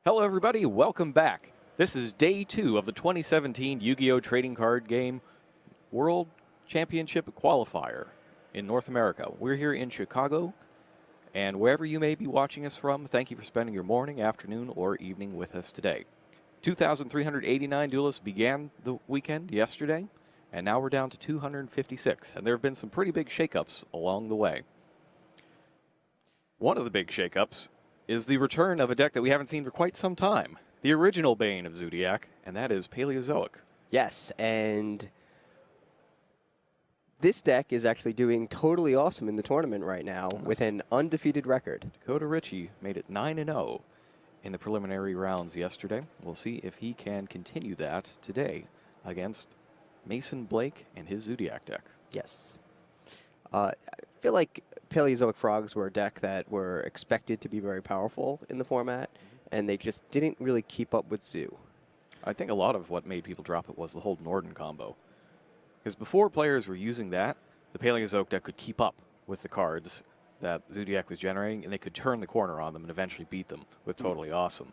Hello everybody, welcome back. This is day 2 of the 2017 Yu-Gi-Oh! Trading Card Game World Championship Qualifier in North America. We're here in Chicago, and wherever you may be watching us from, thank you for spending your morning, afternoon, or evening with us today. 2,389 duelists began the weekend yesterday, and now we're down to 256, and there have been some pretty big shakeups along the way. One of the big shakeups is the return of a deck that we haven't seen for quite some time. The original bane of Zodiac, and that is Paleozoic. Yes, and this deck is actually doing totally awesome in the tournament right now with an undefeated record. Dakota Ritchie made it 9-0 in the preliminary rounds yesterday. We'll see if he can continue that today against Mason Blake and his Zodiac deck. Yes. I feel like Paleozoic Frogs were a deck that were expected to be very powerful in the format, and they just didn't really keep up with Zoo. I think a lot of what made people drop it was the whole Norden combo. Because before players were using that, the Paleozoic deck could keep up with the cards that Zodiac was generating, and they could turn the corner on them and eventually beat them with Totally Awesome.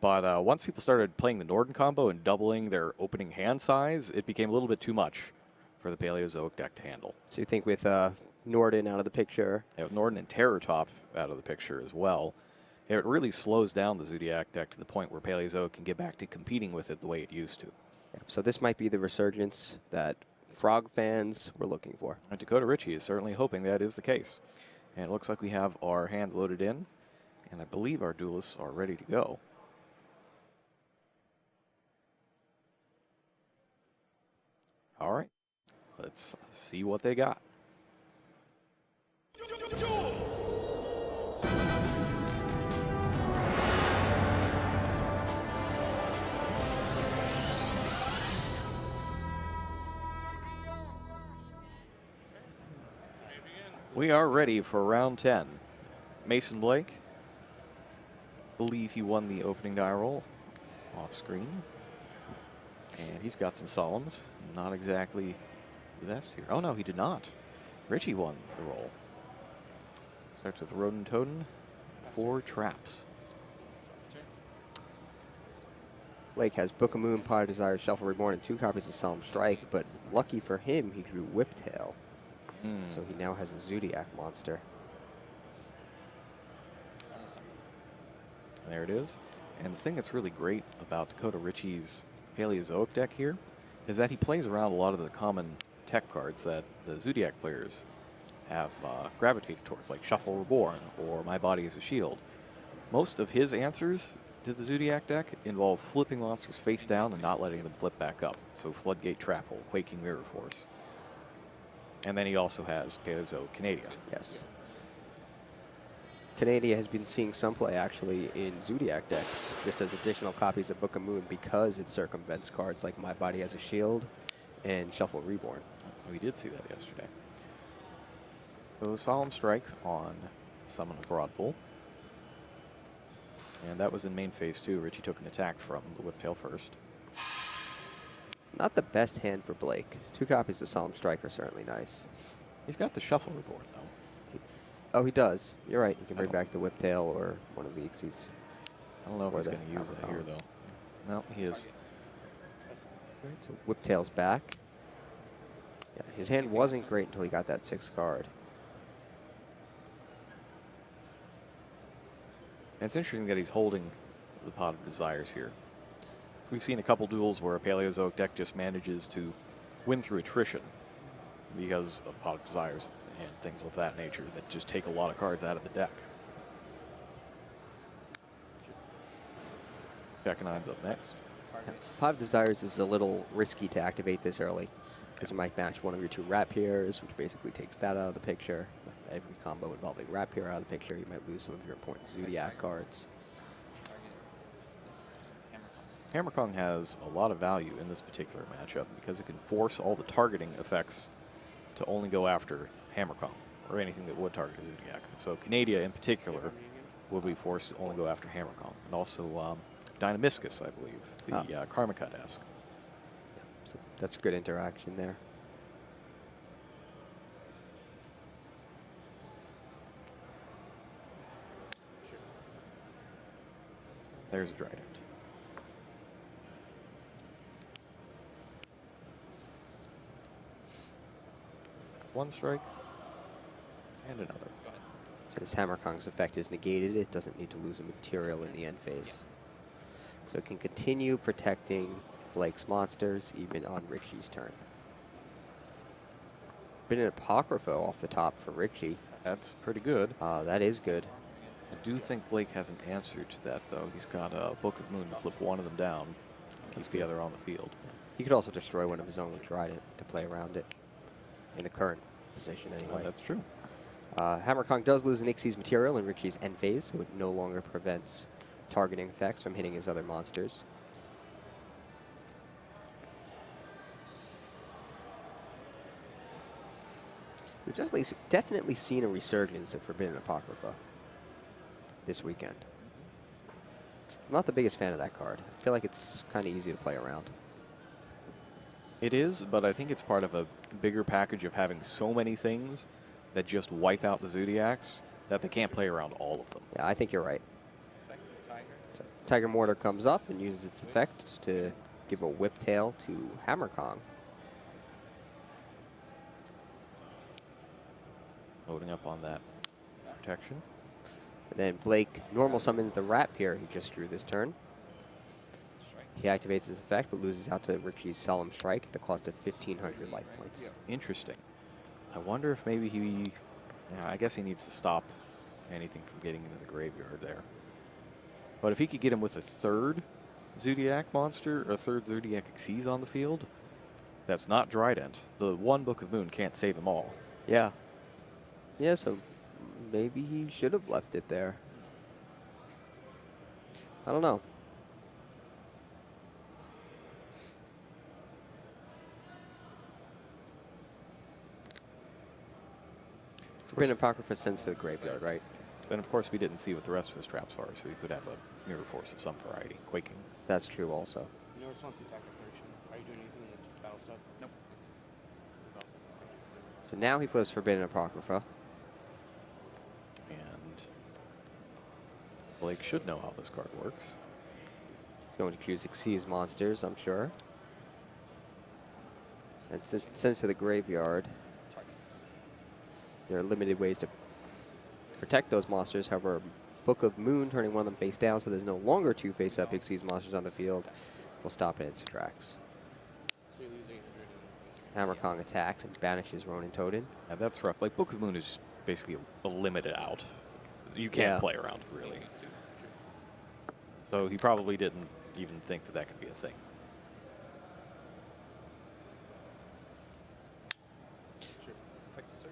But once people started playing the Norden combo and doubling their opening hand size, it became a little bit too much for the Paleozoic deck to handle. So you think with Norden out of the picture? Yeah, with Norden and Terror Top out of the picture as well, it really slows down the Zodiac deck to the point where Paleozoic can get back to competing with it the way it used to. Yeah, so this might be the resurgence that Frog fans were looking for. And Dakota Ritchie is certainly hoping that is the case. And it looks like we have our hands loaded in, and I believe our duelists are ready to go. All right, let's see what they got. We are ready for round 10. Mason Blake, believe he won the opening die roll off screen. And he's got some solemns. Not exactly the best here. Oh no, he did not. Richie won the roll. Starts with Rodent Totem, 4 traps. Blake has Book of Moon, Pot of Desire, Shuffle Reborn, and 2 copies of Solemn Strike, but lucky for him, he drew Whiptail. So he now has a Zodiac monster. There it is. And the thing that's really great about Dakota Ritchie's Paleozoic deck here is that he plays around a lot of the common tech cards that the Zodiac players have gravitated towards, like Shuffle Reborn or My Body as a Shield. Most of his answers to the Zodiac deck involve flipping monsters face down and not letting them flip back up. So Floodgate Trap Hole, Quaking Mirror Force. And then he also has Paleozoic Canadia. Yes. Canadia has been seeing some play actually in Zodiac decks, just as additional copies of Book of Moon because it circumvents cards like My Body as a Shield and Shuffle Reborn. We did see that yesterday. So Solemn Strike on Summon a Broadpool. And that was in main phase 2. Richie took an attack from the Whiptail first. Not the best hand for Blake. 2 copies of Solemn Strike are certainly nice. He's got the Shuffle Reborn, though. Oh, he does. You're right. He can bring back the Whiptail or one of the Xyz. I don't know if he's going to use that here, though. No, he is. So Whiptail's back. Yeah, his hand wasn't great until he got that 6th card. And it's interesting that he's holding the Pot of Desires here. We've seen a couple duels where a Paleozoic deck just manages to win through attrition because of Pot of Desires and things of that nature that just take a lot of cards out of the deck. Jack and Nine's up next. Pot of Desires is a little risky to activate this early because you might match one of your 2 Rapiers, which basically takes that out of the picture. Every combo involving Rapier out of the picture, you might lose some of your important Zodiac cards. Hammer Kong has a lot of value in this particular matchup because it can force all the targeting effects to only go after Hammer Kong or anything that would target a Zodiac. So Canadia in particular will be forced to only go after Hammer Kong. And also Dynamiscus, I believe, the Karma Cut-esque. So that's good interaction there. There's a Trident. One strike. And another. Since Hammer Kong's effect is negated, it doesn't need to lose a material in the end phase. So it can continue protecting Blake's monsters even on Richie's turn. Been an Apocrypha off the top for Richie. That's pretty good. That is good. I do think Blake has an answer to that, though. He's got a Book of Moon to flip one of them down, keep the other on the field. He could also destroy one of his own with Trident to play around it in the current position anyway. That's true. Hammer Kong does lose an Ixie's material in Richie's end phase, so it no longer prevents targeting effects from hitting his other monsters. We've definitely seen a resurgence of Forbidden Apocrypha this weekend. I'm not the biggest fan of that card. I feel like it's kind of easy to play around. It is, but I think it's part of a bigger package of having so many things that just wipe out the Zodiacs that they can't play around all of them. Yeah, I think you're right. So Tiger Mortar comes up and uses its effect to give a whip tail to Hammer Kong. Loading up on that protection. And then Blake normal summons the Rat Pier he just drew this turn. He activates his effect, but loses out to Richie's Solemn Strike at the cost of 1,500 life points. Interesting. I wonder if maybe he... Yeah, I guess he needs to stop anything from getting into the graveyard there. But if he could get him with a third Zodiac monster, or a third Zodiac Xyz on the field, that's not Trident. The one Book of Moon can't save them all. Yeah. Yeah, so maybe he should have left it there. I don't know. Forbidden Apocrypha sends to the graveyard, right? And of course we didn't see what the rest of his traps are, so he could have a Mirror Force of some variety. Quaking. That's true also. No response to attack affliction. Are you doing anything in the battle step? Nope. So now he flips Forbidden Apocrypha. And Blake should know how this card works. He's going to choose Xyz monsters, I'm sure. And since it sends to the graveyard, there are limited ways to protect those monsters. However, Book of Moon, turning one of them face down, so there's no longer two face-up Xyz monsters on the field, will stop it in its tracks. So you lose 800. Hammer Kong attacks and banishes Ronin Totem. Yeah, that's rough. Like, Book of Moon is basically a limited out. You can't play around, really. So he probably didn't even think that that could be a thing. Sure. Effect to search.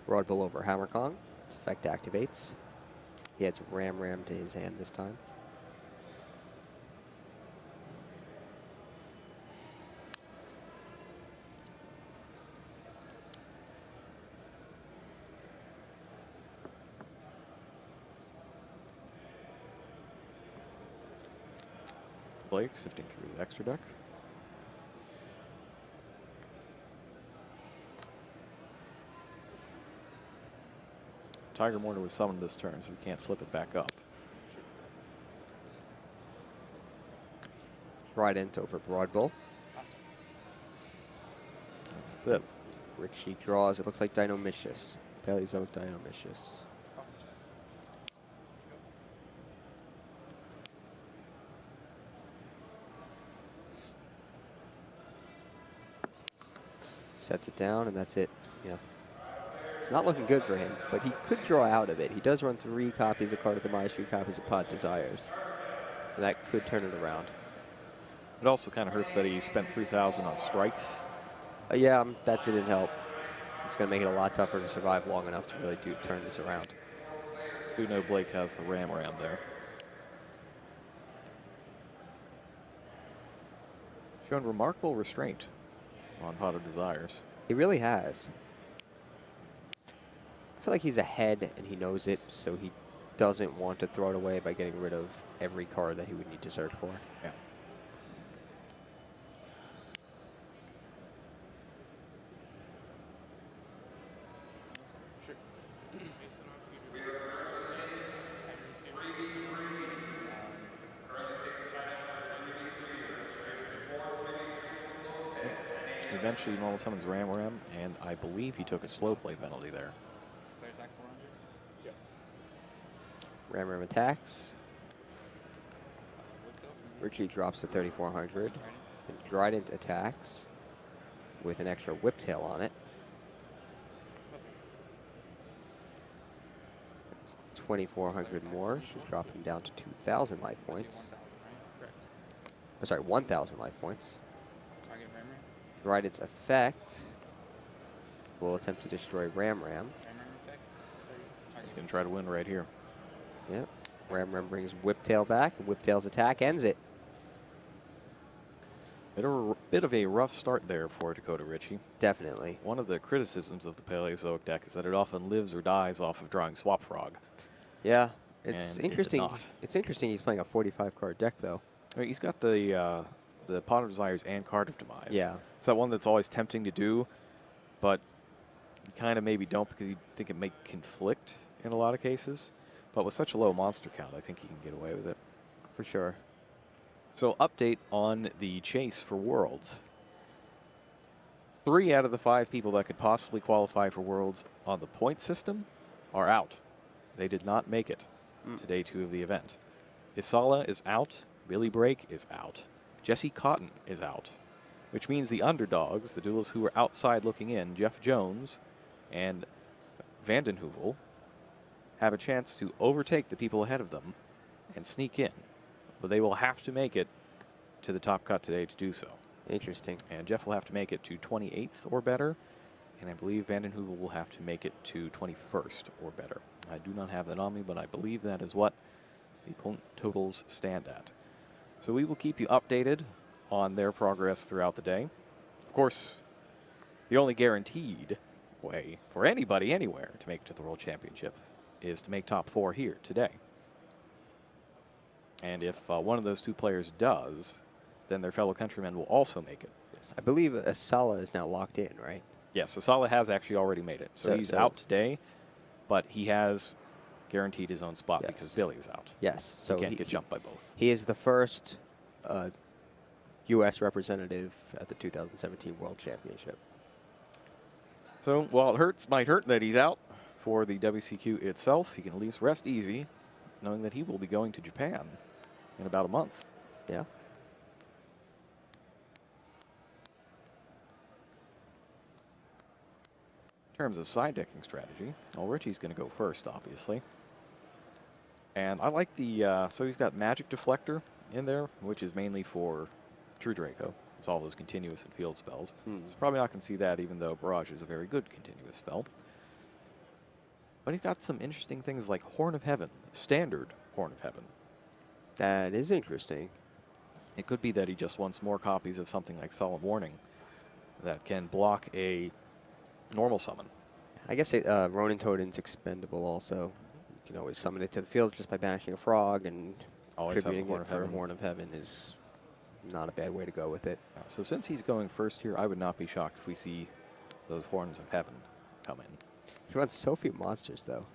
Broad Bull over Hammer Kong. Its effect activates. He adds Ram to his hand this time. Blake sifting through his extra deck. Tiger Mortar was summoned this turn, so we can't flip it back up. Trident over Broad Bull. Awesome. That's it. Richie draws, it looks like Dinomicious. Paleozoic Dinomicious. Sets it down, and that's it. Yeah. It's not looking good for him, but he could draw out of it. He does run 3 copies of Card of Demise, 3 copies of Pod Desires. And that could turn it around. It also kind of hurts that he spent 3,000 on strikes. Yeah, that didn't help. It's going to make it a lot tougher to survive long enough to really turn this around. Do know Blake has the Ram there. Shown remarkable restraint on Pot of Desires. He really has. I feel like he's ahead and he knows it, so he doesn't want to throw it away by getting rid of every card that he would need to search for. Yeah. Sure. Mason, I'll have to give you He eventually normal summons Ram, and I believe he took a slow play penalty there. Player attack 400. Ram attacks. Looks over. Richie drops to 3,400. Trident. And Trident attacks with an extra whiptail on it. Plus one. That's 2,400 more. Should drop him down to 2,000 life points. 1,000, right? Correct. Oh, sorry, 1,000 life points. Target Ram. Trident's effect will attempt to destroy Ram. Ram effect. 30. He's Target. going to try to win right here. Yep. Ram brings Whiptail back, and Whiptail's attack ends it. Bit of a rough start there for Dakota Ritchie. Definitely. One of the criticisms of the Paleozoic deck is that it often lives or dies off of drawing Swap Frog. Yeah. It's And it did interesting. not. It's interesting he's playing a 45 card deck though. I mean, he's got the Pot of Desires and Card of Demise. Yeah. It's that one that's always tempting to do, but you kind of maybe don't because you think it may conflict in a lot of cases. But with such a low monster count, I think he can get away with it. For sure. So update on the chase for Worlds. 3 out of the 5 people that could possibly qualify for Worlds on the point system are out. They did not make it to day 2 of the event. Isala is out. Billy Brake is out. Jesse Cotton is out. Which means the underdogs, the duelists who were outside looking in, Jeff Jones and Vanden Heuvel, have a chance to overtake the people ahead of them and sneak in. But they will have to make it to the top cut today to do so. Interesting. And Jeff will have to make it to 28th or better. And I believe Vanden Heuvel will have to make it to 21st or better. I do not have that on me, but I believe that is what the point totals stand at. So we will keep you updated on their progress throughout the day. Of course, the only guaranteed way for anybody anywhere to make it to the World Championship is to make top 4 here today. And if one of those 2 players does, then their fellow countrymen will also make it. Yes. I believe Asala is now locked in, right? Yes, Asala has actually already made it. So he's out today, but he has guaranteed his own spot because Billy is out. Yes. So he can't get jumped by both. He is the first U.S. representative at the 2017 World Championship. So while it might hurt that he's out for the WCQ itself, he can at least rest easy knowing that he will be going to Japan in about a month. Yeah. In terms of side decking strategy, well, Richie's going to go first, obviously. And I like the, so he's got Magic Deflector in there, which is mainly for True Draco. It's all those continuous and field spells. So probably not going to see that, even though Barrage is a very good continuous spell. But he's got some interesting things like Horn of Heaven, standard Horn of Heaven. That is interesting. It could be that he just wants more copies of something like Solemn Warning that can block a normal summon. I guess Ronin Toten's expendable also. You can always summon it to the field just by banishing a frog, and Always have a contributing Horn it of for Heaven. Horn of Heaven is not a bad way to go with it. So since he's going first here, I would not be shocked if we see those Horns of Heaven come in. He runs so few monsters, though.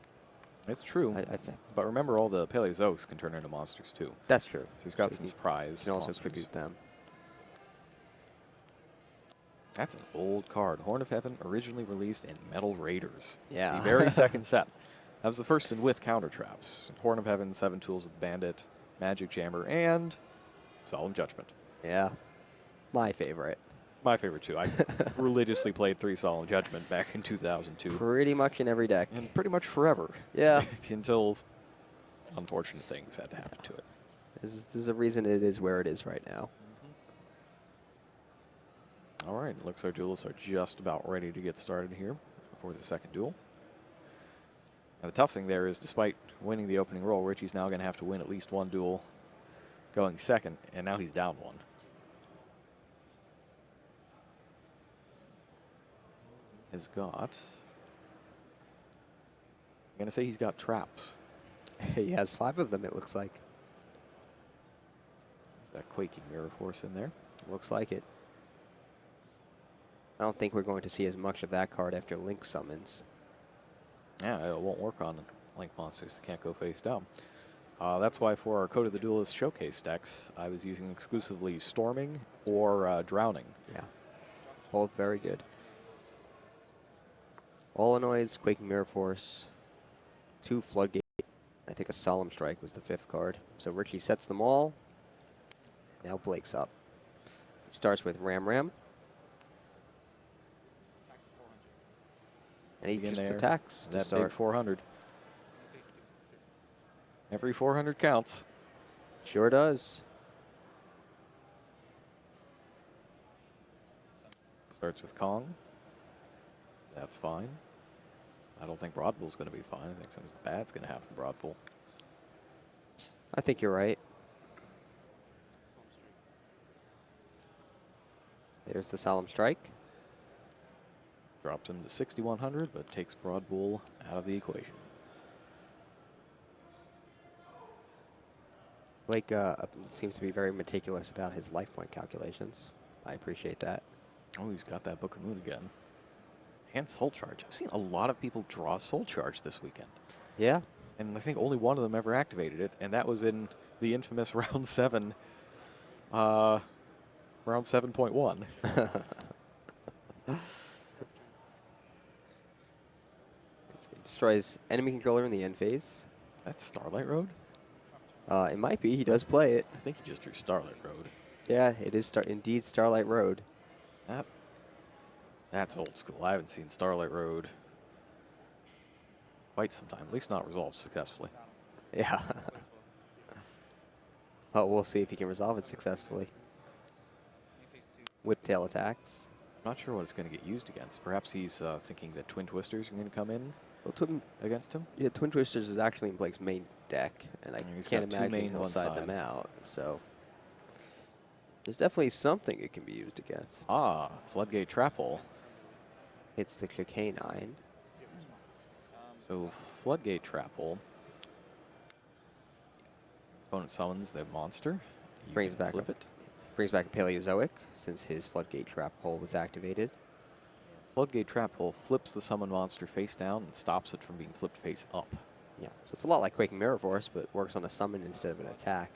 It's true. But remember, all the Paleozoics can turn into monsters, too. That's true. So he's got So some he surprise can also monsters. tribute them. That's an old card. Horn of Heaven, originally released in Metal Raiders. Yeah. The very second set. That was the first in with counter traps. Horn of Heaven, 7 Tools of the Bandit, Magic Jammer, and Solemn Judgment. Yeah. My favorite. My favorite, too. I religiously played 3 Solemn Judgment back in 2002. Pretty much in every deck. And pretty much forever. Yeah. Until unfortunate things had to happen to it. This is a reason it is where it is right now. All right, it looks our duelists are just about ready to get started here for the second duel. And the tough thing there is, despite winning the opening roll, Richie's now going to have to win at least one duel going second, and now he's down 1. Has got, I'm going to say he's got traps. He has 5 of them, it looks like. Is that Quaking Mirror Force in there? Looks like it. I don't think we're going to see as much of that card after Link summons. Yeah, it won't work on Link monsters that can't go face down. That's why for our Code of the Duelist showcase decks, I was using exclusively Storming or Drowning. Yeah. Both very good. All-Noise, Quaking Mirror Force, 2 Floodgate. I think a Solemn Strike was the 5th card. So Richie sets them all. Now Blake's up. He starts with Ram Ram. Attack for 400. And he Begin just there. attacks to That start. big 400. Phase 2. Sure. Every 400 counts. Sure does. Starts with Kong. That's fine. I don't think Broadpool's going to be fine. I think something bad's going to happen to Broadpool. I think you're right. There's the Solemn Strike. Drops him to 6,100, but takes Broadpool out of the equation. Blake seems to be very meticulous about his life point calculations. I appreciate that. Oh, he's got that Book of Moon again. And Soul Charge. I've seen a lot of people draw Soul Charge this weekend. Yeah. And I think only one of them ever activated it, and that was in the infamous round 7. Round 7.1. Destroys enemy controller in the end phase. That's Starlight Road? It might be. He does play it. I think he just drew Starlight Road. Yeah, it is indeed Starlight Road. That's old school. I haven't seen Starlight Road quite some time, at least not resolved successfully. Yeah. Oh, we'll see if he can resolve it successfully Phase 2. with tail attacks. I'm not sure what it's going to get used against. Perhaps he's thinking that Twin Twisters are going to come in Well, against him. Twin Twisters is actually in Blake's main deck, and I And he's can't got 2 imagine main he'll one side side. them out. So there's definitely something it can be used against. Ah, Floodgate Trap Hole. It's the K9. So Floodgate Trap Hole. Opponent summons the monster. You Brings can back flip a- it. Brings back a Paleozoic since his Floodgate Trap Hole was activated. Floodgate Trap Hole flips the summon monster face down and stops it from being flipped face up. Yeah, so it's a lot like Quaking Mirror Force, but works on a summon instead of an attack.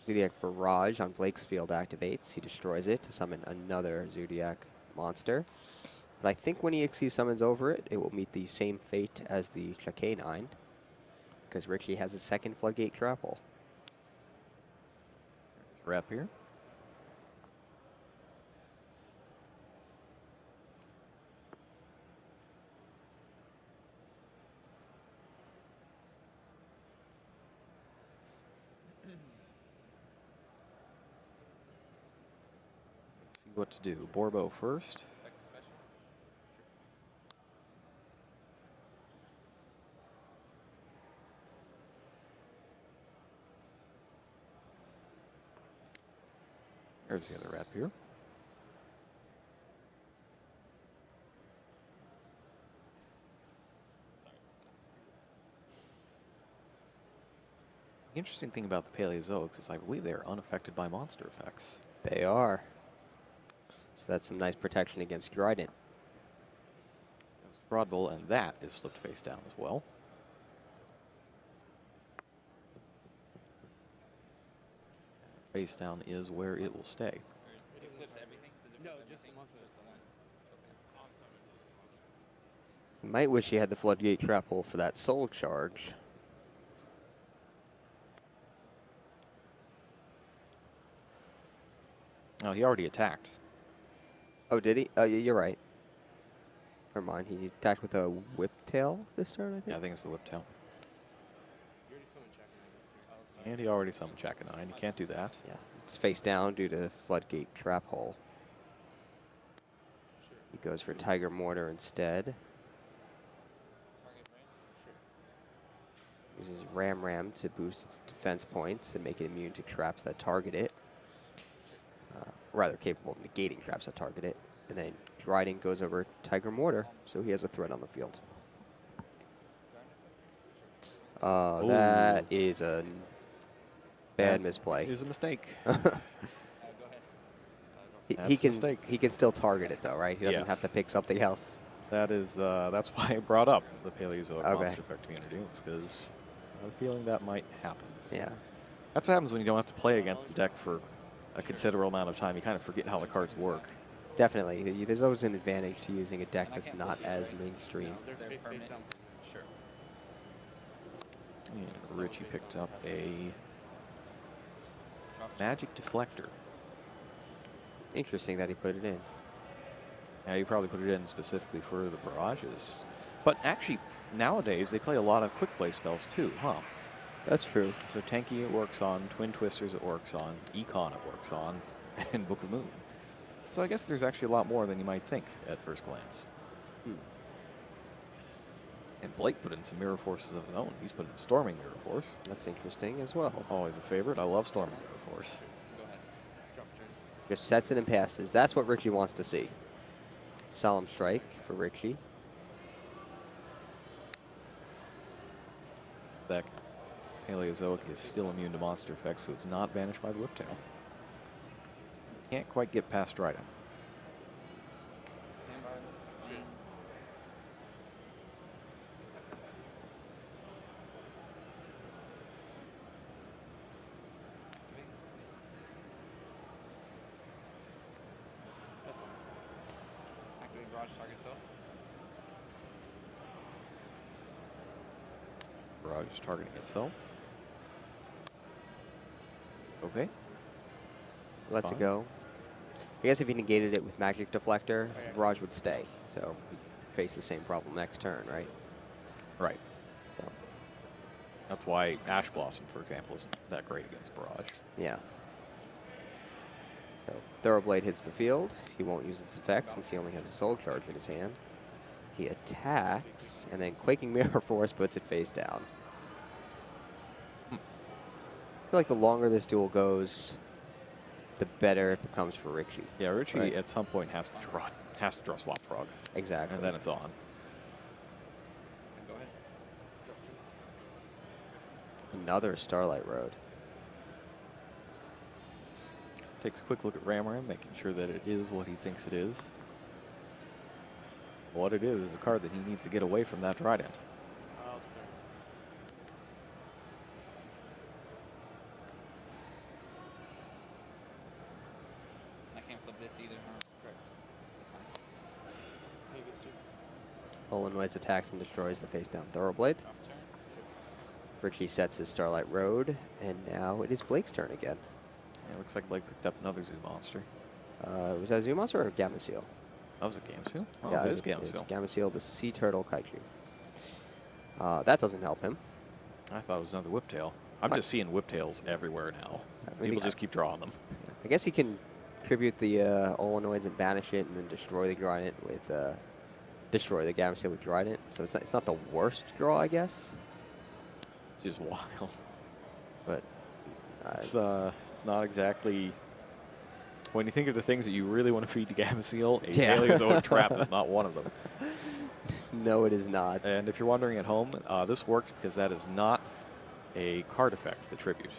Zodiac Barrage on Blake's field activates. He destroys it to summon another Zodiac monster. But I think when EXE summons over it, it will meet the same fate as the K9, because Richie has a second Floodgate Trap Hole. Trap here. Let's see what to do. Borbo first. Effect special. There's the other rap here. The interesting thing about the Paleozoics is I believe they are unaffected by monster effects. They are. So that's some nice protection against Trident. That's Broadbull, and that is flipped face down as well. Face down is where it will stay. It flips everything. Does it No, flip just the everything? monster. Just the one. Okay. Might wish he had the Floodgate Trap Hole for that Soul Charge. Oh, he already attacked. Oh, did he? Oh, you're right. Never mind. He attacked with a Whip Tail this turn, I think. Yeah, I think it's the whip tail. You already summoned Jack and I this turn. And he already summoned Jack and 9. You can't do that. Yeah, it's face down due to Floodgate Trap Hole. Sure. He goes for Tiger Mortar instead. Target brand? Sure. Uses Ram Ram to boost its defense points and make it immune to traps that target it. Rather capable of negating traps that target it. And then Riding goes over Tiger Mortar, so he has a threat on the field. That is a bad misplay. Is a mistake. Go ahead. He That's a can mistake. he can still target it though, right? He doesn't have Yes. to pick something else. That is, that's why I brought up the Paleozoic Okay. monster effect community, because I have a feeling that might happen. Yeah. That's what happens when you don't have to play against the deck for a considerable amount of time, you kind of forget how the cards work. Definitely. There's always an advantage to using a deck that's not as mainstream. No, they're They're face permanent. down. Sure. And Richie picked up a Drop Magic Deflector. Interesting that he put it in. Now, you probably put it in specifically for the barrages. But actually, nowadays, they play a lot of quick play spells too, huh? That's true. So Tenki it works on, Twin Twisters it works on, Econ it works on, and Book of Moon. So I guess there's actually a lot more than you might think at first glance. And Blake put in some Mirror Forces of his own. He's put in a Storming Mirror Force. That's interesting as well. Always a favorite. I love Storming Mirror Force. Go ahead. Drop turn. Just sets it and passes. That's what Richie wants to see. Solemn Strike for Richie. That Paleozoic is still immune to monster effects, so it's not banished by the Whiptail. Can't quite get past Trident. Stand by. Shoot. Activate. That's fine. Activate barrage target self. Barrage is targeting itself. Okay. Lets fine. it go. I guess if he negated it with Magic Deflector, yeah. Barrage would stay. So he'd face the same problem next turn, right? Right. So, That's why Ash Blossom, for example, isn't that great against Barrage. yeah. So Thoroughblade hits the field. He won't use its effects since he only has a Soul Charge in his hand. He attacks, and then Quaking Mirror Force puts it face down. I feel like the longer this duel goes, the better it becomes for Richie. Yeah, Richie Right. at some point has to draw Swamp Frog, Exactly. and then it's on. Go ahead. Drop turn. Another Starlight Road. Takes a quick look at Ramram, making sure that it is what he thinks it is. What it is a card that he needs to get away from that Trident. I'll declare it. I can't flip this either, huh? Correct. That's fine. He gets to. Olenoids attacks and destroys the face down Thoroughblade. Drop turn. Richie sets his Starlight Road, and now it is Blake's turn again. Yeah, looks like Blake picked up another Zoo Monster. Was that a Zoo Monster or a Gamma Seal? That was a Gamseal? Oh, Yeah, it is Gamseal. Gamma Seal, the Sea Turtle Kaiju. That doesn't help him. I thought it was another Whiptail. I'm Right. just seeing Whiptails everywhere now. I mean, People just keep drawing them. I guess he can tribute the Olenoids and banish it, and then destroy the Trident with destroy the Gamma Seal with Trident. So it's not the worst draw, I guess. It's just wild. But It's not exactly. When you think of the things that you really want to feed to Gamma Seal, a Yeah. Paleozoic trap is not one of them. no, it is not. And if you're wondering at home, this works because that is not a card effect, the tribute.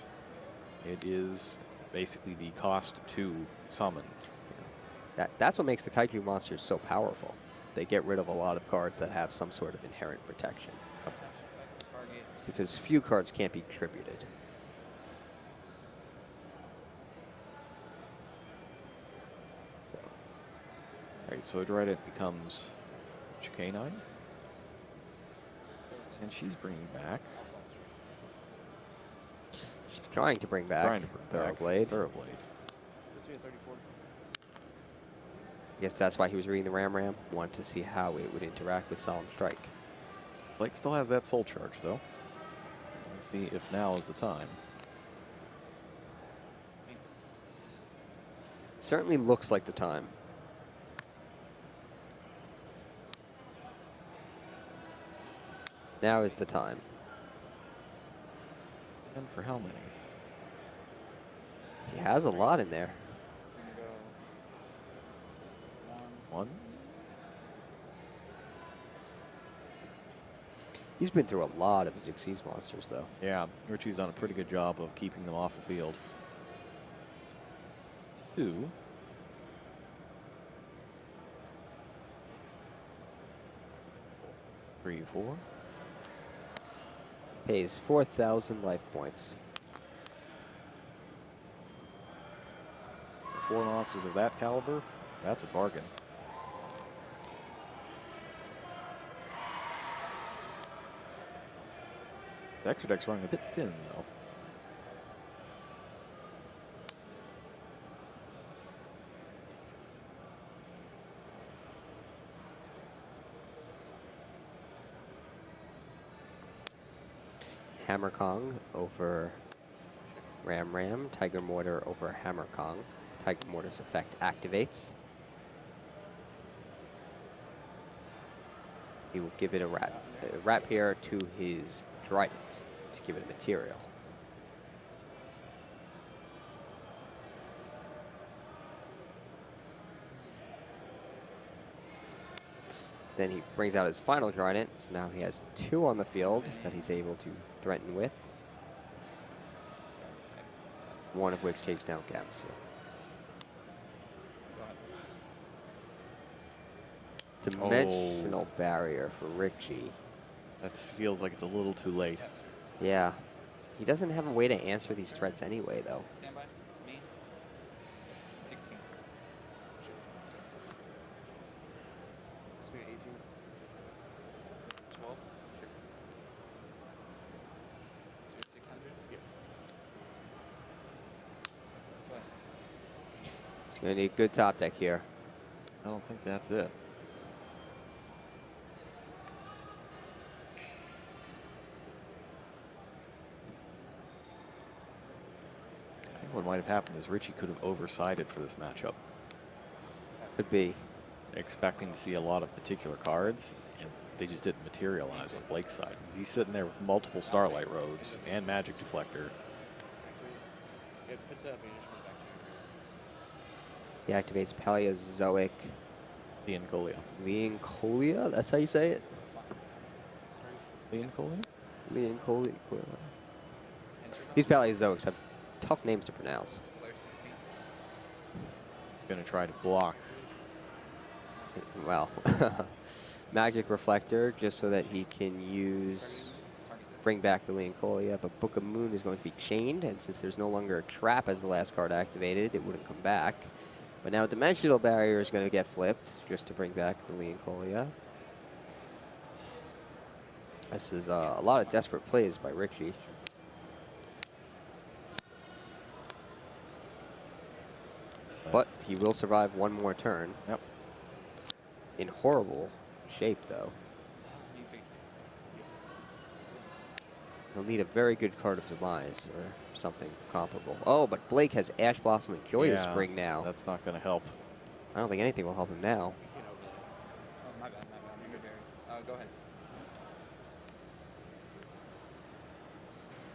It is basically the cost to summon. That's what makes the Kaiju monsters so powerful. They get rid of a lot of cards that have some sort of inherent protection. Target. Because few cards can't be tributed. Right, so Trident becomes Chicanine. And she's bringing back. She's trying to bring back Trying to bring back Thoroughblade. Thoroughblade. Puts me at 34. I guess that's why he was reading the Ram. Wanted to see how it would interact with Solemn Strike. Blake still has that soul charge, though. Let's see if now is the time. It certainly looks like the time. Now is the time. And for how many? He has a lot in there. Gonna go one. One? He's been through a lot of Xyz monsters, though. Yeah, Richie's done a pretty good job of keeping them off the field. Two. Three, four. Pays 4,000 life points. 4 monsters of that caliber, that's a bargain. The extra deck's running a bit thin, though. Hammer Kong over Ram Ram. Tiger Mortar over Hammer Kong. Tiger Mortar's effect activates. He will give it a rapier to his trident to give it a material. Then he brings out his final trident, so now he has 2 on the field that he's able to threaten with. One of which takes down Gamma Dimensional barrier for Richie. That feels like it's a little too late. Yeah. He doesn't have a way to answer these threats anyway, though. Stand by. Me. 16. It's me 18. 12. Sure. 600. Yep. Go ahead. He's going to need good top deck here. I don't think that's it. I think what might have happened is Richie could have oversided for this matchup, Could be. expecting to see a lot of particular cards, and they just didn't materialize on Blake's side. He's sitting there with multiple Starlight Roads and Magic Deflector. Actually, it puts a banishment back to He activates Paleozoic Leoncolia. Leoncolia? That's how you say it? That's fine. Leoncolia? Leoncolia. Enter These Paleozoics have tough names to pronounce. player 16. He's going to try to block. Well, Magic Reflector, just so that he can use, Target this. bring back the Leoncolia, but Book of Moon is going to be chained, and since there's no longer a trap as the last card activated, it wouldn't come back. But now Dimensional Barrier is going to get flipped, just to bring back the Leoncolia. This is a lot of desperate plays by Richie. But he will survive one more turn. Yep. In horrible shape, though. You fixed it. He'll need a very good card of demise or something comparable. Oh, but Blake has Ash Blossom and Joyous Yeah, Spring now. That's not going to help. I don't think anything will help him now. you can overlay. Oh, my bad. Inventory. Go ahead.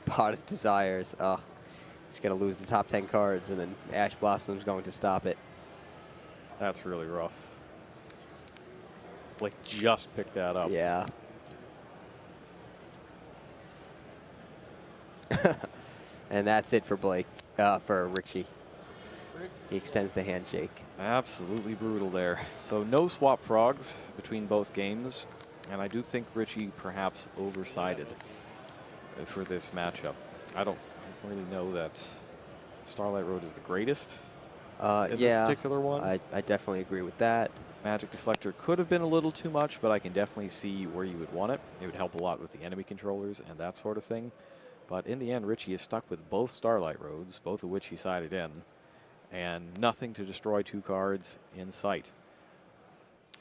Pot of Desires. Oh, he's going to lose the top 10 cards, and then Ash Blossom's going to stop it. That's really rough. Blake just picked that up. Yeah. And that's it for Blake, for Richie. He extends the handshake. Absolutely brutal there. So no swap frogs between both games, and I do think Richie perhaps oversided for this matchup. I don't really know that Starlight Road is the greatest in Yeah, this particular one. I definitely agree with that. Magic Deflector could have been a little too much, but I can definitely see where you would want it. It would help a lot with the enemy controllers and that sort of thing. But in the end, Richie is stuck with both Starlight Roads, both of which he sided in, and nothing to destroy 2 cards in sight.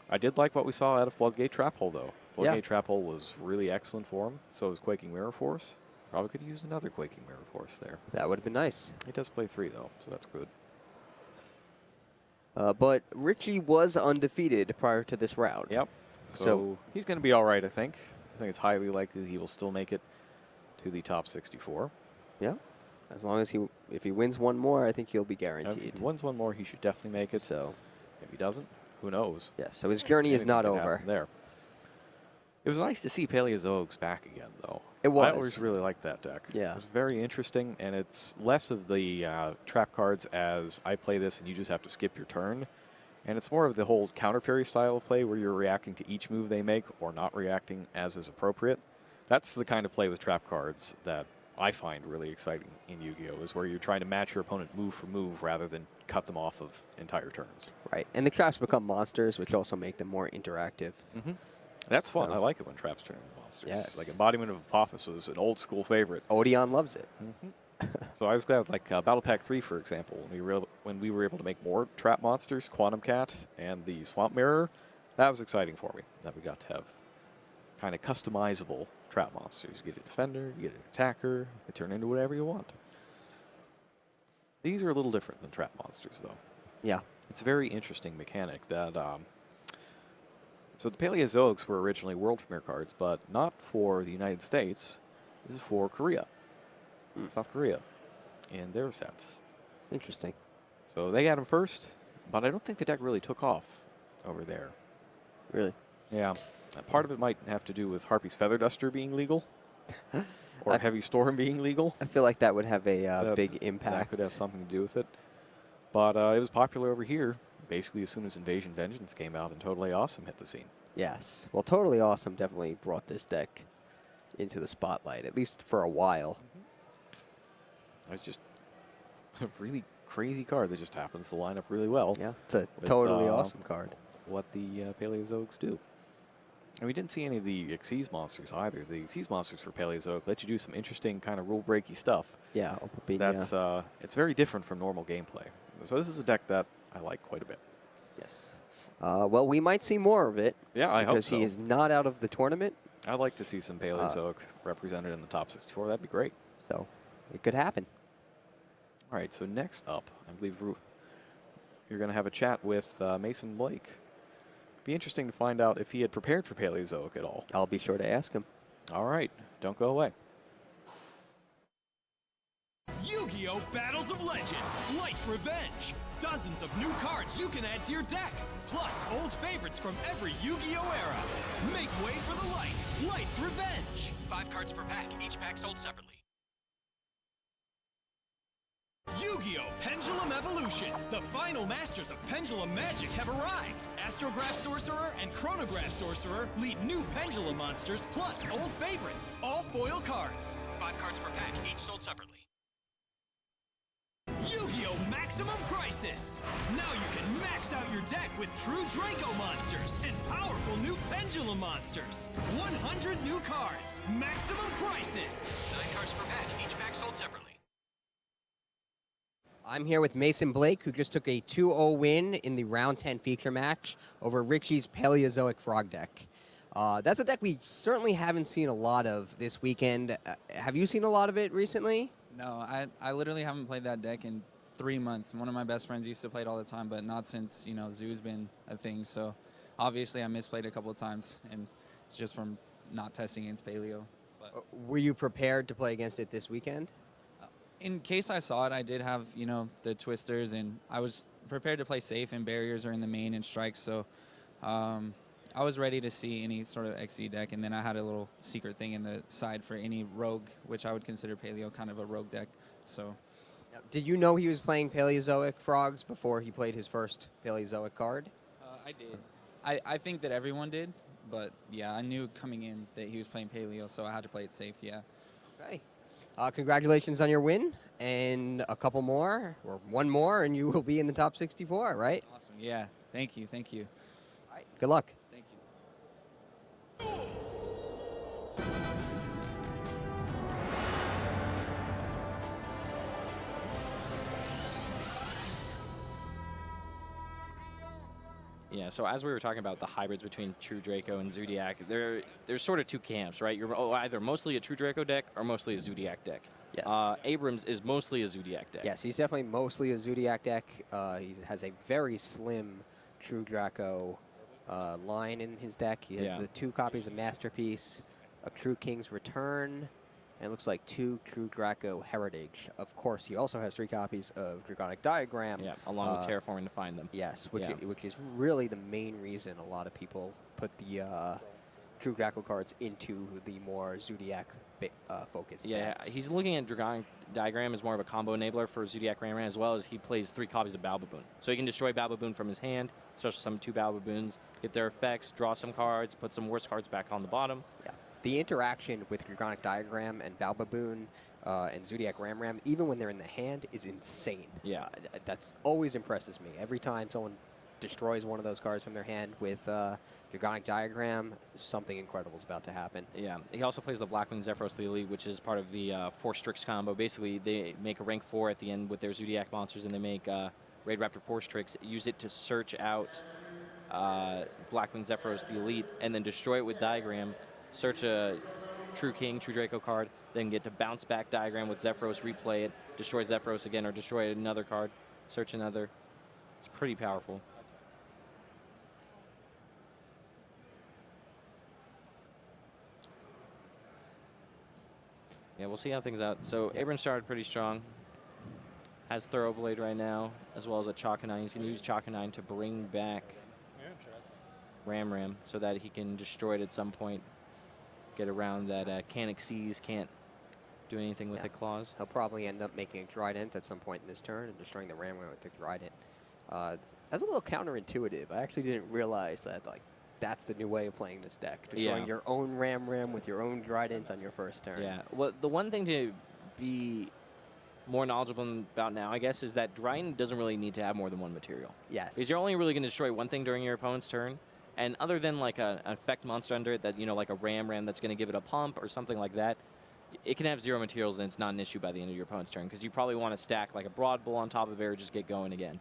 I did like what we saw out of Floodgate Trap Hole, though. Floodgate Trap Hole was really excellent for him. So was Quaking Mirror Force. Probably could have used another Quaking Mirror Force there. That would have been nice. He does play 3, though, so that's good. But Richie was undefeated prior to this round. Yep. So- So he's going to be all right, I think. I think it's highly likely he will still make it to the top 64. Yeah. As long as if he wins one more, I think he'll be If guaranteed. he wins one more, he should definitely make it. So, If he doesn't, who knows? yeah. So his journey is Anything not could over. happen there. It was nice to see Paleozoics back again, though. It was. I always really liked that deck. Yeah. It was very interesting, and it's less of the trap cards as I play this and you just have to skip your turn. And it's more of the whole counter fairy style of play where you're reacting to each move they make or not reacting as is appropriate. That's the kind of play with trap cards that I find really exciting in Yu-Gi-Oh! Is where you're trying to match your opponent move for move rather than cut them off of entire turns. Right. And the traps become monsters, which also make them more interactive. Mm-hmm. That's fun. So- I like it when traps turn into monsters. Yes. Like Embodiment of Apophis was an old school favorite. Odeon loves it. So I was glad, like Battle Pack 3, for example, when we were able to make more trap monsters, Quantum Cat and the Swamp Mirror, that was exciting for me. That we got to have kind of customizable trap monsters. You get a defender, you get an attacker, they turn into whatever you want. These are a little different than trap monsters, though. Yeah. It's a very interesting mechanic that. So the Paleozoics were originally world premiere cards, but not for the United States. This is for Korea, South Korea, in their sets. Interesting. So they had them first, but I don't think the deck really took off over there. Really. Yeah. Part of it might have to do with Harpy's Feather Duster being legal, or Heavy Storm being legal. I feel like that would have a big That impact. could have something to do with it. But it was popular over here, basically as soon as Invasion Vengeance came out and Totally Awesome hit the scene. Yes. Well, Totally Awesome definitely brought this deck into the spotlight, at least for a while. It was just a really crazy card that just happens to line up really well. Yeah. It's a With, totally awesome card. What the Paleozoics do. And we didn't see any of the Xyz monsters either. The Xyz monsters for Paleozoic let you do some interesting kind of rule breaky stuff. Yeah. Open That's it's very different from normal gameplay. So this is a deck that I like quite a bit. Yes. Well, we might see more of it. Yeah, I hope because so. he is not out of the tournament, I'd like to see some Paleozoic represented in the top 64. That'd be great. so it could happen. All right, so next up, I believe you're going to have a chat with Mason Blake. Be interesting to find out if he had prepared for Paleozoic at all. I'll be sure to ask him. All right, don't go away. Yu-Gi-Oh! Battles of Legend! Light's Revenge! Dozens of new cards you can add to your deck, plus old favorites from every Yu-Gi-Oh! Era. Make way for the light! Light's Revenge! 5 cards per pack, each pack sold separately. Yu-Gi-Oh! Pendulum Evolution! The final masters of Pendulum Magic have arrived! Astrograph Sorcerer and Chronograph Sorcerer lead new Pendulum monsters, plus old favorites. All foil cards. 5 cards per pack, each sold separately. Yu-Gi-Oh! Maximum Crisis! Now you can max out your deck with true Draco monsters and powerful new Pendulum monsters. 100 new cards. Maximum Crisis! 9 cards per pack, each pack sold separately. I'm here with Mason Blake, who just took a 2-0 win in the round 10 feature match over Richie's Paleozoic Frog deck. That's a deck we certainly haven't seen a lot of this weekend. Have you seen a lot of it recently? No, I literally haven't played that deck in 3 months. One of my best friends used to play it all the time, but not since, Zoo's been a thing. So obviously I misplayed a couple of times, and it's just from not testing against Paleo. But Were you prepared to play against it this weekend? in case I saw it, I did have, the twisters, and I was prepared to play safe, and barriers are in the main and strikes. So I was ready to see any sort of XC deck, and then I had a little secret thing in the side for any rogue, which I would consider Paleo kind of a rogue deck. So Did you know he was playing Paleozoic Frogs before he played his first Paleozoic card? I did. I think that everyone did, but yeah, I knew coming in that he was playing Paleo, so I had to play it safe, yeah. Okay. Congratulations on your win, and a couple more, or one more, and you will be in the top 64, right? Awesome, yeah. Thank you. All right. Good luck. Thank you. Yeah, so as we were talking about the hybrids between True Draco and Zodiac, there's sort of two camps, right? You're either mostly a True Draco deck or mostly a Zodiac deck. Yes. Abrams is mostly a Zodiac deck. Yes, he's definitely mostly a Zodiac deck. He has a very slim True Draco line in his deck. He has the 2 copies of Masterpiece, a True King's Return, and it looks like 2 True Draco Heritage. Of course, he also has 3 copies of Draconic Diagram. Yeah, along with Terraforming to find them. Yes, which is really the main reason a lot of people put the True Draco cards into the more Zodiac focused decks. He's looking at Draconic Diagram as more of a combo enabler for Zodiac Ram, as well as he plays 3 copies of Balbaboon. So he can destroy Balbaboon from his hand, especially some 2 Balbaboons, get their effects, draw some cards, put some worse cards back on the bottom. Yeah. The interaction with Draconic Diagram and Balbaboon and Zodiac Ram, even when they're in the hand, is insane. Yeah. That's always impresses me. Every time someone destroys one of those cards from their hand with Dragonic Diagram, something incredible is about to happen. Yeah, he also plays the Blackwing Zephyros the Elite, which is part of the 4 Strix combo. Basically, they make a rank 4 at the end with their Zodiac monsters, and they make Raid Raptor 4 Strix, use it to search out Blackwing Zephyros the Elite, and then destroy it with Diagram, search a True King, True Draco card, then get to bounce back Diagram with Zephyros, replay it, destroy Zephyros again, or destroy another card, search another. It's pretty powerful. Yeah, we'll see how things out. So Abrams started pretty strong. Has Thorough Blade right now, as well as a Chalk-9. He's going to use Chalk-9 to bring back Ram so that he can destroy it at some point. Get around that can't exceed, can't do anything with it clause. He'll probably end up making a Trident at some point in this turn and destroying the Ram with the Trident. That's a little counterintuitive. I actually didn't realize that, like, that's the new way of playing this deck. Destroying your own Ram with your own Trident on your first turn. Yeah. Well, the one thing to be more knowledgeable about now, I guess, is that Dryden doesn't really need to have more than one material. Yes. Because you're only really going to destroy one thing during your opponent's turn. And other than like an effect monster under it that, you know, like a Ram that's going to give it a pump or something like that, it can have 0 materials and it's not an issue by the end of your opponent's turn. Because you probably want to stack like a Broad Bull on top of it or just get going again.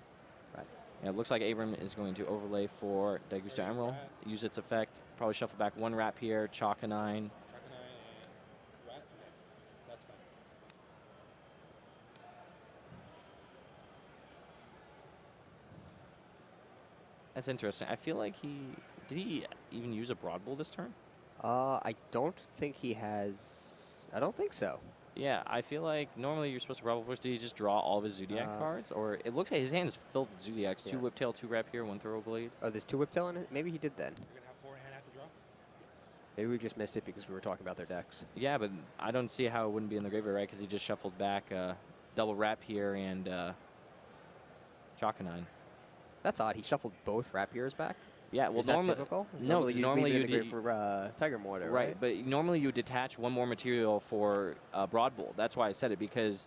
Right. Yeah, it looks like Abram is going to overlay for Daigusto Emerald, use its effect, probably shuffle back 1 Rat Pierre, Chalk-9. Chalk-9 and Rat? Okay. That's fine. That's interesting. I feel like did he even use a Broad Bull this turn? I don't think he has. I don't think so. Yeah, I feel like normally you're supposed to Broad Bull first. Did he just draw all of his Zodiac cards? Or it looks like his hand is filled with Zodiacs. 2 Whiptail, 2 Rapier, 1 Thorough Blade. Oh, there's 2 Whiptail in it? Maybe he did then. You're going to have 4 hand after draw? Maybe we just missed it because we were talking about their decks. Yeah, but I don't see how it wouldn't be in the graveyard, right? Because he just shuffled back double Rapier and Chalk-9. That's odd. He shuffled both Rapiers back. Yeah, well, Is that typical? No, normally you you leave it for Tiger Mortar, right? But normally you detach 1 more material for Broad Bull. That's why I said it, because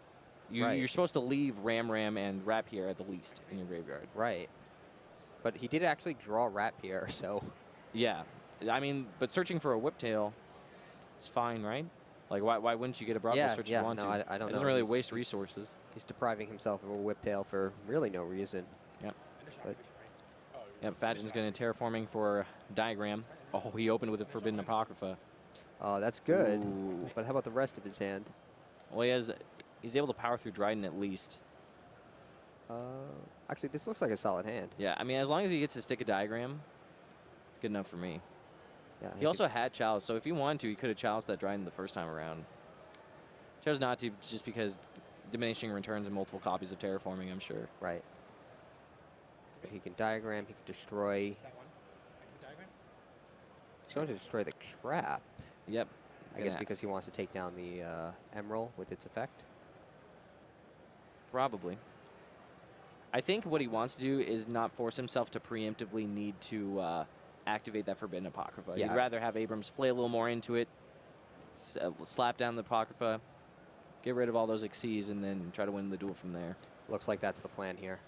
you're supposed to leave Ram and Rapier at the least in your graveyard. Right. But he did actually draw Rapier, so. Yeah, I mean, but searching for a Whiptail, it's fine, right? Like, why wouldn't you get a Broad Bull search if you want to? I don't know. It doesn't really waste resources. He's depriving himself of a Whiptail for really no reason. Yep. But Yep, Fadgen's going to terraforming for Diagram. Oh, he opened with a Forbidden Apocrypha. Oh, that's good. Ooh. But how about the rest of his hand? Well, he's able to power through Dryden at least. Actually, this looks like a solid hand. Yeah, I mean, as long as he gets to stick a Diagram, it's good enough for me. Yeah. He also had Chalice, so if he wanted to, he could have Chalice that Dryden the first time around. Chose not to, just because diminishing returns and multiple copies of terraforming, I'm sure. Right. But he can Diagram, he can destroy. Is that one? Diagram? He's going to destroy the trap. Yep. I guess because he wants to take down the Emerald with its effect. Probably. I think what he wants to do is not force himself to preemptively need to activate that Forbidden Apocrypha. Yeah. He'd rather have Abrams play a little more into it, slap down the Apocrypha, get rid of all those Xyzs, and then try to win the duel from there. Looks like that's the plan here.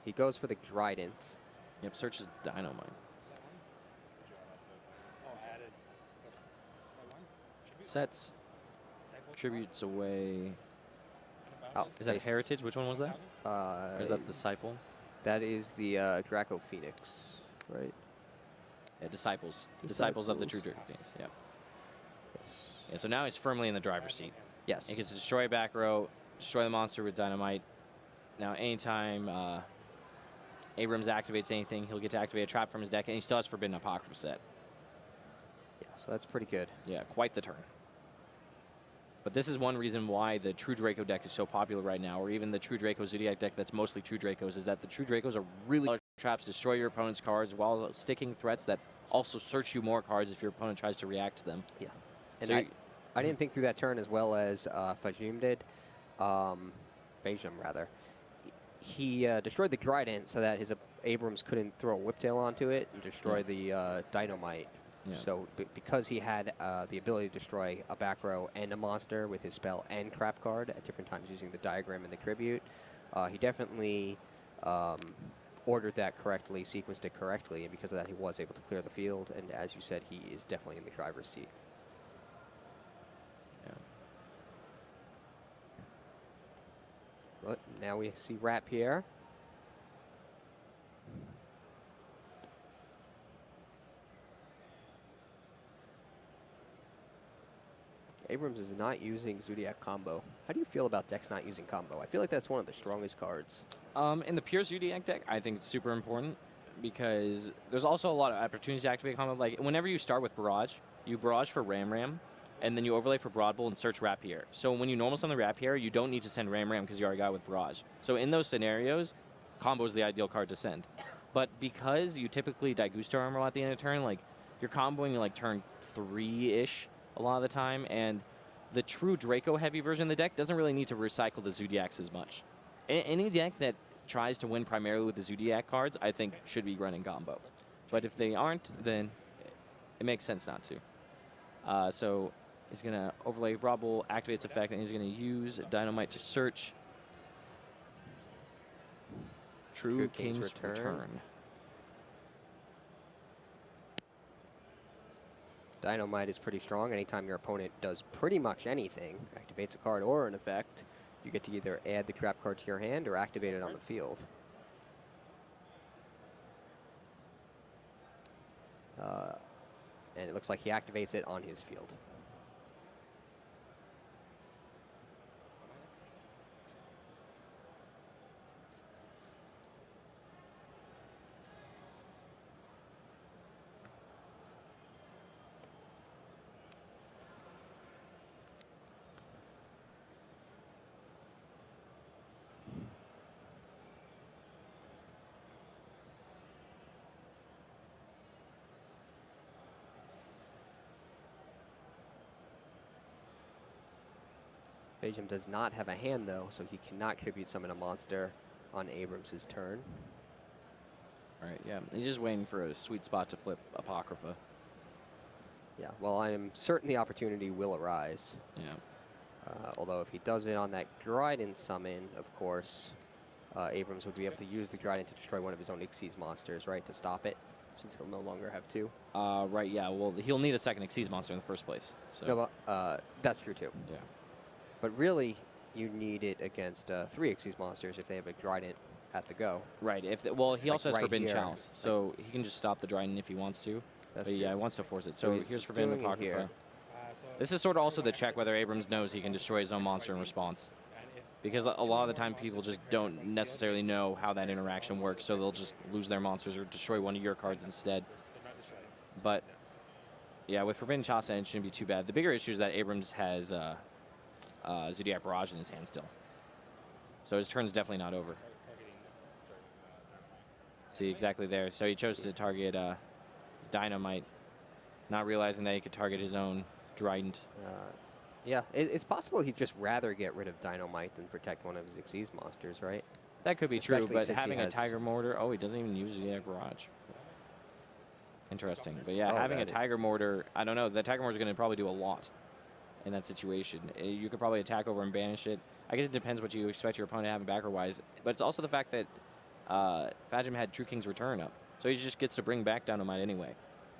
He goes for the Trident. Yep, searches Dynamite. Is that one? Oh, added. That one? Tribute? Sets Cycle tributes away. Oh, Is that nice. Heritage? Which one was that? Or is that Disciple? That is the Draco Phoenix, right? Yeah, Disciples. Disciples of the True Draco Phoenix. Yeah. Yeah. So now he's firmly in the driver's seat. Yes. He gets to destroy a back row, destroy the monster with Dynamite. Now, anytime Abrams activates anything, he'll get to activate a trap from his deck, and he still has Forbidden Apocrypha set. Yeah, so that's pretty good. Yeah, quite the turn. But this is one reason why the True Draco deck is so popular right now, or even the True Draco Zodiac deck that's mostly True Dracos, is that the True Dracos are really large traps, destroy your opponent's cards while sticking threats that also search you more cards if your opponent tries to react to them. Yeah. And So I didn't think through that turn as well as Fajum did. Fajum, rather. He destroyed the Trident so that his Abrams couldn't throw a Whiptail onto it and destroy the Dynamite. Yeah. So because he had the ability to destroy a back row and a monster with his spell and trap card at different times using the diagram and the tribute, he definitely ordered that correctly, sequenced it correctly, and because of that he was able to clear the field, and as you said, he is definitely in the driver's seat. Yeah. But now we see Rat Pierre. Abrams is not using Zodiac combo. How do you feel about decks not using combo? I feel like that's one of the strongest cards. In the pure Zodiac deck, I think it's super important because there's also a lot of opportunities to activate combo. Like, whenever you start with Barrage, you Barrage for Ram, and then you overlay for Broad Bull and search Rapier. So when you normal summon the Rapier, you don't need to send Ram because you already got it with Barrage. So in those scenarios, combo is the ideal card to send. But because you typically Daigusto Armor at the end of turn, like, you're comboing like turn 3-ish a lot of the time, and the true Draco heavy version of the deck doesn't really need to recycle the Zodiacs as much. Any deck that tries to win primarily with the Zodiac cards, I think, should be running combo. But if they aren't, then it makes sense not to. So he's going to overlay Broad Bull, activate its effect, and he's going to use Dynamite to search True King's Return. Dynamite is pretty strong. Anytime your opponent does pretty much anything, activates a card or an effect, you get to either add the trap card to your hand or activate it on the field. And it looks like he activates it on his field. Phasium does not have a hand, though, so he cannot tribute summon a monster on Abrams' turn. All right, yeah. He's just waiting for a sweet spot to flip Apocrypha. Yeah, well, I am certain the opportunity will arise. Yeah. Although if he does it on that Dryden summon, of course, Abrams would be able to use the Dryden to destroy one of his own Xyz monsters, right, to stop it, since he'll no longer have two. Right, yeah. Well, he'll need a second Xyz monster in the first place. So. No, but, that's true, too. Yeah. But really, you need it against 3 Xyz monsters if they have a Dryden at the go. Right. Well, he also has right Forbidden here. Chalice, so he can just stop the Dryden if he wants to. That's But yeah, true. he wants to force it. So he's here's just Forbidden doing it Apocrypha. here. This is sort of also the check whether Abrams knows he can destroy his own monster in response. Because a lot of the time people just don't necessarily know how that interaction works, so they'll just lose their monsters or destroy one of your cards instead. But yeah, with Forbidden Chalice, it shouldn't be too bad. The bigger issue is that Abrams has Zodiac Barrage in his hand still. So his turn's definitely not over. See, exactly there. So he chose to target Dynamite, not realizing that he could target his own Trident. Yeah, it's possible he'd just rather get rid of Dynamite than protect one of his Xyz monsters, right? That could be true, Especially but since he having a has- Tiger Mortar... Oh, he doesn't even use Zodiac Barrage. Interesting. But yeah, Oh, having a that Tiger Mortar... I don't know. The Tiger Mortar is going to probably do a lot in that situation. You could probably attack over and banish it. I guess it depends what you expect your opponent to have in backer-wise. But it's also the fact that Phajim had True King's Return up. So he just gets to bring back Dynamite anyway.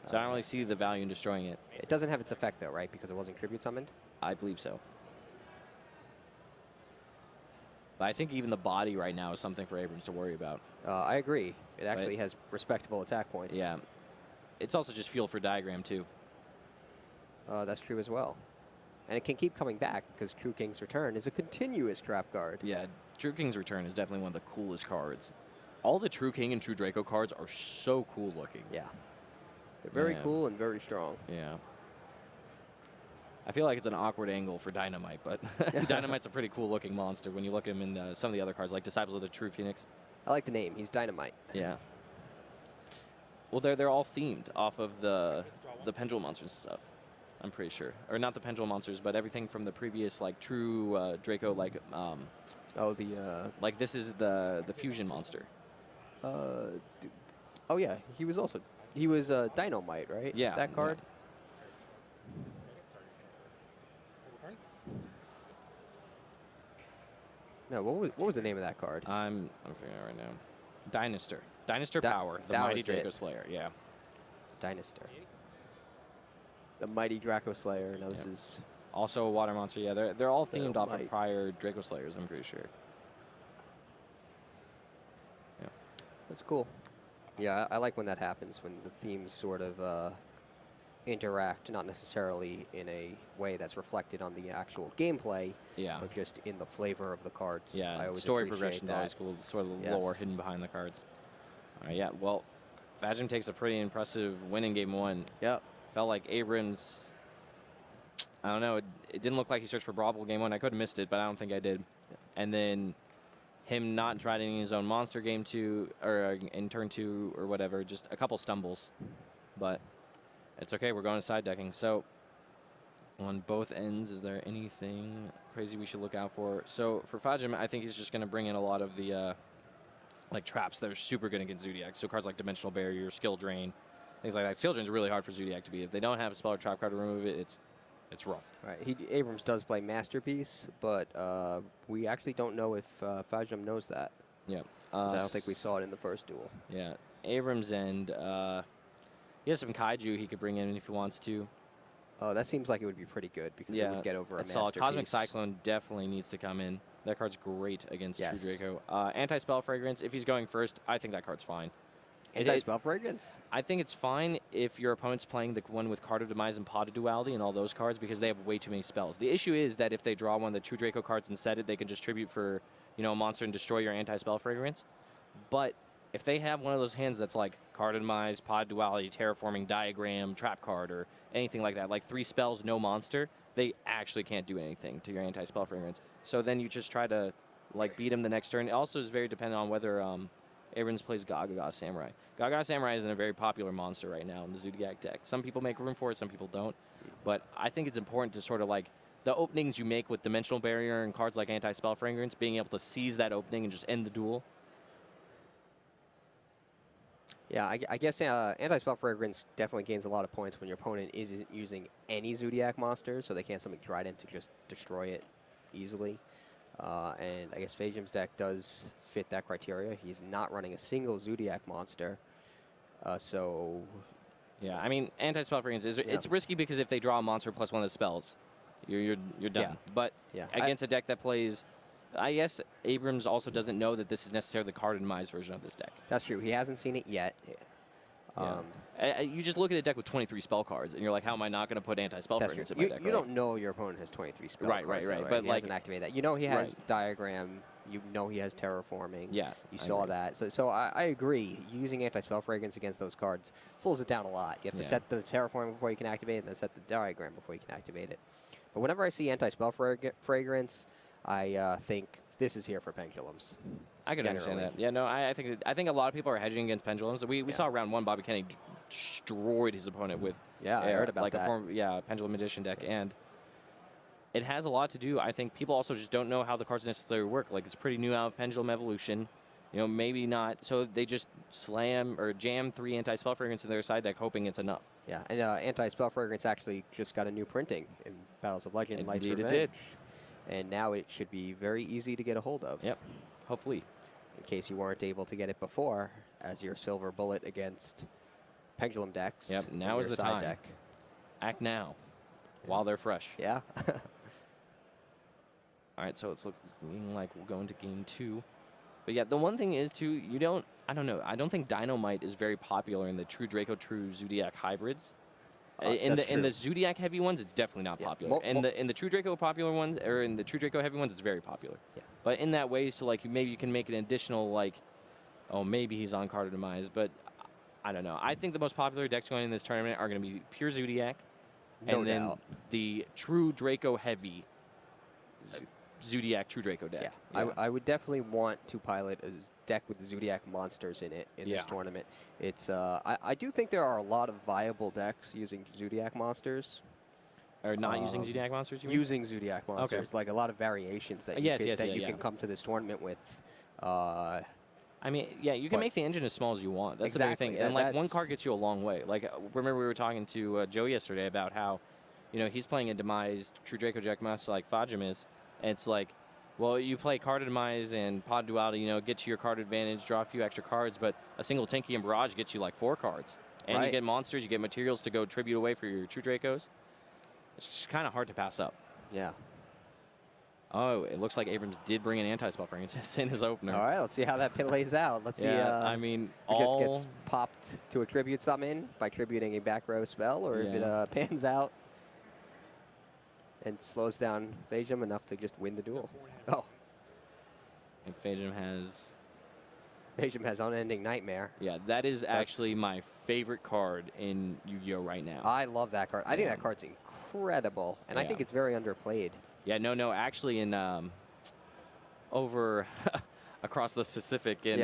So I don't really see the value in destroying it. It doesn't have its effect, though, right? Because it wasn't tribute summoned? I believe so. But I think even the body right now is something for Abrams to worry about. I agree. It actually has respectable attack points. Yeah. It's also just fuel for Diagram, too. That's true as well. And it can keep coming back because True King's Return is a continuous trap card. Yeah, True King's Return is definitely one of the coolest cards. All the True King and True Draco cards are so cool looking. Yeah. They're very Yeah. cool and very strong. Yeah. I feel like it's an awkward angle for Dynamite, but Dynamite's a pretty cool looking monster when you look at him in some of the other cards, like Disciples of the True Phoenix. I like the name. He's Dynamite. Yeah. Well, they're all themed off of the Pendulum monsters and stuff. I'm pretty sure, or not the Pendulum monsters, but everything from the previous like True Draco, like this is the fusion monster. Oh yeah, he was also He was Dynamite, right? Yeah, That card. Overturn. No, what was the name of that card? I'm figuring it out right now. Dynaster. Dynaster That- Power. The that Mighty was Draco it. Slayer. Yeah. Dynaster. The Mighty Draco Slayer. No, this Yep. is Also a water monster. Yeah, they're all The themed off of Might- prior Draco Slayers, I'm pretty sure. that's cool. Yeah, I like when that happens, when the themes sort of interact, not necessarily in a way that's reflected on the actual gameplay, Yeah. but just in the flavor of the cards. I Yeah, always story appreciate progression's that. always cool. The sort of Yes. lore hidden behind the cards. All right, yeah. Well, Vajim takes a pretty impressive win in game one. Yep. Felt like Abrams. I don't know. It didn't look like he searched for Brobble game one. I could have missed it, but I don't think I did. And then him not trying his own monster game two or in turn two or whatever. Just a couple stumbles, but it's okay. We're going to side decking. So on both ends, is there anything crazy we should look out for? So for Fajim, I think he's just going to bring in a lot of the like traps that are super good against Zodiac. So cards like Dimensional Barrier, Skill Drain, things like that. Skill Drain's really hard for Zodiac to beat. If they don't have a spell or trap card to remove it, it's rough. Right. Abrams does play Masterpiece, but we actually don't know if Fajim knows that. Yeah. 'Cause I don't think we saw it in the first duel. Yeah. Abrams and he has some Kaiju he could bring in if he wants to. Oh, that seems like it would be pretty good because it Yeah. would get over a That's solid. Masterpiece. Cosmic Cyclone definitely needs to come in. That card's great against Yes. True Draco. Anti-Spell Fragrance, if he's going first, I think that card's fine. Anti-spell fragrance? I think it's fine if your opponent's playing the one with Card of Demise and Pot of Duality and all those cards because they have way too many spells. The issue is that if they draw one of the True Draco cards and set it, they can just tribute for a monster and destroy your anti-spell fragrance. But if they have one of those hands that's like Card of Demise, Pot of Duality, Terraforming Diagram, Trap card, or anything like that, like 3 spells, no monster, they actually can't do anything to your anti-spell fragrance. So then you just try to like beat him the next turn. It also is very dependent on whether Abrams plays Gaga Samurai. Gaga Samurai isn't a very popular monster right now in the Zodiac deck. Some people make room for it, some people don't. But I think it's important to sort of like the openings you make with Dimensional Barrier and cards like Anti-Spell Fragrance, being able to seize that opening and just end the duel. Yeah, I guess Anti-Spell Fragrance definitely gains a lot of points when your opponent isn't using any Zodiac monsters, so they can't summon Trident to just destroy it easily. And I guess Fajim's deck does fit that criteria. He's not running a single Zodiac monster. So Yeah, I mean, Anti-Spell Fragrance, it's risky because if they draw a monster plus one of the spells, you're done. Yeah. But yeah, against a deck that plays, I guess Abrams also doesn't know that this is necessarily the Card and Demise version of this deck. that's true. He hasn't seen it yet. You just look at a deck with 23 spell cards, and you're like, how am I not going to put Anti-Spell That's Fragrance true. in my deck? You don't know your opponent has 23 spell Right, cards, right, though, right. But, he like- hasn't activated that. You know he has Right. Diagram. You know he has Terraforming. Yeah, You I saw agree. that. So I agree. Using Anti-Spell Fragrance against those cards slows it down a lot. You have to Yeah. set the Terraforming before you can activate it, and then set the Diagram before you can activate it. But whenever I see Anti-Spell Fragrance, I think this is here for Pendulums. I can understand generally. that. Yeah, no, I think a lot of people are hedging against pendulums. We Yeah. saw round one, Bobby Kenny destroyed his opponent with Yeah, I heard about like that. a pendulum magician deck, and it has a lot to do. I think people also just don't know how the cards necessarily work. Like it's pretty new out of Pendulum Evolution, maybe not. So they just slam or jam 3 Anti-Spell Fragrance in their side deck, hoping it's enough. Yeah, and Anti-Spell Fragrance actually just got a new printing in Battles of Legend, Light's Indeed it Revenge. did. And now it should be very easy to get a hold of. Yep, hopefully. In case you weren't able to get it before, as your silver bullet against Pendulum decks. Yep, in now is your the side time. Deck. Act now, while they're fresh. Yeah. All right, so it's looking like we'll go into game 2. But yeah, the one thing is too, I don't know. I don't think Dynamite is very popular in the True Draco, True Zodiac hybrids. In that's the true. Zodiac heavy ones, it's definitely not Yeah, popular. In the True Draco popular ones, or in the True Draco heavy ones, it's very popular. Yeah. But in that way, so like maybe you can make an additional maybe he's on Card of Demise, but I don't know. I think the most popular decks going in this tournament are going to be pure Zodiac, No and then doubt. the True Draco heavy Zodiac True Draco deck. Yeah, I would definitely want to pilot a deck with Zodiac monsters in it in Yeah. this tournament. It's I do think there are a lot of viable decks using Zodiac monsters. Or not using Zodiac monsters, you mean? Using Zodiac monsters, like a lot of variations that you Yes, could, yes, that yeah, you yeah. can come to this tournament with. I mean, yeah, you can But- make the engine as small as you want. That's the Exactly. big thing. And like one That's- card gets you a long way. Like remember we were talking to Joe yesterday about how, he's playing a demised True Draco Jack much like Fajamis, and it's like, well, you play card demise and pod duality, get to your card advantage, draw a few extra cards, but a single Tinky and Barrage gets you like 4 cards. And you Right. get monsters, you get materials to go tribute away for your True Dracos. It's just kind of hard to pass up. Yeah. Oh, it looks like Abrams did bring an anti-spell fragrance in his opener. All right, let's see how that plays out. Let's see. I mean, If it just gets popped to attribute something by tributing a back row spell, or if it Yeah. pans out and slows down Phasium enough to just win the duel. Oh, And Phasium has... Phasium has Unending Nightmare. Yeah, that is actually my favorite card in Yu-Gi-Oh! Right now. I love that card. I think Yeah. that card's incredible, and I Yeah. think it's very underplayed. Yeah, no, actually in over across the Pacific in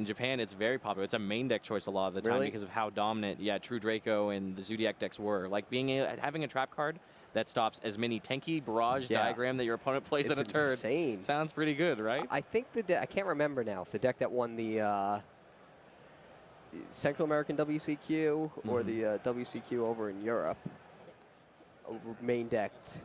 Japan, it's very popular. It's a main deck choice a lot of the time Really? because of how dominant, True Draco and the Zodiac decks were. Like having a trap card that stops as many Tenki Barrage Yeah. diagram that your opponent plays It's in a turn. insane. Sounds pretty good, right? I think I can't remember now if the deck that won the Central American WCQ or Mhm. the WCQ over in Europe main decked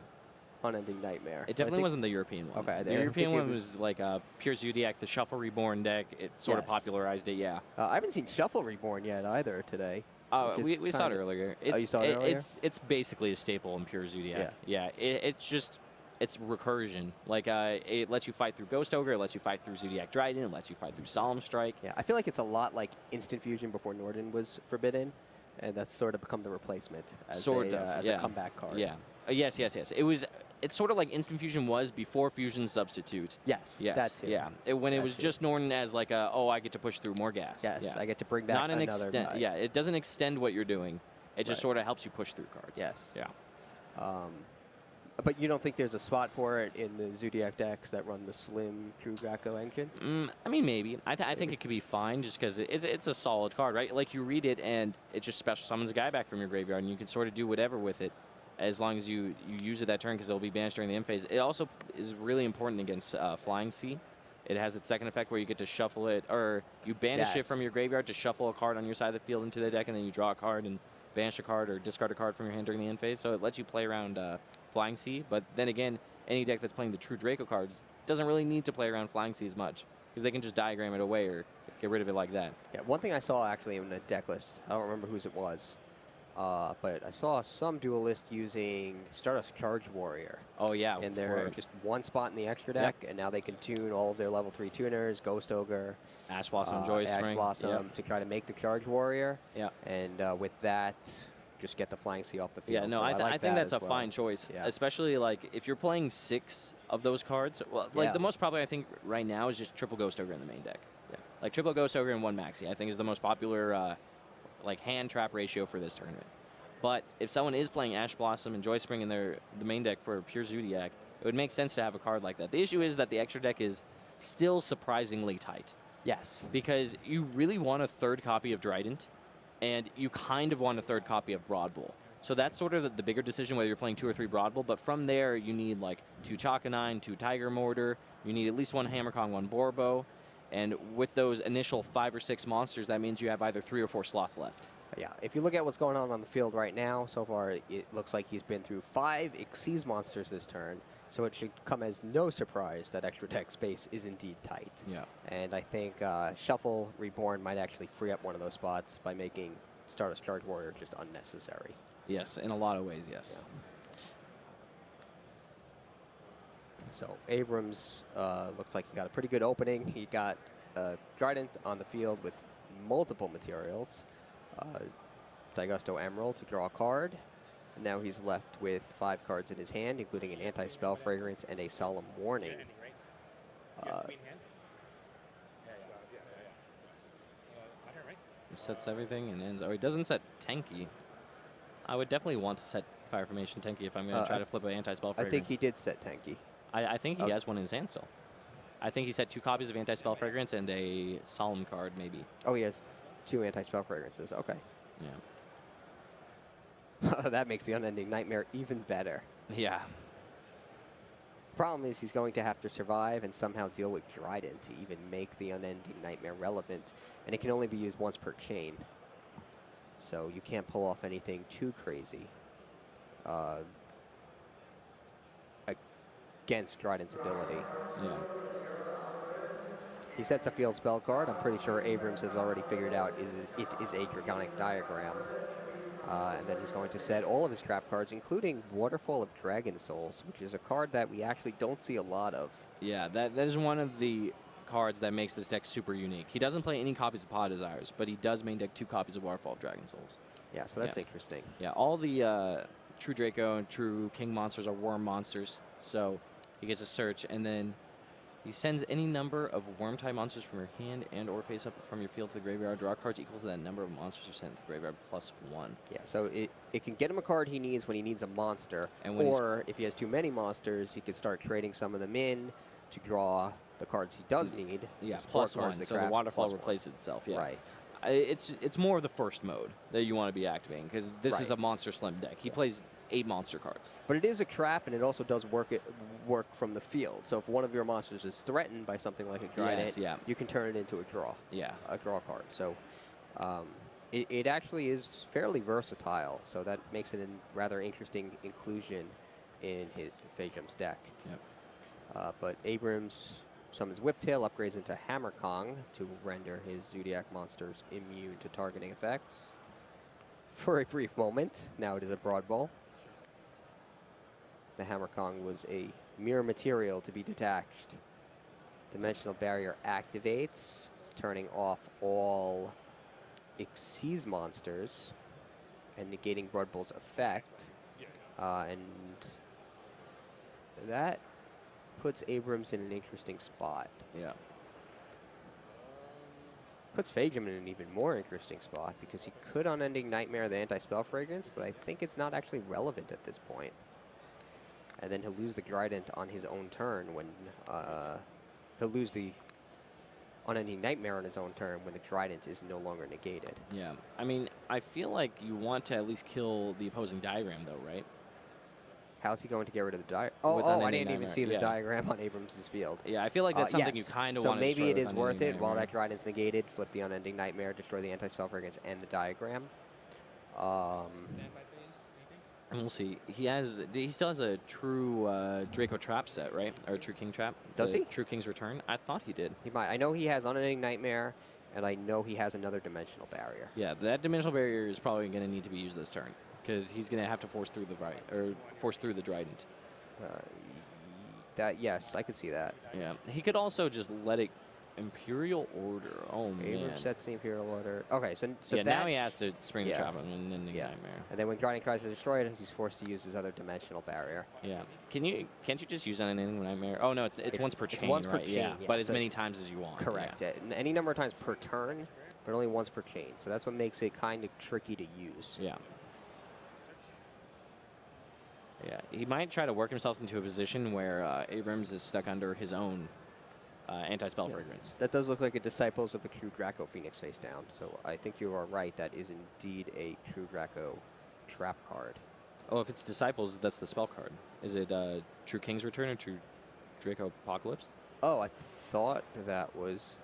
Unending Nightmare. It definitely wasn't the European one. Okay, The I European think it one was like Pure Zodiac, the Shuffle Reborn deck. It sort of Yes. popularized it, yeah. I haven't seen Shuffle Reborn yet either today. Oh, which is we saw it kinda- earlier. you saw it earlier? It's basically a staple in Pure Zodiac. Yeah. It's recursion. Like it lets you fight through Ghost Ogre, it lets you fight through Zodiac Dryden, it lets you fight through Solemn Strike. Yeah, I feel like it's a lot like Instant Fusion before Norden was forbidden, and that's sort of become the replacement as, a comeback card. Yeah. Yes. It's sort of like Instant Fusion was before Fusion Substitute. Yes. Yes. That too. Yeah. When it That was too. just Norden as like I get to push through more gas. Yes, Yeah. I get to bring back Not an another extend. guy. Yeah. It doesn't extend what you're doing. It just Right. sort of helps you push through cards. Yes. Yeah. But you don't think there's a spot for it in the Zodiac decks that run the slim True Draco engine? I mean, maybe. I think it could be fine just because it's a solid card, right? Like you read it and it just special summons a guy back from your graveyard, and you can sort of do whatever with it as long as you use it that turn because it'll be banished during the end phase. It also is really important against Flying Sea. It has its second effect where you get to shuffle it, or you banish it Yes. from your graveyard to shuffle a card on your side of the field into the deck, and then you draw a card and banish a card or discard a card from your hand during the end phase. So it lets you play around Flying Sea. But then again, any deck that's playing the True Draco cards doesn't really need to play around Flying Sea as much because they can just diagram it away or get rid of it like that. Yeah, one thing I saw actually in the deck list, I don't remember whose it was, but I saw some duelist using Stardust Charge Warrior. Oh, yeah. And they're just one spot in the extra deck, and now they can tune all of their level 3 tuners, Ghost Ogre, Ash Blossom, Joy Ash Spring. Blossom, Yep. to try to make the Charge Warrior. Yeah. And with that, just get the Flying Sea off the field. Yeah, no, So I like think that that's as a well. fine choice, Yeah. especially like if you're playing 6 of those cards. Well, like Yeah. the most popular I think right now is just triple Ghost Ogre in the main deck. Yeah. Like triple Ghost Ogre and 1 Maxi, I think is the most popular like hand trap ratio for this tournament. But if someone is playing Ash Blossom and Joy Spring in the main deck for Pure Zodiac, it would make sense to have a card like that. The issue is that the extra deck is still surprisingly tight Yes. because you really want a third copy of Trident, and you kind of want a third copy of Broad Bull. So that's sort of the bigger decision whether you're playing 2 or 3 Broad Bull. But from there, you need like 2 Chakanine, 2 Tiger Mortar. You need at least 1 Hammer Kong, 1 Borbo. And with those initial 5 or 6 monsters, that means you have either 3 or 4 slots left. Yeah, if you look at what's going on the field right now, so far it looks like he's been through 5 Xyz monsters this turn, so it should come as no surprise that extra deck space is indeed tight. Yeah. And I think Shuffle Reborn might actually free up one of those spots by making Stardust Charge Warrior just unnecessary. Yes, in a lot of ways, yes. So Abrams looks like he got a pretty good opening. He got Trident on the field with multiple materials. Daigusto Emerald to draw a card. And now he's left with 5 cards in his hand, including an anti-spell fragrance and a solemn warning. Yeah, ending, right? Yeah, Uh, queen hand? Yeah. On her, right? He sets everything and ends. Oh, he doesn't set Tenki. I would definitely want to set Fire Formation Tenki if I'm going to try to flip an anti-spell I fragrance. think he did set Tenki. I think he Okay. has one in his hand still. I think he set 2 copies of anti-spell fragrance and a solemn card, maybe. Oh, he has 2 anti-spell fragrances. Okay. Yeah. That makes the Unending Nightmare even better. Yeah. problem is he's going to have to survive and somehow deal with Trident to even make the Unending Nightmare relevant, and it can only be used once per chain. So you can't pull off anything too crazy against Trident's ability. Yeah. He sets a field spell card. I'm pretty sure Abrams has already figured out it is a Dragonic Diagram. And then he's going to set all of his trap cards, including Waterfall of Dragon Souls, which is a card that we actually don't see a lot of. Yeah, that is one of the cards that makes this deck super unique. He doesn't play any copies of Paw Desires, but he does main deck 2 copies of Waterfall of Dragon Souls. Yeah, so that's interesting. Yeah, all the True Draco and True King monsters are worm monsters, so he gets a search, and then he sends any number of worm-type monsters from your hand and or face up from your field to the graveyard. Draw cards equal to that number of monsters you sent to the graveyard +1. Yeah, so it can get him a card he needs when he needs a monster, And when or if he has too many monsters, he could start trading some of them in to draw the cards he does need. Yeah, the support +1, cards that so the grab waterfall +1. replaces itself. Yeah, Right. It's more of the first mode that you want to be activating, because this is Right. a monster slim deck. He plays 8 monster cards. But it is a trap, and it also does work from the field. So if one of your monsters is threatened by something like a Trident, Yes, yeah. you can turn it into a draw card. So it actually is fairly versatile. So that makes it a rather interesting inclusion in Fejam's deck. Yep. But Abrams summons Whiptail, upgrades into Hammer Kong to render his Zodiac monsters immune to targeting effects. For a brief moment, now it is a Broad Ball. The Hammer Kong was a mere material to be detached. Dimensional Barrier activates, turning off all Xyz monsters and negating Broad Ball's effect. And that puts Abrams in an interesting spot. Yeah. Puts Fejam in an even more interesting spot because he could Unending Nightmare the Anti-Spell Fragrance, but I think it's not actually relevant at this point. And then he'll lose the Trident on his own turn when he'll lose the Unending Nightmare on his own turn when the Trident is no longer negated. Yeah. I mean, I feel like you want to at least kill the opposing diagram, though, right? How's he going to get rid of the diagram? With Oh, I Unending didn't even Nightmare, see the yeah. diagram on Abrams' field. Yeah, I feel like that's something Yes. you kind of so want to maybe it destroy is with worth Unending it while Nightmare. that Trident's negated, flip the Unending Nightmare, destroy the Anti-Spell Fragrance and the diagram. Standby phase, anything? And we'll see. He still has a true Draco Trap set, right? Or a True King Trap. Does The he? True King's Return. I thought he did. He might. I know he has Unending Nightmare, and I know he has another Dimensional Barrier. Yeah, that Dimensional Barrier is probably going to need to be used this turn, because he's going to have to force through the Trident. Yes, I could see that. Yeah, he could also just let it Imperial Order. Oh man. Abrams sets the Imperial Order. Okay, so Yeah, that now he has to spring yeah. the trap on an Unending Yeah. Nightmare. And then when Trident tries to destroy it, he's forced to use his other Dimensional Barrier. Yeah. Can't you just use Unending Nightmare? Oh no, it's once per it's chain, once per right? chain, Yeah, yeah, but as so many it's- times as you want. Correct. Yeah. Any number of times per turn, but only once per chain. So that's what makes it kind of tricky to use. Yeah. Yeah, he might try to work himself into a position where Abrams is stuck under his own anti-spell fragrance. That does look like a Disciples of the True Draco Phoenix face down. So I think you are right. That is indeed a True Draco trap card. Oh, if it's Disciples, that's the spell card. Is it True King's Return or True Draco Apocalypse? Oh, I thought that was...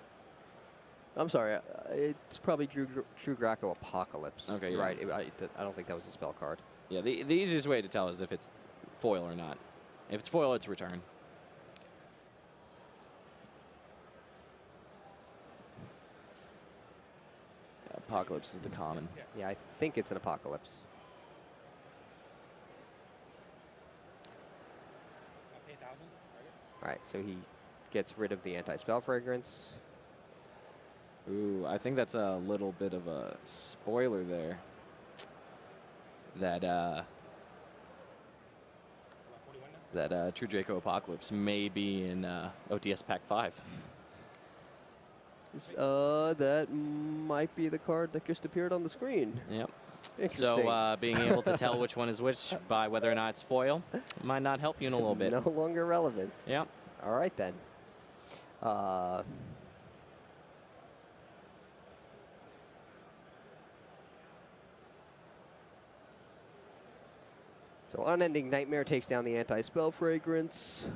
I'm sorry. It's probably True Draco Apocalypse. Okay, You're yeah. right. I don't think that was a spell card. Yeah, the easiest way to tell is if it's foil or not. If it's foil, it's return. Apocalypse is the common. Yes. Yeah, I think it's an Apocalypse. Pay 1,000. Target. All right, so he gets rid of the anti-spell fragrance. Ooh, I think that's a little bit of a spoiler there. That It's about 41 now. True Draco Apocalypse may be in OTS Pack 5. That might be the card that just appeared on the screen. Yep. Interesting. So being able to tell which one is which by whether or not it's foil might not help you in a little bit. No longer relevant. Yep. All right, then. So Unending Nightmare takes down the anti-spell fragrance.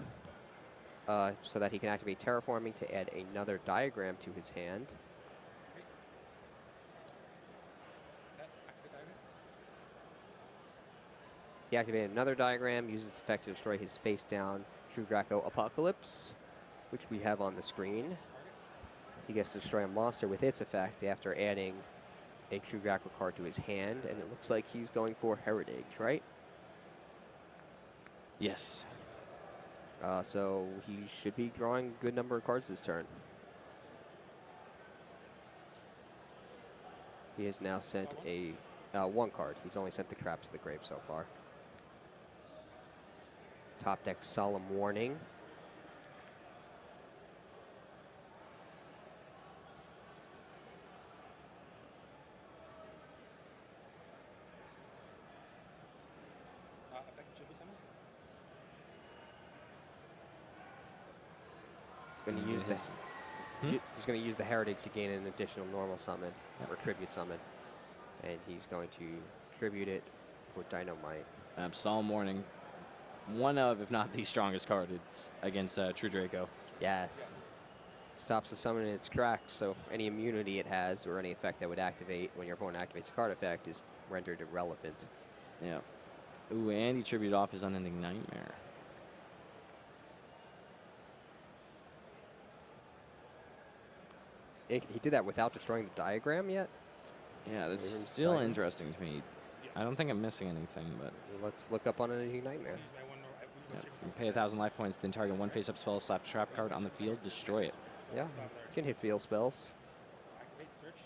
so that he can activate Terraforming to add another diagram to his hand. Set. Activate diagram. He activated another diagram, uses this effect to destroy his face-down True Draco Apocalypse, which we have on the screen. Target. He gets to destroy a monster with its effect after adding a True Draco card to his hand, and it looks like he's going for Heritage, right? Yes. So he should be drawing a good number of cards this turn. He has now sent a one card. He's only sent the crap to the grave so far. Top deck Solemn Warning. Effect tribute summon. Going to use this. He's going to use the Heritage to gain an additional normal summon or tribute summon, and he's going to tribute it for Dynamite. Solemn Warning. One of, if not the strongest card against True Draco. Yes. Stops the summon in its tracks, so any immunity it has or any effect that would activate when your opponent activates a card effect is rendered irrelevant. Yeah. Ooh, and he tributed off his Unending Nightmare. He did that without destroying the diagram yet? Yeah, that's Abrams still diagram? interesting to me. I don't think I'm missing anything, but Let's look up on Unending Nightmare. Use my one. yeah. You pay 1,000 life points, then target one face-up spell, slap trap card on the field, destroy it. Yeah, you can hit field spells. Activate search.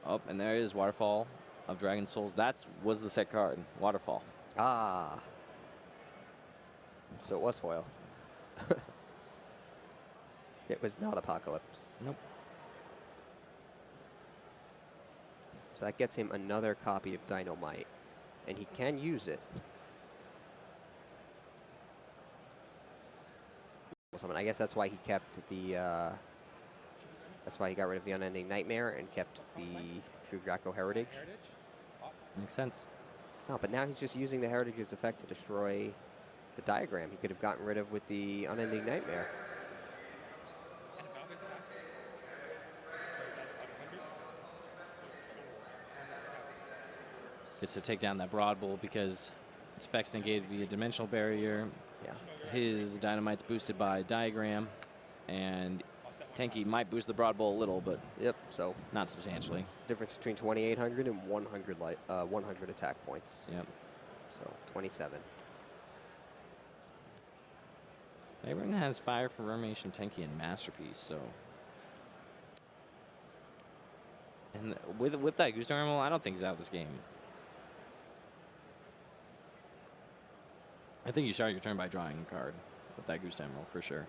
Oh, and there is Waterfall of Dragon Souls. That was the set card, Waterfall. Ah. So it was foil. It was not Apocalypse. Nope. So that gets him another copy of Dynamite, and he can use it. I guess that's why he kept the. That's why he got rid of the Unending Nightmare and kept the True Draco Heritage. Heritage. Pop. Makes sense. Oh, but now he's just using the Heritage's effect to destroy the diagram he could have gotten rid of with the Unending Nightmare. And a Valve's attack. What is that? Like 100? So 27. Gets to take down that Broad Bull because its effects negated via Dimensional Barrier. Yeah. His Dynamite's boosted by Diagram, and I'll set one Tenki pass. might boost the Broad Bull a little, but Yep. So not substantially. it's the difference between 2,800 and 100 attack points. Yep. So 27. Everyone has Fire for Reformation, Tenki, and Masterpiece, so. And with that Goose Normal, I don't think he's out of this game. I think you start your turn by drawing a card with that Goose Emerald for sure.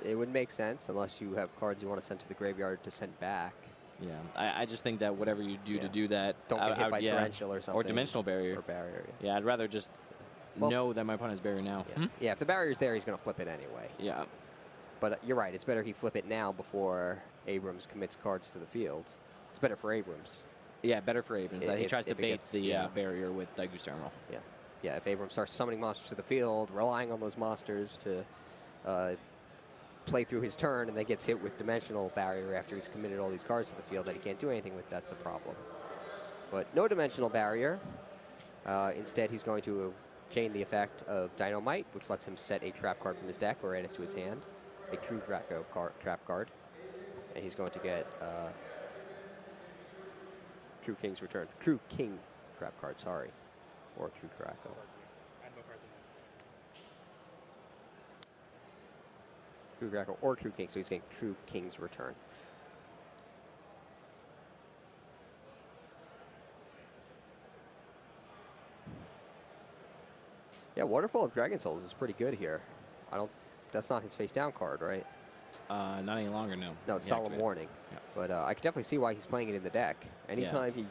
It would make sense unless you have cards you want to send to the graveyard to send back. Yeah, I just think that whatever you do Yeah. to do that, Don't get hit by Torrential or something. or Dimensional Barrier. Or barrier. Yeah, I'd rather just Well- know that my opponent's barrier now. Yeah. Yeah, if the barrier's there, he's going to flip it anyway. Yeah, But you're right. It's better he flip it now before Abrams commits cards to the field. It's better for Abrams. yeah, better for Abrams. He tries to if it bait gets- the yeah. barrier with that Goose Emerald. Yeah. Yeah, if Abrams starts summoning monsters to the field, relying on those monsters to play through his turn, and then gets hit with Dimensional Barrier after he's committed all these cards to the field that he can't do anything with, that's a problem. But no Dimensional Barrier. Instead, he's going to chain the effect of Dynamite, which lets him set a trap card from his deck or add it to his hand, a True Draco trap card. And he's going to get True King's Return. True King trap card, sorry. Or True Draco. Add no cards in hand. True Draco or True King, so he's getting True King's Return. Yeah, Waterfall of Dragon Souls is pretty good here. That's not his face down card, right? Not any longer, no. No, it's He Solemn activated. Warning. Yeah. But I can definitely see why he's playing it in the deck. Anytime he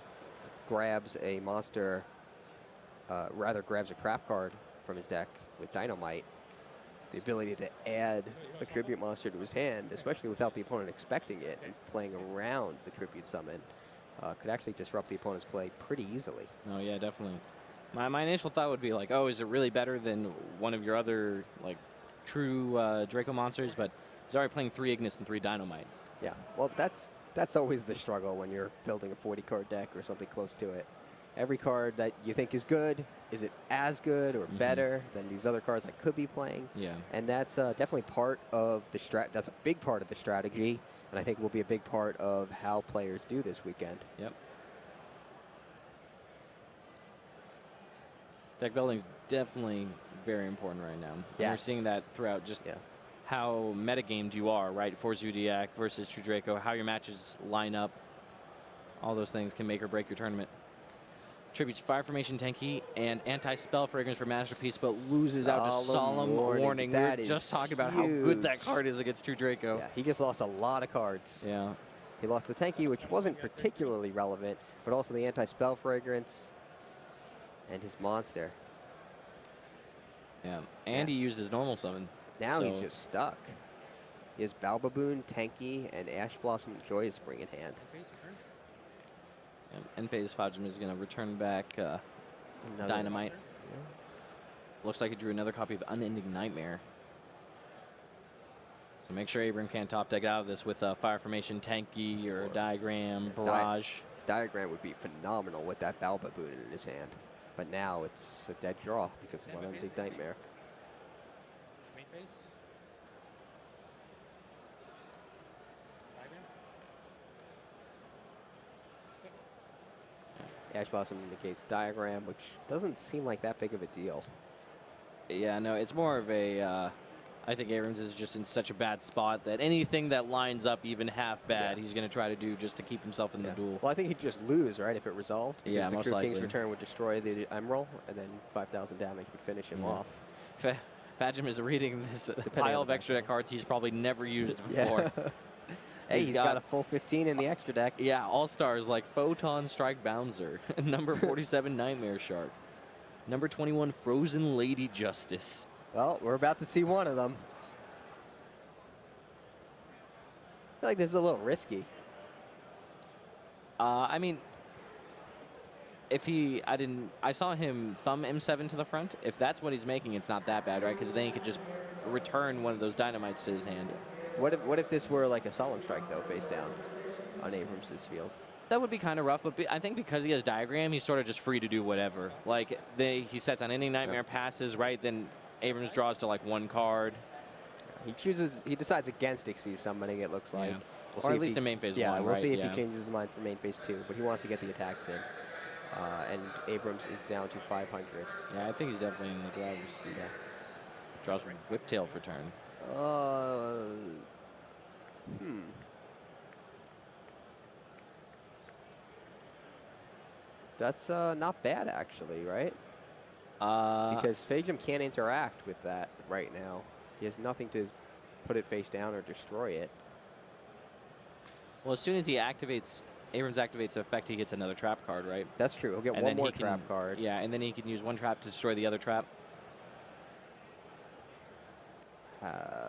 grabs a monster, rather grabs a trap card from his deck with Dynamite, the ability to add a tribute monster to his hand, especially without the opponent expecting it and playing around the tribute summon, could actually disrupt the opponent's play pretty easily. No, yeah, definitely. My initial thought would be like, oh, is it really better than one of your other like true Draco monsters? But he's already playing 3 Ignis and 3 Dynamite. Yeah, well, that's always the struggle when you're building a 40-card deck or something close to it. Every card that you think is good, is it as good or better than these other cards I could be playing? Yeah. And that's definitely part of the That's a big part of the strategy, and I think will be a big part of how players do this weekend. Yep. Deck building is definitely very important right now. And we're Yes. seeing that throughout just how metagamed you are, right? For Zodiac versus True Draco, how your matches line up. All those things can make or break your tournament. Tributes Fire Formation Tenki and Anti-Spell Fragrance for Masterpiece, but loses out to Solemn Warning. We were That just is talking about how good that huge. card is against True Draco. Yeah, he just lost a lot of cards. Yeah. He lost the Tenki, which wasn't particularly relevant, but also the Anti-Spell Fragrance and his monster. Yeah. And he used his normal summon. Now he's So- just stuck. He has Balbaboon, Tenki, and Ash Blossom Joyous Spring in hand. Face return. And Phase Fajim is going to return back Another- Dynamite. Looks like he drew another copy of Unending Nightmare. So make sure Abram can't top deck out of this with a Fire Formation Tenki or a Diagram, Barrage. Diagram would be phenomenal with that Balbaboon in his hand. But now it's a dead draw because of Unending Nightmare. Main face. Diagram. Ash Blossom indicates Diagram, which doesn't seem like that big of a deal. Yeah, no, it's more of a. I think Abrams is just in such a bad spot that anything that lines up even half bad, he's going to try to do just to keep himself in the duel. Well, I think he'd just lose, right, if it resolved. Because Yeah, the most True King's likely. Return would destroy the Emerald, and then 5,000 damage would finish him off. Fajim is reading this Depending pile on of the extra deck cards he's probably never used before. Hey, he's got a full 15 in the extra deck. Yeah, all-stars like Photon Strike Bouncer, number 47 Nightmare Shark, number 21 Frozen Lady Justice. Well, we're about to see one of them. I feel like this is a little risky. I mean, I saw him thumb M7 to the front. If that's what he's making, it's not that bad, right? Because then he could just return one of those dynamites to his hand. What if this were like a Solemn Strike, though, face down on Abrams' field? That would be kind of rough, but I think because he has Diagram, he's sort of just free to do whatever. Like, he sets on any Nightmare, passes, right? Then Abrams draws to, like, one card. He decides against Xyz summoning, it looks like. Yeah. We'll Or see at if least in main phase yeah, one, we'll right? see if Yeah. he changes his mind for main phase 2, but he wants to get the attacks in. And Abrams is down to 500. Yeah, I think he's definitely in the driver's seat. Yeah. Draws Whiptail for turn. That's not bad, actually, right? Because Phajim can't interact with that right now. He has nothing to put it face down or destroy it. Well, as soon as Abrams activates the effect, he gets another trap card, right? That's true. He'll get And one then more he can- trap card. Yeah, and then he can use one trap to destroy the other trap.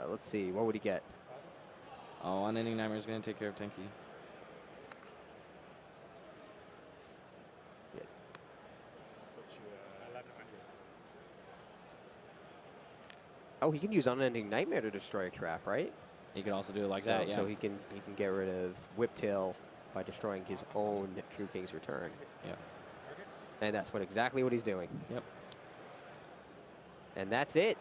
Let's see. What would he get? Oh, Unending Nightmare is going to take care of Tenki. Put you 1100. Oh, he can use Unending Nightmare to destroy a trap, right? He can also do it like that, yeah. So he can get rid of Whiptail by destroying his own True King's Return. Yeah. Target. And that's exactly what he's doing. Yep. And that's it.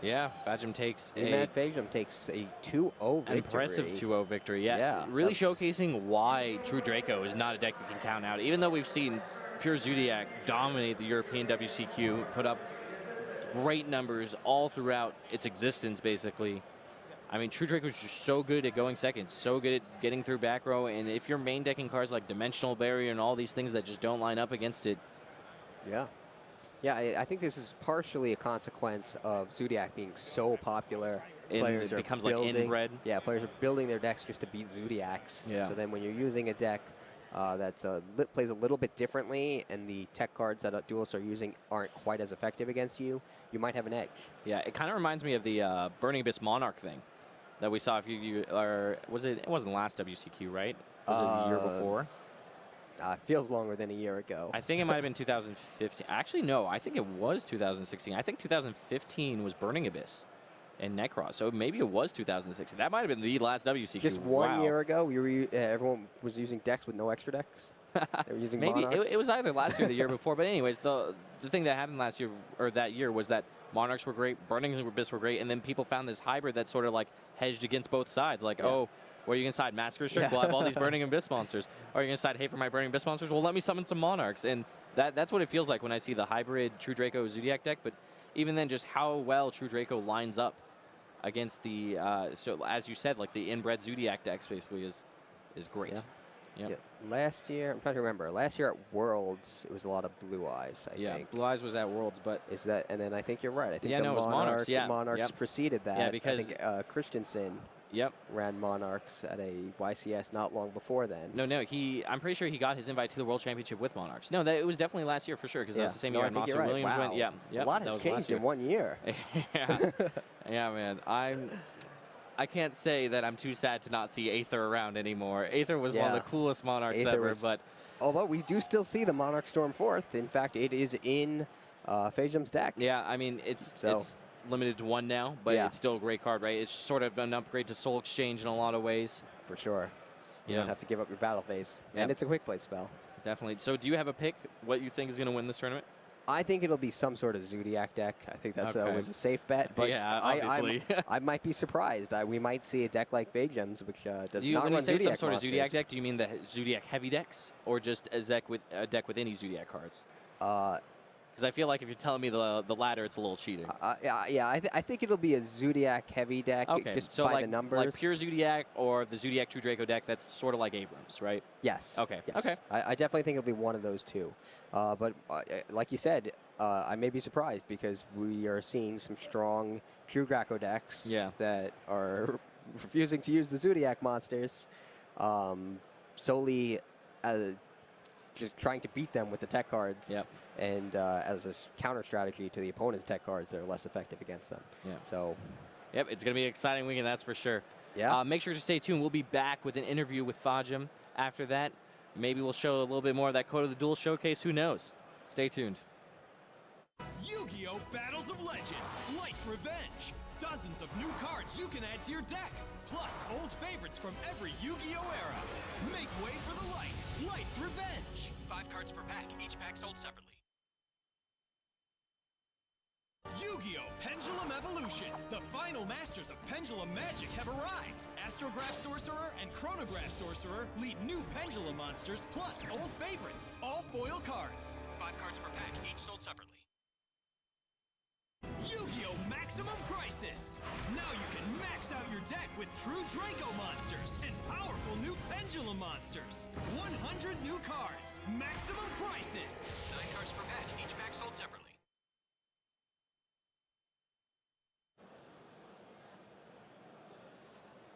Yeah, Fajim takes Imad Phajim takes a 2-0 victory. impressive 2-0 victory. Yeah, Yeah, really that's- showcasing why True Draco is not a deck you can count out. Even though we've seen Pure Zodiac dominate the European WCQ, put up great numbers all throughout its existence, basically. I mean, True Draco is just so good at going second, so good at getting through back row, and if you're main decking cards like Dimensional Barrier and all these things that just don't line up against it, Yeah. Yeah, I think this is partially a consequence of Zodiac being so popular. And Players it are becomes, like, building, inbred. Yeah, players are building their decks just to beat Zodiacs. Yeah. So then when you're using a deck that plays a little bit differently and the tech cards that duelists are using aren't quite as effective against you, you might have an edge. yeah, it kind of reminds me of the Burning Abyss Monarch thing that we saw a few, or was it? It wasn't the last WCQ, right? Was it the year before? Feels longer than a year ago. I think it might have been 2015. Actually, no. I think it was 2016. I think 2015 was Burning Abyss and Necros. So maybe it was 2016. That might have been the last WCQ. Just one Wow. year ago, everyone was using decks with no extra decks. They were using Maybe Monarchs. it was either last year or the year before. But anyways, the thing that happened last year or that year was that Monarchs were great, Burning Abyss were great, and then people found this hybrid that sort of like hedged against both sides. Like, oh, where are you going to side? Massacre Strict? We'll have all these Burning Abyss monsters. Or are you going to side, hey, for my Burning Abyss monsters? Well, let me summon some Monarchs. And that's what it feels like when I see the hybrid True Draco Zodiac deck. But even then, just how well True Draco lines up against the, so as you said, like the inbred Zodiac decks basically is great. Yeah. Yep. Yeah. Last year, I'm trying to remember. Last year at Worlds, it was a lot of Blue Eyes, I think. Blue Eyes was at Worlds, but Is that, and then I think you're right. I think Yeah, the no, it was Monarchs, yeah. Monarchs Yep. preceded that. Yeah, because- I think Christensen yep. ran Monarchs at a YCS not long before then. No, I'm pretty sure he got his invite to the World Championship with Monarchs. No, it was definitely last year for sure because that was the same year. I And think you're Monster right. Williams Wow. went. Yeah, yep, A lot that has was last changed year. in 1 year. yeah. Yeah, man. I can't say that I'm too sad to not see Aether around anymore. Aether was one of the coolest Monarchs Aether ever, was- but Although we do still see the Monarch Storm 4th. In fact, it is in Phasium's deck. yeah, I mean it's So- limited to 1 now, but Yeah. it's still a great card, right? It's sort of an upgrade to Soul Exchange in a lot of ways. For sure. You Yeah. don't have to give up your battle phase. Yep. And it's a quick play spell. Definitely. So do you have a pick what you think is going to win this tournament? I think it'll be some sort of Zodiac deck. I think that's Okay. always a safe bet. But Yeah, I obviously. I might be surprised. We might see a deck like Phasium's, which does not When run you say Zodiac some sort of Zodiac monsters. deck, do you mean the Zodiac heavy decks, or just a deck with any Zodiac cards? Because I feel like if you're telling me the latter, it's a little cheating. I think it'll be a Zodiac heavy deck Okay, just so by like the numbers. like pure Zodiac or the Zodiac True Draco deck, that's sort of like Abrams, right? Yes. Okay, Yes. okay. I definitely think it'll be one of those two. But like you said, I may be surprised because we are seeing some strong True Draco decks that are refusing to use the Zodiac monsters solely just trying to beat them with the tech cards. Yep. And as a counter strategy to the opponent's tech cards, they're less effective against them. Yeah. So, Yep, it's going to be an exciting weekend, that's for sure. yeah. Make sure to stay tuned. We'll be back with an interview with Fajim after that. Maybe we'll show a little bit more of that Code of the Duel showcase. Who knows? Stay tuned. Yu-Gi-Oh! Battles of Legend, Light's Revenge. Dozens of new cards you can add to your deck, plus old favorites from every Yu-Gi-Oh! Era. Make way for the Light, Light's Revenge. 5 cards per pack, each pack sold separately. Yu-Gi-Oh! Pendulum Evolution. The final masters of Pendulum Magic have arrived. Astrograph Sorcerer and Chronograph Sorcerer lead new Pendulum monsters, plus old favorites. All foil cards. 5 cards per pack, each sold separately. Yu-Gi-Oh! Maximum Crisis! Now you can max out your deck with true Draco monsters and powerful new Pendulum monsters. 100 new cards. Maximum Crisis! 9 cards per pack, each pack sold separately.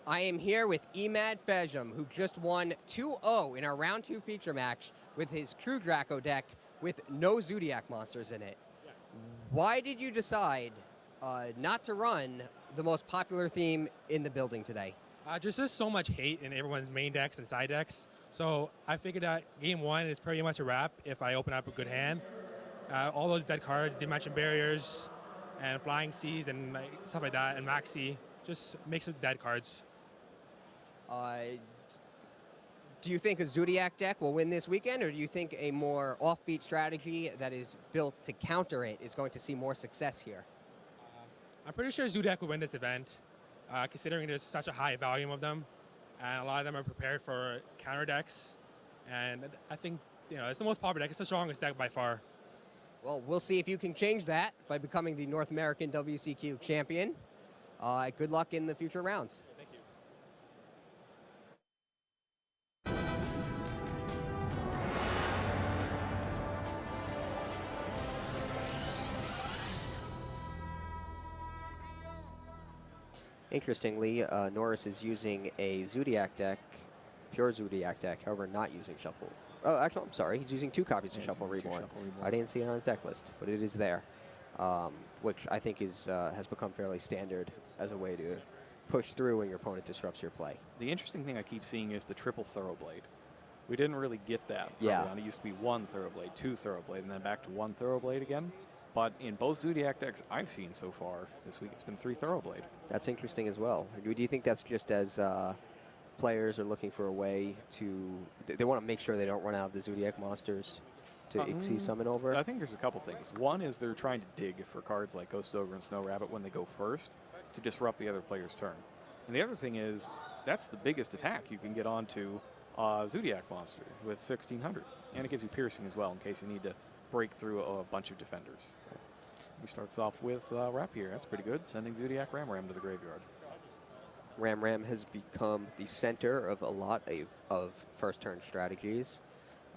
I am here with Emad Phasium, who just won 2-0 in our round 2 feature match with his True Draco deck with no Zodiac monsters in it. Yes. Why did you decide not to run the most popular theme in the building today? Just there's so much hate in everyone's main decks and side decks. So I figured that game 1 is pretty much a wrap if I open up a good hand. All those dead cards, Dimension Barriers, and Flying Seas, and stuff like that, and Maxi, just makes it dead cards. Do you think a Zodiac deck will win this weekend, or do you think a more offbeat strategy that is built to counter it is going to see more success here? I'm pretty sure Zodiac will win this event, considering there's such a high volume of them, and a lot of them are prepared for counter decks. And I think it's the most popular deck. It's the strongest deck by far. Well, we'll see if you can change that by becoming the North American WCQ champion. Good luck in the future rounds. Thank you. Interestingly, Norris is using a Zodiac deck, pure Zodiac deck, however, not using Shuffle. Oh, actually, I'm sorry. He's using 2 copies of Shuffle Reborn. I didn't see it on his deck list, but it is there, which I think has become fairly standard as a way to push through when your opponent disrupts your play. The interesting thing I keep seeing is the triple Thoroughblade. We didn't really get that. Yeah. early on. It used to be 1 Thoroughblade, 2 Thoroughblade, and then back to 1 Thoroughblade again. But in both Zodiac decks I've seen so far this week, it's been 3 Thoroughblade. That's interesting as well. Do you think that's just as players are looking for a way to... They want to make sure they don't run out of the Zodiac monsters to Xyz summon over? I think there's a couple things. One is they're trying to dig for cards like Ghost Ogre and Snow Rabbit when they go first to disrupt the other player's turn. And the other thing is that's the biggest attack you can get onto Zodiac monster with 1600. And it gives you piercing as well in case you need to break through a bunch of defenders. He starts off with Rapier. That's pretty good, sending Zodiac Ram to the graveyard. Ram has become the center of a lot of first turn strategies.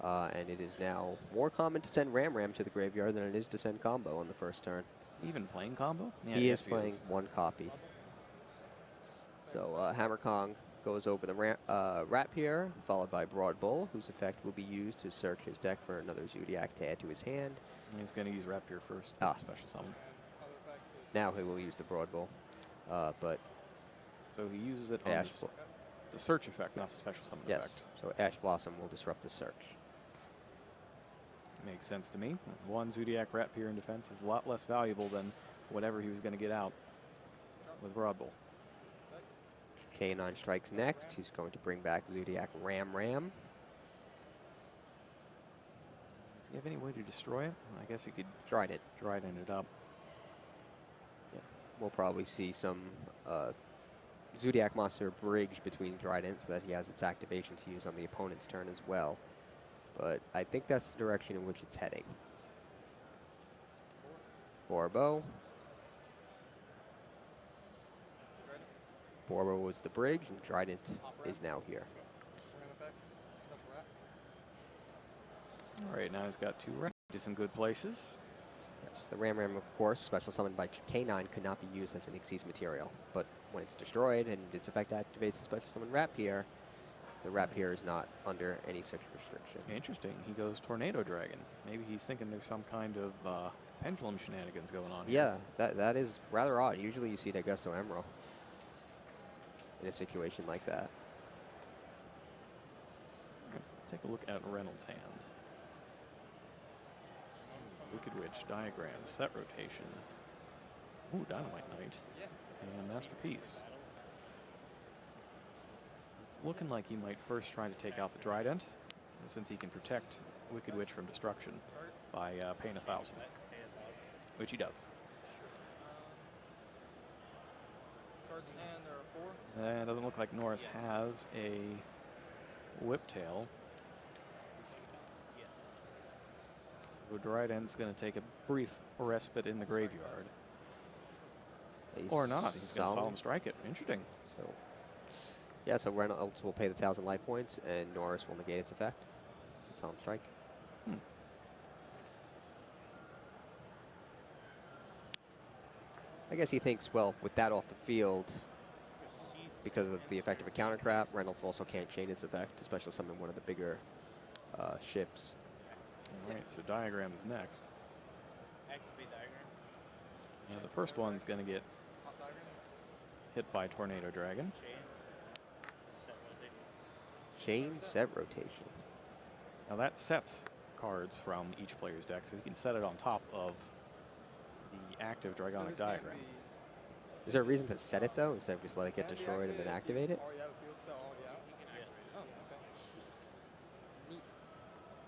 And it is now more common to send Ram to the graveyard than it is to send combo on the first turn. Is he even playing combo? Yeah, he yes, is playing one copy. So Hammer Kong goes over the Rapier, followed by Broad Bull, whose effect will be used to search his deck for another Zodiac to add to his hand. And he's going to use Rapier first. Special summon. Now he will use the Broad Bull. But so he uses it on the search effect, not the special summon effect. So Ash Blossom will disrupt the search. Makes sense to me. 1 Zodiac Rapier in defense is a lot less valuable than whatever he was going to get out with Broad Bull. K9 strikes next. He's going to bring back Zodiac Ram. Does he have any way to destroy it? I guess he could Trident it up. Yeah. We'll probably see some Zodiac monster bridge between Trident so that he has its activation to use on the opponent's turn as well. But I think that's the direction in which it's heading. Borbo. Borbo was the bridge, and Trident is now here. All right, now he's got 2 Ram in good places. Yes, the Ram, of course, special summoned by K9, could not be used as an Xyz material. But when it's destroyed and its effect activates the special summon Rapier, the Rapier is not under any such restriction. Interesting. He goes Tornado Dragon. Maybe he's thinking there's some kind of pendulum shenanigans going on here. Yeah, that is rather odd. Usually you see Augusto Emerald in a situation like that. Let's take a look at Reynolds' hand. Wicked Witch, Diagram, Set Rotation. Ooh, Dynamite Knight. And Masterpiece. It's looking like he might first try to take out the Trident, since he can protect Wicked Witch from destruction by paying 1,000, which he does. Cards in hand, there are 4. It doesn't look like Norris has a Whiptail. So Trident's going to take a brief respite in the graveyard. Or not. He's going to Solemn Strike it. Interesting. So, yeah, so Reynolds will pay the 1,000 life points, and Norris will negate its effect. Solemn Strike. I guess he thinks, well, with that off the field, because of the effect of a counter trap, Reynolds also can't chain its effect to special summon one of the bigger ships. All right, so Diagram is next. Activate Diagram. Now the first one's going to get hit by Tornado Dragon. Chain Set Rotation. Now that sets cards from each player's deck, so he can set it on top of the active Dragonic Diagram. Is there a reason to set it, though, instead of just let it get destroyed and then activate it?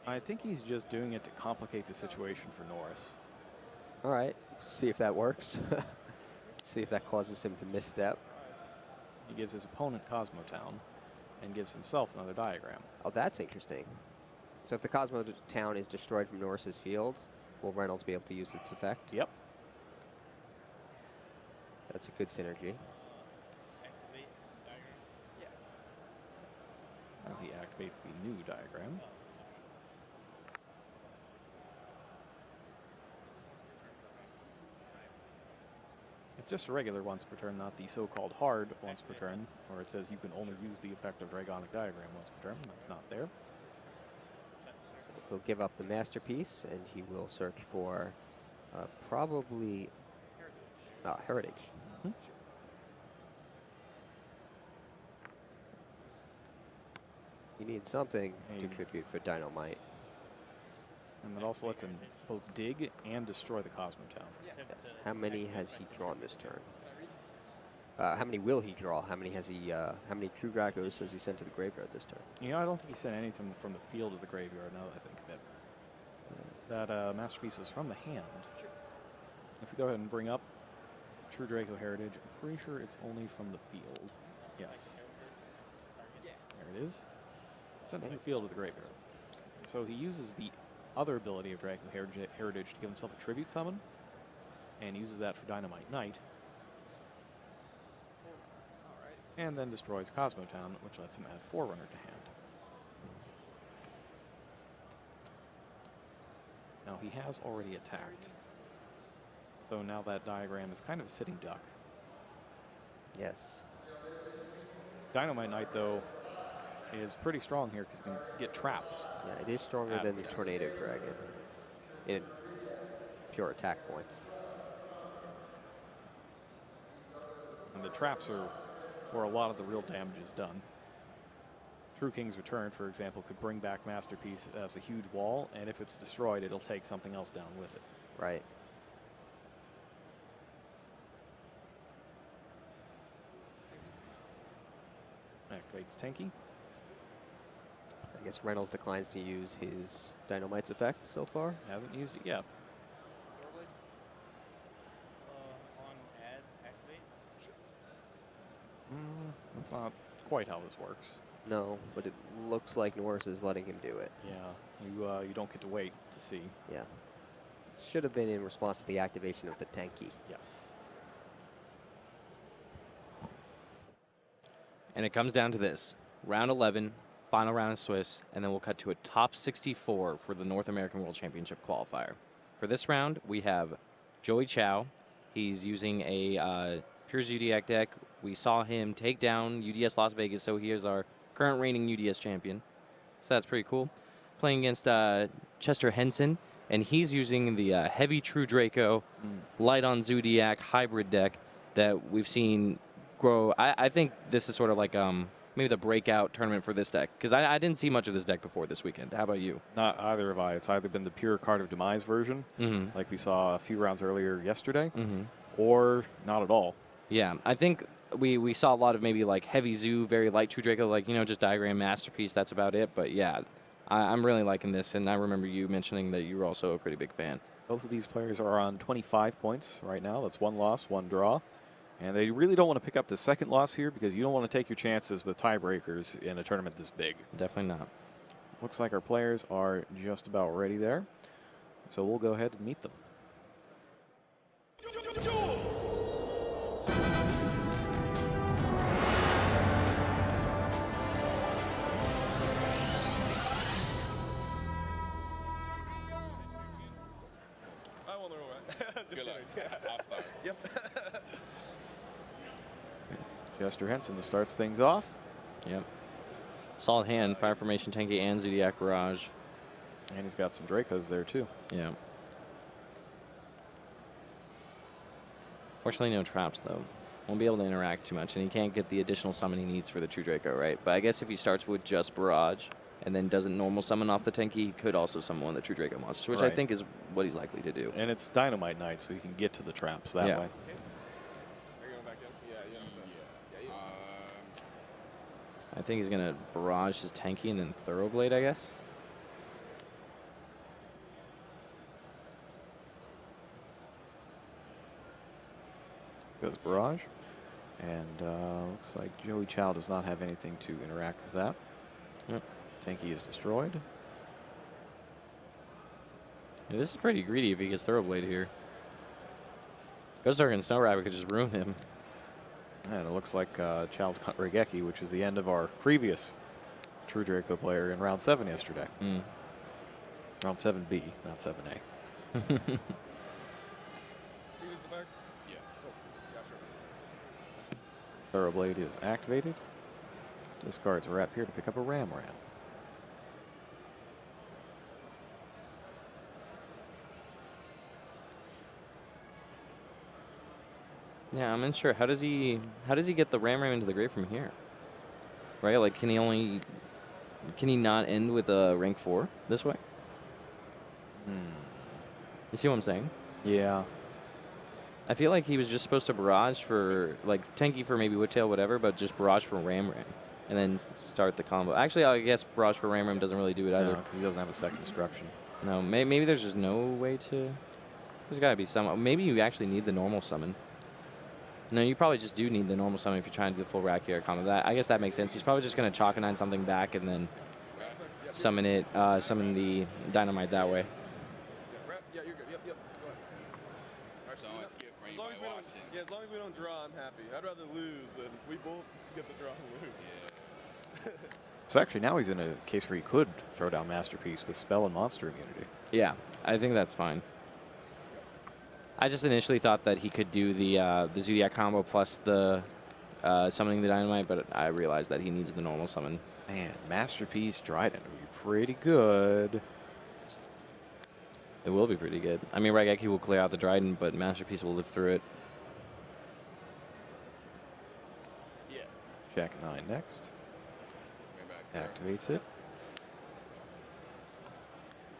I think he's just doing it to complicate the situation for Norris. All right, see if that works. See if that causes him to misstep. He gives his opponent Cosmotown and gives himself another Diagram. Oh, that's interesting. So if the Cosmo Town is destroyed from Norris's field, will Reynolds be able to use its effect? Yep. That's a good synergy. Now he activates the new Diagram. It's just a regular once per turn, not the so-called hard once per turn, where it says you can only use the effect of Dragonic Diagram once per turn. That's not there. So he'll give up the Masterpiece, and he will search for probably Heritage. He needs something Hey. to contribute for Dynamite. And that also lets him both dig and destroy the Cosmotown. Yes. How many has he drawn this turn? How many will he draw? How many has he? How many True Dracos has he sent to the graveyard this turn? You know, I don't think he sent anything from the field to the graveyard, now that I think of it. That Masterpiece was from the hand. If we go ahead and bring up True Draco Heritage, I'm pretty sure it's only from the field. Yes. There it is. Sent from the field to the graveyard. So he uses the other ability of Draco Heritage to give himself a tribute summon, and uses that for Dynamite Knight. And then destroys Cosmotown, which lets him add Forerunner to hand. Now he has already attacked. So now that diagram is kind of a sitting duck. Yes. Dynamite Knight, though, is pretty strong here because he can get traps. Yeah, it is stronger than the Tornado Dragon in pure attack points. And the traps are where a lot of the real damage is done. True King's Return, for example, could bring back Masterpiece as a huge wall, and if it's destroyed, it'll take something else down with it. Right. Activates Tenki. I guess Reynolds declines to use his Dynamite's effect so far. Haven't used it yet. On add, activate. That's not quite how this works. No, but it looks like Norris is letting him do it. Yeah, you don't get to wait to see. Yeah. Should have been in response to the activation of the Tenki. Yes. And it comes down to this. Round 11, final round of Swiss, and then we'll cut to a top 64 for the North American World Championship qualifier. For this round, we have Joey Chow. He's using a Pure Zodiac deck. We saw him take down UDS Las Vegas, so he is our current reigning UDS champion. So that's pretty cool. Playing against Chester Henson, and he's using the heavy True Draco, light on Zodiac hybrid deck that we've seen grow. I think this is sort of like maybe the breakout tournament for this deck, because I didn't see much of this deck before this weekend. How about you? Not either have I. It's either been the pure Card of Demise version, like we saw a few rounds earlier yesterday, or not at all. Yeah, I think we saw a lot of maybe like heavy Zoo, very light True Draco, like, just diagram Masterpiece. That's about it. But yeah, I'm really liking this, and I remember you mentioning that you were also a pretty big fan. Both of these players are on 25 points right now. That's one loss, one draw. And they really don't want to pick up the second loss here because you don't want to take your chances with tiebreakers in a tournament this big. Definitely not. Looks like our players are just about ready there. So we'll go ahead and meet them. I won't know what. Just kidding. I'll start. Yep. Chester Henson starts things off. Yep. Solid hand, Fire Formation, Tenki, and Zodiac Barrage. And he's got some Dracos there, too. Yeah. Fortunately, no traps, though. Won't be able to interact too much, and he can't get the additional summon he needs for the True Draco, right? But I guess if he starts with just Barrage and then doesn't normal summon off the Tenki, he could also summon one of the True Draco monsters, which I Right. think is what he's likely to do. And it's Dynamite Knight, so he can get to the traps that Yeah. way. Are you going back in? Yeah. I think he's going to Barrage his Tenki and then Thoroughblade, I guess. Goes Barrage. And looks like Joey Chow does not have anything to interact with that. Yep. Tenki is destroyed. Yeah, this is pretty greedy if he gets Thoroughblade here. Ghost Dark and Snow Rabbit could just ruin him. And it looks like Chow's cut Regeki, which is the end of our previous True Draco player in round 7 yesterday. Round 7B, not 7A. Use its effect? Yes. Yeah, sure. Thoroughblade is activated. Discards a Rap here to pick up a Ram. Yeah, I'm unsure. How does he get the Ram into the grave from here? Right? Like, can he only Can he not end with a rank 4 this way? You see what I'm saying? Yeah. I feel like he was just supposed to barrage for, like, tanky for maybe Woodtail, whatever, but just barrage for Ram Ram. And then start the combo. Actually, I guess barrage for Ram Ram doesn't really do it either. No, 'cause he doesn't have a second destruction. No, maybe there's just no way to... There's got to be some... Maybe you actually need the normal summon. No, you probably just do need the normal summon if you're trying to do the full rack here combo. I guess that makes sense. He's probably just going to Chalk-a-9 something back and then summon it, summon the Dynamite that way. Yeah, you're good. Yep. Go ahead. So I skip for As long anybody as we don't, watching. yeah, as long as we don't draw, I'm happy. I'd rather lose than we both get to draw and lose. So actually now he's in a case where he could throw down Masterpiece with spell and monster immunity. Yeah, I think that's fine. I just initially thought that he could do the Zodiac combo plus the summoning the Dynamite, but I realized that he needs the normal summon. Man, Masterpiece Trident would be pretty good. It will be pretty good. I mean, Raigeki will clear out the Trident, but Masterpiece will live through it. Yeah. Jack 9 next. Activates it.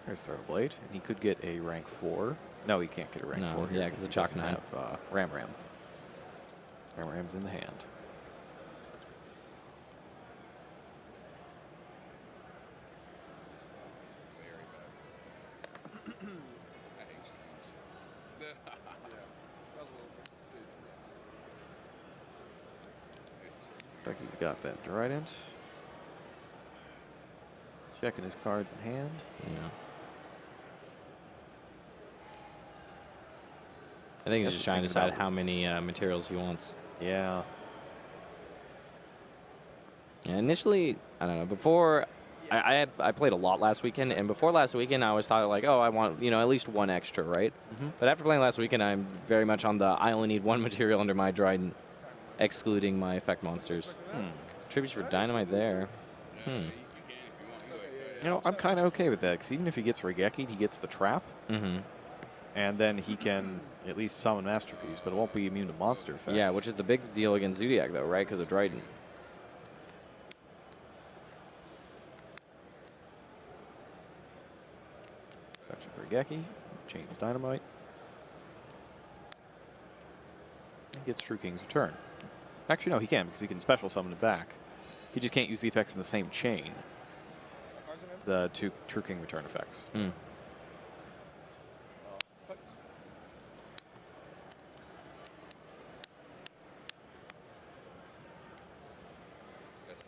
There's Throw-Blade, and he could get a rank 4. No, he can't get a rank 4 here. Yeah, because he of Chalk doesn't 9. have Ram Ram. Ram Ram's in the hand. Very bad. I hate streams. Yeah. That was a little bit stupid. Looks like he's got that Trident. Checking his cards in hand. Yeah. I think he's That's just the trying to thing decide about- how many materials he wants. Yeah. Yeah, initially, I don't know. Before, I played a lot last weekend, and before last weekend, I always thought like, oh, I want at least one extra, right? But after playing last weekend, I'm very much on the I only need one material under my Trident, excluding my effect monsters. Tributes for Dynamite there. You can if you want. You go ahead. You know, I'm kind of okay with that, because even if he gets Raigeki, he gets the trap, and then he can at least summon Masterpiece, but it won't be immune to monster effects. Yeah, which is the big deal against Zodiac, though, right? Because of Trident. Such with Raigeki, chains Dynamite. And gets True King's Return. Actually, no, he can, because he can special summon it back. He just can't use the effects in the same chain. The two True King Return effects. Effect. That's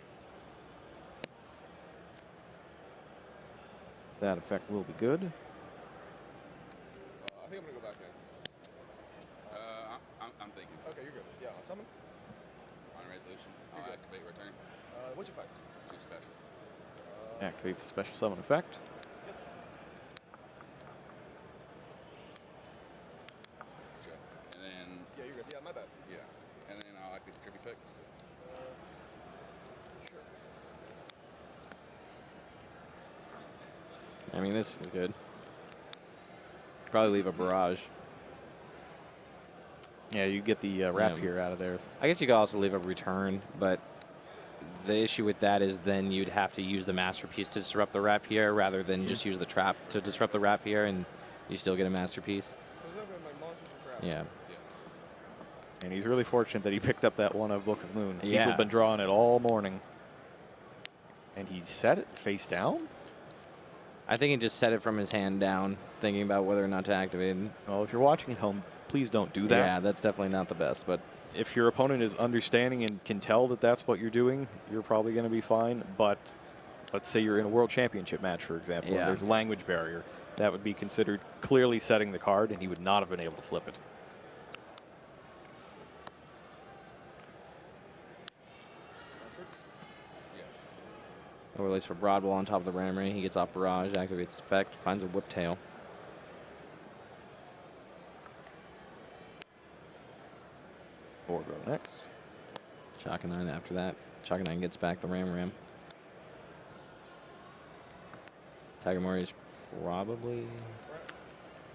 That effect will be good. I think I'm gonna go back in. I'm thinking. Okay, you're good. Yeah, I'll summon. On resolution, You're I'll good. activate return. What's your effect? Too special. Activates the special summon effect. Sure. And then, Yeah, you're good. Yeah, my bad. yeah. And then I'll activate the tribute effect. Sure. I mean, this is good. Probably leave a barrage. Yeah, you get the Rapier out of there. I guess you could also leave a return, but the issue with that is then you'd have to use the Masterpiece to disrupt the Rapier rather than just use the trap to disrupt the Rapier, and you still get a Masterpiece. So is that when my monsters are trapped? Yeah. And he's really fortunate that he picked up that one of Book of Moon. People Yeah. have been drawing it all morning. And he set it face down? I think he just set it from his hand down, thinking about whether or not to activate it. Well, if you're watching at home, please don't do that. Yeah, that's definitely not the best, but If your opponent is understanding and can tell that that's what you're doing, you're probably going to be fine. But let's say you're in a world championship match, for example, Yeah. and there's a language barrier. That would be considered clearly setting the card, and he would not have been able to flip it. Yes. overlays for Broadwell on top of the Ram Ray. He gets off barrage, activates effect, finds a whip tail. Or go next. Chalk-a-9 after that. Chalk-a-9 gets back the Ram Ram. Tiger Mori's probably...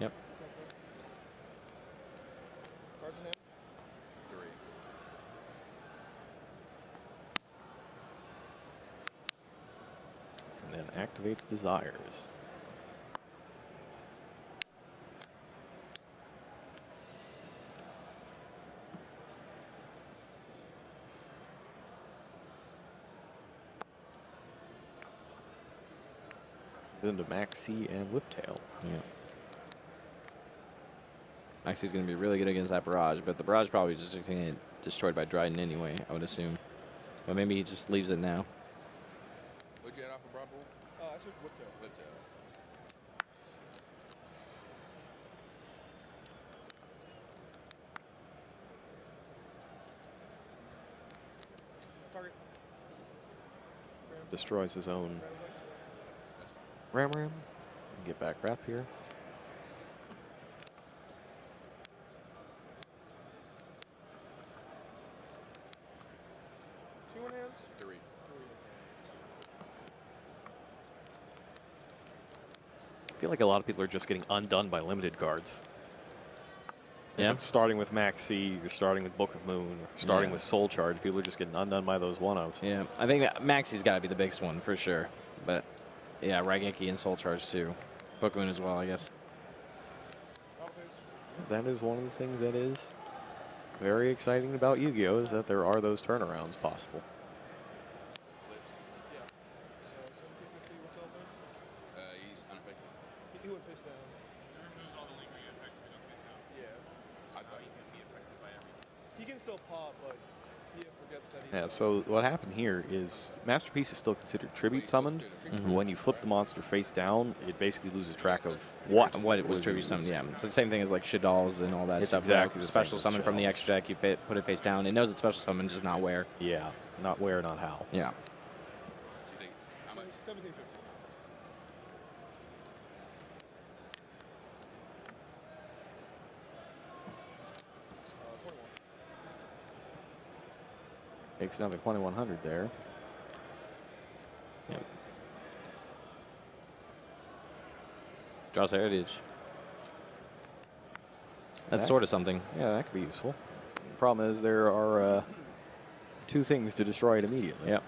Yep. Cards in hand. 3. activates Desires. Into Maxi and Whiptail. Yeah. Maxi's going to be really good against that Barrage, but the Barrage probably just going to get destroyed by Dryden anyway, I would assume. But maybe he just leaves it now. What'd you add off of Broad Bull? I switched Whiptail. Whiptails. Target. Destroys his own That's fine. Ram. Get back Wrap here. Two in hands. 3. I feel like a lot of people are just getting undone by limited cards. Yeah. Like starting with Maxi, you're starting with Book of Moon, you're starting Yeah. with Soul Charge. People are just getting undone by those one-ofs. Yeah, I think Maxi's got to be the biggest one for sure. But yeah, Raigeki and Soul Charge too. Pokemon as well, I guess. Battle phase. That is one of the things that is very exciting about Yu-Gi-Oh! Is that there are those turnarounds possible. Flips. Yeah. So 1750 Whiptail thing. He's unaffected. He went face down. It removes all the lingering effects if it doesn't get sound. Yeah. I thought He can be affected by everything. He can still pop, but he forgets that he's. Yeah, so what happened here is Masterpiece is still considered tribute summoned. Mhm. When you flip the monster face down, it basically loses track of What it was was tribute used. summoned, yeah. It's the same thing as like Shaddolls and all that It's stuff. exactly Like, the same special as summon from the Shaddolls. extra deck, you put it face down. It knows it's special summon, just not where. Yeah, not where, not how. Yeah. So you think, how much? 1750. Uh, 21. Takes another 2100 there. Yep. Draws Heritage. That's That- sort of something. Yeah, that could be useful. The problem is there are two things to destroy it immediately. Yep.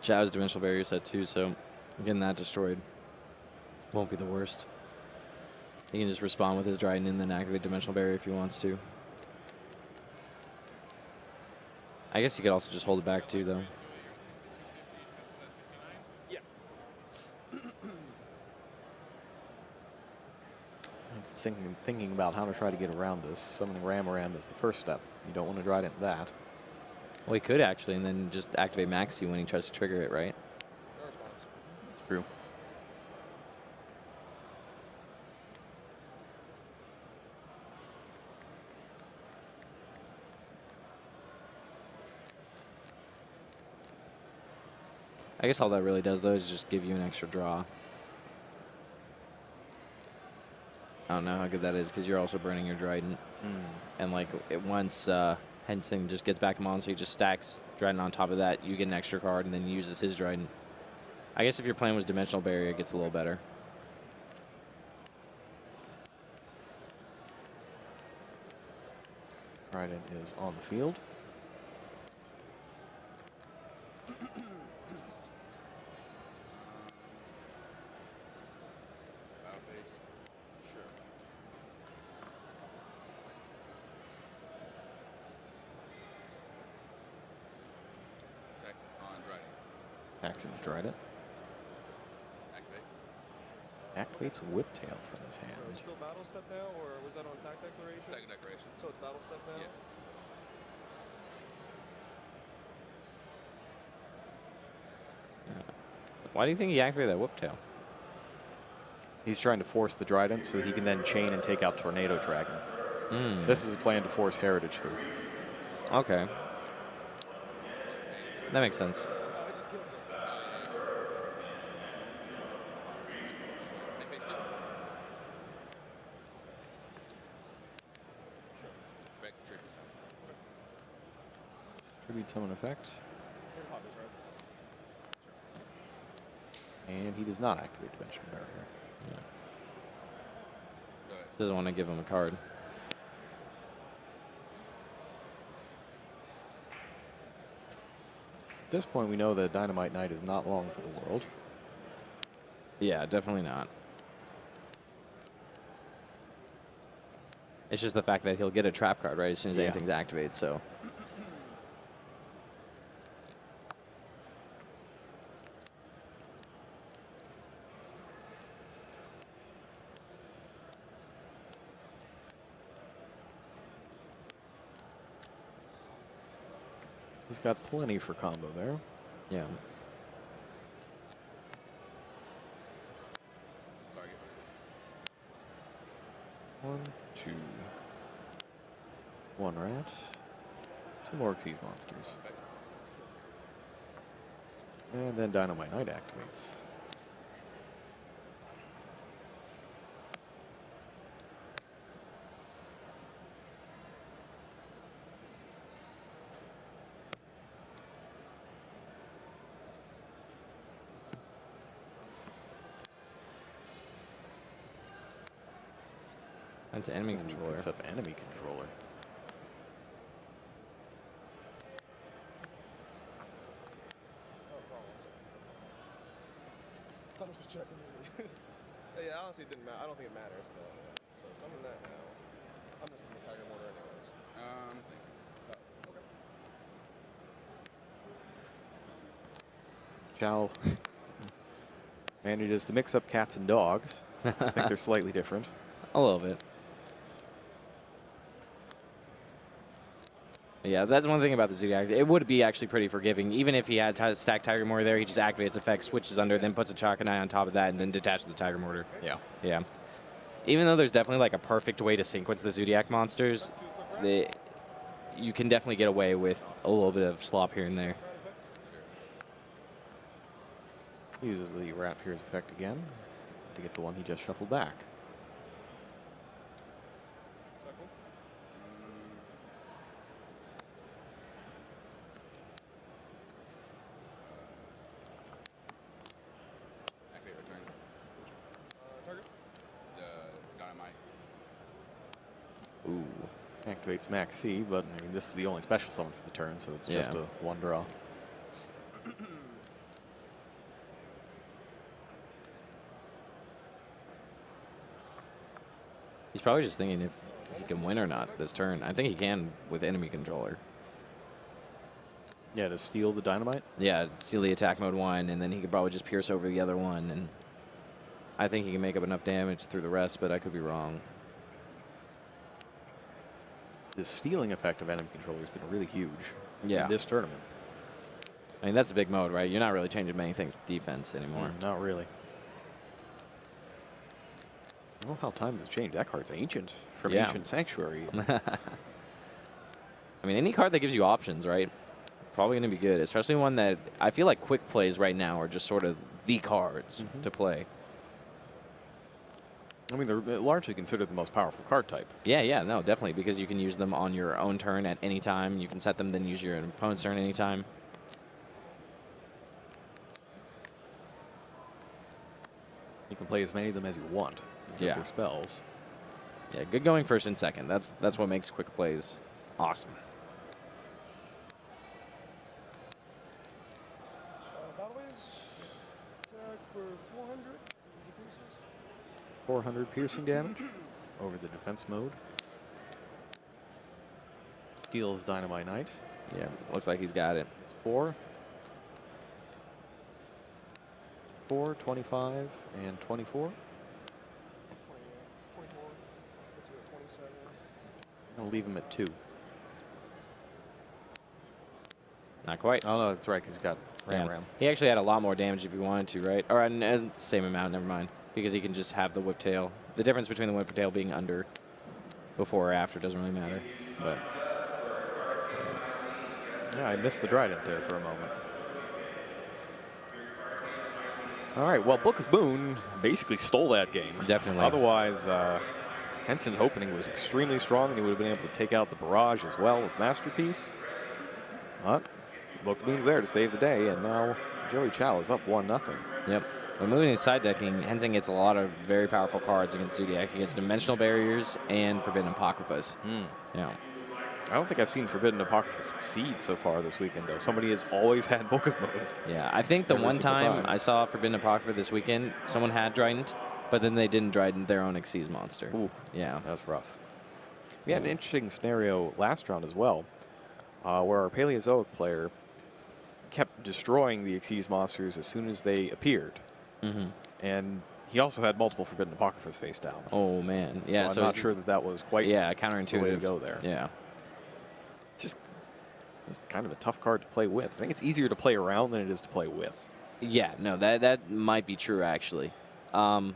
Chow's Dimensional Barrier set too, so getting that destroyed won't be the worst. He can just respond with his Dryden and then activate Dimensional Barrier if he wants to. I guess he could also just hold it back too, though. Yeah. It's thinking about how to try to get around this. Summoning Ramaram is the first step. You don't want to dry into that. Well, he could actually, and then just activate Maxi when he tries to trigger it, right? No response. It's true. I guess all that really does, though, is just give you an extra draw. I don't know how good that is because you're also burning your Dryden. And like once Henson just gets back to monster, he just stacks Dryden on top of that. You get an extra card, and then he uses his Dryden. I guess if your plan was Dimensional Barrier, it gets a little better. Trident is on the field. Battle phase. Sure. Attack on Dryden. Accident Trident. Activate. Activates Whiptail from his So hand. it's still battle step now, or was that on attack declaration? Attack decoration. So it's battle step now? Yes. Why do you think he activated that Whiptail? He's trying to force the Trident so that he can then chain and take out Tornado Dragon. This is a plan to force Heritage through. Okay. That makes sense. It just kills it. Make face down. Sure. Effect tribute summon. Tribute Summon effect. Hit Hoppers, right? And he does not activate Dimensional Barrier. Go ahead. Doesn't want to give him a card. At this point, we know that Dynamite Knight is not long for the world. Yeah, definitely not. It's just the fact that he'll get a trap card right as soon as anything's activated. So. He's got plenty for combo there. Yeah. Targets. 1, 2. 1 rat. 2 more Xyz monsters. And then Dynamite Knight activates. That's enemy controller. Picks up enemy controller. Thought it was a check. Yeah, honestly, it didn't matter. I don't think it matters, but so summon that now. I'm missing the Tiger Mortar anyways. Thank you. Chow manages to mix up cats and dogs. I think they're slightly different. A little bit. Yeah, that's one thing about the Zodiac. It would be actually pretty forgiving. Even if he had stacked Tiger Mortar there, he just activates effects, switches under, then puts a Chakanai on top of that, and then detaches the Tiger Mortar. Yeah. Yeah. Even though there's definitely like a perfect way to sequence the Zodiac monsters, you can definitely get away with a little bit of slop here and there. Uses the Rat Pierce effect again to get the one he just shuffled back. Activate return. Target. Dynamite. Ooh. Activates Max C, but I mean, this is the only special summon for the turn, so it's just a 1 draw. He's probably just thinking if he can win or not this turn. I think he can with enemy controller. Yeah, to steal the Dynamite? Yeah, steal the attack mode one, and then he could probably just pierce over the other one. And I think he can make up enough damage through the rest, but I could be wrong. The stealing effect of enemy controller has been really huge Yeah. in this tournament. I mean, that's a big mode, right? You're not really changing many things defense anymore. Not really. I don't know how times have changed. That card's ancient from Yeah. Ancient Sanctuary. I mean, any card that gives you options, right? Probably going to be good, especially one that I feel like quick plays right now are just sort of the cards to play. I mean, they're largely considered the most powerful card type. Yeah, no, definitely, because you can use them on your own turn at any time. You can set them, then use your opponent's turn anytime. You can play as many of them as you want. Yeah. Their spells. Yeah, good going first and second. That's what makes quick plays awesome. Battleways. Attack for 400. Easy pieces. 400 piercing damage over the defense mode. Steals Dynamite Knight. Yeah, looks like he's got it. 4. 4, 25, and 24. 24. Puts you at 27. I'll leave him at 2. Not quite. Oh, no, that's right, because he's got Ram. He actually had a lot more damage if he wanted to, right? Or same amount, never mind. Because he can just have the whip tail. The difference between the whip tail being under before or after doesn't really matter. But yeah, I missed the Trident there for a moment. All right, well, Book of Boon basically stole that game. Definitely. Otherwise, Henson's opening was extremely strong, and he would have been able to take out the barrage as well with Masterpiece. But Book of Boon's there to save the day, and now Joey Chow is up 1-0. Yep. When moving his side decking, Hensing gets a lot of very powerful cards against Zodiac. He gets Dimensional Barriers and Forbidden Apocryphas. Yeah. I don't think I've seen Forbidden Apocrypha succeed so far this weekend, though. Somebody has always had Book of Mode. Yeah, I think the Every one single time time. I saw Forbidden Apocrypha this weekend, someone had Trident, but then they didn't Trident their own Xyz monster. Ooh, Yeah. that's rough. We had an interesting scenario last round as well, where our Paleozoic player kept destroying the Xyz monsters as soon as they appeared. Mm-hmm. And he also had multiple Forbidden Apocryphas face down. Oh, man. Yeah, so I'm not sure that was quite yeah, the way counterintuitive. to go there. Yeah. It's kind of a tough card to play with. I think it's easier to play around than it is to play with. Yeah, no, that might be true, actually. The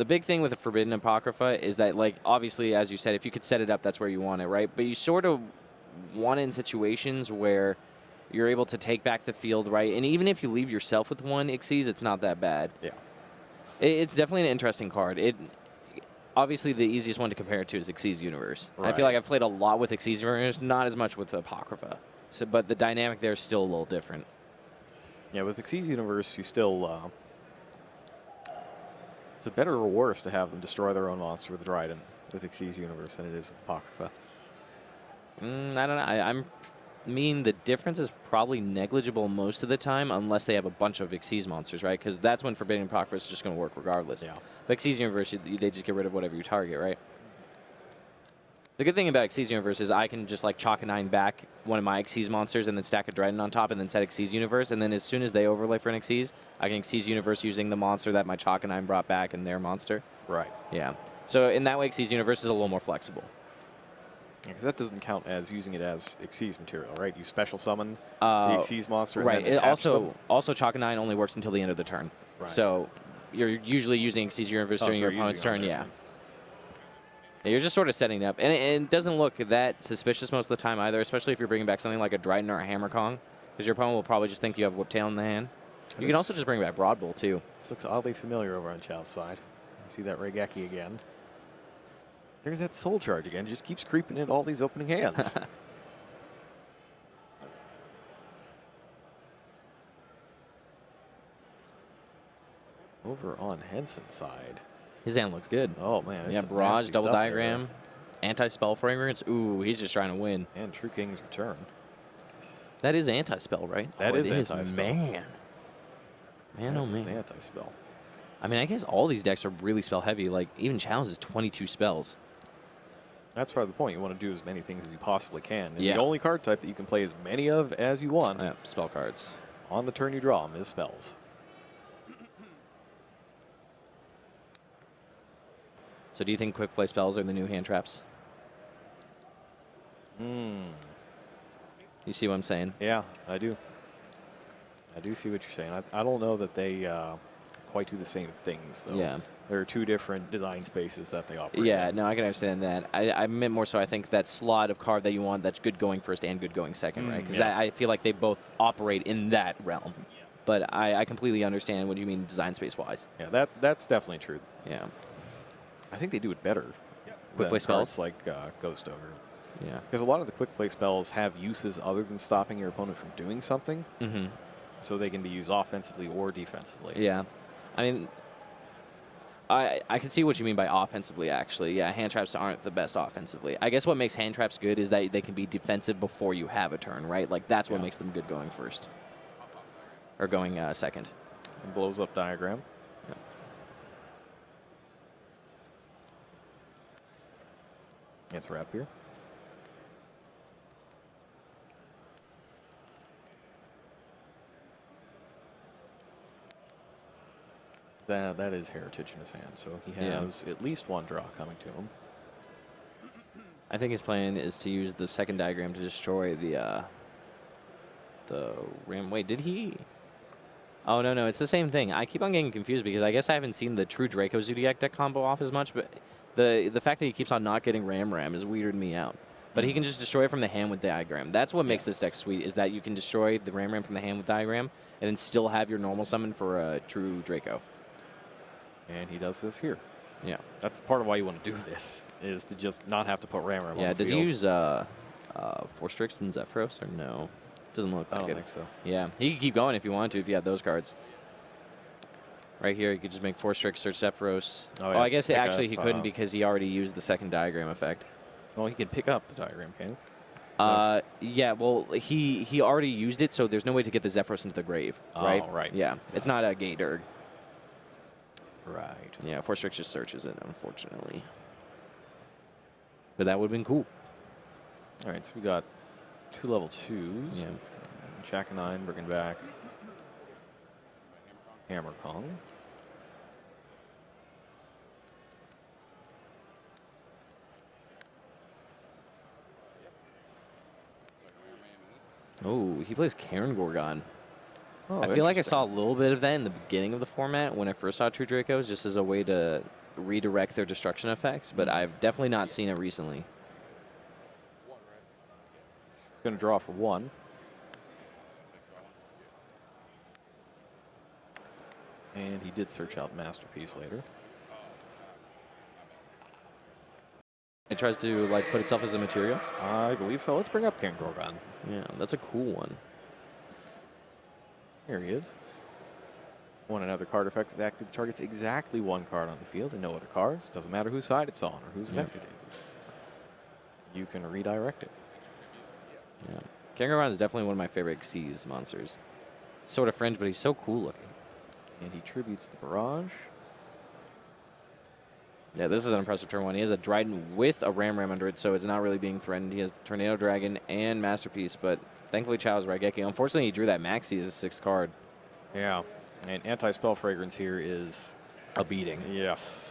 big thing with the Forbidden Apocrypha is that, like, obviously, as you said, if you could set it up, that's where you want it, right? But you sort of want it in situations where you're able to take back the field, right? And even if you leave yourself with one Xyz, it's not that bad. Yeah. It's definitely an interesting card. Obviously, the easiest one to compare it to is Xyz Universe. I Right. feel like I've played a lot with Xyz Universe, not as much with Apocrypha. So, but the dynamic there is still a little different. Yeah, with Xyz Universe, you still... is it better or worse to have them destroy their own monster with Dryden with Xyz Universe than it is with Apocrypha? I don't know. The difference is probably negligible most of the time, unless they have a bunch of Xyz monsters, right? Because that's when Forbidden Apocrypha is just going to work regardless. Yeah. But Xyz Universe, they just get rid of whatever you target, right? The good thing about Xyz Universe is I can just like chalk a 9 back one of my Xyz monsters and then stack a Dryden on top and then set Xyz Universe. And then as soon as they overlay for an Xyz, I can Xyz Universe using the monster that my chalk and 9 brought back and their monster. Right. Yeah. So in that way, Xyz Universe is a little more flexible. Because that doesn't count as using it as Xyz material, right? You special summon the Uh, Xyz monster and Right. then It attach them. also chalk and 9 only works until the end of the turn. Right. So you're usually using Xyz Universe Oh, during so your you're opponent's using it on turn. their Yeah. turn. Yeah, you're just sort of setting it up. And it doesn't look that suspicious most of the time either, especially if you're bringing back something like a Dryden or a Hammer Kong, because your opponent will probably just think you have Whiptail in the hand. You can also just bring back Broad Bull, too. This looks oddly familiar over on Chow's side. You see that Regeki again. There's that Soul Charge again. Just keeps creeping into all these opening hands. Over on Henson's side. His hand looks good. Oh, man. there's Yeah, some Barrage, nasty Double stuff there. Diagram, Anti-Spell Fragrance. Ooh, he's just trying to win. And True King's Return. That is Anti-Spell, right? That Oh, is it Anti-Spell. Man. Man, oh, It's man. anti-spell. I mean, I guess all these decks are really spell heavy. Like, even Challenge is 22 spells. That's part of the point. You want to do as many things as you possibly can. And Yeah. the only card type that you can play as many of as you want Spell cards. on the turn you draw them is spells. So do you think quick play spells are the new hand traps? Hmm. You see what I'm saying? Yeah, I do. I do see what you're saying. I don't know that they quite do the same things, though. Yeah. There are two different design spaces that they operate Yeah, in. no, I can understand that. I meant more so I think that slot of card that you want that's good going first and good going second, right? Because yeah. I feel like they both operate in that realm. But I completely understand what you mean design space-wise. Yeah, that's definitely true. Yeah. I think they do it better. Quick than play spells? cards like Ghost Ogre. Yeah. Because a lot of the quick play spells have uses other than stopping your opponent from doing something, Mm-hmm. so they can be used offensively or defensively. Yeah. I mean, I can see what you mean by offensively, actually. Yeah, hand traps aren't the best offensively. I guess what makes hand traps good is that they can be defensive before you have a turn, right? Like, that's what Yeah. makes them good going first. Or going second. And blows up diagram. Yeah. It's wrap here. That is Heritage in his hand, so he Yeah. has at least one draw coming to him. I think his plan is to use the second diagram to destroy the ram. Wait, did he? Oh, no, it's the same thing. I keep on getting confused because I guess I haven't seen the true Draco Zodiac deck combo off as much, but the fact that he keeps on not getting Ram is weirded me out. But he can just destroy it from the hand with diagram. That's what makes this deck sweet, is that you can destroy the Ram from the hand with diagram and then still have your normal summon for a true Draco. And he does this here. Yeah. That's part of why you want to do this, is to just not have to put Ram on Yeah, the does field. he use Forstrix and Zephyros or no? Doesn't look I like don't it. think so. Yeah, he could keep going if you wanted to, if you had those cards. Right here, you could just make Forstrix, search Zephyros. Oh, Oh, yeah, I guess pick actually up, he couldn't because he already used the second diagram effect. Well, he can pick up the diagram, can he? Yeah, well, he already used it, so there's no way to get the Zephyros into the grave, right? Oh, right. Yeah, it's not a gate Urg. Right. Yeah, Force Strix just searches it, unfortunately. But that would have been cool. All right, so we got 2 level 2s. Yeah. Jack and 9 bringing back Hammer Kong. Oh, he plays Karen Gorgon. Oh, I feel like I interesting. saw a little bit of that in the beginning of the format when I first saw True Dracos, just as a way to redirect their destruction effects, but I've definitely not seen it recently. He's going to draw for 1. And he did search out Masterpiece later. It tries to like put itself as a material. I believe so. Let's bring up King Gorgon. Yeah, that's a cool one. Here he is. When another card effect active targets exactly 1 card on the field and no other cards. Doesn't matter whose side it's on or whose effect it is. You can redirect it. Yeah, Karen Gorgon is definitely one of my favorite Xyz monsters. Sort of fringe, but he's so cool looking. And he tributes the barrage. Yeah, this is an impressive turn 1. He has a Dryden with a Ram under it, so it's not really being threatened. He has Tornado Dragon and Masterpiece, but thankfully Chow's Raigeki. Unfortunately, he drew that Maxi as a 6th card. Yeah. And Anti-Spell Fragrance here is a beating. Yes.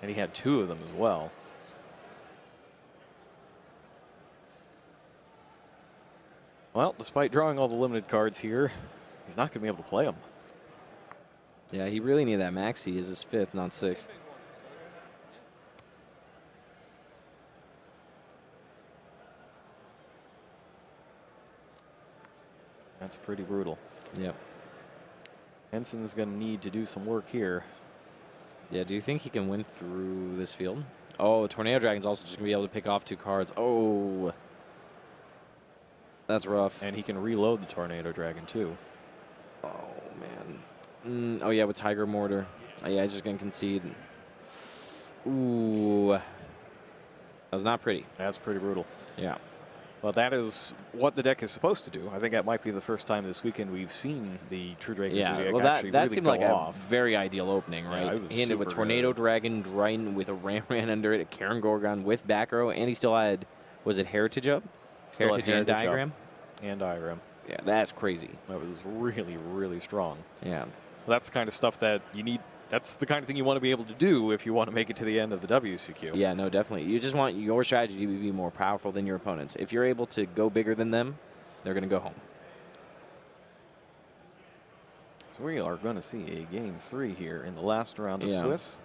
And he had 2 of them as well. Well, despite drawing all the limited cards here, he's not going to be able to play them. Yeah, he really needed that Maxi as his 5th, not 6th. That's pretty brutal. Yep. Henson's going to need to do some work here. Yeah, do you think he can win through this field? Oh, Tornado Dragon's also just going to be able to pick off 2 cards. Oh. That's rough. And he can reload the Tornado Dragon, too. Oh, man. Oh, yeah, with Tiger Mortar. Oh, yeah, he's just going to concede. Ooh. That was not pretty. That's pretty brutal. Yeah. Well, that is what the deck is supposed to do. I think that might be the first time this weekend we've seen the True Dragon Zodiac well, actually that really seemed go like off. a very ideal opening, right? Yeah, it was he ended with super Tornado good. Dragon, Dryden with a Ram under it, a Karen Gorgon with back row, and he still had, was it Heritage up? Still had Heritage and Heritage up. Diagram? And Diagram. Yeah, that's crazy. That was really, really strong. Yeah. Well, that's the kind of stuff that you need. That's the kind of thing you want to be able to do if you want to make it to the end of the WCQ. Yeah, no, definitely. You just want your strategy to be more powerful than your opponents. If you're able to go bigger than them, they're going to go home. So we are going to see a game 3 here in the last round of Yeah. Swiss.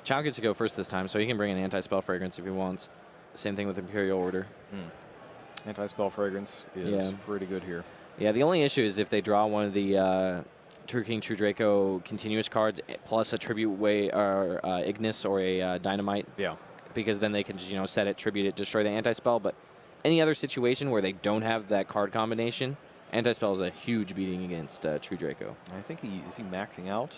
Chow gets to go first this time, so he can bring an Anti-Spell Fragrance if he wants. Same thing with Imperial Order. Anti-Spell Fragrance is pretty good here. Yeah, the only issue is if they draw one of the True King, True Draco continuous cards plus a Tribute Way or Ignis or a Dynamite. Yeah. Because then they can just, set it, tribute it, destroy the Anti-Spell. But any other situation where they don't have that card combination, Anti-Spell is a huge beating against True Draco. I think is he maxing out?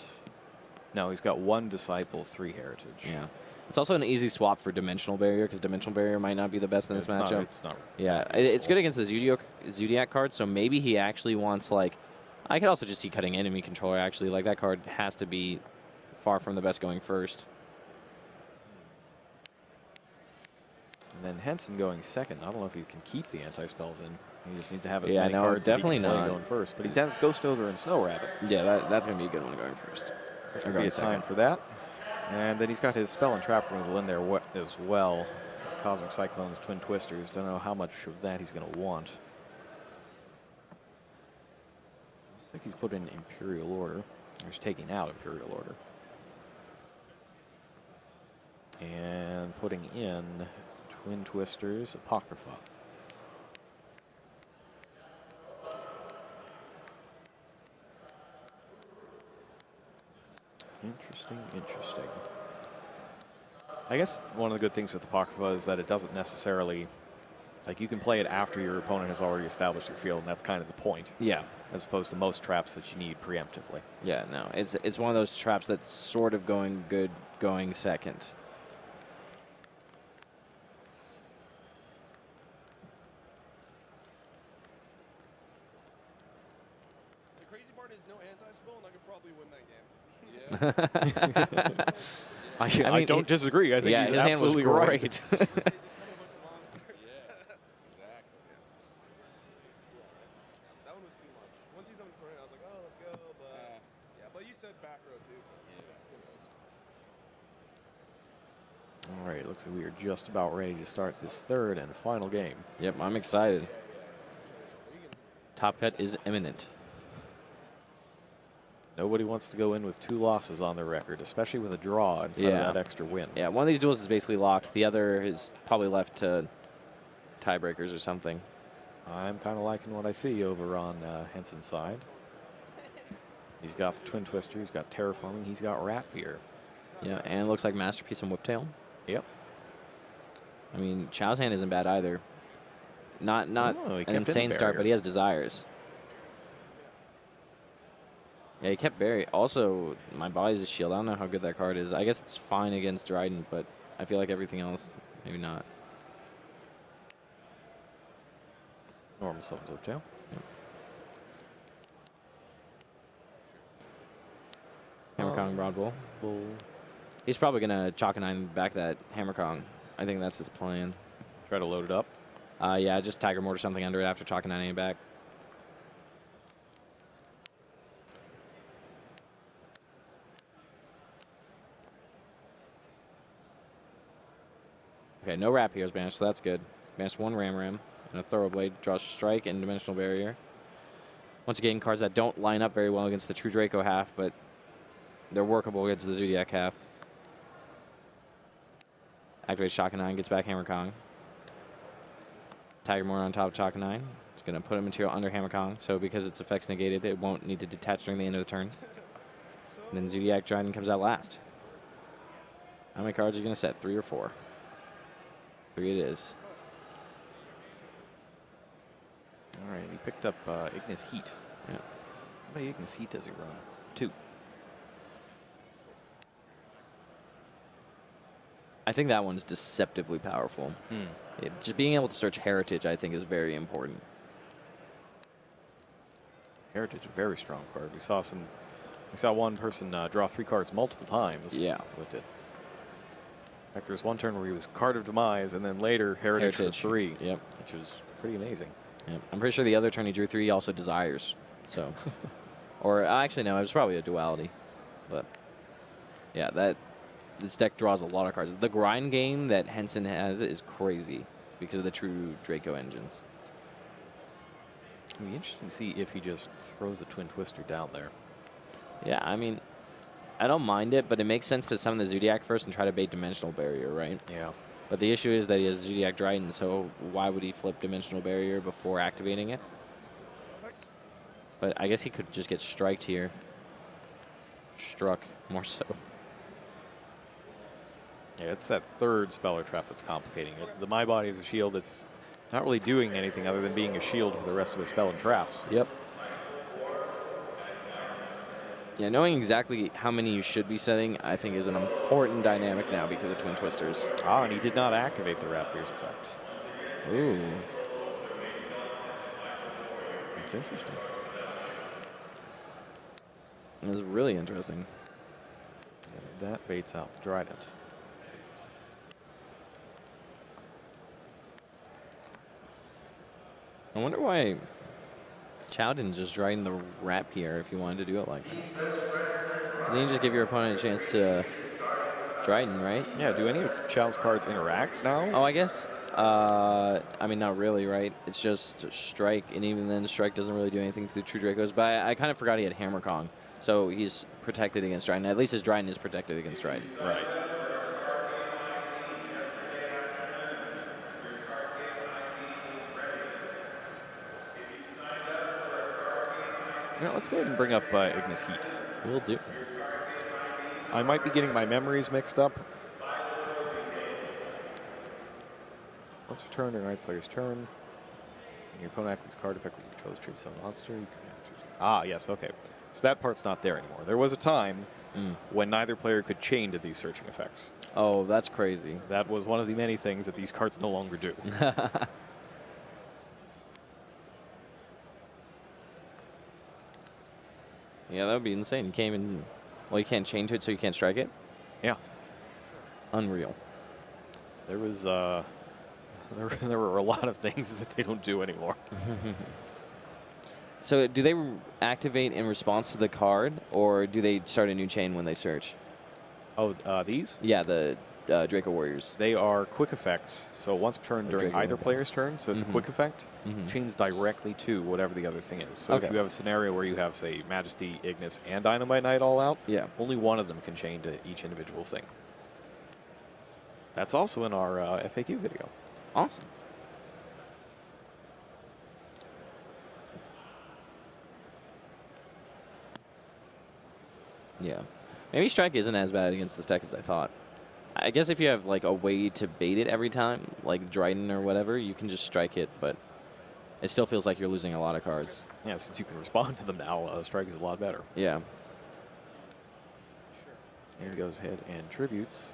No, he's got 1 Disciple, 3 Heritage. Yeah. It's also an easy swap for Dimensional Barrier because Dimensional Barrier might not be the best in this matchup. It's not. Yeah, it's good against the Zodiac card, so maybe he actually wants, I could also just see cutting enemy controller, actually. That card has to be far from the best going first. And then Henson going second. I don't know if he can keep the anti-spells in. He just needs to have as Yeah, many no, cards that he definitely can play not. going first. But he has Ghost Ogre and Snow Rabbit. Yeah, that's going to be a good one going first. That's going to be a time for that. And then he's got his Spell and Trap removal in there as well. Cosmic Cyclones, Twin Twisters. Don't know how much of that he's going to want. I think he's put in Imperial Order. Or he's taking out Imperial Order. And putting in Twin Twisters, Apocrypha. Interesting. I guess one of the good things with Apocrypha is that it doesn't necessarily, you can play it after your opponent has already established their field, and that's kind of the point. Yeah. As opposed to most traps that you need preemptively. Yeah, no, it's one of those traps that's sort of going second. I mean, don't disagree. I think yeah, he's his hand was absolutely great. right. Exactly. That one was too much. Once he's on the corner, I was like, oh, let's go. But yeah, but you said back row too, so who knows? All right, looks like we are just about ready to start this third and final game. Yep, I'm excited. Top cut is imminent. Nobody wants to go in with 2 losses on their record, especially with a draw instead of that extra win. Yeah, one of these duels is basically locked. The other is probably left to tiebreakers or something. I'm kind of liking what I see over on Henson's side. He's got the Twin Twister, he's got Terraforming, he's got Rapier. Yeah, and it looks like Masterpiece and Whiptail. Yep. I mean, Chow's hand isn't bad either. Not Oh, he an kept insane in start, barrier. but he has desires. Yeah, he kept Barry. Also, my body's a shield. I don't know how good that card is. I guess it's fine against Dryden, but I feel like everything else, maybe not. Normal summons Whiptail. Hammer Kong Broad Bull. He's probably going to Chalk and 9 back that Hammer Kong. I think that's his plan. Try to load it up. Yeah, just Tiger Mortar something under it after Chalk and 9 back. Okay, no Rapier is banished, so that's good. Banished 1 Ram and a Thoroughblade. Draws Strike and Dimensional Barrier. Once again, cards that don't line up very well against the True Draco half, but they're workable against the Zodiac half. Activates Shock 9, gets back Hammer Kong. Tiger Mortar on top of Shock 9. It's going to put a material under Hammer Kong, so because its effect's negated, it won't need to detach during the end of the turn. And then Zodiac Dryden comes out last. How many cards are you going to set? 3 or 4? 3 it is. All right, he picked up Ignis Heat. Yeah. How many Ignis Heat does he run? 2. I think that one's deceptively powerful. Just being able to search Heritage, I think, is very important. Heritage, a very strong card. We saw one person draw 3 cards multiple times. Yeah. With it. In fact, there's one turn where he was Card of Demise, and then later Heritage. For 3. Yep. Which was pretty amazing. Yep. I'm pretty sure the other turn he drew 3 also Desires. So, or actually no, it was probably a duality. But yeah, this deck draws a lot of cards. The grind game that Henson has is crazy because of the True Draco engines. It'll be interesting to see if he just throws the Twin Twister down there. Yeah, I mean, I don't mind it, but it makes sense to summon the Zodiac first and try to bait Dimensional Barrier, right? Yeah. But the issue is that he has Zodiac Dryden, so why would he flip Dimensional Barrier before activating it? But I guess he could just get striked here. Struck, more so. Yeah, it's that third Speller Trap that's complicating it. The My Body is a shield. It's not really doing anything other than being a shield for the rest of his spell and traps. Yep. Yeah, knowing exactly how many you should be setting, I think, is an important dynamic now because of Twin Twisters. Ah, and he did not activate the Rapier's effect. Ooh. That's interesting. This is really interesting. And that baits out the Trident. I wonder why Chow didn't just Dryden the Rapier if you wanted to do it like that. Because then you just give your opponent a chance to Dryden, right? Yeah, do any of Chow's cards interact now? Oh, I guess. I mean, not really, right? It's just Strike, and even then, Strike doesn't really do anything to the True Dracos. But I kind of forgot he had Hammer Kong, so he's protected against Dryden. At least his Dryden is protected against Dryden. Right. Yeah, let's go ahead and bring up Ignis Heat. Will do. I might be getting my memories mixed up. Once returned during the right player's turn, and your opponent activates card effect when you control this tribute summon monster. You can yes, okay. So that part's not there anymore. There was a time when neither player could chain to these searching effects. Oh, that's crazy. That was one of the many things that these cards no longer do. Yeah, that would be insane. You can't even Well, you can't chain to it, so you can't strike it? Yeah. Unreal. There was there were a lot of things that they don't do anymore. So do they activate in response to the card, or do they start a new chain when they search? Oh, these? Yeah, the Draco Warriors. They are quick effects. So once per turn Or during Draco either Warriors. player's turn, so it's a quick effect, chains directly to whatever the other thing is. So Okay. if you have a scenario where you have, say, Majesty, Ignis, and Dynamite Knight all out, Yeah. only one of them can chain to each individual thing. That's also in our FAQ video. Awesome. Yeah. Maybe strike isn't as bad against this deck as I thought. I guess if you have like a way to bait it every time, like Dryden or whatever, you can just strike it, but it still feels like you're losing a lot of cards. Yeah, since you can respond to them now, strike is a lot better. Yeah. Here he goes ahead and tributes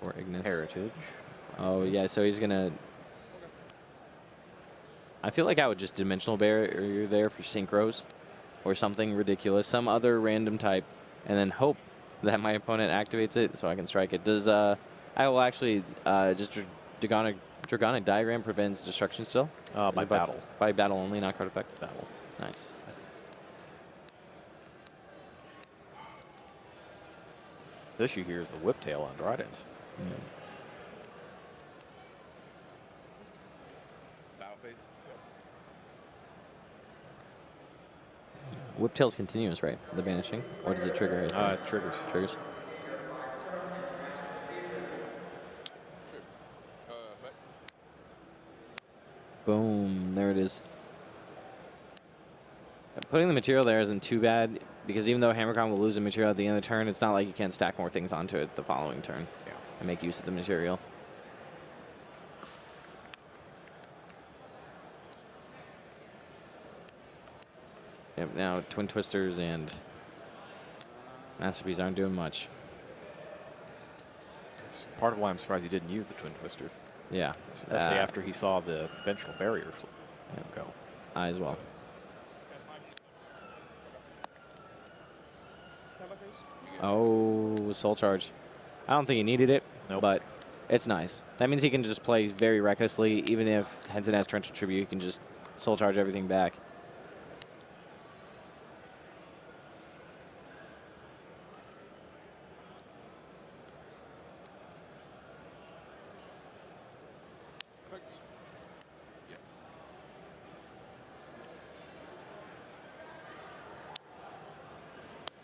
Or Ignis. Heritage. Oh, yeah, so he's going to... I feel like I would just Dimensional Barrier there for Synchros or something ridiculous, some other random type, and then hope that my opponent activates it so I can strike it. Does I will actually just Dragonic Diagram prevents destruction still? By battle. By battle only, not card effect? Battle. Nice. The issue here is the Whiptail on Dryden. Battle phase. Whiptail's continuous, right? The banishing? Or does it trigger it? It triggers. Triggers. Sure. Effect. Boom. There it is. Putting the material there isn't too bad, because even though Hammercon will lose the material at the end of the turn, it's not like you can't stack more things onto it the following turn and make use of the material. Yep, now Twin Twisters and Masterpiece aren't doing much. That's part of why I'm surprised he didn't use the Twin Twister. Yeah. Especially after he saw the dimensional barrier go. I as well. Stand by face. Oh, Soul Charge. I don't think he needed it, but it's nice. That means he can just play very recklessly. Even if Henson has Torrential Tribute, he can just Soul Charge everything back. Effect. Yes.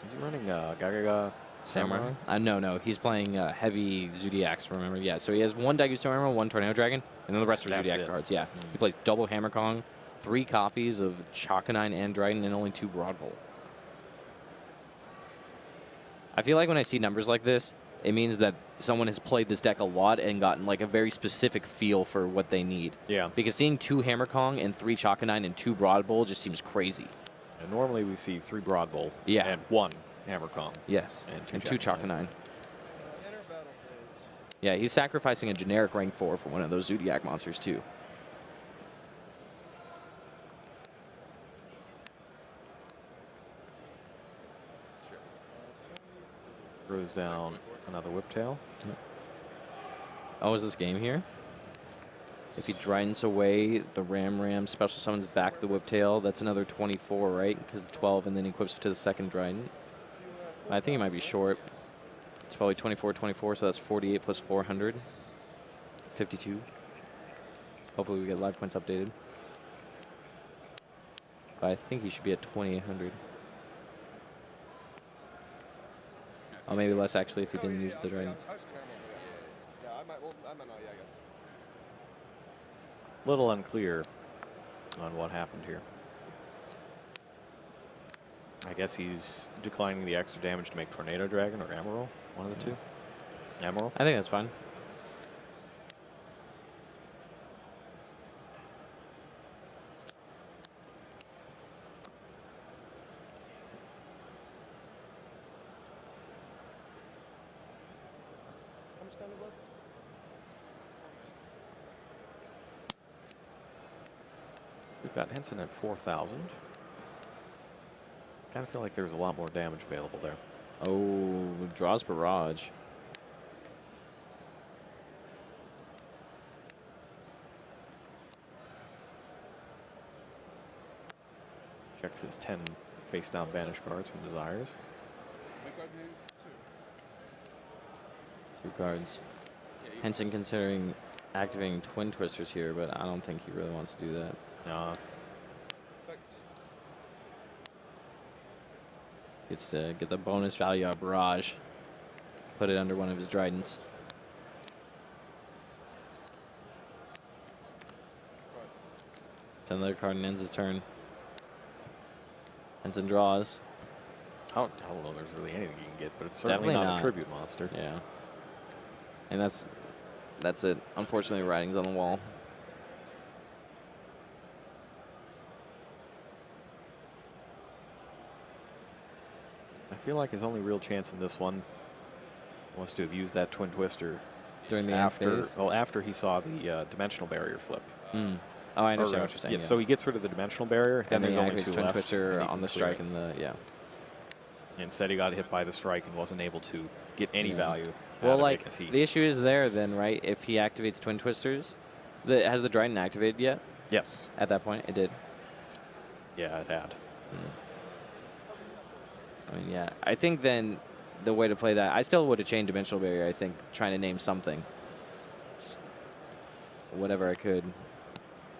Is he running Gagaga Samurai? No. He's playing heavy Zodiacs, remember? Yeah, so he has one Daigusto Emerald, one Tornado Dragon, and then the rest are That's Zodiac it. cards. Yeah. He plays double Hammer Kong, 3 copies of Chakanine and Dryden, and only 2 Broad Bolt. I feel like when I see numbers like this, it means that someone has played this deck a lot and gotten like a very specific feel for what they need. Yeah. Because seeing 2 Hammer Kong and 3 Chakanine and 2 Broad Bolt just seems crazy. And normally we see 3 Broad Bowl Yeah. and 1 Hammer Kong. Yes, and 2 Chakanine. Enter battle phase. Yeah, he's sacrificing a generic rank 4 for one of those Zodiac monsters, too. Sure. Throws down another Whiptail. Oh, is this game here? If he Dryden's away, the Ram special summons back the Whiptail. That's another 24, right? Because 12, and then he equips to the second Dryden. I think he might be short. It's probably 24, so that's 48 plus 400. 52. Hopefully we get live points updated. But I think he should be at 2,800. Oh, maybe less actually if he didn't use the Dryden. I was just gonna yeah, I might not, yeah, I guess. Little unclear on what happened here. I guess he's declining the extra damage to make Tornado Dragon or Emerald. One of the two. Emerald. I think that's fine. How much time is left? We've got Henson at 4,000. Kind of feel like there's a lot more damage available there. Oh, draws barrage. Checks his 10 face-down banish cards from Desires. How many cards in hand? 2 cards. Yeah, you Henson considering activating Twin Twisters here, but I don't think he really wants to do that. Effects. Gets to get the bonus value of barrage. Put it under one of his Dridents. Send another card and ends his turn. Henson draws. I don't know there's really anything you can get, but it's certainly Definitely not not. a tribute monster. Yeah. And that's it. Unfortunately, writing's on the wall. I feel like his only real chance in this one was to have used that Twin Twister During the after, phase. well, after he saw the dimensional barrier flip. Mm. Oh, I understand Or, what you're saying. yeah, Yeah. So he gets rid of the dimensional barrier, and then then there's he only activates 2 Twin left. Twister and he on can the clear strike it. and the, yeah. Instead, he got hit by the strike and wasn't able to get any Yeah. value. Well, out of like, Magnus Heat. the issue is there then, right? If he activates Twin Twisters, has the Dryden activated yet? Yes. At that point, it did. Yeah, it had. I mean, yeah. I think then the way to play that, I still would have chained Dimensional Barrier, I think, trying to name something. Just whatever I could.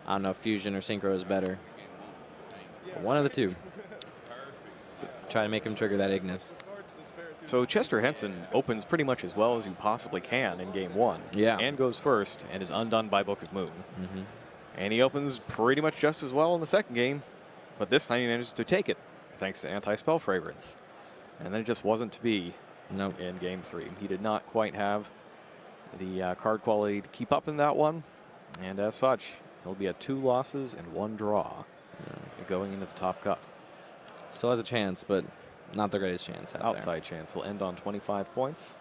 I don't know if Fusion or Synchro is better. One of the two. Try to make him trigger that Ignis. So Chester Henson opens pretty much as well as you possibly can in game 1. Yeah. And goes first and is undone by Book of Moon. Mm-hmm. And he opens pretty much just as well in the second game, but this time he manages to take it thanks to Anti-Spell Fragrance. And then it just wasn't to be Nope. in game 3. He did not quite have the card quality to keep up in that one. And as such, he'll be at 2 losses and 1 draw going into the top cup. Still has a chance, but not the greatest chance out Outside chance. He'll end on 25 points.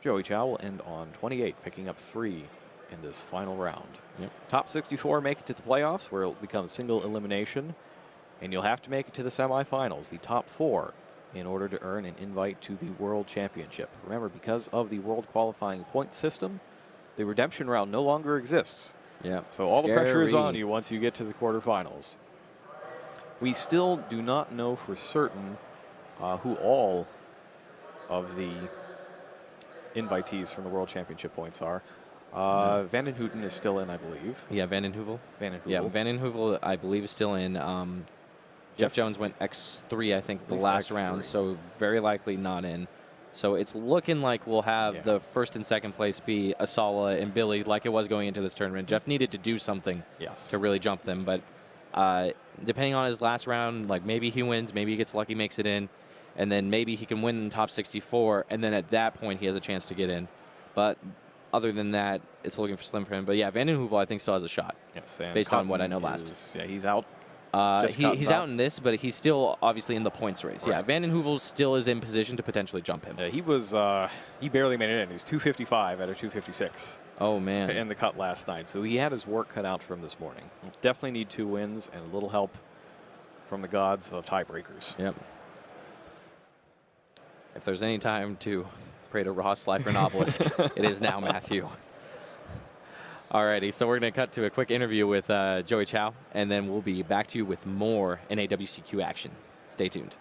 Joey Chow will end on 28, picking up 3 in this final round. Yep. Top 64 make it to the playoffs, where it'll become single elimination. And you'll have to make it to the semifinals, the top 4, in order to earn an invite to the World Championship. Remember, because of the World Qualifying Point System, the redemption round no longer exists. there. Yeah. So all the pressure is on Scary. you once you get to the quarterfinals. We still do not know for certain who all of the invitees from the World Championship points are. Van den Hooten is still in, I believe. Yeah, Van den Heuvel. Van den Heuvel. Yeah, Van den Heuvel, I believe, is still in. Jeff Jones went X3, I think, the least last X3. round, so very likely not in. So it's looking like we'll have the first and second place be Asala and Billy, like it was going into this tournament. Jeff needed to do something to really jump them, but depending on his last round, like maybe he wins, maybe he gets lucky, makes it in, and then maybe he can win in the top 64, and then at that point he has a chance to get in. But other than that, it's looking for slim for him. But yeah, Van den Heuvel, I think, still has a shot. Yes, and based on what I Cotton know last. is- Yeah, he's out. He's out in this, but he's still obviously in the points race. Yeah, Right. Van den Heuvel still is in position to potentially jump him. He was he barely made it in. He was 255 out of 256 Oh, man. in the cut last night. So he had his work cut out for him this morning. Definitely need 2 wins and a little help from the gods of tiebreakers. Yep. If there's any time to pray to Ross, Lifer, and Obelisk, it is now, Matthew. Alrighty, so we're going to cut to a quick interview with Joey Chow, and then we'll be back to you with more NAWCQ action. Stay tuned.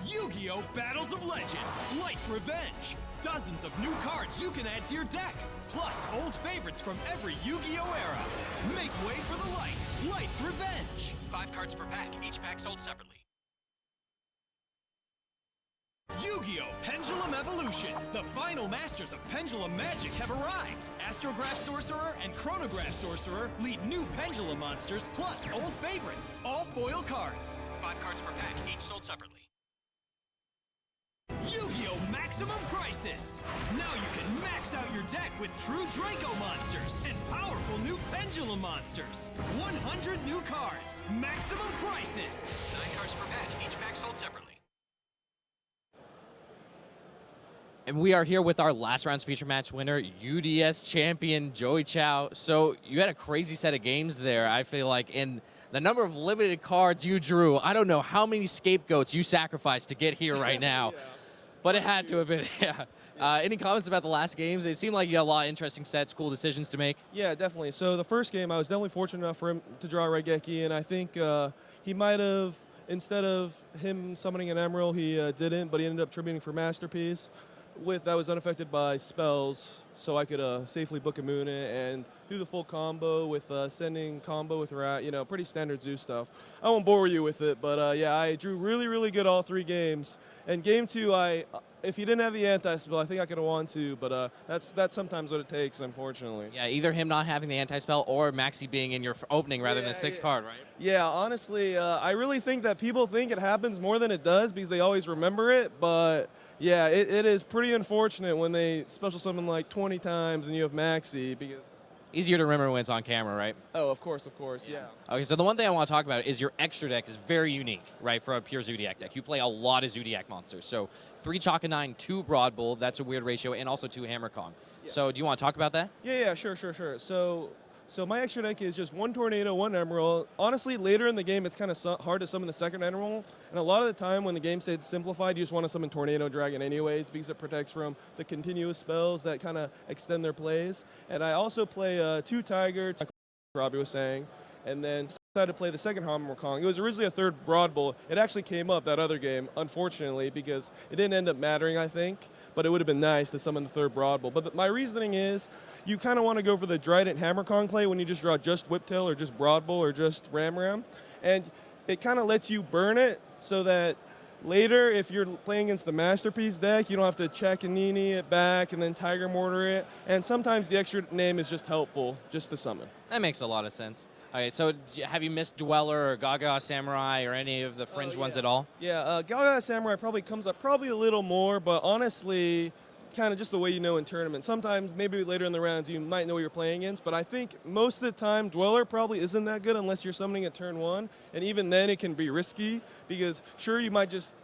Yu-Gi-Oh! Battles of Legend, Light's Revenge. Dozens of new cards you can add to your deck, plus old favorites from every Yu-Gi-Oh! Era. Make way for the Light, Light's Revenge. 5 cards per pack, each pack sold separately. Yu-Gi-Oh! Pendulum Evolution. The final masters of Pendulum Magic have arrived. Astrograph Sorcerer and Chronograph Sorcerer lead new Pendulum monsters, plus old favorites. All foil cards. 5 cards per pack, each sold separately. Yu-Gi-Oh! Maximum Crisis! Now you can max out your deck with true Draco monsters and powerful new Pendulum monsters. 100 new cards. Maximum Crisis! 9 cards per pack, each pack sold separately. And we are here with our last round's feature match winner, UDS champion Joey Chow. So you had a crazy set of games there, I feel like. And the number of limited cards you drew. I don't know how many scapegoats you sacrificed to get here right now, but it had to have been. Yeah. Any comments about the last games? It seemed like you had a lot of interesting sets, cool decisions to make. Yeah, definitely. So the first game, I was definitely fortunate enough for him to draw Regeki, and I think he might have, instead of him summoning an Emerald, he didn't, but he ended up tributing for Masterpiece. That was unaffected by spells, so I could safely book a Moon and do the full combo with sending combo with Rat, pretty standard Zoo stuff. I won't bore you with it, but yeah, I drew really, really good all 3 games. And game 2, if he didn't have the anti-spell, I think I could have won too, but that's sometimes what it takes, unfortunately. Yeah, either him not having the anti-spell or Maxi being in your opening rather than 6 card, right? Yeah, honestly, I really think that people think it happens more than it does because they always remember it, but yeah, it is pretty unfortunate when they special summon like 20 times and you have Maxi because... Easier to remember when it's on camera, right? Oh, of course, yeah. Okay, so the one thing I want to talk about is your extra deck is very unique, right, for a pure Zodiac deck. You play a lot of Zodiac monsters. So 3 Chalk and 9, 2 Broad Bull, that's a weird ratio, and also 2 Hammer Kong. Yeah. So do you want to talk about that? Yeah, sure. So my extra deck is just 1 Tornado, 1 Emerald. Honestly, later in the game, it's kind of hard to summon the second Emerald. And a lot of the time when the game stays simplified, you just want to summon Tornado Dragon anyways because it protects from the continuous spells that kind of extend their plays. And I also play 2 Tiger, like Robbie was saying, and then decided to play the second Hammer Kong. It was originally a 3rd Broad Bull. It actually came up that other game, unfortunately, because it didn't end up mattering, I think. But it would have been nice to summon the 3rd Broad Bull. But my reasoning is, you kind of want to go for the Trident Hammer Kong play when you just draw just Whiptail or just Broad Bull or just Ram. And it kind of lets you burn it so that later, if you're playing against the Masterpiece deck, you don't have to check and Nini it back and then Tiger Mortar it. And sometimes the extra name is just helpful just to summon. That makes a lot of sense. Okay, so have you missed Dweller or Gaga Samurai or any of the fringe ones at all? Yeah, Gaga Samurai probably comes up a little more, but honestly, kind of just the way you know in tournaments. Sometimes, maybe later in the rounds, you might know what you're playing against, but I think most of the time, Dweller probably isn't that good unless you're summoning at turn 1, and even then it can be risky, because sure, you might just,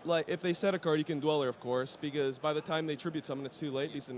like, if they set a card, you can Dweller, of course, because by the time they tribute summon, it's too late, because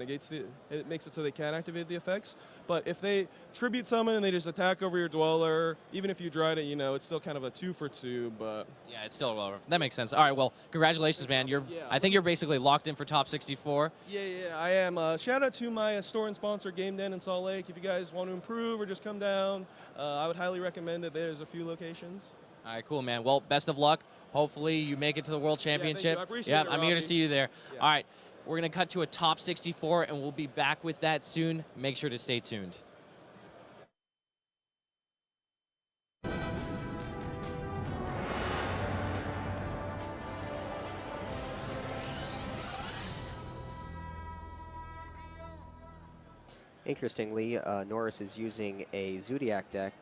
it makes it so they can't activate the effects. But if they tribute summon and they just attack over your Dweller, even if you dried it, it's still kind of a 2 for 2, but... Yeah, it's still lower. That makes sense. All right, well, congratulations, man. I think you're basically locked in for top 64. Yeah, I am. Shout out to my store and sponsor, Game Den in Salt Lake. If you guys want to improve or just come down, I would highly recommend it. There's a few locations. All right, cool, man. Well, best of luck. Hopefully you make it to the World Championship. I appreciate it, I'm here to Robbie. see you there. Yeah. All right, we're going to cut to a top 64, and we'll be back with that soon. Make sure to stay tuned. Interestingly, Norris is using a Zodiac deck,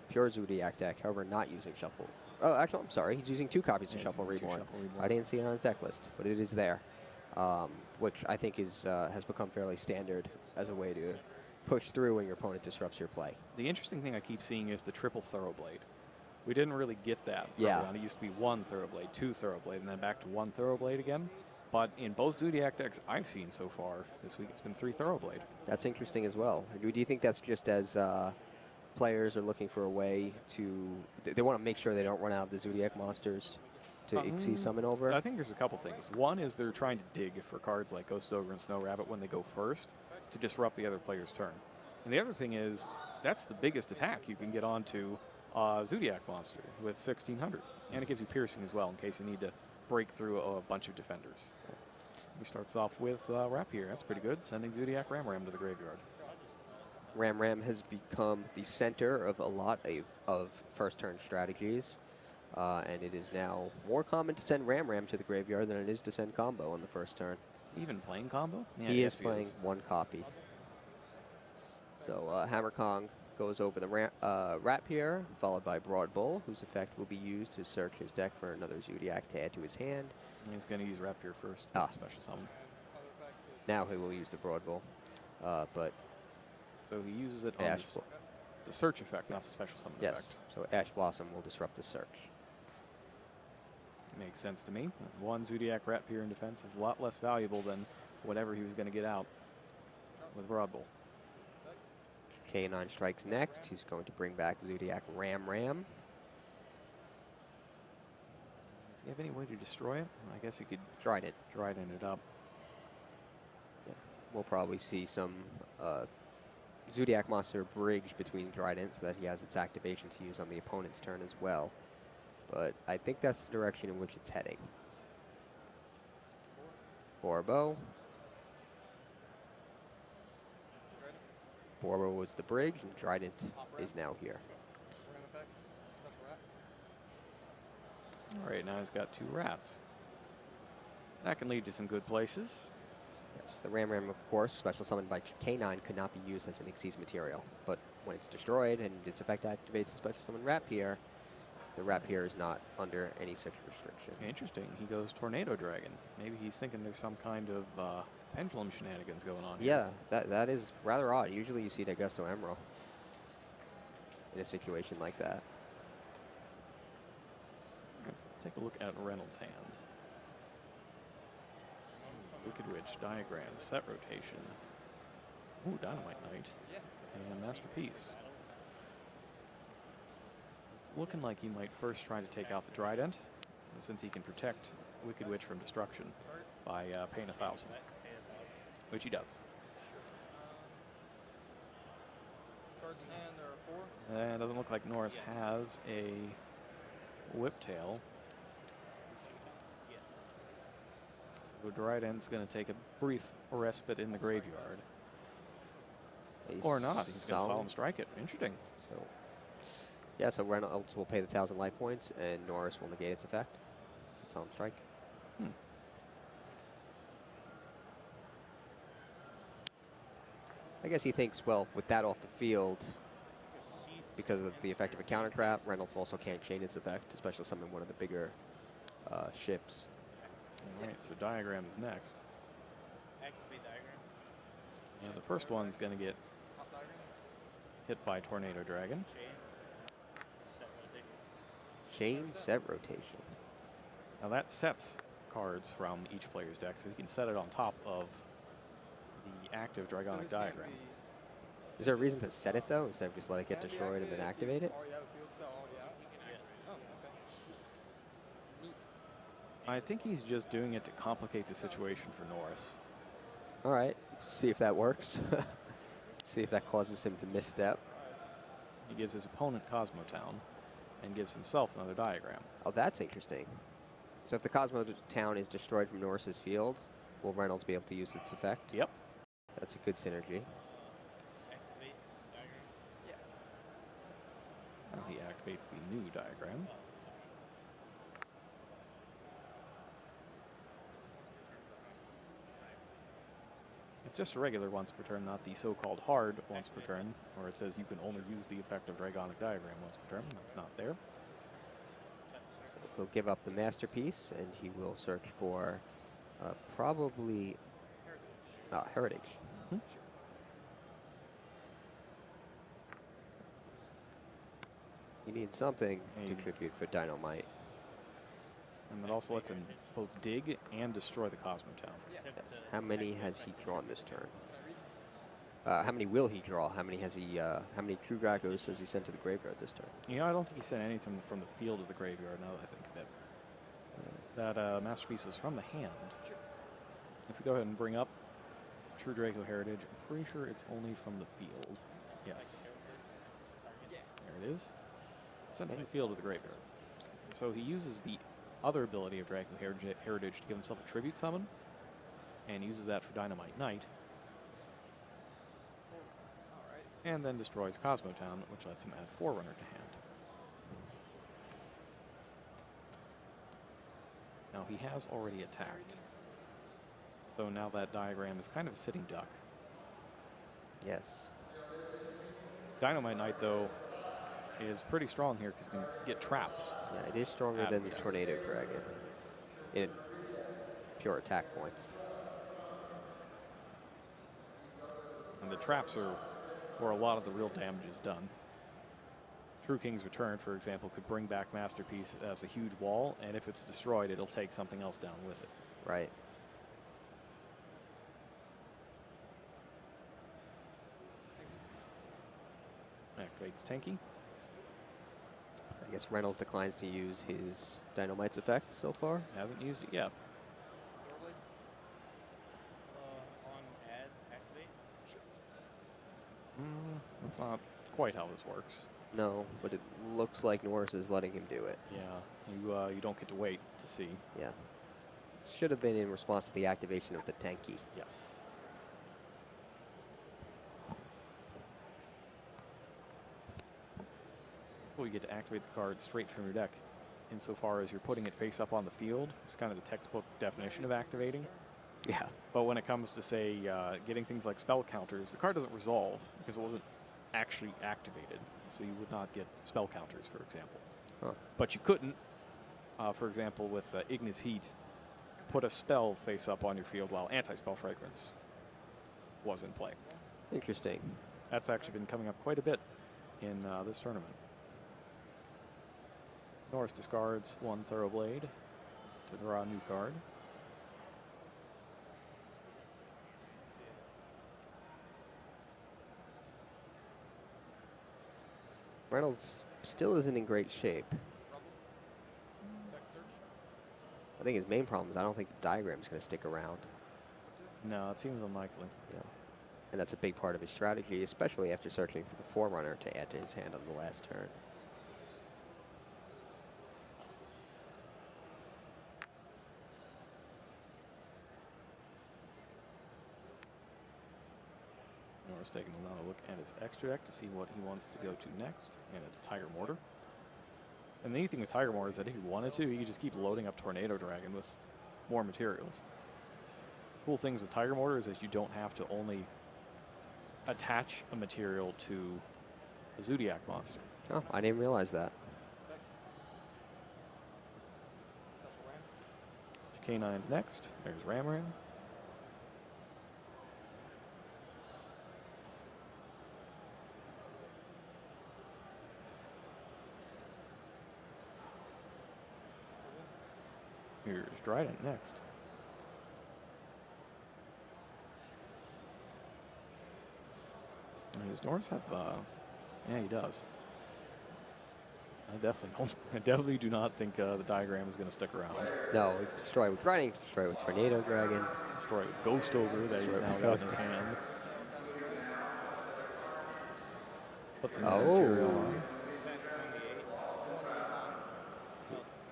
pure Zodiac deck, however, not using Shuffle. Oh, actually, I'm sorry. He's using 2 copies of Shuffle Reborn. I didn't see it on his deck list, but it is there, which I think has become fairly standard as a way to push through when your opponent disrupts your play. The interesting thing I keep seeing is the triple Thoroughblade. We didn't really get that Yeah. early on. It used to be 1 Thoroughblade, 2 Thoroughblade, and then back to 1 Thoroughblade again. But in both Zodiac decks I've seen so far this week, it's been 3 Thoroughblade. That's interesting as well. Do you think that's just as players are looking for a way to... They want to make sure they don't run out of the Zodiac monsters to Xyz summon over? I think there's a couple things. One is they're trying to dig for cards like Ghost Ogre and Snow Rabbit when they go first to disrupt the other player's turn. And the other thing is, that's the biggest attack you can get onto Zodiac monster with 1600. And it gives you piercing as well in case you need to break through a bunch of defenders. He starts off with Rapier. That's pretty good, sending Zodiac Ram to the graveyard. Ram has become the center of a lot of first-turn strategies, and it is now more common to send Ram to the graveyard than it is to send combo on the first turn. Is he even playing combo? Yeah, he yes, is playing 1 copy. So Hammer Kong goes over the Rapier, followed by Broad Bull, whose effect will be used to search his deck for another Zodiac to add to his hand. And he's going to use Rapier first. Special summon. Now he will use the Broad Bull, but... So he uses it on the search effect, not the special summon effect. So Ash Blossom will disrupt the search. Makes sense to me. 1 Zodiac Rapier in defense is a lot less valuable than whatever he was going to get out with Broad Bull. K9 strikes next. He's going to bring back Zodiac Ram. Does he have any way to destroy it? I guess he could Trident. it up. Yeah. We'll probably see some Zodiac Monster bridge between Trident so that he has its activation to use on the opponent's turn as well. But I think that's the direction in which it's heading. Borbo. Borbo was the bridge, and Trident is now here. All right, now he's got 2 rats. That can lead to some good places. Yes, the Ram, of course, special summoned by K9, could not be used as an Xyz material. But when it's destroyed and its effect activates the special summon Rapier, the Rapier is not under any such restriction. Interesting. He goes Tornado Dragon. Maybe he's thinking there's some kind of pendulum shenanigans going on here. Yeah, that is rather odd. Usually you see Augusto Emerald in a situation like that. Let's take a look at Reynolds' hand. Wicked Witch, Diagram, Set Rotation. Ooh, Dynamite Knight. And Masterpiece. It's looking like he might first try to take out the Trident, since he can protect Wicked Witch from destruction by paying 1,000, which he does. Cards in hand, there are 4. And it doesn't look like Norris has a Whiptail. So Dryden's going to take a brief respite in the graveyard. Or not. He's going to Solemn Strike it. Interesting. So, yeah, so Reynolds will pay the 1,000 life points, and Norris will negate its effect. Solemn Strike. I guess he thinks, well, with that off the field, because of the effect of a counter trap, Reynolds also can't chain its effect, especially summon one of the bigger ships. All right, so Diagram is next. Activate Diagram. Yeah, the first one's going to get hit by Tornado Dragon. Chain Set Rotation. Now that sets cards from each player's deck, so he can set it on top of the active Dragonic Diagram. Is there a reason to set it, though, instead of just let it get destroyed and then activate it? I think he's just doing it to complicate the situation for Norris. All right, see if that works. See if that causes him to misstep. He gives his opponent Cosmotown and gives himself another Diagram. Oh, that's interesting. So if the Cosmo Town is destroyed from Norris's field, will Reynolds be able to use its effect? Yep. That's a good synergy. Activate Diagram. Now he activates the new Diagram. It's just a regular once per turn, not the so-called hard once per turn, where it says you can only use the effect of Dragonic Diagram once per turn. That's not there. So he'll give up the Masterpiece, and he will search for probably Heritage. He needs something to contribute for Dynamite. And that also lets him both dig and destroy the Cosmotown. Yes. How many has he drawn this turn? How many will he draw? How many has he? How many True Dracos has he sent to the graveyard this turn? You know, I don't think he sent anything from the field of the graveyard, now that I think of it. That Masterpiece was from the hand. If we go ahead and bring up True Draco Heritage, I'm pretty sure it's only from the field. Yes. There it is. Sent from the field of the graveyard. So he uses the other ability of Draco Heritage to give himself a tribute summon, and uses that for Dynamite Knight. And then destroys Cosmotown, which lets him add Forerunner to hand. Now he has already attacked. So now that Diagram is kind of a sitting duck. Yes. Dynamite Knight, though, is pretty strong here because he can get traps. Yeah, it is stronger than the Tornado Dragon in pure attack points. And the traps are where a lot of the real damage is done. True King's Return, for example, could bring back Masterpiece as a huge wall, and if it's destroyed, it'll take something else down with it. Right. activates Tenki. I guess Reynolds declines to use his Dynamite's effect so far. Hasn't used it yet. On add, activate. That's not quite how this works. No, but it looks like Norris is letting him do it. Yeah, you don't get to wait to see. Yeah. Should have been in response to the activation of the Tenki. Yes. It's cool you get to activate the card straight from your deck insofar as you're putting it face up on the field. It's kind of the textbook definition of activating. Yeah. But when it comes to, say, getting things like spell counters, the card doesn't resolve because it wasn't actually activated. So you would not get spell counters, for example. Huh. But you couldn't, for example, with Ignis Heat, put a spell face up on your field while anti-spell fragrance was in play. Interesting. That's actually been coming up quite a bit in this tournament. Norris discards one Thoroughblade to draw a new card. Reynolds still isn't in great shape. I think his main problem is I don't think the diagram is going to stick around. No, it seems unlikely. Yeah. And that's a big part of his strategy, especially after searching for the Forerunner to add to his hand on the last turn. Norris taking another look at his extra deck to see what he wants to go to next, and it's Tiger Mortar. And the neat thing with Tiger Mortar is that if he wanted to, he could just keep loading up Tornado Dragon with more materials. Cool things with Tiger Mortar is that you don't have to only attach a material to a Zodiac monster. Oh, I didn't realize that. K9's next. There's Ramram. Here's Dryden next. Does Norris have, yeah, he does. I definitely do not think the diagram is going to stick around. No, we destroy with Dryden, destroy with Tornado Dragon. Destroy with Ghost Ogre that he's now got in his hand. Puts another material on.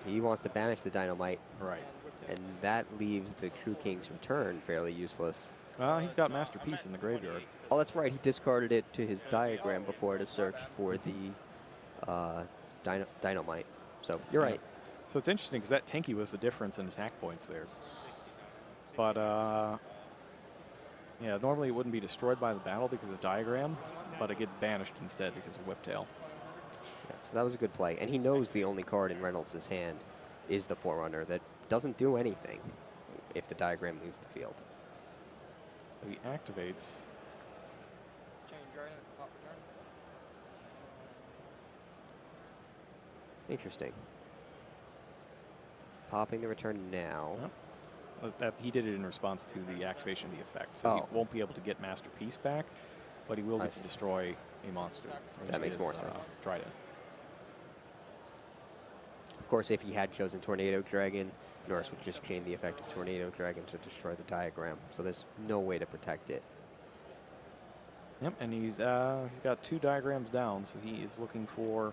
He wants to banish the Dynamite. Right. And that leaves the True King's Return fairly useless. He's got Masterpiece in the graveyard. Oh, that's right. He discarded it to his diagram before to search for the Dynamite. So you're right. So it's interesting because that Tenki was the difference in attack points there. But yeah, normally it wouldn't be destroyed by the battle because of diagram, but it gets banished instead because of Whiptail. Yeah, so that was a good play. And he knows the only card in Reynolds' hand is the Forerunner that doesn't do anything if the diagram leaves the field. So he activates. Interesting. Popping the return now. He did it in response to the activation of the effect. So he won't be able to get Masterpiece back, but he will get to destroy a monster. That makes more sense. Dryden. Of course, if he had chosen Tornado Dragon, Norris would just chain the effect of Tornado Dragon to destroy the diagram. So there's no way to protect it. Yep, and he's got 2 diagrams down, so he is looking for.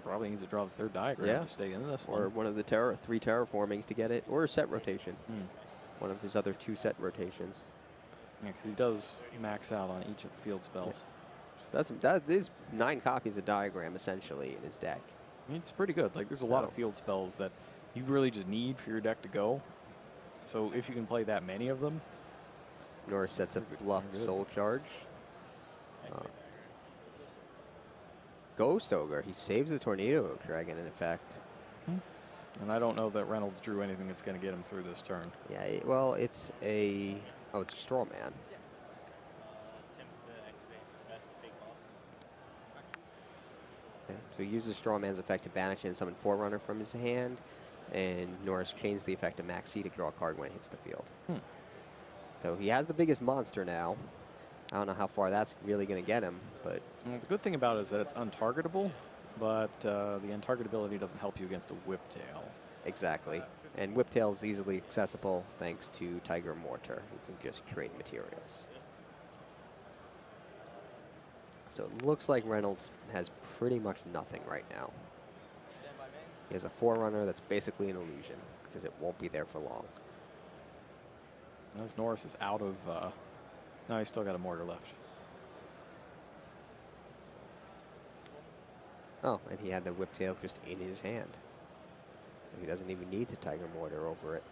Probably needs to draw the 3rd diagram to stay in this one. Or one of the 3 terraformings to get it, or a set rotation. One of his other 2 set rotations. Yeah, because he does max out on each of the field spells. So that is 9 copies of diagram essentially in his deck. It's pretty good. Like there's a lot of field spells that you really just need for your deck to go. So if you can play that many of them. Norris sets up Bluff Soul Charge. Ghost Ogre. He saves the Tornado Dragon in effect. And I don't know that Reynolds drew anything that's going to get him through this turn. Yeah, well, it's a Straw Man. Okay, so he uses Straw Man's effect to banish and summon Forerunner from his hand, and Norris chains the effect of Maxi to draw a card when it hits the field. So he has the biggest monster now, I don't know how far that's really going to get him, but Well, the good thing about it is that it's untargetable, but the untargetability doesn't help you against a whiptail. exactly. And Whiptail is easily accessible thanks to Tiger Mortar, who can just create materials. So it looks like Reynolds has pretty much nothing right now. He has a Forerunner that's basically an illusion because it won't be there for long. As Norris is out of... no, he's still got a mortar left. Oh, and he had the Whiptail just in his hand. So he doesn't even need the Tiger Mortar over it.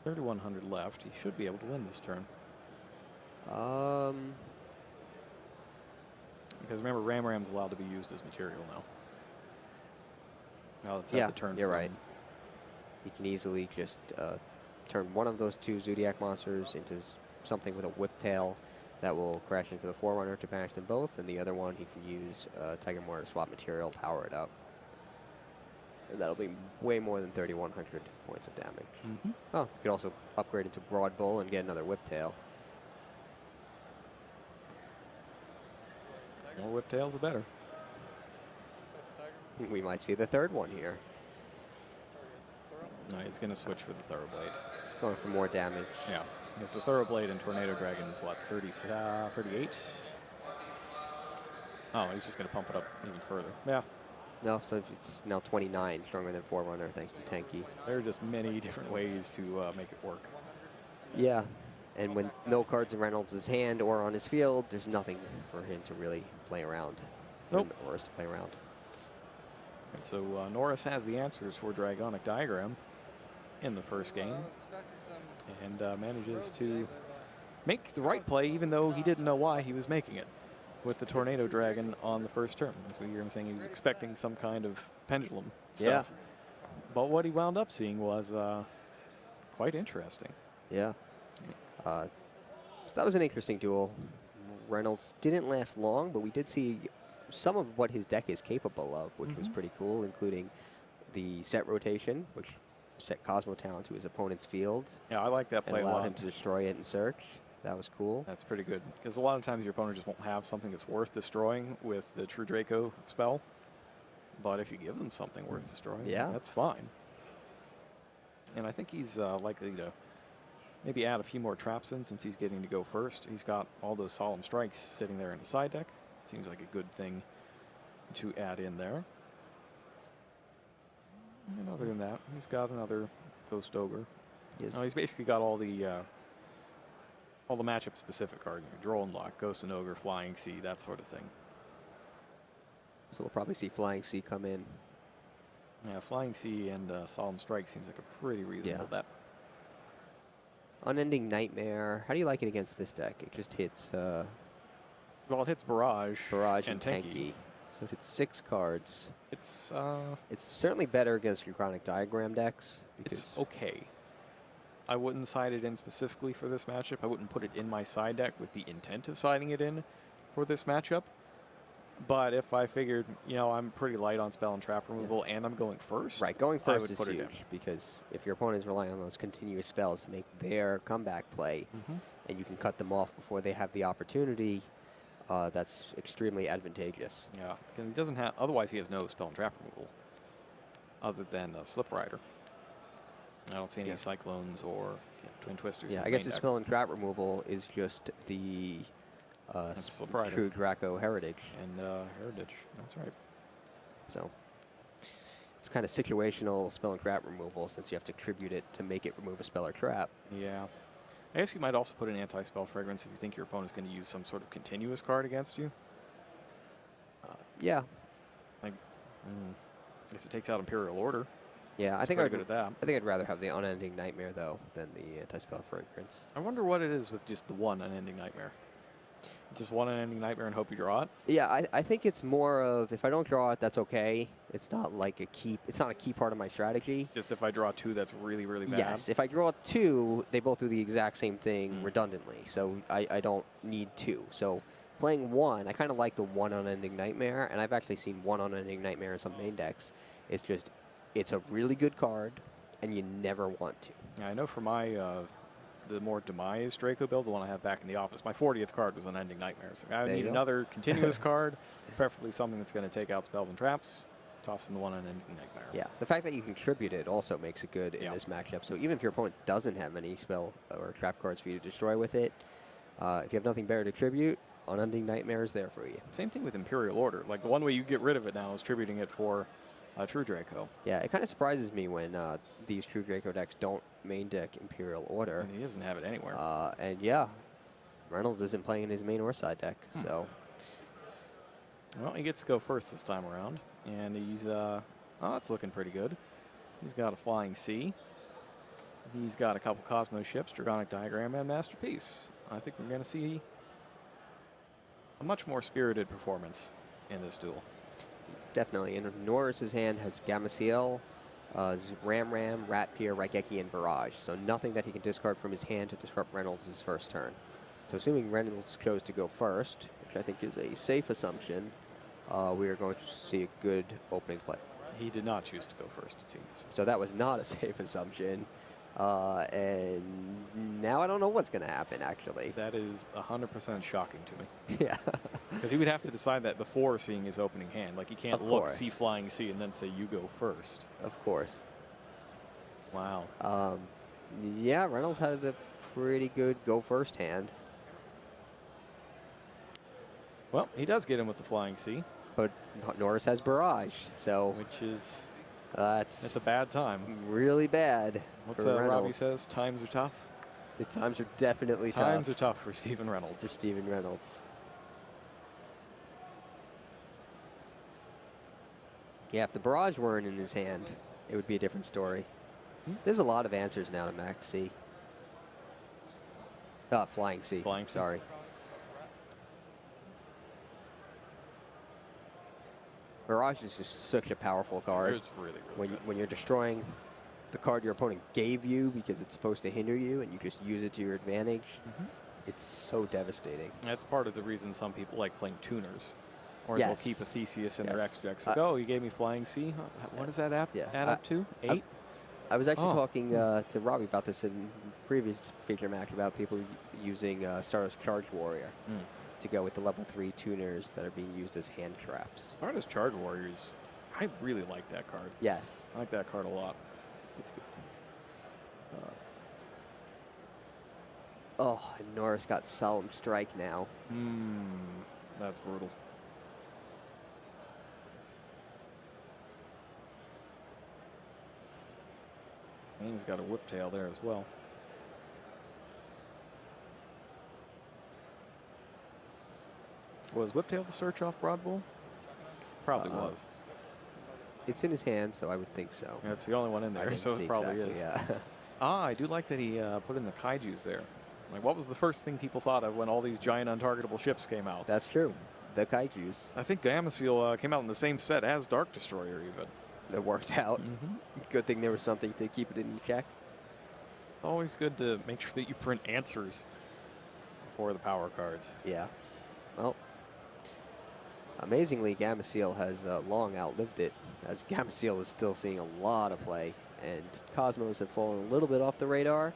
$3,100 left. He should be able to win this turn. Because remember, Ram's allowed to be used as material now. Now let's have the turn. You're right. He can easily just turn one of those two Zodiac monsters into something with a Whiptail that will crash into the Forerunner to banish them both, and the other one he can use Tiger Mortar to swap material, power it up. And that'll be way more than 3,100 points of damage. Mm-hmm. Oh, you could also upgrade into Broad Bull and get another Whiptail. More whiptails, the better. We might see the third one here. No, he's going to switch for the Thoroughblade. It's going for more damage. Yeah. Because the Thoroughblade and Tornado Dragon is what, 38? Oh, he's just going to pump it up even further. Yeah. No, so it's now 29, stronger than Forerunner thanks to Tenki. There are just many different ways to make it work. Yeah, and when no cards in Reynolds' hand or on his field, there's nothing for him to really play around. Nope. Or us to play around. And so Norris has the answers for Dragonic Diagram in the first game. And manages to make the right play, even though he didn't know why he was making it, with the Tornado Dragon on the first turn. As we hear him saying, he was expecting some kind of pendulum stuff. Yeah. But what he wound up seeing was quite interesting. Yeah. So that was an interesting duel. Reynolds didn't last long, but we did see some of what his deck is capable of, which was pretty cool, including the set rotation, which set Cosmo Town to his opponent's field. Yeah, I like that and play a allowed lot. him to destroy it and search. That was cool. That's pretty good. Because a lot of times your opponent just won't have something that's worth destroying with the True Draco spell. But if you give them something worth destroying, that's fine. And I think he's likely to maybe add a few more traps in since he's getting to go first. He's got all those Solemn Strikes sitting there in his side deck. Seems like a good thing to add in there. And other than that, he's got another Ghost Ogre. Yes. No, he's basically got all the matchup specific cards. Draw and Lock, Ghost and Ogre, Flying Sea, that sort of thing. So we'll probably see Flying Sea come in. Yeah, Flying Sea and Solemn Strike seems like a pretty reasonable bet. Unending Nightmare. How do you like it against this deck? It just hits... well, it hits Barrage and Tenki. So it hits 6 cards. It's certainly better against your Chronic Diagram decks. It's okay. I wouldn't side it in specifically for this matchup. I wouldn't put it in my side deck with the intent of siding it in for this matchup. But if I figured, I'm pretty light on spell and trap removal and I'm going first. Right, going first is huge because if your opponent is relying on those continuous spells to make their comeback play and you can cut them off before they have the opportunity, that's extremely advantageous. Yeah, because he doesn't have, otherwise he has no spell and trap removal other than Slip Rider. I don't see any Cyclones or Twin Twisters. Yeah, I guess the spell and trap removal is just the True Draco Heritage. And Heritage, that's right. So it's kind of situational spell and trap removal since you have to tribute it to make it remove a spell or trap. Yeah. I guess you might also put an anti-spell fragrance if you think your opponent's going to use some sort of continuous card against you. Yeah. I guess it takes out Imperial Order. Yeah, I think I'd good at that. I think I'd rather have the Unending Nightmare though than the anti-spell fragrance. I wonder what it is with just the one Unending Nightmare. Just one Unending Nightmare and hope you draw it? Yeah, I think it's more of if I don't draw it, that's okay. It's not like it's not a key part of my strategy. Just if I draw 2, that's really, really bad? Yes, if I draw 2, they both do the exact same thing redundantly. So I don't need 2. So playing 1, I kind of like the one Unending Nightmare, and I've actually seen one Unending Nightmare in some main decks. It's just it's a really good card, and you never want to. I know for my the more demise Draco build, the one I have back in the office, my 40th card was an Ending Nightmares. I There you need go. another continuous card, preferably something that's going to take out spells and traps. Toss in the one on Ending Nightmare. Yeah, the fact that you contribute it also makes it good in Yeah. this matchup. So even if your opponent doesn't have any spell or trap cards for you to destroy with it, if you have nothing better to tribute, Unending Nightmare is there for you. Same thing with Imperial Order. Like the one way you get rid of it now is tributing it for True Draco. Yeah, it kind of surprises me when these True Draco decks don't main deck Imperial Order. And he doesn't have it anywhere. And yeah, Reynolds isn't playing in his main or side deck, so Well, he gets to go first this time around, and he's it's looking pretty good. He's got a Flying Sea. He's got a couple Cosmo ships, Dragonic Diagram, and Masterpiece. I think we're going to see a much more spirited performance in this duel. definitely. And Norris's hand has Gameciel, Ram, Ratpier, Raigeki, and Barrage. So nothing that he can discard from his hand to disrupt Reynolds' first turn. So assuming Reynolds chose to go first, which I think is a safe assumption, we are going to see a good opening play. He did not choose to go first, it seems. So that was not a safe assumption. And now I don't know what's going to happen, actually. That is 100% shocking to me. Yeah. Because he would have to decide that before seeing his opening hand. Like, he can't Of look, course. see Flying Sea, and then say, you go first. Of course. Wow. Yeah, Reynolds had a pretty good go first hand. Well, he does get him with the Flying Sea, But Norris has Barrage, so which is, that's it's a bad time. really bad. What's for that Robbie Reynolds. says? Times are tough. The times are definitely Times tough are tough for Steven Reynolds. for Steven Reynolds. Yeah, if the Barrage weren't in his hand, it would be a different story. There's a lot of answers now to Max C. Flying C. Flying C. Sorry. Barrage is just such a powerful card. It's really, really good. When you're destroying the card your opponent gave you because it's supposed to hinder you and you just use it to your advantage, it's so devastating. That's part of the reason some people like playing tuners. Or Yes. they'll keep a Theseus in their Yes. extra decks. Like, oh, you gave me Flying Sea? Huh? What does that add up to? 8? I was actually Oh. talking to Robbie about this in previous feature match about people using Stardust Charge Warrior to go with the level 3 tuners that are being used as hand traps. Stardust Charge Warriors. I really like that card. Yes. I like that card a lot. It's good. Oh, and Norris got Solemn Strike now. That's brutal. And he's got a Whiptail there as well. Was Whiptail the search off Broad Bull? Probably was. It's in his hand, so I would think so. That's the only one in I there, didn't so see it probably exactly, is. Yeah. I do like that he put in the Kaijus there. Like, what was the first thing people thought of when all these giant untargetable ships came out? That's true. The Kaijus. I think Gameciel came out in the same set as Dark Destroyer, even. That worked out. Good thing there was something to keep it in check. It's always good to make sure that you print answers for the power cards. Yeah. Well, amazingly, Gameciel has long outlived it, as Gameciel is still seeing a lot of play, and Cosmos have fallen a little bit off the radar,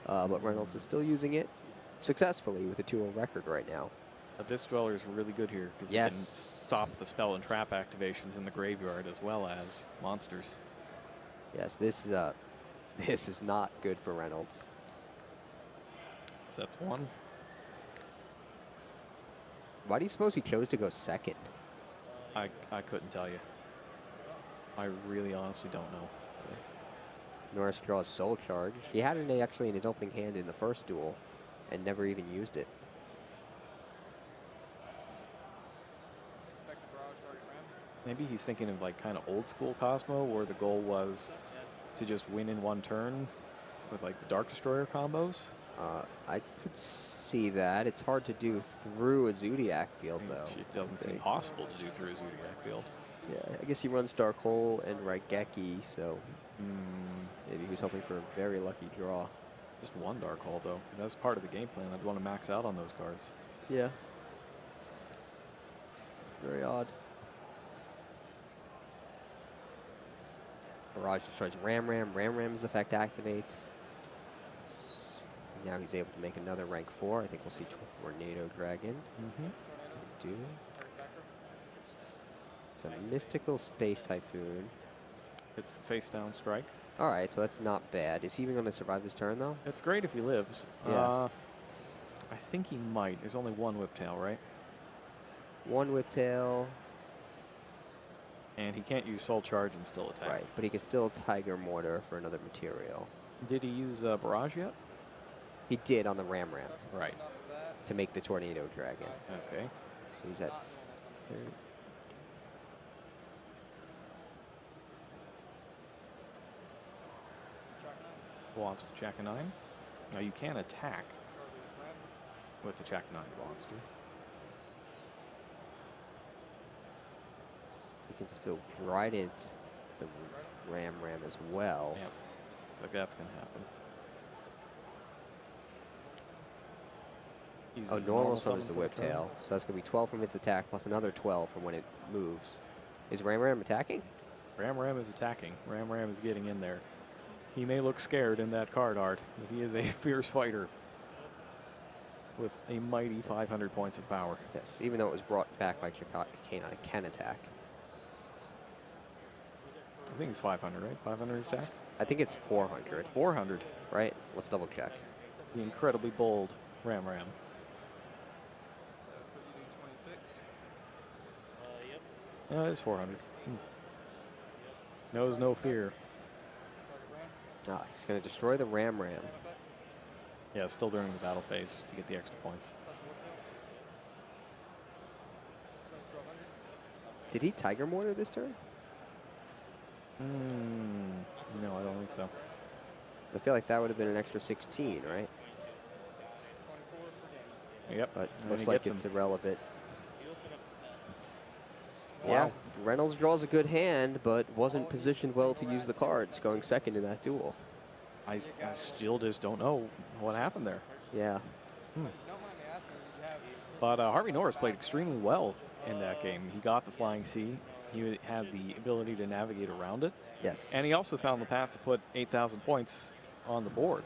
but Reynolds is still using it successfully with a 2-0 record right now. A Disc Dweller is really good here because Yes. you can stop the spell and trap activations in the graveyard as well as monsters. Yes, this is not good for Reynolds. Sets 1. Why do you suppose he chose to go second? I couldn't tell you. I really honestly don't know. Norris draws Soul Charge. He had it actually in his opening hand in the first duel and never even used it. Maybe he's thinking of like kind of old school Cosmo where the goal was to just win in one turn with like the Dark Destroyer combos. I could see that. It's hard to do through a Zodiac field, though. It doesn't seem think. possible to do through a Zodiac field. Yeah, I guess he runs Dark Hole and Raigeki, so maybe he was hoping for a very lucky draw. Just one Dark Hole though. That's part of the game plan. I'd want to max out on those cards. Yeah. Very odd. Barrage destroys Ram Ram. Ram Ram's effect activates. Now he's able to make another rank 4. I think we'll see Tornado Dragon. Do. It's a Mystical Space Typhoon. It's the face down strike. All right, so that's not bad. Is he even going to survive this turn, though? It's great if he lives. Yeah. I think he might. There's only one Whiptail, right? One Whiptail. And he can't use Soul Charge and still attack. Right, but he can still Tiger Mortar for another material. Did he use Barrage yet? He did on the Ram Ram. Right. To make the Tornado Dragon. Okay. So he's at 30. Swaps to Jack of 9. Now you can attack with the Jack of 9 monster. You can still Trident the Ram Ram as well. Yep. So that's going to happen. Oh, Uses normal summons the for turn. Whiptail. So that's going to be 12 from its attack plus another 12 from when it moves. Is Ram Ram attacking? Ram Ram is attacking. Ram Ram is getting in there. He may look scared in that card art, but he is a fierce fighter with a mighty 500 points of power. Yes, even though it was brought back by Chicago Canine, it can attack. I think it's 500, right? 500 attack? I think it's 400. 400. Right? Let's double check. The incredibly bold Ram Ram. Yep. Yeah, it's 400. Knows no fear. Ah, he's going to destroy the Ram Ram. Yeah, still during the battle phase to get the extra points. Did he Tiger Mortar this turn? No, I don't think so. I feel like that would have been an extra 16, right? Yep. But And looks he like gets it's irrelevant. Wow. Yeah, Reynolds draws a good hand, but wasn't positioned well to use the cards, going second in that duel. I still just don't know what happened there. Yeah. But Harvey Norris played extremely well in that game. He got the Flying C. He had the ability to navigate around it. Yes. And he also found the path to put 8,000 points on the board,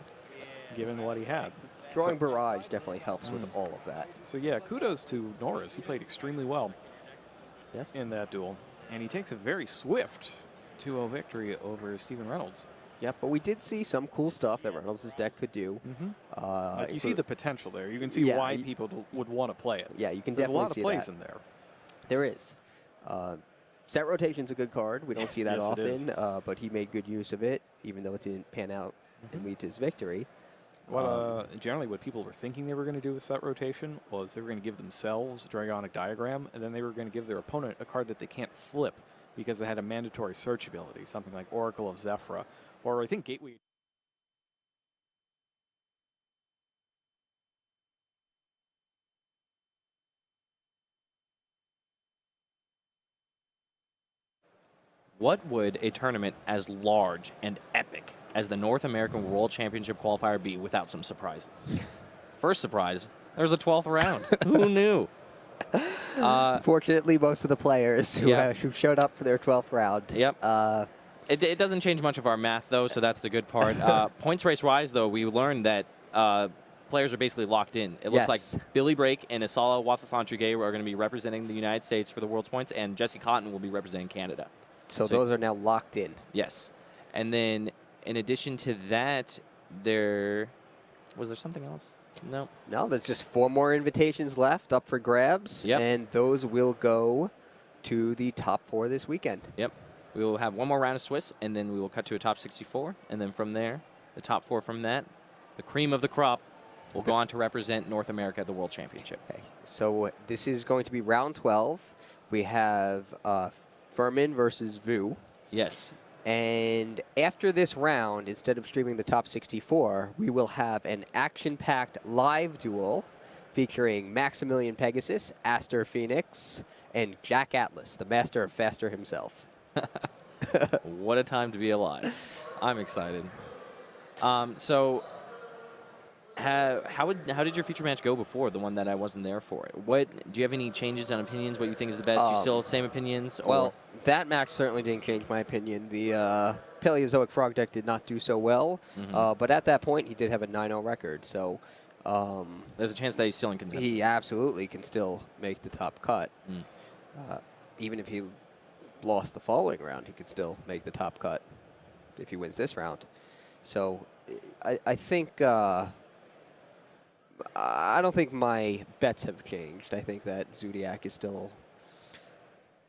given what he had. Drawing Barrage definitely helps with all of that. So yeah, kudos to Norris. He played extremely well in that duel. And he takes a very swift 2-0 victory over Steven Reynolds. Yep, but we did see some cool stuff that Reynolds' deck could do. Like you see the potential there. You can see why people would want to play it. Yeah, you can There's definitely see a lot of plays in there. There is. Set Rotation's a good card. We don't see that Yes, it is. often, but he made good use of it, even though it didn't pan out and lead to his victory. Well, generally what people were thinking they were going to do with set rotation was they were going to give themselves a Dragonic Diagram, and then they were going to give their opponent a card that they can't flip because they had a mandatory search ability, something like Oracle of Zephyra, or I think Gateway. What would a tournament as large and epic as the North American World Championship qualifier be without some surprises? First surprise, there's a 12th round. Who knew? Fortunately, most of the players who showed up for their 12th round. Yep. It doesn't change much of our math, though, so that's the good part. Points race-wise, though, we learned that players are basically locked in. It looks like Billy Brake and Asala Wathathantrige are going to be representing the United States for the World's Points, and Jesse Cotton will be representing Canada. So those are now locked in. Yes. And then, in addition to that, was there something else? No. No, there's just 4 more invitations left up for grabs, and those will go to the top 4 this weekend. Yep. We will have one more round of Swiss, and then we will cut to a top 64, and then from there, the top 4 from that, the cream of the crop, will go on to represent North America at the World Championship. Okay. So this is going to be round 12. We have Furman versus Vu. Yes. And after this round, instead of streaming the top 64, we will have an action-packed live duel featuring Maximilian Pegasus, Aster Phoenix, and Jack Atlas, the master of Faster himself. What a time to be alive. I'm excited. So how did your feature match go before, the one that I wasn't there for? Do you have any changes on opinions? What you think is the best? You still same opinions? Or? Well, that match certainly didn't change my opinion. The Paleozoic Frog deck did not do so well, Mhm. but at that point he did have a 9-0 record, so There's a chance that he's still in contention. he absolutely can still make the top cut. Mm. Even if he lost the following round, he could still make the top cut if he wins this round. So I think I don't think my bets have changed. I think that Zodiac is still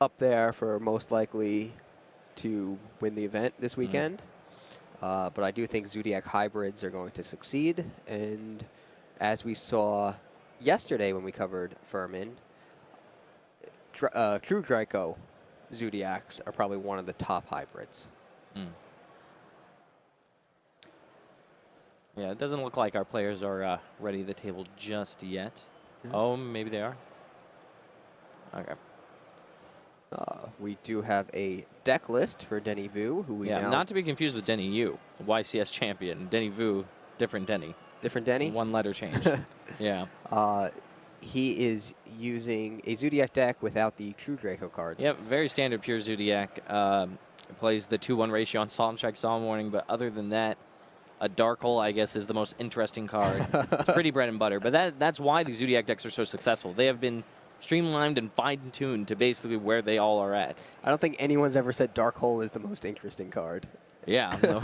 up there for most likely to win the event this weekend. But I do think Zodiac hybrids are going to succeed. And as we saw yesterday when we covered Furman, True Draco Zodiacs are probably one of the top hybrids. Yeah, it doesn't look like our players are ready to the table just yet. Oh, maybe they are. Okay. We do have a deck list for Denny Vu, who we now... not to be confused with Denny Yu, YCS champion. Denny Vu, different Denny. Different Denny? One letter change. Yeah. He is using a Zodiac deck without the True Draco cards. Yep, very standard pure Zodiac. Plays the 2-1 ratio on Solemn Strike, Solemn Warning, but other than that, a Dark Hole, I guess, is the most interesting card. It's pretty bread and butter, but that's why the Zodiac decks are so successful. They have been streamlined and fine-tuned to basically where they all are at. I don't think anyone's ever said Dark Hole is the most interesting card. Yeah. No.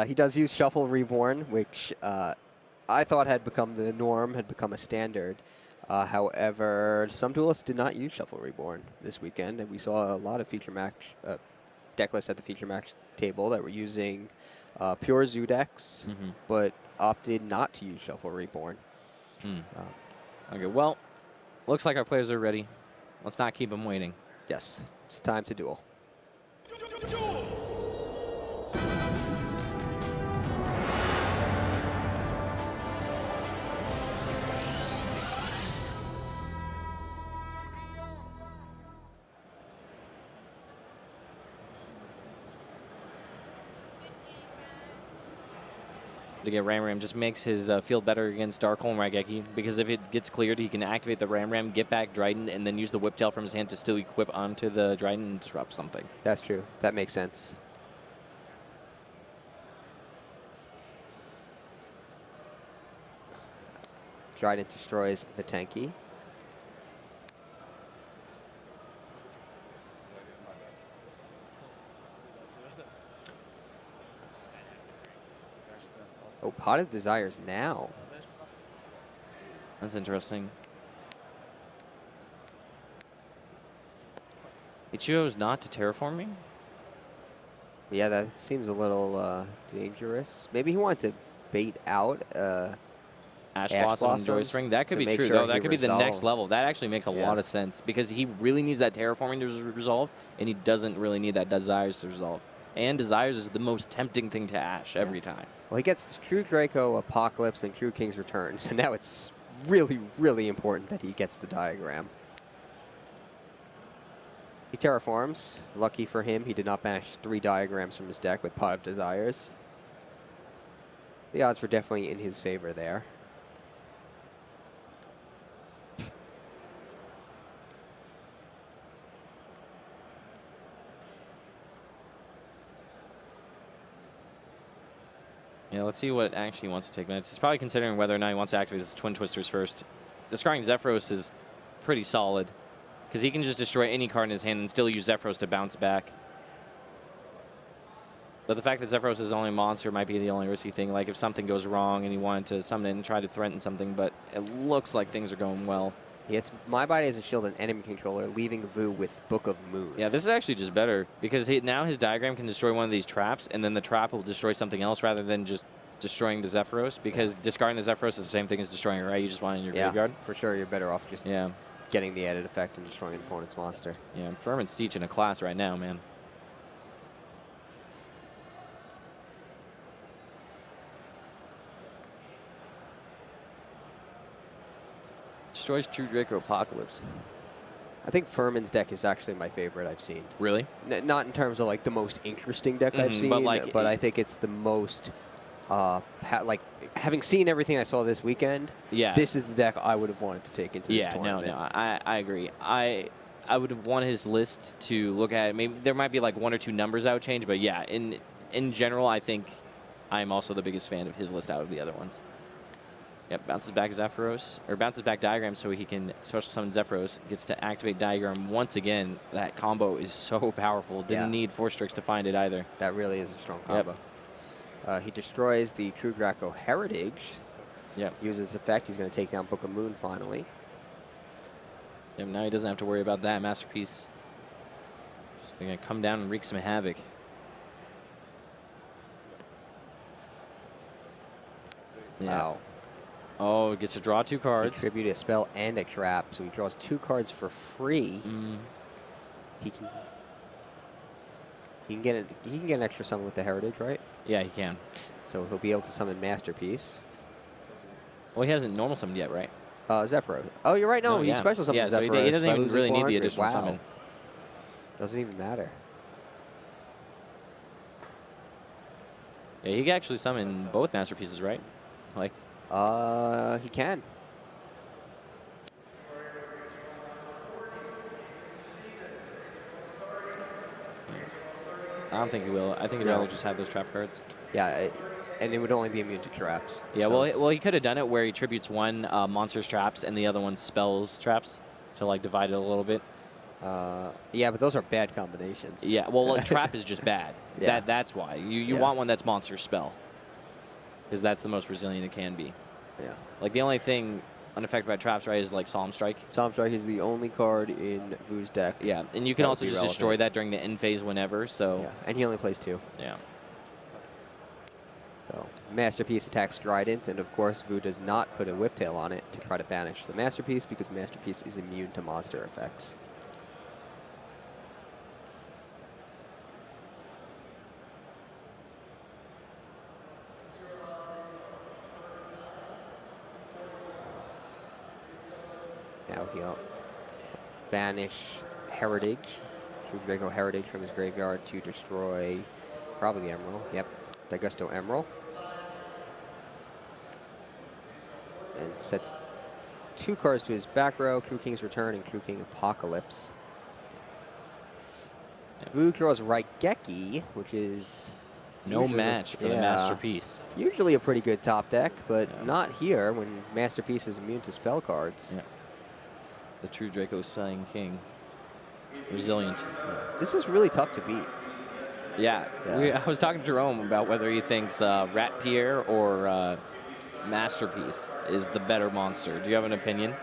He does use Shuffle Reborn, which I thought had become the norm, had become a standard. However, some duelists did not use Shuffle Reborn this weekend, and we saw a lot of feature match deck lists at the feature match table that were using pure Zoo decks, but opted not to use Shuffle Reborn. Okay, well, looks like our players are ready. Let's not keep them waiting. Yes, it's time to duel. To get Ram Ram just makes his field better against Dark Hole and Raigeki, because if it gets cleared, he can activate the Ram Ram, get back Dryden, and then use the Whiptail from his hand to still equip onto the Dryden and disrupt something. That's true. That makes sense. Dryden destroys the Tenki. Oh, Potted Desires now. That's interesting. He chose not to terraform me? Yeah, that seems a little dangerous. Maybe he wanted to bait out Ash Blossom and Joy Spring. That could be true, though. That could be the next level. That actually makes a lot of sense, because he really needs that terraforming to resolve, and he doesn't really need that Desires to resolve. And Desires is the most tempting thing to Ash every time. Well, he gets True Draco, Apocalypse, and True King's Return. So now it's really, really important that he gets the diagram. He terraforms. Lucky for him, he did not banish 3 diagrams from his deck with Pot of Desires. The odds were definitely in his favor there. Yeah, let's see what actually wants to take minutes. He's probably considering whether or not he wants to activate his Twin Twisters first. Discarding Zephyros is pretty solid, because he can just destroy any card in his hand and still use Zephyros to bounce back. But the fact that Zephyros is only a monster might be the only risky thing. Like if something goes wrong and he wanted to summon it and try to threaten something, but it looks like things are going well. Yes, My Body as a Shield and Enemy Controller, leaving Vu with Book of Moon. Yeah, this is actually just better, because now his diagram can destroy one of these traps, and then the trap will destroy something else rather than just destroying the Zephyros, because discarding the Zephyros is the same thing as destroying it, right? You just want it in your graveyard. For sure, you're better off just getting the added effect and destroying an opponent's monster. Yeah, Furman's teaching a class right now, man. Destroys True Draco Apocalypse. I think Furman's deck is actually my favorite I've seen. Really? Not in terms of like the most interesting deck I've seen, but I think it's the most like having seen everything I saw this weekend. Yeah, this is the deck I would have wanted to take into this tournament. I agree. I I would want his list to look at. Maybe there might be like 1 or 2 numbers I would change, but yeah, in general, I think I'm also the biggest fan of his list out of the other ones. Yep, bounces back Zephyros, or bounces back Diagram so he can special summon Zephyros. Gets to activate Diagram once again. That combo is so powerful. Didn't need Force Strix to find it either. That really is a strong combo. He destroys the True Draco Heritage. Yep. Uses effect. He's going to take down Book of Moon finally. Yep, now he doesn't have to worry about that. Masterpiece. Just going to come down and wreak some havoc. Yeah. Wow. Oh, gets to draw 2 cards. Attribute a spell and a trap, so he draws 2 cards for free. He can get it. He can get an extra summon with the Heritage, right? Yeah, he can. So he'll be able to summon Masterpiece. Well, he hasn't normal summoned yet, right? Zephyro. Oh, you're right. No, he special summons so Zephyros. he doesn't by even losing really need the 400. additional Wow. summon. Doesn't even matter. Yeah, he can actually summon both masterpieces, right? Like. He can. I don't think he will. I think he'd rather just have those trap cards. Yeah, and it would only be immune to traps. Yeah, so well, he could have done it where he tributes one monster's traps and the other one spells traps to like divide it a little bit. Yeah, but those are bad combinations. Yeah, well, like, trap is just bad. Yeah. That's why. You want one that's monster spell. Because that's the most resilient it can be. Yeah. Like, the only thing unaffected by traps, right, is like Solemn Strike. Solemn Strike is the only card in Vu's deck. Yeah, and you can also just destroy that during the end phase whenever, so. Yeah, and he only plays 2. Yeah. So, Masterpiece attacks Strident, and of course, Vu does not put a Whiptail on it to try to banish the Masterpiece because Masterpiece is immune to monster effects. Now he'll banish Heritage, True Draco Heritage from his graveyard to destroy probably the Emerald. Yep, Daigusto Emerald. And sets 2 cards to his back row, Crew King's Return and Crew King Apocalypse. Vu draws Raigeki, which is No match for the Masterpiece. Usually a pretty good top deck, but not here when Masterpiece is immune to spell cards. Yeah. The True Draco Saiyan King. Resilient. This is really tough to beat. Yeah. I was talking to Jerome about whether he thinks Rat Pierre or Masterpiece is the better monster. Do you have an opinion?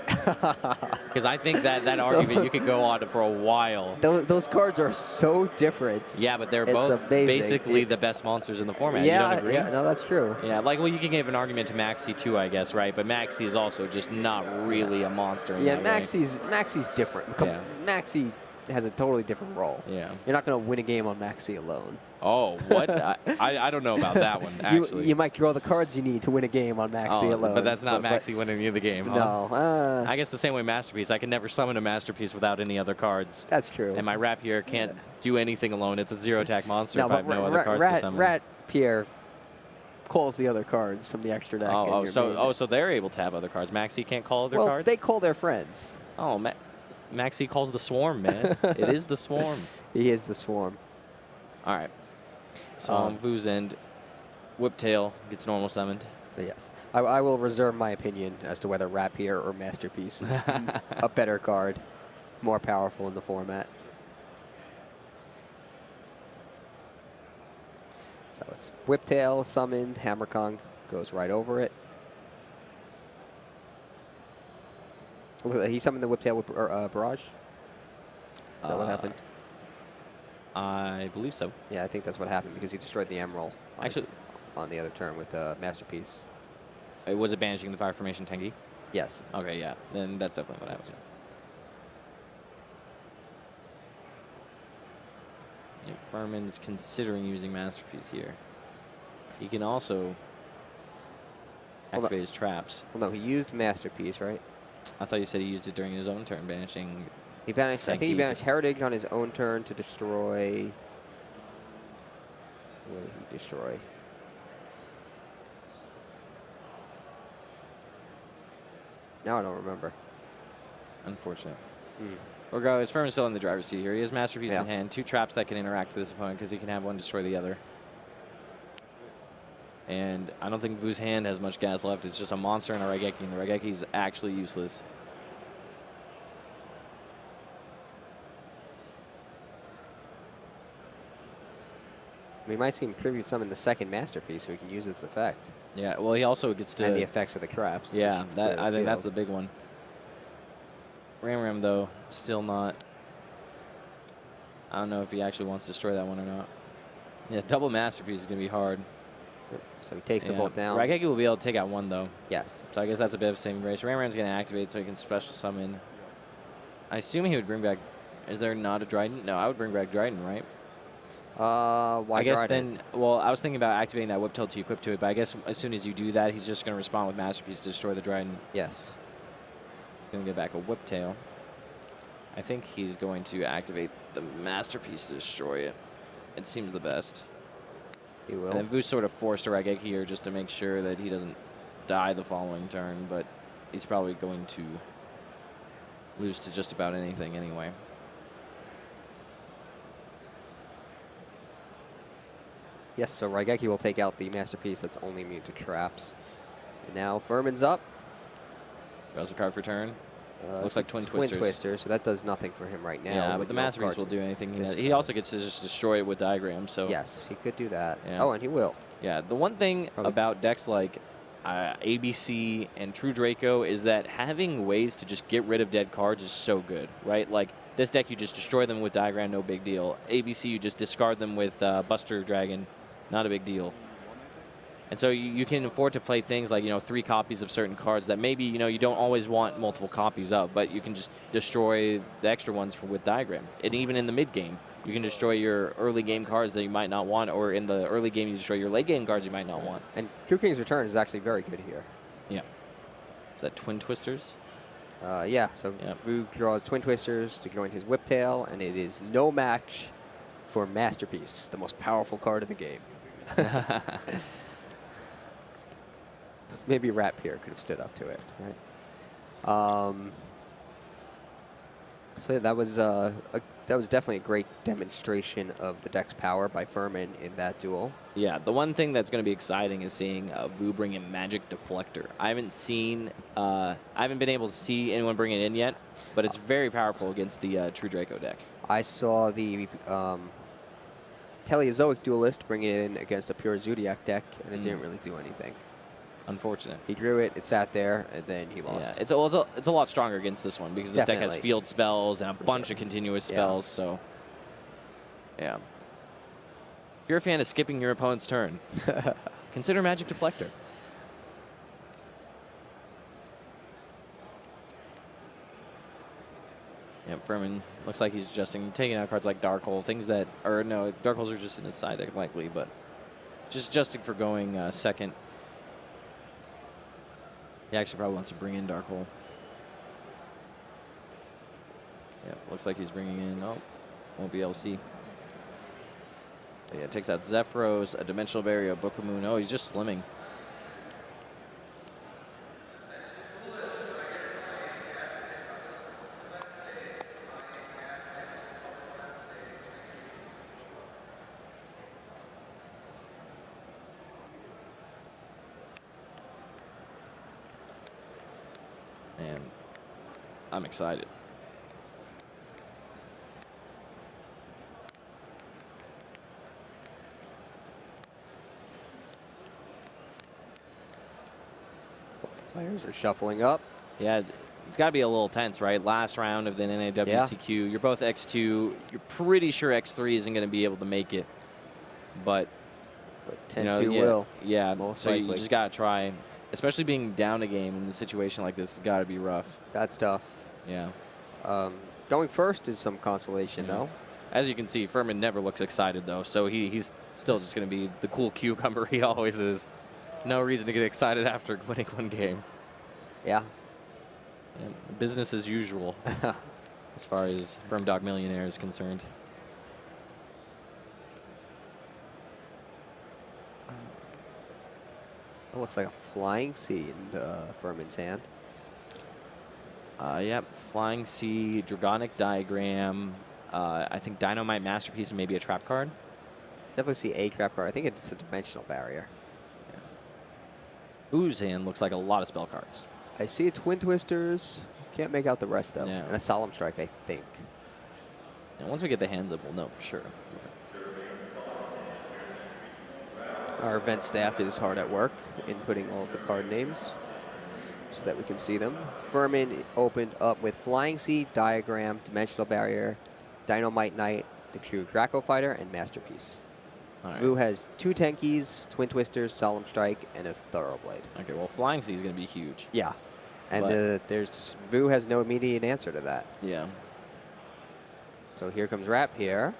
Because I think that argument you could go on for a while. Those cards are so different. Yeah, but they're It's both amazing. basically the best monsters in the format. Yeah, you don't agree? yeah, no, that's true. Yeah, like, well, you can give an argument to Maxi too, I guess, right? But Maxi is also just not really a monster in that way. Maxi's different. Yeah. Maxi has a totally different role. Yeah. You're not going to win a game on Maxi alone. Oh, what? I don't know about that one, actually. You might draw the cards you need to win a game on Maxi alone. But that's not Maxi winning you the game, huh? No. I guess the same way Masterpiece. I can never summon a Masterpiece without any other cards. That's true. And my Rapier can't do anything alone. It's a 0-attack monster if I have no other cards to summon. Rat Pierre calls the other cards from the extra deck. So they're able to have other cards. Maxi can't call other well, cards? they call their friends. Oh, Maxi calls the Swarm, man. It is the Swarm. He is the Swarm. All right. So on Vu's end, Whiptail gets normal summoned. Yes. I will reserve my opinion as to whether Rapier or Masterpiece is a better card, more powerful in the format. So it's Whiptail summoned, Hammer Kong goes right over it. He summoned the Whiptail with Barrage? Is that what happened? I believe so. Yeah, I think that's what happened because he destroyed the Emerald Actually, on the other turn with Masterpiece. Was it banishing the Fire Formation Tengi? Yes. Okay, yeah. Then that's definitely what happened. Yeah, Furman's considering using Masterpiece here. He can also activate his traps. Well, no, he used Masterpiece, right? I thought you said he used it during his own turn, banishing. He banished. I think he banished Heritage on his own turn to destroy. What did he destroy? Now I don't remember. Unfortunate. Regardless, Furman's still in the driver's seat here. He has Masterpiece Yeah. in hand, 2 traps that can interact with his opponent because he can have one destroy the other. And I don't think Vu's hand has much gas left. It's just a monster and a Raigeki, and the Raigeki is actually useless. We might see him tribute summon the second Masterpiece so he can use its effect. Yeah, well, he also gets to... And the effects of the traps. to Yeah, clear the I think that's the field. big one. Ram, though, still not... I don't know if he actually wants to destroy that one or not. Yeah, double Masterpiece is going to be hard. So he takes the Yeah. bolt down. Raigeki will be able to take out one, though. Yes. So I guess that's a bit of a saving grace. Ram's going to activate so he can special summon. I assume he would bring back... Is there not a Dryden? No, I would bring back Dryden, right? Why I guess Dryden? then... Well, I was thinking about activating that Whip Tail to equip to it, but I guess as soon as you do that, he's just going to respond with Masterpiece to destroy the Dryden. Yes. He's going to get back a Whip Tail. I think he's going to activate the Masterpiece to destroy it. It seems the best. He will. And then Vu's sort of forced a Raigeki here just to make sure that he doesn't die the following turn, but he's probably going to lose to just about anything anyway. Yes, so Raigeki will take out the Masterpiece that's only immune to traps. And now Furman's up. Draws a card for turn. Looks It's like a Twin Twin Twisters. Twister, so that does nothing for him right now. Yeah, with but the no Masterpiece card will to do anything. He discard. also gets to just destroy it with Diagram. So Yes, he could do that. Yeah. Oh, and he will. yeah, the one thing Probably. about decks like ABC and True Draco is that having ways to just get rid of dead cards is so good, right? Like this deck, you just destroy them with Diagram, no big deal. ABC, you just discard them with Buster Dragon, not a big deal. And so you can afford to play things like, 3 copies of certain cards that maybe, you don't always want multiple copies of, but you can just destroy the extra ones with Diagram. And even in the mid game, you can destroy your early game cards that you might not want, or in the early game, you destroy your late game cards you might not want. And Q King's Return is actually very good here. Yeah. Is that Twin Twisters? Yeah, so Yep. Vu draws Twin Twisters to join his Whiptail, and it is no match for Masterpiece, the most powerful card of the game. Maybe Rat Pier could have stood up to it, right? So yeah, that was definitely a great demonstration of the deck's power by Furman in that duel. Yeah, the one thing that's going to be exciting is seeing Vu bring in Magic Deflector. I haven't been able to see anyone bring it in yet, but it's very powerful against the True Draco deck. I saw the Paleozoic Duelist bring it in against a pure Zodiac deck, and it didn't really do anything. Unfortunate. He drew it, it sat there, and then he lost. Yeah, it's a lot stronger against this one because this deck has Definitely. field spells and a bunch of continuous Yeah. spells. So, yeah. If you're a fan of skipping your opponent's turn, consider Magic Deflector. Yep, Furman looks like he's adjusting, taking out cards like Dark Hole, things that, or no, Dark Holes are just in his side deck likely, but just adjusting for going second. He actually probably wants to bring in Dark Hole. Yeah, looks like he's bringing in, won't be able to see. But yeah, takes out Zephyros, a Dimensional Barrier, a Book of Moon. Oh, he's just slimming. And I'm excited. Players are shuffling up. Yeah, it's got to be a little tense, right? Last round of the NAWCQ. You're both X2. You're pretty sure X3 isn't going to be able to make it. But, But 10-2 will. Yeah, most so you likely. just got to try. Especially being down a game in a situation like this has got to be rough. That's tough. Yeah. Going first is some consolation, though. As you can see, Furman never looks excited, though. So he's still just going to be the cool cucumber he always is. No reason to get excited after winning one game. Yeah. Yeah, business as usual as far as Firm Dog Millionaire is concerned. It looks like a flying sea in Furman's hand. Yep, Flying Sea, Dragonic Diagram. I think Dynamite Masterpiece and maybe a trap card. Definitely see a trap card. I think it's a dimensional barrier. Ooze hand looks like a lot of spell cards. I see Twin Twisters. Can't make out the rest, though. Yeah. And a Solemn Strike, I think. And once we get the hands up, we'll know for sure. Our event staff is hard at work inputting all of the card names so that we can see them. Furman opened up with Flying Sea, Diagram, Dimensional Barrier, Dynamite Knight, the True Draco Fighter, and Masterpiece. All right. Vu has 2 Tenkies, Twin Twisters, Solemn Strike, and a Thoroughblade. Okay, well, Flying Sea is going to be huge. Yeah. And Vu has no immediate answer to that. Yeah. So here comes Rap here.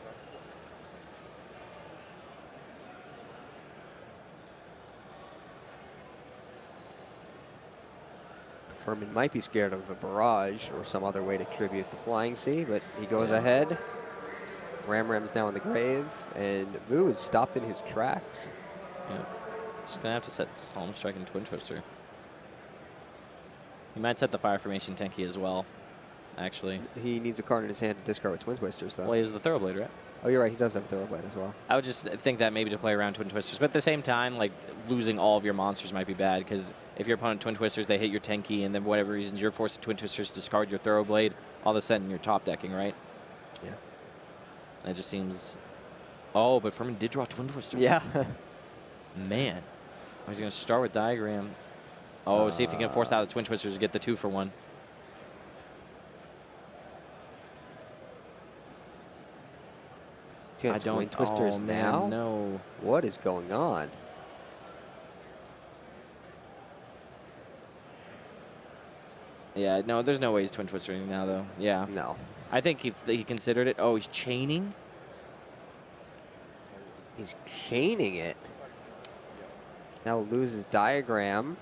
Furman might be scared of a barrage or some other way to tribute the Flying Sea, but he goes ahead. Ram's now in the grave, and Vu is stopped in his tracks. Yeah. Just going to have to set Solemn Strike and Twin Twister. He might set the Fire Formation Tenki as well, actually. He needs a card in his hand to discard with Twin Twisters, though. Well, he has the Thoroughblade, right? Oh, you're right. He does have a Thoroughblade as well. I would just think that maybe to play around Twin Twisters. But at the same time, like, losing all of your monsters might be bad, because if your opponent Twin Twisters, they hit your Tenki, and then for whatever reason, you're forced to Twin Twisters discard your Thoroughblade, all of a sudden you're top decking, right? Yeah. That just seems... Oh, but Furman did draw Twin Twisters. Yeah. Man. He's going to start with Diagram. Oh, see if he can force out the Twin Twisters to get the 2-for-1. I don't. Twin Twisters oh, now? Man, no. What is going on? Yeah, no, there's no way he's Twin Twistering now, though. Yeah. No. I think he considered it. Oh, he's chaining? He's chaining it. Now loses Diagram.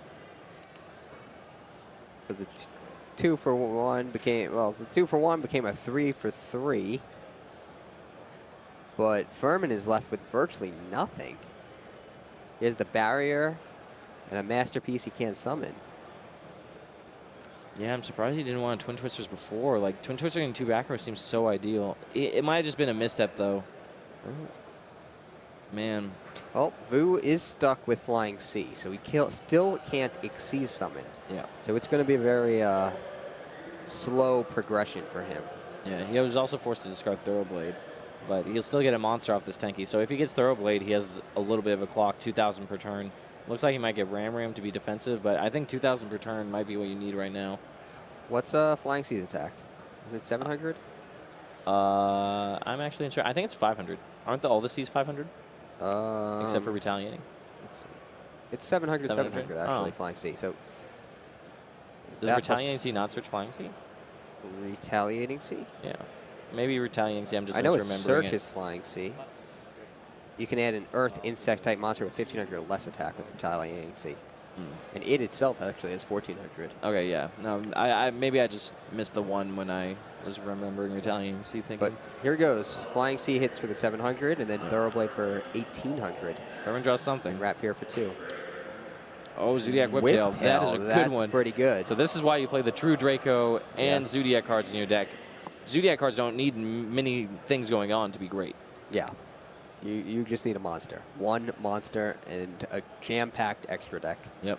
So the 2-for-1 became, well, the 2-for-1 became a 3-for-3. But Furman is left with virtually nothing. He has the barrier and a Masterpiece he can't summon. Yeah, I'm surprised he didn't want Twin Twisters before. Like, Twin Twistering 2 back row seems so ideal. It might have just been a misstep, though. Man. Well, Vu is stuck with Flying Sea, so he still can't Xyz summon. Yeah. So it's going to be a very slow progression for him. Yeah, he was also forced to discard Thoroughblade, but he'll still get a monster off this Tenki. So if he gets Thoroughblade, he has a little bit of a clock, 2,000 per turn. Looks like he might get Ram to be defensive, but I think 2,000 per turn might be what you need right now. What's Flying Sea's attack? Is it 700? I'm actually unsure. I think it's 500. Aren't all the Seas 500? Except for retaliating. It's 700, 700 actually, oh. Flying Sea. So does retaliating Sea not search Flying Sea? Retaliating Sea? Yeah. Maybe retaliating Sea. I'm just I know it's misremembering Search it. is Flying Sea. You can add an Earth Insect type monster with 1,500 or less attack with Retaliating Sea. And it itself actually has 1,400. Okay, yeah. No, I maybe I just missed the one when I was remembering Retaliating Sea thinking. But here goes. Flying Sea hits for the 700, and then Thoroughblade for 1,800. Everyone draws something. And Wrap here for 2. Oh, Zodiac Whiptail. That is a good one. That's pretty good. So this is why you play the True Draco and Zodiac cards in your deck. Zodiac cards don't need many things going on to be great. Yeah. You just need a monster. One monster and a jam-packed extra deck. Yep.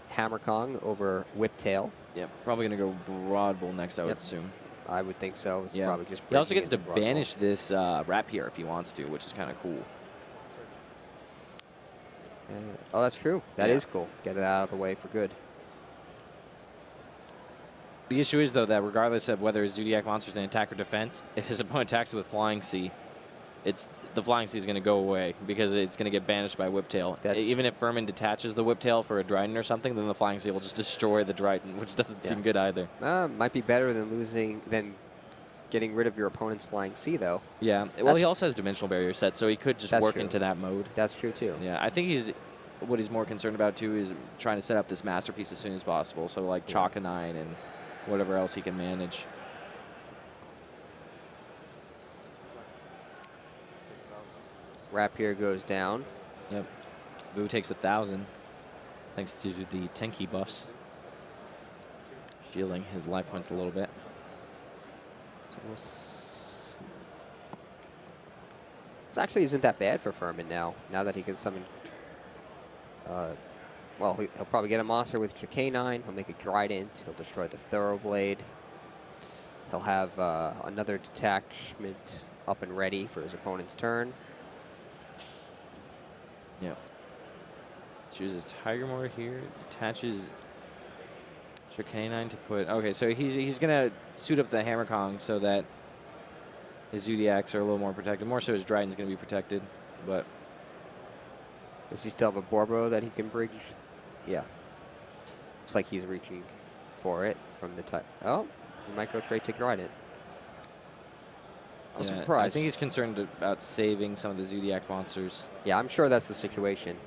Hammer Kong over Whiptail. Yep. Probably going to go Broad Bull next, I would assume. I would think so. It's Yeah. probably just He also gets to breaking into Broad Bull. banish this Rapier if he wants to, which is kind of cool. Oh, that's true. That Yeah. is cool. Get it out of the way for good. The issue is, though, that regardless of whether his Zodiac monster is in attack or defense, if his opponent attacks with Flying Sea, the Flying Sea is going to go away because it's going to get banished by Whiptail. Even if Furman detaches the Whiptail for a Dryden or something, then the Flying Sea will just destroy the Dryden, which doesn't seem good either. Might be better than getting rid of your opponent's Flying Sea, though. Yeah. Well, he also has Dimensional Barrier set, so he could just work into that mode. That's true, too. Yeah, I think what he's more concerned about, too, is trying to set up this Masterpiece as soon as possible. So, like, Chalkonine and whatever else he can manage. Rapier goes down. Yep. Vu takes 1,000 thanks to the Tenki buffs. stealing his life points a little bit. So this actually isn't that bad for Furman now that he can summon. Well, he'll probably get a monster with Canine. He'll make a Trident. He'll destroy the Thoroughblade. He'll have another detachment up and ready for his opponent's turn. Yep. Chooses Tiger Mortar here. Detaches Canine to put. Okay, so he's gonna suit up the Hammer Kong so that his Zodiacs are a little more protected. More so his Dryden's gonna be protected, but. Does he still have a Borbo that he can bridge? Yeah. Looks like he's reaching for it from the type. Oh, he might go straight to Trident. I'm surprised. I think he's concerned about saving some of the Zodiac monsters. Yeah, I'm sure that's the situation.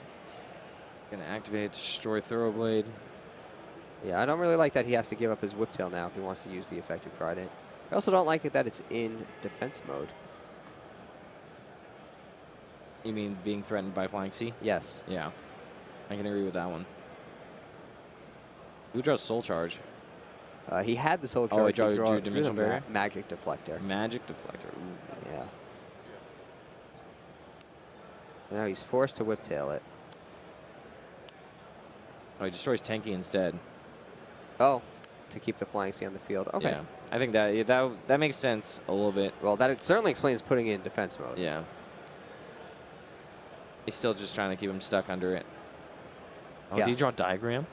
Gonna activate, destroy Thoroughblade. Yeah, I don't really like that he has to give up his Whiptail now if he wants to use the effective Trident. I also don't like it that it's in defense mode. You mean being threatened by Flying Sea? Yes. Yeah, I can agree with that one. Who draws Soul Charge? He had the Soul Charge. Oh, he drew Dimensional Barrier? Magic Deflector. Magic Deflector. Ooh. Yeah. Now he's forced to Whiptail it. Oh, he destroys Tenki instead. Oh, to keep the Flying Sea on the field. Okay. Yeah, I think that makes sense a little bit. Well, that certainly explains putting it in defense mode. Yeah. He's still just trying to keep him stuck under it. Oh, Yeah. did he draw Diagram?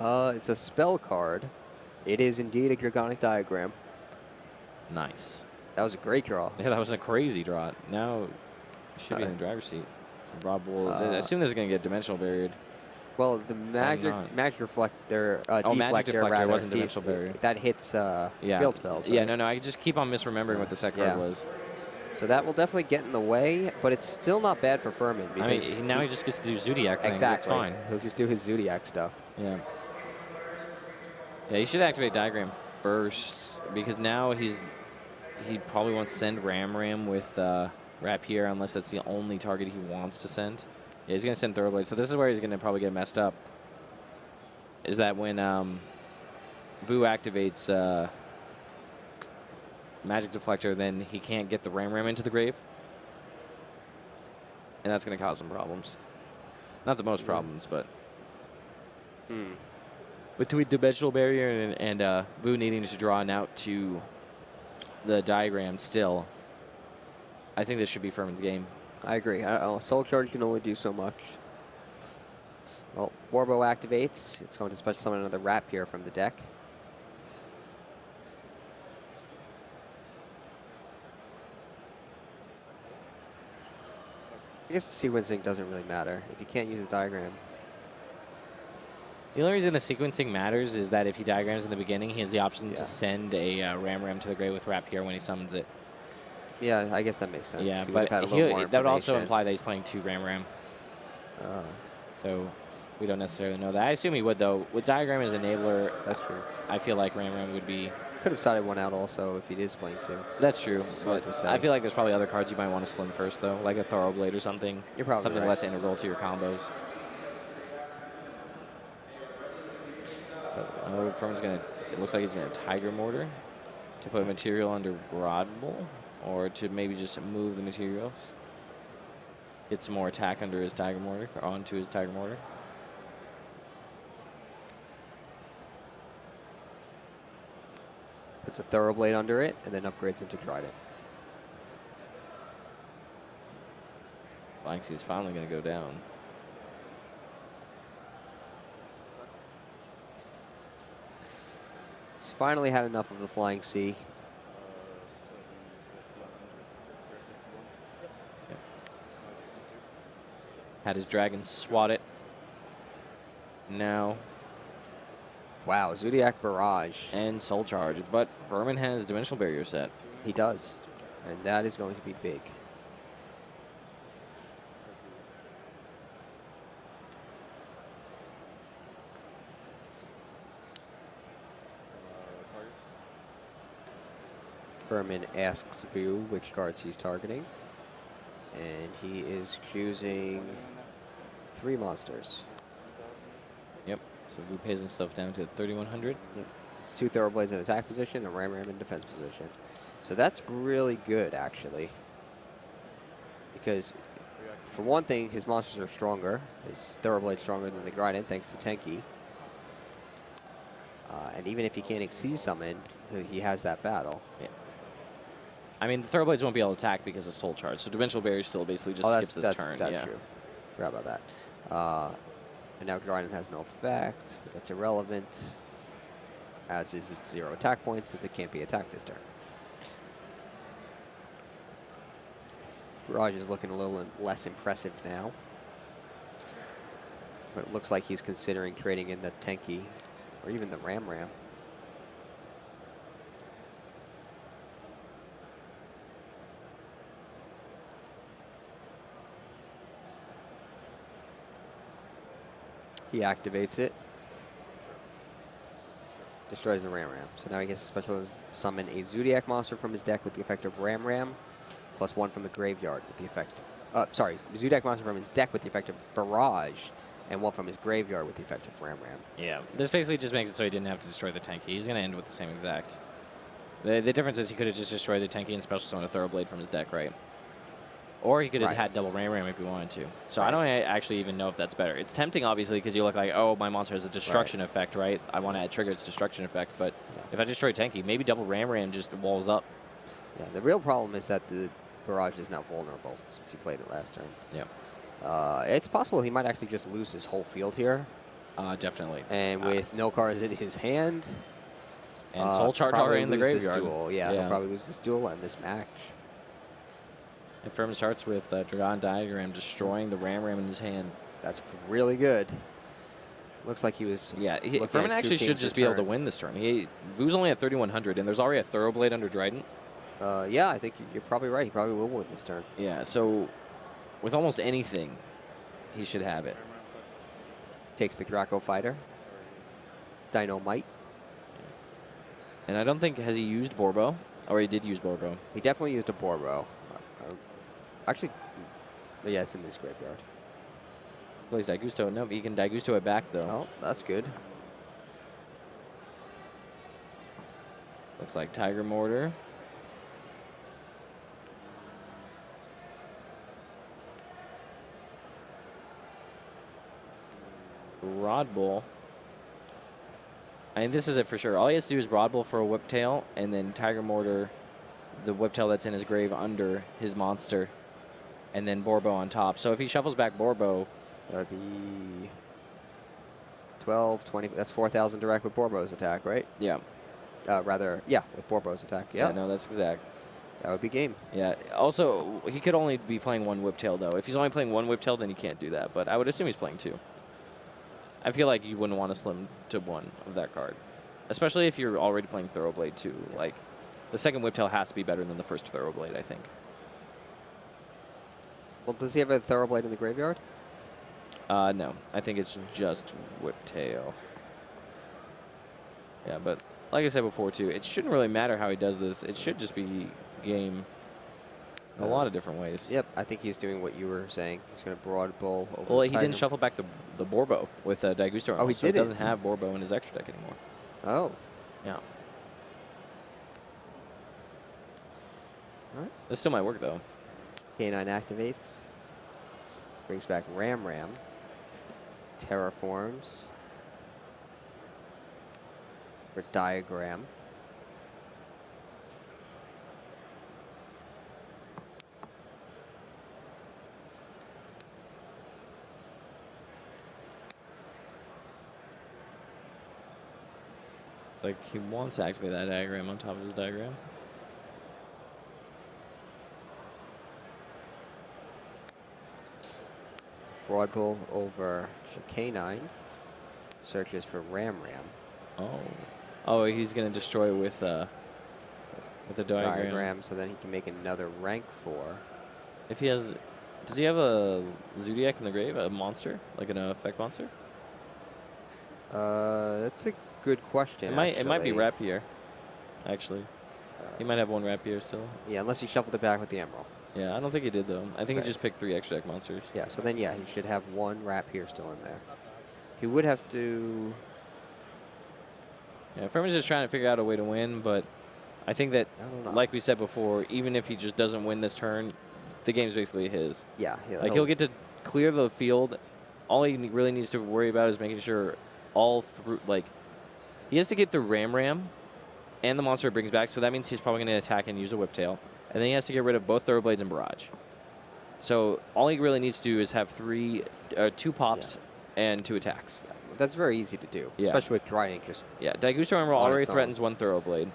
It's a spell card. It is indeed a Gorgonic Diagram. Nice. That was a great draw. Yeah, that was a crazy draw. Now he should be in the driver's seat. So Rob will. I assume this is going to get Dimensional Barriered. Well, the Magic Reflector, Deflector, Magic Deflector rather, wasn't Dimensional Barrier. That hits field spells. Yeah, right? no, I just keep on misremembering what the set card was. So that will definitely get in the way, but it's still not bad for Furman. I mean, now he just gets to do Zodiac things. Exactly. That's fine. He'll just do his Zodiac stuff. Yeah. Yeah, he should activate Diagram first because now he probably wants to send Ram with Rapier unless that's the only target he wants to send. Yeah, he's going to send Thoroughblade. So this is where he's going to probably get messed up. Is that when Vu activates Magic Deflector, then he can't get the Ram into the grave. And that's going to cause some problems. Not the most problems, but... Between Dimensional Barrier and Vu needing to draw an out to the Diagram still, I think this should be Furman's game. I agree. Soul Charge can only do so much. Well, Warbo activates. It's going to special summon another Rapier from the deck. I guess the sequencing doesn't really matter. If you can't use a Diagram. The only reason the sequencing matters is that if he diagrams in the beginning, he has the option to send a Ram to the grave with Rapier when he summons it. Yeah, I guess that makes sense. Yeah, He but would've had a little more that would also information. imply that he's playing 2 Ram. Oh. So we don't necessarily know that. I assume he would, though. With Diagram as enabler, That's true. I feel like Ram would be... Could have sided one out also if he is playing 2. That's true. Hard But to say. I feel like there's probably other cards you might want to slim first, though, like a Thoroughblade or something. You're probably something right. less integral to your combos. So Furman's going to... It looks like he's going to Tiger Mortar to put a material under Broadbull, or to maybe just move the materials. Get some more attack under his Tiger Mortar, or onto his Tiger Mortar. Puts a Thoroughblade under it, and then upgrades into Trident. Lanxey is finally going to go down. He's finally had enough of the Flying Sea. Had his dragon swat it. Now. Wow, Zodiac Barrage. And Soul Charge. But Furman has Dimensional Barrier set. He does. And that is going to be big. Furman asks Vu which cards he's targeting. And he is choosing 3 monsters. Yep. So Vu pays himself down to 3,100. Yep. It's 2 Thoroughblades in attack position and Ram in defense position. So that's really good, actually. Because, for one thing, his monsters are stronger. His Thoroughblade's stronger than the Grident, thanks to Tenki. And even if he can't exceed summon, he has that battle. Yeah. I mean, the Thoroughblades won't be able to attack because of Soul Charge, so Dimensional Barrier still basically just skips this turn. That's true. Forgot about that. And now Grident has no effect, but that's irrelevant. As is its 0 attack points, since it can't be attacked this turn. Barrage is looking a little less impressive now. But it looks like he's considering trading in the Tenki, or even the Ram. He activates it. Destroys the Ram. So now he gets to special summon a Zodiac monster from his deck with the effect of Ram, plus 1 from the graveyard with the effect. Zodiac monster from his deck with the effect of Barrage, and 1 from his graveyard with the effect of Ram. Yeah, this basically just makes it so he didn't have to destroy the Tenki. He's going to end with the same exact. The difference is he could have just destroyed the Tenki and special summoned a Thoroughblade from his deck, right? Or he could have had double Ram if he wanted to. So I don't actually even know if that's better. It's tempting, obviously, because you look like, oh, my monster has a destruction effect, right? I want to trigger its destruction effect. But if I destroy Tenki, maybe double Ram just walls up. Yeah, the real problem is that the Barrage is now vulnerable since he played it last turn. Yeah. It's possible he might actually just lose his whole field here. Definitely. And with no cards in his hand. And Soul Charge already in the graveyard. Duel. Yeah, he'll probably lose this duel and this match. And Furman starts with Dragon Diagram destroying the Ram in his hand. That's really good. Looks like he was. Yeah, Furman actually should just be able to win this turn. Vu's only at 3,100, and there's already a Thoroughblade under Dryden. Yeah, I think you're probably right. He probably will win this turn. Yeah, so with almost anything, he should have it. Takes the Draco Fighter. Dynamite. And I don't think, has he used Borbo? Or he did use Borbo. He definitely used a Borbo. Actually, yeah, it's in this graveyard. Plays Daigusto. No, he can Daigusto it back, though. Oh, that's good. Looks like Tiger Mortar. Rod Bull. I mean, this is it for sure. All he has to do is Rod Bull for a Whiptail, and then Tiger Mortar, the Whiptail that's in his grave under his monster, and then Borbo on top. So if he shuffles back Borbo, that would be 12, 20. That's 4,000 direct with Borbo's attack, right? Yeah. With Borbo's attack. Yeah. No, that's exact. That would be game. Yeah. Also, he could only be playing 1 Whiptail, though. If he's only playing 1 Whiptail, then he can't do that. But I would assume he's playing 2. I feel like you wouldn't want to slim to 1 of that card, especially if you're already playing Thoroughblade 2. Like, the second Whiptail has to be better than the first Thoroughblade, I think. Well, does he have a Thoroughblade in the graveyard? No. I think it's just Whiptail. Yeah, but like I said before, too, it shouldn't really matter how he does this. It should just be game in a lot of different ways. Yep, I think he's doing what you were saying. He's going to Broad Bull over Well, the he Tiger. didn't shuffle back the Borbo with Daigusto. Oh, he so didn't? He doesn't have Borbo in his extra deck anymore. Oh. Yeah. All right. This still might work, though. K9 activates. Brings back Ram. Terraforms. For Diagram. Like, he wants to activate that diagram on top of his diagram. Broad Bull over K9. Searches for Ram. Oh, he's going to destroy with the diagram. So then he can make another rank 4. If he has... Does he have a Zodiac in the grave? A monster? Like an effect monster? That's a good question. It might be Rapier, actually. He might have 1 Rapier still. Yeah, unless he shuffled it back with the Emerald. Yeah, I don't think he did, though. I think he just picked 3 extra deck monsters. Yeah, so then, yeah, he should have 1 Rapier still in there. He would have to... Yeah, Furman's just trying to figure out a way to win, but I think that, like we said before, even if he just doesn't win this turn, the game's basically his. Yeah. Like, he'll get to clear the field. All he really needs to worry about is making sure all through, like, he has to get the Ram and the monster it brings back, so that means he's probably going to attack and use a Whiptail. And then he has to get rid of both Thoroughblades and Barrage. So all he really needs to do is have 2 pops and 2 attacks. Yeah, that's very easy to do, especially with Drying. Yeah, Daigusto Emerald already threatens 1 Thoroughblade.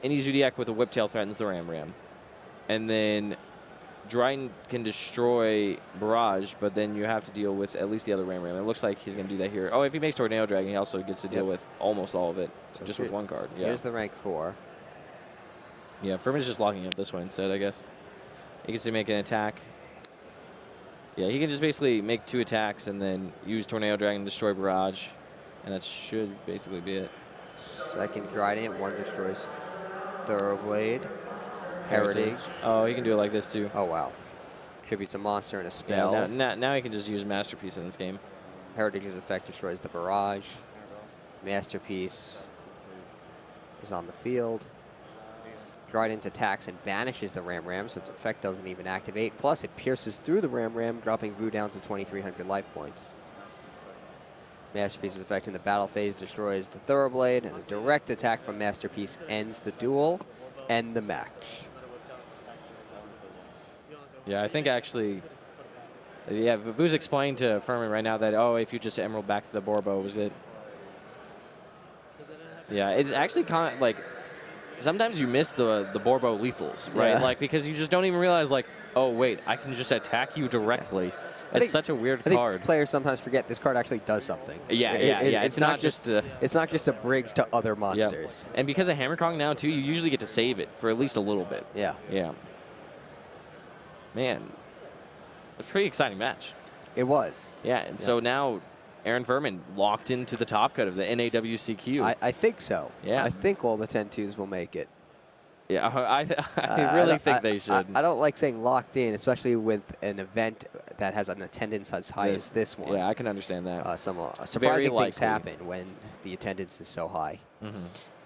Any Zodiac with a Whiptail threatens the Ram. And then Dryden can destroy Barrage, but then you have to deal with at least the other Ram. It looks like he's going to do that here. Oh, if he makes Tornado Dragon, he also gets to deal with almost all of it, so just with 1 card. Yeah. Here's the rank 4. Yeah, Furman's just locking up this one instead, I guess. He gets to make an attack. Yeah, he can just basically make 2 attacks and then use Tornado Dragon to destroy Barrage, and that should basically be it. Second Dryden, 1 destroys Thoroughblade. Heritage. Oh, he can do it like this too. Oh, wow. Tributes a monster and a spell. Yeah, now he can just use Masterpiece in this game. Heritage's effect destroys the Barrage. Masterpiece is on the field. Dryden's attacks and banishes the Ram, so its effect doesn't even activate. Plus, it pierces through the Ram, dropping Vu down to 2,300 life points. Masterpiece's effect in the battle phase destroys the Thoroughblade, and a direct attack from Masterpiece ends the duel and the match. Yeah, I think actually, yeah, Vu's explained to Furman right now that, oh, if you just Emerald back to the Borbo, was it? Yeah, it's actually kind of like, sometimes you miss the Borbo lethals, right? Yeah. Like, because you just don't even realize, like, oh, wait, I can just attack you directly. Yeah. It's such a weird card. Think players sometimes forget this card actually does something. Yeah, it's not just it's not just a bridge to other monsters. Yep. And because of Hammerkong now, too, you usually get to save it for at least a little bit. Yeah. Yeah. Man, it's a pretty exciting match. It was. Yeah, and so now Aaron Furman locked into the top cut of the NAWCQ. I think so. Yeah. I think all the 10-2s will make it. Yeah, I really think they should. I don't like saying locked in, especially with an event that has an attendance as high as this one. Yeah, I can understand that. Some surprising things happen when the attendance is so high.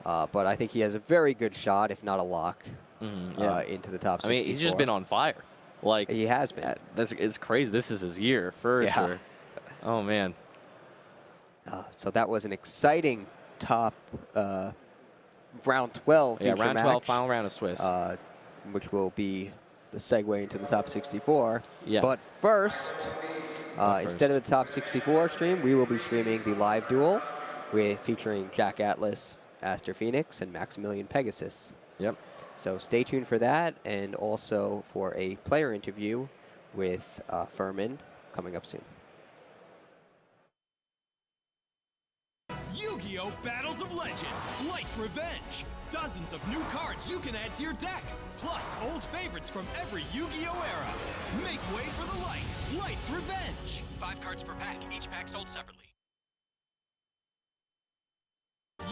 But I think he has a very good shot, if not a lock, into the top 64. I mean, he's just been on fire. Like, he has been. It's crazy. This is his year, for sure. Oh, man. So that was an exciting top round 12 feature round match, 12, final round of Swiss. Which will be the segue into the top 64. Yeah. But first, instead of the top 64 stream, we will be streaming the live duel featuring Jack Atlas, Aster Phoenix, and Maximilian Pegasus. Yep. So stay tuned for that, and also for a player interview with Furman coming up soon. Yu-Gi-Oh! Battles of Legend, Light's Revenge. Dozens of new cards you can add to your deck, plus old favorites from every Yu-Gi-Oh! Era. Make way for the light, Light's Revenge. 5 cards per pack, each pack sold separately.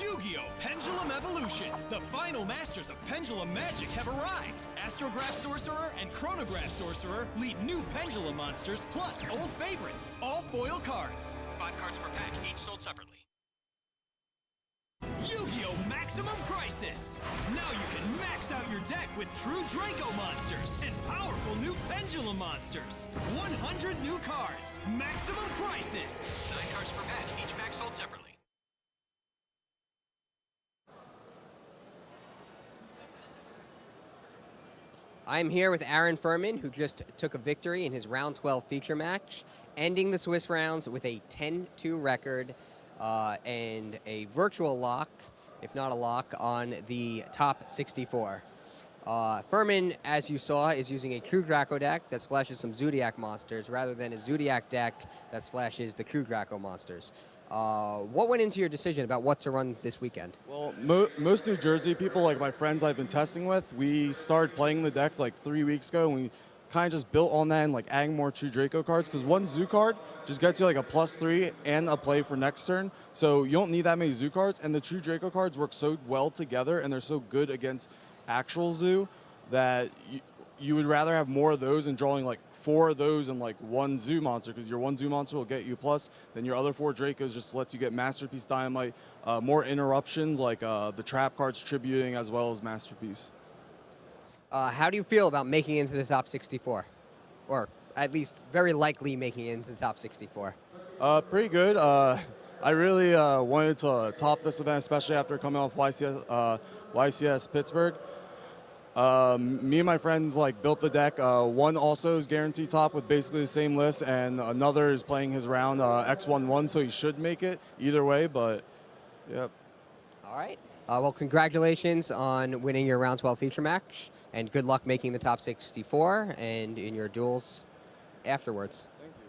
Yu-Gi-Oh! Pendulum Evolution. The final masters of Pendulum Magic have arrived. Astrograph Sorcerer and Chronograph Sorcerer lead new Pendulum monsters, plus old favorites. All foil cards. 5 cards per pack, each sold separately. Yu-Gi-Oh! Maximum Crisis! Now you can max out your deck with true Draco monsters and powerful new Pendulum monsters. 100 new cards. Maximum Crisis! 9 cards per pack, each pack sold separately. I'm here with Aaron Furman, who just took a victory in his round 12 feature match, ending the Swiss rounds with a 10-2 record and a virtual lock, if not a lock, on the top 64. Furman, as you saw, is using a true Draco deck that splashes some Zodiac monsters rather than a Zodiac deck that splashes the true Draco monsters. What went into your decision about what to run this weekend? Well, most New Jersey people, like my friends I've been testing with, we started playing the deck like 3 weeks ago, and we kind of just built on that and like adding more true Draco cards, because one Zoo card just gets you like a +3 and a play for next turn, so you don't need that many Zoo cards, and the true Draco cards work so well together and they're so good against actual Zoo that you would rather have more of those and drawing like 4 of those and like 1 Zoo monster, because your 1 Zoo monster will get you plus, then your other 4 Dracos just lets you get Masterpiece Dynamite, more interruptions like the trap cards tributing as well as Masterpiece. How do you feel about making it into the top 64? Or at least very likely making it into the top 64? Pretty good. I really wanted to top this event, especially after coming off YCS Pittsburgh. Me and my friends like built the deck. One also is guaranteed top with basically the same list, and another is playing his round X11, so he should make it either way. But yep. All right. Well, congratulations on winning your round 12 feature match, and good luck making the top 64 and in your duels afterwards. Thank you.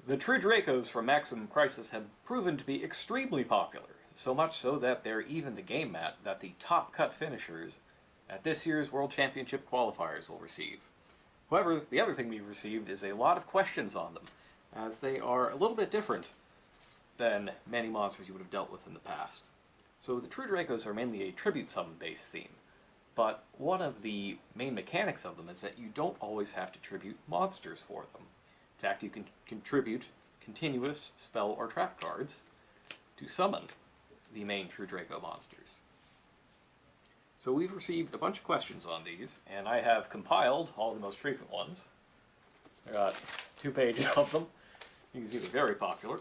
The True Dracos from Maximum Crisis have proven to be extremely popular, so much so that they're even the game mat that the top cut finishers at this year's World Championship qualifiers will receive. However, the other thing we've received is a lot of questions on them, as they are a little bit different than many monsters you would have dealt with in the past. So the True Dracos are mainly a tribute summon-based theme, but one of the main mechanics of them is that you don't always have to tribute monsters for them. In fact, you can contribute continuous spell or trap cards to summon the main True Draco monsters. So we've received a bunch of questions on these, and I have compiled all the most frequent ones. I got 2 pages of them. You can see they're very popular.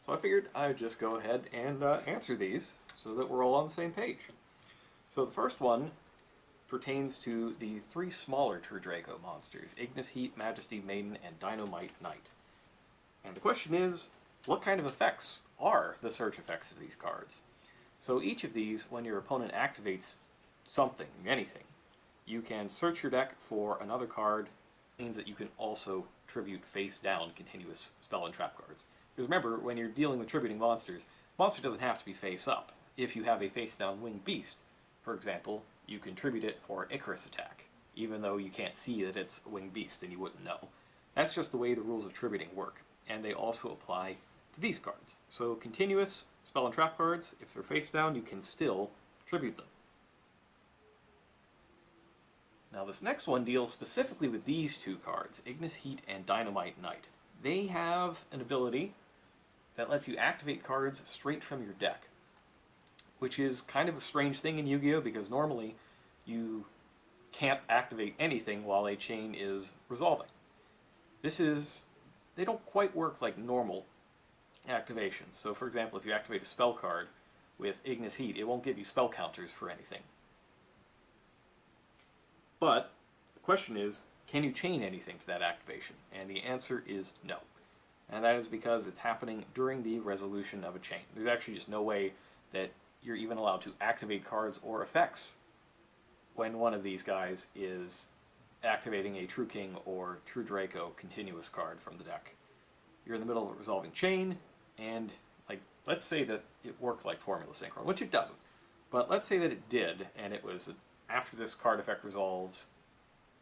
So I figured I would just go ahead and answer these so that we're all on the same page. So the first one pertains to the 3 smaller True Draco monsters, Ignis Heat, Majesty Maiden, and Dynamite Knight. And the question is, what kind of effects are the search effects of these cards? So each of these, when your opponent activates something, anything, you can search your deck for another card. It means that you can also tribute face down continuous spell and trap cards. Because remember, when you're dealing with tributing monsters, monster doesn't have to be face up. If you have a face down winged beast, for example, you can tribute it for Icarus attack, even though you can't see that it's a winged beast and you wouldn't know. That's just the way the rules of tributing work, and they also apply to these cards. So continuous spell and trap cards, if they're face down, you can still tribute them. Now this next one deals specifically with these 2 cards, Ignis Heat and Dynamite Knight. They have an ability that lets you activate cards straight from your deck, which is kind of a strange thing in Yu-Gi-Oh! Because normally you can't activate anything while a chain is resolving. They don't quite work like normal activations. So for example, if you activate a spell card with Ignis Heat, it won't give you spell counters for anything. But the question is, can you chain anything to that activation? And the answer is no. And that is because it's happening during the resolution of a chain. There's actually just no way that you're even allowed to activate cards or effects when one of these guys is activating a True King or True Draco continuous card from the deck. You're in the middle of a resolving chain, and let's say that it worked like Formula Synchron, which it doesn't. But let's say that it did, and it was after this card effect resolves,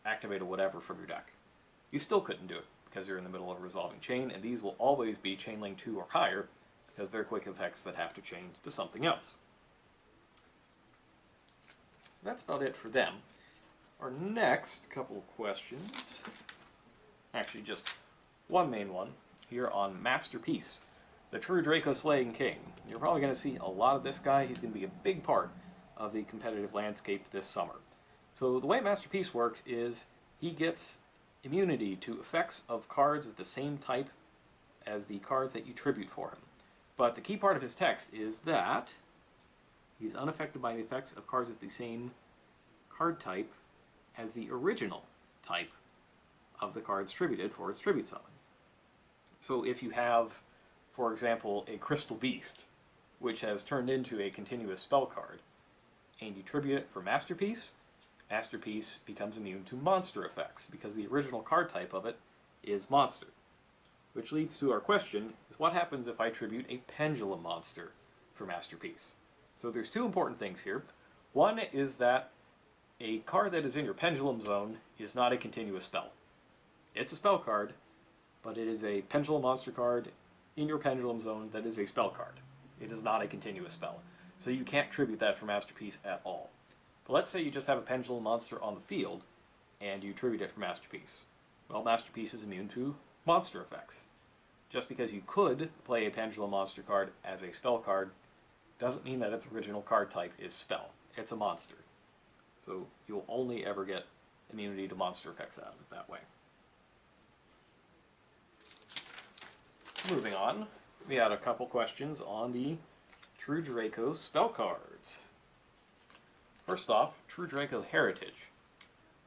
activate a whatever from your deck. You still couldn't do it because you're in the middle of a resolving chain, and these will always be chain link 2 or higher because they're quick effects that have to chain to something else. So that's about it for them. Our next couple of questions, actually just one main one, here on Masterpiece, the True Draco Slaying King. You're probably going to see a lot of this guy. He's going to be a big part of the competitive landscape this summer. So the way Masterpiece works is he gets immunity to effects of cards with the same type as the cards that you tribute for him. But the key part of his text is that he's unaffected by the effects of cards with the same card type as the original type of the cards tributed for its tribute summon. So if you have, for example, a Crystal Beast, which has turned into a continuous spell card, and you tribute it for Masterpiece, Masterpiece becomes immune to monster effects, because the original card type of it is monster. Which leads to our question, is what happens if I tribute a Pendulum monster for Masterpiece? So there's 2 important things here. One is that a card that is in your Pendulum zone is not a continuous spell. It's a spell card, but it is a Pendulum monster card, in your Pendulum Zone that is a spell card. It is not a continuous spell. So you can't tribute that for Masterpiece at all. But let's say you just have a Pendulum monster on the field, and you tribute it for Masterpiece. Well, Masterpiece is immune to monster effects. Just because you could play a Pendulum monster card as a spell card doesn't mean that its original card type is spell. It's a monster. So you'll only ever get immunity to monster effects out of it that way. Moving on, we had a couple questions on the True Draco spell cards. First off, True Draco Heritage.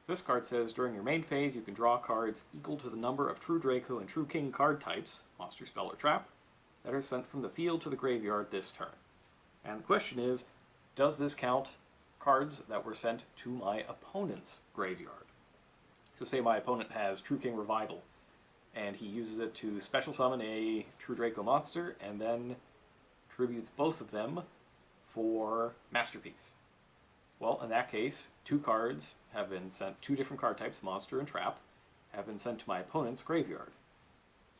This card says, during your main phase, you can draw cards equal to the number of True Draco and True King card types, monster, spell, or trap, that are sent from the field to the graveyard this turn. And the question is, does this count cards that were sent to my opponent's graveyard? So say my opponent has True King Revival, and he uses it to special summon a True Draco monster, and then tributes both of them for Masterpiece. Well, in that case, two cards have been sent, two different card types, monster and trap, have been sent to my opponent's graveyard.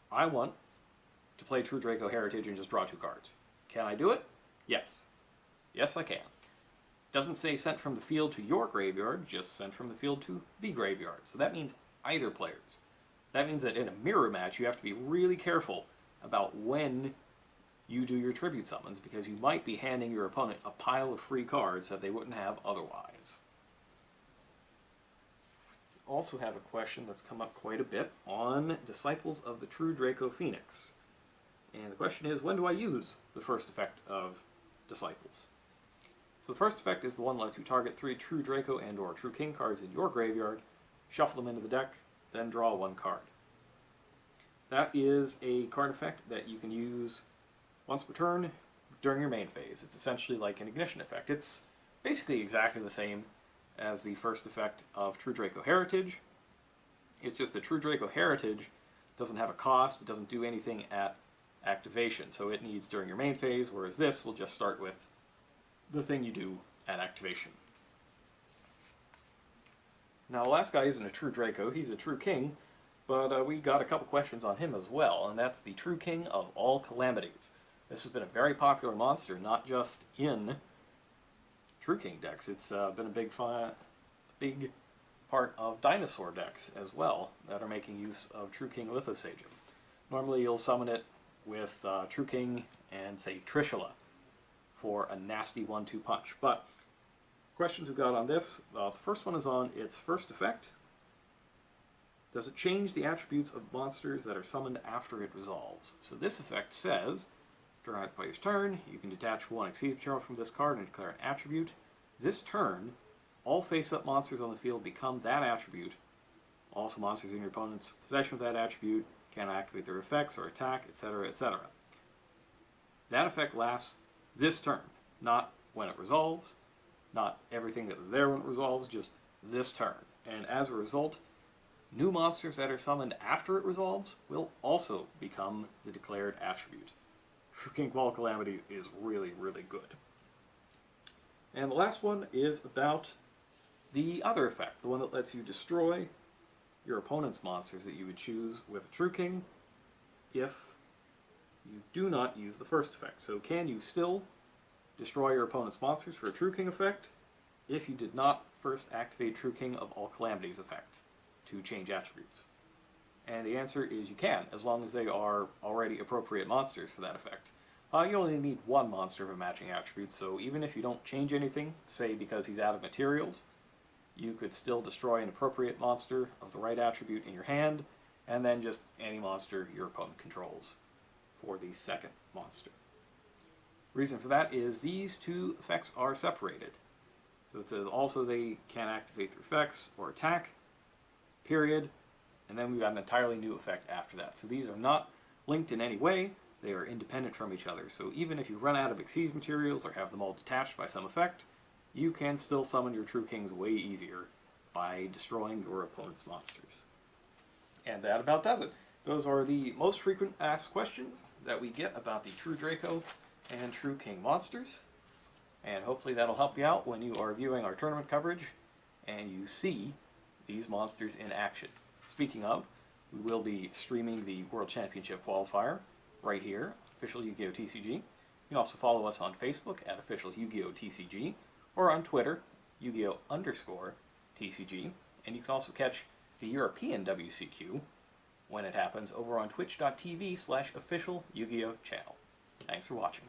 I want to play True Draco Heritage and just draw two cards. Can I do it? Yes. Yes, I can. Doesn't say sent from the field to your graveyard, just sent from the field to the graveyard. So that means either players. That means that in a mirror match, you have to be really careful about when you do your tribute summons, because you might be handing your opponent a pile of free cards that they wouldn't have otherwise. We also have a question that's come up quite a bit on Disciples of the True Draco Phoenix. And the question is, when do I use the first effect of Disciples? So the first effect is the one that lets you target 3 True Draco and or True King cards in your graveyard, shuffle them into the deck, then draw 1 card. That is a card effect that you can use once per turn during your main phase. It's essentially like an ignition effect. It's basically exactly the same as the first effect of True Draco Heritage. It's just that True Draco Heritage doesn't have a cost, it doesn't do anything at activation, so it needs during your main phase, whereas this will just start with the thing you do at activation. Now, the last guy isn't a True Draco, he's a True King, but we got a couple questions on him as well, and that's the True King of all calamities. This has been a very popular monster, not just in True King decks. It's been a big part of dinosaur decks as well that are making use of True King Lithosagium. Normally you'll summon it with True King and, say, Trishula for a nasty 1-2 punch. But questions we've got on this, the first one is on its first effect. Does it change the attributes of monsters that are summoned after it resolves? So this effect says, during the player's turn, you can detach 1 Exceed material from this card and declare an attribute. This turn, all face-up monsters on the field become that attribute. Also, monsters in your opponent's possession of that attribute can activate their effects or attack, etc., etc. That effect lasts this turn, not when it resolves, not everything that was there when it resolves, just this turn. And as a result, new monsters that are summoned after it resolves will also become the declared attribute. True King of all calamities is really, really good. And the last one is about the other effect, the one that lets you destroy your opponent's monsters that you would choose with a True King if you do not use the first effect. So can you still destroy your opponent's monsters for a True King effect if you did not first activate True King of all calamities effect to change attributes? And the answer is you can, as long as they are already appropriate monsters for that effect. You only need 1 monster of a matching attribute, so even if you don't change anything, say because he's out of materials, you could still destroy an appropriate monster of the right attribute in your hand, and then just any monster your opponent controls for the second monster. Reason for that is these 2 effects are separated. So it says also they can activate their effects or attack, period, and then we've got an entirely new effect after that. So these are not linked in any way, they are independent from each other. So even if you run out of Exceed materials or have them all detached by some effect, you can still summon your True Kings way easier by destroying your opponent's monsters. And that about does it. Those are the most frequent asked questions that we get about the True Draco and True King monsters. And hopefully that'll help you out when you are viewing our tournament coverage and you see these monsters in action. Speaking of, we will be streaming the World Championship qualifier right here, Official Yu-Gi-Oh! TCG. You can also follow us on Facebook at Official Yu-Gi-Oh! TCG, or on Twitter, Yu-Gi-Oh! _TCG. And you can also catch the European WCQ when it happens over on twitch.tv/official Yu-Gi-Oh! Channel. Thanks for watching.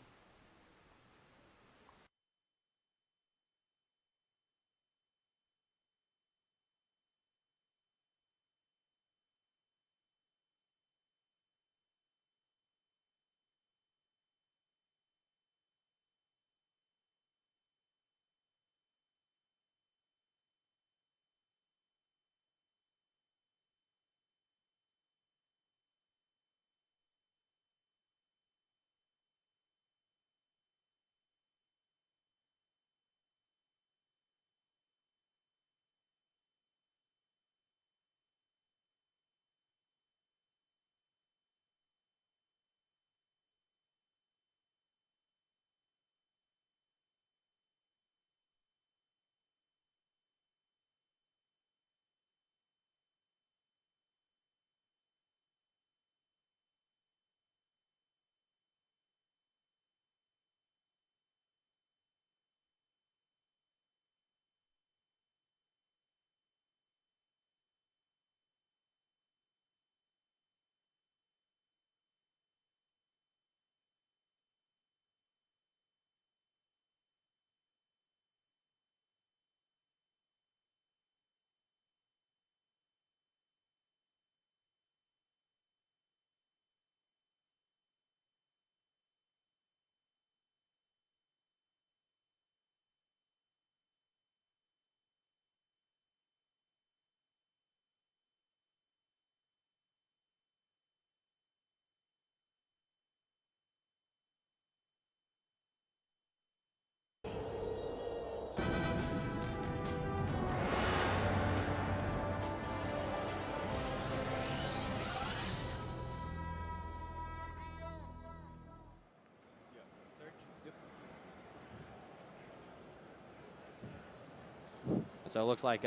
So it looks like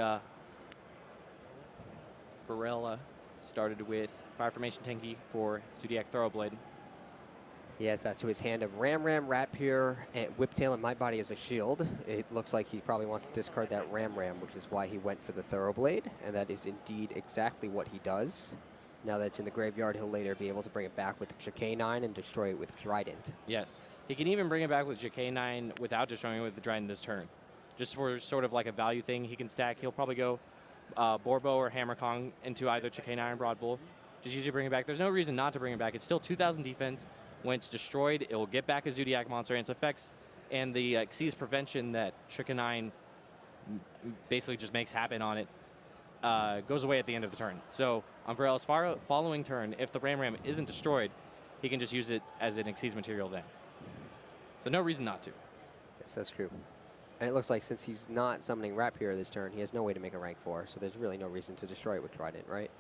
Barella started with Fire Formation Tenki for Zodiac Thoroughblade. Yes, that's to his hand of Ram, Rapier, and Whiptail, and My Body as a shield. It looks like he probably wants to discard that Ram, which is why he went for the Thoroughblade, and that is indeed exactly what he does. Now that it's in the graveyard, he'll later be able to bring it back with Chicane and destroy it with Trident. Yes. He can even bring it back with Chicane without destroying it with the Trident this turn. Just for sort of like a value thing he can stack. He'll probably go Borbo or Hammer Kong into either Chicane or Broad Bull. Just usually bring it back. There's no reason not to bring it back. It's still 2,000 defense. When it's destroyed, it will get back a Zodiac monster, and its effects and the Xyz prevention that Chicane basically just makes happen on it goes away at the end of the turn. So on Varel's following turn, if the Ram isn't destroyed, he can just use it as an Xyz material then. So no reason not to. Yes, that's true. And it looks like since he's not summoning Rapier this turn, he has no way to make a rank 4, so there's really no reason to destroy it with Trident, right?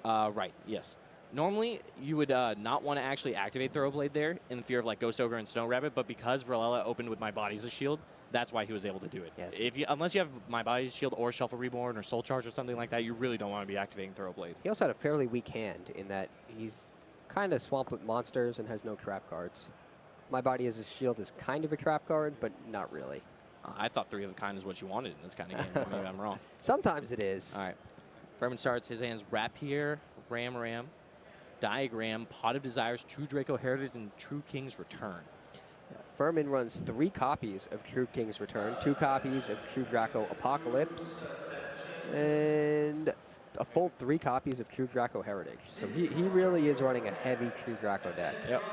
Right, yes. Normally, you would not want to actually activate Thoroughblade there in fear of like Ghost Ogre and Snow Rabbit, but because Varela opened with My Body as a shield, that's why he was able to do it. Yes. Unless you have My Body as shield or Shuffle Reborn or Soul Charge or something like that, you really don't want to be activating Thoroughblade. He also had a fairly weak hand in that he's kind of swamped with monsters and has no trap cards. My Body as a shield is kind of a trap card, but not really. I thought 3 of a kind is what you wanted in this kind of game. Maybe I'm wrong. Sometimes it is. All right. Furman starts his hands Rapier, Ram, Diagram, Pot of Desires, True Draco Heritage, and True King's Return. Furman runs 3 copies of True King's Return, 2 copies of True Draco Apocalypse, and a full 3 copies of True Draco Heritage. So he really is running a heavy True Draco deck. Yep.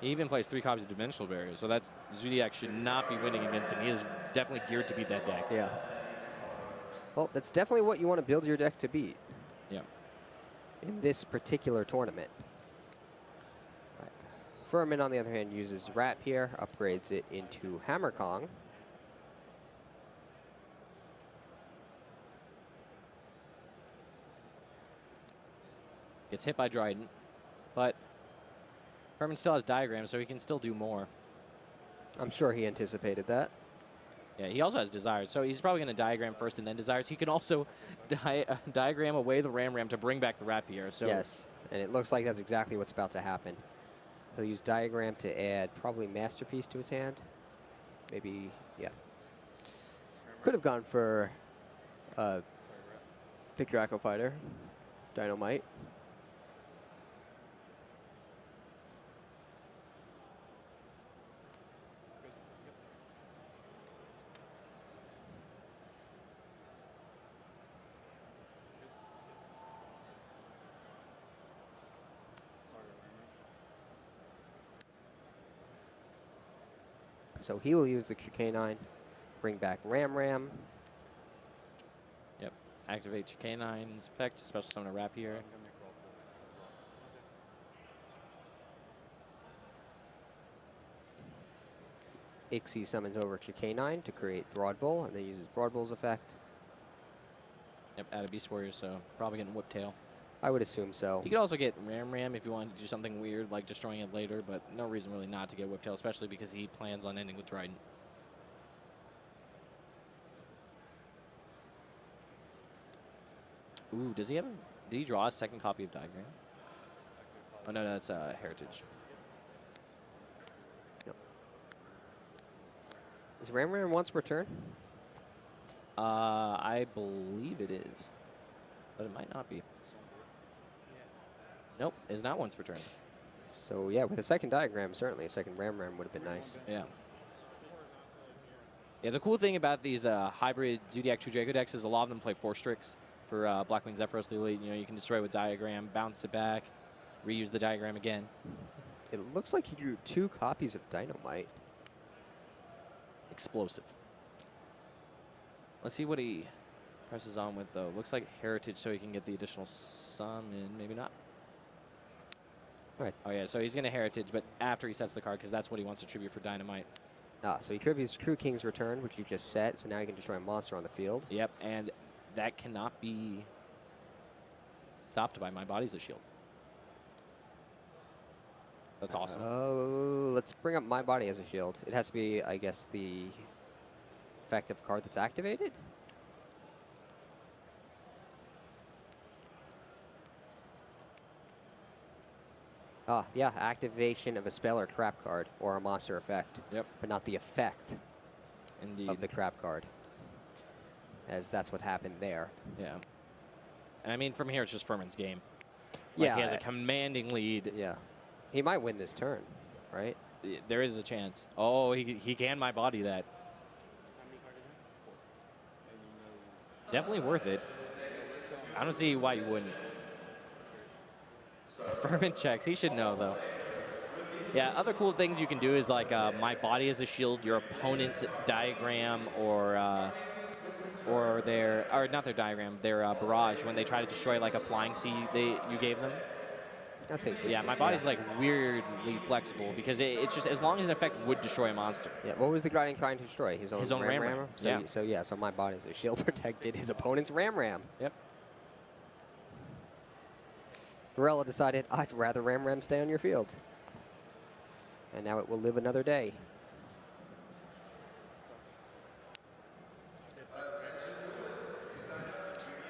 He even plays 3 copies of Dimensional Barrier, so that's Zodiac should not be winning against him. He is definitely geared to beat that deck. Yeah. Well, that's definitely what you want to build your deck to beat. Yeah. In this particular tournament. Right. Furman, on the other hand, uses Rapier, upgrades it into Hammer Kong. Gets hit by Dryden, but Furman still has Diagram, so he can still do more. I'm sure he anticipated that. Yeah, he also has Desires, so he's probably going to Diagram first and then Desires. He can also Diagram away the Ram to bring back the Rapier. So yes. And it looks like that's exactly what's about to happen. He'll use Diagram to add probably Masterpiece to his hand. Maybe, yeah. Could have gone for Pick Draco Fighter, Dynamite. So he will use the K9, bring back Ram. Yep. Activate your K9's effect, special summon a Rapier. Ixie summons over to K9 to create Broad Bull, and then uses Broad Bull's effect. Yep, add a Beast Warrior, so probably getting Whiptail. I would assume so. You could also get Ram if you wanted to do something weird, like destroying it later, but no reason really not to get Whiptail, especially because he plans on ending with Trident. Ooh, does he have? Did he draw a second copy of Diagram? Oh no, that's Heritage. Yep. Is Ram once per turn? I believe it is, but it might not be. Nope, it's not once per turn. So yeah, with a second Diagram, certainly a second Ram would have been nice. Yeah. Yeah, the cool thing about these hybrid Zodiac True Draco decks is a lot of them play 4 Strix for Blackwing Zephyros the Elite. You know, you can destroy with Diagram, bounce it back, reuse the Diagram again. It looks like he drew 2 copies of Dynamite. Explosive. Let's see what he presses on with, though. Looks like Heritage so he can get the additional summon. Maybe not. All right. Oh, yeah, so he's going to Heritage, but after he sets the card, because that's what he wants to tribute for Dynamite. Ah, so he tributes True King's Return, which you just set, so now you can destroy a monster on the field. Yep, and that cannot be stopped by My Body's a Shield. That's awesome. Oh, let's bring up My Body as a shield. It has to be, I guess, the effective card that's activated. Ah, yeah, activation of a spell or trap card or a monster effect. Yep. But not the effect Indeed. of the trap card, as that's what happened there. Yeah. And I mean, from here, it's just Furman's game. Like, Yeah. he has a commanding lead. Yeah. He might win this turn, right? There is a chance. Oh, he can My Body that. Definitely worth it. I don't see why you wouldn't. Furman checks. He should know, though. Yeah, other cool things you can do is like My Body as a Shield, your opponent's Diagram, or not their Diagram, their Barrage when they try to destroy like a Flying Sea you gave them. That's interesting. Yeah, My Body's like weirdly flexible because it's just as long as an effect would destroy a monster. Yeah, what was the guy trying to destroy? His own Ram? So Yeah. So My Body as a shield protected his opponent's Ram. Yep. Varela decided, I'd rather Ram stay on your field. And now it will live another day.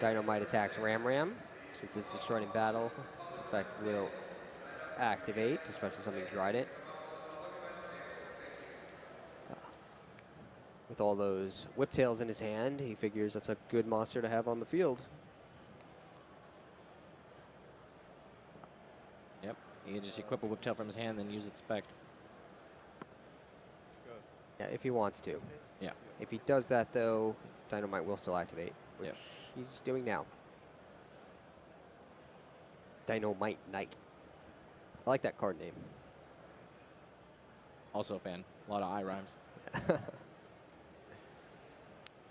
Dynamite attacks Ram. Since it's destroyed in battle, this effect will activate, especially something Trident. With all those Whiptails in his hand, he figures that's a good monster to have on the field. Yep. He can just equip a Whiptail from his hand and then use its effect. Yeah, if he wants to. Yeah. If he does that, though, Dynamite will still activate, which Yep. he's doing now. Dynamite Knight. I like that card name. Also a fan. A lot of I rhymes.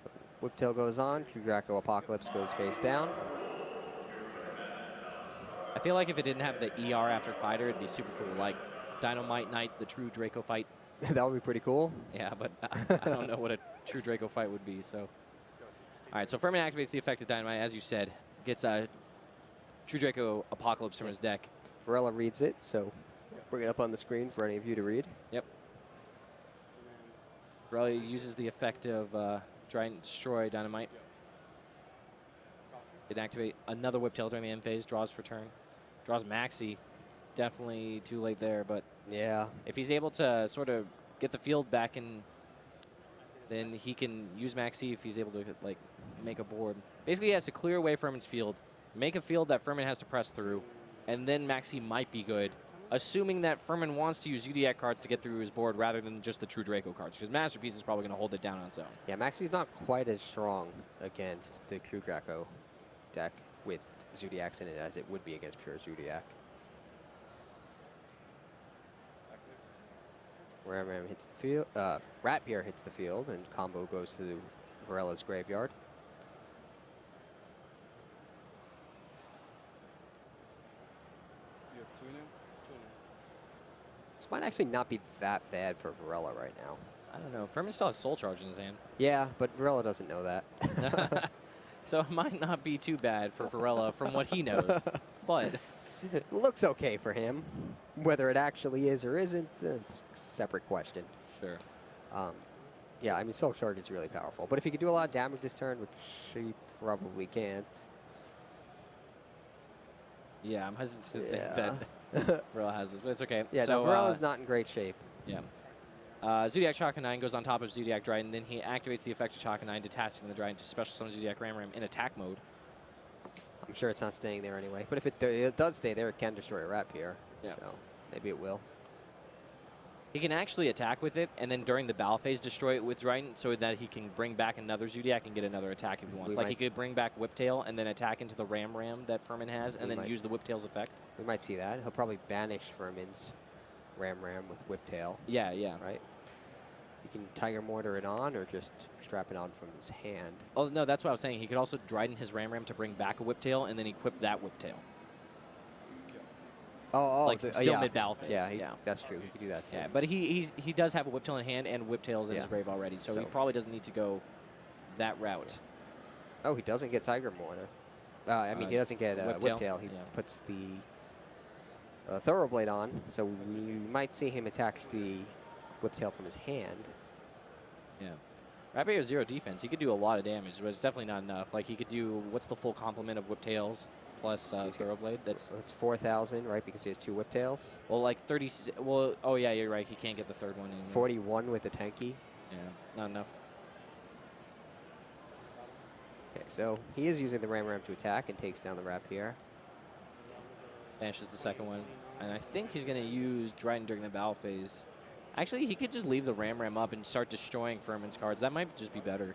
So Whiptail goes on. True Draco Apocalypse goes face down. I feel like if it didn't have the ER after fighter, it'd be super cool. Like Dynamite Knight, the true Draco fight. That would be pretty cool. Yeah, but I don't know what a true Draco fight would be. So, all right. So Furman activates the effect of Dynamite, as you said. Gets a True Draco Apocalypse from his deck. Varela reads it, so bring it up on the screen for any of you to read. Yep. Varela uses the effect of Trident Destroy Dynamite. It activate another Whiptail during the end phase, draws for turn. Draws Maxi. Definitely too late there, but Yeah. if he's able to sort of get the field back in, then he can use Maxi if he's able to like make a board. Basically, he has to clear away Furman's field, make a field that Furman has to press through, and then Maxi might be good, assuming that Furman wants to use Zodiac cards to get through his board rather than just the True Draco cards, because Masterpiece is probably going to hold it down on its own. Yeah, Maxi's not quite as strong against the True Draco deck with Zodiacs in it as it would be against pure Zodiac. Ram Ram hits the field. Rapier hits the field, and combo goes to Varella's graveyard. You have 2 now? This might actually not be that bad for Varela right now. I don't know. Furman still has Soul Charge in his hand. Yeah, but Varela doesn't know that. So it might not be too bad for Varela from what he knows. But It looks okay for him. Whether it actually is or isn't is a separate question. sure. Yeah, I mean, Soul Charge is really powerful. But if he could do a lot of damage this turn, which he probably can't. Yeah, I'm hesitant to Yeah. think that Varela has this, but it's okay. Yeah, so, no, Varela's not in great shape. Yeah. Zodiac Chaka 9 goes on top of Zodiac Dryden, then he activates the effect of Chaka 9, detaching the Dryden to special summon Zodiac Ram Ram in attack mode. I'm sure it's not staying there anyway. But if it does stay there, it can destroy a Rapier. Yeah. So maybe it will. He can actually attack with it, and then during the battle phase destroy it with Dryden so that he can bring back another Zodiac and get another attack if he wants. We Like he might could bring back Whiptail and then attack into the Ram Ram that Furman has, and We then might. use the Whiptail's effect. We might see that. He'll probably banish Furman's Ram Ram with Whiptail, Yeah, yeah. right? You can Tiger Mortar it on or just strap it on from his hand. Oh, no, that's what I was saying. He could also Dryden his Ram Ram to bring back a Whiptail and then equip that Whiptail. Oh, Like, still yeah. mid-battle phase, Yeah, yeah. that's true. He could do that too. Yeah, but he does have a Whiptail in hand and Whiptails in his Yeah. grave already, so he So- probably doesn't need to go that route. Oh, he doesn't get Tiger Mortar. I mean, he doesn't get Whiptail. Whiptail. He Yeah. puts the Thoroughblade on, so we might see him attack the Whiptail from his hand. Yeah. Rapier has 0 defense. He could do a lot of damage, but it's definitely not enough. Like, he could do, what's the full complement of Whiptails plus Thoroughblade? That's, It's 4,000, right? Because he has 2 Whiptails. well, like 30, well, oh yeah, you're right. He can't get the third one in. 41 with the Tanky. Yeah, not enough. Okay, so he is using the Ram Ram to attack and takes down the Rapier. Banishes the second one. And I think he's going to use Dryden during the battle phase. Actually, he could just leave the Ram Ram up and start destroying Furman's cards. That might just be better.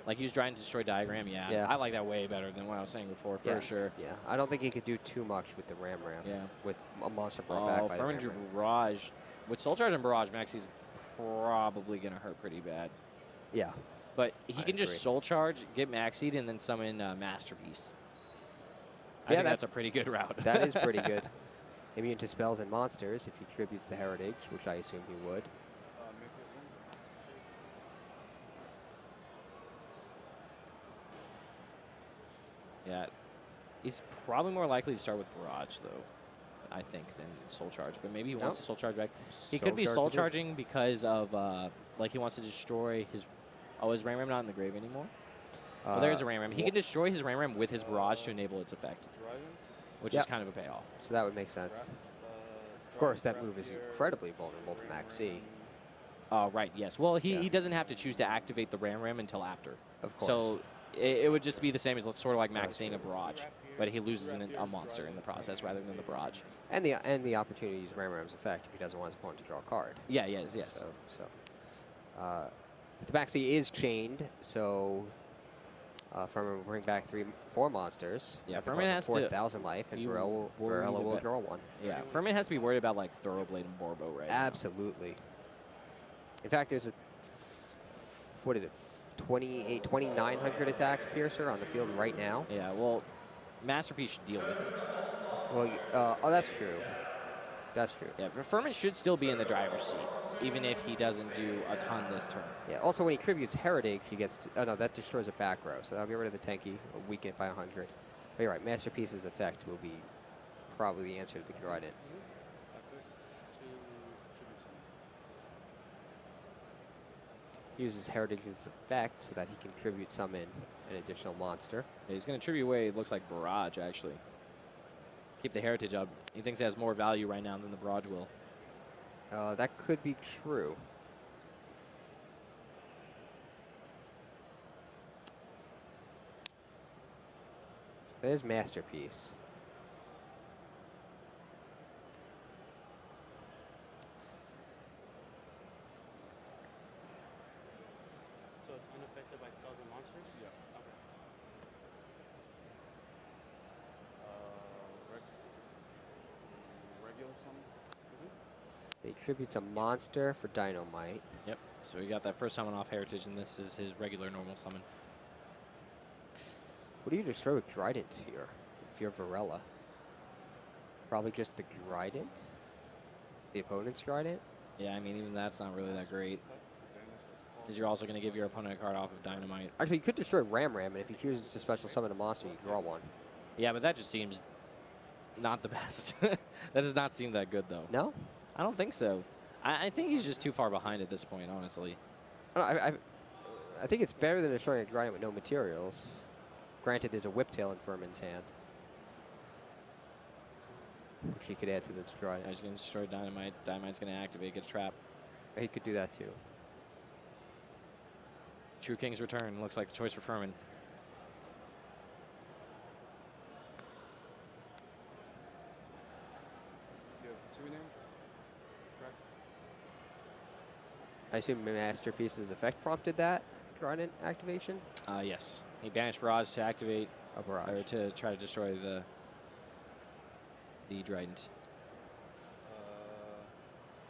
Like, use Dryden to destroy Diagram, yeah. Yeah. I like that way better than what I was saying before, for sure. Yeah, I don't think he could do too much with the Ram Ram. Yeah. With a monster brought back by the Furman Ram drew Ram. Barrage. With Soul Charge and Barrage, Maxi's probably going to hurt pretty bad. Yeah. But he I can just agree. Soul Charge, get Maxied, and then summon Masterpiece. I Yeah, think that's a pretty good route. That is pretty good. Immune to spells and monsters if he tributes the Heritage, which I assume he would. Make this one. Yeah. He's probably more likely to start with Barrage, though, I think, than Soul Charge. But maybe he wants to Soul Charge back. He could be Soul Charging because of, like, he wants to destroy his... Oh, is Ram Ram not in the grave anymore? Well, there's a Ram Ram. He can destroy his Ram Ram with his Barrage to enable its effect, which is kind of a payoff. So that would make sense. Of course, that move is incredibly vulnerable to Maxi. Oh, right, yes. Well, he doesn't have to choose to activate the Ram Ram until after. Of course. So it would just be the same as sort of like Max seeing a Barrage, but he loses a monster in the process rather than the Barrage. And the opportunity to use Ram Ram's effect if he doesn't want his opponent to draw a card. Yeah, yes. The Maxi is chained, so Furman will bring back 4 monsters. Yeah, at the Furman cost of has to 4,000 life, and be Varela worried will about- draw 1. Yeah, Furman has to be worried about like Thoroughblade and Borbo, right? Absolutely. In fact, there's a, what is it, 2,900 attack Piercer on the field right now. Yeah, well, Masterpiece should deal with it. Well, oh, that's true. That's true. Yeah, Furman should still be in the driver's seat, even if he doesn't do a ton this turn. Yeah. Also, when he tributes Heritage, he gets to, oh no, that destroys a back row. So I'll get rid of the Tanky, weaken it by 100. But you're right, Masterpiece's effect will be probably the answer to the Trident. He uses Heritage's effect so that he can tribute summon an additional monster. Yeah, he's going to tribute away, it looks like Barrage, actually. keep the heritage up. He thinks it has more value right now than the barrage will. That could be true. There's Masterpiece. So it's unaffected by spells and monsters? Yeah. Okay. Regular summon. It tributes a monster for Dynamite. Yep. So we got that first summon off heritage, and this is his regular normal summon. What do you destroy with Trident here if you're Varela? Probably just the Trident? The opponent's Trident? Yeah, I mean, even that's not really that great. Because you're also going to give your opponent a card off of Dynamite. Actually, you could destroy Ram, and if he chooses to special summon a monster, you draw one. Yeah, but that just seems not the best. That does not seem that good, though. No? I don't think so. I think he's just too far behind at this point, honestly. I think it's better than destroying a Trident with no materials. Granted, there's a Whiptail in Furman's hand, which he could add to the Trident. He's going to destroy Dynamite. Dynamite's going to activate, get a trap. He could do that too. True King's Return looks like the choice for Furman. You have 2 name? Correct. I assume Masterpiece's effect prompted that Trident activation? Yes. He banished Barrage to activate, A barrage. or to try to destroy the Trident.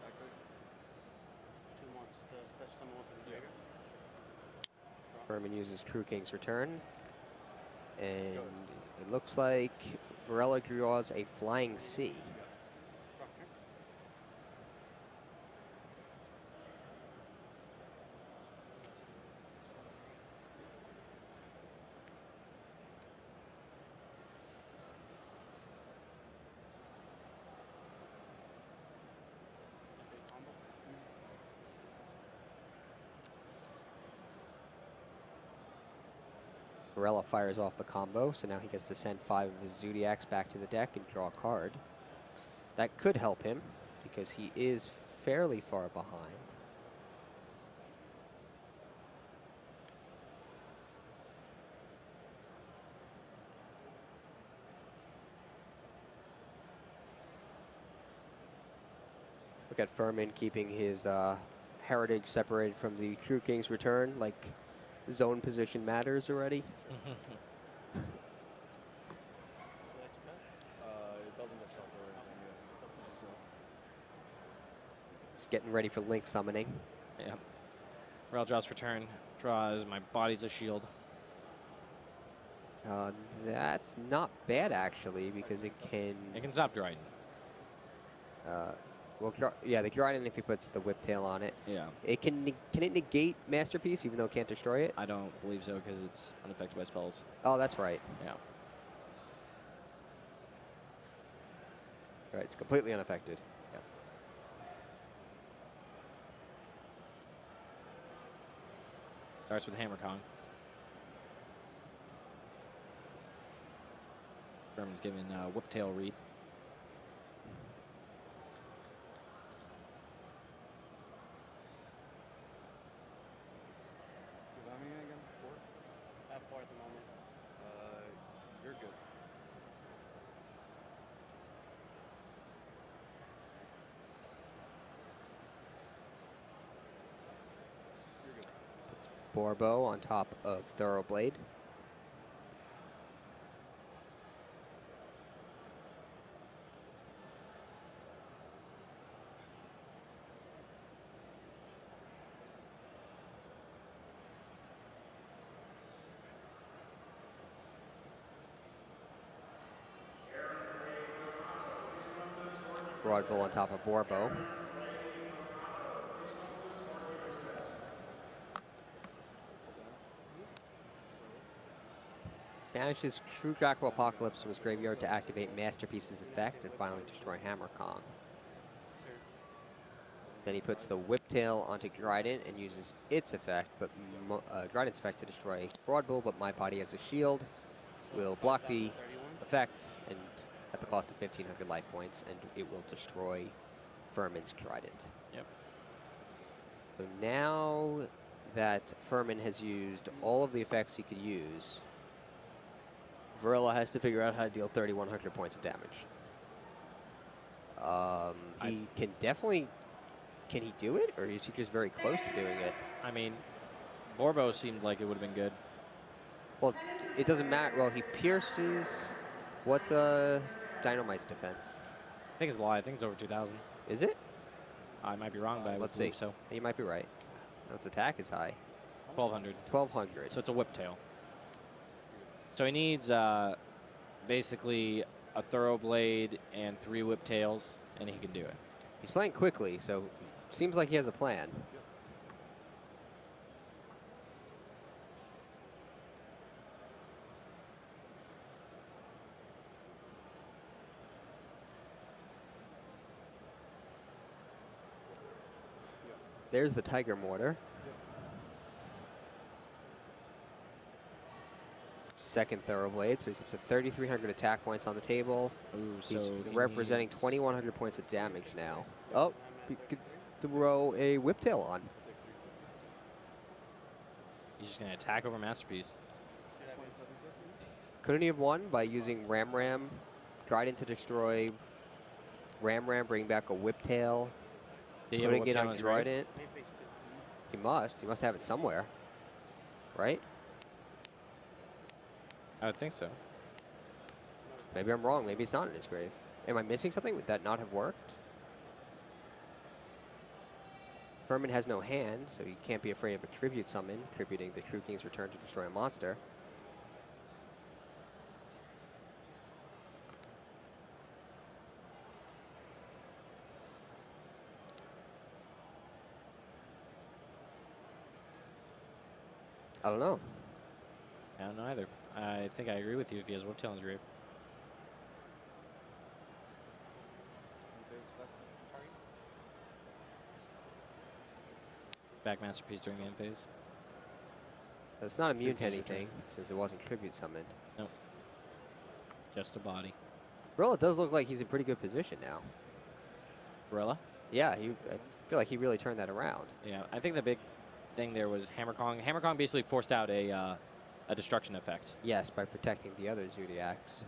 Activate. 2 months to special summon one from the graveyard. Furman uses True King's Return. And it looks like Varela draws a Flying Sea. Draw for turn. Update combo. Varela fires off the combo, so now he gets to send 5 of his Zodiacs back to the deck and draw a card. That could help him, because he is fairly far behind. Look at Furman keeping his heritage separated from the True King's Return, like zone position matters already. Would you like to bet? It doesn't get shuffled or anything. Yeah. Just draw. It's getting ready for Link summoning. Yeah. Rail draws for turn. Draws my Body's a Shield. That's not bad actually, because it can. It can stop Dryden. Well, yeah, the Dryden if he puts the Whiptail on it. Yeah. It can it negate Masterpiece even though it can't destroy it? I don't believe so because it's unaffected by spells. Oh, that's right. Yeah. Right, it's completely unaffected. Yeah. Starts with Hammer Kong. Furman's giving Whiptail read. Give that me again. 4. I have 4 at the moment. You're good. You're good. Puts Borbo on top of Thoroughblade. Broadbull on top of Borbo. Banishes True Draco Apocalypse from his graveyard to activate Masterpiece's effect and finally destroy Hammer Kong. Sure. Then he puts the Whiptail onto Dryden and uses its effect, but Dryden's effect to destroy Broadbull, but My Body as a shield will block the 31. effect, and at the cost of 1,500 life points, and it will destroy Furman's Trident. Yep. So now that Furman has used all of the effects he could use, Varela has to figure out how to deal 3,100 points of damage. He can definitely... Can he do it, or is he just very close to doing it? I mean, Borbo seemed like it would have been good. Well, it doesn't matter. Well, he pierces... What's Dynamite's defense? I think it's a lot. I think it's over 2,000. Is it? I might be wrong, but I Let's believe see. so. You might be right. No, its attack is high. 1,200. 1,200. So it's a whiptail. So he needs basically a Thoroughblade and 3 whiptails, and he can do it. He's playing quickly, so seems like he has a plan. There's the Tiger Mortar. Second Thoroughblade, so he's up to 3,300 attack points on the table. Ooh, He's so he representing needs- 2,100 points of damage now. Oh, he could throw a Whiptail on. He's just going to attack over Masterpiece. Couldn't he have won by using Ram Trident to destroy Ram, bring back a Whiptail, Did he have a putting it Whiptail on on his grave? Trident? He must. He must have it somewhere, right? I would think so. Maybe I'm wrong. Maybe it's not in his grave. Am I missing something? Would that not have worked? Furman has no hand, so you can't be afraid of a tribute summon, tributing the True King's return to destroy a monster. I don't know. I don't know either. I think I agree with you if he has Whiptail in his grave. Back Masterpiece during the end phase. So it's not immune to King's anything, since it wasn't tribute summoned. Nope. Just a body. Well, it does look like he's in pretty good position now. Gorilla? Yeah, I feel like he really turned that around. Yeah, I think the big thing there was Hammer Kong. Hammer Kong basically forced out a destruction effect. Yes, by protecting the other Zodiacs.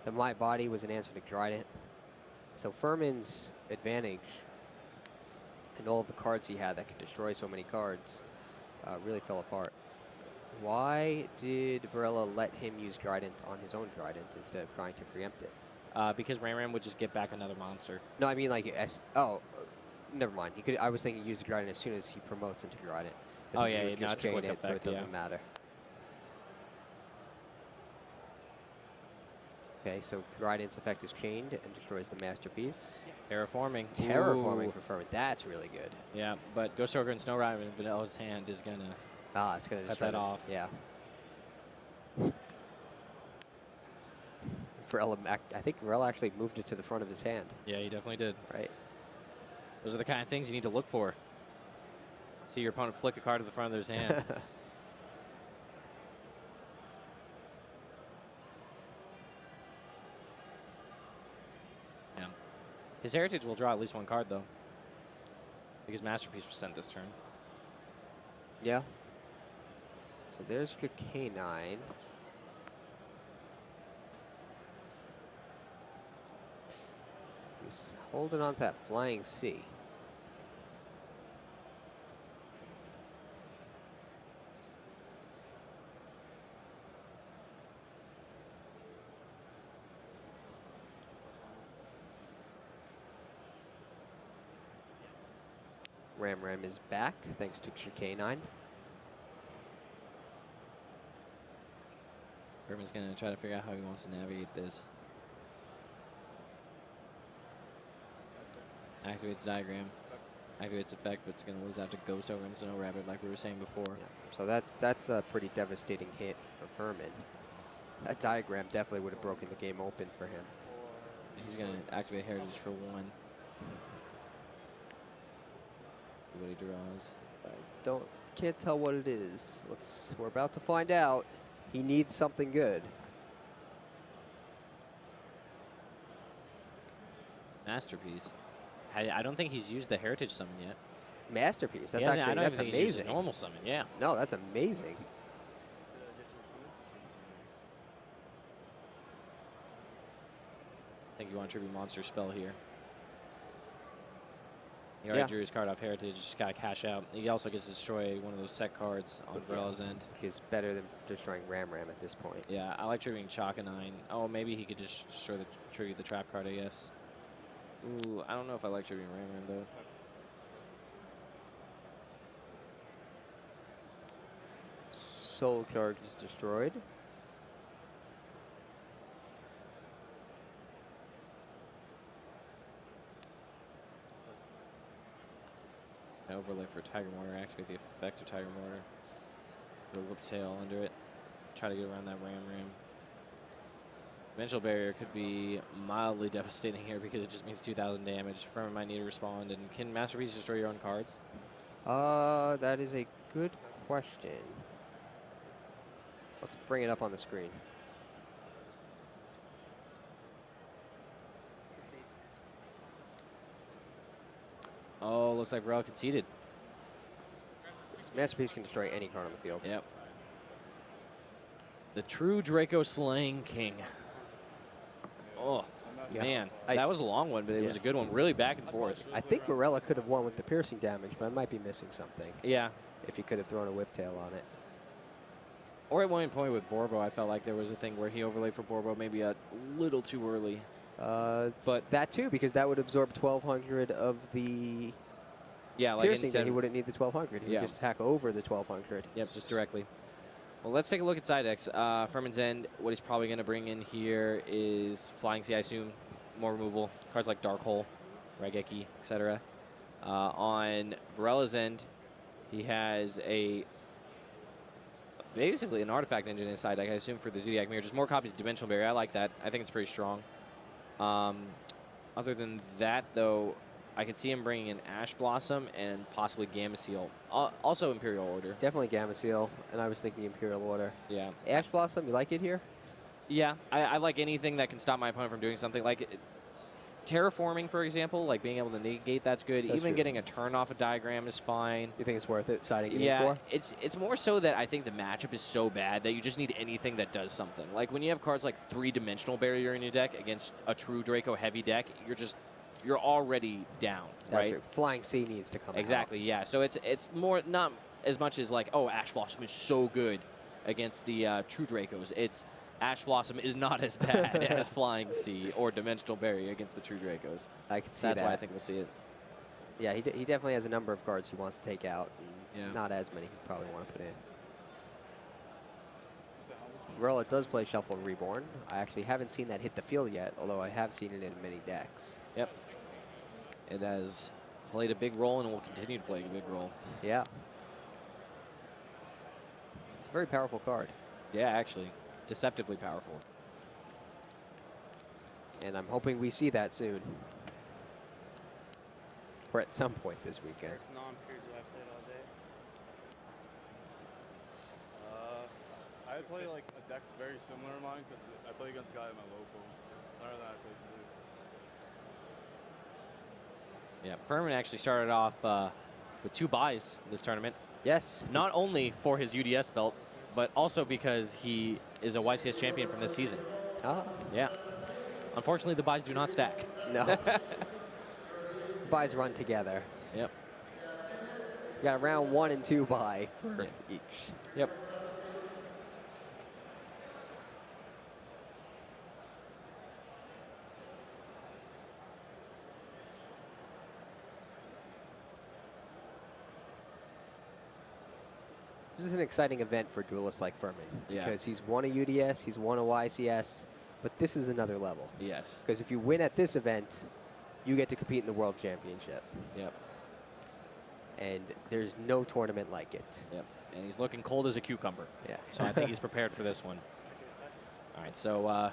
The My Body was an answer to Trident. So Furman's advantage and all of the cards he had that could destroy so many cards really fell apart. Why did Varela let him use Trident on his own Trident instead of trying to preempt it? Because Ram would just get back another monster. No, I mean like never mind. He could. I was thinking use the Trident as soon as he promotes into Trident. But Oh then yeah, he yeah, would no, just it's a chain quick it, so it effect, yeah. doesn't matter. Okay, so Trident's effect is chained and destroys the Masterpiece. Terraforming. Terraforming Ooh. for Furman. That's really good. Yeah, but Ghost Ogre and Snow Rider in Vanilla's hand is going to... Ah, it's going to Cut destroy that them. off. Yeah. I think Varela actually moved it to the front of his hand. Yeah, he definitely did. Right. Those are the kind of things you need to look for. See your opponent flick a card to the front of their hand. Yeah. His Heritage will draw at least one card, though. Because Masterpiece was sent this turn. Yeah. So there's your K9. He's holding on to that Flying C. Ram is back thanks to K9. Furman's going to try to figure out how he wants to navigate this. Activates Diagram. Activates Effect, but it's going to lose out to Ghost Ogre and Snow Rabbit like we were saying before. Yeah. So that's a pretty devastating hit for Furman. That Diagram definitely would have broken the game open for him. He's going to activate Heritage for 1. See what he draws. Can't tell what it is. We're about to find out. He needs something good. Masterpiece. I don't think he's used the Heritage Summon yet. Masterpiece. That's He hasn't- actually I don't that's even think he's used the amazing. normal summon, yeah. No, that's amazing. I think you want to tribute monster spell here. He already drew his card off Heritage, just got to cash out. He also gets to destroy one of those set cards on Varela's end. He's better than destroying Ram at this point. Yeah, I like tributing Chakanine. Oh, maybe he could just destroy tribute the trap card, I guess. Ooh, I don't know if I like tributing Ram though. Soul Charge is destroyed. Overlay for Tiger Mortar, activate the effect of Tiger Mortar. Put a Whip Tail under it. Try to get around that Ram. Dimensional Barrier could be mildly devastating here because it just means 2,000 damage. Furman might need to respond. And can Masterpiece destroy your own cards? That is a good question. Let's bring it up on the screen. Oh, looks like Varela conceded. Masterpiece can destroy any card on the field. Yep. The true Draco Slaying King. Oh, man. That was a long one, but it was a good one. Really back and forth. I think Varela could have won with the piercing damage, but I might be missing something. Yeah. If he could have thrown a whiptail on it. Or at one point with Borbo, I felt like there was a thing where he overlaid for Borbo maybe a little too early. But that too, because that would absorb 1,200 of the like piercing, then he wouldn't need the 1,200. He would just hack over the 1,200. Yep, just directly. Well, let's take a look at side decks. Furman's End, what he's probably going to bring in here is Flying Sea, I assume, more removal. Cards like Dark Hole, Raigeki, etc. On Varela's end, he has basically an artifact engine in his side deck, I assume, for the Zodiac Mirror. Just more copies of Dimensional Barrier. I like that. I think it's pretty strong. Other than that, though, I could see him bringing in Ash Blossom and possibly Gamma Seal. Also Imperial Order. Definitely Gamma Seal, and I was thinking Imperial Order. Yeah. Ash Blossom, you like it here? Yeah, I like anything that can stop my opponent from doing something. Like terraforming, for example, like being able to negate, that's good. That's Even true. getting a turn off a diagram is fine. You think it's worth it, siding it in Yeah, for? it's more so that I think the matchup is so bad that you just need anything that does something. Like when you have cards like 3-dimensional barrier in your deck against a true Draco heavy deck, you're already down, That's right? true. Flying Sea needs to come Exactly, yeah. So it's more not as much as like, oh, Ash Blossom is so good against the true Dracos. It's Ash Blossom is not as bad as Flying Sea or Dimensional Barrier against the true Dracos. I can see That's that. why I think we'll see it. Yeah, he definitely has a number of cards he wants to take out. And Yeah. Not as many he probably want to put in. Varela does play Shuffle and Reborn. I actually haven't seen that hit the field yet, although I have seen it in many decks. Yep. It has played a big role and will continue to play a big role. Yeah. It's a very powerful card. Yeah, actually. Deceptively powerful. And I'm hoping we see that soon. Or at some point this weekend. First non-peers who I played all day. I play like a deck very similar to mine because I play against a guy at my local. Other than that, I play two. Yeah, Furman actually started off with 2 buys in this tournament. Yes. Not only for his UDS belt, but also because he is a YCS champion from this season. Ah. Yeah. Unfortunately, the buys do not stack. No. Buys run together. Yep. You got a round 1 and 2 buy for each. Yep. This is an exciting event for duelists like Furman. Yeah. Because he's won a UDS, he's won a YCS, but this is another level. Yes. Because if you win at this event, you get to compete in the World Championship. Yep. And there's no tournament like it. Yep. And he's looking cold as a cucumber. Yeah. So I think he's prepared for this one. All right, so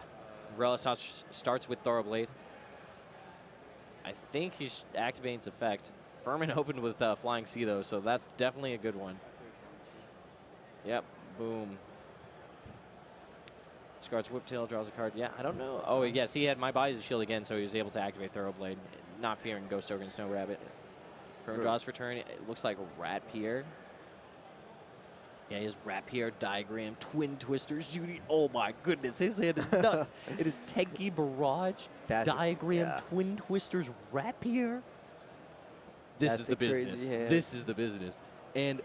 Varela starts with Thoroughblade. I think he's activating its effect. Furman opened with Flying Sea, though, so that's definitely a good one. Yep, boom. Discards Whiptail, draws a card. Yeah, I don't know. Oh, yes, he had My Body's a Shield again, so he was able to activate Thoroughblade, not fearing Ghost Ogre and Snow Rabbit. From draws for turn, it looks like Rat Pier. Yeah, he has Rat Pier, Diagram, Twin Twisters, Judy. Oh my goodness, his hand is nuts. It is Tenki, Barrage, Diagram, Twin Twisters, Rat Pier. This is the business. This is the business. And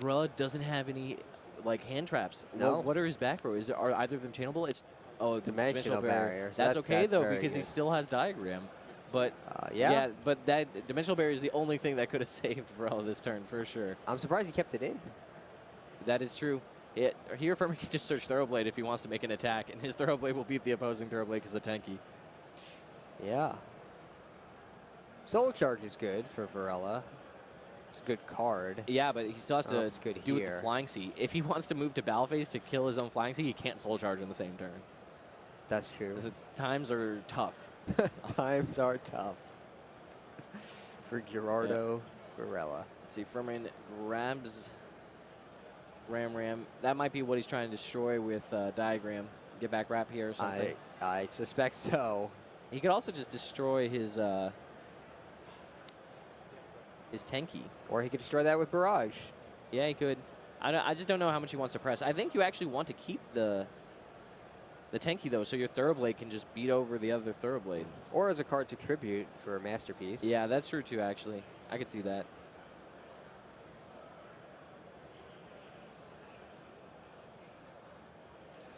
Varela doesn't have any hand traps. No. What are his back row? Are either of them chainable? It's Dimensional barrier. So That's okay though because good. he still has Diagram. But yeah, but that Dimensional Barrier is the only thing that could have saved Varela this turn for sure. I'm surprised he kept it in. That is true. Here, Furman can just search Thoroughblade if he wants to make an attack, and his Thoroughblade will beat the opposing Thoroughblade because of Tenki. Yeah. Soul Charge is good for Varela. It's a good card. Yeah, but he still has to do here. with the Flying Sea. If he wants to move to Battle Phase to kill his own Flying Sea, he can't Soul Charge in the same turn. That's true. Times are tough. Times are tough for Gerardo Varela. Let's see, Furman grabs Ram. That might be what he's trying to destroy with Diagram. Get back Rat Pier or something. I suspect so. He could also just destroy his Tenki. Or he could destroy that with Barrage. Yeah, he could. I just don't know how much he wants to press. I think you actually want to keep the Tenki, though, so your Thoroughblade can just beat over the other Thoroughblade. Or as a card to tribute for a Masterpiece. Yeah, that's true, too, actually. I could see that.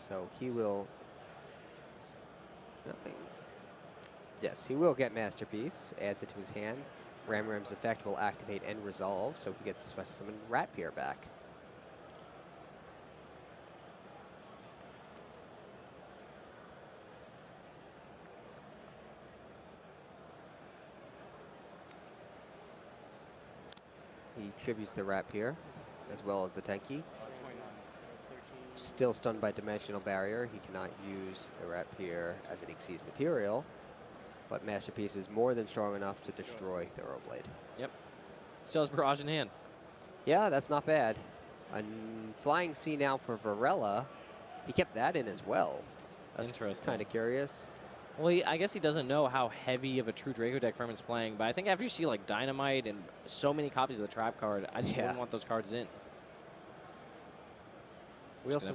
So he will... Nothing. Yes, he will get Masterpiece. Adds it to his hand. Ram's effect will activate and resolve, so he gets to special summon Rat Pier back. He tributes the Rat Pier, as well as the Tenki. Still stunned by Dimensional Barrier. He cannot use the Rat Pier as an Xyz material, but Masterpiece is more than strong enough to destroy Thoroughblade. Yep. Still has Barrage in hand. Yeah, that's not bad. A Flying Sea now for Varela. He kept that in as well. That's interesting. Kind of curious. Well, I guess he doesn't know how heavy of a true Draco deck Furman's playing, but I think after you see like Dynamite and so many copies of the Trap card, I just wouldn't want those cards in. We also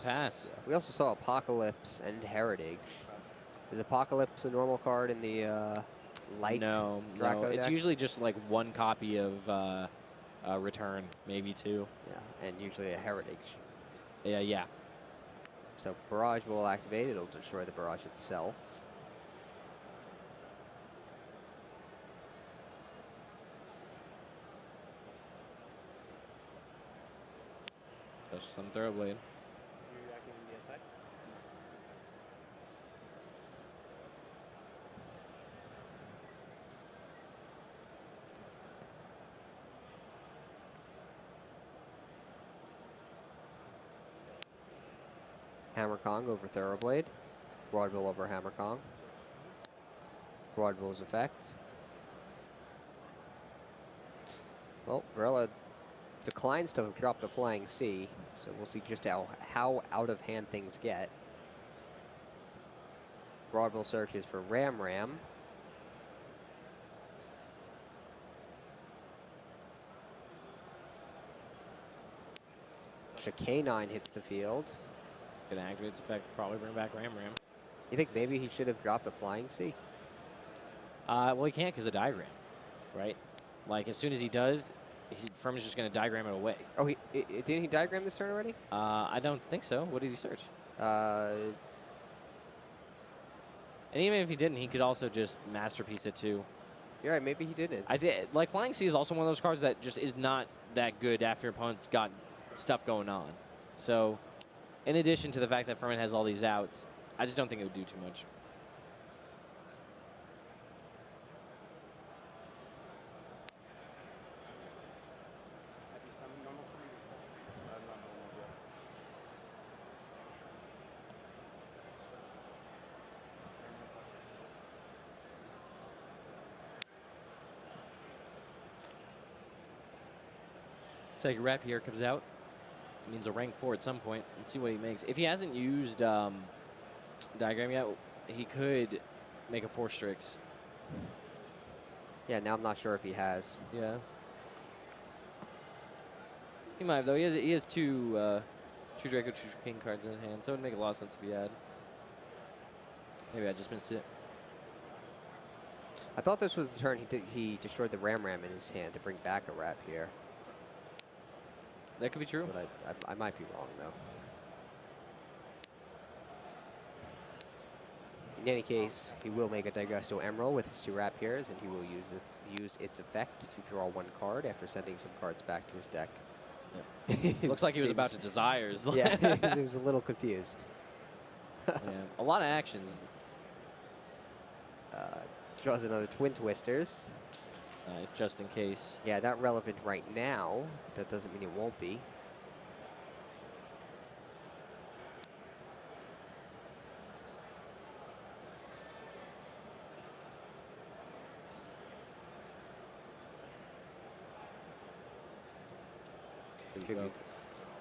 saw Apocalypse and Heritage. Is Apocalypse a normal card in the light Draco deck? It's usually just like one copy of Return, maybe two. Yeah, and usually a Heritage. Yeah. So Barrage will activate. It'll destroy the Barrage itself. Special some Thoroughblade. Hammer Kong over Thoroughblade. Broadbill over Hammer Kong. Broadbill's effect. Well, Varela declines to drop the Flying Sea, so we'll see just how out of hand things get. Broadbill searches for Ram. K9 hits the field. Gonna activate its effect, probably bring back Ram. You think maybe he should have dropped the Flying Sea? Well, he can't because of Diagram, right? Like, as soon as he does, Furman's just going to Diagram it away. Oh, didn't he Diagram this turn already? I don't think so. What did he search? And even if he didn't, he could also just Masterpiece it too. You're right, maybe he didn't. Like, Flying Sea is also one of those cards that just is not that good after your opponent's got stuff going on. So, in addition to the fact that Furman has all these outs, I just don't think it would do too much. It's like Rapier comes out. It means a rank 4 at some point. Let's see what he makes. If he hasn't used diagram yet. He could make a 4 Strix. Yeah, now I'm not sure if he has. Yeah. He might have, though. He has two Draco, 2 King cards in his hand, so it would make a lot of sense if he had. Maybe I just missed it. I thought this was the turn he destroyed the Ram in his hand to bring back a Rap here. That could be true. But I might be wrong, though. In any case, he will make a Digesto Emerald with his 2 Rapiers, and he will use its effect to draw 1 card after sending some cards back to his deck. Yep. Looks like he was about to Desires. Yeah, he was a little confused. Yeah, a lot of actions. Draws another Twin Twisters. Nice, just in case. Yeah, not relevant right now. That doesn't mean it won't be.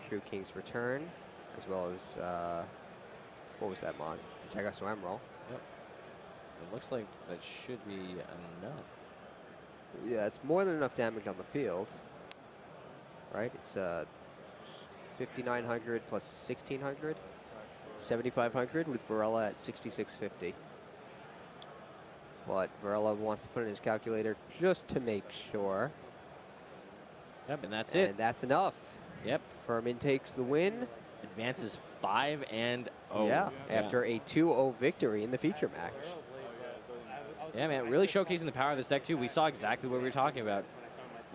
True King's Return, as well as, what was that mod? The Digesto Emerald. Yep. It looks like that should be enough. Yeah, it's more than enough damage on the field. Right? It's 5,900 plus 1,600. 7,500 with Varela at 6,650. But Varela wants to put in his calculator just to make sure. Yep, and that's it. And that's enough. Yep. Furman takes the win. Advances 5-0. Yeah, after a 2-0 victory in the feature match. Yeah, man, really showcasing the power of this deck, too. We saw exactly what we were talking about.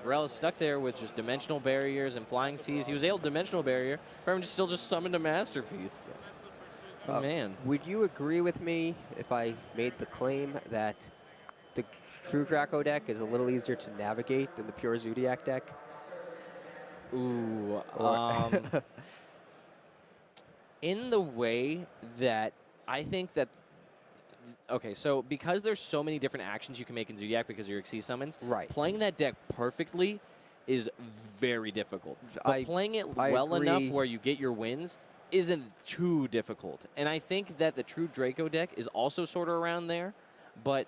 Varela stuck there with just dimensional barriers and flying seas. He was able to dimensional barrier. Furman still just summoned a masterpiece. Oh, man. Would you agree with me if I made the claim that the True Draco deck is a little easier to navigate than the pure Zodiac deck? Ooh. In the way that I think that... Okay, so because there's so many different actions you can make in Zodiac because of your Xyz summons, playing that deck perfectly is very difficult. But playing it well enough where you get your wins isn't too difficult. And I think that the True Draco deck is also sort of around there, but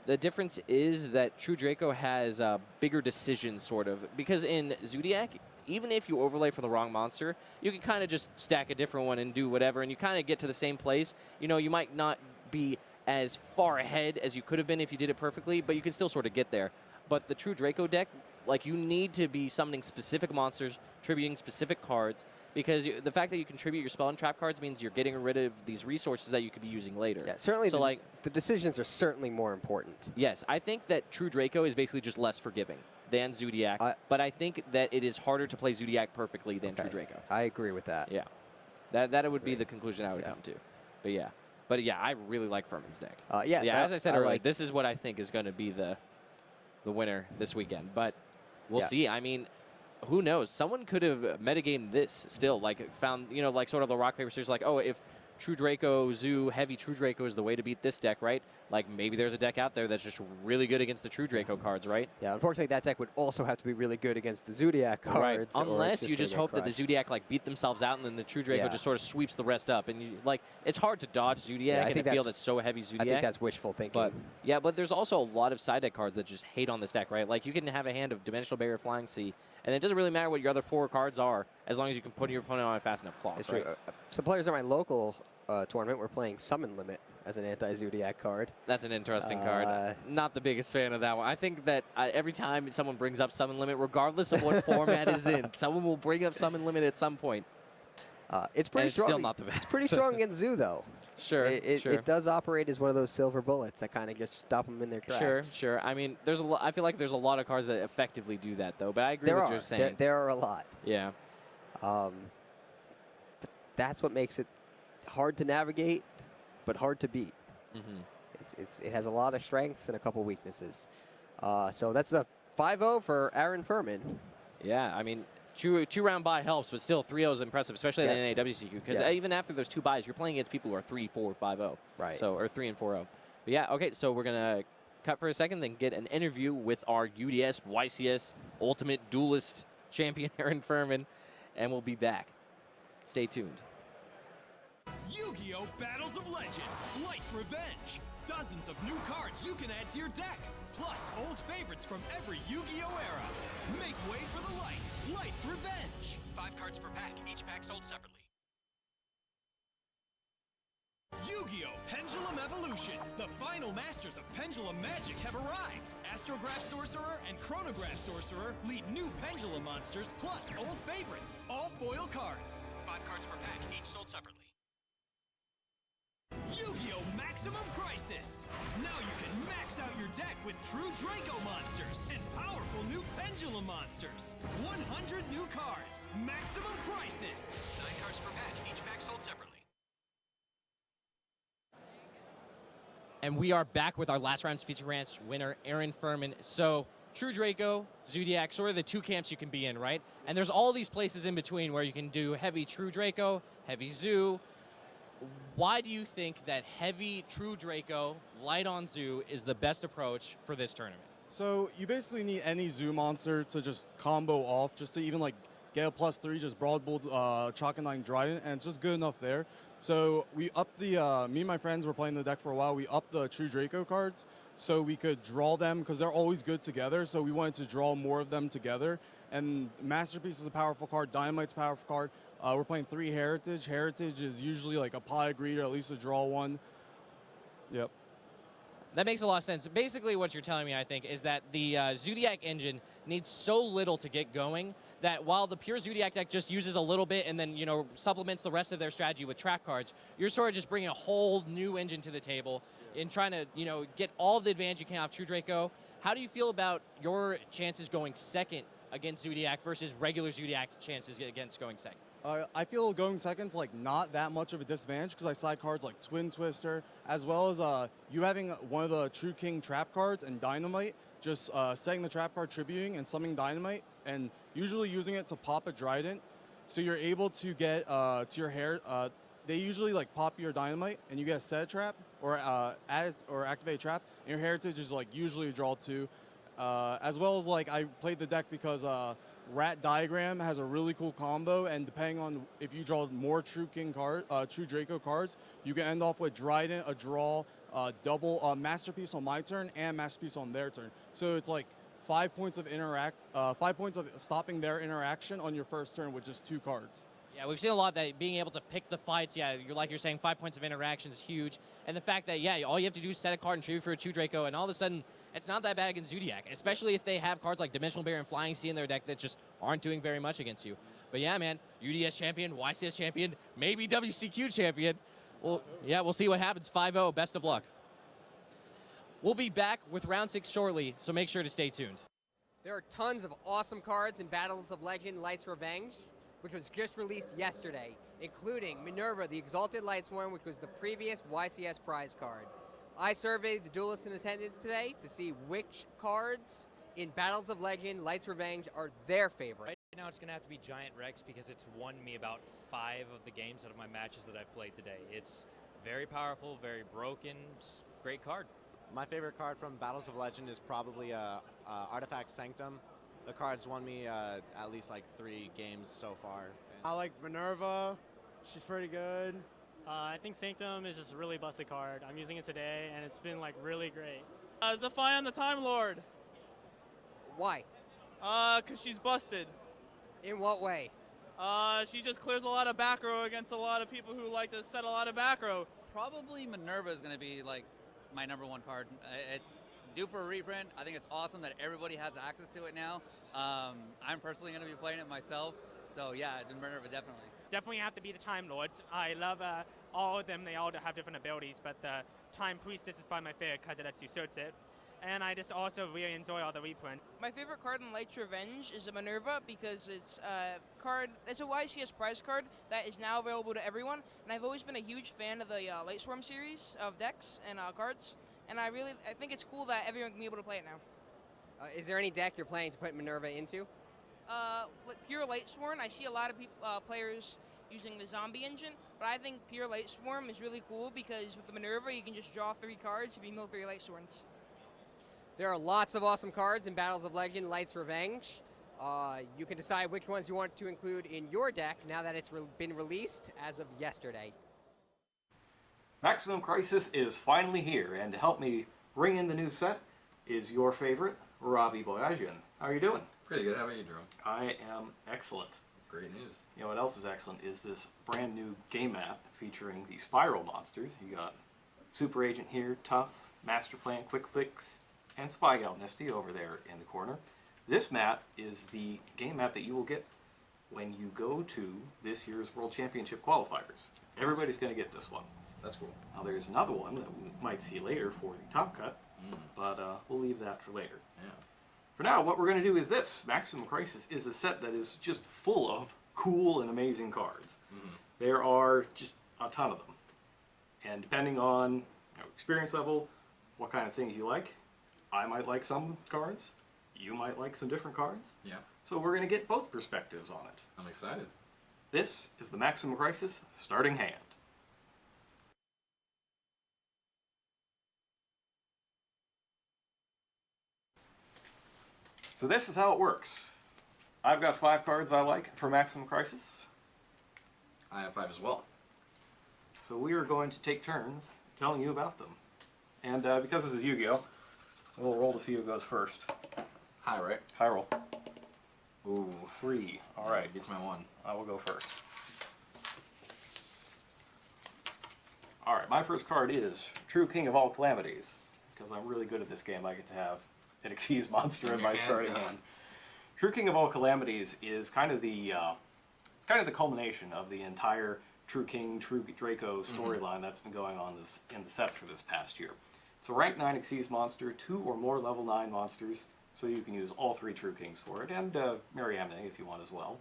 the difference is that True Draco has bigger decisions, sort of, because in Zodiac, even if you overlay for the wrong monster, you can kind of just stack a different one and do whatever, and you kind of get to the same place. You know, you might not be as far ahead as you could have been if you did it perfectly, but you can still sort of get there. But the True Draco deck, like, you need to be summoning specific monsters, tributing specific cards, because the fact that you contribute your spell and trap cards means you're getting rid of these resources that you could be using later. Yeah, certainly. So, like, the decisions are certainly more important. Yes, I think that True Draco is basically just less forgiving than Zodiac, but I think that it is harder to play Zodiac perfectly than True Draco. I agree with that. Yeah, that would be the conclusion I would come to. But yeah, I really like Furman's deck. Yeah, so as I said earlier, this is what I think is going to be the winner this weekend. But we'll see. I mean, who knows? Someone could have metagamed this still, like found, you know, like sort of the rock, paper, scissors, like, oh, if True Draco, Zoo, Heavy True Draco is the way to beat this deck, right? Like, maybe there's a deck out there that's just really good against the True Draco cards, right? Yeah, unfortunately, that deck would also have to be really good against the Zodiac cards. Right, unless you just hope that the Zodiac, like, beat themselves out, and then the True Draco just sort of sweeps the rest up. And, you, like, it's hard to dodge Zodiac in a field that's so heavy Zodiac. I think that's wishful thinking. But, yeah, but there's also a lot of side deck cards that just hate on this deck, right? Like, you can have a hand of Dimensional Barrier, Flying Sea, and it doesn't really matter what your other 4 cards are, as long as you can put your opponent on a fast enough clock, right? Some players at my local tournament were playing Summon Limit as an anti-Zodiac card. That's an interesting card. Not the biggest fan of that one. I think that every time someone brings up Summon Limit, regardless of what format is in, someone will bring up Summon Limit at some point. It's pretty strong. Still not the best. It's pretty strong against Zoo, though. Sure, It does operate as one of those silver bullets that kind of just stop them in their tracks. Sure. I mean, there's I feel like there's a lot of cards that effectively do that, though. But I agree with what you're saying. There are a lot. Yeah. That's what makes it hard to navigate, but hard to beat. It has a lot of strengths and a couple weaknesses. So that's a 5-0 for Aaron Furman. Yeah, I mean, two-round bye helps, but still 3-0 is impressive, especially in the WCQ. Because even after those 2 buys, you're playing against people who are 3-4, 5-0. Right. So, or 3 and 4-0. But yeah, okay, so we're going to cut for a second, then get an interview with our UDS, YCS Ultimate Duelist champion, Aaron Furman, and we'll be back. Stay tuned. Yu-Gi-Oh! Battles of Legend, Light's Revenge. Dozens of new cards you can add to your deck, plus old favorites from every Yu-Gi-Oh! Era. Make way for the light, Light's Revenge. 5 cards per pack, each pack sold separately. Yu-Gi-Oh! Pendulum Evolution! The final masters of Pendulum Magic have arrived! Astrograph Sorcerer and Chronograph Sorcerer lead new Pendulum monsters, plus old favorites. All foil cards. 5 cards per pack, each sold separately. Yu-Gi-Oh! Maximum Crisis! Now you can max out your deck with true Draco monsters and powerful new Pendulum monsters. 100 new cards. Maximum Crisis! 9 cards per pack, each pack sold separately. And we are back with our last round's feature ranch winner, Aaron Furman. So, True Draco, Zodiac, sort of the 2 camps you can be in, right? And there's all these places in between where you can do heavy True Draco, heavy Zoo. Why do you think that heavy True Draco, light on Zoo is the best approach for this tournament? So you basically need any Zoo monster to just combo off, just to even like get a +3, just Broad Bull, Chalk and 9 Dryden, and it's just good enough there. So we upped the, me and my friends were playing the deck for a while, we upped the True Draco cards so we could draw them, because they're always good together, so we wanted to draw more of them together. And Masterpiece is a powerful card, Dynamite's a powerful card. We're playing 3 Heritage. Heritage is usually like a pie greeter, at least a draw one. Yep. That makes a lot of sense. Basically what you're telling me, I think, is that the Zodiac engine needs so little to get going that while the pure Zodiac deck just uses a little bit and then, you know, supplements the rest of their strategy with track cards, you're sort of just bringing a whole new engine to the table and trying to, you know, get all of the advantage you can out of True Draco. How do you feel about your chances going second against Zodiac versus regular Zodiac chances against going second? I feel going second's like not that much of a disadvantage because I side cards like Twin Twister, as well as you having one of the True King trap cards and Dynamite, just setting the trap card, tributing, and summoning Dynamite, and usually using it to pop a Trident. So you're able to get to your hair. They usually like pop your Dynamite, and you get a set trap or activate a trap. And your Heritage is like usually a draw 2, as well as like I played the deck because. Rat Diagram has a really cool combo, and depending on if you draw more True Draco cards, you can end off with Dryden, a draw, double Masterpiece on my turn and Masterpiece on their turn. So it's like 5 points of 5 points of stopping their interaction on your first turn with just 2 cards. Yeah, we've seen a lot that being able to pick the fights, yeah, you're saying 5 points of interaction is huge. And the fact that, yeah, all you have to do is set a card and tribute for a True Draco, and all of a sudden, it's not that bad against Zodiac, especially if they have cards like Dimensional Barrier and Flying Sea in their deck that just aren't doing very much against you. But yeah, man, UDS champion, YCS champion, maybe WCQ champion. Well, yeah, we'll see what happens. 5-0, best of luck. We'll be back with round 6 shortly, so make sure to stay tuned. There are tons of awesome cards in Battles of Legend Light's Revenge, which was just released yesterday, including Minerva, the Exalted Lightsworn, which was the previous YCS prize card. I surveyed the duelists in attendance today to see which cards in Battles of Legend Light's Revenge are their favorite. Right now it's going to have to be Giant Rex because it's won me about 5 of the games out of my matches that I've played today. It's very powerful, very broken, great card. My favorite card from Battles of Legend is probably Artifact Sanctum. The card's won me at least like 3 games so far. I like Minerva. She's pretty good. I think Sanctum is just a really busted card. I'm using it today, and it's been like really great. Zephion the Time Lord. Why? Because she's busted. In what way? She just clears a lot of back row against a lot of people who like to set a lot of back row. Probably Minerva is going to be like my #1 card. It's due for a reprint. I think it's awesome that everybody has access to it now. I'm personally going to be playing it myself. So yeah, Minerva definitely. Definitely have to be the Time Lords. I love all of them. They all have different abilities, but the Time Priestess is by my favorite because it lets you search it. And I just also really enjoy all the reprint. My favorite card in Light's Revenge is a Minerva because it's a card, it's a YCS prize card that is now available to everyone. And I've always been a huge fan of the Lightswarm series of decks and cards. And I think it's cool that everyone can be able to play it now. Is there any deck you're planning to put Minerva into? Pure Lightsworn, I see a lot of people, players using the zombie engine, but I think Pure Lightswarm is really cool because with the Minerva you can just draw 3 cards if you mill 3 Lightsworns. There are lots of awesome cards in Battles of Legend Light's Revenge. You can decide which ones you want to include in your deck now that it's been released as of yesterday. Maximum Crisis is finally here, and to help me bring in the new set is your favorite, Robbie Boyajian. How are you doing? Pretty good. How about you, Jerome? I am excellent. Great news. You know what else is excellent is this brand new game map featuring the Spiral monsters. You got Super Agent here, Tough, Master Plan, Quick Fix, and Spy Gal Misty over there in the corner. This map is the game map that you will get when you go to this year's World Championship qualifiers. Everybody's going to get this one. That's cool. Now there's another one that we might see later for the Top Cut, but we'll leave that for later. Yeah. For now, what we're going to do is this. Maximum Crisis is a set that is just full of cool and amazing cards. There are just a ton of them. And depending on experience level, what kind of things you like, I might like some cards, you might like some different cards. Yeah. So we're going to get both perspectives on it. I'm excited. This is the Maximum Crisis starting hand. So this is how it works. I've got 5 cards I like for Maximum Crisis. I have 5 as well. So we are going to take turns telling you about them. And because this is Yu-Gi-Oh, we'll roll to see who goes first. High, right? High roll. Ooh. 3. All right. Beats my 1. I will go first. All right, my first card is True King of All Calamities. Because I'm really good at this game, I get to have an Xyz monster in my starting hand. True King of All Calamities is kind of the it's kind of the culmination of the entire True King, True Draco storyline that's been going on in the sets for this past year. It's a rank 9 Xyz monster, 2 or more level 9 monsters, so you can use all 3 True Kings for it, and Mary Amning if you want as well.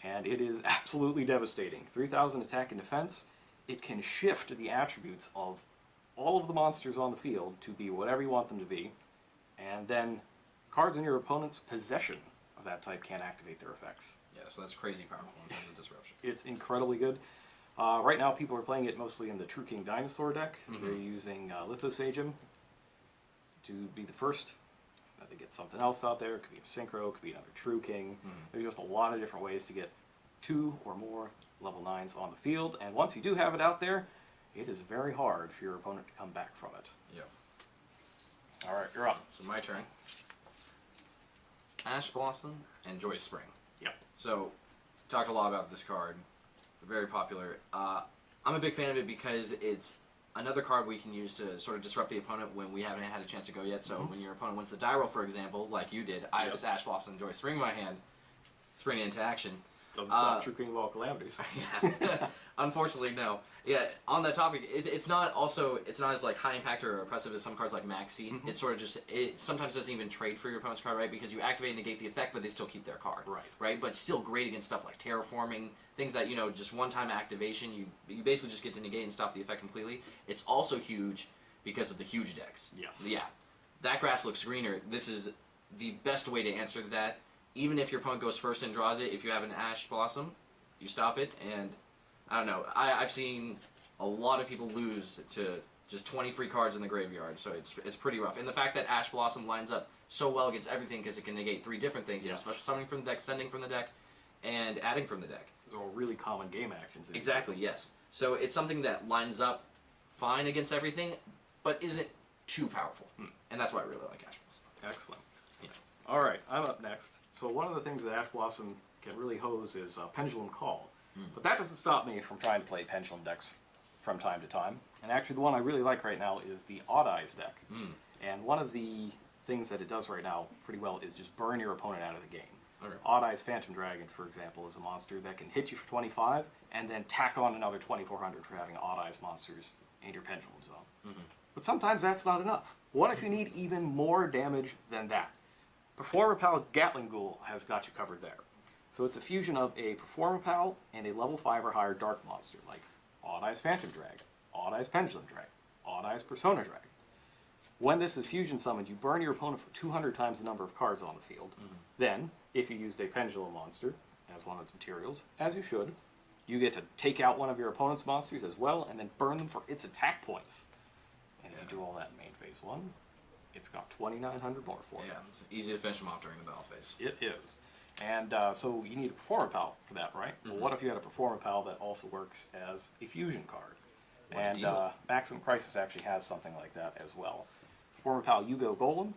And it is absolutely devastating. 3,000 attack and defense. It can shift the attributes of all of the monsters on the field to be whatever you want them to be, and then cards in your opponent's possession of that type can't activate their effects. Yeah, so that's crazy powerful in terms of disruption. It's incredibly good. Right now, people are playing it mostly in the True King Dinosaur deck. They're using Lithosagem to be the first. They get something else out there. It could be a Synchro, it could be another True King. There's just a lot of different ways to get 2 or more level 9s on the field. And once you do have it out there, it is very hard for your opponent to come back from it. Yep. All right, you're up. So my turn. Ash Blossom and Joyous Spring. Yep. So, talked a lot about this card. Very popular. I'm a big fan of it because it's another card we can use to sort of disrupt the opponent when we haven't had a chance to go yet. So when your opponent wins the die roll, for example, like you did, I have this Ash Blossom and Joyous Spring in my hand, spring it into action. Doesn't stop True King of All Calamities. Yeah. Unfortunately, no. Yeah, on that topic, it's not as like high impact or oppressive as some cards like Maxi. It's sort of just, it sometimes doesn't even trade for your opponent's card, right? Because you activate and negate the effect, but they still keep their card. Right? But still great against stuff like terraforming, things that, just one-time activation, you basically just get to negate and stop the effect completely. It's also huge because of the huge decks. Yes. Yeah. That grass looks greener. This is the best way to answer that. Even if your opponent goes first and draws it, if you have an Ash Blossom, you stop it, and I don't know. I've seen a lot of people lose to just 20 free cards in the graveyard, so it's pretty rough. And the fact that Ash Blossom lines up so well against everything because it can negate 3 different things, special summoning from the deck, sending from the deck, and adding from the deck. Those are all really common game actions. Exactly, yes. So it's something that lines up fine against everything, but isn't too powerful. And that's why I really like Ash Blossom. Excellent. Yeah. All right, I'm up next. So one of the things that Ash Blossom can really hose is Pendulum Call. But that doesn't stop me from trying to play Pendulum decks from time to time. And actually the one I really like right now is the Odd Eyes deck. And one of the things that it does right now pretty well is just burn your opponent out of the game. Okay. Odd Eyes Phantom Dragon, for example, is a monster that can hit you for 25 and then tack on another 2,400 for having Odd Eyes monsters in your Pendulum zone. But sometimes that's not enough. What if you need even more damage than that? Performer Pal Gatling Ghoul has got you covered there. So it's a fusion of a Performer Pal and a level 5 or higher dark monster, like Odd Eyes Phantom Dragon, Odd Eyes Pendulum Dragon, Odd Eyes Persona Dragon. When this is fusion summoned, you burn your opponent for 200 times the number of cards on the field. Then, if you used a Pendulum monster as one of its materials, as you should, you get to take out one of your opponent's monsters as well, and then burn them for its attack points. And if you do all that in main phase 1, it's got 2,900 more for you. Yeah, it's easy to finish them off during the battle phase. It is. And so you need a Performer Pal for that, right? Well, what if you had a Performer Pal that also works as a fusion card? What a And deal. Maximum Crisis actually has something like that as well. Former pal Yugo Golem,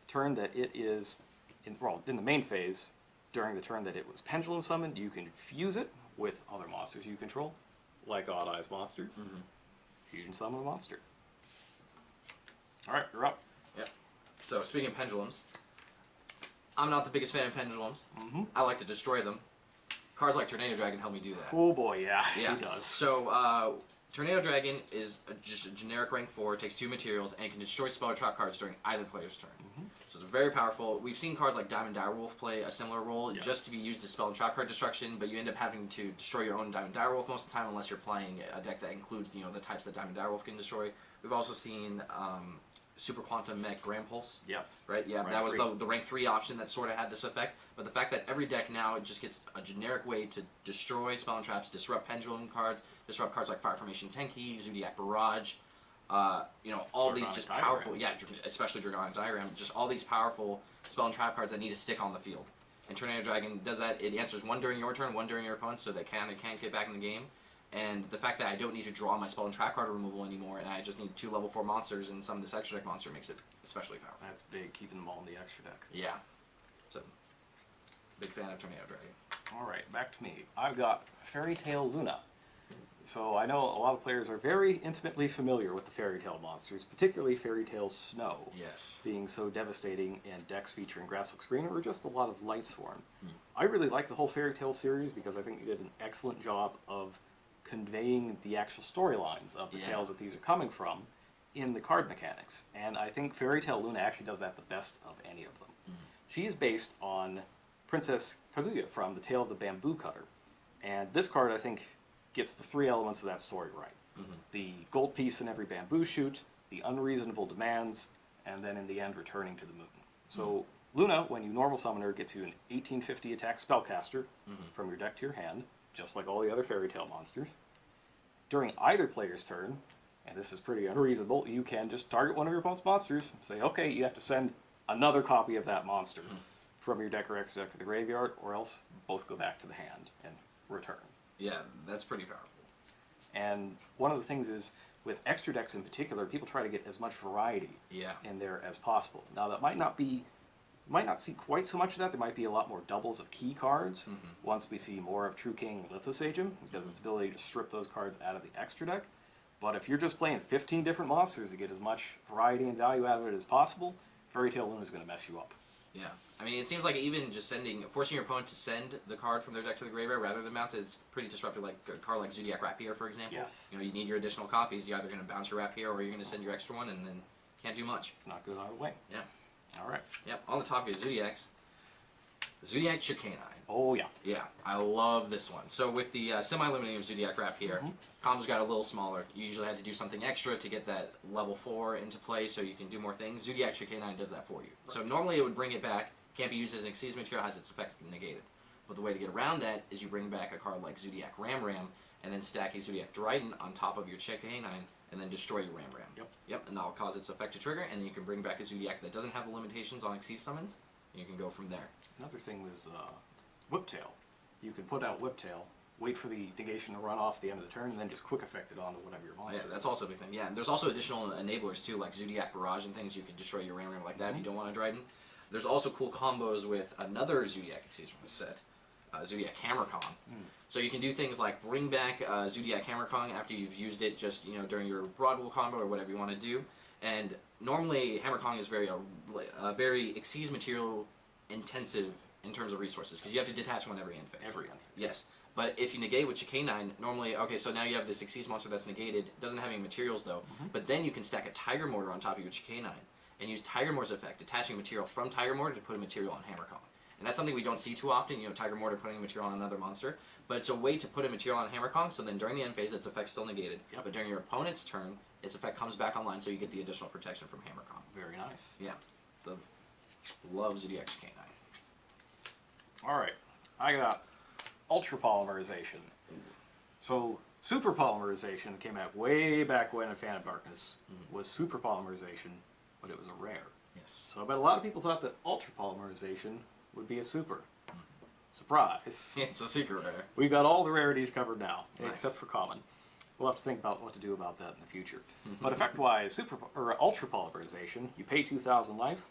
turn that it is, in the main phase, during the turn that it was Pendulum Summoned, you can fuse it with other monsters you control, like Odd Eyes monsters. Fusion Summon a monster. Alright, you're up. Yep. So speaking of pendulums, I'm not the biggest fan of pendulums. I like to destroy them. Cards like Tornado Dragon help me do that. Oh boy, yeah, Yeah. he does. So Tornado Dragon is just a generic rank 4, takes 2 materials, and can destroy spell or trap cards during either player's turn. So it's very powerful. We've seen cards like Diamond Direwolf play a similar role, just to be used as spell and trap card destruction, but you end up having to destroy your own Diamond Direwolf most of the time unless you're playing a deck that includes the types that Diamond Direwolf can destroy. We've also seen Super Quantum Mech Grand Pulse. Yes. Right? Yeah, Rank that was 3. the rank 3 option that sort of had this effect. But the fact that every deck now just gets a generic way to destroy spell and traps, disrupt pendulum cards, disrupt cards like Fire Formation Tenki, Zodiac Barrage, all these just Dragonic powerful, Diagram. especially Dragonic Diagram, just all these powerful spell and trap cards that need to stick on the field. And Tornado Dragon does that. It answers one during your turn, one during your opponent's, so they can't get back in the game. And the fact that I don't need to draw my spell and trap card removal anymore, and I just need 2 level 4 monsters and some of this extra deck monster makes it especially powerful. That's big, keeping them all in the extra deck. Yeah. So, big fan of Tornado Dragon. Alright, back to me. I've got Fairy Tale Luna. So I know a lot of players are very intimately familiar with the Fairy Tale monsters, particularly Fairy Tale Snow. Yes. Being so devastating in decks featuring Grasshook Screener or just a lot of Light Swarm. I really like the whole Fairy Tale series because I think you did an excellent job of conveying the actual storylines of the tales that these are coming from in the card mechanics. And I think Fairy Tale Luna actually does that the best of any of them. She is based on Princess Kaguya from The Tale of the Bamboo Cutter. And this card, I think, gets the 3 elements of that story right. The gold piece in every bamboo shoot, the unreasonable demands, and then in the end returning to the moon. So Luna, when you normal summon her, gets you an 1850 attack spellcaster from your deck to your hand, just like all the other Fairy Tale monsters. During either player's turn, and this is pretty unreasonable, you can just target one of your opponent's monsters, say, okay, you have to send another copy of that monster from your deck or extra deck to the graveyard, or else both go back to the hand and return. Yeah, that's pretty powerful. And one of the things is, with extra decks in particular, people try to get as much variety in there as possible. Now, that might not see quite so much of that. There might be a lot more doubles of key cards once we see more of True King Lithosagem, because of its ability to strip those cards out of the extra deck. But if you're just playing 15 different monsters to get as much variety and value out of it as possible, Fairy Tale Luna is going to mess you up. Yeah. I mean, it seems like even just forcing your opponent to send the card from their deck to the graveyard rather than bounce it is pretty disruptive. Like a card like Zodiac Rapier, for example. Yes. You need your additional copies. You're either going to bounce your Rapier or you're going to send your extra one and then can't do much. It's not good either way. Yeah. Alright. Yep, on the topic of Zodiacs, Zodiac Chicanine. Oh, yeah. Yeah, I love this one. So with the semi-limiting of Zodiac Wrap here, combos got a little smaller. You usually had to do something extra to get that level 4 into play so you can do more things. Zodiac Chicanine does that for you. Right. So normally it would bring it back, can't be used as an Exceeds material, has its effect negated. But the way to get around that is you bring back a card like Zodiac Ram, and then stack a Zodiac Dryden on top of your Chicanine, and then destroy your Ram. Yep, and that'll cause its effect to trigger, and then you can bring back a Zodiac that doesn't have the limitations on Exceed summons, and you can go from there. Another thing was Whiptail. You can put out Whiptail, wait for the negation to run off at the end of the turn, and then just quick effect it onto whatever your monster Yeah, that's also a big thing. Yeah, and there's also additional enablers too, like Zodiac Barrage and things. You could destroy your Ram like that if you don't want to Dryden. There's also cool combos with another Zodiac Exceeds from the set, Zodiac Hammer Kong. So you can do things like bring back Zodiac Hammer Kong after you've used it just during your Broadwell combo or whatever you want to do. And normally Hammer Kong is very Exceeds material intensive in terms of resources because you have to detach one every end phase. Yes. But if you negate with Chicanine, normally, okay, so now you have this Exceeds monster that's negated, doesn't have any materials though, but then you can stack a Tiger Mortar on top of your Chicanine and use Tiger Mortar's effect, detaching material from Tiger Mortar to put a material on Hammer Kong. And that's something we don't see too often, Tiger Mortar putting a material on another monster, but it's a way to put a material on Hammer Kong, so then during the end phase, its effect's still negated, but during your opponent's turn, its effect comes back online, so you get the additional protection from Hammer Kong. Very nice. Yeah. So, love Zodiac Chicanine. Alright, I got Ultra Polymerization. So, Super Polymerization came out way back when in Phantom Darkness was Super Polymerization, but it was a rare. Yes. So I bet a lot of people thought that Ultra Polymerization would be a super. Surprise. It's a secret rare. We've got all the rarities covered now, Nice. except for common. we'll have to think about what to do about that in the future. But effect-wise, ultra polymerization, you pay 2,000 life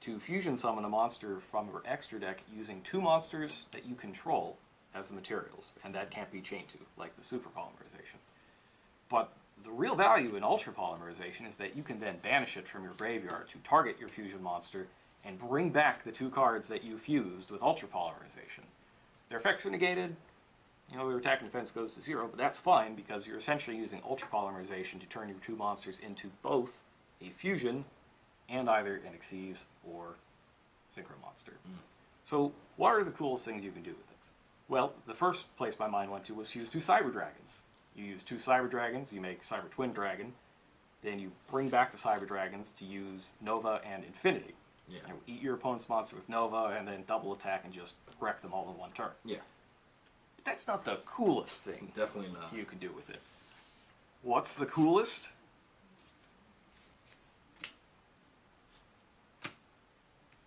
to fusion summon a monster from your extra deck using 2 monsters that you control as the materials, and that can't be chained to, like the super polymerization. But the real value in ultra polymerization is that you can then banish it from your graveyard to target your fusion monster and bring back the 2 cards that you fused with ultra polymerization. Their effects are negated, their attack and defense goes to 0, but that's fine because you're essentially using ultra polymerization to turn your 2 monsters into both a fusion and either an Xyz or Synchro monster. So what are the coolest things you can do with it? Well, the first place my mind went to was use 2 Cyber Dragons. You use 2 Cyber Dragons, you make Cyber Twin Dragon, then you bring back the Cyber Dragons to use Nova and Infinity. Yeah. Eat your opponent's monster with Nova and then double attack and just wreck them all in one turn. Yeah. But that's not the coolest thing Definitely not. you can do with it. What's the coolest?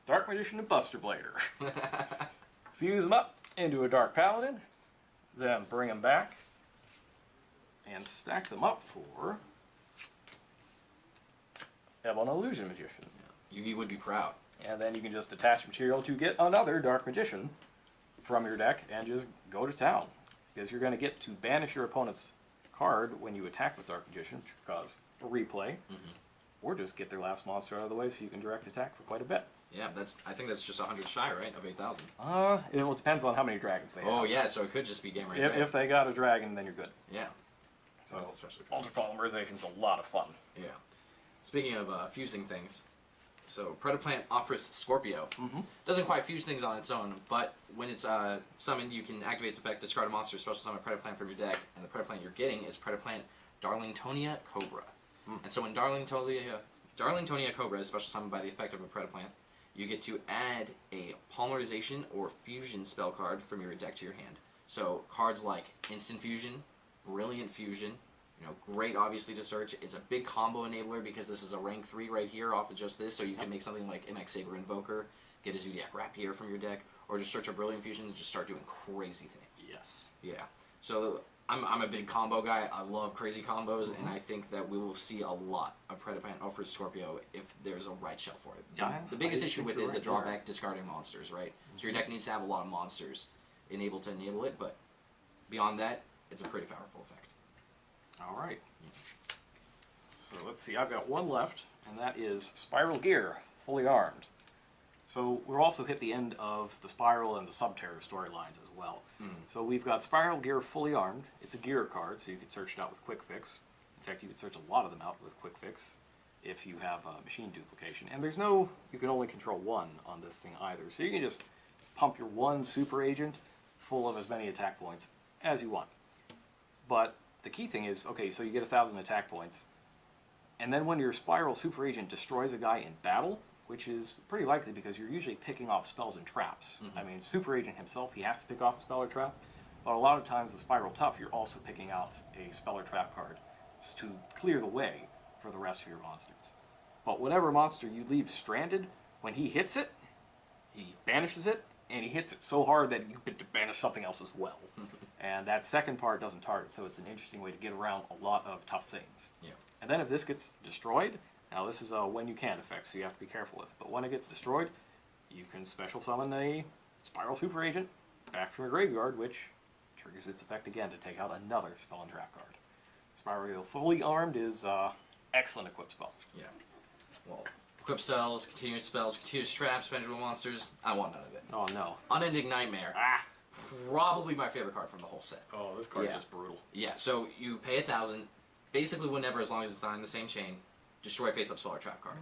Dark Magician and Buster Blader. Fuse them up into a Dark Paladin, then bring them back and stack them up for Ebon Illusion Magician. Yeah. Yugi would be proud. And then you can just attach material to get another Dark Magician from your deck and just go to town. Because you're going to get to banish your opponent's card when you attack with Dark Magician, which will cause a replay, or just get their last monster out of the way so you can direct attack for quite a bit. Yeah, I think that's just 100 shy, right, of 8,000. It depends on how many dragons they have. Oh, yeah, so it could just be game right there. If they got a dragon, then you're good. Yeah. So ultra polymerization's a lot of fun. Yeah. Speaking of fusing things, so Predaplant offers Scorpio. Doesn't quite fuse things on its own, but when it's summoned, you can activate its effect, discard a monster, special summon a Predaplant from your deck, and the Predaplant you're getting is Predaplant Darlingtonia Cobra. And so when Darlingtonia Cobra is special summoned by the effect of a Predaplant, you get to add a polymerization or fusion spell card from your deck to your hand. So cards like Instant Fusion, Brilliant Fusion, great obviously to search. It's a big combo enabler because this is a rank 3 right here off of just this, so you can make something like MX Saber Invoker, get a Zodiac Rapier from your deck, or just search a Brilliant Fusion and just start doing crazy things. Yes. Yeah. So I'm a big combo guy. I love crazy combos, and I think that we will see a lot of Predaplant offered Scorpio if there's a right shelf for it. The biggest issue with it is the drawback discarding monsters, right? So your deck needs to have a lot of monsters enabled to enable it, but beyond that, it's a pretty powerful effect. All right. So let's see. I've got one left, and that is Spiral Gear, fully armed. So we're also hit the end of the Spiral and the Subterror storylines as well. So we've got Spiral Gear fully armed. It's a gear card, so you can search it out with Quick Fix. In fact, you can search a lot of them out with Quick Fix if you have machine duplication. And there's no, you can only control one on this thing either. So you can just pump your one super agent full of as many attack points as you want. But the key thing is, okay, so you get 1,000 attack points, and then when your Spiral Super Agent destroys a guy in battle, which is pretty likely because you're usually picking off spells and traps. I mean, Super Agent himself, he has to pick off a spell or trap, but a lot of times with Spiral Tough, you're also picking out a spell or trap card to clear the way for the rest of your monsters. But whatever monster you leave stranded, when he hits it, he banishes it, and he hits it so hard that you get to banish something else as well. And that second part doesn't target, so it's an interesting way to get around a lot of tough things. Yeah. And then if this gets destroyed, now this is a when you can effect, so you have to be careful with it. But when it gets destroyed, you can special summon a Spiral Super Agent back from your graveyard, which triggers its effect again to take out another spell and trap card. Spiral fully armed is excellent equipped spell. Yeah. Well, equip spells, continuous traps, pendulum monsters. I want none of it. Oh no. Unending Nightmare. Probably my favorite card from the whole set. Oh, this card's just brutal. Yeah, so you pay 1,000, basically whenever, as long as it's not in the same chain, destroy face-up spell or trap card.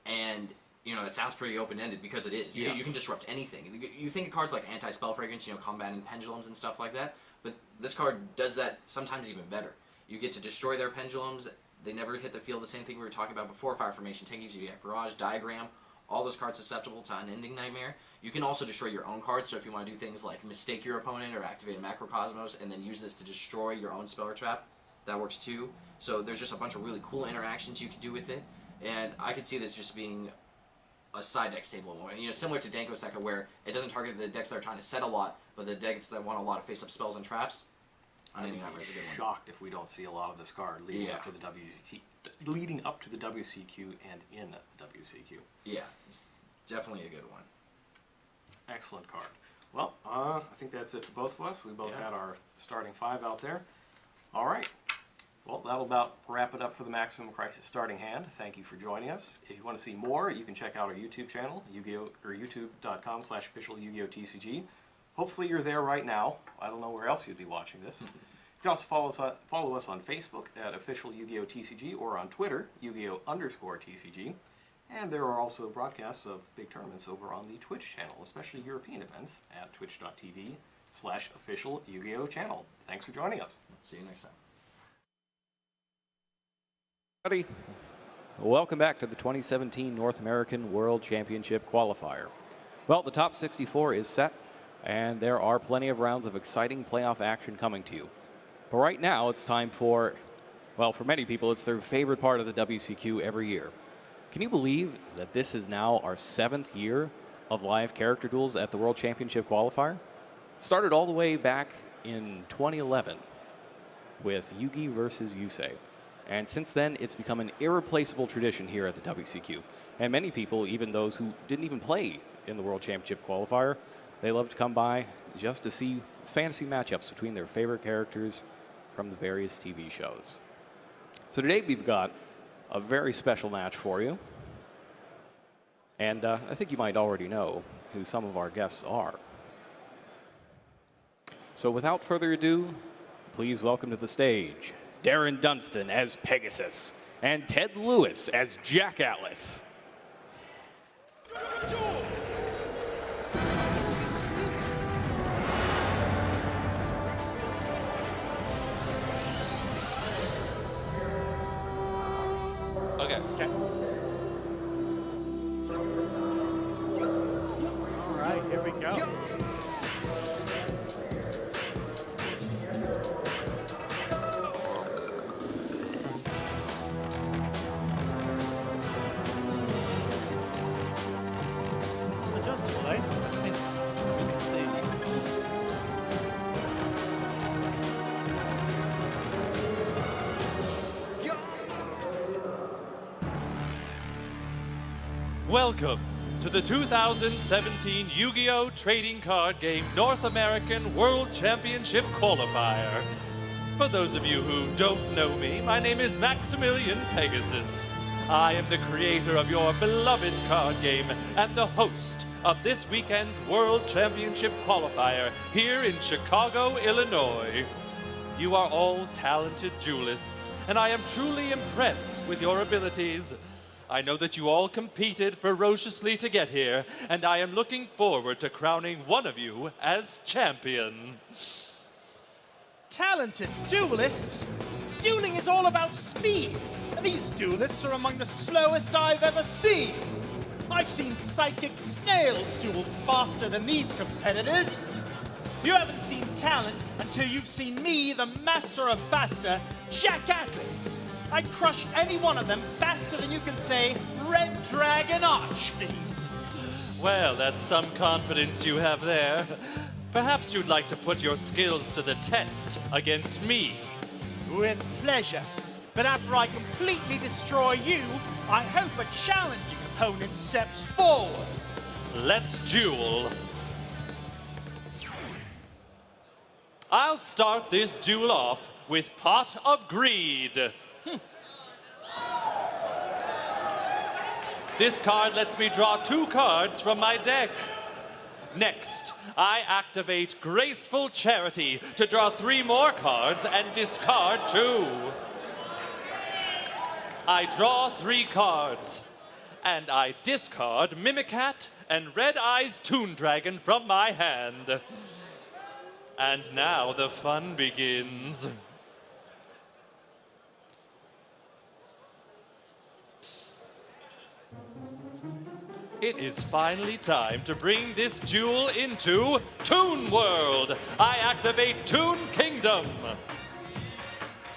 And, that sounds pretty open-ended because it is. You can disrupt anything. You think of cards like Anti-Spell Fragrance, combating pendulums and stuff like that, but this card does that sometimes even better. You get to destroy their pendulums. They never hit the field. The same thing we were talking about before, Fire Formation, Tanky, Zodiac Barrage, Diagram, all those cards susceptible to Unending Nightmare. You can also destroy your own cards, so if you want to do things like mistake your opponent or activate a Macrocosmos and then use this to destroy your own spell or trap, that works too. So there's just a bunch of really cool interactions you can do with it, and I could see this just being a side deck stable, similar to Danko Sekka, where it doesn't target the decks that are trying to set a lot, but the decks that want a lot of face-up spells and traps. Mighty I'd Hammer be is a good one. shocked if we don't see a lot of this card leading Yeah. up to the leading up to the WCQ and in the WCQ. Yeah, it's definitely a good one. Excellent card. Well, I think that's it for both of us. We both had our starting 5 out there. All right. Well, that'll about wrap it up for the Maximum Crisis starting hand. Thank you for joining us. If you want to see more, you can check out our YouTube channel, Yu-Gi-Oh! Or youtube.com/official Yu-Gi-Oh! TCG. Hopefully you're there right now. I don't know where else you'd be watching this. You can also follow us on Facebook at official Yu-Gi-Oh! TCG or on Twitter, Yu-Gi-Oh! _TCG. And there are also broadcasts of big tournaments over on the Twitch channel, especially European events at twitch.tv/official Yu-Gi-Oh! channel. Thanks for joining us. See you next time. Howdy. Welcome back to the 2017 North American World Championship Qualifier. Well, the top 64 is set, and there are plenty of rounds of exciting playoff action coming to you. But right now, it's time for, well, for many people, it's their favorite part of the WCQ every year. Can you believe that this is now our 7th year of live character duels at the World Championship Qualifier? It started all the way back in 2011 with Yugi versus Yusei. And since then, it's become an irreplaceable tradition here at the WCQ. And many people, even those who didn't even play in the World Championship Qualifier, they love to come by just to see fantasy matchups between their favorite characters from the various TV shows. So today we've got a very special match for you. And I think you might already know who some of our guests are. So without further ado, please welcome to the stage Darren Dunstan as Pegasus and Ted Lewis as Jack Atlas. Okay. All right, here we go. Adjustable, eh? Welcome to the 2017 Yu-Gi-Oh! Trading Card Game North American World Championship Qualifier. For those of you who don't know me, my name is Maximilian Pegasus. I am the creator of your beloved card game and the host of this weekend's World Championship Qualifier here in Chicago, Illinois. You are all talented duelists, and I am truly impressed with your abilities. I know that you all competed ferociously to get here, and I am looking forward to crowning one of you as champion. Talented duelists? Dueling is all about speed, and these duelists are among the slowest I've ever seen. I've seen psychic snails duel faster than these competitors. You haven't seen talent until you've seen me, the master of faster, Jack Atlas. I'd crush any one of them faster than you can say Red Dragon Archfiend. Well, that's some confidence you have there. Perhaps you'd like to put your skills to the test against me. With pleasure. But after I completely destroy you, I hope a challenging opponent steps forward. Let's duel. I'll start this duel off with Pot of Greed. This card lets me draw 2 cards from my deck. Next, I activate Graceful Charity to draw 3 more cards and discard 2. I draw 3 cards, and I discard Mimicat and Red Eyes Toon Dragon from my hand. And now the fun begins. It is finally time to bring this duel into Toon World. I activate Toon Kingdom.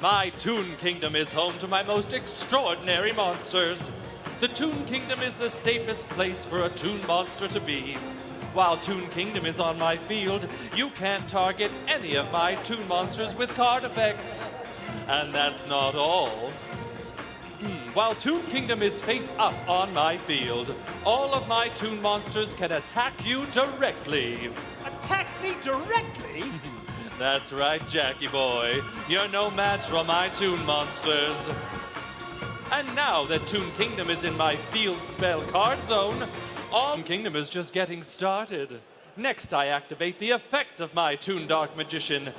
My Toon Kingdom is home to my most extraordinary monsters. The Toon Kingdom is the safest place for a Toon monster to be. While Toon Kingdom is on my field, you can't target any of my Toon monsters with card effects. And that's not all. While Toon Kingdom is face up on my field, all of my Toon monsters can attack you directly. Attack me directly? That's right, Jackie boy. You're no match for my Toon monsters. And now that Toon Kingdom is in my field spell card zone, Toon Kingdom is just getting started. Next, I activate the effect of my Toon Dark Magician.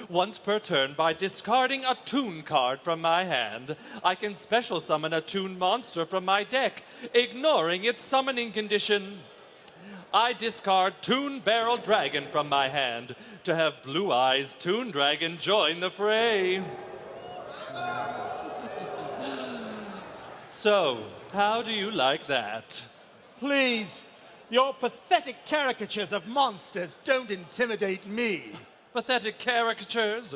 Once per turn, by discarding a Toon card from my hand, I can special summon a Toon monster from my deck, ignoring its summoning condition. I discard Toon Barrel Dragon from my hand to have Blue Eyes Toon Dragon join the fray. So, how do you like that? Please, your pathetic caricatures of monsters don't intimidate me. Pathetic caricatures?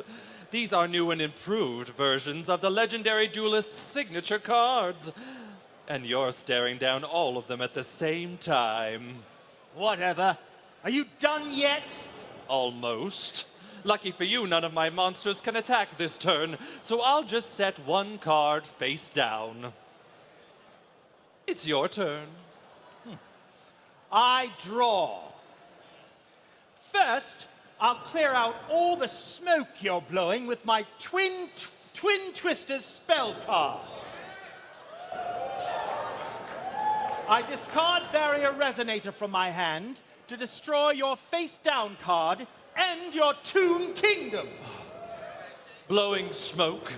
These are new and improved versions of the legendary duelist's signature cards. And you're staring down all of them at the same time. Whatever. Are you done yet? Almost. Lucky for you, none of my monsters can attack this turn, so I'll just set one card face down. It's your turn. I draw. First, I'll clear out all the smoke you're blowing with my Twin Twisters spell card. I discard Barrier Resonator from my hand to destroy your face-down card and your Toon Kingdom. Blowing smoke?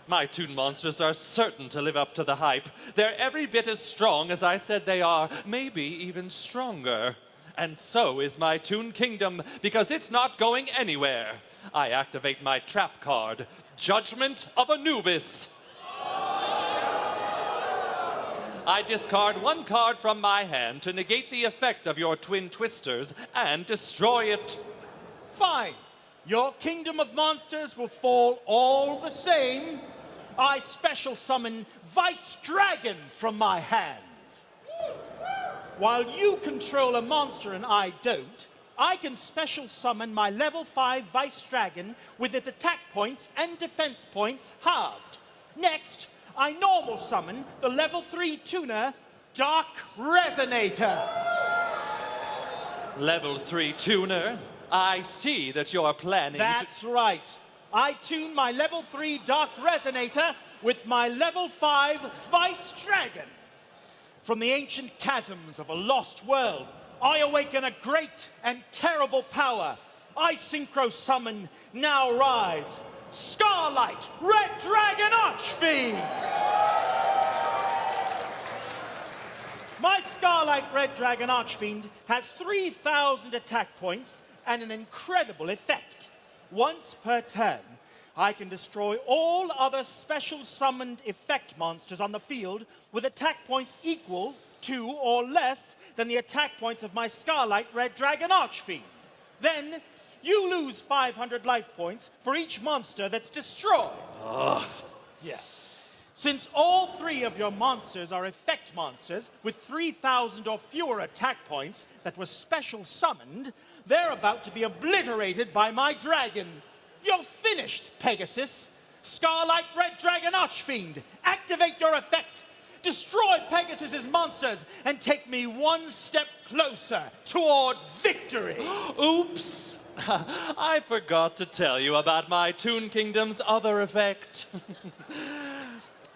My Toon monsters are certain to live up to the hype. They're every bit as strong as I said they are, maybe even stronger. And so is my Toon Kingdom, because it's not going anywhere. I activate my trap card, Judgment of Anubis. I discard one card from my hand to negate the effect of your Twin Twisters and destroy it. Fine. Your Kingdom of Monsters will fall all the same. I special summon Vice Dragon from my hand. While you control a monster and I don't, I can special summon my level 5 Vice Dragon with its attack points and defense points halved. Next, I normal summon the level 3 tuner, Dark Resonator. Level 3 tuner? I see that you're planning That's right. I tune my level 3 Dark Resonator with my level 5 Vice Dragon. From the ancient chasms of a lost world, I awaken a great and terrible power. I synchro summon, now rise, Starlight Red Dragon Archfiend! My Starlight Red Dragon Archfiend has 3,000 attack points and an incredible effect. Once per turn, I can destroy all other special summoned effect monsters on the field with attack points equal to or less than the attack points of my Starlight Red Dragon Archfiend. Then, you lose 500 life points for each monster that's destroyed. Yeah. Since all 3 of your monsters are effect monsters with 3,000 or fewer attack points that were special summoned, they're about to be obliterated by my dragon. You're finished, Pegasus. Starlight Red Dragon Archfiend, activate your effect. Destroy Pegasus's monsters and take me one step closer toward victory. Oops! I forgot to tell you about my Toon Kingdom's other effect.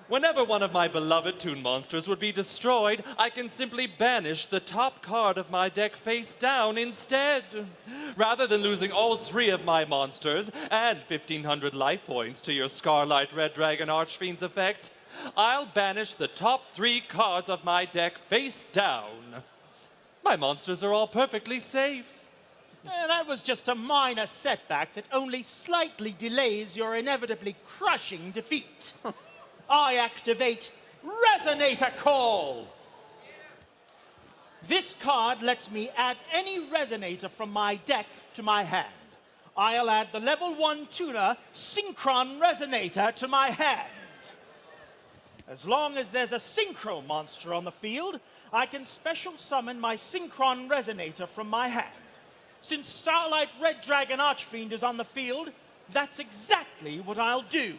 Whenever one of my beloved Toon monsters would be destroyed, I can simply banish the top card of my deck face down instead. Rather than losing all 3 of my monsters and 1,500 life points to your Starlight Red Dragon Archfiend's effect, I'll banish the top 3 cards of my deck face down. My monsters are all perfectly safe. That was just a minor setback that only slightly delays your inevitably crushing defeat. I activate Resonator Call. This card lets me add any Resonator from my deck to my hand. I'll add the level 1 tuner Synchron Resonator to my hand. As long as there's a Synchro monster on the field, I can special summon my Synchron Resonator from my hand. Since Starlight Red Dragon Archfiend is on the field, that's exactly what I'll do.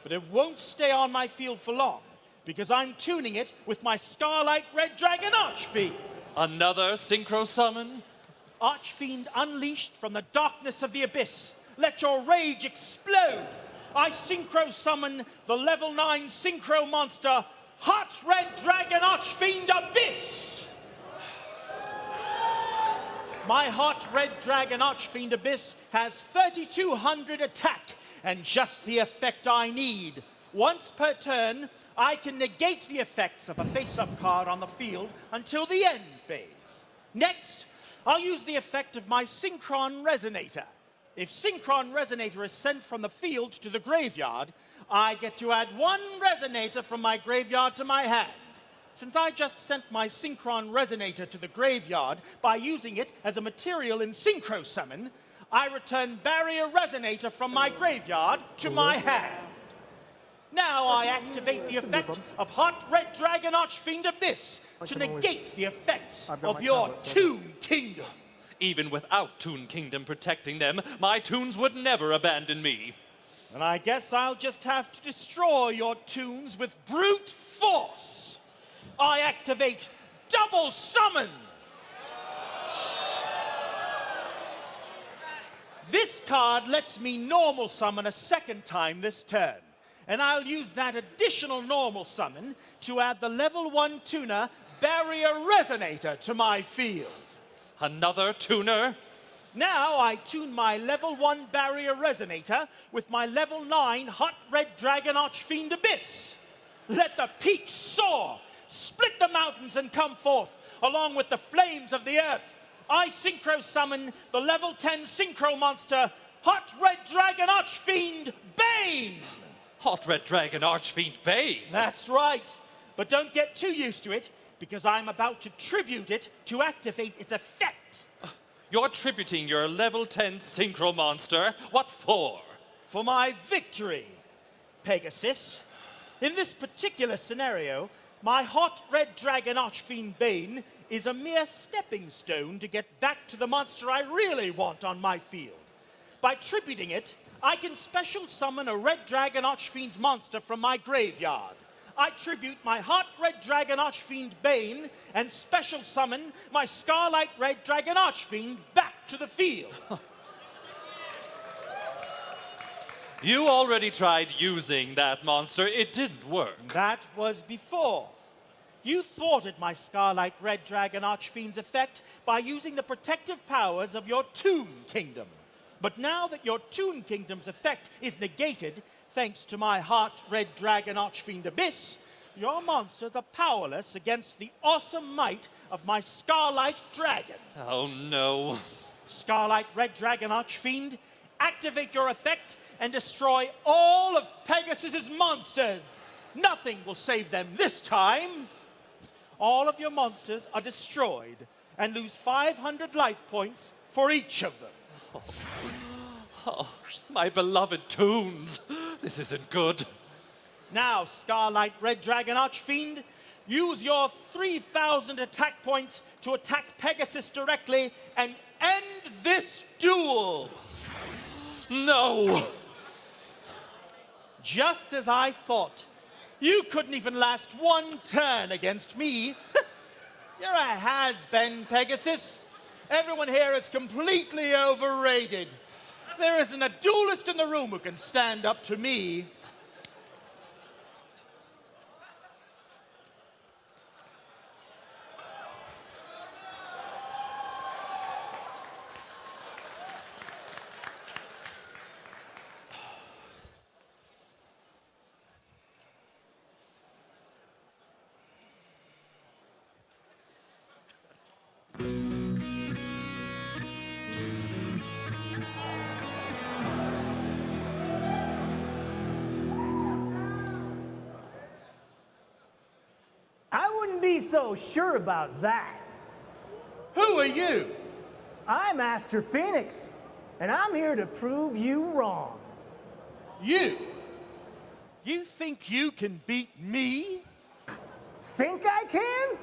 But it won't stay on my field for long, because I'm tuning it with my Starlight Red Dragon Archfiend. Another Synchro Summon? Archfiend unleashed from the darkness of the abyss. Let your rage explode. I Synchro summon the level 9 Synchro monster, Hot Red Dragon Archfiend Abyss. My Hot Red Dragon Archfiend Abyss has 3,200 attack and just the effect I need. Once per turn, I can negate the effects of a face-up card on the field until the end phase. Next, I'll use the effect of my Synchron Resonator. If Synchron Resonator is sent from the field to the graveyard, I get to add one Resonator from my graveyard to my hand. Since I just sent my Synchron Resonator to the graveyard by using it as a material in Synchro Summon, I return Barrier Resonator from my graveyard to my hand. Now I activate the effect of Hot Red Dragon Archfiend Abyss to negate the effects of your Toon Kingdom. Even without Toon Kingdom protecting them, my Toons would never abandon me. And I guess I'll just have to destroy your Toons with brute force. I activate Double Summon. This card lets me normal summon a second time this turn. And I'll use that additional normal summon to add the level 1 tuner Barrier Resonator to my field. Another tuner? Now I tune my level 1 Barrier Resonator with my level 9 Hot Red Dragon Archfiend Abyss. Let the peaks soar, split the mountains and come forth, along with the flames of the earth. I Synchro summon the level 10 Synchro monster, Hot Red Dragon Archfiend Bane. Hot Red Dragon Archfiend Bane? That's right. But don't get too used to it, because I'm about to tribute it to activate its effect. You're tributing your level 10 Synchro monster? What for? For my victory, Pegasus. In this particular scenario, my Hot Red Dragon Archfiend Bane is a mere stepping stone to get back to the monster I really want on my field. By tributing it, I can special summon a Red Dragon Archfiend monster from my graveyard. I tribute my Hot Red Dragon Archfiend Bane and special summon my Scarlight Red Dragon Archfiend back to the field. You already tried using that monster. It didn't work. That was before. You thwarted my Scarlight Red Dragon Archfiend's effect by using the protective powers of your Toon Kingdom. But now that your Toon Kingdom's effect is negated, thanks to my Hot Red Dragon Archfiend Abyss, your monsters are powerless against the awesome might of my Scarlight Dragon. Oh, no. Scarlight Red Dragon Archfiend, activate your effect and destroy all of Pegasus's monsters. Nothing will save them this time. All of your monsters are destroyed and lose 500 life points for each of them. Oh, my beloved Toons. This isn't good. Now, Scarlight Red Dragon Archfiend, use your 3,000 attack points to attack Pegasus directly and end this duel. No! Just as I thought. You couldn't even last one turn against me. You're a has-been, Pegasus. Everyone here is completely overrated. There isn't a duelist in the room who can stand up to me. I wouldn't be so sure about that. Who are you? I'm Master Phoenix, and I'm here to prove you wrong. You? You think you can beat me? Think I can?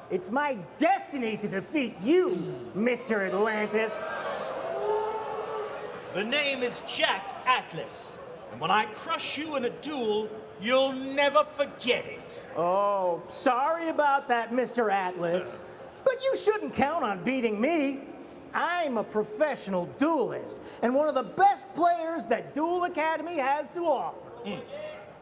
It's my destiny to defeat you, Mr. Atlantis. The name is Jack Atlas. And when I crush you in a duel, you'll never forget it. Oh, sorry about that, Mr. Atlas. But you shouldn't count on beating me. I'm a professional duelist and one of the best players that Duel Academy has to offer.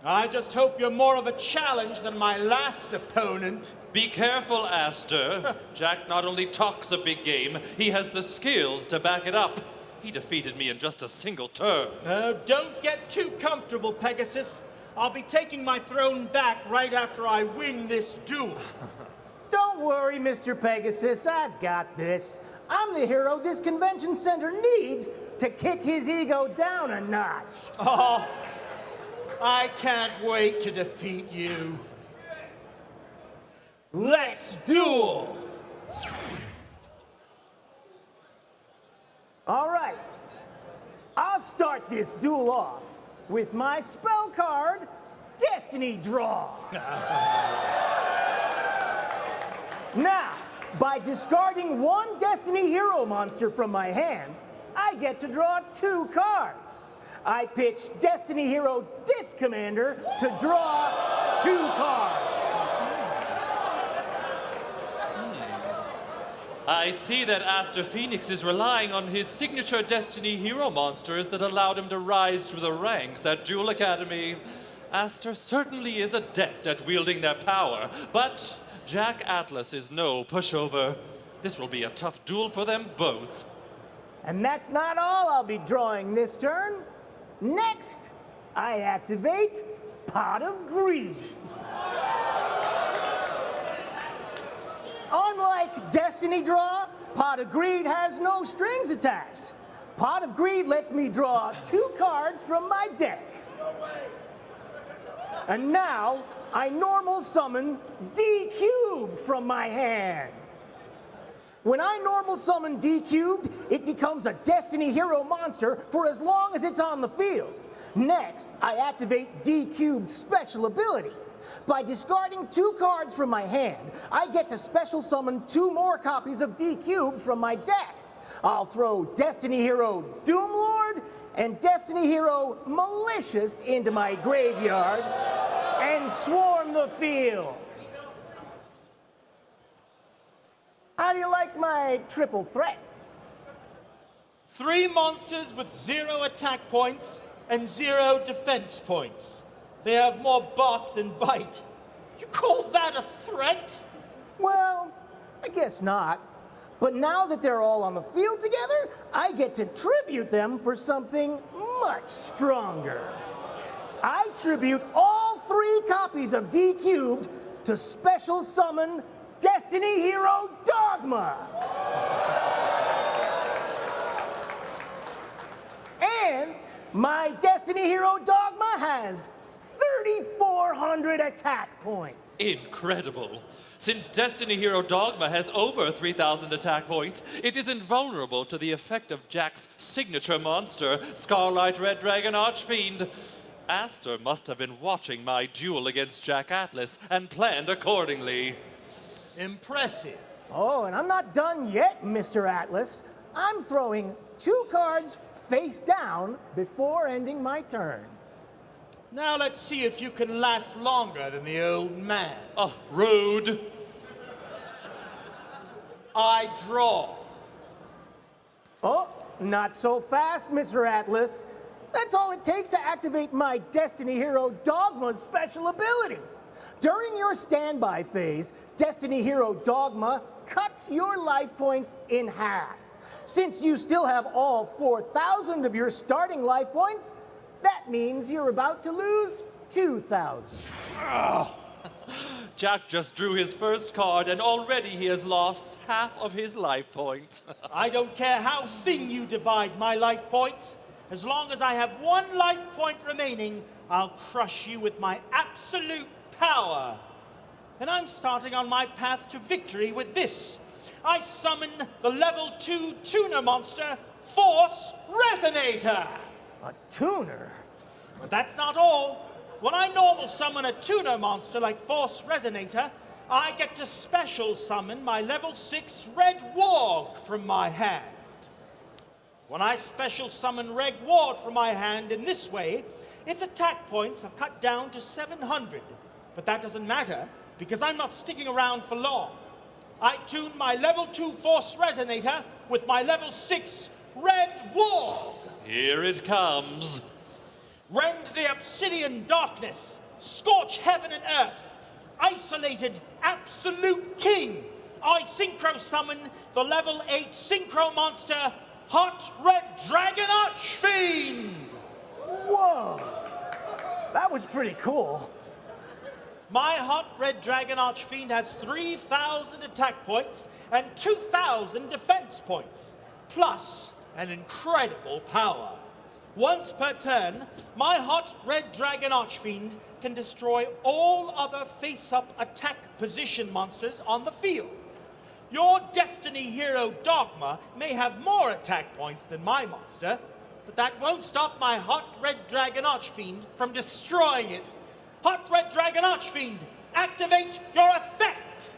I just hope you're more of a challenge than my last opponent. Be careful, Aster. Jack not only talks a big game, he has the skills to back it up. He defeated me in just a single turn. Don't get too comfortable, Pegasus. I'll be taking my throne back right after I win this duel. Don't worry, Mr. Pegasus, I've got this. I'm the hero this convention center needs to kick his ego down a notch. Oh, I can't wait to defeat you. Let's duel! All right, I'll start this duel off with my spell card, Destiny Draw. Now, by discarding one Destiny Hero monster from my hand, I get to draw 2 cards. I pitch Destiny Hero Disc Commander to draw 2 cards. I see that Aster Phoenix is relying on his signature Destiny Hero monsters that allowed him to rise through the ranks at Duel Academy. Aster certainly is adept at wielding their power, but Jack Atlas is no pushover. This will be a tough duel for them both. And that's not all I'll be drawing this turn. Next, I activate Pot of Greed. Unlike Destiny Draw, Pot of Greed has no strings attached. Pot of Greed lets me draw 2 cards from my deck. No way. And now, I normal summon D cubed from my hand. When I normal summon D cubed, it becomes a Destiny Hero monster for as long as it's on the field. Next, I activate D cubed special ability. By discarding 2 cards from my hand, I get to special summon 2 more copies of D cubed from my deck. I'll throw Destiny Hero Doomlord and Destiny Hero Malicious into my graveyard and swarm the field. How do you like my triple threat? 3 monsters with 0 attack points and 0 defense points. They have more bark than bite. You call that a threat? Well, I guess not. But now that they're all on the field together, I get to tribute them for something much stronger. I tribute all 3 copies of D cubed to special summon Destiny Hero Dogma. And my Destiny Hero Dogma has 3,400 attack points. Incredible. Since Destiny Hero Dogma has over 3,000 attack points, it is invulnerable to the effect of Jack's signature monster, Scarlet Red Dragon Archfiend. Aster must have been watching my duel against Jack Atlas and planned accordingly. Impressive. Oh, and I'm not done yet, Mr. Atlas. I'm throwing 2 cards face down before ending my turn. Now let's see if you can last longer than the old man. Oh, rude. I draw. Oh, not so fast, Mr. Atlas. That's all it takes to activate my Destiny Hero Dogma's special ability. During your standby phase, Destiny Hero Dogma cuts your life points in half. Since you still have all 4,000 of your starting life points, that means you're about to lose 2,000. Oh. Jack just drew his first card, and already he has lost half of his life points. I don't care how thin you divide my life points. As long as I have 1 life point remaining, I'll crush you with my absolute power. And I'm starting on my path to victory with this. I summon the level 2 tuner monster, Force Resonator. A tuner? But that's not all. when I normal summon a tuner monster like Force Resonator, I get to special summon my level 6 Red Warg from my hand. When I special summon Red Ward from my hand in this way, its attack points are cut down to 700. But that doesn't matter, because I'm not sticking around for long. I tune my level 2 Force Resonator with my level 6 Red Warg. Here it comes. Rend the obsidian darkness, scorch heaven and earth, isolated absolute king. I synchro summon the level 8 synchro monster, Hot Red Dragon Archfiend. Whoa, that was pretty cool. My Hot Red Dragon Archfiend has 3,000 attack points and 2,000 defense points, plus an incredible power. Once per turn, my Hot Red Dragon Archfiend can destroy all other face-up attack position monsters on the field. Your Destiny hero Dogma may have more attack points than my monster, but that won't stop my Hot Red Dragon Archfiend from destroying it. Hot Red Dragon Archfiend, activate your effect!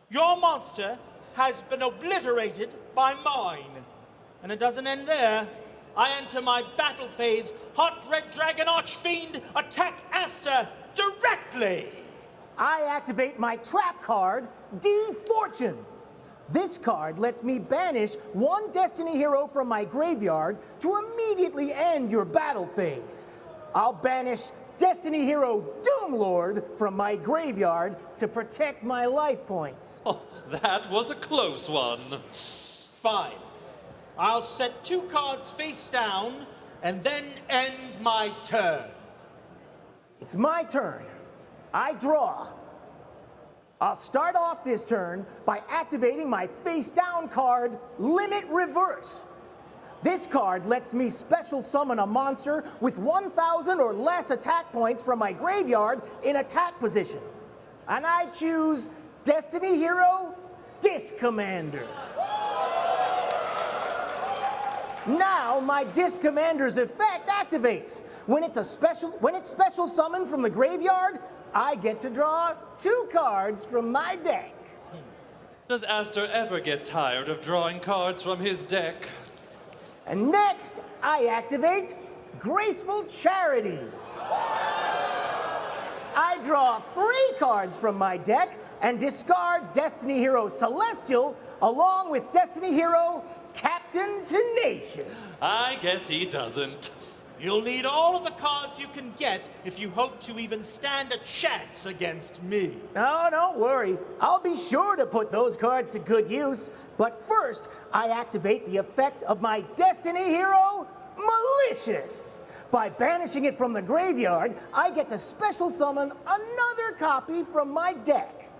Your monster has been obliterated by mine. And it doesn't end there. I enter my battle phase, Hot Red Dragon Archfiend, attack Aster directly! I activate my trap card, D-Fortune. This card lets me banish one Destiny hero from my graveyard to immediately end your battle phase. I'll banish Destiny hero Doomlord from my graveyard to protect my life points. Oh, that was a close one. Fine. I'll set 2 cards face down and then end my turn. It's my turn. I draw. I'll start off this turn by activating my face down card, Limit Reverse. This card lets me special summon a monster with 1,000 or less attack points from my graveyard in attack position. And I choose Destiny hero Disc Commander. Now my Disc Commander's effect activates. When it's special summoned from the graveyard, I get to draw 2 cards from my deck. Does Aster ever get tired of drawing cards from his deck? And next, I activate Graceful Charity. I draw 3 cards from my deck and discard Destiny hero Celestial along with Destiny hero Captain Tenacious. I guess he doesn't. You'll need all of the cards you can get if you hope to even stand a chance against me. Oh, don't worry. I'll be sure to put those cards to good use. But first, I activate the effect of my Destiny hero, Malicious. By banishing it from the graveyard, I get to special summon another copy from my deck.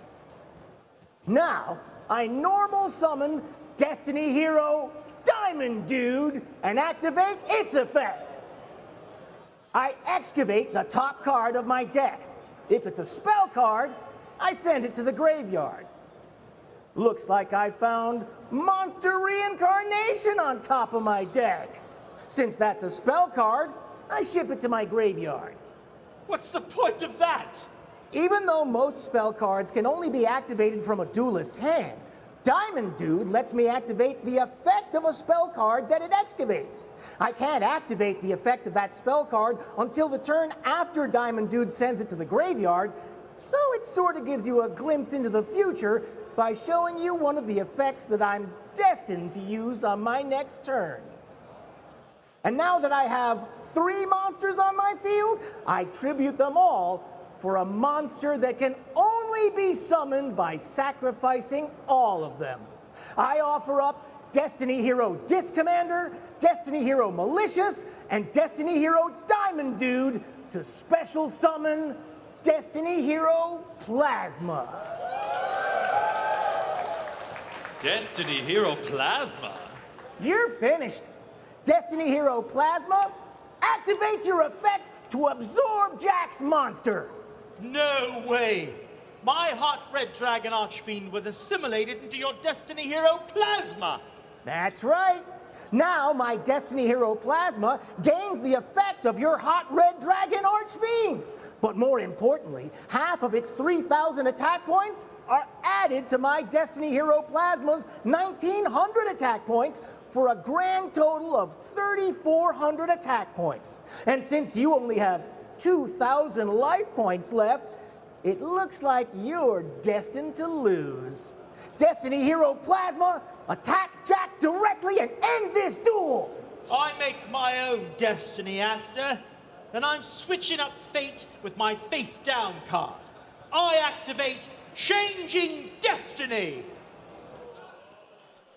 Now, I normal summon Destiny hero, Diamond Dude, and activate its effect. I excavate the top card of my deck. If it's a spell card, I send it to the graveyard. Looks like I found Monster Reincarnation on top of my deck. Since that's a spell card, I ship it to my graveyard. What's the point of that? Even though most spell cards can only be activated from a duelist's hand, Diamond Dude lets me activate the effect of a spell card that it excavates. I can't activate the effect of that spell card until the turn after Diamond Dude sends it to the graveyard, so it sort of gives you a glimpse into the future by showing you one of the effects that I'm destined to use on my next turn. And now that I have 3 monsters on my field, I tribute them all for a monster that can only be summoned by sacrificing all of them. I offer up Destiny hero Disc Commander, Destiny hero Malicious, and Destiny hero Diamond Dude to special summon Destiny hero Plasma. Destiny hero Plasma? You're finished. Destiny hero Plasma, activate your effect to absorb Jack's monster. No way! My Hot Red Dragon Archfiend was assimilated into your Destiny hero Plasma! That's right. Now my Destiny Hero Plasma gains the effect of your hot red dragon Archfiend. But more importantly, half of its 3,000 attack points are added to my Destiny Hero Plasma's 1,900 attack points for a grand total of 3,400 attack points. And since you only have 2,000 life points left, it looks like you're destined to lose. Destiny Hero Plasma, attack Jack directly and end this duel! I make my own destiny, Aster, and I'm switching up fate with my face down card. I activate Changing Destiny!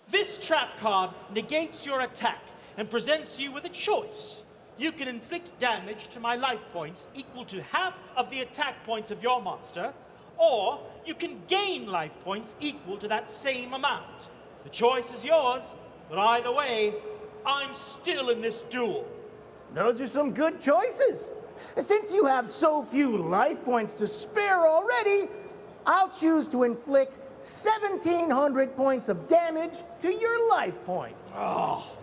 This trap card negates your attack and presents you with a choice. You can inflict damage to my life points equal to half of the attack points of your monster, or you can gain life points equal to that same amount. The choice is yours, but either way, I'm still in this duel. Those are some good choices. Since you have so few life points to spare already, I'll choose to inflict 1,700 points of damage to your life points. Oh.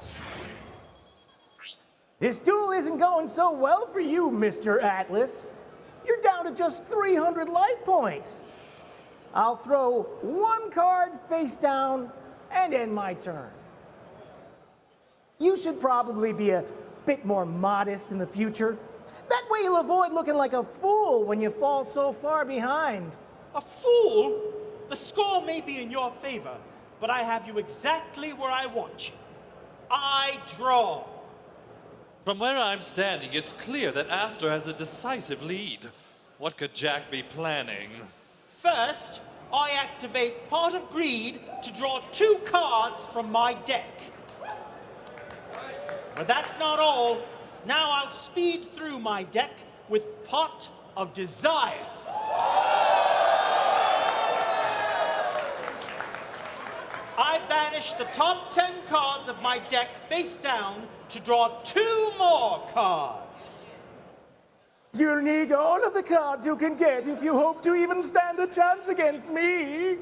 This duel isn't going so well for you, Mr. Atlas. You're down to just 300 life points. I'll throw one card face down and end my turn. You should probably be a bit more modest in the future. That way you'll avoid looking like a fool when you fall so far behind. A fool? The score may be in your favor, but I have you exactly where I want you. I draw. From where I'm standing, it's clear that Aster has a decisive lead. What could Jack be planning? First, I activate Pot of Greed to draw 2 cards from my deck. But that's not all. Now I'll speed through my deck with Pot of Desires. I banish the top 10 cards of my deck face down to draw 2 more cards. You'll need all of the cards you can get if you hope to even stand a chance against me.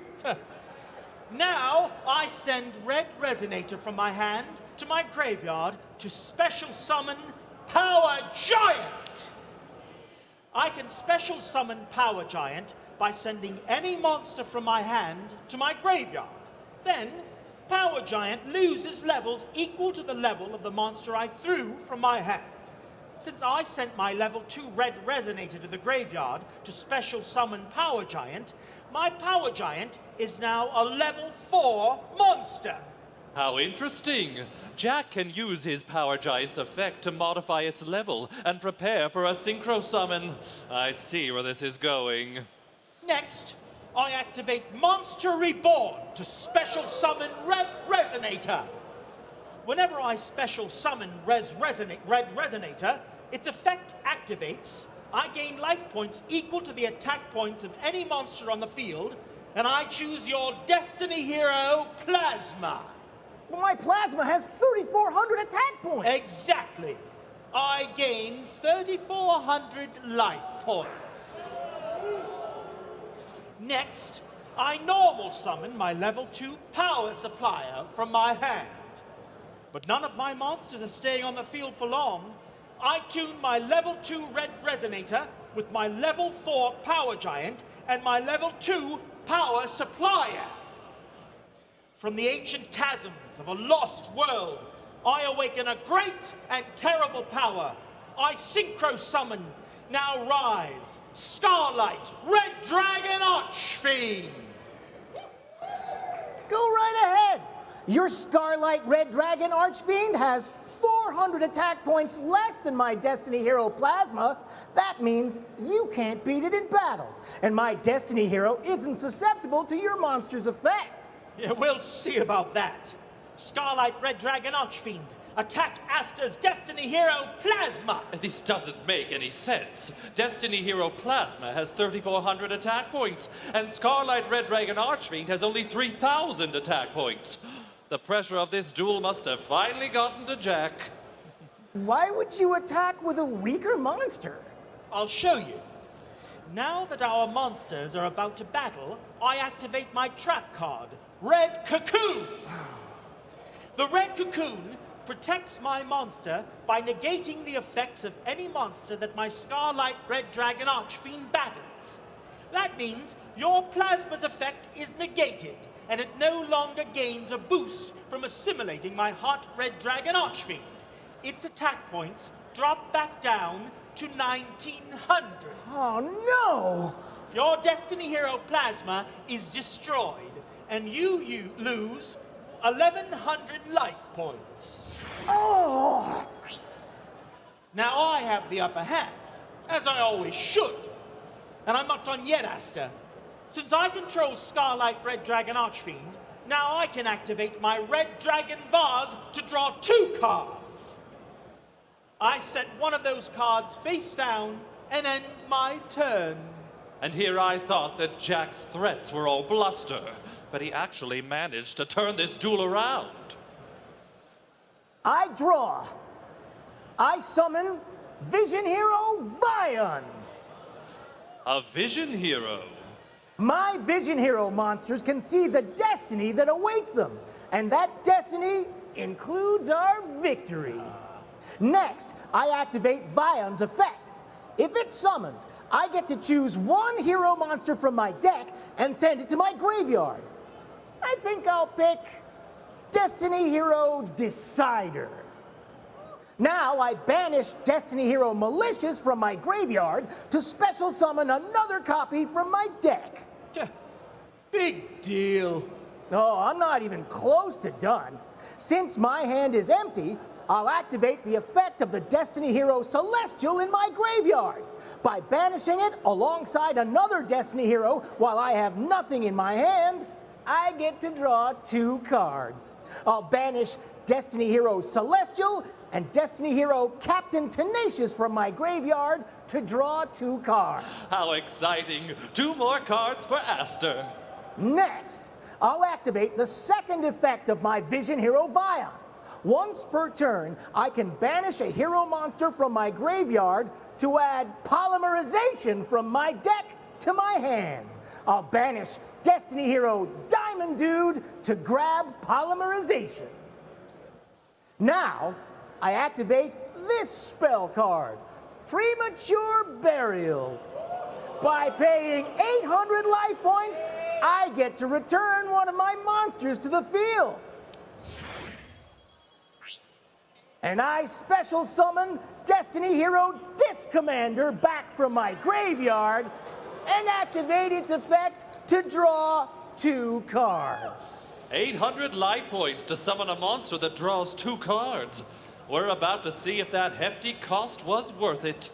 Now I send Red Resonator from my hand to my graveyard to special summon Power Giant. I can special summon Power Giant by sending any monster from my hand to my graveyard. Then, Power Giant loses levels equal to the level of the monster I threw from my hand. Since I sent my level 2 Red Resonator to the graveyard to special summon Power Giant, my Power Giant is now a level 4 monster. How interesting. Jack can use his Power Giant's effect to modify its level and prepare for a synchro summon. I see where this is going. Next, I activate Monster Reborn to special summon Red Resonator. Whenever I special summon Red Resonator, its effect activates. I gain life points equal to the attack points of any monster on the field, and I choose your Destiny Hero Plasma. Well, my Plasma has 3,400 attack points. Exactly. I gain 3,400 life points. Next, I normal summon my level 2 Power Supplier from my hand. But none of my monsters are staying on the field for long. I tune my level 2 Red Resonator with my level 4 Power Giant and my level 2 Power Supplier. From the ancient chasms of a lost world, I awaken a great and terrible power. I synchro summon. Now rise, Starlight, Red Dragon Archfiend! Go right ahead. Your Starlight Red Dragon Archfiend has 400 attack points less than my Destiny Hero Plasma. That means you can't beat it in battle. And my Destiny Hero isn't susceptible to your monster's effect. Yeah, we'll see about that. Starlight Red Dragon Archfiend, attack Aster's Destiny Hero Plasma! This doesn't make any sense. Destiny Hero Plasma has 3,400 attack points, and Starlight Red Dragon Archfiend has only 3,000 attack points. The pressure of this duel must have finally gotten to Jack. Why would you attack with a weaker monster? I'll show you. Now that our monsters are about to battle, I activate my trap card, Red Cocoon. The red cocoon protects my monster by negating the effects of any monster that my Scarlight Red Dragon Archfiend battles. That means your Plasma's effect is negated, and it no longer gains a boost from assimilating my Hot Red Dragon Archfiend. Its attack points drop back down to 1900. Oh no! Your Destiny Hero Plasma is destroyed, and you lose 1100 life points. Oh! Now I have the upper hand, as I always should. And I'm not done yet, Asta. Since I control Scarlight Red Dragon Archfiend, now I can activate my Red Dragon Vase to draw 2 cards. I set one of those cards face down and end my turn. And here I thought that Jack's threats were all bluster, but he actually managed to turn this duel around. I draw. I summon Vision Hero Vion. A Vision Hero? My Vision Hero monsters can see the destiny that awaits them, and that destiny includes our victory. Next, I activate Vion's effect. If it's summoned, I get to choose one hero monster from my deck and send it to my graveyard. I think I'll pick Destiny Hero Decider. Now I banish Destiny Hero Malicious from my graveyard to special summon another copy from my deck. Big deal. Oh, I'm not even close to done. Since my hand is empty, I'll activate the effect of the Destiny Hero Celestial in my graveyard. By banishing it alongside another Destiny Hero while I have nothing in my hand, I get to draw 2 cards. I'll banish Destiny Hero Celestial and Destiny Hero Captain Tenacious from my graveyard to draw 2 cards. How exciting! 2 more cards for Aster. Next, I'll activate the second effect of my Vision Hero Vion. Once per turn, I can banish a hero monster from my graveyard to add polymerization from my deck to my hand. I'll banish Destiny Hero Diamond Dude to grab polymerization. Now, I activate this spell card, Premature Burial. By paying 800 life points, I get to return one of my monsters to the field. And I special summon Destiny Hero Disc Commander back from my graveyard and activate its effect to draw 2 cards. 800 life points to summon a monster that draws 2 cards. We're about to see if that hefty cost was worth it.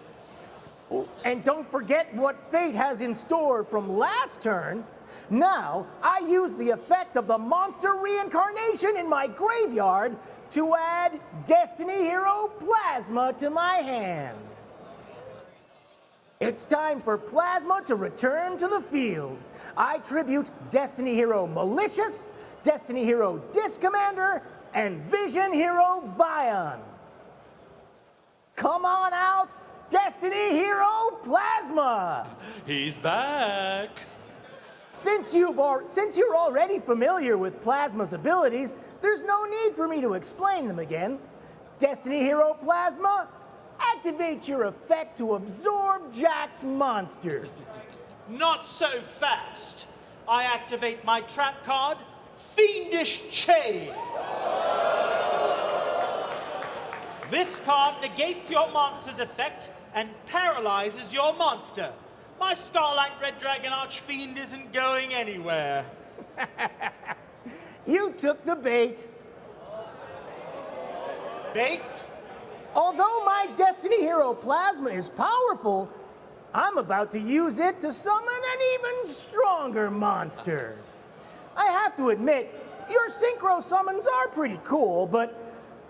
And don't forget what fate has in store from last turn. Now, I use the effect of the monster reincarnation in my graveyard to add Destiny Hero Plasma to my hand. It's time for Plasma to return to the field. I tribute Destiny Hero Malicious, Destiny Hero Disc Commander, and Vision Hero Vion. Come on out, Destiny Hero Plasma! He's back! Since you're already familiar with Plasma's abilities, there's no need for me to explain them again. Destiny Hero Plasma, activate your effect to absorb Jack's monster. Not so fast. I activate my trap card, Fiendish Chain. This card negates your monster's effect and paralyzes your monster. My Starlight Red Dragon Archfiend isn't going anywhere. You took the bait. Bait? Although my Destiny Hero Plasma is powerful, I'm about to use it to summon an even stronger monster. I have to admit, your synchro summons are pretty cool, but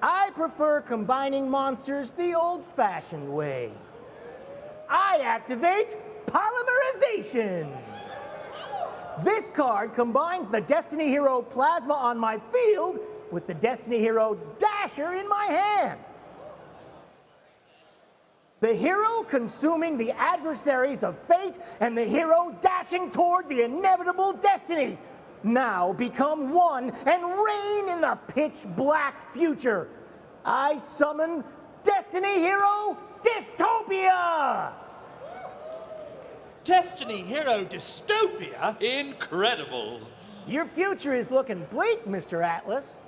I prefer combining monsters the old-fashioned way. I activate Polymerization. This card combines the Destiny Hero Plasma on my field with the Destiny Hero Dasher in my hand. The hero consuming the adversaries of fate and the hero dashing toward the inevitable destiny. now become one and reign in the pitch black future. I summon Destiny Hero Dystopia! Destiny Hero Dystopia? Incredible. Your future is looking bleak, Mr. Atlas.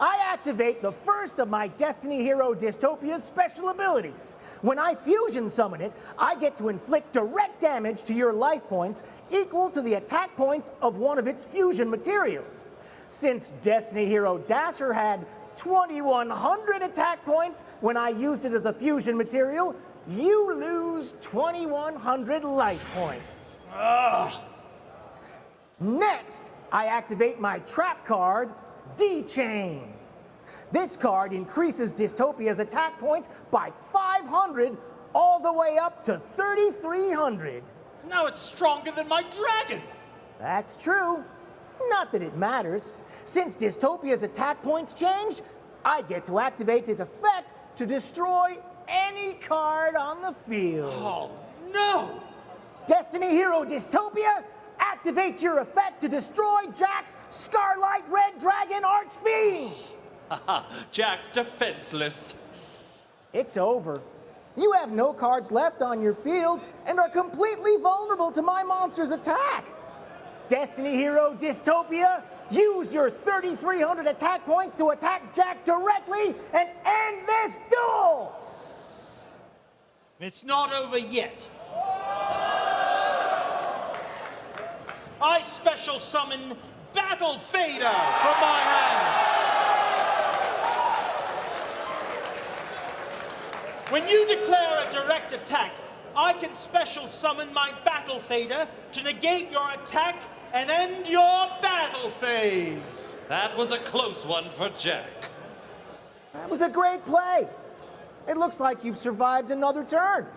I activate the first of my Destiny Hero Dystopia's special abilities. When I fusion summon it, I get to inflict direct damage to your life points equal to the attack points of one of its fusion materials. Since Destiny Hero Dasher had 2,100 attack points when I used it as a fusion material, you lose 2,100 life points. Ugh. Next, I activate my trap card, D-Chain. This card increases Dystopia's attack points by 500 all the way up to 3,300. Now it's stronger than my dragon. That's true. Not that it matters. Since Dystopia's attack points changed, I get to activate its effect to destroy any card on the field. Oh, no! Destiny Hero Dystopia, activate your effect to destroy Jack's Scarlight Red Dragon Archfiend! Haha, Jack's defenseless. It's over. You have no cards left on your field and are completely vulnerable to my monster's attack. Destiny Hero Dystopia, use your 3,300 attack points to attack Jack directly and end this duel! It's not over yet. I special summon Battle Fader from my hand. When you declare a direct attack, I can special summon my Battle Fader to negate your attack and end your battle phase. That was a close one for Jack. That was a great play. It looks like you've survived another turn.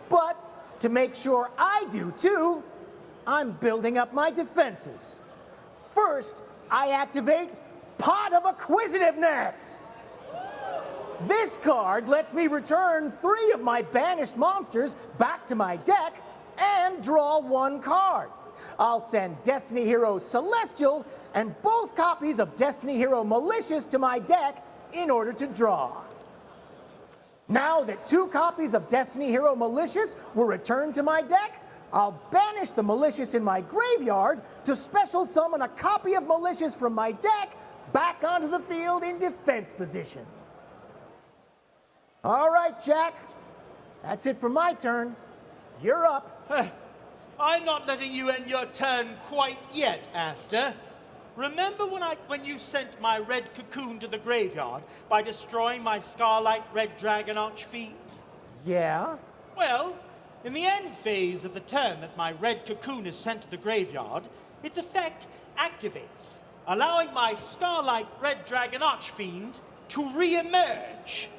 But to make sure I do too, I'm building up my defenses. First, I activate Pot of Acquisitiveness. This card lets me return 3 of my banished monsters back to my deck and draw 1 card. I'll send Destiny Hero Celestial and both copies of Destiny Hero Malicious to my deck in order to draw. Now that 2 copies of Destiny Hero Malicious were returned to my deck, I'll banish the Malicious in my graveyard to special summon a copy of Malicious from my deck back onto the field in defense position. All right, Jack. That's it for my turn. You're up. I'm not letting you end your turn quite yet, Aster. Remember when you sent my red cocoon to the graveyard by destroying my Scarlight Red Dragon Archfiend? Yeah? Well, in the end phase of the turn that my red cocoon is sent to the graveyard, its effect activates, allowing my Scarlight Red Dragon Archfiend to re-emerge.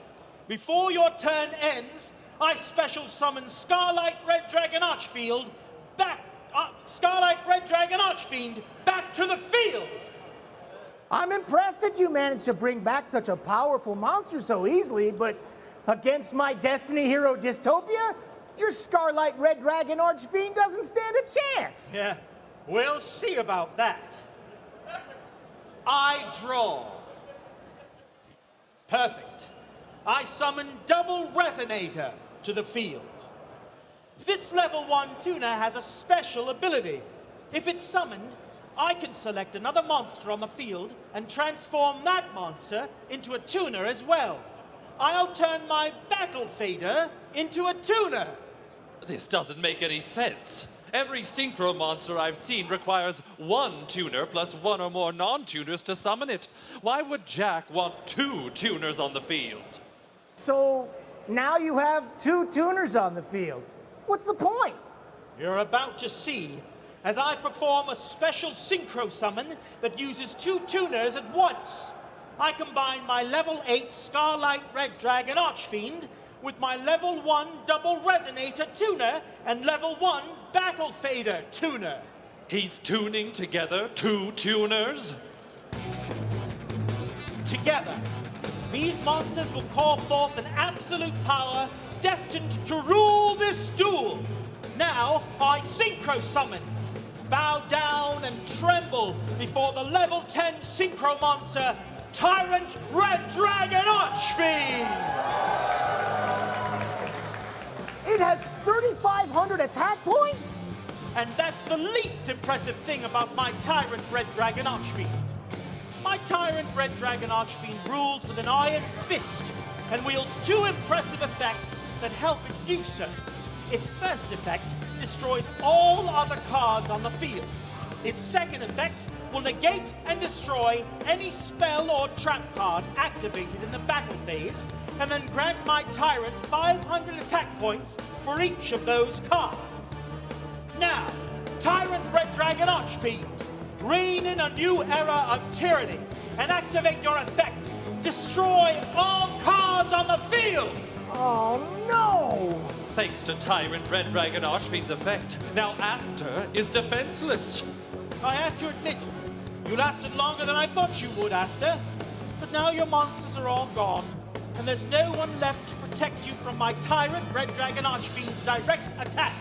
Before your turn ends, I special summon Scarlight Red Dragon Archfiend back to the field. I'm impressed that you managed to bring back such a powerful monster so easily, but against my Destiny Hero Dystopia, your Scarlight Red Dragon Archfiend doesn't stand a chance. Yeah, we'll see about that. I draw. Perfect. I summon Double Resonator to the field. This level 1 tuner has a special ability. If it's summoned, I can select another monster on the field and transform that monster into a tuner as well. I'll turn my Battle Fader into a tuner. This doesn't make any sense. Every synchro monster I've seen requires 1 tuner plus 1 or more non-tuners to summon it. Why would Jack want 2 tuners on the field? So now you have 2 tuners on the field. What's the point? You're about to see as I perform a special synchro summon that uses 2 tuners at once. I combine my level 8 Scarlight Red Dragon Archfiend with my level 1 Double Resonator tuner and level 1 Battle Fader tuner. He's tuning together 2 tuners? Together, these monsters will call forth an absolute power destined to rule this duel. Now, I synchro summon bow down and tremble before the level 10 synchro monster, Tyrant Red Dragon Archfiend! It has 3,500 attack points? And that's the least impressive thing about my Tyrant Red Dragon Archfiend. My Tyrant Red Dragon Archfiend rules with an iron fist and wields two impressive effects that help it do so. Its first effect destroys all other cards on the field. Its second effect will negate and destroy any spell or trap card activated in the battle phase, and then grant my Tyrant 500 attack points for each of those cards. Now, Tyrant Red Dragon Archfiend, reign in a new era of tyranny and activate your effect. Destroy all cards on the field! Oh no! Thanks to Tyrant Red Dragon Archfiend's effect, now Aster is defenseless. I have to admit, you lasted longer than I thought you would, Aster. But now your monsters are all gone, and there's no one left to protect you from my Tyrant Red Dragon Archfiend's direct attack.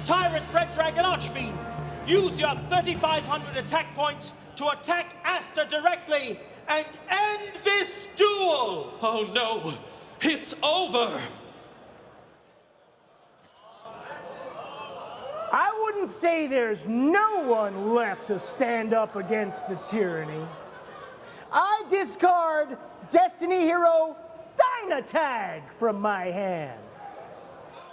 Tyrant Red Dragon Archfiend, use your 3,500 attack points to attack Aster directly and end this duel! Oh no, it's over! I wouldn't say there's no one left to stand up against the tyranny. I discard Destiny Hero Dynatag from my hand.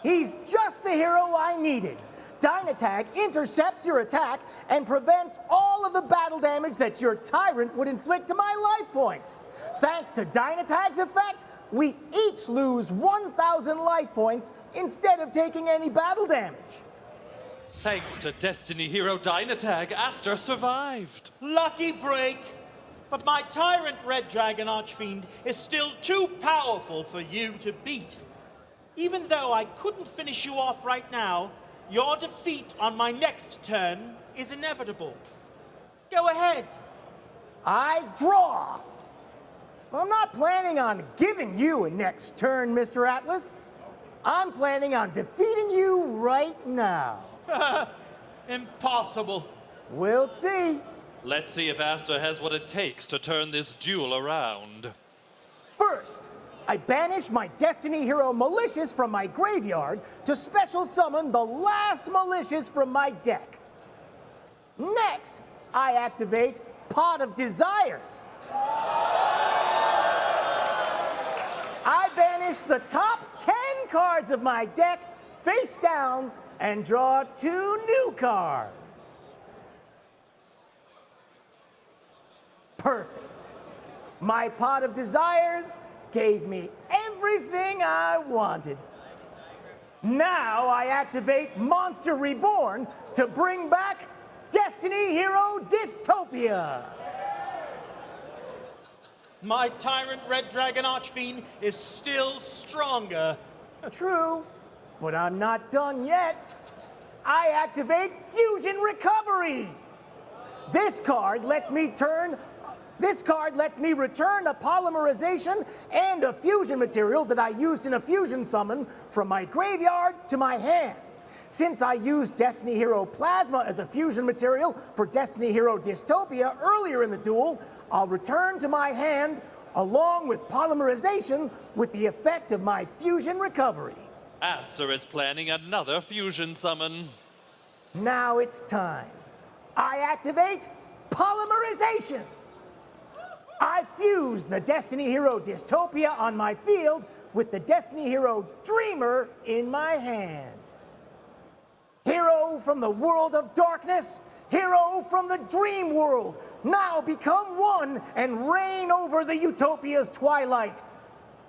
He's just the hero I needed. Dynatag intercepts your attack and prevents all of the battle damage that your Tyrant would inflict to my life points. Thanks to Dynatag's effect, we each lose 1,000 life points instead of taking any battle damage. Thanks to Destiny Hero Dynatag, Aster survived. Lucky break! But my Tyrant Red Dragon Archfiend is still too powerful for you to beat. Even though I couldn't finish you off right now, your defeat on my next turn is inevitable. Go ahead. I draw. I'm not planning on giving you a next turn, Mr. Atlas. I'm planning on defeating you right now. Impossible. We'll see. Let's see if Aster has what it takes to turn this duel around. First, I banish my Destiny Hero Malicious from my graveyard to special summon the last Malicious from my deck. Next, I activate Pot of Desires. I banish the top 10 cards of my deck face down and draw 2 new cards. Perfect. My Pot of Desires gave me everything I wanted. Now I activate Monster Reborn to bring back Destiny Hero Dystopia. My Tyrant Red Dragon Archfiend is still stronger. True, but I'm not done yet. I activate Fusion Recovery. This card lets me return a polymerization and a fusion material that I used in a fusion summon from my graveyard to my hand. Since I used Destiny Hero Plasma as a fusion material for Destiny Hero Dystopia earlier in the duel, I'll return to my hand along with polymerization with the effect of my Fusion Recovery. Aster is planning another fusion summon. Now it's time. I activate polymerization. I fuse the Destiny Hero Dystopia on my field with the Destiny Hero Dreamer in my hand. Hero from the world of darkness, hero from the dream world, now become one and reign over the Utopia's twilight.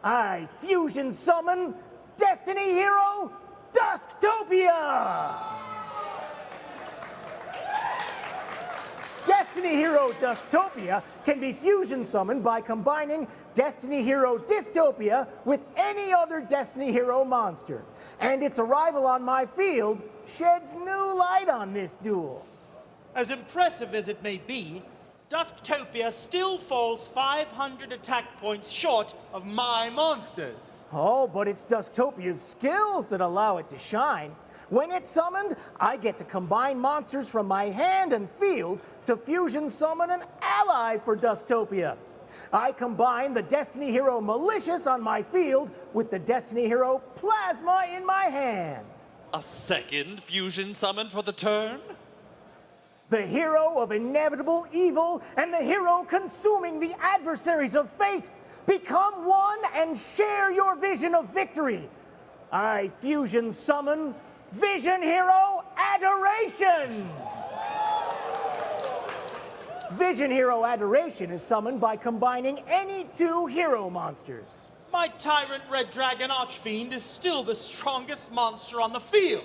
I fusion summon Destiny Hero Dusktopia! Destiny Hero Dustopia can be fusion summoned by combining Destiny Hero Dystopia with any other Destiny Hero monster. And its arrival on my field sheds new light on this duel. As impressive as it may be, Dusktopia still falls 500 attack points short of my monsters. Oh, but it's Dusttopia's skills that allow it to shine. When it's summoned, I get to combine monsters from my hand and field to fusion summon an ally for Dustopia. I combine the Destiny Hero Malicious on my field with the Destiny Hero Plasma in my hand. A second fusion summon for the turn? The hero of inevitable evil and the hero consuming the adversaries of fate. Become one and share your vision of victory. I fusion summon Vision Hero Adoration. Vision Hero Adoration is summoned by combining any two hero monsters. My Tyrant Red Dragon Archfiend is still the strongest monster on the field.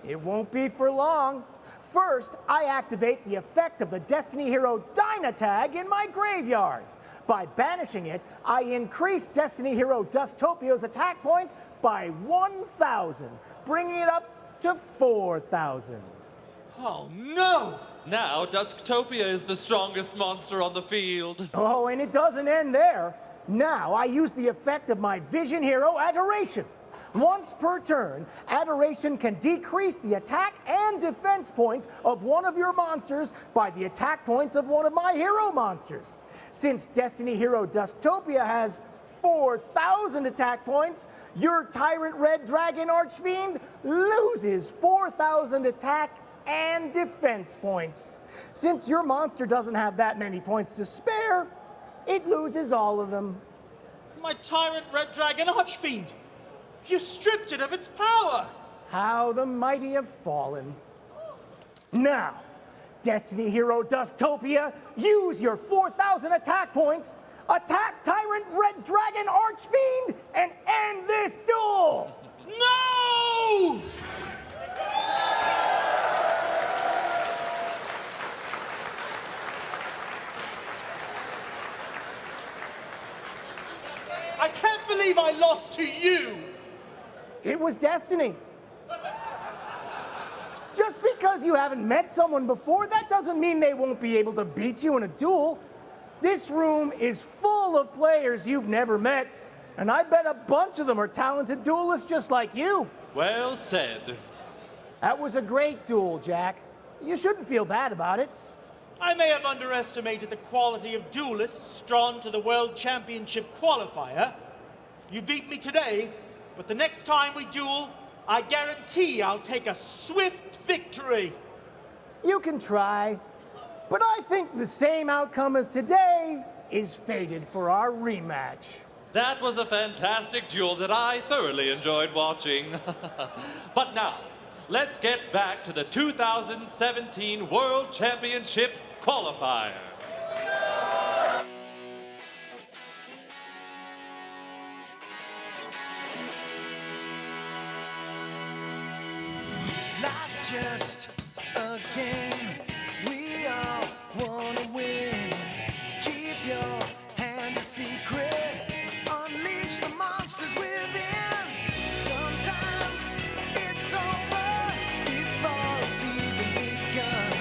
It won't be for long. First, I activate the effect of the Destiny Hero Dynatag in my graveyard. By banishing it, I increase Destiny Hero Dustopia's attack points by 1,000, bringing it up to 4,000. Oh no! Now Dusktopia is the strongest monster on the field. Oh, and it doesn't end there. Now I use the effect of my Vision Hero Adoration. Once per turn, Adoration can decrease the attack and defense points of one of your monsters by the attack points of one of my hero monsters. Since Destiny Hero Dustopia has 4,000 attack points, your Tyrant Red Dragon Archfiend loses 4,000 attack and defense points. Since your monster doesn't have that many points to spare, it loses all of them. My Tyrant Red Dragon Archfiend! You stripped it of its power! How the mighty have fallen. Now, Destiny Hero Dustopia, use your 4,000 attack points, attack Tyrant Red Dragon Archfiend, and end this duel! No! I can't believe I lost to you! It was destiny. Just because you haven't met someone before, that doesn't mean they won't be able to beat you in a duel. This room is full of players you've never met, and I bet a bunch of them are talented duelists just like you. Well said. That was a great duel, Jack. You shouldn't feel bad about it. I may have underestimated the quality of duelists drawn to the World Championship qualifier. You beat me today, but the next time we duel, I guarantee I'll take a swift victory. You can try, but I think the same outcome as today is fated for our rematch. That was a fantastic duel that I thoroughly enjoyed watching. But now, let's get back to the 2017 World Championship qualifier. Life's just a game. We all wanna win. Keep your hand a secret. Unleash the monsters within. Sometimes it's over before it's even begun.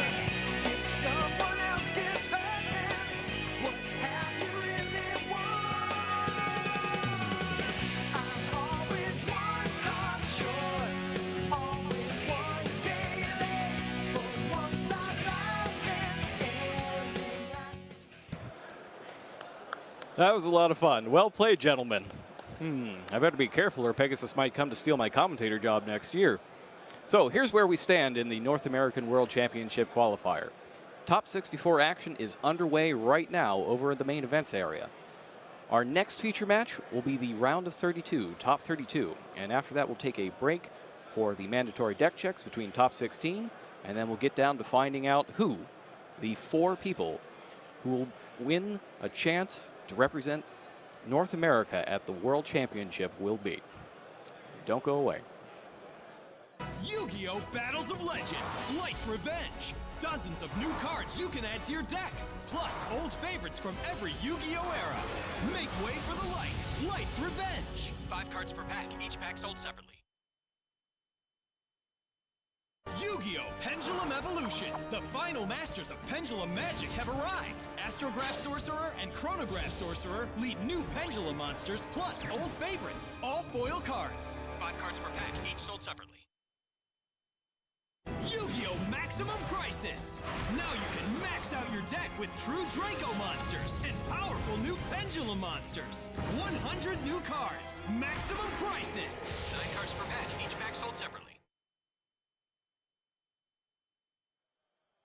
If someone else gets hurt, then what have you really won? I'm always one card short. Always one day late. For once I've loved and everything That was a lot of fun. Well played, gentlemen. I better be careful or Pegasus might come to steal my commentator job next year. So here's where we stand in the North American World Championship qualifier. Top 64 action is underway right now over in the main events area. Our next feature match will be the round of 32, top 32. And after that, we'll take a break for the mandatory deck checks between top 16. And then we'll get down to finding out who the 4 people who will win a chance to represent North America at the World Championship will be. Don't go away. Yu-Gi-Oh! Battles of Legend, Light's Revenge. Dozens of new cards you can add to your deck, plus old favorites from every Yu-Gi-Oh! Era. Make way for the light, Light's Revenge. 5 cards per pack, each pack sold separately. Yu-Gi-Oh! Pendulum Evolution. The final masters of Pendulum Magic have arrived. Astrograph Sorcerer and Chronograph Sorcerer lead new Pendulum monsters, plus old favorites. All foil cards. 5 cards per pack, each sold separately. Yu-Gi-Oh! Maximum Crisis! Now you can max out your deck with true Draco monsters and powerful new Pendulum monsters. 100 new cards. Maximum Crisis! 9 cards per pack, each pack sold separately.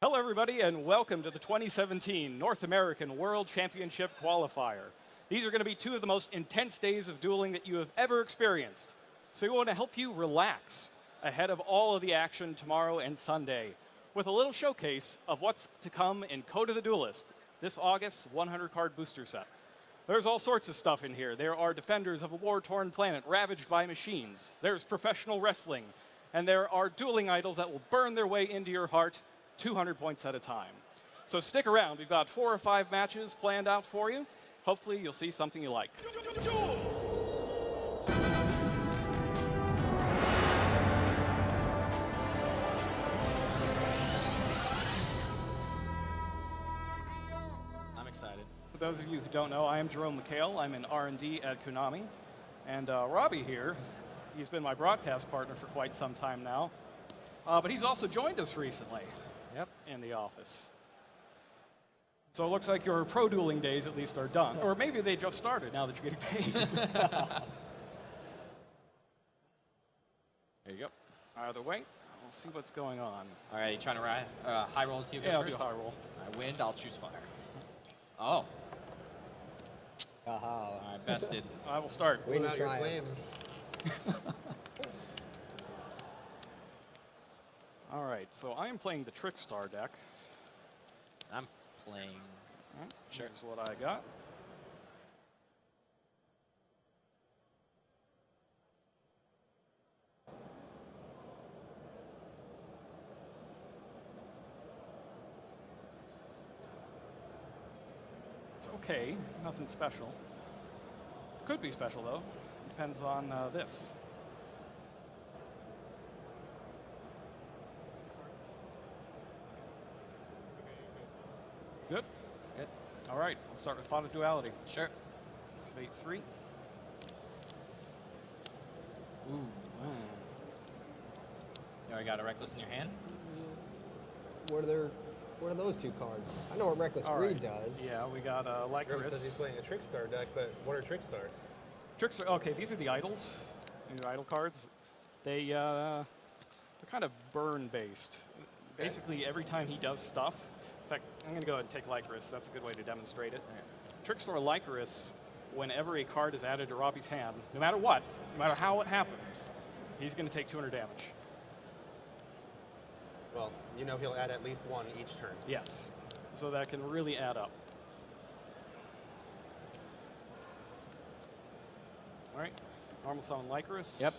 Hello, everybody, and welcome to the 2017 North American World Championship Qualifier. These are going to be 2 of the most intense days of dueling that you have ever experienced. So we want to help you relax ahead of all of the action tomorrow and Sunday with a little showcase of what's to come in Code of the Duelist, this August 100-card booster set. There's all sorts of stuff in here. There are defenders of a war-torn planet ravaged by machines. There's professional wrestling. And there are dueling idols that will burn their way into your heart 200 points at a time. So stick around. We've got 4 or 5 matches planned out for you. Hopefully you'll see something you like. I'm excited. For those of you who don't know, I am Jerome McHale. I'm in R&D at Konami. And Robbie here, he's been my broadcast partner for quite some time now. But he's also joined us recently. Yep. In the office. So it looks like your pro dueling days at least are done. Or maybe they just started now that you're getting paid. There you go. Either way, we'll see what's going on. All right, you trying to high roll and see who goes Yeah, I'll first? do high roll. I win, I'll choose fire. Oh. Aha. I bested. I will start. Win triumphs. All right, so I am playing the Trickstar deck. I'm playing. Sure. Here's what I got. It's okay, nothing special. Could be special though. Depends on this. Good? Good. All right, let's start with Pot of Duality. Sure. Activate 3. Ooh. You already got a Reckless in your hand? What are those 2 cards? I know what Reckless All Greed right. does. Yeah, we got Jerome says he's Lycoris. playing a Trickstar deck, but what are Trickstars? Trickstar, okay, these are the idols. These are idol cards. They're kind of burn-based. Basically, every time he does stuff, in fact, I'm going to go ahead and take Lycoris. That's a good way to demonstrate it. Trickstar Lycoris, whenever a card is added to Robbie's hand, no matter what, no matter how it happens, he's going to take 200 damage. Well, you know he'll add at least 1 each turn. Yes. So that can really add up. All right. Normal summon Lycoris. Yep.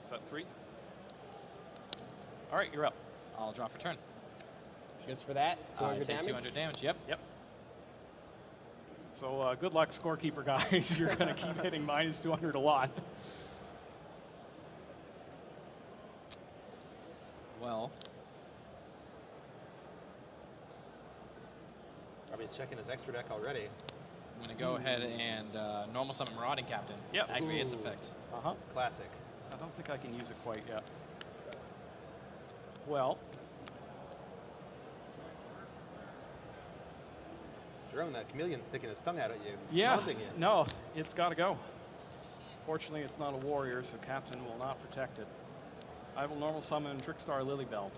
Set 3. All right, you're up. I'll draw for turn. Just for that? 200 take damage? 200 damage, yep. Yep. So good luck, scorekeeper guys. You're going to keep hitting minus 200 a lot. Well. Robbie's checking his extra deck already. I'm going to go ahead and normal summon Marauding Captain. Yes. Activate its effect. Uh-huh. Classic. I don't think I can use it quite yet. Well. Jerome, that chameleon's sticking his tongue out at you. He's Yeah. taunting you. No, it's got to go. Fortunately, it's not a warrior, so Captain will not protect it. I will normal summon Trickstar Lilybell.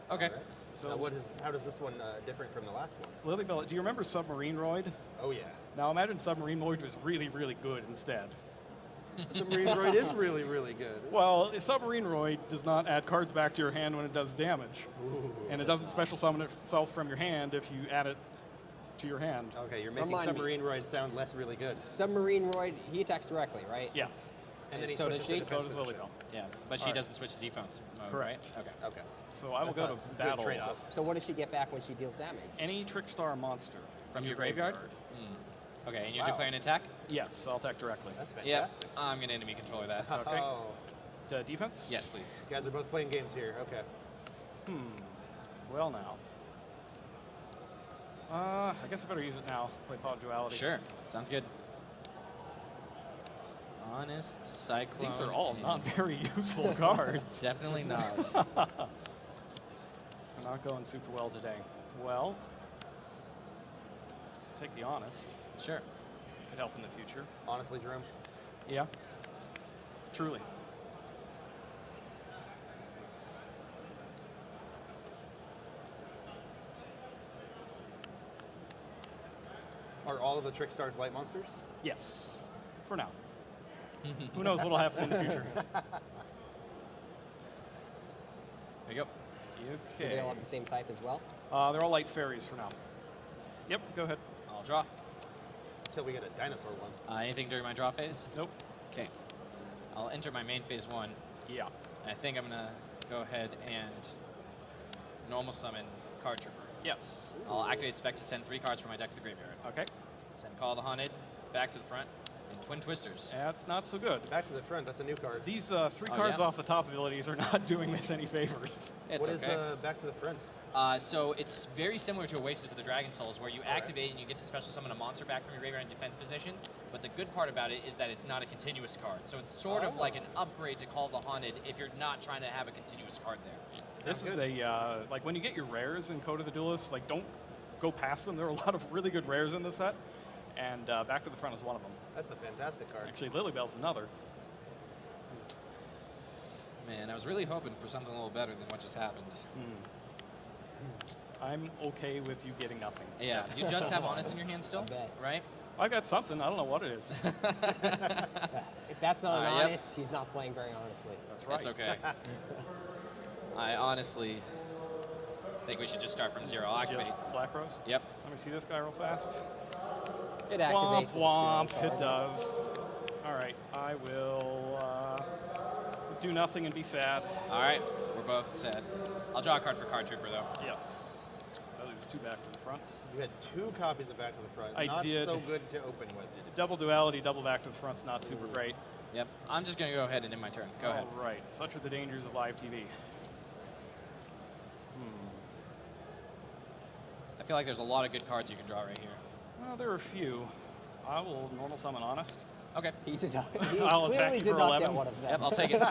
Okay. All right. So how does this one different from the last one? Lilybell, do you remember Submarine Roid? Oh, yeah. Now imagine Submarine Roid was really, really good instead. Submarine Roid is really, really good. Well, Submarine Roid does not add cards back to your hand when it does damage. Ooh, and it doesn't special summon itself from your hand if you add it to your hand. Okay, you're making Remind me. Submarine Roid sound less really good. Submarine Roid, he attacks directly, right? Yes. And then he so does switches to she? defense So does position. Lilybell. Yeah, but she doesn't switch to defense mode, Correct. right? Okay. Okay. So I will That's go a to good battle. trade-off. So what does she get back when she deals damage? Any Trickstar monster From your graveyard? Okay, and you're declaring an attack? Yes, I'll attack directly. That's Yep. fantastic. I'm going to enemy control that. Okay. Oh. Defense? Yes, please. You guys are both playing games here. Okay. Well, now. I guess I better use it now. Play Pot of Duality. Sure. Sounds good. Honest, Cyclone. These are all and- not very useful cards. Definitely not. Not going super well today. Well, take the honest. Sure. Could help in the future. Honestly, Jerome. Yeah. Truly. Are all of the Trick Stars light monsters? Yes. For now. Who knows what'll happen in the future? There you go. Do Okay. they all have the same type as well? They're all light fairies for now. Yep, go ahead. I'll draw. Until we get a dinosaur one. Anything during my draw phase? Nope. Okay. I'll enter my main phase 1. Yeah. And I think I'm going to go ahead and normal summon Card Trooper. Yes. I'll activate its effect to send 3 cards from my deck to the graveyard. Okay. Send Call of the Haunted back to the front, and Twin Twisters. That's not so good. Back to the front, that's a new card. These 3 cards yeah? off the top abilities are not doing this any favors. It's What is okay. back to the front? So it's very similar to Oasis of the Dragon Souls, where you activate and you get to special summon a monster back from your graveyard in defense position. But the good part about it is that it's not a continuous card. So it's sort of like an upgrade to Call of the Haunted if you're not trying to have a continuous card there. This is a, like when you get your rares in Code of the Duelist, like don't go past them. There are a lot of really good rares in this set. And Back to the Front is one of them. That's a fantastic card. Actually, Lilybell's another. Man, I was really hoping for something a little better than what just happened. I'm okay with you getting nothing. Yeah, you just have Honest in your hand still, right? I got something. I don't know what it is. If that's not an Yep. honest, he's not playing very honestly. That's right. It's okay. I honestly think we should just start from 0. I'll activate. Just Black Rose? Yep. Let me see this guy real fast. It activates. Womp, womp. It does. All right. I will do nothing and be sad. All right. We're both sad. I'll draw a card for Card Trooper, though. Yes. That leaves 2 back to the fronts. You had 2 copies of Back to the Front. I Not did. so good to open with. Double duality, double back to the front's not super great. Yep. I'm just going to go ahead and end my turn. Go ahead. All right. Such are the dangers of live TV. I feel like there's a lot of good cards you can draw right here. Well, there are a few. I will normal summon Honest. Okay. He did not. He I'll attack clearly you did for not 11. get one of them. Yep, I'll take it.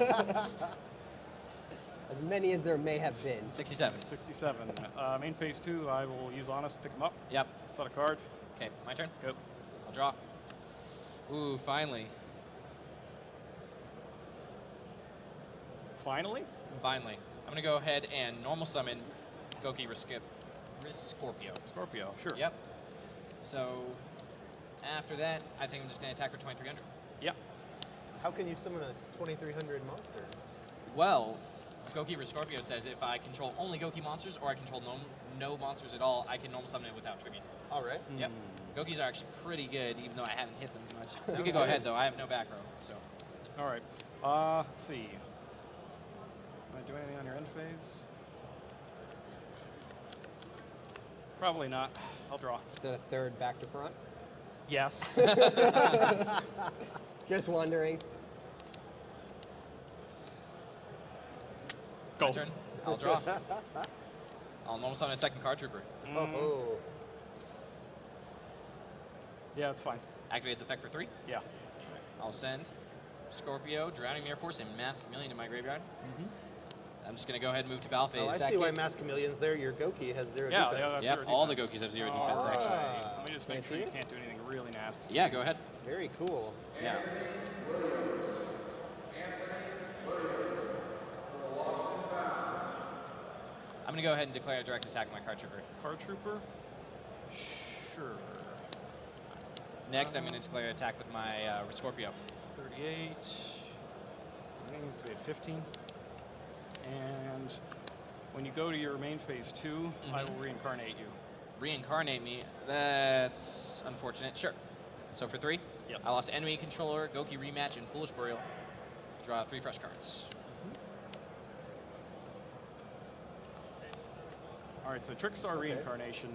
As many as there may have been. 67. 67. Main phase 2, I will use Honest, pick him up. Yep. Set a card. Okay, my turn. Go. I'll draw. Ooh, finally. Finally? Finally. I'm going to go ahead and normal summon Goki Scorpio. Scorpio, sure. Yep. So after that, I think I'm just going to attack for 2300. Yep. How can you summon a 2300 monster? Well, Goki Scorpio says if I control only Goki monsters or I control no monsters at all, I can normal summon it without tribute. All right. Yep. Gokis are actually pretty good, even though I haven't hit them much. You can go ahead, though. I have no back row, so. All right. Let's see. Am I doing anything on your end phase? Probably not. I'll draw. Is that a 3rd back to front? Yes. Just wondering. Go. My turn. I'll draw. I'll normal summon a 2nd Card Trooper. Oh. Yeah, it's fine. Activate its effect for 3. Yeah. I'll send Scorpio, Drowning Mirror Force, and Mask Chameleon to my graveyard. I'm just going to go ahead and move to battle phase. Oh, I see why Mask Chameleon's there. Your Goki has 0 Yeah, defense. they have Yep, 0 all the defense. Gokis have 0 defense, All actually. right. Let me just make Can I sure you see can't do anything really nasty. Yeah, go ahead. Very cool. Yeah. I'm going to go ahead and declare a direct attack on my Card Trooper. Card Trooper? Sure. Next, I'm going to declare an attack with my Scorpio. 38. Names, we had 15. And when you go to your main phase 2, I will reincarnate you. Reincarnate me? That's unfortunate. Sure. So for 3? Yes. I lost enemy controller, Goki rematch, and Foolish Burial. Draw 3 fresh cards. All right, so Trickstar Reincarnation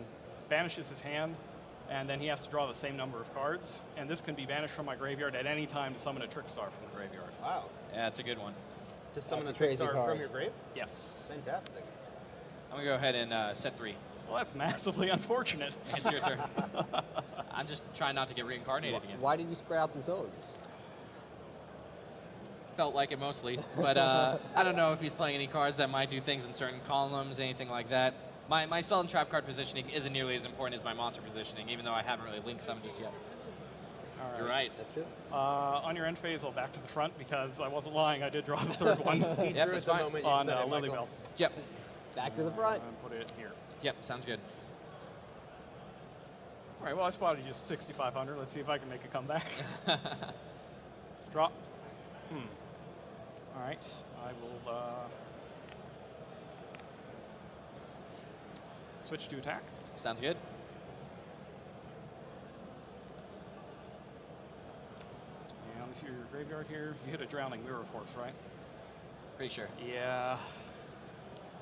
banishes his hand, and then he has to draw the same number of cards. And this can be banished from my graveyard at any time to summon a Trickstar from the graveyard. Wow. Yeah, it's a good one. To summon That's a a crazy Trickstar card. from your grave? Yes. Fantastic. I'm going to go ahead and set 3. Well, that's massively unfortunate. It's your turn. I'm just trying not to get reincarnated again. Why did you spread out the zones? felt like it mostly. But I don't know if he's playing any cards that might do things in certain columns, anything like that. My spell and trap card positioning isn't nearly as important as my monster positioning, even though I haven't really linked some just yet. All right. You're right. That's true. On your end phase, I'll back to the front because I wasn't lying. I did draw the third one. He Yep, drew that's at the fine. moment you On said it, Lily Michael. Bell. Yep. Back to the front. And put it here. Yep, sounds good. All right, well, I spotted you 6,500. Let's see if I can make a comeback. Drop. All right, I will switch to attack. Sounds good. And let's see your graveyard here. You hit a drowning mirror force, right? Pretty sure. Yeah.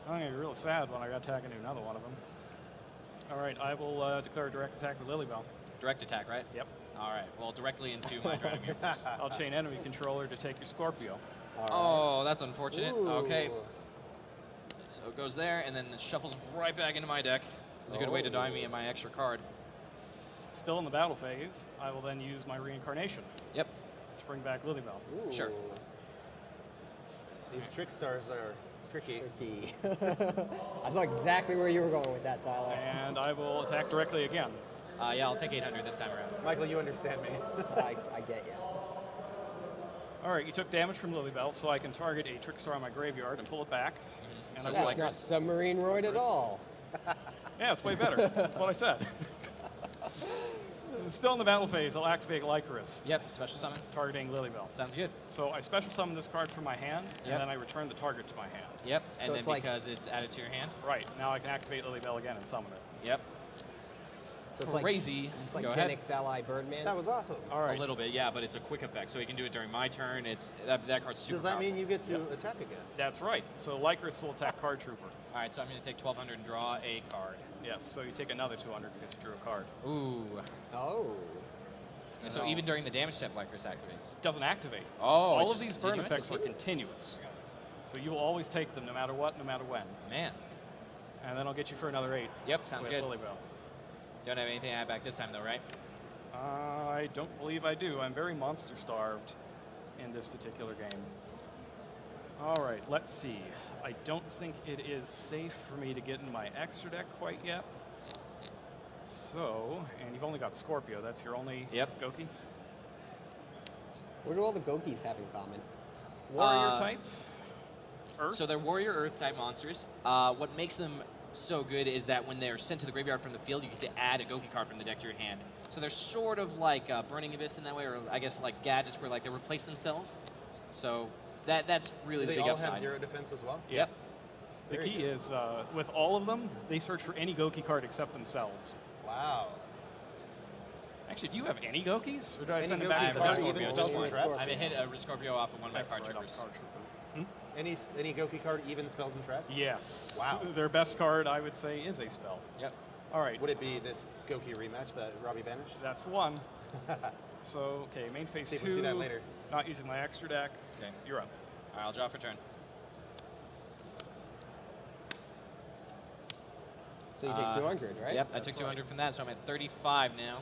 I'm going to be real sad when I got to attack into another one of them. All right, I will declare a direct attack with Lilybell. Direct attack, right? Yep. All right. Well, directly into my Drowning Mirror Force. I'll chain enemy controller to take your Scorpio. Oh, that's unfortunate. Ooh. Okay. So it goes there, and then it shuffles right back into my deck. It's a good way to die me and my extra card. Still in the battle phase, I will then use my reincarnation. Yep. To bring back Lilybell. Sure. These trick stars are tricky. Tricky. I saw exactly where you were going with that, Tyler. And I will attack directly again. Yeah, I'll take 800 this time around. Michael, you understand me. I get you. All right, you took damage from Lilybell, so I can target a trick star on my graveyard and pull it back. And I will That's like not submarine roid at all. Yeah, it's way better. That's what I said. Still in the battle phase, I'll activate Lycoris. Yep, special summon. Targeting Lilybell. Sounds good. So I special summon this card from my hand, Yep. and then I return the target to my hand. Yep, So and then it's like- because it's added to your hand. Right, now I can activate Lilybell again and summon it. Yep. So it's Crazy. Like, it's like Go ahead. Genix ally Birdman. That was awesome. All right. A little bit, yeah, but it's a quick effect, so you can do it during my turn. It's that card's super Does that mean powerful. you get to Yep. attack again? That's right. So Lycoris will attack Card Trooper. All right, so I'm going to take 1,200 and draw a card. Yes, so you take another 200 because you drew a card. Ooh. Oh. And so even during the damage step, Lycoris activates. It doesn't activate. Oh, All it's of just these burn continuous? effects are continuous. So you will always take them no matter what, no matter when. Man. And then I'll get you for another 8. Yep, sounds with good. Lilybell. Don't have anything to add back this time, though, right? I don't believe I do. I'm very monster starved in this particular game. All right, let's see. I don't think it is safe for me to get into my extra deck quite yet. So, and you've only got Scorpio. That's your only Goki? What do all the Gokis have in common? Warrior type? Earth? So they're warrior earth type monsters. What makes them so good is that when they're sent to the graveyard from the field, you get to add a Goki card from the deck to your hand. So they're sort of like Burning Abyss in that way, or I guess like gadgets where like they replace themselves. So that's really Do the they big all upside. have 0 defense as well? Yep. The key is, with all of them, they search for any Goki card except themselves. Wow. Actually, do you have any Gokis? Or did I Any send them Goki back? card, to even the spells and traps? I hit a Scorpio off of one of my card That's right, triggers. off Card Trooper. Any Goki card, even spells and traps? Yes. Wow. Their best card, I would say, is a spell. Yep. All right. Would it be this Goki rematch that Robbie banished? That's the one. So, okay, main phase See 2. if we see that later. Not using my extra deck. Okay. You're up. All right, I'll draw for turn. So you take 200, right? Yep, I took 200 from that, so I'm at 35 now.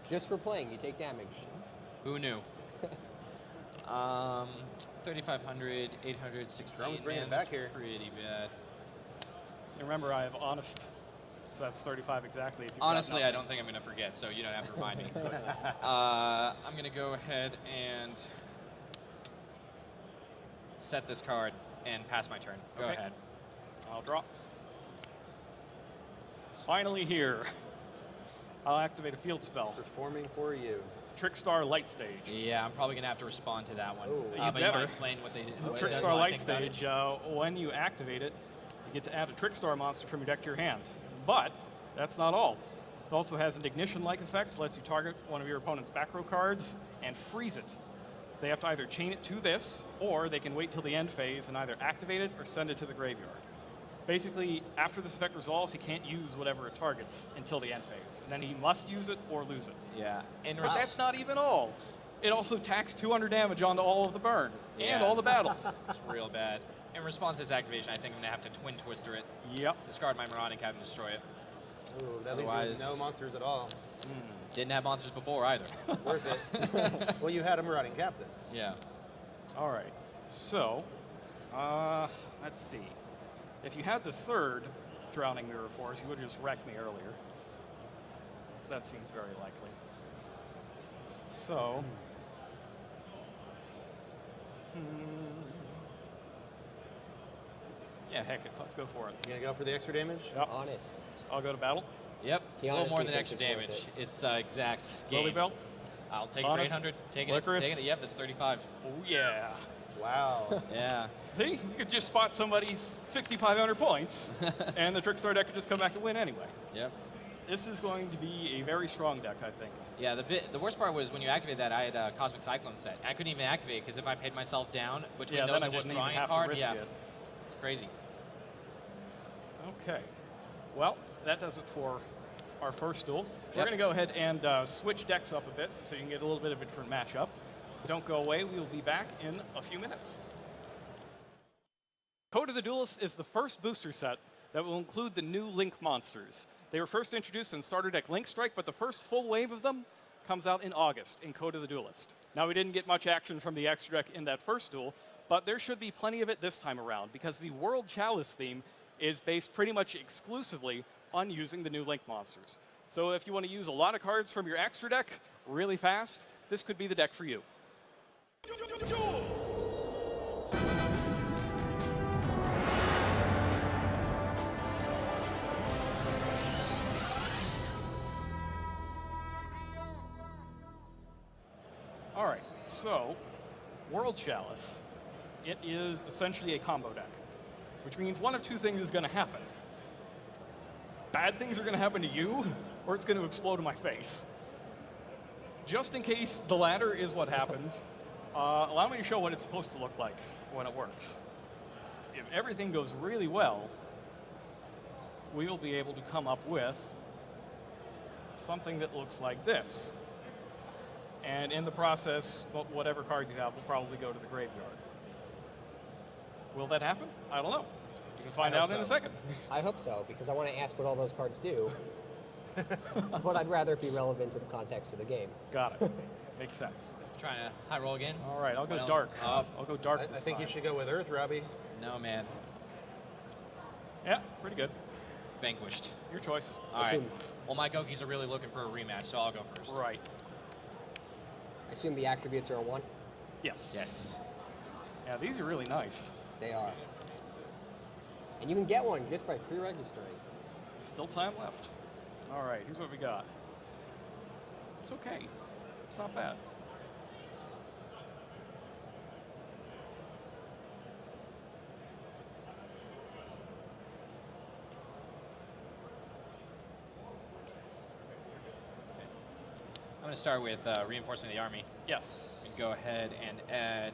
Just for playing, you take damage. Who knew? 3,500, 816. Drum's bringing Man, it back that's here. pretty bad. And remember, I have honest, so that's 35 exactly. If you've got Honestly, I nothing. don't think I'm going to forget, so you don't have to remind me. I'm going to go ahead and set this card and pass my turn. Go Okay. ahead. I'll draw. Finally here. I'll activate a field spell. Performing for you. Trickstar Light Stage. Yeah, I'm probably going to have to respond to that one. You but you better. might explain what they what it does Trickstar while I Light think about it. Stage, when you activate it, you get to add a Trickstar monster from your deck to your hand. But that's not all. It also has an Ignition-like effect, lets you target one of your opponent's back row cards and freeze it. They have to either chain it to this, or they can wait till the end phase and either activate it or send it to the graveyard. Basically, after this effect resolves, he can't use whatever it targets until the end phase. And then he must use it or lose it. Yeah. And But that's not even all. It also tacks 200 damage onto all of the burn and all the battle. It's real bad. In response to this activation, I think I'm going to have to Twin Twister it. Yep. Discard my Marauding Cab and destroy it. Ooh, that leaves you with Otherwise- no monsters at all. Didn't have monsters before either. Worth it. Well, you had a Marauding Captain. Yeah. All right. So, let's see. If you had the third Drowning Mirror Force, you would have just wrecked me earlier. That seems very likely. So, yeah, heck it, let's go for it. You gonna go for the extra damage? Yep. Honest. I'll go to battle. Yep, it's He a little more honestly than thinks extra it's worth damage. it. It's exact Lily game. Bell? I'll take it for Honest. 800. Taking Licorice? it. Yep, that's 35. Oh, yeah. Wow. Yeah. See, you could just spot somebody's 6,500 points, and the Trickstar deck could just come back and win anyway. Yep. This is going to be a very strong deck, I think. Yeah, the worst part was when you activate that, I had a Cosmic Cyclone set. I couldn't even activate it because if I paid myself down between Yeah, those then I and just wouldn't even drawing a have to card, risk yeah, it. it's crazy. Okay. Well, that does it for our first duel. We're Yep. going to go ahead and switch decks up a bit so you can get a little bit of a different matchup. Don't go away. We'll be back in a few minutes. Code of the Duelist is the first booster set that will include the new Link monsters. They were first introduced in Starter Deck Link Strike, but the first full wave of them comes out in August in Code of the Duelist. Now, we didn't get much action from the extra deck in that first duel, but there should be plenty of it this time around because the World Chalice theme is based pretty much exclusively on using the new Link monsters. So if you want to use a lot of cards from your extra deck really fast, this could be the deck for you. All right, so World Chalice, it is essentially a combo deck, which means one of two things is going to happen. Bad things are going to happen to you, or it's going to explode in my face. Just in case the latter is what happens, allow me to show what it's supposed to look like when it works. If everything goes really well, we will be able to come up with something that looks like this. And in the process, whatever cards you have will probably go to the graveyard. Will that happen? I don't know. You can find out in a second. I hope so, because I want to ask what all those cards do. But I'd rather it be relevant to the context of the game. Got it. Makes sense. Trying to high roll again. All right, I'll go Well, dark. I'll go dark I this think time. you should go with Earth, Robbie. No, man. Yeah, pretty good. Vanquished. Your choice. All right. Well, my Gokis are really looking for a rematch, so I'll go first. Right. I assume the attributes are a 1? Yes. Yes. Yeah, these are really nice. They are. And you can get one just by pre-registering. Still time left. All right, here's what we got. It's okay. It's not bad. I'm going to start with reinforcing the army. Yes. And go ahead and add.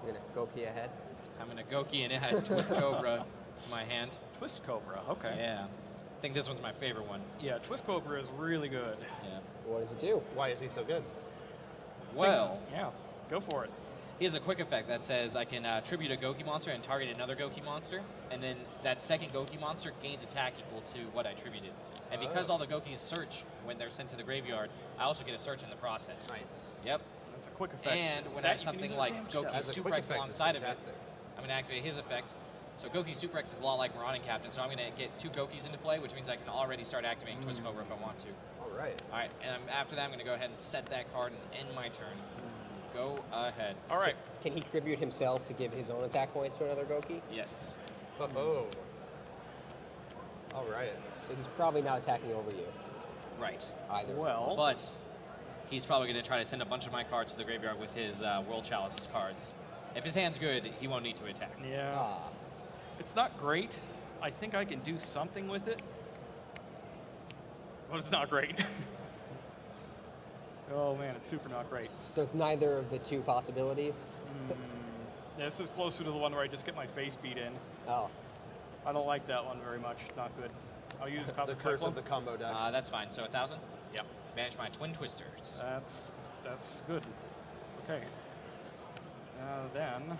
You're going to Goki ahead? I'm going to Goki and add Twist Cobra to my hand. Twist Cobra, okay. Yeah. I think this one's my favorite one. Yeah, Twist Cobra is really good. Yeah. What does it do? Why is he so good? Well, yeah, go for it. He has a quick effect that says I can tribute a Goki monster and target another Goki monster, and then that second Goki monster gains attack equal to what I tributed. And because all the Gokis search when they're sent to the graveyard, I also get a search in the process. Nice. Yep. That's a quick effect. And when That I have you can something use like as a damage Goki step. As a quick Suprex effect is alongside of it, fantastic. I'm going to activate his effect. So Goki Suprex is a lot like Marauding Captain, so I'm going to get 2 Gokis into play, which means I can already start activating Twist Cobra if I want to. All right. All right, and after that, I'm going to go ahead and set that card and end my turn. Go ahead. All right. Can he tribute himself to give his own attack points to another Goki? Yes. Oh. All right. So he's probably not attacking over you. Right. Either. Well, But he's probably going to try to send a bunch of my cards to the graveyard with his World Chalice cards. If his hand's good, he won't need to attack. yeah. Ah. It's not great. I think I can do something with it. But it's not great. Oh man, it's super not great. So it's neither of the two possibilities? Yeah, this is closer to the one where I just get my face beat in. Oh. I don't like that one very much. Not good. I'll use The Cosmic curse Cyclone. of the combo deck. That's fine. So 1,000? Yep. Banish my Twin Twisters. That's good. Okay. Then.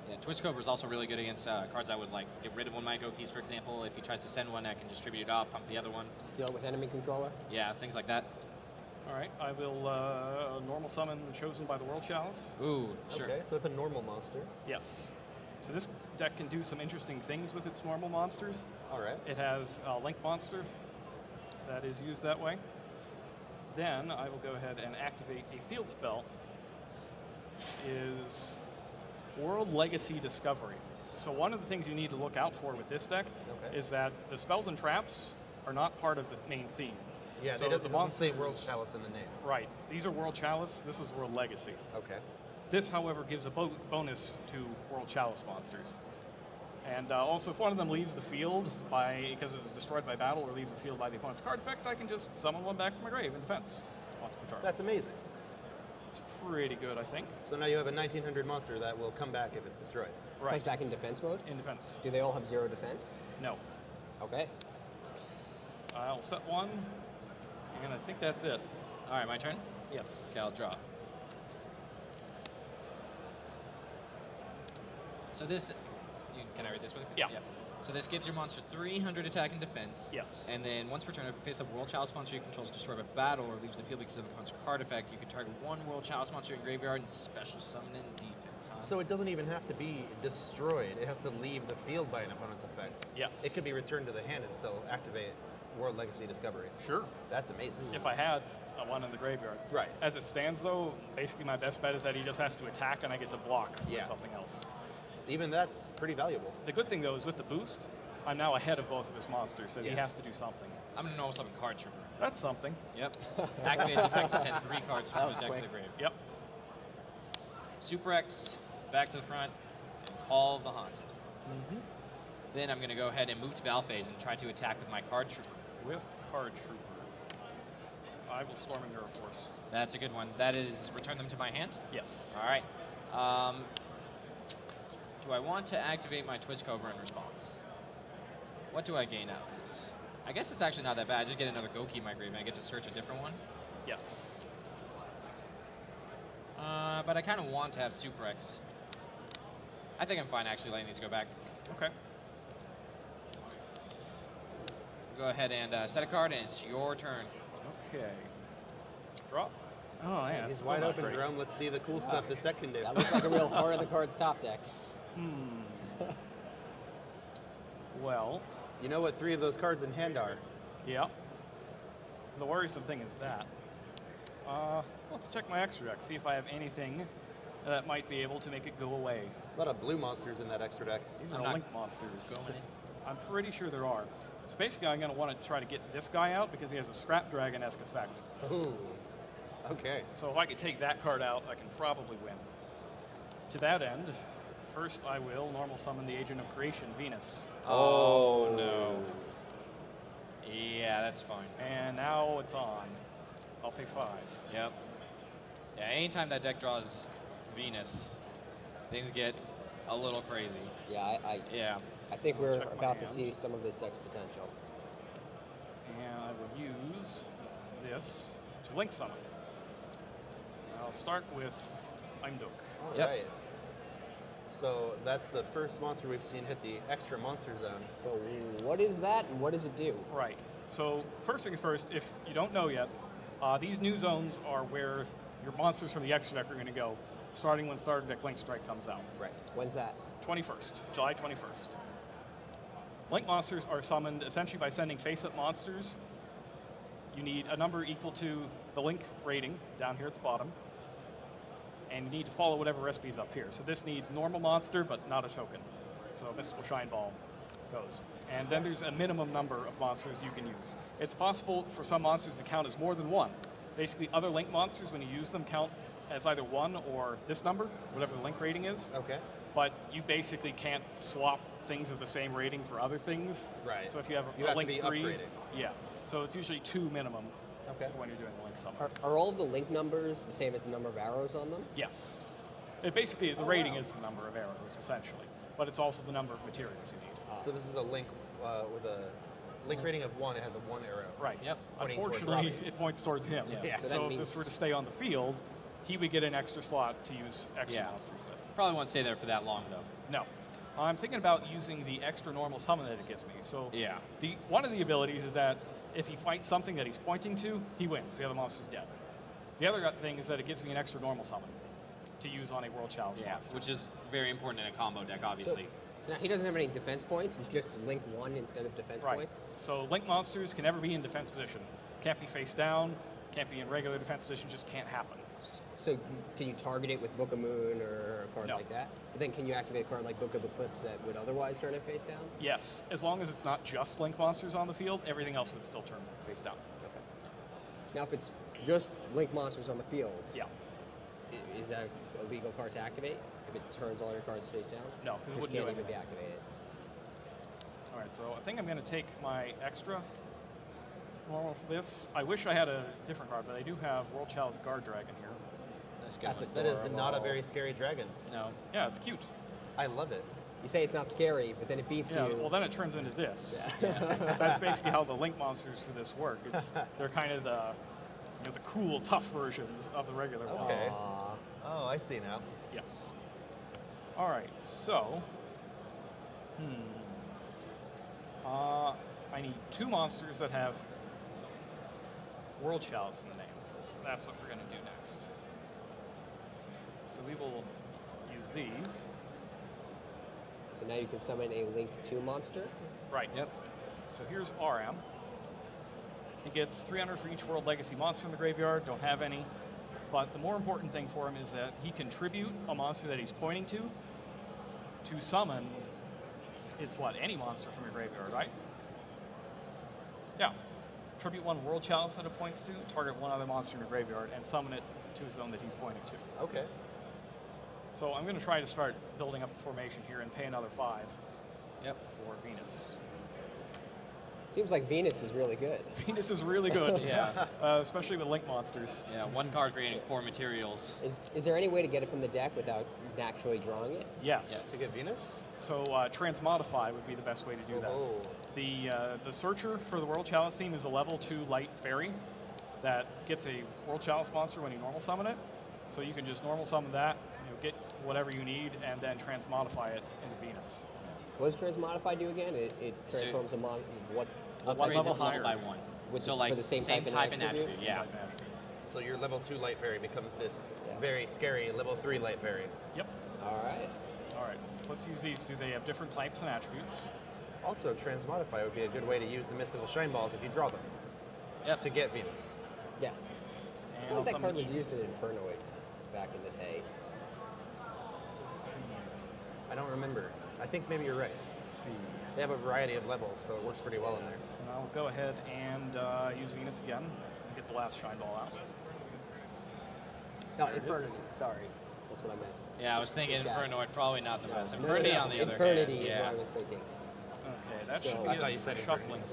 Yeah, Twist Cobra is also really good against cards that would like get rid of one of my Go keys, for example. If he tries to send one, I can distribute it off, pump the other one. Steal it with enemy controller? Yeah, things like that. All right, I will normal summon Chosen by the World Chalice. Ooh, sure. Okay, so that's a normal monster. Yes. So this deck can do some interesting things with its normal monsters. All right. It has a Link monster that is used that way. Then I will go ahead and activate a field spell. Is World Legacy Discovery. So one of the things you need to look out for with this deck is that the spells and traps are not part of the main theme. Yeah, so they don't, the it doesn't say monsters- World Chalice in the name. Right. These are World Chalice. This is World Legacy. Okay. This, however, gives a bonus to World Chalice monsters. And also, if one of them leaves the field because it was destroyed by battle, or leaves the field by the opponent's card effect, I can just summon one back from my grave in defense once per turn. That's amazing. It's pretty good, I think. So now you have a 1900 monster that will come back if it's destroyed. Right. Comes back in defense mode? In defense. Do they all have 0 defense? No. Okay. I'll set one, and I think that's it. All right, my turn? Yes. Okay, I'll draw. So this, can I read this with you? Yeah. So this gives your monster 300 attack and defense. Yes. And then once per turn, if it face a World Chalice monster you control is destroyed by battle or leaves the field because of the opponent's card effect, you can target one World Chalice monster in graveyard and special summon in defense. Huh? So it doesn't even have to be destroyed. It has to leave the field by an opponent's effect. Yes. It could be returned to the hand and still activate World Legacy Discovery. Sure. That's amazing. If I had one in the graveyard. Right. As it stands, though, basically my best bet is that he just has to attack and I get to block Yeah. with something else. Even that's pretty valuable. The good thing, though, is with the boost, I'm now ahead of both of his monsters, so he Yes. has to do something. I'm going to know summon Card Trooper. That's something. Yep. Activates effect to send 3 cards from his deck to the grave. Yep. Super X, back to the front, and call the Haunted. Mm-hmm. Then I'm going to go ahead and move to battle phase and try to attack with my Card Trooper. With Card Trooper, I will Storm and Neuroforce. That's a good one. That is return them to my hand? Yes. All right. Do I want to activate my Twist Cobra in response? What do I gain out of this? I guess it's actually not that bad. I just get another Go key in my grave and I get to search a different one. Yes. But I kind of want to have Super X. I think I'm fine actually letting these go back. Okay. Go ahead and set a card, and it's your turn. Okay. Draw. Oh, yeah. He's still wide not open, great. Jerome. Let's see the cool stuff this deck can do. That looks like a real Heart of the Cards top deck. Well. You know what 3 of those cards in hand are? Yeah. The worrisome thing is that. Let's check my extra deck, see if I have anything that might be able to make it go away. A lot of blue monsters in that extra deck. These are Link monsters. I'm pretty sure there are. So basically, I'm going to want to try to get this guy out because he has a Scrap Dragon-esque effect. Ooh. Okay. So if I could take that card out, I can probably win. To that end, first I will normal summon the Agent of Creation, Venus. Oh, no. Yeah, that's fine. And now it's on. I'll pay 5. Yep. Yeah, anytime that deck draws Venus, things get a little crazy. Yeah, yeah. I think I'll we're check my about to hand. see some of this deck's potential. And I will use this to link summon. I'll start with Imduk. All right. So that's the first monster we've seen hit the extra monster zone. So what is that and what does it do? Right. So first things first, if you don't know yet, these new zones are where your monsters from the extra deck are going to go, starting when Starter Deck Link Strike comes out. Right. When's that? 21st, July 21st. Link monsters are summoned essentially by sending face-up monsters. You need a number equal to the Link rating down here at the bottom. And you need to follow whatever recipe is up here. So this needs normal monster, but not a token. So Mystical Shine Ball goes. And then there's a minimum number of monsters you can use. It's possible for some monsters to count as more than one. Basically, other Link monsters, when you use them, count as either 1 or this number, whatever the Link rating is. Okay. But you basically can't swap things of the same rating for other things. Right. So if you have You a have to Link be 3, upgraded. yeah. So it's usually 2 minimum Okay. for when you're doing the Link summon. Are all of the Link numbers the same as the number of arrows on them? Yes. Basically, the rating is the number of arrows, essentially. But it's also the number of materials you need. So this is a Link with a Link rating of 1. It has a 1 arrow. Right. Yep. Pointing towards Unfortunately, Robbie. it points towards him. Yeah. So So that if means- this were to stay on the field, he would get an extra slot to use extra Yeah. monsters with. Probably won't stay there for that long, though. No. I'm thinking about using the extra normal summon that it gives me. So Yeah. One of the abilities is that if he fights something that he's pointing to, he wins. The other monster's dead. The other thing is that it gives me an extra normal summon to use on a World Chalice monster. Which is very important in a combo deck, obviously. So now he doesn't have any defense points. It's just link 1 instead of defense points. So link monsters can never be in defense position. Can't be face down, can't be in regular defense position, just can't happen. So can you target it with Book of Moon or a card like that? But then can you activate a card like Book of Eclipse that would otherwise turn it face down? Yes, as long as it's not just link monsters on the field, everything else would still turn face down. Okay. Now if it's just link monsters on the field, is that a legal card to activate? If it turns all your cards face down? No, because it wouldn't can't do even anything. be activated. All right, so I think I'm going to take my extra normal for this. I wish I had a different card, but I do have World Chalice Guard Dragon here. That is not a very scary dragon. No. Yeah, it's cute. I love it. You say it's not scary, but then it beats Yeah, you. well then it turns into this. That's basically how the link monsters for this work. They're kind of the the cool, tough versions of the regular ones. Okay. Oh, I see now. Yes. All right, so I need 2 monsters that have World Chalice in the name. That's what we're going to do next. So we will use these. So now you can summon a Link 2 monster. Right. Yep. So here's Aram. He gets 300 for each World Legacy monster in the graveyard. Don't have any. But the more important thing for him is that he can tribute a monster that he's pointing to summon. It's what? Any monster from your graveyard, right? Yeah. Tribute 1 World Chalice that it points to, target 1 other monster in your graveyard, and summon it to a zone that he's pointing to. Okay. So I'm going to try to start building up the formation here and pay another 5. Yep. For Venus. Seems like Venus is really good. Venus is really good. Yeah. Especially with link monsters. Yeah, 1 card creating 4 materials. Is there any way to get it from the deck without naturally drawing it? Yes. To get Venus? So Transmodify would be the best way to do that. The Searcher for the World Chalice theme is a level 2 light fairy that gets a World Chalice monster when you normal summon it. So you can just normal summon that, get whatever you need, and then Transmodify it into Venus. What does Transmodify do again? It transforms a mon. What level higher? By 1. So like for the same type and attribute? Yeah. So your level 2 light fairy becomes this very scary level 3 light fairy. Yep. All right. All right. So let's use these. Do they have different types and attributes? Also, Transmodify would be a good way to use the Mystical Shine Balls if you draw them. Yep. To get Venus. Yes. I And feel like that I'll card summon was used in Infernoid back in the day. I don't remember. I think maybe you're right. Let's see. They have a variety of levels, so it works pretty well in there. And I'll go ahead and use Venus again and get the last Shine Ball out. No, Infernoid. Sorry. That's what I meant. Yeah, I was thinking Infernoid, probably not the best. No, Infinity on the other hand. Infernity is what I was thinking. Okay, that So- should be I thought you said shuffling.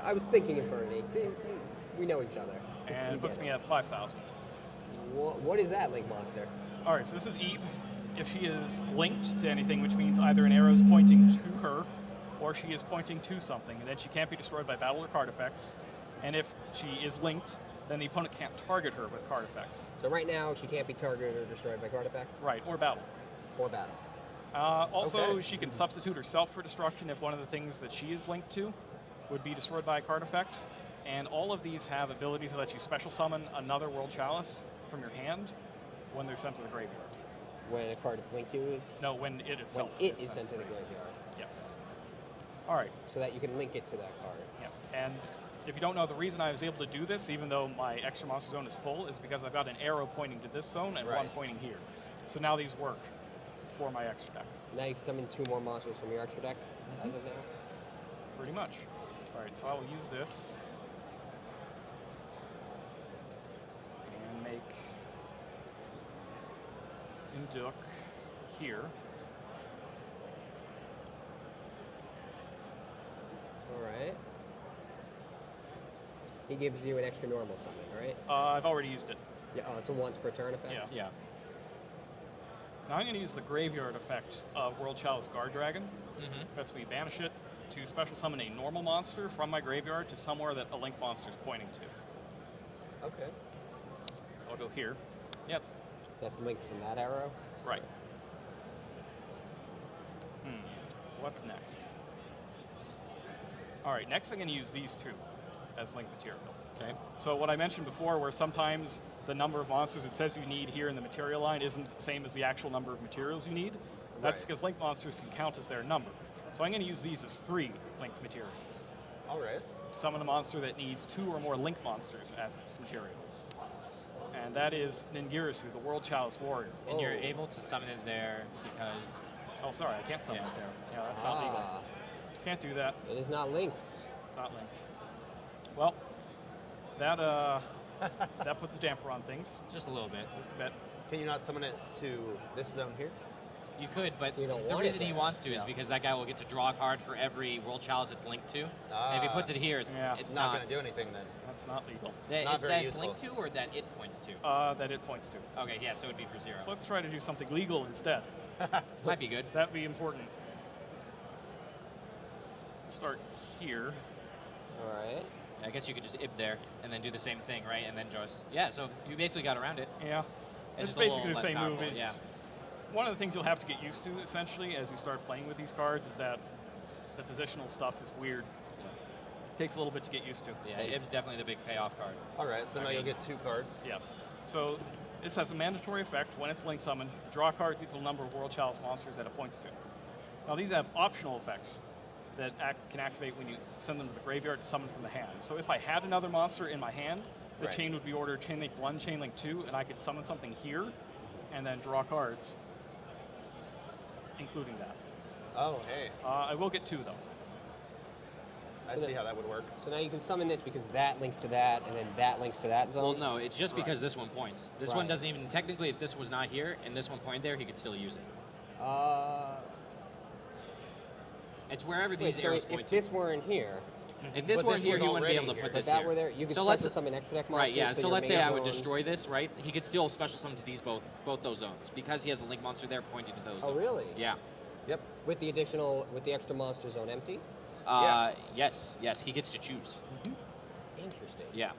I was thinking Infernity. See, we know each other. And We it puts get me at 5,000. What is that Link monster? All right, so this is Eve. If she is linked to anything, which means either an arrow is pointing to her or she is pointing to something, and then she can't be destroyed by battle or card effects. And if she is linked, then the opponent can't target her with card effects. So right now, she can't be targeted or destroyed by card effects? Right, or battle. Or battle. Also, she can substitute herself for destruction if one of the things that she is linked to would be destroyed by a card effect. And all of these have abilities that let you special summon another World Chalice from your hand when they're sent to the graveyard. When a card it's linked to is? No, when it itself When it is sent to the graveyard. Yes. All right. So that you can link it to that card. Yeah. And if you don't know, the reason I was able to do this, even though my extra monster zone is full, is because I've got an arrow pointing to this zone and one pointing here. So now these work for my extra deck. So now you can summon 2 more monsters from your extra deck as of now? Pretty much. All right, so I will use this and make Induk here. All right. He gives you an extra normal summon, right? I've already used it. Yeah. Oh, it's a once per turn effect. Yeah. Now I'm going to use the graveyard effect of World Chalice Guard Dragon. That's me banish it to special summon a normal monster from my graveyard to somewhere that a link monster is pointing to. Okay. So I'll go here. Yep. So that's linked from that arrow? Right. what's next? All right, next I'm going to use these two as link material. Okay. So what I mentioned before, where sometimes the number of monsters it says you need here in the material line isn't the same as the actual number of materials you need. That's Right. because link monsters can count as their number. So I'm going to use these as 3 link materials. All right. Summon a monster that needs 2 or more link monsters as its materials. And that is Ningirasu, the World Chalice Warrior. And you're able to summon it there because... Oh, sorry, I can't summon it there. Yeah, that's not legal. Can't do that. It is not linked. It's not linked. Well, that that puts a damper on things. Just a little bit. Just a bit. Can you not summon it to this zone here? You could, but You don't the want reason it he there. wants to is because that guy will get to draw a card for every World Chalice it's linked to. And if he puts it here, it's It's not going to do anything then. That's not legal. Not Is very that it's useful. linked to or that it points to? That it points to. Okay, yeah, so it'd be for 0. So let's try to do something legal instead. Might be good. That'd be important. Start here. All right. I guess you could just ib there and then do the same thing, right? And then just yeah. So you basically got around it. Yeah. It's It's just a little basically the less same powerful, move. It's yeah. one of the things you'll have to get used to, essentially, as you start playing with these cards, is that the positional stuff is weird. Takes a little bit to get used to. Yeah, ib's definitely the big payoff card. All right, so now you'll get 2 cards. Yeah. So this has a mandatory effect when it's link summoned. Draw cards equal number of World Chalice monsters that it points to. Now these have optional effects that can activate when you send them to the graveyard to summon from the hand. So if I had another monster in my hand, the Right. chain would be ordered chain link 1, chain link 2, and I could summon something here and then draw cards, including that. Oh, hey. I will get 2 though. I see how that would work. So now you can summon this because that links to that, and then that links to that zone. Well, no, it's just because this one points. This one Right. doesn't even technically. If this was not here and this one pointed there, he could still use it. It's wherever Wait, these so arrows if point to. this were in here, If this But were this here, was he wouldn't be already able to here. put But this that here. were there, you could so special let's summon extra deck Right, monsters yeah. to So your let's say main I would zone. destroy this, right? He could still special summon to these both those zones because he has a link monster there pointing to those Oh, zones. really? Yeah. Yep. With the extra monster zone empty? Yes, he gets to choose. Interesting. Yeah.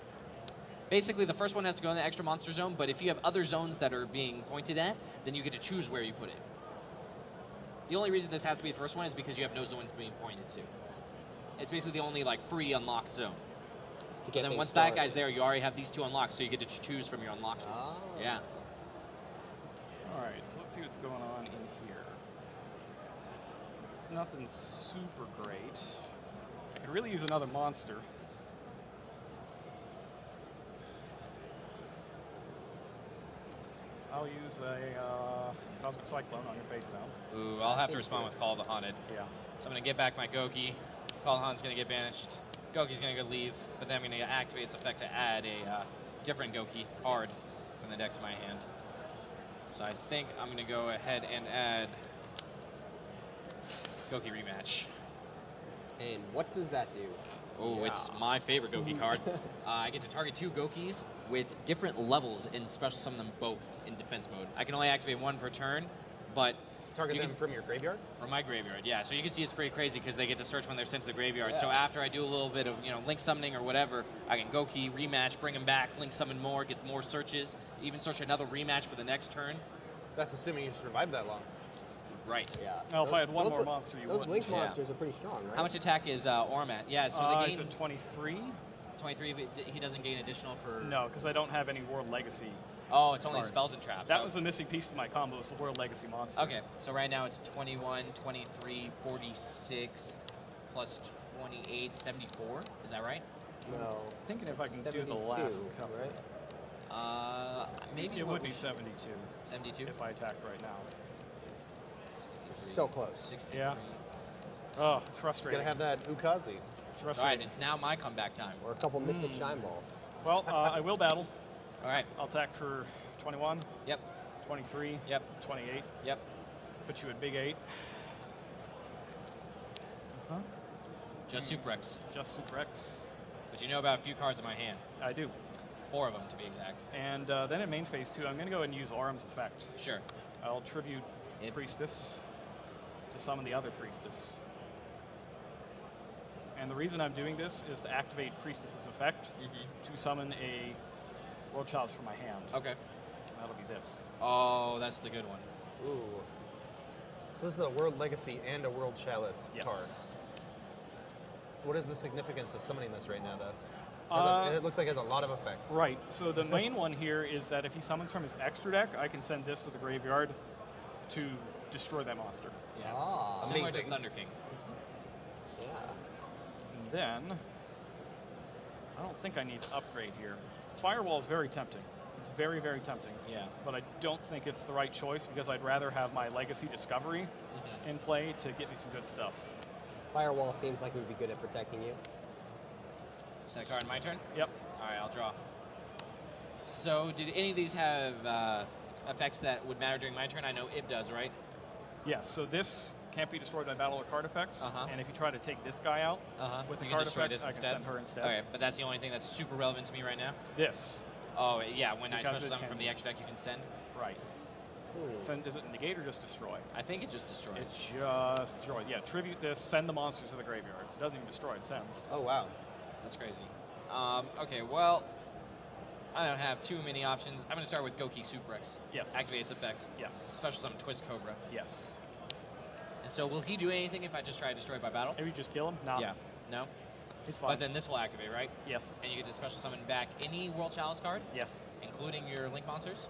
Basically, the first one has to go in the extra monster zone, but if you have other zones that are being pointed at, then you get to choose where you put it. The only reason this has to be the first one is because you have no zones being pointed to. It's basically the only free unlocked zone. It's to get then things once started. that guy's there, you already have these 2 unlocked, so you get to choose from your unlocked ones. Yeah. All right, so let's see what's going on in here. It's nothing super great. I could really use another monster. I'll use a Cosmic Cyclone on your face now. Ooh, I'll have to respond with Call of the Haunted. Yeah. So I'm going to get back my Goki. Call of the Haunted's going to get banished. Goki's going to go leave, but then I'm going to activate its effect to add a different Goki card from the deck to my hand. So I think I'm going to go ahead and add Goki Rematch. And what does that do? Oh, it's my favorite Goki card. I get to target 2 Gokis with different levels and special summon them both in defense mode. I can only activate 1 per turn, but Target them from your graveyard? From my graveyard, yeah. So you can see it's pretty crazy because they get to search when they're sent to the graveyard. So after I do a little bit of link summoning or whatever, I can Goki, rematch, bring them back, link summon more, get more searches, even search another rematch for the next turn. That's assuming you survived that long. Right. Yeah. Now, if I had one more monster, you Those wouldn't. link monsters are pretty strong, right? How much attack is Orm at? Yeah, so they He's gain at 23. 23, but he doesn't gain additional for... No, because I don't have any World Legacy. Oh, it's only card. spells and traps. That so- was the missing piece to my combo, was the World Legacy monster. Okay, so right now it's 21, 23, 46, plus 28, 74. Is that right? No. Thinking if I can do the 72, last couple. right? Maybe it what would we be should- 72. 72? If I attacked right now. 63. So close. 63. Yeah. Oh, it's It's frustrating. going to have that Ukazi. It's All right, frustrating. it's now my comeback time. Or a couple Mystic Shine Balls. Well, I will battle. All right. I'll attack for 21. Yep. 23. Yep. 28. Yep. Put you at big 8. Just Super X. Just Super X. But you know about a few cards in my hand. I do. 4 of them, to be exact. And then in main phase 2, I'm going to go ahead and use Auram's effect. Sure. I'll tribute Priestess to summon the other Priestess. And the reason I'm doing this is to activate Priestess's effect to summon a World Chalice from my hand. Okay. That'll be this. Oh, that's the good one. Ooh. So this is a World Legacy and a World Chalice Yes. card. What is the significance of summoning this right now, though? It looks like it has a lot of effect. Right. So the main one here is that if he summons from his extra deck, I can send this to the graveyard to destroy that monster. Yeah. Ah, Similar amazing. to Thunder King. Yeah. And then, I don't think I need to upgrade here. Firewall is very tempting. It's very, very tempting. Yeah. But I don't think it's the right choice because I'd rather have my Legacy Discovery in play to get me some good stuff. Firewall seems like it would be good at protecting you. Is that card my turn? Yep. All right, I'll draw. So, did any of these have effects that would matter during my turn? I know Ib does, right? Yes, so this can't be destroyed by battle or card effects. Uh-huh. And if you try to take this guy out with We a can card destroy effect, this I instead. can send her instead. Okay, but that's the only thing that's super relevant to me right now? This. Oh, yeah, when I Because special it summon from can- the extra deck, you can send? Right. Send, is it negate or just destroy? I think it just destroys. It's just destroy. Yeah, tribute this, send the monsters to the graveyards. It doesn't even destroy, it sends. Oh, wow. That's crazy. Okay, well, I don't have too many options. I'm going to start with Goki Suprex. Yes. Activate its effect. Yes. Special summon Twist Cobra. Yes. And so will he do anything if I just try to destroy by battle? Maybe just kill him? No. Yeah. No? He's fine. But then this will activate, right? Yes. And you get to special summon back any World Chalice card? Yes. Including your Link monsters?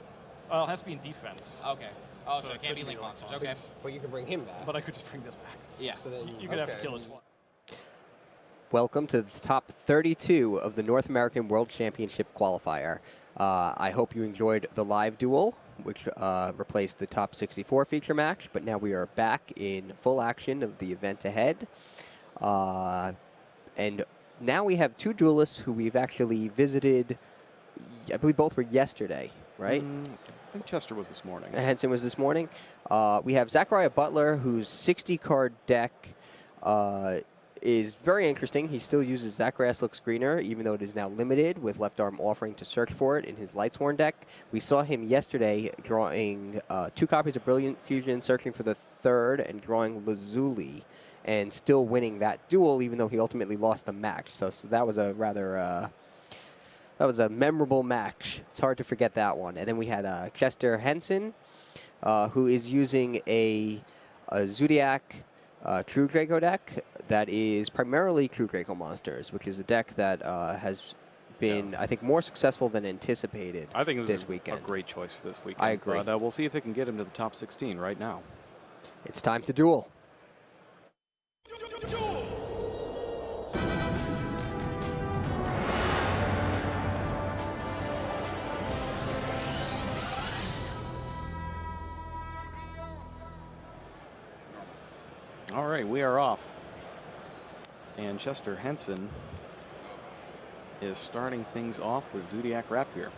Well, it has to be in defense. Okay. Oh, so, it can't couldn't be Link Link monsters. monsters. Okay. But you can bring him back. But I could just bring this back. Yeah. So then You could have to kill it twice. Welcome to the top 32 of the North American World Championship qualifier. I hope you enjoyed the live duel, which replaced the top 64 feature match, but now we are back in full action of the event ahead. And now we have two duelists who we've actually visited, I believe both were yesterday, right? I think Chester was this morning. Henson was this morning. We have Zachariah Butler, whose 60-card deck is very interesting. He still uses that Grasslook Screener, even though it is now limited, with Left Arm offering to search for it in his Lightsworn deck. We saw him yesterday drawing 2 copies of Brilliant Fusion, searching for the third, and drawing Lazuli, and still winning that duel, even though he ultimately lost the match. So that was a rather... that was a memorable match. It's hard to forget that one. And then we had Chester Henson, who is using a Zodiac True Draco deck that is primarily True Draco monsters, which is a deck that has been, I think, more successful than anticipated I think it was this a weekend. great choice for this weekend. I agree. But we'll see if it can get him to the top 16 right now. It's time to duel. All right, we are off. And Chester Henson is starting things off with Zodiac Rapier.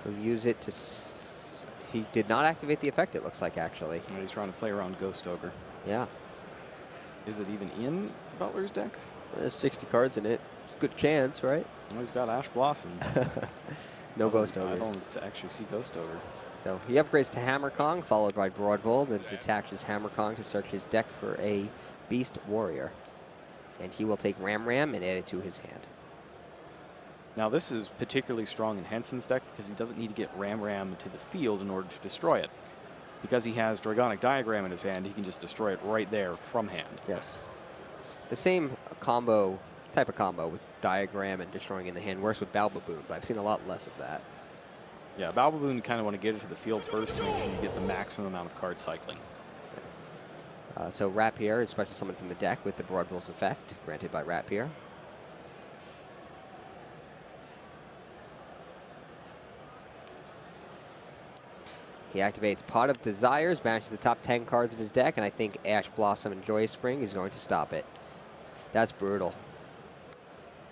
We'll use it to... He did not activate the effect, it looks like, actually. And he's trying to play around Ghost Ogre. Yeah. Is it even in Butler's deck? There's 60 cards in it. It's a good chance, right? Well, he's got Ash Blossom. No Ghost I Ogres. don't actually see Ghost Ogre. So he upgrades to Hammer Kong, followed by Broadbull, then detaches Hammer Kong to search his deck for a Beast Warrior. And he will take Ram Ram and add it to his hand. Now this is particularly strong in Henson's deck because he doesn't need to get Ram Ram to the field in order to destroy it. Because he has Dragonic Diagram in his hand, he can just destroy it right there from hand. Yes. The same type of combo with Diagram and destroying in the hand works with Balbaboon, but I've seen a lot less of that. Yeah, Balbaboon, you kind of want to get it to the field first to make sure you get the maximum amount of card cycling. So Rapier is special summoned from the deck with the Broadbull's effect, granted by Rapier. He activates Pot of Desires, banishes the top 10 cards of his deck, and I think Ash Blossom and Joyous Spring is going to stop it. That's brutal.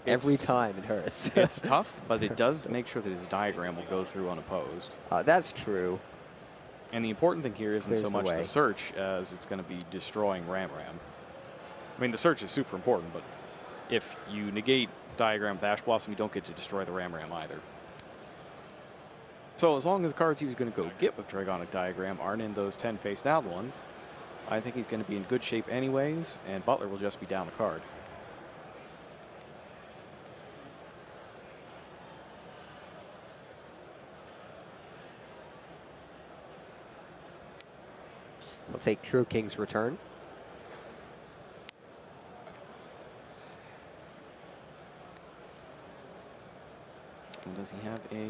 Every time it hurts. It's tough, but it does make sure that his diagram will go through unopposed. That's true. And the important thing here isn't Clears so the much way. the search as it's going to be destroying Ram Ram. I mean, the search is super important, but if you negate Diagram with Ash Blossom, you don't get to destroy the Ram Ram either. So as long as the cards he was going to go get with Dragonic Diagram aren't in those 10 face-down ones, I think he's going to be in good shape anyways, and Butler will just be down a card. Let's take True King's Return. And does he have a...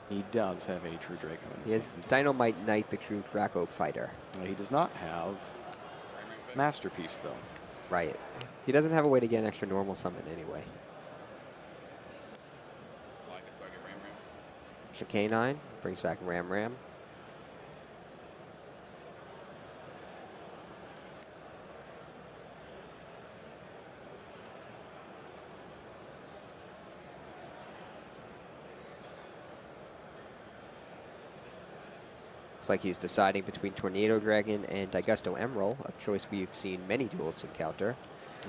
He does have a True Draco in He his has hand. Dynamite Knight, the True Draco Fighter. He does not have Masterpiece, though. Right. He doesn't have a way to get an extra normal summon anyway. Chicane brings back Ram Ram. Looks like he's deciding between Tornado Dragon and Daigusto Emerald, a choice we've seen many duelists encounter.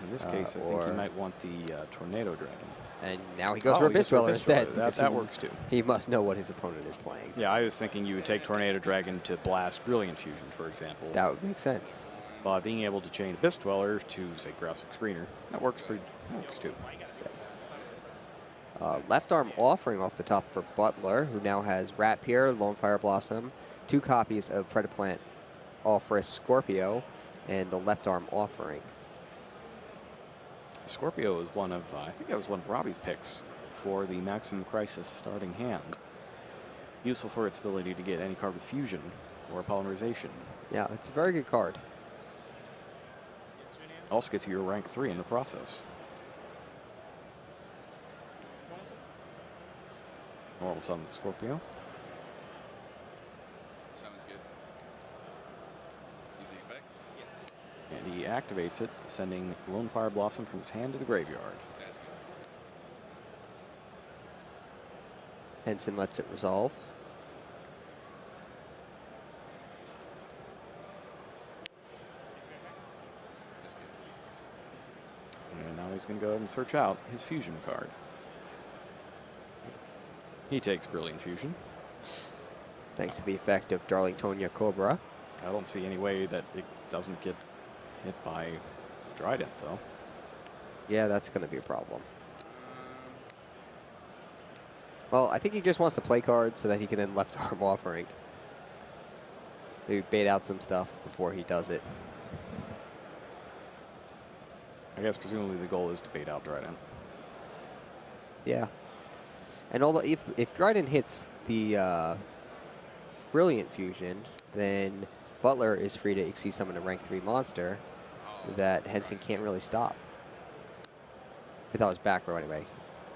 In this case, I think he might want the Tornado Dragon. And now he goes for Abyss Dweller instead. That works too. He must know what his opponent is playing. Yeah, I was thinking you would take Tornado Dragon to blast Brilliant Fusion, for example. That would make sense. By being able to chain Abyss Dweller to, say, Graphic Screener, that works too. Yes. Left arm offering off the top for Butler, who now has Rapier, Lone Fire Blossom, 2 copies of Predaplant Allfrisk Scorpio, and the left arm offering. Scorpio is one of, I think that was one of Robbie's picks for the Maximum Crisis starting hand. Useful for its ability to get any card with fusion or polymerization. Yeah, it's a very good card. Also gets you a rank 3 in the process. Normal summon the Scorpio. Sounds good. Using effect? Yes. And he activates it, sending Lone Fire Blossom from his hand to the graveyard. That's good. Henson lets it resolve. That's good. And now he's going to go ahead and search out his fusion card. He takes Brilliant Fusion. Thanks to the effect of Darlingtonia Cobra. I don't see any way that it doesn't get hit by Trident, though. Yeah, that's going to be a problem. Well, I think he just wants to play cards so that he can then left arm offering. Maybe bait out some stuff before he does it. I guess presumably the goal is to bait out Trident. Yeah. And although if Dryden hits the Brilliant Fusion, then Butler is free to exceed summon a rank 3 monster that Henson can't really stop. If that was back row anyway.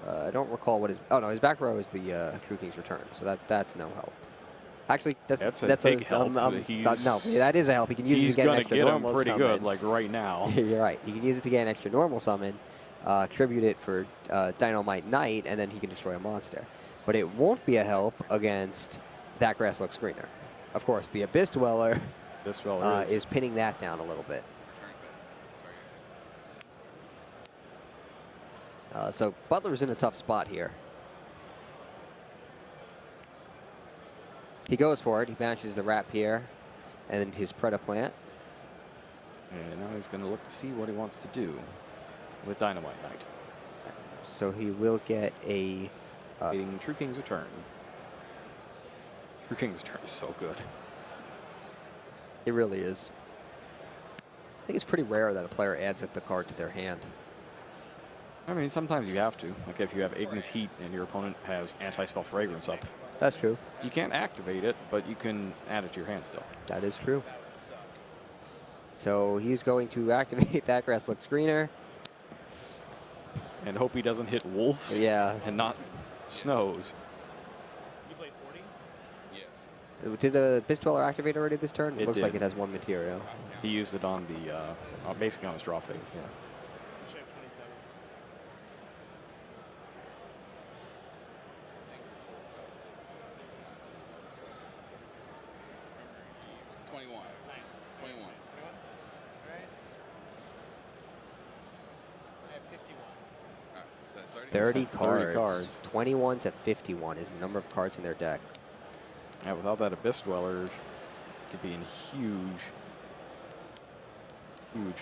I don't recall what his... Oh, no, his back row is the True King's Return, so that's no help. Actually, that's a big help. no, that is a help. He can use it to get an extra normal pretty summon. good, like right now. You're right. He can use it to get an extra normal summon, tribute it for Dynamite Knight, and then he can destroy a monster. But it won't be a help against that Grasslok Screener. Of course, the Abyss Dweller, is pinning that down a little bit. So Butler's in a tough spot here. He goes for it. He banishes the Rapier and his Predaplant. And now he's going to look to see what he wants to do with Dynamite Knight. So he will get a... True King's Return. True King's Return is so good. It really is. I think it's pretty rare that a player adds the card to their hand. I mean, sometimes you have to. Like if you have Ignis Heat and your opponent has Anti-Spell Fragrance up. That's true. You can't activate it, but you can add it to your hand still. That is true. So he's going to activate that Grasslok Screener. And hope he doesn't hit Wolves. Yeah. And not Snows. You play 40? Yes. Did the Abyss Dweller activate already this turn? It looks did. like it has 1 material. He used it on the, basically on his draw phase. Yeah. You should have 27. 21. 21. I have 51. All right, so that's 30 cards. 30 cards. 21 to 51 is the number of cards in their deck. Yeah, without that Abyss Dweller, could be in huge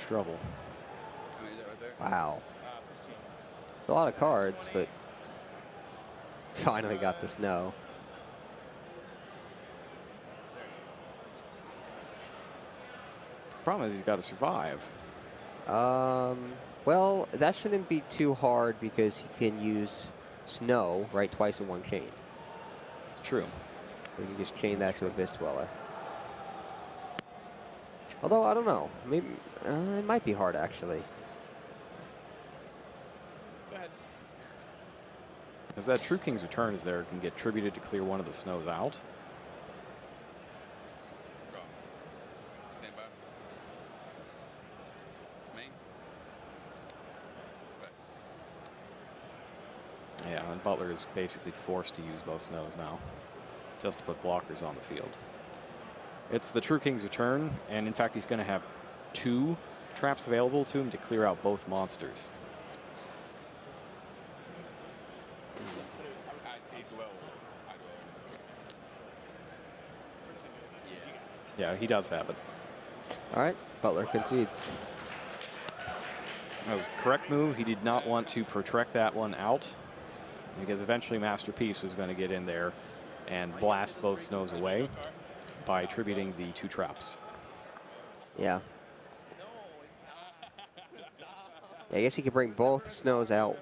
trouble. How many is that right there? Wow. It's a lot of cards, but finally got the snow. problem is he's got to survive. Well, that shouldn't be too hard because he can use snow, right, twice in one chain. It's true. So you can just chain that to Abyss Dweller. Although, I don't know. Maybe it might be hard, actually. Go ahead. Because that True King's Return is there, can get tributed to clear one of the snows out. Go. Stand by. Main. Yeah, and Butler is basically forced to use both snows now, just to put blockers on the field. It's the True King's Return, and in fact, he's going to have 2 traps available to him to clear out both monsters. Yeah, he does have it. All right, Butler concedes. That was the correct move. He did not want to protract that one out, because eventually Masterpiece was going to get in there and blast both snows away by tributing the 2 traps. Yeah. I guess he could bring both snows out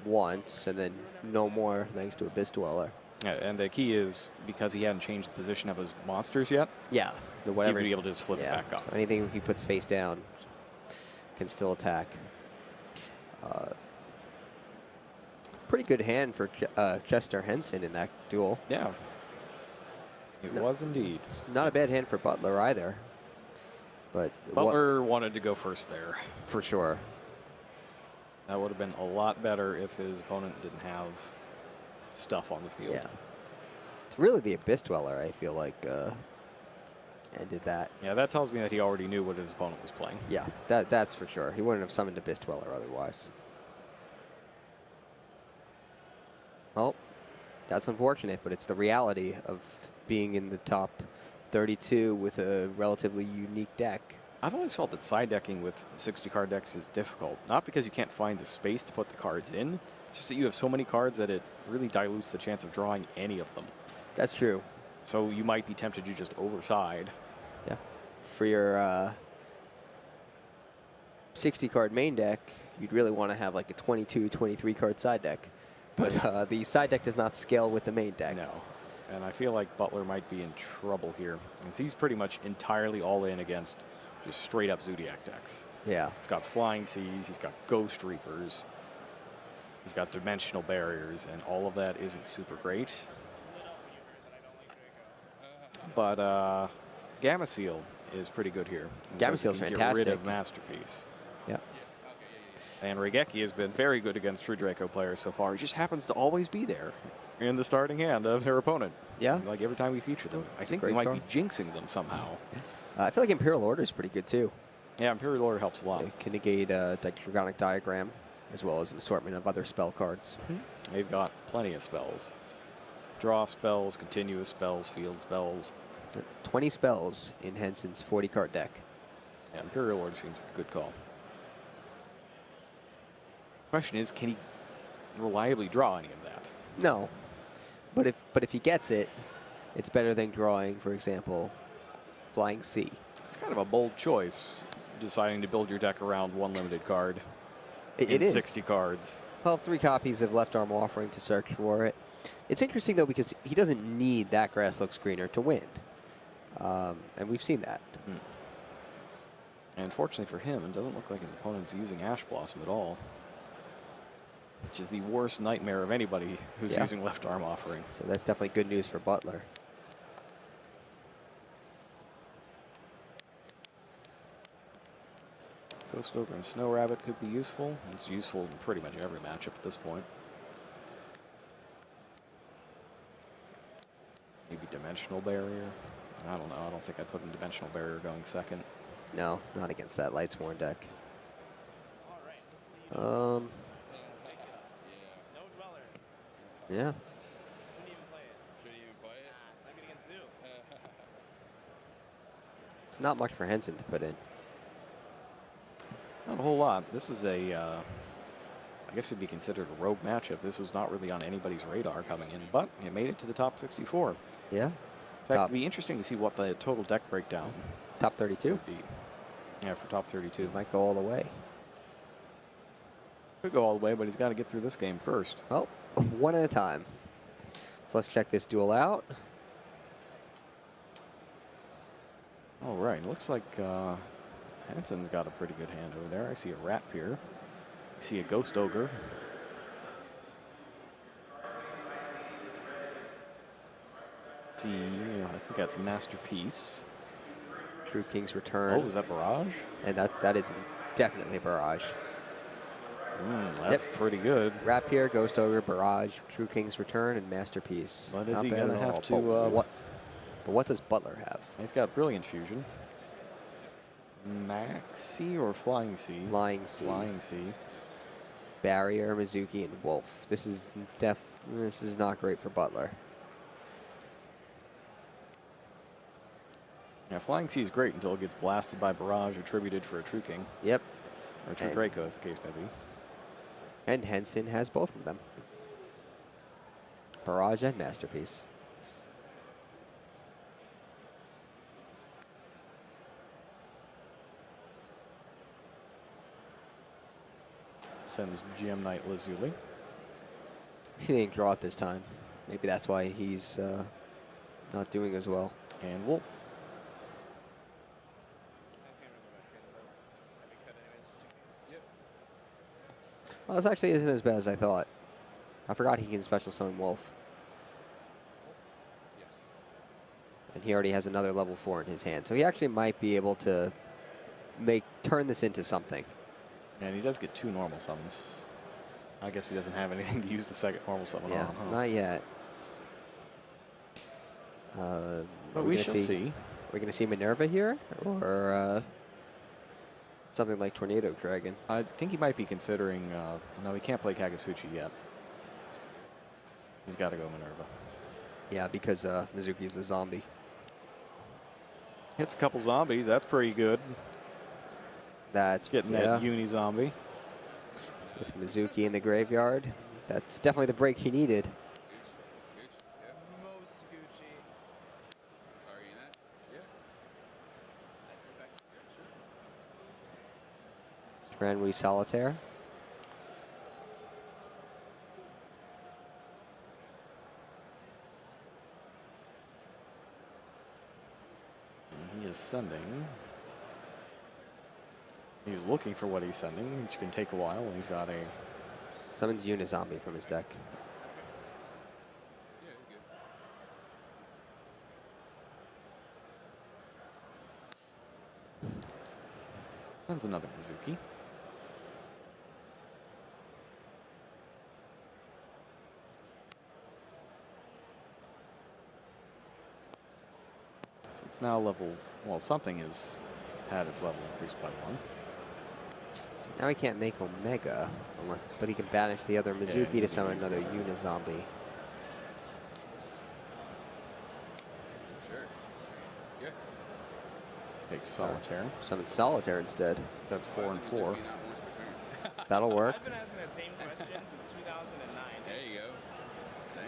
once and then no more thanks to Abyss Dweller. Yeah, and the key is because he hadn't changed the position of his monsters yet. Yeah, the whatever, he'd be able to just flip it back up. So anything he puts face down can still attack. Pretty good hand for Chester Henson in that duel. Yeah, it was indeed. Not a bad hand for Butler either. But Butler wanted to go first there. For sure. That would have been a lot better if his opponent didn't have stuff on the field. Yeah. It's really the Abyss Dweller, I feel like, ended that. Yeah, that tells me that he already knew what his opponent was playing. Yeah, that's for sure. He wouldn't have summoned Abyss Dweller otherwise. Well, that's unfortunate, but it's the reality of being in the top 32 with a relatively unique deck. I've always felt that side decking with 60-card decks is difficult. Not because you can't find the space to put the cards in, it's just that you have so many cards that it really dilutes the chance of drawing any of them. That's true. So you might be tempted to just overside. Yeah. For your 60-card main deck, you'd really want to have like a 22, 23-card side deck. But the side deck does not scale with the main deck. No. And I feel like Butler might be in trouble here, because he's pretty much entirely all in against just straight-up Zodiac decks. Yeah. He's got Flying Seas, he's got Ghost Reapers, he's got Dimensional Barriers, and all of that isn't super great. But Gamma Seal is pretty good here. Gamma Seal's fantastic. Get rid of Masterpiece. Yeah. And Regeki has been very good against True Draco players so far. He just happens to always be there in the starting hand of their opponent. Yeah. Like every time we feature them. I think we might be jinxing them somehow. I feel like Imperial Order is pretty good too. Yeah, Imperial Order helps a lot. It can negate Dragonic Diagram, as well as an assortment of other spell cards. They've got plenty of spells. Draw spells, continuous spells, field spells. 20 spells in Henson's 40-card deck. Yeah, Imperial Order seems like a good call. Question is, can he reliably draw any of that? No. But if he gets it, it's better than drawing, for example, Flying Sea. It's kind of a bold choice, deciding to build your deck around one limited card. It is 60 cards. Well, 3 copies of Left Arm Offering to search for it. It's interesting, though, because he doesn't need that Grasslook Screener to win. And we've seen that. And fortunately for him, it doesn't look like his opponent's using Ash Blossom at all, which is the worst nightmare of anybody who's using Left Arm Offering. So that's definitely good news for Butler. Ghost Ogre and Snow Rabbit could be useful. It's useful in pretty much every matchup at this point. Maybe Dimensional Barrier. I don't know. I don't think I'd put in Dimensional Barrier going second. No, not against that Lightsworn deck. Yeah. No Dweller. Yeah. Shouldn't even play it. Shouldn't even play it? Nah, it's not good against Zoo. It's not much for Henson to put in. Not a whole lot. This is a, I guess it'd be considered a rogue matchup. This was not really on anybody's radar coming in, but it made it to the top 64. Yeah. In fact, it'd be interesting to see what the total deck breakdown Top 32? would be. Yeah, for top 32. He might go all the way. Could go all the way, but he's got to get through this game first. Well, one at a time. So let's check this duel out. All right, looks like Hanson's got a pretty good hand over there. I see a Rat here. I see a Ghost Ogre. See, I think that's Masterpiece. True King's Return. Oh, is that Barrage? And that is definitely Barrage. That's pretty good. Rapier, Ghost Ogre, Barrage, True King's Return, and Masterpiece. But is Not he bad going to at have all. to... But what does Butler have? He's got Brilliant Fusion. Maxi or Flying Sea? Flying Sea. Flying Sea. Barrier, Mizuki, and Wolf. This is not great for Butler. Yeah, Flying Sea is great until it gets blasted by Barrage, attributed for a True King. Yep. Or True Draco, as the case may be. And Henson has both of them. Barrage and Masterpiece. Sends Gem Knight Lazuli. He didn't draw it this time. Maybe that's why he's not doing as well. And Wolf. Well, this actually isn't as bad as I thought. I forgot he can special summon Wolf. And he already has another level 4 in his hand. So he actually might be able to turn this into something. And he does get 2 normal summons. I guess he doesn't have anything to use the second normal summon Yeah, on. Huh? not yet. But we shall see. We're going to see Minerva here? Or something like Tornado Dragon? I think he might be considering... no, he can't play Kagasuchi yet. He's got to go Minerva. Yeah, because Mizuki's a zombie. Hits a couple zombies. That's pretty good. That's getting that uni-zombie. With Mizuki in the graveyard. That's definitely the break he needed. Ranwy Solitaire. And he is sending. He's looking for what he's sending, which can take a while. And he's got a... Summons Unizombie from his deck. Sends another Mizuki. So it's now level... Well, something has had its level increased by 1. So now he can't make Omega, but he can banish the other Mizuki to summon another Unizombie. Sure. Yeah. Takes Solitaire. Summon Solitaire instead. That's 4 and 4. That'll work. I've been asking that same question since 2009. There you go. Same.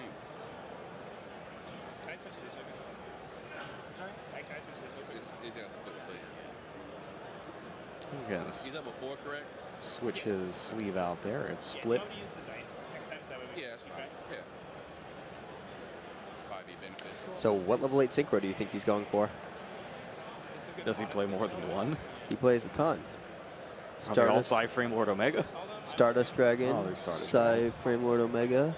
Can I switch this over? I'm sorry? Can I switch this over? He's got a split sleeve. Again, He's level 4, correct? switch his sleeve out there. It's Yeah, split. do you want me to use the dice next time so that way we Yeah, can that's see fine. track? Yeah. Probably be beneficial. So what level 8 Synchro do you think he's going for? Does he play more than 1? He plays a ton. All Psy-Frame Lord Omega? Stardust Dragon, Oh, there's Stardust Psy-Frame Lord Omega.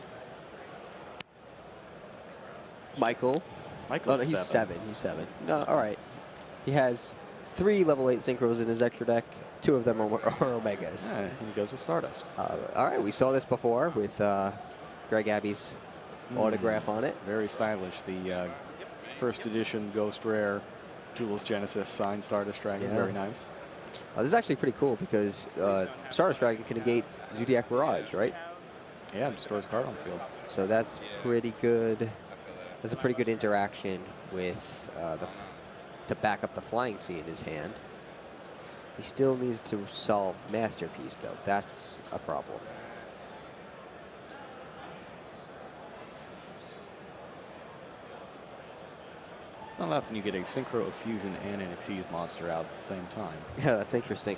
Michael. Michael's Oh, no, he's 7. 7. He's 7. No, all right. He has 3 level 8 Synchros in his extra deck. 2 of them are Omegas. Yeah, he goes with Stardust. All right, we saw this before with Greg Abbey's autograph on it. Very stylish. The first edition Ghost Rare Duelist Genesis signed Stardust Dragon. Yeah. Very nice. This is actually pretty cool because Stardust Dragon can negate Zodiac Barrage, right? Yeah, destroys a card on the field. So that's pretty good. That's a pretty good interaction with to back up the Flying Sea in his hand. He still needs to solve Masterpiece, though. That's a problem. It's not often you get a Synchro, a Fusion, and an Xyz monster out at the same time. Yeah, that's interesting.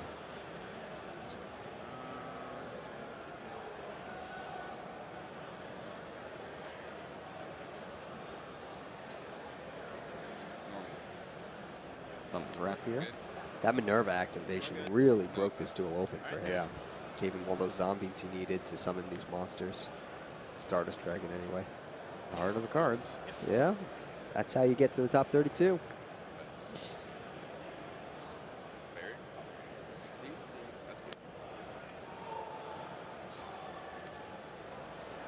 Something's wrap here. That Minerva activation really broke this duel open for him. Yeah. Gave him all those zombies he needed to summon these monsters. Stardust Dragon anyway. The heart of the cards. Yeah, that's how you get to the top 32. That's good.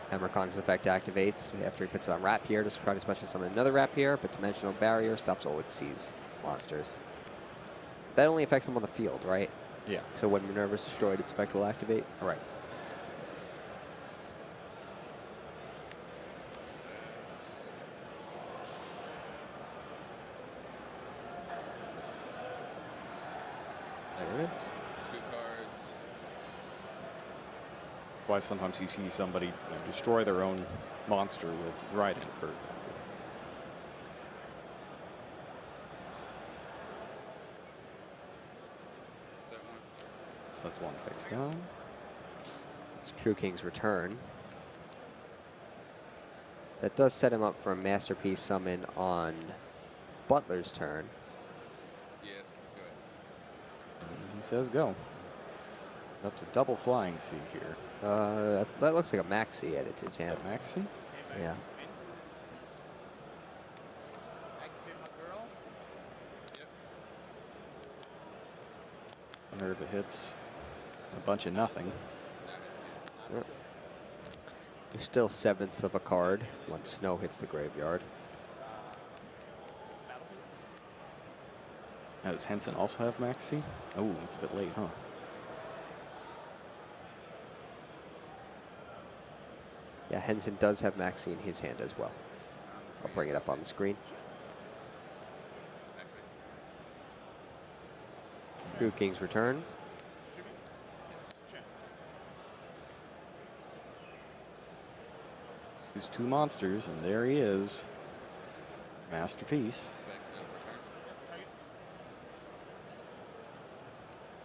Hammerkong's effect activates after he puts it on Rapier to try to special summon another Rapier, but Dimensional Barrier stops all Xyz monsters. That only affects them on the field, right? Yeah. So when Minerva's destroyed, its effect will activate? Right. There it is. 2 cards. That's why sometimes you see somebody destroy their own monster with Dryden, for example. Set 1. So that's one face down. It's Crew King's return. That does set him up for a Masterpiece summon on Butler's turn. Yes, go ahead. And he says go. Up to double flying C here. That looks like a Maxi added to his hand. Maxi? Yeah. Minerva hits a bunch of nothing. Yep. You're still 7th of a card once Snow hits the graveyard. Now, does Henson also have Maxi? Oh, it's a bit late, huh? Yeah, Henson does have Maxi in his hand as well. I'll bring it up on the screen. Crew King's return. He's 2 monsters, and there he is. Masterpiece.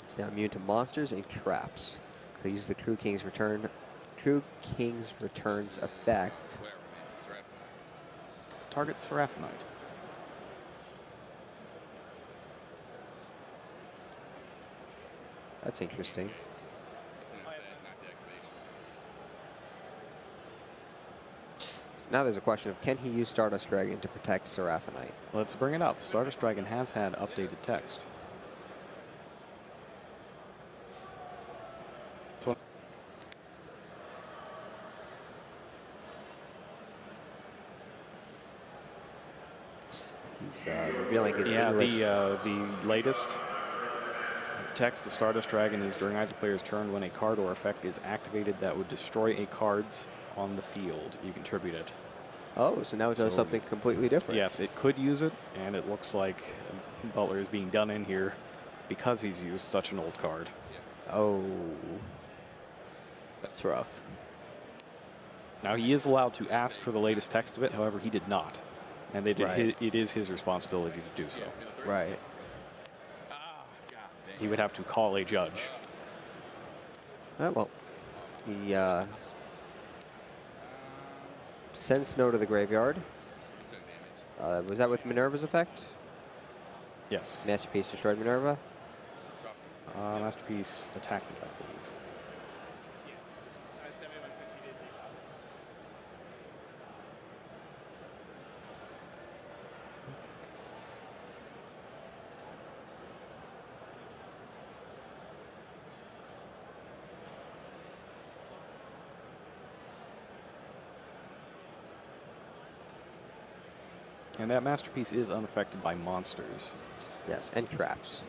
He's now immune to monsters and traps. He'll use the Crew King's return. Crew King's return's effect. Target Seraphinite. That's interesting. So now there's a question of, can he use Stardust Dragon to protect Seraphinite? Let's bring it up. Stardust Dragon has had updated text. He's revealing his English. The latest text of Stardust Dragon is during either player's turn when a card or effect is activated that would destroy a cards on the field, you can tribute it. Oh, so now it does something completely different. Yes, it could use it, and it looks like Butler is being done in here because he's used such an old card. Oh, that's rough. Now, he is allowed to ask for the latest text of it, however, he did not. And they did Right. it is his responsibility to do so. Right. He would have to call a judge. Well, he sends Snow to the graveyard. Was that with Minerva's effect? Yes. Masterpiece destroyed Minerva. Masterpiece attacked it, I believe. And that Masterpiece is unaffected by monsters. Yes, and traps.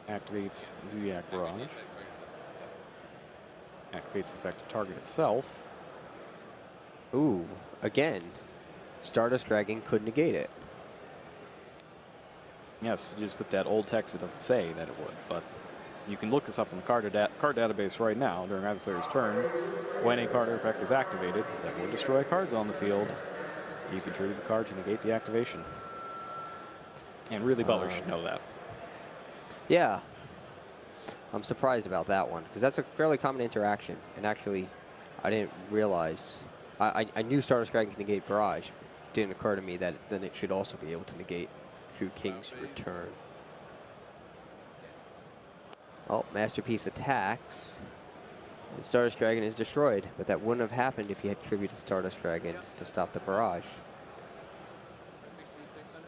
Activates Zodiac Barrage. Activates the effect of target itself. Ooh, again, Stardust Dragon could negate it. Yes, just with that old text, it doesn't say that it would, but You can look this up in the card database right now during either player's turn. When a card or effect is activated that will destroy cards on the field, you can trigger the card to negate the activation. And really, Butler should know that. Yeah. I'm surprised about that one, because that's a fairly common interaction. And actually, I didn't realize. I knew Stardust Dragon can negate Barrage. It didn't occur to me that then it should also be able to negate True King's Return. Oh, Masterpiece attacks. And Stardust Dragon is destroyed, but that wouldn't have happened if he had tributed Stardust Dragon to stop the Barrage. 6,600.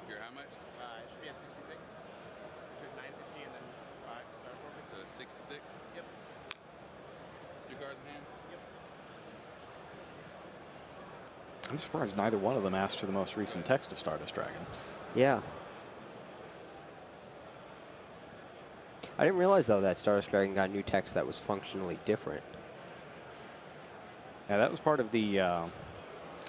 You're how much? It should be at 66. Took 950 and then 5 forfeit. So 66. Yep. 2 cards in hand. Yep. I'm surprised neither one of them asked for the most recent text of Stardust Dragon. Yeah. I didn't realize, though, that Stardust Dragon got new text that was functionally different. Yeah, that was part of the,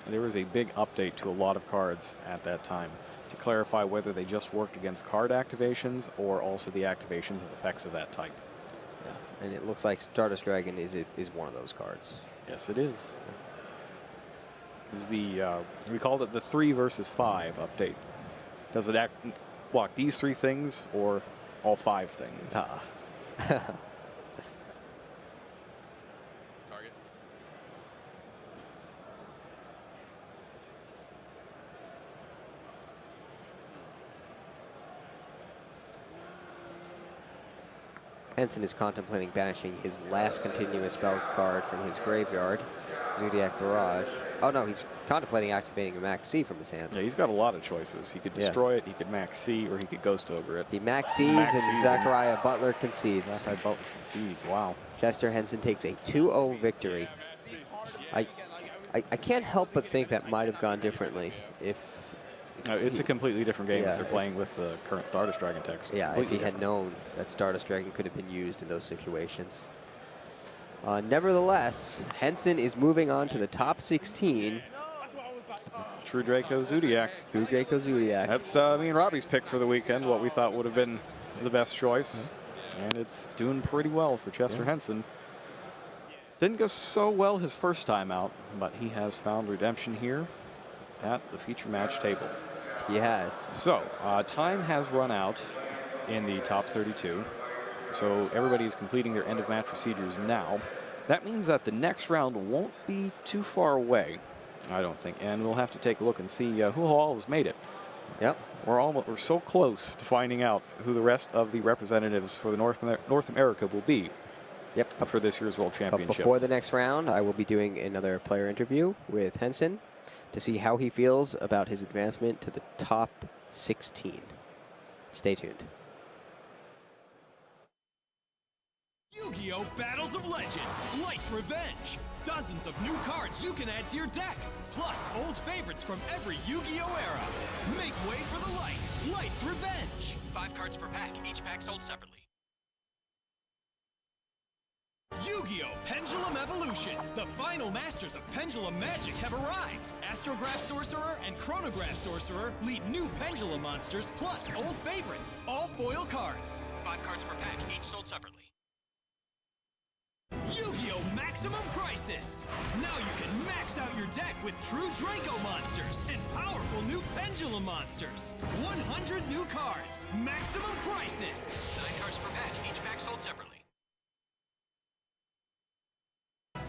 there was a big update to a lot of cards at that time to clarify whether they just worked against card activations or also the activations of effects of that type. Yeah, and it looks like Stardust Dragon is one of those cards. Yes, it is. This is the, we called it the 3 versus 5 update. Does it block these 3 things or all 5 things? Target. Henson is contemplating banishing his last continuous spell card from his graveyard, Zodiac Barrage. Oh no, he's contemplating activating a Max C from his hand. Yeah, he's got a lot of choices. He could destroy it, he could Max C, or he could Ghost Ogre it. He Max C's and Zachariah Butler concedes. Zachariah Butler concedes, wow. Chester Henson takes a 2-0 victory. I can't help but think that might have gone differently if... No, it's a completely different game if they're playing with the current Stardust Dragon text. Yeah, if he had known that Stardust Dragon could have been used in those situations. Nevertheless, Henson is moving on to the top 16. True Draco Zodiac. True Draco Zodiac. That's me and Robbie's pick for the weekend, what we thought would have been the best choice. And it's doing pretty well for Chester Henson. Didn't go so well his first time out, but he has found redemption here at the feature match table. He has. So, time has run out in the top 32. So everybody is completing their end of match procedures now. That means that the next round won't be too far away, I don't think. And we'll have to take a look and see who all has made it. Yep. We're so close to finding out who the rest of the representatives for the North America will be. Yep. For this year's World Championship. But before the next round, I will be doing another player interview with Henson to see how he feels about his advancement to the top 16. Stay tuned. Yu-Gi-Oh! Battles of Legend, Light's Revenge. Dozens of new cards you can add to your deck, plus old favorites from every Yu-Gi-Oh! Era. Make way for the Light, Light's Revenge. 5 cards per pack, each pack sold separately. Yu-Gi-Oh! Pendulum Evolution. The final masters of Pendulum Magic have arrived. Astrograph Sorcerer and Chronograph Sorcerer lead new Pendulum monsters, plus old favorites. All foil cards. 5 cards per pack, each sold separately. Yu-Gi-Oh! Maximum Crisis! Now you can max out your deck with true Draco monsters and powerful new Pendulum monsters. 100 new cards. Maximum Crisis! 9 cards per pack, each pack sold separately.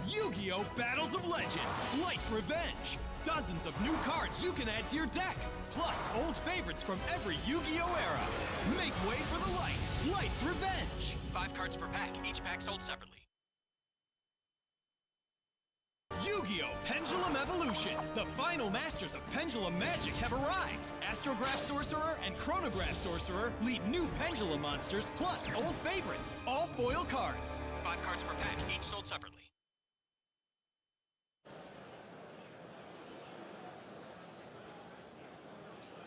Yu-Gi-Oh! Battles of Legend, Light's Revenge. Dozens of new cards you can add to your deck, plus old favorites from every Yu-Gi-Oh! Era. Make way for the Light, Light's Revenge. 5 cards per pack, each pack sold separately. Yu-Gi-Oh! Pendulum Evolution. The final masters of Pendulum Magic have arrived. Astrograph Sorcerer and Chronograph Sorcerer lead new Pendulum monsters, plus old favorites. All foil cards. 5 cards per pack, each sold separately.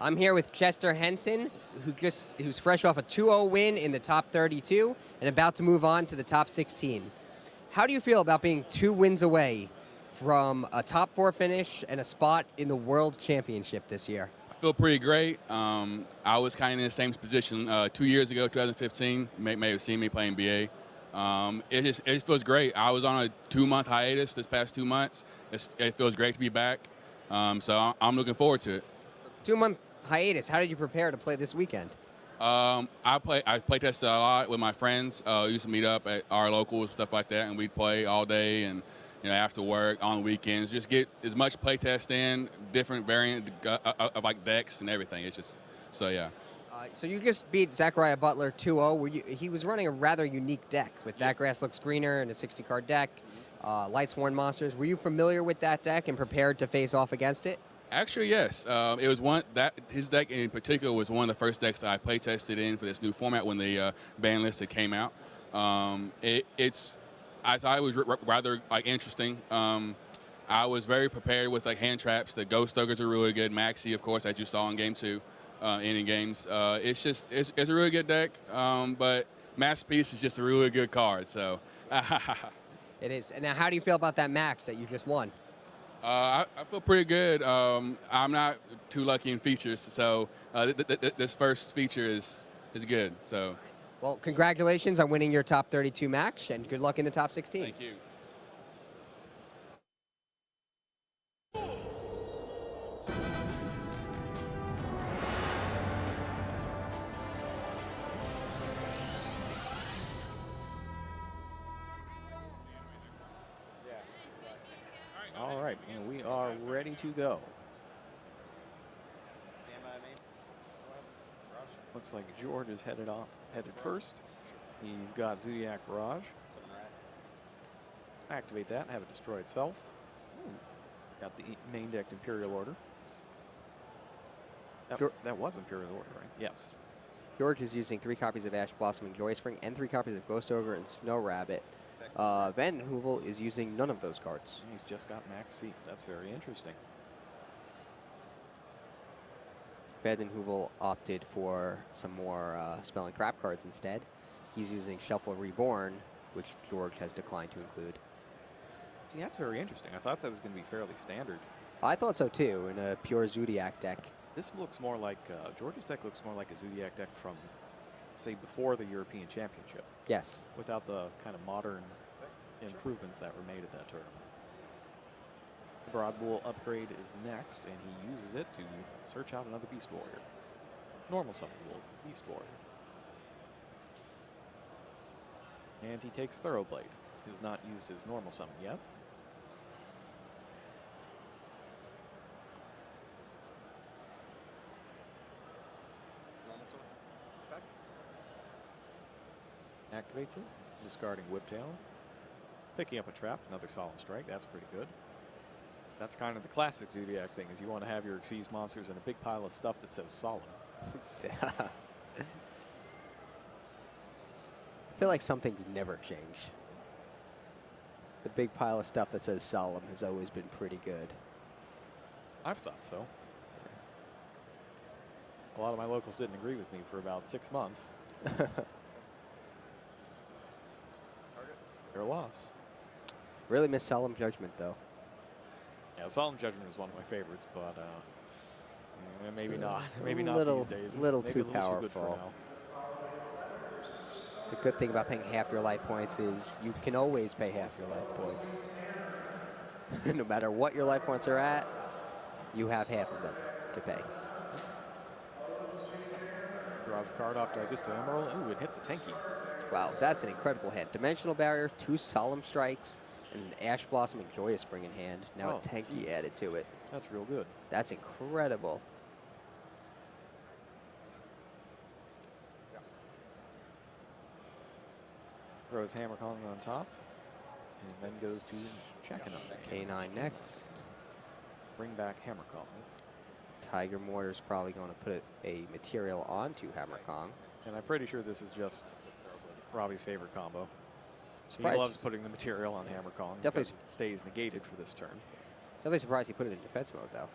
I'm here with Chester Henson, who's fresh off a 2-0 win in the top 32 and about to move on to the top 16. How do you feel about being 2 wins away from a top 4 finish and a spot in the World Championship this year? I feel pretty great. I was kind of in the same position 2 years ago, 2015. May have seen me playing BA. It feels great. I was on a 2-month hiatus this past 2 months. It feels great to be back. So I'm looking forward to it. 2-month hiatus. How did you prepare to play this weekend? I play tested a lot with my friends. We used to meet up at our locals, stuff like that, and we'd play all day and after work, on weekends. Just get as much play test in, different variant of like decks and everything. It's just so yeah. So you just beat Zachariah Butler 2-0. He was running a rather unique deck with That Grass Looks Greener and a 60-card deck, Lightsworn Monsters. Were you familiar with that deck and prepared to face off against it? Actually, yes. It was his deck in particular was one of the first decks that I play tested in for this new format when the ban list had came out. I thought it was rather interesting. I was very prepared with hand traps. The Ghost Ogres are really good. Maxi, of course, as you saw in Game 2, inning games. It's a really good deck, but Masterpiece is just a really good card. So it is. And now, how do you feel about that match that you just won? I feel pretty good. I'm not too lucky in features, so this first feature is good. So. Well, congratulations on winning your top 32 match, and good luck in the top 16. Thank you. All right, and we are ready to go. Looks like George is headed first. He's got Zodiac Barrage. Activate that, have it destroy itself. Got the main decked Imperial Order. That was Imperial Order, right? Yes. George is using 3 copies of Ash Blossom and Joy Spring and 3 copies of Ghost Ogre and Snow Rabbit. Van Hoovel is using none of those cards. He's just got Max Seat. That's very interesting. Van Hoovel opted for some more Spell and Crap cards instead. He's using Shuffle Reborn, which George has declined to include. See, that's very interesting. I thought that was going to be fairly standard. I thought so too, in a pure Zodiac deck. This looks more like, George's deck looks more like a Zodiac deck from, say, before the European Championship. Yes. Without the kind of modern improvements that were made at that tournament. The Broad Bull upgrade is next, and he uses it to search out another Beast Warrior. Normal Summon Bull, Beast Warrior. And he takes Thoroughblade. He has not used his normal summon yet. Activates it, discarding Whiptail. Picking up a trap, another Solemn Strike. That's pretty good. That's kind of the classic Zodiac thing, is you want to have your Xyz monsters in a big pile of stuff that says Solemn. I feel like some things never change. The big pile of stuff that says Solemn has always been pretty good. I've thought so. A lot of my locals didn't agree with me for about 6 months. They're a loss. Really miss Solemn Judgment, though. Yeah, Solemn Judgment is one of my favorites, but maybe not. Maybe not these days. Little maybe too a little powerful. Too good for now. The good thing about paying half your life points is you can always pay half your life points. No matter what your life points are at, you have half of them to pay. Draws a card off Dargus to Emerald. Ooh, it hits a tanky. Wow, that's an incredible hand. Dimensional Barrier, 2 Solemn Strikes, and an Ash Blossom and Joyous Spring in hand. Now a tanky added to it. That's real good. That's incredible. Throws Hammer Kong on top, and then goes to checking on K9 next. Bring back Hammer Kong. Tiger Mortar's probably going to put a material onto Hammer Kong. And I'm pretty sure this is just Robbie's favorite combo. Surprised. He loves putting the material on Hammer Kong. Definitely because it stays negated for this turn. Definitely surprised he put it in defense mode, though.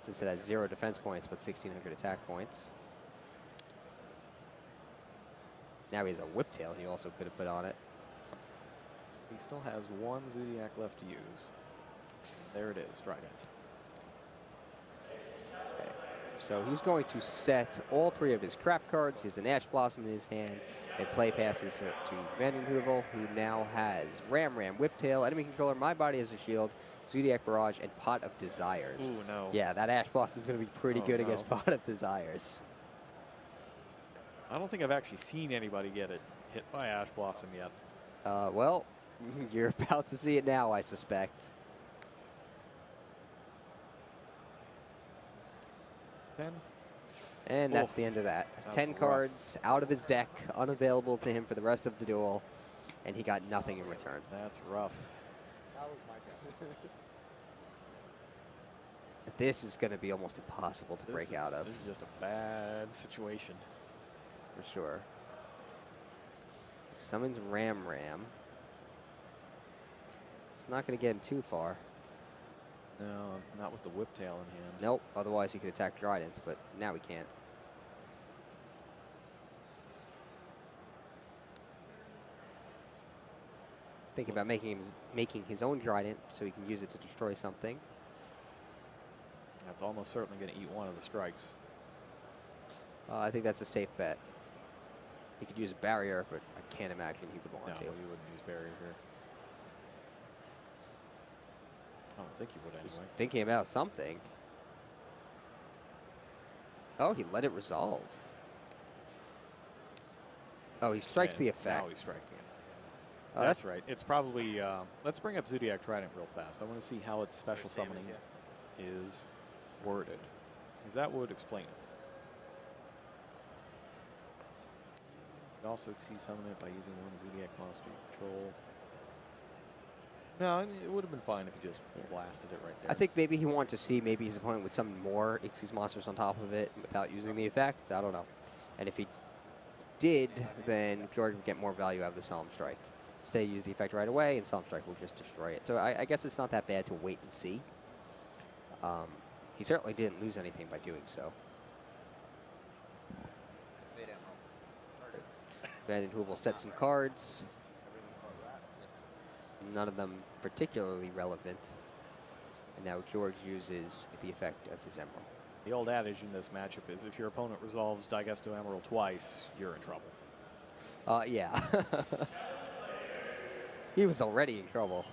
Since it has 0 defense points, but 1,600 attack points. Now he has a Whiptail he also could have put on it. He still has 1 Zodiac left to use. There it is, Trident. So he's going to set all 3 of his trap cards. He has an Ash Blossom in his hand, and play passes to Vanden Heuvel, who now has Ram, Whiptail, Enemy Controller, My Body as a Shield, Zodiac Barrage, and Pot of Desires. Ooh, no. Yeah, that Ash Blossom is going to be pretty Oh, good no. against Pot of Desires. I don't think I've actually seen anybody get it hit by Ash Blossom yet. Well, you're about to see it now, I suspect. 10. And that's Oof. the end of that. That's 10 rough. cards out of his deck, unavailable to him for the rest of the duel, and he got nothing in return. That's rough. That was my guess. This is going to be almost impossible to break out of. This is just a bad situation. For sure. Summons Ram. It's not going to get him too far. No, not with the Whiptail in hand. Nope, otherwise he could attack Trident, but now he can't. Thinking about making his own Trident so he can use it to destroy something. That's almost certainly going to eat one of the strikes. I think that's a safe bet. He could use a barrier, but I can't imagine he would want No, to. he wouldn't use barrier here. I don't think he would He's anyway. thinking about something. Oh, he let it resolve. Oh, he strikes the effect. Now he's striking it. Oh, That's right. It's probably. Let's bring up Zodiac Trident real fast. I want to see how its special summoning is worded, because that would explain it. You can also summon it by using one Zodiac monster you control. No, it would have been fine if he just blasted it right there. I think maybe he wanted to see maybe his opponent would summon more Xyz monsters on top of it without using the effect. I don't know. And if he did, then Fjord would get more value out of the Solemn Strike. Say use the effect right away, and Solemn Strike will just destroy it. So I guess it's not that bad to wait and see. He certainly didn't lose anything by doing so. Vanden Heuvel set some cards. None of them particularly relevant. And now George uses the effect of his Emerald. The old adage in this matchup is if your opponent resolves Digesto Emerald twice, you're in trouble. Yeah. He was already in trouble.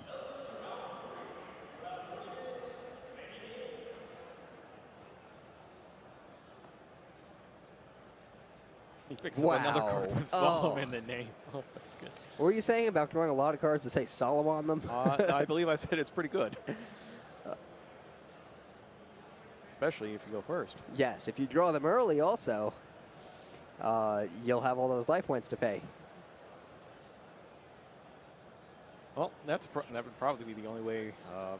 He picks up another card with Solemn in the name. Oh my goodness. What were you saying about drawing a lot of cards that say Solemn on them? I believe I said it's pretty good. Especially if you go first. Yes, if you draw them early also, you'll have all those life points to pay. Well, that would probably be the only way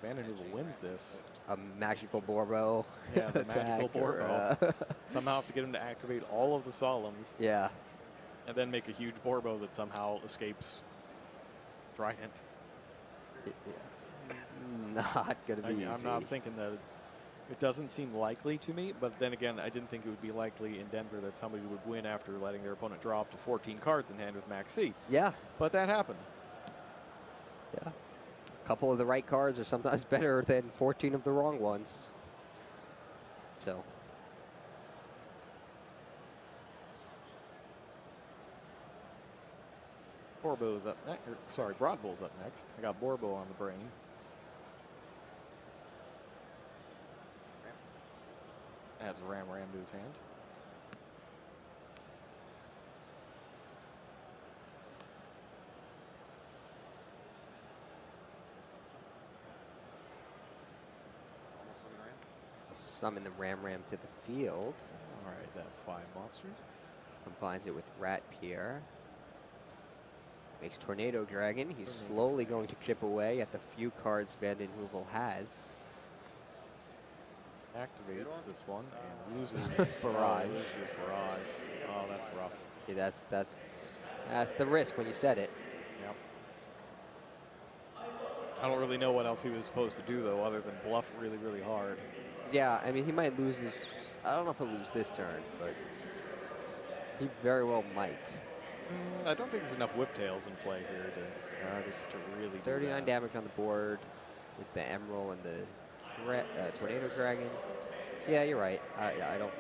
Vanden Heuvel wins this. A magical Borbo. Yeah, the magical attack or, Borbo. Somehow have to get him to activate all of the Solemns. Yeah. And then make a huge Borbo that somehow escapes Trident. Not going to be easy. I'm not thinking that. It doesn't seem likely to me, but then again, I didn't think it would be likely in Denver that somebody would win after letting their opponent draw up to 14 cards in hand with Max C. Yeah. But that happened. Yeah. A couple of the right cards are sometimes better than 14 of the wrong ones. So. Borbo's up next. Sorry, Broadbull's up next. I got Borbo on the brain. Adds Ram to his hand. Summon the Ram to the field. All right, that's 5 monsters. Combines it with Rat Pier. Makes Tornado Dragon. He's slowly going to chip away at the few cards Vanden Heuvel has. Activates this one and loses Barrage. Loses Barrage. Oh, that's rough. Yeah, that's the risk when you set it. Yep. I don't really know what else he was supposed to do though, other than bluff really, really hard. Yeah, I mean he might lose this. I don't know if he'll lose this turn, but he very well might. I don't think there's enough Whiptails in play here to There's really do 39 that. damage on the board. with the Emerald and the Tornado Dragon. Yeah, you're right. I don't.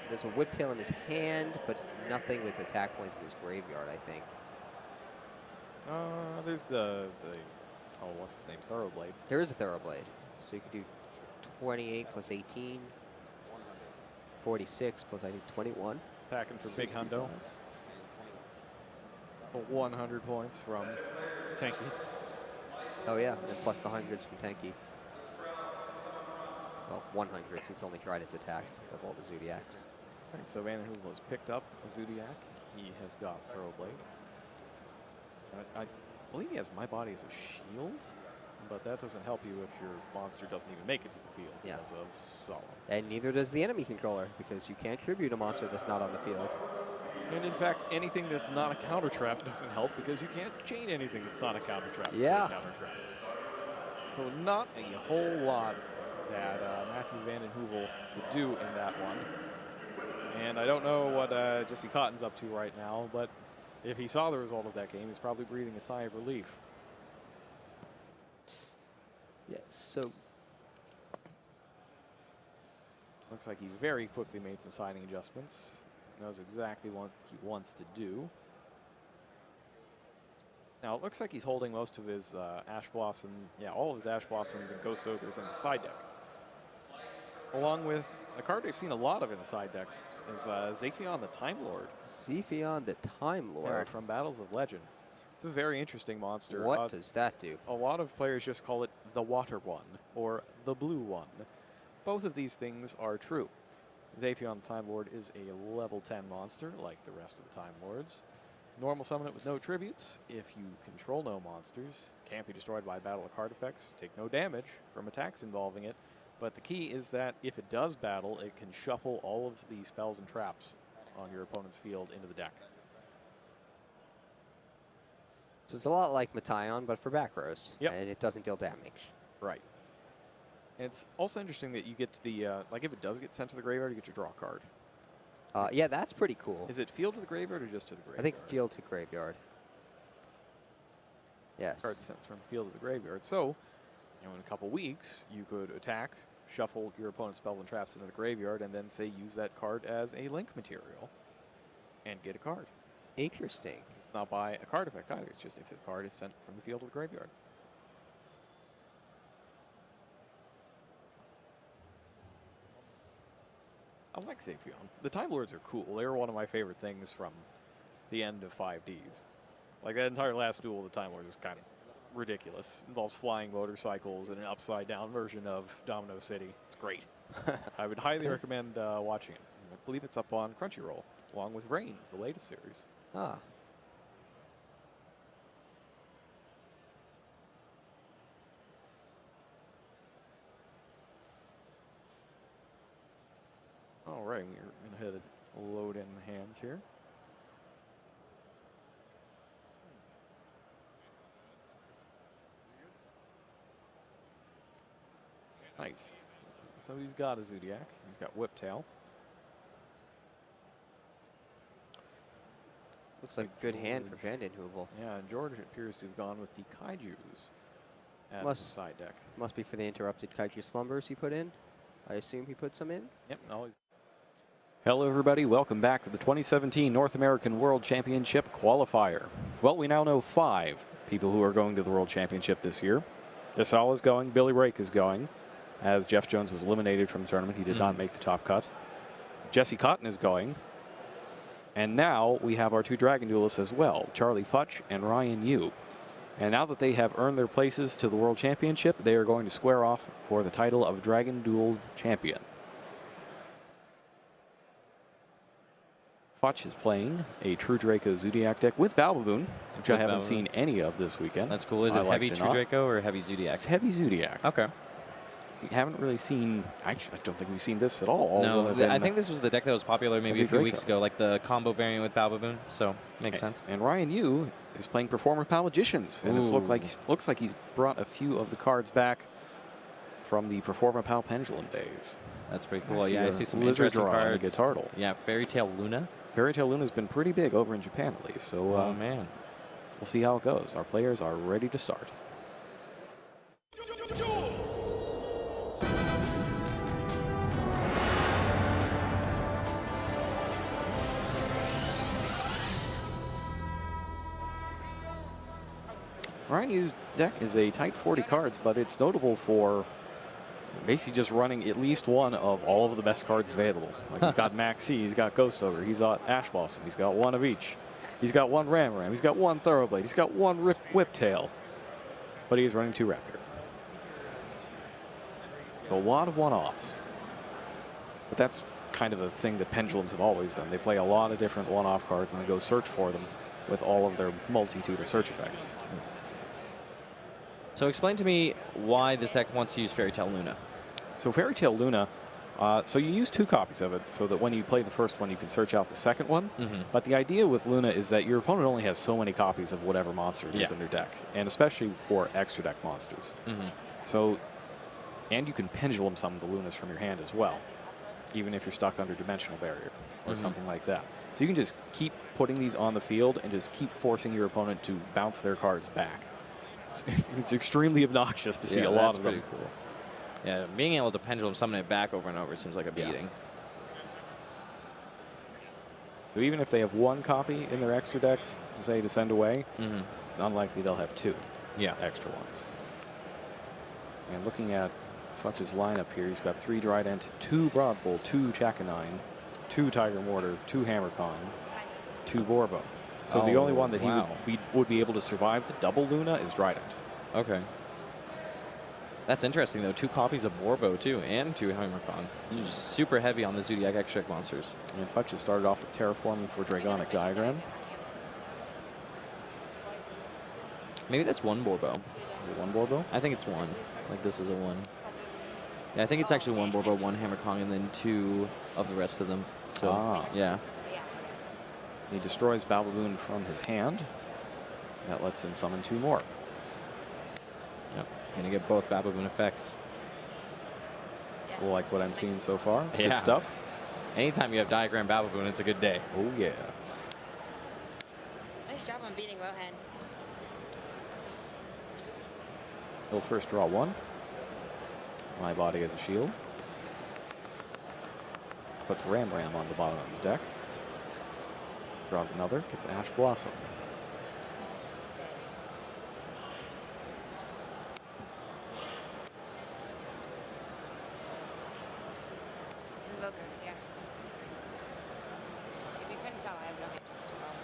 There's a Whiptail in his hand, but nothing with attack points in his graveyard, I think. There's the what's his name? Thoroughblade. There is a Thoroughblade. So you could do 28 plus 18. 46 plus, I think, 21. Packing for Big Hundo. 100 points from Tanky. Oh, yeah, and plus the hundreds from Tenki. Well, 100 since only Trident's attacked of all the Zodiacs. All right, so Van Hoovel has picked up a Zodiac. He has got Thoroughblade. I believe he has My Body as a shield, but that doesn't help you if your monster doesn't even make it to the field because of Solemn. And neither does the enemy controller, because you can't tribute a monster that's not on the field. And in fact, anything that's not a counter trap doesn't help because you can't chain anything that's not a counter trap. Yeah. Counter trap. So not a whole lot that Matthew Van Den Heuvel could do in that one. And I don't know what Jesse Cotton's up to right now, but if he saw the result of that game, he's probably breathing a sigh of relief. Yes, so looks like he very quickly made some siding adjustments. Knows exactly what he wants to do. Now it looks like he's holding most of his Ash Blossom, all of his Ash Blossoms and Ghost Ogres in the side deck. Along with a card we've seen a lot of in the side decks is Zephion the Time Lord. Zephion the Time Lord. Yeah, from Battles of Legend. It's a very interesting monster. What does that do? A lot of players just call it the Water One or the Blue One. Both of these things are true. Zephion the Time Lord is a level 10 monster, like the rest of the Time Lords. Normal summon it with no tributes. If you control no monsters, can't be destroyed by battle or card effects, take no damage from attacks involving it. But the key is that if it does battle, it can shuffle all of the spells and traps on your opponent's field into the deck. So it's a lot like Matation, but for back rows. Yep. And it doesn't deal damage. Right. And it's also interesting that you get to the, like if it does get sent to the graveyard, you get your draw card. Yeah, that's pretty cool. Is it field to the graveyard or just to the graveyard? I think field to graveyard. Yes. Card sent from the field to the graveyard. So, in a couple weeks, you could attack, shuffle your opponent's spells and traps into the graveyard, and then, say, use that card as a link material and get a card. Interesting. It's not by a card effect either. It's just if the card is sent from the field to the graveyard. I like Zephion. The Time Lords are cool. They were one of my favorite things from the end of 5Ds. Like that entire last duel of the Time Lords is kind of ridiculous. Involves flying motorcycles and an upside-down version of Domino City. It's great. I would highly recommend watching it. I believe it's up on Crunchyroll, along with Reigns, the latest series. Ah. All right, we're going to load in the hands here. Nice. So he's got a Zodiac. He's got Whiptail. Looks like a good hand for Van Den Heuvel. Yeah, and George appears to have gone with the Kaijus at the side deck. Must be for the interrupted Kaiju Slumbers he put in. I assume he put some in? Yep, always. Hello, everybody. Welcome back to the 2017 North American World Championship Qualifier. Well, we now know 5 people who are going to the World Championship this year. Desal is going. Billy Rake is going. As Jeff Jones was eliminated from the tournament, he did not make the top cut. Jesse Cotton is going. And now we have our 2 Dragon Duelists as well, Charlie Futch and Ryan Yu. And now that they have earned their places to the World Championship, they are going to square off for the title of Dragon Duel Champion. Futch is playing a True Draco Zodiac deck with Balbaboon, which I haven't seen any of this weekend. That's cool. Is it heavy True Draco or heavy Zodiac? It's heavy Zodiac. Okay. We haven't really seen, actually, I don't think we've seen this at all. No, I think this was the deck that was popular maybe a few weeks ago, like the combo variant with Balbaboon, so makes sense. And Ryan Yu is playing Performer Pal Magicians, and it looks like he's brought a few of the cards back from the Performer Pal Pendulum days. That's pretty cool. I see some interesting cards. Yeah, Fairy Tale Luna. Fairy Tale Luna has been pretty big over in Japan at least, so man, we'll see how it goes. Our players are ready to start. Ryan Yu's deck is a tight 40 cards, but it's notable for basically just running at least one of all of the best cards available. Like he's got Maxi, he's got Ghost Ogre, he's got Ash Blossom, he's got one of each. He's got one Ram, he's got one Thoroughblade, he's got one Whiptail, but he's running 2 Rapier. So a lot of one-offs. But that's kind of a thing that Pendulums have always done. They play a lot of different one-off cards and then go search for them with all of their multitude of search effects. So explain to me why this deck wants to use Fairy Tale Luna. So Fairy Tale Luna, so you use 2 copies of it so that when you play the first one, you can search out the second one. But the idea with Luna is that your opponent only has so many copies of whatever monster it is in their deck, and especially for extra deck monsters. So, and you can pendulum summon the Lunas from your hand as well, even if you're stuck under Dimensional Barrier or something like that. So you can just keep putting these on the field and just keep forcing your opponent to bounce their cards back. It's extremely obnoxious to see a lot of them. Pretty cool. Yeah, being able to pendulum summon it back over and over seems like a beating. So even if they have 1 copy in their extra deck, to send away, it's unlikely they'll have 2 extra ones. And looking at Futch's lineup here, he's got 3 Drident, 2 Broadbull, 2 Chakanine, 2 Tiger Mortar, 2 Hammerkong, 2 Borbo. So the only one that he would be able to survive the double Luna is Drident. Okay. That's interesting, though. 2 copies of Borbo, too, and 2 Hammerkong. So just super heavy on the Zodiac extract monsters. And Futch has started off with Terraforming for Dragonic Diagram. Maybe that's 1 Borbo. Is it 1 Borbo? I think it's 1. Like, this is a 1. Yeah, I think it's actually 1 Borbo, 1 Hammerkong, and then 2 of the rest of them. So, yeah. He destroys Bababoon from his hand. That lets him summon 2 more. Yep. Gonna get both Bababoon effects. Like what I'm seeing so far. It's Yeah. good stuff. Anytime you have Diagram Bababoon, it's a good day. Oh, yeah. Nice job on beating Rohan. He'll first draw 1. My Body as a shield. Puts Ram on the bottom of his deck. Draws another, gets Ash Blossom. Invoker, yeah. If you couldn't tell, I have no hand to spell.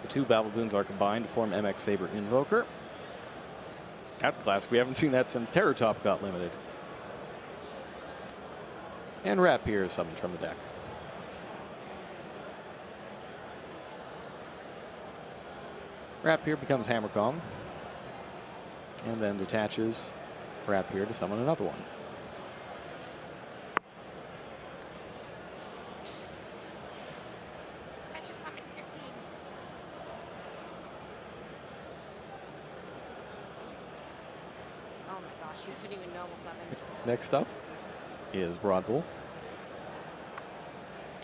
The 2 Bababoons are combined to form MX Saber Invoker. That's classic. We haven't seen that since Terror Top got limited. And Rapier is summoned from the deck. Rapier becomes Hammerkong, and then detaches Rapier to summon another one. Special summon 15. Oh my gosh, you haven't even normal summoned. Next up is Broadbull.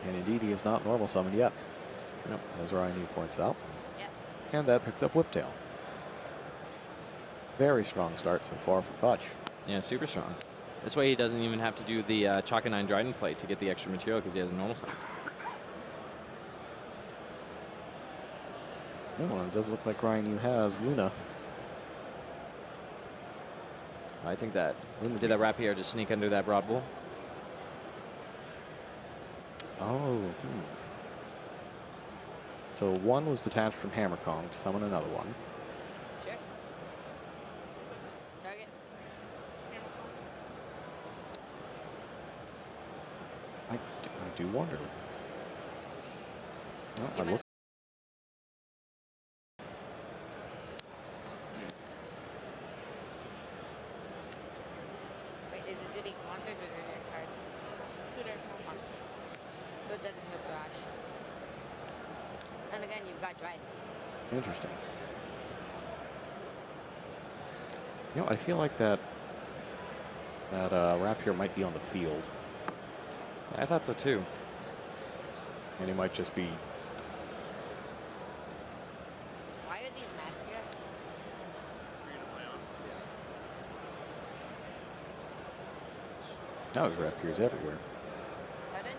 And indeed, he is not normal summoned yet. Nope, as Ryan points out. Yep. And that picks up Whiptail. Very strong start so far for Futch. Yeah, super strong. This way he doesn't even have to do the Chakanine Dryden play to get the extra material because he has a normal summon. Oh, it does look like Ryan has Luna. I think that did that Rapier just sneak under that Broadbull? Oh. So 1 was detached from Hammerkong to summon another one. Sure. Target. I do wonder. Well, I look. Wait, is it Zodiac monsters or Zodiac cards? Zodiac monsters. So it doesn't hurt Garage. And again, you've got Dryden. Interesting. You know, I feel like that Rapier might be on the field. I thought so too. And he might just be. Why are these mats here? Now his Rapier's everywhere. Pardon?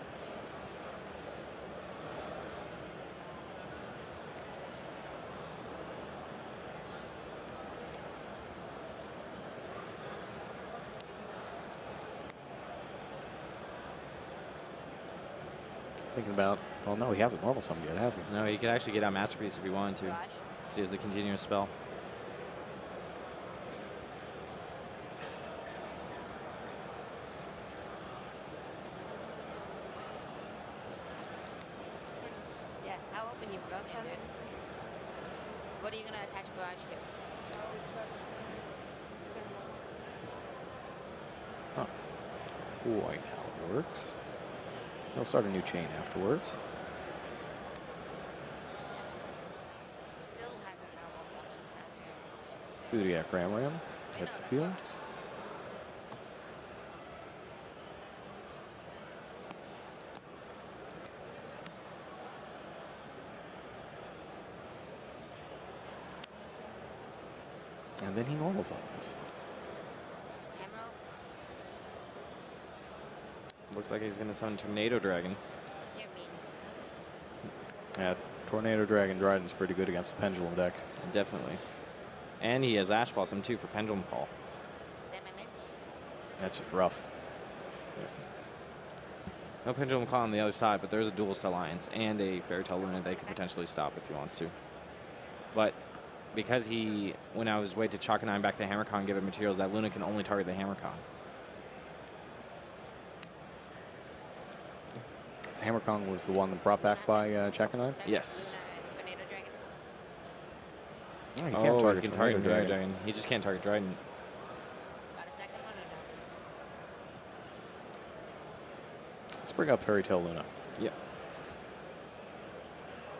Thinking about, well, no, he hasn't normal summoned yet, has he? No, he could actually get out Masterpiece if he wanted to. He has the continuous spell. Yeah, how open you broken, dude. What are you gonna attach barrage to? Huh. Quite how it works. He'll start a new chain afterwards. Still hasn't normal summoned, have you? Zodiac Ram hits the field. And then he normals on this. Ammo? Looks like he's going to summon Tornado Dragon. You're mean. Yeah, Tornado Dragon Dryden's pretty good against the Pendulum deck. Definitely. And he has Ash Blossom too for Pendulum Call. Stand my mid. That's just rough. No Pendulum Call on the other side, but there's a Duelist Alliance and a Fairy Tale Luna they could potentially stop if he wants to. But because he went out of his way to chalk 9 back to Hammercon and give it materials, that Luna can only target the Hammercon. So Hammercon was the one that brought back by Chakanine? Yes. Tornado Dragon. Oh, he can't target he can Tornado target Dragon. Dragon. He just can't target Dryden. Got a second one or no? Let's bring up Fairy Tale Luna. Yep.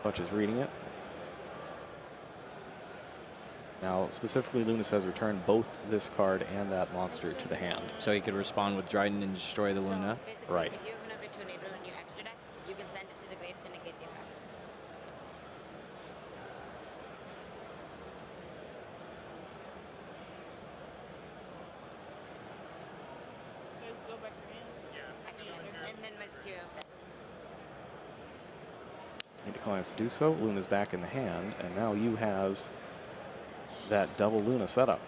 Bunch is reading it. Now, specifically, Luna says return both this card and that monster to the hand. So he could respond with Dryden and destroy the Luna. Basically, Right. if you have another tornado in your extra deck, you can send it to the grave to negate the effects. Go back to hand. Yeah. Actually, and then materials deck. He declines to do so. Luna's back in the hand, and now Yu has that double Luna setup.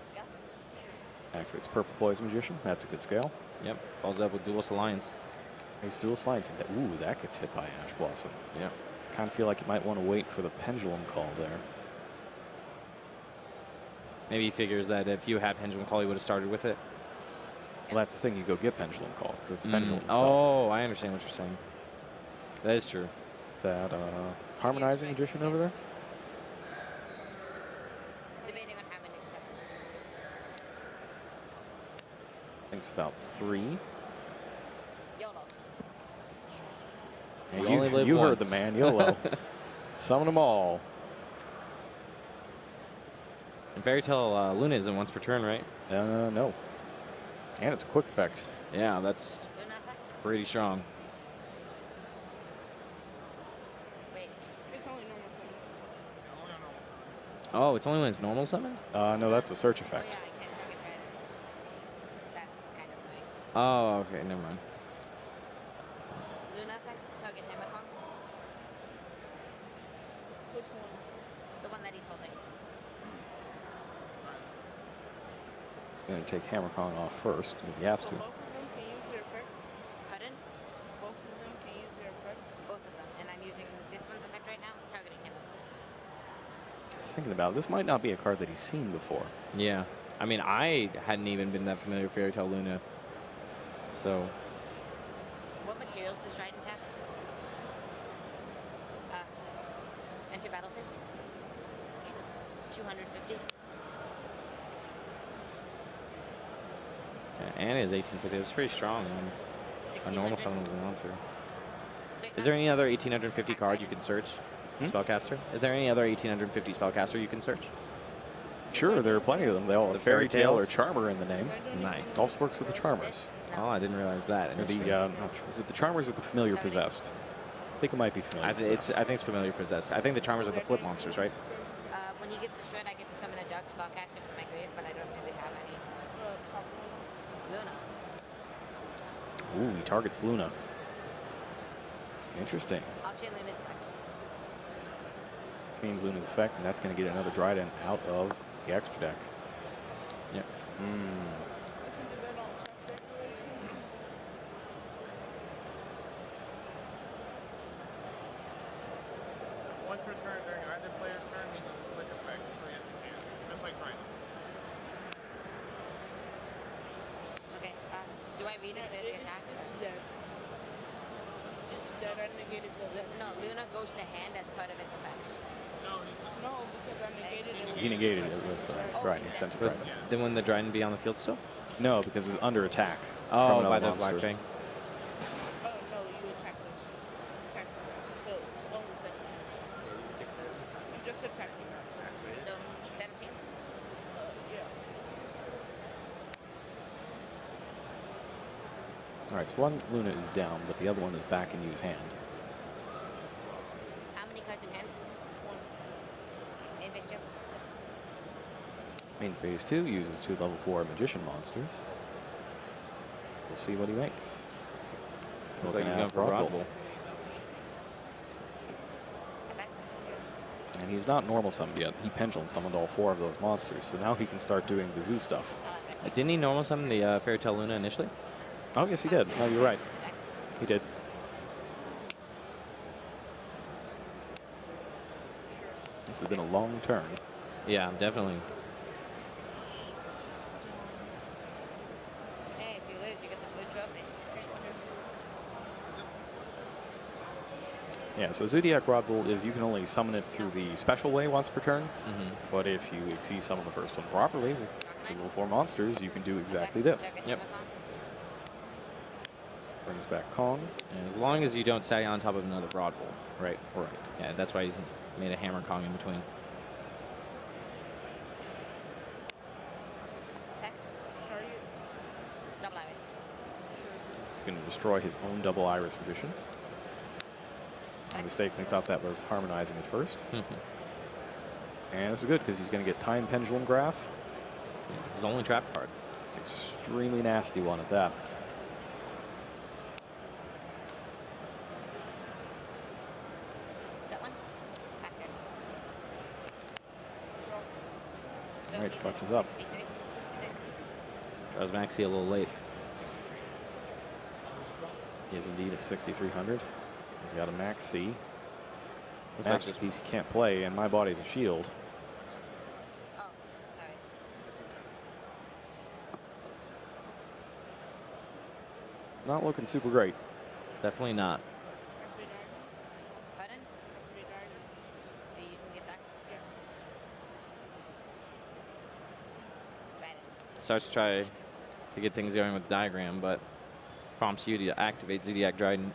Let's go. Activates Purple Poison Magician. That's a good scale. Yep. Follows up with Duelist Alliance. Nice dual slides. Ooh, that gets hit by Ash Blossom. Yep. Kind of feel like you might want to wait for the Pendulum Call there. Maybe he figures that if you had Pendulum Call, he would have started with it. Well, that's the thing. You go get Pendulum Call because it's a Pendulum spell. Oh, I understand what you're saying. That is true. Is that Harmonizing Magician over there? Debating on having to summon. Thinks about 3. YOLO. Yeah, You only live you heard once. the man, YOLO. Summon them all. And Fairy Tale Luna isn't once per turn, right? No. And it's a quick effect. Yeah, that's Luna effect? pretty strong. Wait. It's only normal summon. Oh, it's only when it's normal summoned? No, that's the search Oh effect. yeah, I can't target Dryden. That's kind of annoying. Oh, okay, never mind. Luna effect, target Hammercon. Which one? The one that he's holding. He's going to take Hammercon off first because he has to. Both of them can use their effects. Pardon? Both of them can use their effects. Both of them. And I'm using this one's effect right now, targeting Hammercon. I was thinking about it. This might not be a card that he's seen before. Yeah. I mean, I hadn't even been that familiar with Fairy Tale Luna. So, What materials does Dryden have? Enter battle phase. 250. and his 1850. That's pretty strong on a normal summon with a monster. So Is there any other 1850 card you can search? Hmm? Spellcaster? Is there any other 1850 spellcaster you can search? Sure, there are plenty of them. They all have The Fairy Fairy Tale or Tales? Charmer in the name. Nice. It also works with the Charmers. Oh, I didn't realize that. Or the, is it the Charmers or the Familiar Possessed? I think it might be Familiar I think Possessed. it's Familiar Possessed. I think the Charmers are the flip monsters, right? When he gets destroyed, I get to summon a dark spellcaster from my grave, but I don't really have any, so. Luna. Ooh, he targets Luna. Interesting. I'll chain Luna's effect. Chains Luna's effect, and that's going to get another Dryden out of the extra deck. Yep. Hmm. once per turn during either player's turn means it's a quick effect, so yes, it can. Just like Brian. Okay. Do I read it to the attack? It's dead. It's dead. I negated the. No, Luna goes to hand as part of its effect. No, because I negated it. He negated it with Dryden. He sent it But Dryden. then wouldn't the Dryden be on the field still? No, because it's under attack. Oh, from by another the black monster. thing. Oh no, you attack this. Attack the guy. So it's only 17. You just attack the guy. So 17. Yeah. All right, so one Luna is down, but the other one is back in use hand. How many cards in hand? In phase 2. Main phase 2 uses 2 level 4 magician monsters. We'll see what he makes. Looks like Looking he's going at for Broad Broad Bolt. Bolt. And he's not normal summoned yet. He pendulum summoned all 4 of those monsters, so now he can start doing the zoo stuff. Didn't he normal summon the Fairy Tale Luna initially? Oh, yes, he did. No, you're right. He did. This has been a long turn. Yeah, definitely. Hey, if you lose, you get the blue trophy. Yeah, so Zodiac Broadbolt is you can only summon it through the special way once per turn. But if you exceed summon the first one properly with 2 level 4 monsters, you can do exactly this. Yep. Brings back Kong. And as long as you don't stay on top of another Broad Bolt. Right. Right. Yeah, that's why he made a Hammer Kong in between. Effect. Target. Double iris. He's going to destroy his own double iris magician. I mistakenly thought that was harmonizing at first. And this is good because he's going to get Time Pendulum Graph. His only trap card. It's extremely nasty one at that. Set ones. Faster. So Right, he's fuck at is up. 63. Draws Maxi a little late. He is indeed at 6,300. He's got a Max C. Looks like Masterpiece he can't play, and My Body's a shield. Oh, sorry. Not looking super great. Definitely not. Pardon? Are you using the effect? Try it. Starts to try to get things going with Diagram, but prompts you to activate Zodiac Dryden.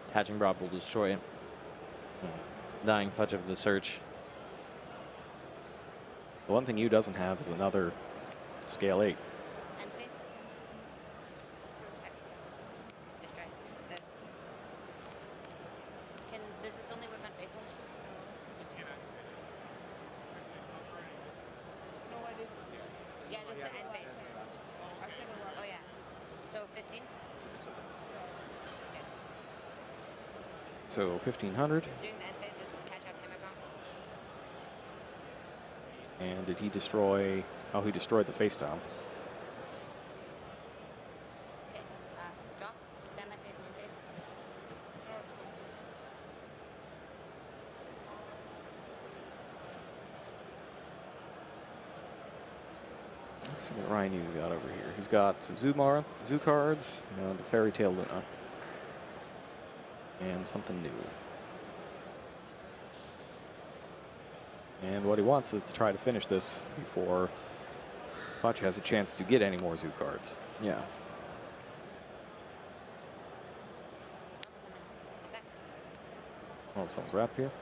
Attaching Broad will destroy it. Dying Fudge of the Search. The one thing you doesn't have is another scale 8. End phase. Effect. Destroy. Good. Does this only work on face ups? No, I didn't. Yeah, this is the end phase. Oh yeah. So 15. So 1,500. During the end phase, attach off Hammer Kong. And did he destroy... Oh, he destroyed the face down. Okay. Draw. Stand by face, main phase. Let's see what Ryan Hughes got over here. He's got some Zoo cards, and the Fairy Tale Luna. And something new. And what he wants is to try to finish this before Fudge has a chance to get any more Zoo cards. Yeah. Oh, someone's wrapped here.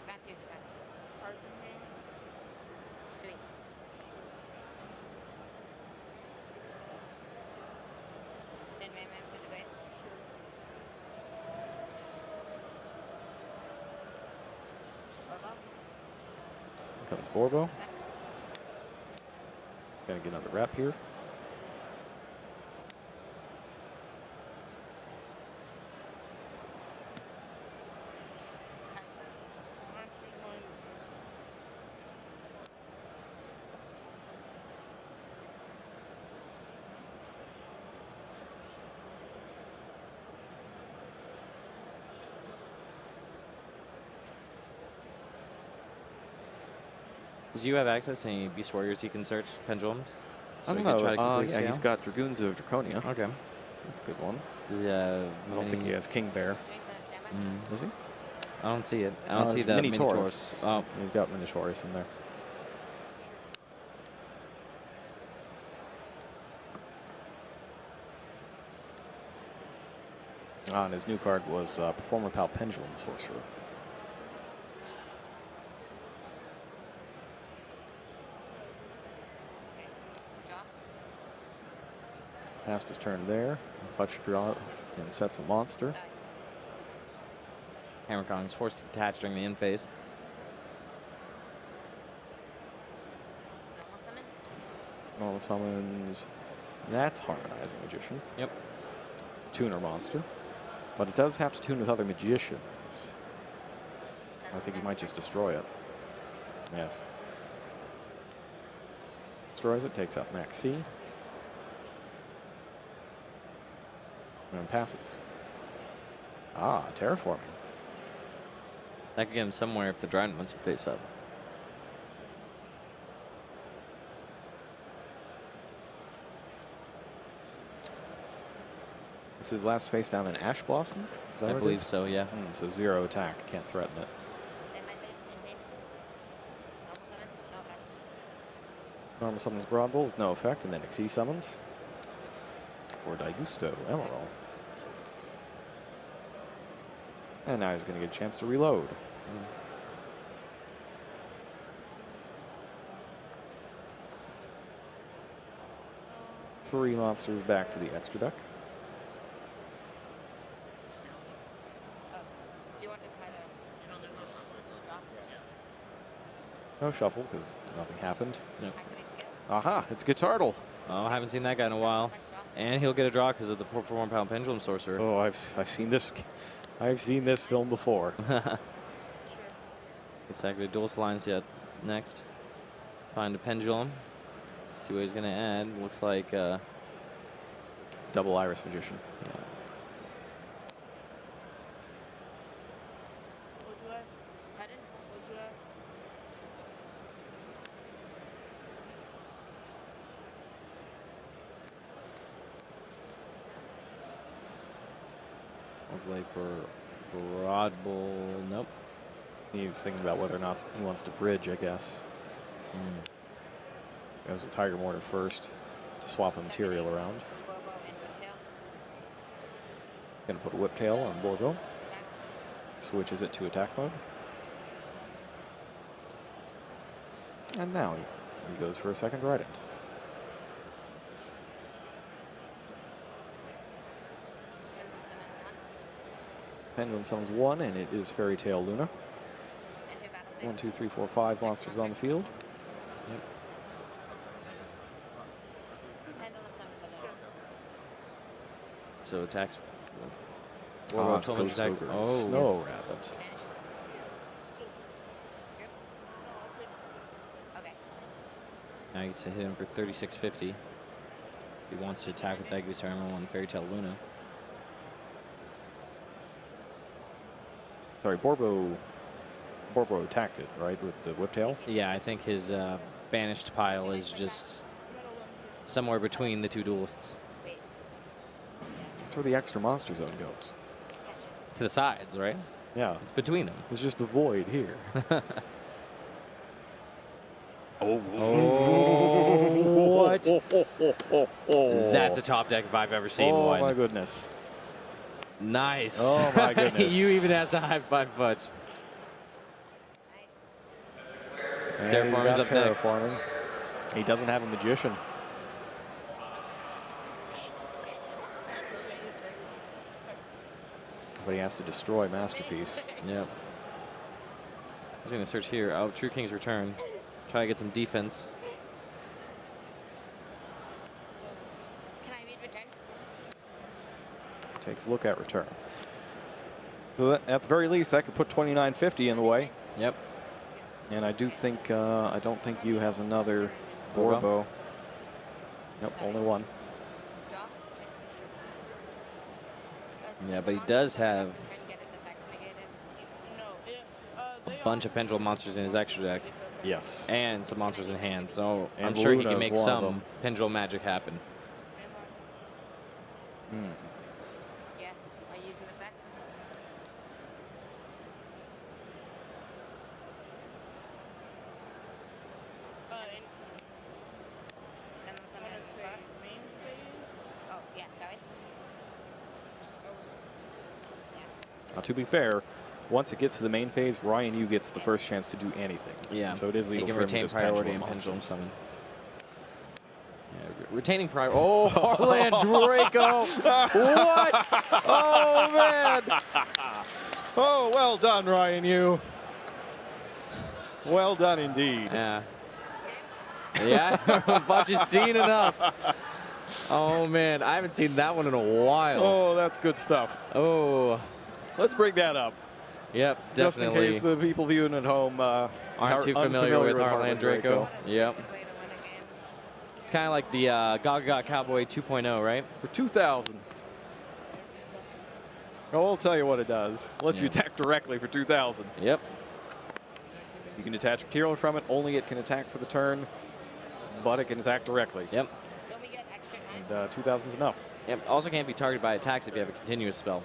Vampires effect. Cards in hand. 3. Send Ram Ram to the grave. Orbo. Here comes Borbo. He's going to get another wrap here. Does you have access to any Beast Warriors he can search pendulums? I don't he can try to know. quickly Yeah, he's scale? got Dragoons of Draconia. Okay. That's a good one. Yeah. I don't think he has King Bear. Does he? I don't see it. I don't see there's the Mini Minotaurs. Taurus. Oh, He's got Mini Taurus in there. And his new card was Performer Pal Pendulum Sorcerer. Passed his turn there. Fetch draw and sets a monster. Hammer Kong is forced to attach during the end phase. Normal summons. That's Harmonizing Magician. Yep. It's a tuner monster. But it does have to tune with other magicians. I think he might just destroy it. Yes. Destroys it, takes out Max C. And passes. Ah, terraforming. That could get him somewhere if the Dryden wants to face up. This is his last face down in Ash Blossom? Is that I what it believe is? so, yeah. So 0 attack, can't threaten it. Normal summons Broadbull with no effect, and then Xyz summons for Daigusto Emerald. And now he's going to get a chance to reload. Three monsters back to the extra deck. Do you want to kind of, there's no shuffle, just drop? No shuffle, because nothing happened. Yep. Aha, it's Guitardle. Oh, I haven't seen that guy in a while. And he'll get a draw because of the Performer Pal Pendulum Sorcerer. Oh, I've seen this. I've seen this film before. It's actually dual lines yet. Next, find a pendulum. See what he's going to add. Looks like double Iris Magician. Yeah. What'd you add? Pardon? What'd you add? Overlay for Broadbull. Nope. He's thinking about whether or not he wants to bridge, I guess. Goes with Tiger Mortar first to swap a material around. Gonna put a Whiptail on Borgo. Switches it to attack mode. And now he goes for a second Trident. Pendulum summons 1, and it is Fairy Tale Luna. 1, 2, 3, 4, 5 monsters on the field. Yep. So attacks. Ghost Ogre and Snow Rabbit. Now he gets to hit him for 3650. If he wants to attack with that Goose Armor on Fairy Tale Luna. Sorry, Borbo attacked it, right, with the Whiptail? Yeah, I think his banished pile is just somewhere between the two duelists. That's where the extra monster zone goes. To the sides, right? Yeah. It's between them. There's just a void here. What? That's a top deck if I've ever seen one. Oh my goodness. Nice. Oh my goodness. You even has the high five fudge. And Terraforming he's is got up next. terraforming. He doesn't have a magician. But he has to destroy Masterpiece. Yep. He's going to search here. Oh, True King's Return. Try to get some defense. Can I read return? Takes a look at return. So that, at the very least, that could put 2950 in the way. Yep. And I do think, I don't think you has another Borbo? Borbo. Nope, only one. Yeah, but he does have No, a bunch of pendulum monsters in his extra deck. Yes. And some monsters in hand, so And I'm sure he Luna can is make one of some them. pendulum magic happen. Yeah, are you using the effect? And then some in the main phase. Oh, yeah, sorry. Now, to be fair, once it gets to the main phase, Ryan Yu gets the first chance to do anything. Yeah. So it is He legal can for him to retain just priority and monsters. pendulum summon. Yeah, retaining priority. Oh, Harlan Draco! What? Oh, man! Oh, well done, Ryan Yu. Well done indeed. Yeah. Yeah, but you've seen enough. Oh, man. I haven't seen that one in a while. Oh, that's good stuff. Oh. Let's bring that up. Yep, Just in definitely. case the people viewing at home Aren't too familiar with Harlan Draco. Draco. Yep. It's kind of like the Gaga Cowboy 2.0, right? For 2,000. Well, I'll tell you what it does. Lets you Yeah. attack directly for 2,000. Yep. You can detach material from it. Only it can attack for the turn, but it can attack directly. Yep. Don't we get extra time? And 2,000 is enough. Yep. Also can't be targeted by attacks if you have a continuous spell.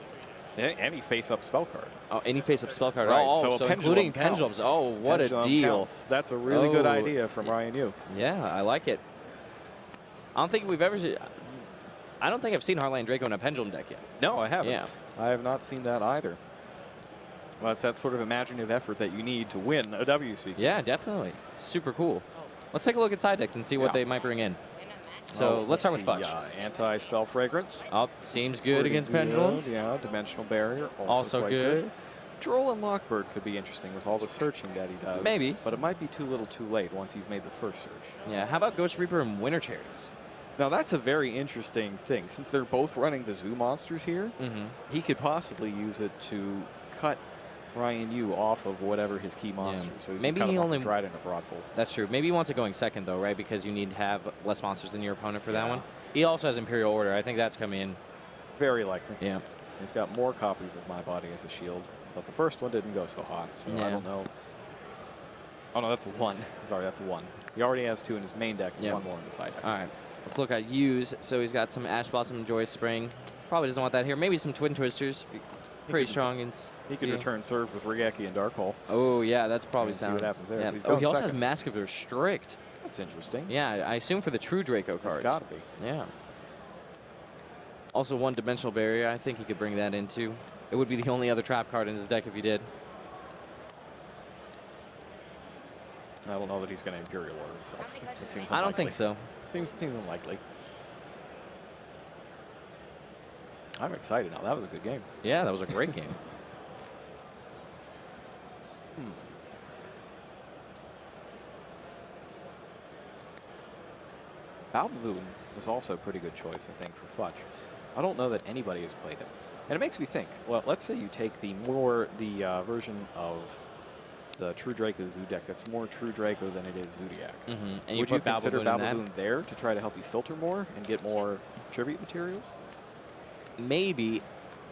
Any face-up spell card. Oh, any face-up spell card. Right, Oh, so a so pendulum including counts. pendulums. Oh, what Pendulum a deal. counts. That's a really good Oh, idea from Ryan Yu. Yeah, I like it. I don't think we've ever. I don't think I've seen Harlan Draco in a pendulum deck yet. No, I haven't. Yeah. I have not seen that either. Well, it's that sort of imaginative effort that you need to win a WCQ. Yeah, definitely. Super cool. Let's take a look at side decks and see what Yeah. they might bring in. So let's start with Fudge. Anti-spell fragrance. Oh, seems good Pretty against good, pendulums. Yeah, dimensional barrier. Also quite good. Droll and Lockbird could be interesting with all the searching that he does. Maybe. But it might be too little too late once he's made the first search. Yeah, how about Ghost Reaper and Winter Cherries? Now that's a very interesting thing. Since they're both running the zoo monsters here, Mm-hmm. he could possibly use it to cut Ryan Yu off of whatever his key monster. So Maybe cut he him off only of Dryden or Broadbolt. That's true. Maybe he wants it going second though, right? Because you need to have less monsters than your opponent for that one. He also has Imperial Order. I think that's coming in. Very likely. Yeah. He's got more copies of My Body as a shield, but the first one didn't go so hot, so Yeah. I don't know. Oh no, that's a 1. Sorry, that's a 1. He already has 2 in his main deck, and Yeah. 1 more in the side deck. All right. Let's look at Use. So he's got some Ash Blossom, Joy Spring. Probably doesn't want that here. Maybe some Twin Twisters. Pretty could- strong. He could return serve with Regeki and Darkhole. Oh, yeah, that's probably And see what sounds. happens there. Yeah. He's Oh, going he also second. has Mask of the Restrict. That's interesting. Yeah, I assume for the true Draco cards. It's got to be. Yeah. Also, one Dimensional Barrier. I think he could bring that into. It would be the only other trap card in his deck if he did. I don't know that he's going to Imperial Order himself. It seems I don't unlikely. think so. Seems unlikely. I'm excited now. That was a good game. Yeah, that was a great game. Balbaboon was also a pretty good choice, I think, for Fudge. I don't know that anybody has played it. And it makes me think, well, let's say you take the version of the True Draco Zoo deck that's more True Draco than it is Zodiac. Mhm. And you Would you put consider Balbaboon in that? Balbaboon there to try to help you filter more and get more tribute materials? Maybe.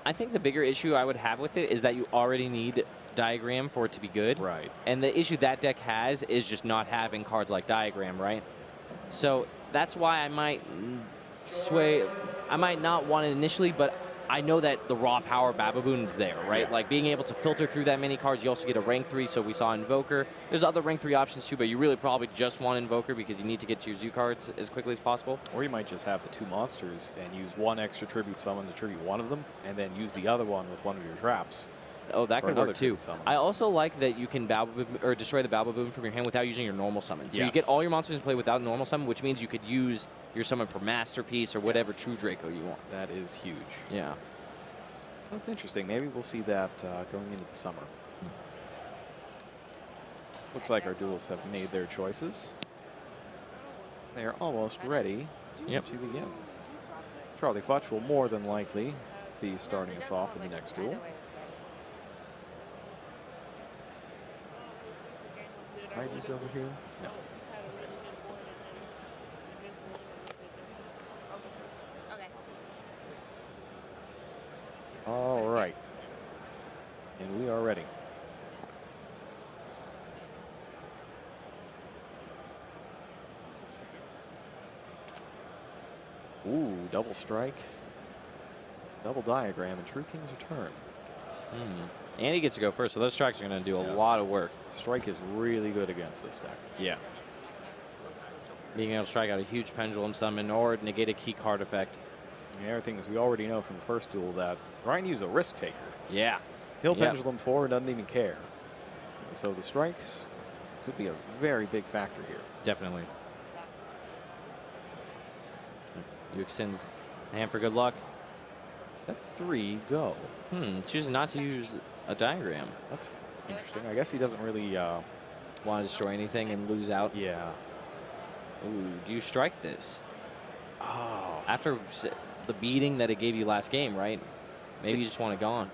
I think the bigger issue I would have with it is that you already need Diagram for it to be good. Right. And the issue that deck has is just not having cards like Diagram, right? So that's why I might sway. I might not want it initially, but I know that the raw power Bababoon is there, right? Yeah. Like being able to filter through that many cards. You also get a rank 3, so we saw Invoker. There's other rank 3 options too, but you really probably just want Invoker because you need to get to your zoo cards as quickly as possible. Or you might just have the 2 monsters and use 1 extra tribute summon to tribute one of them, and then use the other one with one of your traps. Oh, that for could another work too. tribute summon. I also like that you can or destroy the Balbaboon from your hand without using your normal summon. So you Yes. get all your monsters in play without normal summon, which means you could use your summon for Masterpiece or whatever True Draco you want. That is huge. Yeah. That's interesting. Maybe we'll see that going into the summer. Looks like our duelists have made their choices. They are almost ready to begin. Charlie Futch will more than likely be starting us off in the next duel. Heidi's over here. No. All right. And we are ready. Ooh, double strike. Double diagram and True King's Return. And he gets to go first, so those strikes are going to do a lot of work. Strike is really good against this deck. Yeah. Being able to strike out a huge pendulum summon or negate a key card effect. The other thing is we already know from the first duel that Ryan Yu's a risk taker. Yeah. He'll Yep. pendulum forward, doesn't even care. So the strikes could be a very big factor here. Definitely. You extends hand for good luck. Set 3, go. Chooses not to use a diagram. That's interesting. I guess he doesn't really want to destroy anything and lose out. Yeah. Ooh, do you strike this? Oh. After the beating that it gave you last game, right? Maybe you just want it gone.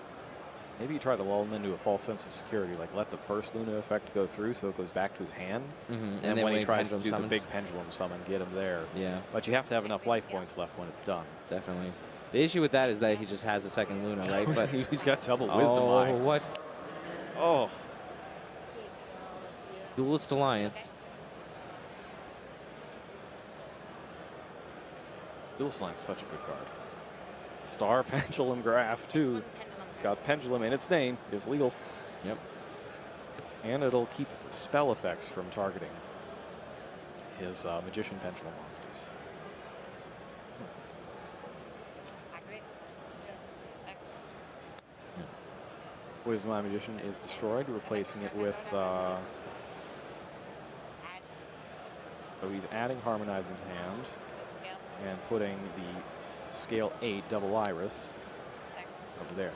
Maybe you try to lull him into a false sense of security, like let the first Luna effect go through so it goes back to his hand. And And then when he when tries to pendulum do summons. the big pendulum summon, get him there. Yeah. But you have to have enough life points left when it's done. Definitely. The issue with that is that he just has a second Luna, right? But he's got double Wisdom Eye. What? Oh. Duelist Alliance. Dual Slime's such a good card. Star Pendulum Graph, too. It's got Pendulum in its name. It's legal. Yep. And it'll keep spell effects from targeting his Magician Pendulum monsters. Wisdom Eye Magician is destroyed, replacing it with... so he's adding Harmonizing to hand and putting the Scale 8 Double Iris over there.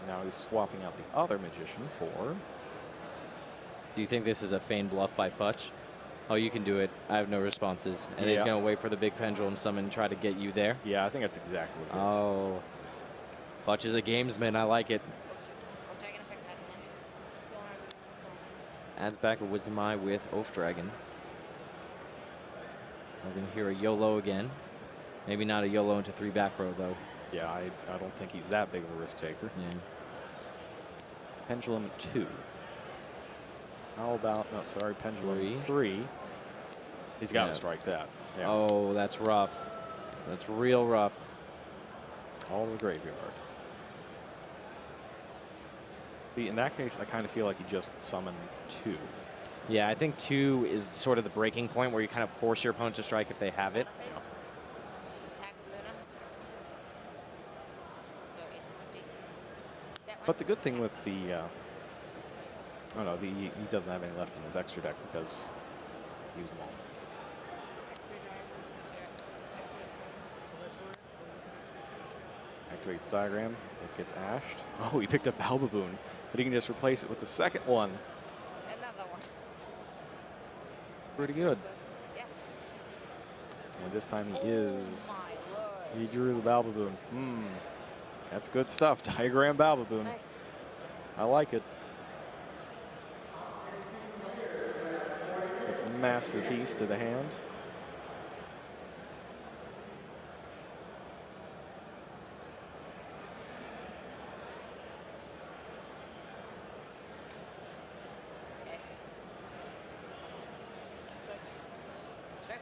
Now he's swapping out the other Magician for... Do you think this is a feigned bluff by Futch? Oh, you can do it. I have no responses. And he's Yeah. going to wait for the big pendulum summon and try to get you there. Yeah, I think that's exactly what it is. Oh. Futch is a gamesman. I like it. Adds back a Wisdom Eye with Oath Dragon. We're going to hear a YOLO again. Maybe not a YOLO into 3 back row, though. Yeah, I don't think he's that big of a risk taker. Yeah. Pendulum 2. How about, no, sorry, Pendulum 3. He's got to strike that. Yeah. Oh, that's rough. That's real rough. All to the graveyard. See, in that case, I kind of feel like you just summon 2. Yeah, I think 2 is sort of the breaking point where you kind of force your opponent to strike if they have it. But the good thing with the, oh no, he doesn't have any left in his extra deck because he used them all. Activates diagram, it gets ashed. Oh, he picked up Balbaboon, but he can just replace it with the second one. Another one. Pretty good. Yeah. And this time he is. He drew the Balbaboon. That's good stuff. Diagram Balbaboon. Nice. I like it. It's a masterpiece to the hand. Sure.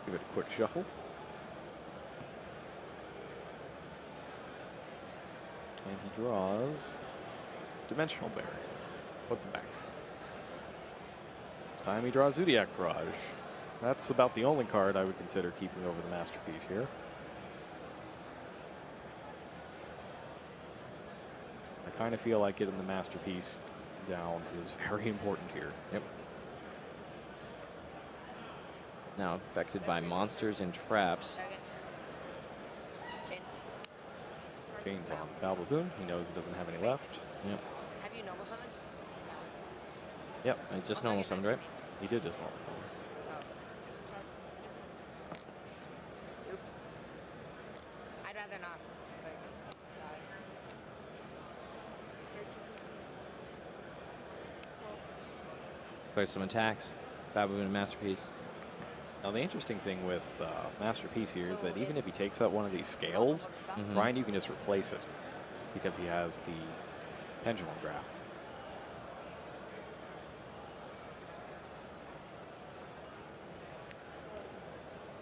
Give it a quick shuffle. And he draws Dimensional Barrier. Puts it back. This time he draws Zodiac Barrage. That's about the only card I would consider keeping over the Masterpiece here. I kind of feel like getting the Masterpiece down is very important here. Yep. Now affected by monsters and traps. Chains on Balbaboon. He knows he doesn't have any left. Yep. Have you normal summoned? No. Yep. I just normal summoned, right? He did just normal summon. Oops. I'd rather not. But just die. Play some attacks. Bababoon and Masterpiece. Now the interesting thing with Masterpiece here is that even if he takes out one of these scales, Ryan, you can just replace it because he has the Pendulum Graph.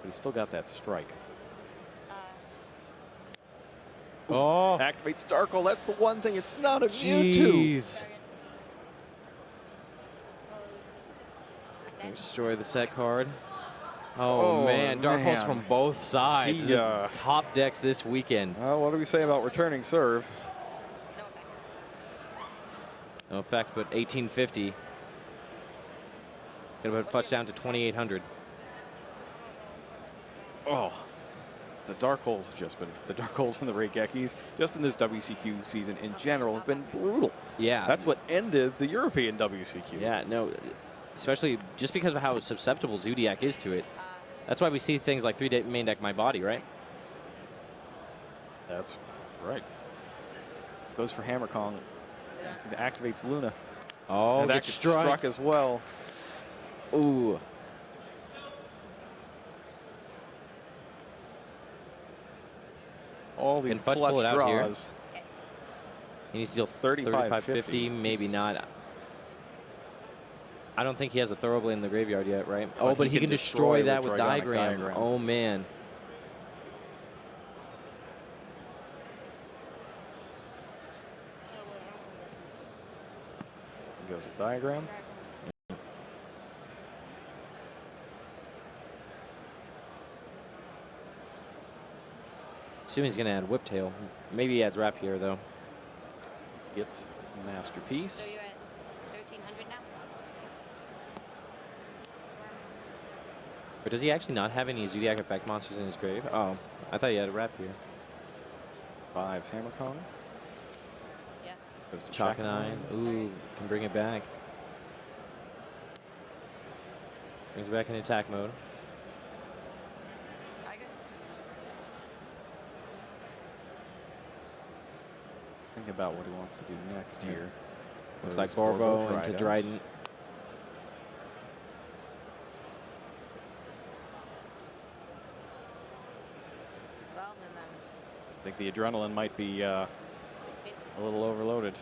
but he's still got that strike. Oh. Activates Darkle. That's the one thing it's not immune to. Jeez. Destroy the set card. Oh, man, Dark Holes from both sides. He, The top decks this weekend. Well, what do we say about returning serve? No effect, but 1850. Gonna put Futch down to 2,800. Oh, the Dark Holes have just been, the Dark Holes and the Reigekis, just in this WCQ season in general, have been brutal. Yeah. That's what ended the European WCQ. Yeah, no, especially just because of how susceptible Zodiac is to it. That's why we see things like 3 main deck My Body, right? That's right. Goes for Hammer Kong. Activates Luna. Oh, and that gets gets struck. struck as well. Ooh. All these Can Futch clutch pull it out draws. here? He needs to deal 35-50. 35-50, maybe not. I don't think he has a Thoroughblade in the graveyard yet, right? Oh, but he can destroy that with diagram. Oh, man. He goes with diagram. Assuming he's going to add Whiptail. Maybe he adds Rapier, though. Gets Masterpiece. So you're at 1,300 now? Or does he actually not have any Zodiac effect monsters in his grave? Oh, I thought he had a Rapier. 5's Hammer Kong. Yeah. Goes to Chalk and Eye. Ooh, can bring it back. Brings it back in attack mode. Tiger? Let's think about what he wants to do next here. Looks Goes like Borbo into Dryden. I think the adrenaline might be a little overloaded.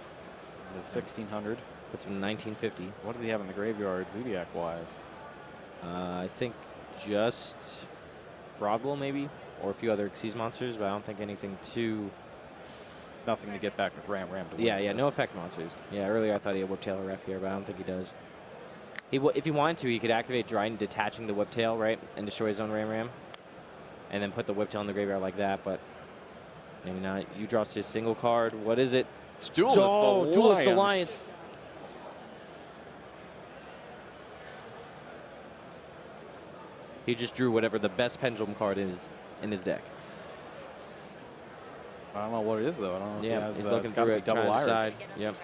The 1600. Puts him in 1950. What does he have in the graveyard, Zodiac-wise? I think just Broadwell, maybe, or a few other Xyz monsters, but I don't think anything too. Nothing to get back with Ram to win. Yeah, no effect monsters. Yeah, earlier I thought he had Whiptail or Rapier, but I don't think he does. If he wanted to, he could activate Dryden, detaching the Whiptail, right, and destroy his own Ram, and then put the Whiptail in the graveyard like that, but maybe not. You draw to a single card. What is it? It's Duelist Alliance. He just drew whatever the best Pendulum card is in his deck. I don't know what it is, though. I don't know. Yeah, if he has, he's it's looking gotta through be it, double trying to iris. decide. Yep.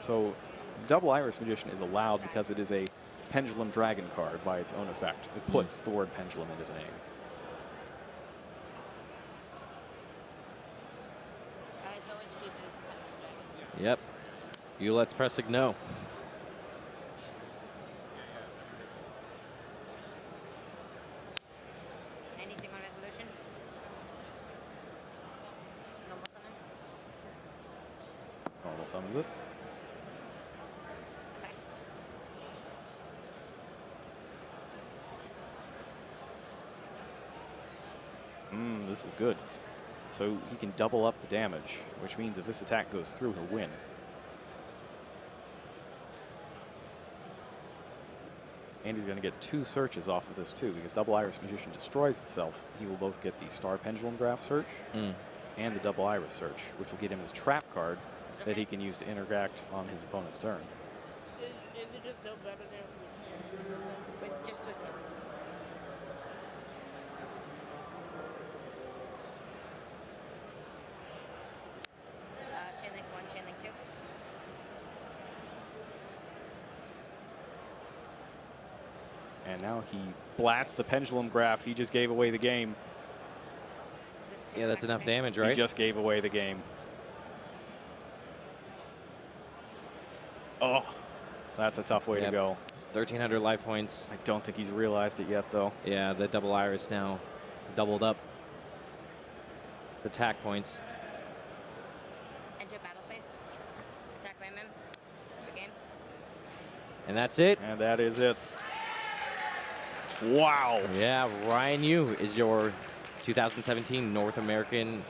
So, double iris magician is allowed because it is a Pendulum Dragon card by its own effect. It puts the word pendulum into the name. It's always treated as a pendulum dragon. Yep. You let's press no. Anything on resolution? Normal summon? Normal summons it. Effect. This is good. So he can double up the damage, which means if this attack goes through, he'll win. And he's going to get 2 searches off of this too, because Double Iris Magician destroys itself. He will both get the Star Pendulum Graph search and the Double Iris search, which will get him his trap card that he can use to interact on his opponent's turn. Is it just no better than with him? Just with him. Chain link 1, chain link 2. And now he blasts the Pendulum Graph. He just gave away the game. Yeah, that's enough damage, right? He just gave away the game. Oh, that's a tough way to go. 1,300 life points. I don't think he's realized it yet, though. Yeah, the Double Iris now doubled up. The attack points. Enter battle phase. Attack Raymond. For game. And that's it. And that is it. Wow. Yeah, Ryan Yu is your 2017 North American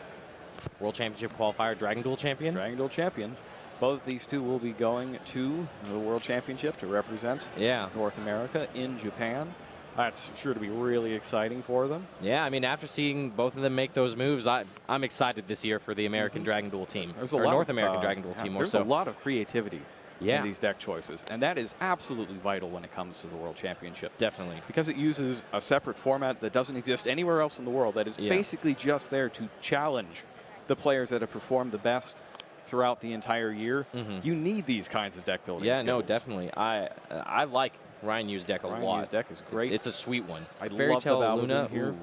World Championship qualifier Dragon Duel champion. Dragon Duel champion. Both these two will be going to the World Championship to represent North America in Japan. That's sure to be really exciting for them. Yeah, I mean, after seeing both of them make those moves, I'm excited this year for the American Dragon Duel team. There's a or lot North of, American Dragon Duel team more There's so. a lot of creativity Yeah. in these deck choices, and that is absolutely vital when it comes to the World Championship. Definitely. Because it uses a separate format that doesn't exist anywhere else in the world, that is basically just there to challenge the players that have performed the best throughout the entire year. You need these kinds of deck building skills. No, definitely. I like Ryan Yu's deck a lot. Ryan Yu's deck is great. It's a sweet one. I Fairy love the Tale Bababoon Luna here. ooh.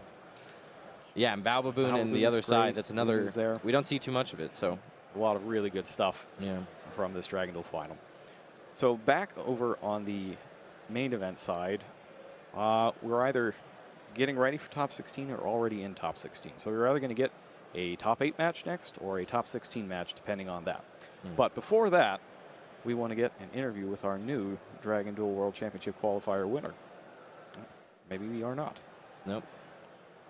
Yeah, and Bababoon and the Bababoon's other side. great. That's another. Luna's there. We don't see too much of it, so a lot of really good stuff. From this Dragon Duel final. So back over on the main event side, we're either getting ready for top 16 or already in top 16. So we're either going to get a top 8 match next or a top 16 match, depending on that. But before that, we want to get an interview with our new Dragon Duel World Championship qualifier winner. Maybe we are not. Nope.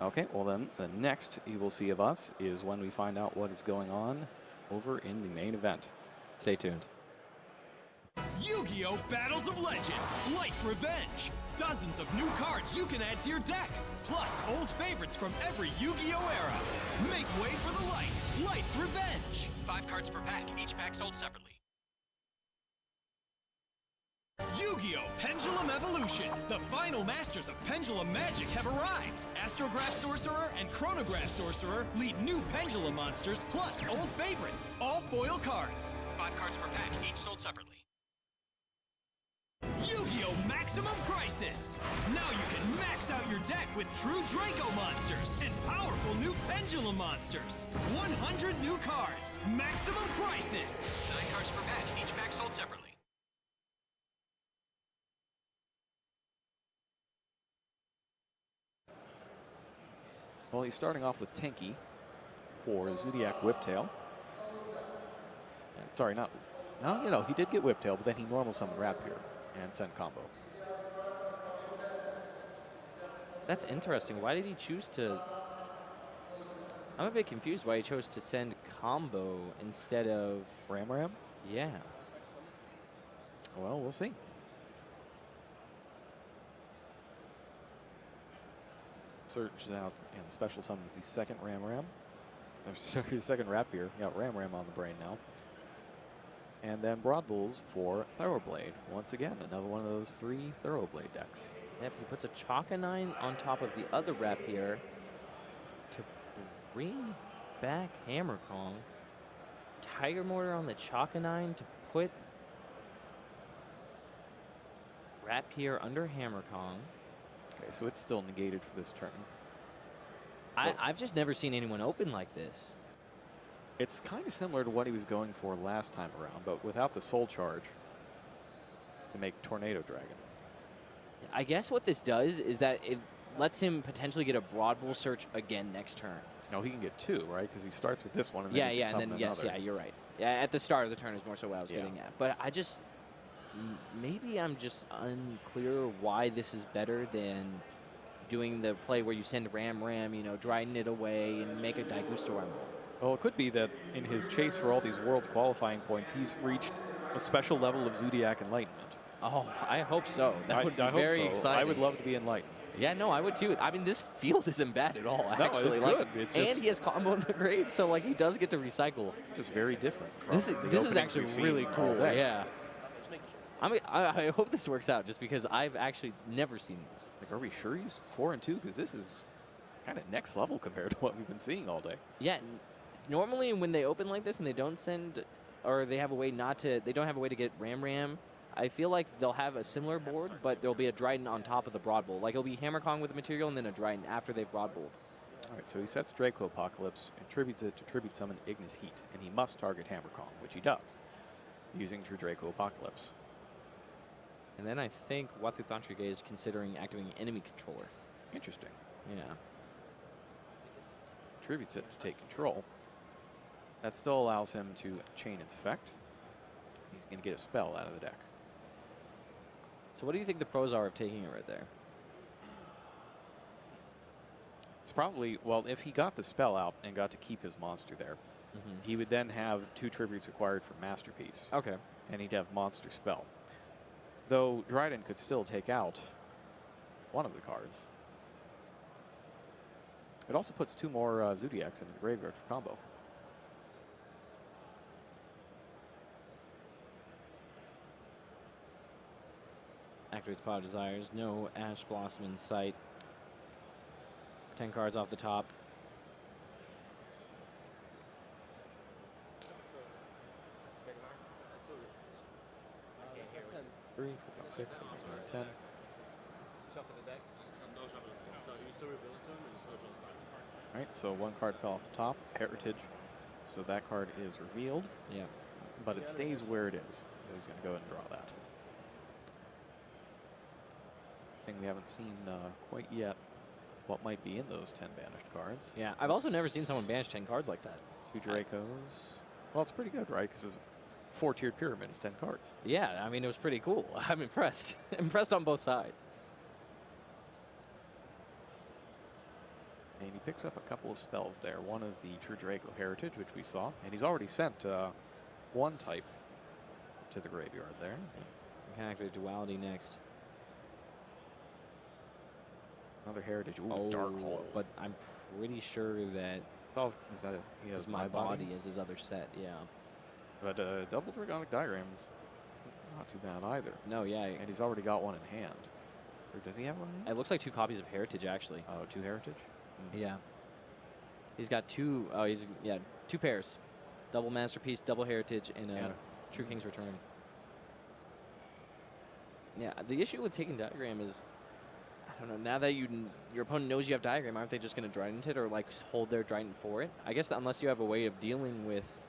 Okay, well then, the next you will see of us is when we find out what is going on over in the main event. Stay tuned. Yu-Gi-Oh! Battles of Legend, Light's Revenge. Dozens of new cards you can add to your deck, plus old favorites from every Yu-Gi-Oh! Era. Make way for the light, Light's Revenge. 5 cards per pack, each pack sold separately. Yu-Gi-Oh! Pendulum Evolution. The final masters of Pendulum Magic have arrived. Astrograph Sorcerer and Chronograph Sorcerer lead new Pendulum monsters, plus old favorites. All foil cards. 5 cards per pack, each sold separately. Yu-Gi-Oh! Maximum Crisis! Now you can max out your deck with true Draco monsters and powerful new Pendulum monsters. 100 new cards. Maximum Crisis! 9 cards per pack, each pack sold separately. Well, he's starting off with Tenki for Zodiac Whiptail. Sorry, not... No, you know, he did get Whiptail, but then he normal summoned Rapier and sent combo. That's interesting. Why did he choose to... I'm a bit confused why he chose to send combo instead of... Ram? Yeah. Well, we'll see. Searches out and special summons the second Ram. Sorry, the second Rapier. Got Ram on the brain now. And then Broad Bulls for Thoroughblade. Once again, another one of those 3 Thoroughblade decks. Yep, he puts a Chakanine on top of the other Rapier to bring back Hammer Kong. Tiger Mortar on the Chakanine to put Rapier under Hammer Kong. Okay, so it's still negated for this turn. I've just never seen anyone open like this. It's kind of similar to what he was going for last time around, but without the Soul Charge to make Tornado Dragon. I guess what this does is that it lets him potentially get a Broad Bull search again next turn. No, he can get 2, right? Because he starts with this one and then Yeah, he can and then summon yes, another. yeah, you're right. Yeah, at the start of the turn is more so what I was getting at. But I just maybe I'm just unclear why this is better than doing the play where you send Ram, you know, drying it away and make a Daigusto Emerald. Well, it could be that in his chase for all these Worlds qualifying points, he's reached a special level of Zodiac Enlightenment. Oh, I hope so. That would be very exciting. I would love to be enlightened. Yeah, no, I would too. I mean, this field isn't bad at all, No, actually. it's like, good. It's and just- he has combo in the grave, so like he does get to recycle. It's just very different. From This the is openings actually we've seen really all cool. day. Yeah. I mean, I hope this works out just because I've actually never seen this. Like, are we sure he's 4 and 2? Because this is kind of next level compared to what we've been seeing all day. Yeah. Normally, when they open like this and they don't send, or they have a way not to, they don't have a way to get Ram. I feel like they'll have a similar board, but there'll be a Dryden on top of the Broad Bull. Like it'll be Hammer Kong with the material and then a Dryden after they've Broad Bulled. All right, so he sets Draco Apocalypse, attributes it to tribute summon Ignis Heat, and he must target Hammer Kong, which he does, using True Draco Apocalypse. And then I think Watu Tantrige is considering activating enemy controller. Interesting. Yeah. Attributes it to take control. That still allows him to chain its effect. He's going to get a spell out of the deck. So what do you think the pros are of taking it right there? It's probably, well, if he got the spell out and got to keep his monster there, he would then have 2 tributes acquired for Masterpiece. Okay. And he'd have Monster Spell. Though Dryden could still take out one of the cards. It also puts 2 more Zodiacs into the graveyard for combo. Activates Pot of Desires. No Ash Blossom in sight. 10 cards off the top. Three, 4, 5, 6, 7, 8, 9, 10. Shuffle the deck. No shuffle. So you still reveal it to him, and you still draw the card. All right, so 1 card fell off the top. It's Heritage. So that card is revealed. Yeah. But it stays where it is. So he's going to go ahead and draw that. Thing we haven't seen quite yet what might be in those 10 banished cards. Yeah, I've also never seen someone banish 10 cards like that. 2 Dracos. Well, it's pretty good, right? Because a 4-tiered pyramid is 10 cards. Yeah, I mean, it was pretty cool. I'm impressed. Impressed on both sides. And he picks up a couple of spells there. One is the True Draco Heritage, which we saw. And he's already sent 1 type to the graveyard there. We can activate Duality next. Another Heritage. Ooh, Oh, Dark Hole. but I'm pretty sure that Is that he has My Body is his other set, yeah. But double Dragonic Diagram is not too bad either. No, yeah. And he's already got one in hand. Or does he have one in hand? It looks like 2 copies of Heritage, actually. Oh, 2 Heritage? Yeah. He's got 2, 2 pairs. Double Masterpiece, double Heritage, and True King's Return. Yeah, the issue with taking Diagram is, I don't know, now that your opponent knows you have Diagram, aren't they just going to Trident it or like hold their Trident for it? I guess that unless you have a way of dealing with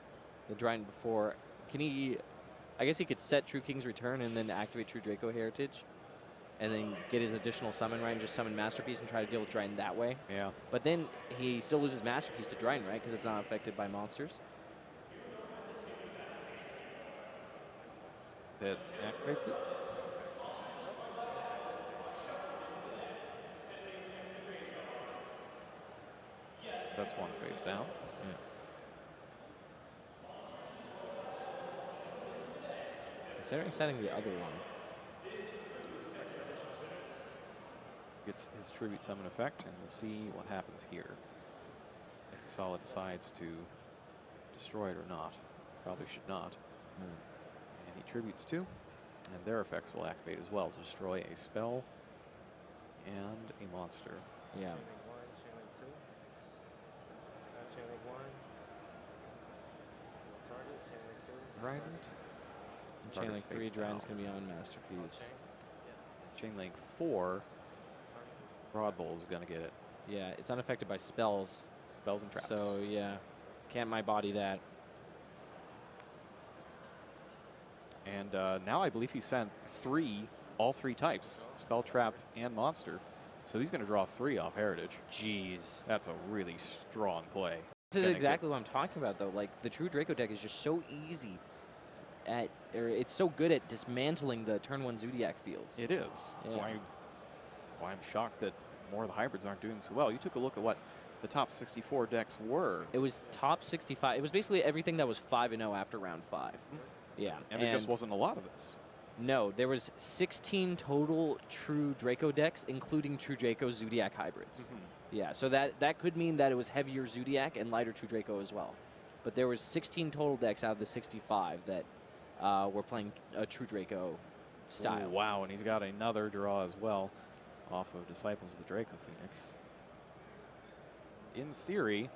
the Trident before, I guess he could set True King's Return and then activate True Draco Heritage and then get his additional summon, right, and just summon Masterpiece and try to deal with Trident that way. Yeah. But then he still loses Masterpiece to Trident, right, because it's not affected by monsters. That activates it? That's 1 face down. Yeah. Considering setting the other one. Gets his Tribute Summon effect, and we'll see what happens here. If Solid decides to destroy it or not. Probably should not. And he tributes 2, and their effects will activate as well to destroy a spell and a monster. Yeah. Chain link 1, chain link 2. Chain link 1. Target, chain link 2. Trident. Chain Link 3, face Dryden's down. going to be on Masterpiece. Chain Link 4, Broad Bowl is going to get it. Yeah, it's unaffected by spells. Spells and traps. So, yeah, can't My Body that. And now I believe he sent all 3 types, spell, trap, and monster. So he's going to draw 3 off Heritage. Jeez. That's a really strong play. This is exactly what I'm talking about, though. Like, the True Draco deck is just so easy it's so good at dismantling the turn 1 Zodiac fields. It is. Yeah. So why I'm shocked that more of the hybrids aren't doing so well. You took a look at what the top 64 decks were. It was top 65. It was basically everything that was 5-0 after round 5. Yeah. And there just wasn't a lot of this. No, there was 16 total True Draco decks, including True Draco Zodiac hybrids. Yeah, so that could mean that it was heavier Zodiac and lighter True Draco as well. But there was 16 total decks out of the 65 that were playing a True Draco style. Ooh, wow, and he's got another draw as well off of Disciples of the Draco Phoenix. In theory,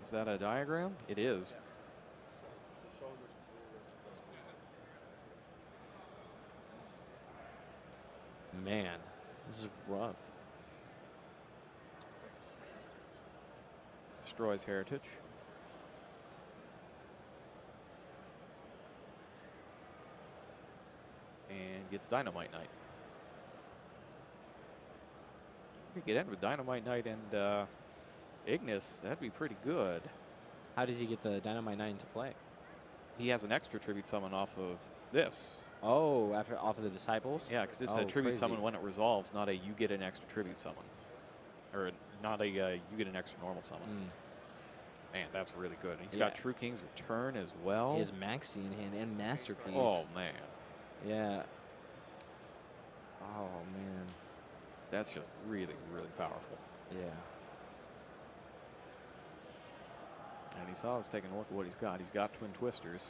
is that a diagram? It is. Man, this is rough. Destroys Heritage. And gets Dynamite Knight. We could end with Dynamite Knight and Ignis. That'd be pretty good. How does he get the Dynamite Knight into play? He has an extra tribute summon off of this. Oh, off of the Disciples? Yeah, because it's a tribute summon when it resolves, not a you get an extra tribute summon. Or a not a you get an extra normal summon. Man, that's really good. And he's got True King's Return as well. His Maxi in hand and Masterpiece. Oh, man. Yeah. Oh, man. That's just really, really powerful. Yeah. And he saw us taking a look at what he's got. He's got Twin Twisters.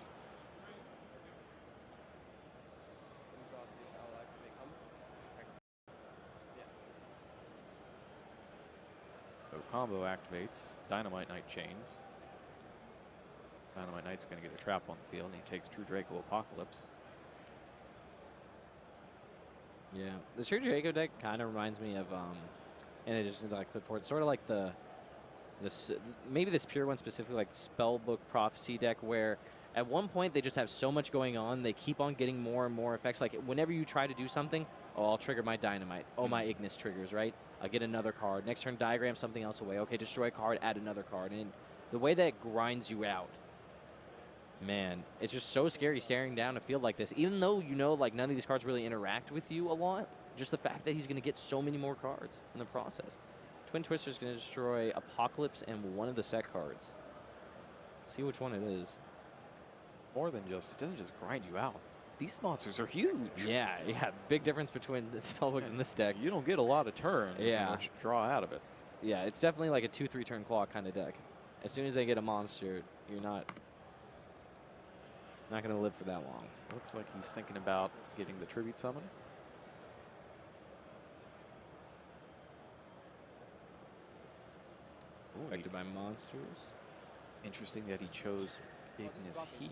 So combo activates. Dynamite Knight chains. Dynamite Knight's going to get a trap on the field, and he takes True Draco Apocalypse. Yeah, the True Draco deck kind of reminds me of, in addition to like Clipboard, sort of like maybe this pure one specifically, like the Spellbook Prophecy deck, where at one point they just have so much going on, they keep on getting more and more effects. Like whenever you try to do something, oh, I'll trigger my Dynamite. Oh, my Ignis triggers, right? I'll get another card. Next turn, diagram something else away. Okay, destroy a card, add another card. And the way that grinds you out, man, it's just so scary staring down a field like this. Even though you know, like, none of these cards really interact with you a lot, just the fact that he's going to get so many more cards in the process. Twin Twister's going to destroy Apocalypse and one of the set cards. See which one it is. It's more than just, it doesn't just grind you out. These monsters are huge. Yeah, big difference between the spellbooks and this deck. You don't get a lot of turns. Yeah. Much draw out of it. Yeah, it's definitely like a 2-3 turn claw kind of deck. As soon as they get a monster, you're not going to live for that long. Looks like he's thinking about getting the tribute summon. Affected by monsters. It's interesting that he chose Ignis Heat.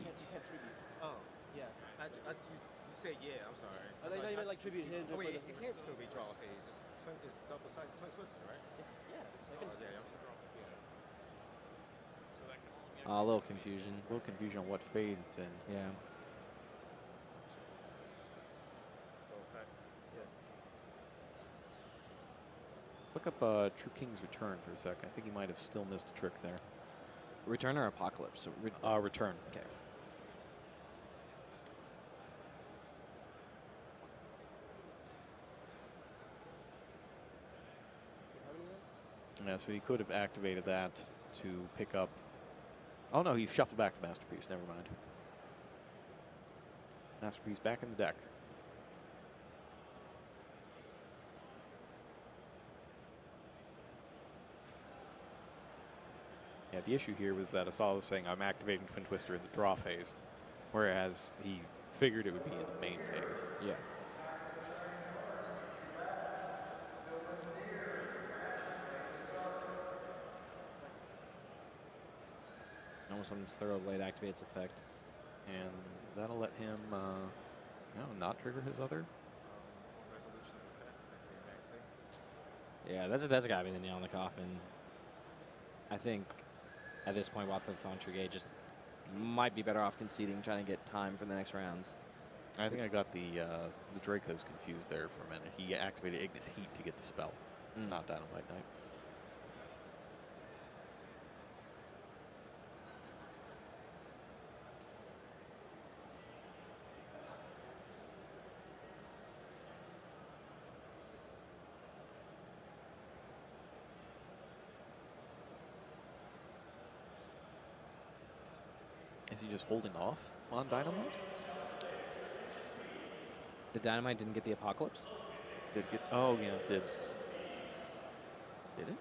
Oh, yeah. You said yeah, I'm sorry. I thought you meant like tribute him. Oh, wait, it can't still be draw phase. It's double side Twin Twister, right? Second. Yeah, I'm still draw. Yeah. A little confusion. A little confusion on what phase it's in. Yeah. So effect. Look up True King's Return for a sec. I think he might have still missed a trick there. Return or Apocalypse? Return. Okay. Yeah, so he could have activated that to pick up. Oh no, he shuffled back the Masterpiece. Never mind. Masterpiece back in the deck. Yeah, the issue here was that Asala was saying I'm activating Twin Twister in the draw phase, whereas he figured it would be in the main phase. Yeah. Almost something's Thorough Blade activates effect. And that'll let him not trigger his other. Resolution effect. Yeah, that's got to be the nail in the coffin. I think at this point, Watt for the Thon Trigate just might be better off conceding, trying to get time for the next rounds. I think I got the Dracos confused there for a minute. He activated Ignis Heat to get the spell, not Dynamite Knight. Is he just holding off on Dynamite? The Dynamite didn't get the Apocalypse? Did it get? Oh yeah, it did. Did it?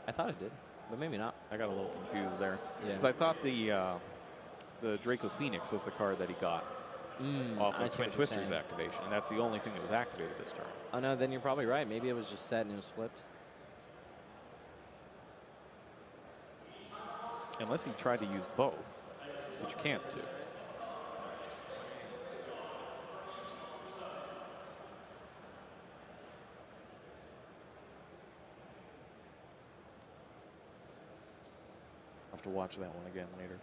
I thought it did, but maybe not. I got a little confused there. Yeah. Because I thought the Draco Phoenix was the card that he got off I of see Twin what you're Twister's saying. activation, and that's the only thing that was activated this turn. Oh no, then you're probably right. Maybe it was just set and it was flipped. Unless he tried to use both, which you can't do. I'll have to watch that one again later.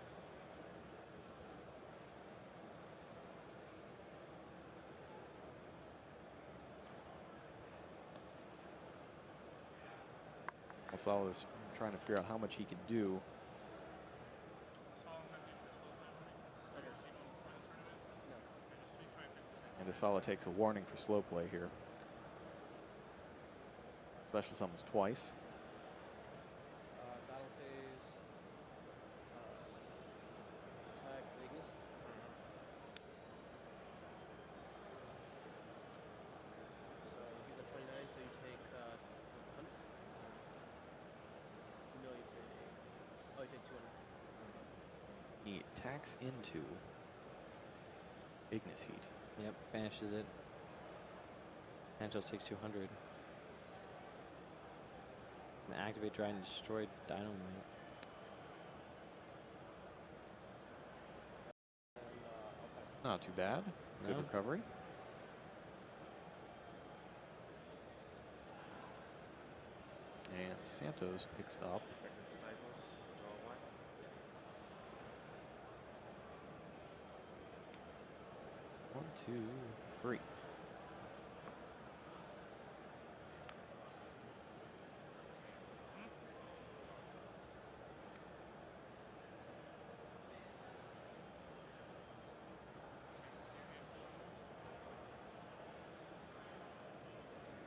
Asala is trying to figure out how much he can do. And Asala takes a warning for slow play here. Special summons twice. Probably take 200. He attacks into Ignis Heat. Yep, banishes it. Angelos takes 200. And activate Dryad and destroy Dynamite. Not too bad. Good No. recovery. And Santos picks up Effective Disciples, draw 1. 1, 2, 3.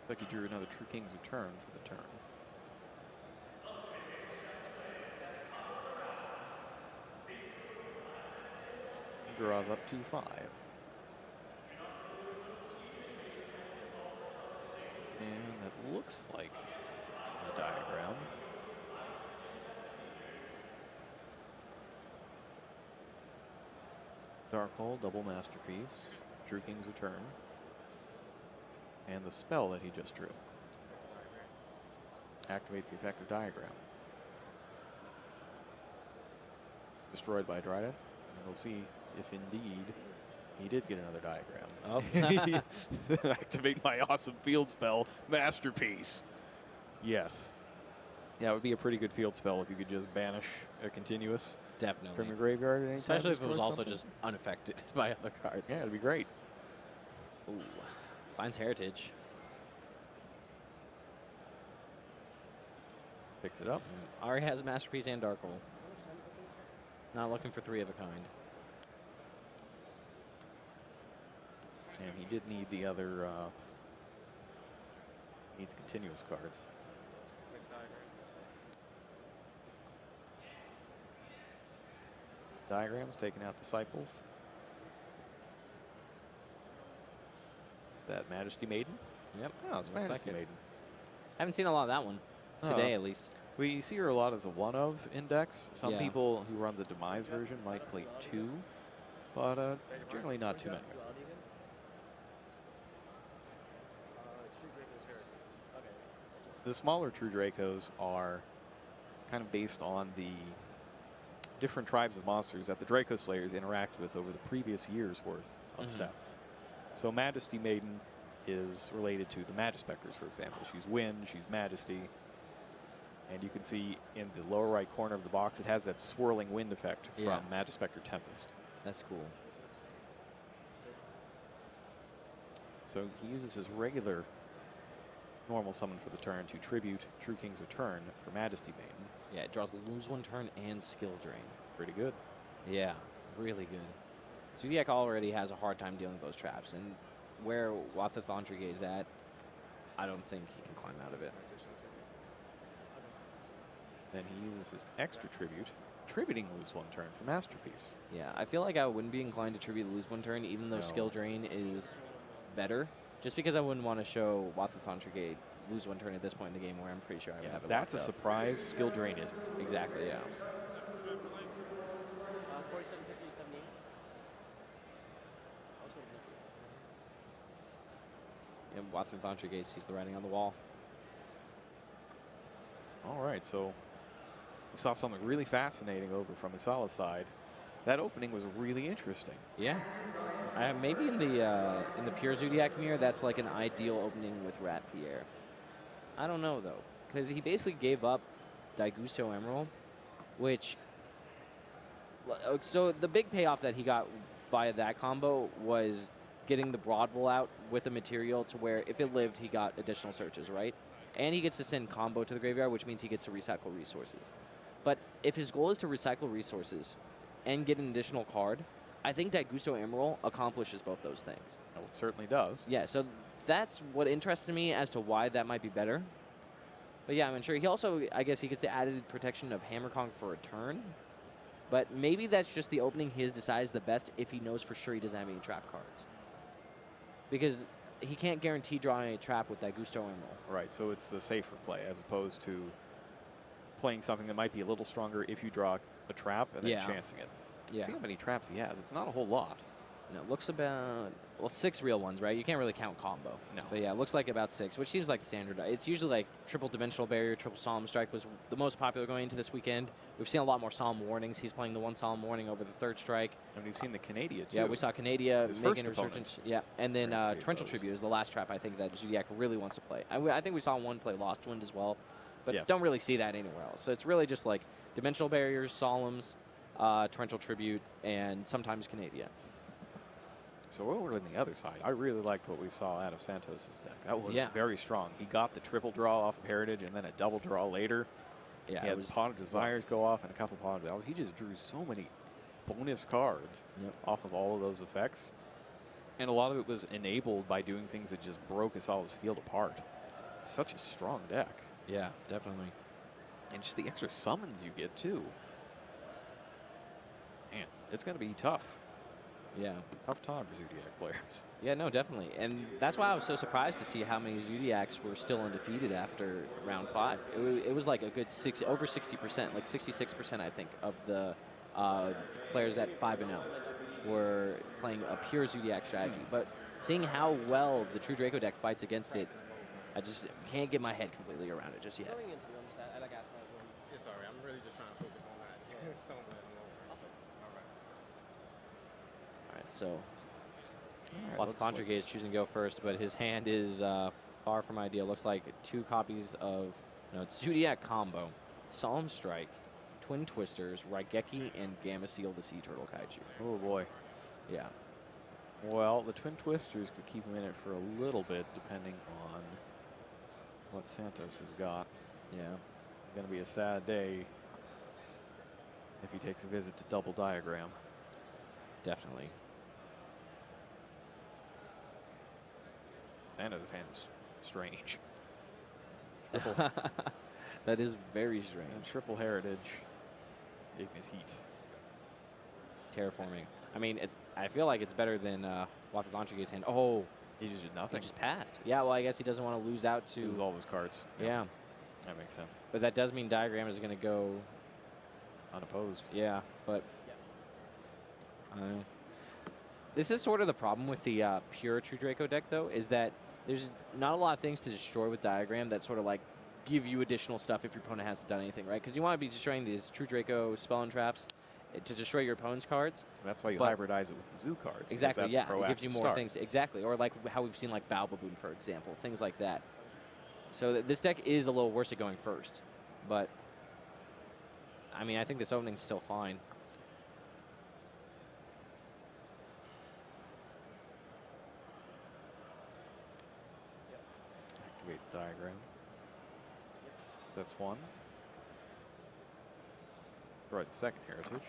Looks like he drew another True King's Return for the turn. He draws up 2-5. And that looks like a diagram. Darkhold, double masterpiece, True King's Return, and the spell that he just drew. Activates the effective diagram. It's destroyed by Dryad, and we'll see if indeed he did get another diagram. Oh. Activate my awesome field spell, Masterpiece. Yes. Yeah, it would be a pretty good field spell if you could just banish a continuous Definitely. from your graveyard at any time. Especially if it was destroy also something. just unaffected by other cards. Yeah, it'd be great. Ooh. Finds Heritage. Picks it up. Already has Masterpiece and Darkhold. Not looking for 3 of a kind. And he did need the other, needs continuous cards. Diagrams, taking out Disciples. Is that Majesty Maiden? Yep. Oh, it's Looks like Majesty it. Maiden. Haven't seen a lot of that one. Today, at least. We see her a lot as a one-of index. Some Yeah. people who run the Demise version might play 2, but generally not too many. True Draco's Heritage. Okay. The smaller True Dracos are kind of based on the different tribes of monsters that the Draco Slayers interacted with over the previous year's worth of sets. So Majesty Maiden is related to the Magispectors, for example. She's Wind, she's Majesty. And you can see in the lower right corner of the box, it has that swirling wind effect from Yeah. Magispector Tempest. That's cool. So he uses his regular normal summon for the turn to tribute True King's Return for Majesty Maiden. Yeah, it draws lose 1 turn and skill drain. Pretty good. Yeah, really good. Zodiac already has a hard time dealing with those traps, and where Wathathondrigue is at, I don't think he can climb out of it. Then he uses his extra tribute, tributing lose 1 turn for Masterpiece. Yeah, I feel like I wouldn't be inclined to tribute lose 1 turn, even though No. skill drain is better, just because I wouldn't want to show Wathathondrigue lose 1 turn at this point in the game where I'm pretty sure I would have it That's a locked up. surprise. Skill drain isn't. Exactly, yeah. 4750 78. I was going to mix it. Yeah, Wathathondrigue sees the writing on the wall. All right, so we saw something really fascinating over from Isala's side. That opening was really interesting. Yeah. Maybe in the pure Zodiac mirror, that's like an ideal opening with Rat Pierre. I don't know though, because he basically gave up Daigusto Emerald, which. So the big payoff that he got via that combo was getting the Broadwell out with a material to where if it lived, he got additional searches, right? And he gets to send combo to the graveyard, which means he gets to recycle resources. But if his goal is to recycle resources and get an additional card, I think Daigusto Emerald accomplishes both those things. Oh, it certainly does. Yeah, so that's what interested me as to why that might be better. But yeah, I'm sure he also, I guess he gets the added protection of Hammer Kong for a turn. But maybe that's just the opening he has decided is the best if he knows for sure he doesn't have any trap cards. Because he can't guarantee drawing a trap with Daigusto Emerald. Right, so it's the safer play as opposed to playing something that might be a little stronger if you draw a trap and then Yeah. chancing it. Yeah. See how many traps he has. It's not a whole lot. No, it looks about, well, 6 real ones, right? You can't really count combo. No. But yeah, it looks like about 6, which seems like the standard. It's usually like triple dimensional barrier, triple solemn strike was the most popular going into this weekend. We've seen a lot more solemn warnings. He's playing the 1 solemn warning over the 3rd strike. And we've seen the Canada too. Yeah, we saw Canada His making first a opponent. resurgence. Yeah, and then Guaranteed Torrential those. Tribute is the last trap I think that Zodiac really wants to play. I think we saw one play Lost Wind as well, but Yes. don't really see that anywhere else. So it's really just like dimensional barriers, solemns, Torrential Tribute, and sometimes Canada. So over on the other side, I really liked what we saw out of Santos' deck. That was Yeah. very strong. He got the triple draw off of Heritage and then a double draw later. Yeah, he it had was Pot of Desires go off and a couple Pot of Battles. He just drew so many bonus cards off of all of those effects. And a lot of it was enabled by doing things that just broke Asala's field apart. Such a strong deck. Yeah, definitely. And just the extra summons you get too. Man, it's going to be tough. Yeah. Tough time for Zodiac players. Yeah, no, definitely. And that's why I was so surprised to see how many Zodiacs were still undefeated after round 5. It was like a good over 60%, like 66%, I think, of the players at 5-0 were playing a pure Zodiac strategy. But seeing how well the True Draco deck fights against it, I just can't get my head completely around it just yet. Going into the understand, I like asking that one. It's all right. I'm really just trying to focus on that. Stone blade. All right. All right, so looks Contragate is choosing to go first, but his hand is far from ideal. Looks like 2 copies of, it's Zodiac Combo, Solemn Strike, Twin Twisters, Raigeki, and Gamma Seal the Sea Turtle Kaiju. Oh boy. Yeah. Well, the Twin Twisters could keep him in it for a little bit, depending on what Santos has got. Yeah. It's going to be a sad day if he takes a visit to Double Diagram. Definitely. Santos' hand is strange. That is very strange. And triple Heritage, Ignis Heat. Terraforming. I mean, I feel like it's better than Water Contragate's hand. Oh, he just did nothing. He just passed. Yeah, well, I guess he doesn't want to lose out to Lose all of his cards. Yeah. That makes sense. But that does mean Diagram is going to go unopposed. Yeah, but I don't know. This is sort of the problem with the pure True Draco deck, though, is that there's not a lot of things to destroy with Diagram that sort of like give you additional stuff if your opponent hasn't done anything, right? Because you want to be destroying these True Draco spell and traps to destroy your opponent's cards. That's why you hybridize it with the Zoo cards. Exactly, that's yeah. a It gives you proactive more start. things. Exactly. Or like how we've seen like Baobabun, for example, things like that. So this deck is a little worse at going first. But, I mean, I think this opening's still fine. Activates Diagram. That's one. Let's write the second Heritage.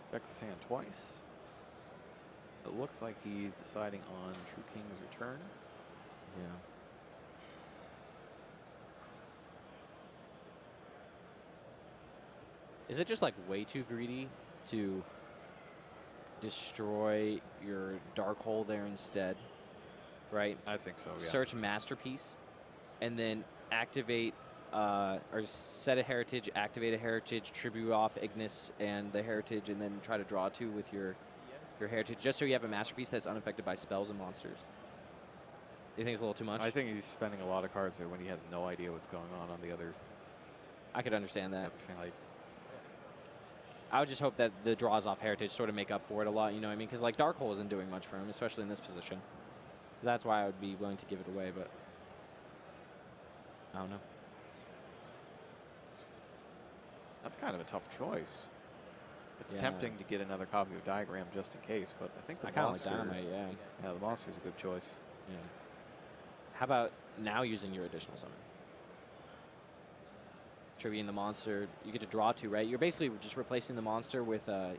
Affects his hand twice. It looks like he's deciding on True King's Return. Yeah. Is it just like way too greedy to destroy your Dark Hole there instead? Right? I think so, yeah. Search Masterpiece and then activate or set a Heritage, activate a Heritage, tribute off Ignis and the Heritage, and then try to draw 2 with your Heritage, just so you have a Masterpiece that's unaffected by spells and monsters. Do you think it's a little too much? I think he's spending a lot of cards there when he has no idea what's going on the other. I could understand that. Like, I would just hope that the draws off Heritage sort of make up for it a lot, you know what I mean? Because like Dark Hole isn't doing much for him, especially in this position. That's why I would be willing to give it away, but I don't know. That's kind of a tough choice. It's Yeah. tempting to get another copy of Diagram just in case, but I think the I kinda like monster. Dynamite, yeah. Yeah, the monster's a good choice. Yeah. How about now using your additional summon? Tributing the monster, you get to draw 2, right? You're basically just replacing the monster with a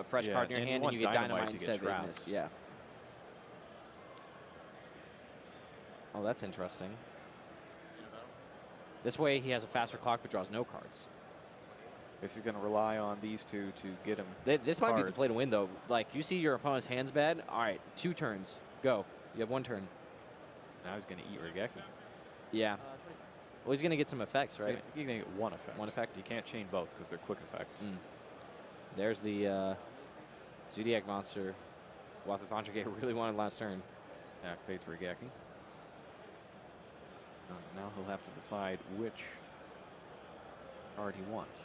fresh Yeah, card in your and you hand, and want you get Dynamite Dynamite to get instead of traps. Ignis. Yeah. Oh, that's interesting. This way he has a faster clock but draws no cards. Guess he's going to rely on these two to get him. This might be the play to cards. win, though. Like, you see your opponent's hand's bad. All right, 2 turns. Go. You have 1 turn. Now he's going to eat Regeki. Yeah. Well, he's going to get some effects, right? He's going to get 1 effect. 1 effect. You can't chain both because they're quick effects. There's the Zodiac monster. Wathathontrike really wanted last turn. Activates Regeki. Now he'll have to decide which card he wants.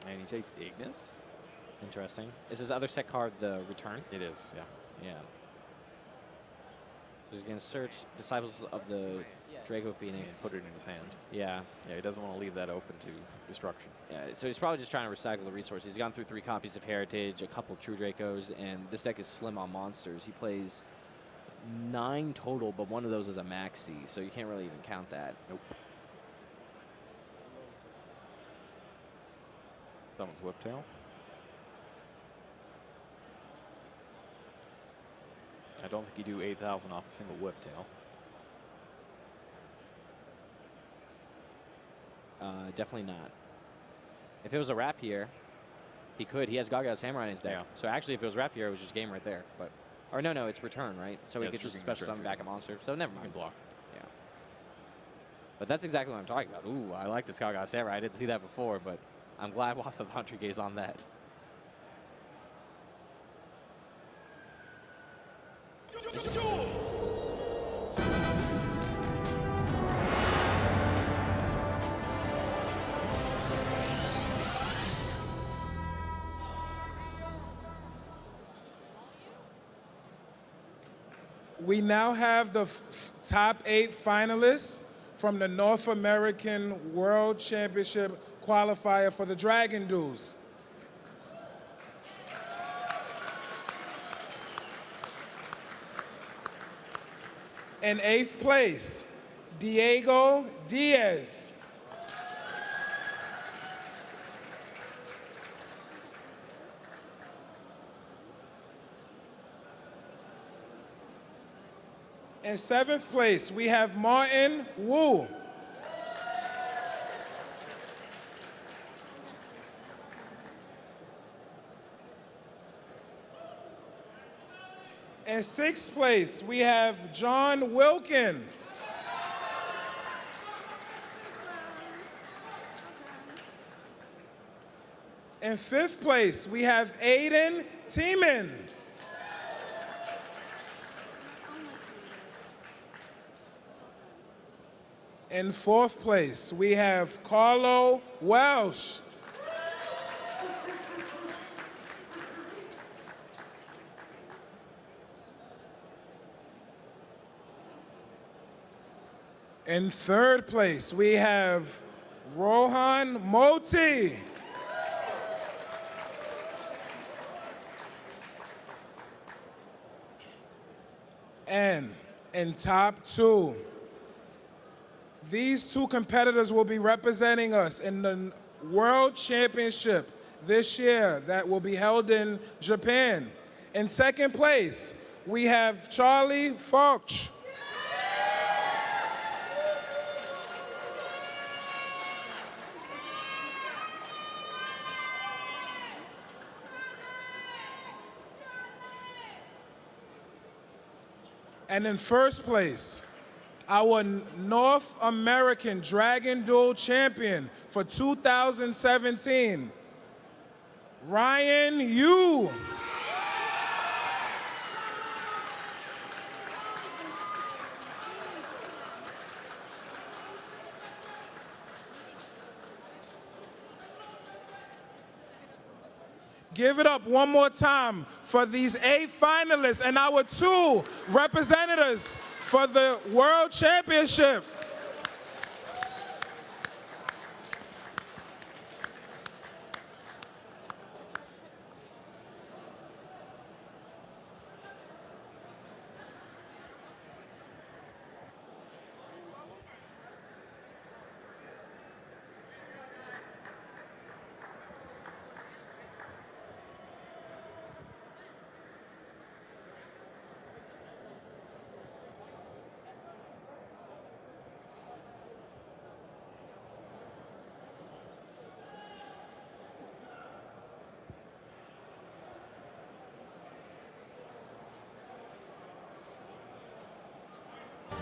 And he takes Ignis. Interesting. Is his other set card the return? It is, yeah. Yeah. So he's going to search Disciples of the Draco Phoenix. And put it in his hand. Yeah. Yeah, he doesn't want to leave that open to destruction. Yeah, so he's probably just trying to recycle the resources. He's gone through 3 copies of Heritage, a couple True Dracos, and this deck is slim on monsters. He plays 9 total, but one of those is a maxi, so you can't really even count that. Nope. Summons Whiptail. I don't think you do 8,000 off a single Whiptail. Definitely not. If it was a Rapier, he could. He has Gaga Samurai in his deck. Yeah. So actually, if it was Rapier, it was just game right there. But, or no, it's return, right? So Yeah, he could it's just return, special summon return. back a monster. So never mind. You can block. Yeah. But that's exactly what I'm talking about. Ooh, I like this Gaga Samurai. I didn't see that before, but I'm glad Wathathontrike is on that. We now have the top 8 finalists from the North American World Championship qualifier for the Dragon Duels. In 8th place, Diego Diaz. In 7th place, we have Martin Wu. In 6th place, we have John Wilkin. In 5th place, we have Aiden Tiemann. In 4th place, we have Carlo Welsh. In 3rd place, we have Rohan Moti. And in top 2, these 2 competitors will be representing us in the World Championship this year that will be held in Japan. In 2nd place, we have Charlie Foch. And in 1st place, our North American Dragon Duel champion for 2017, Ryan Yu. Give it up one more time for these 8 finalists and our 2 representatives for the World Championship.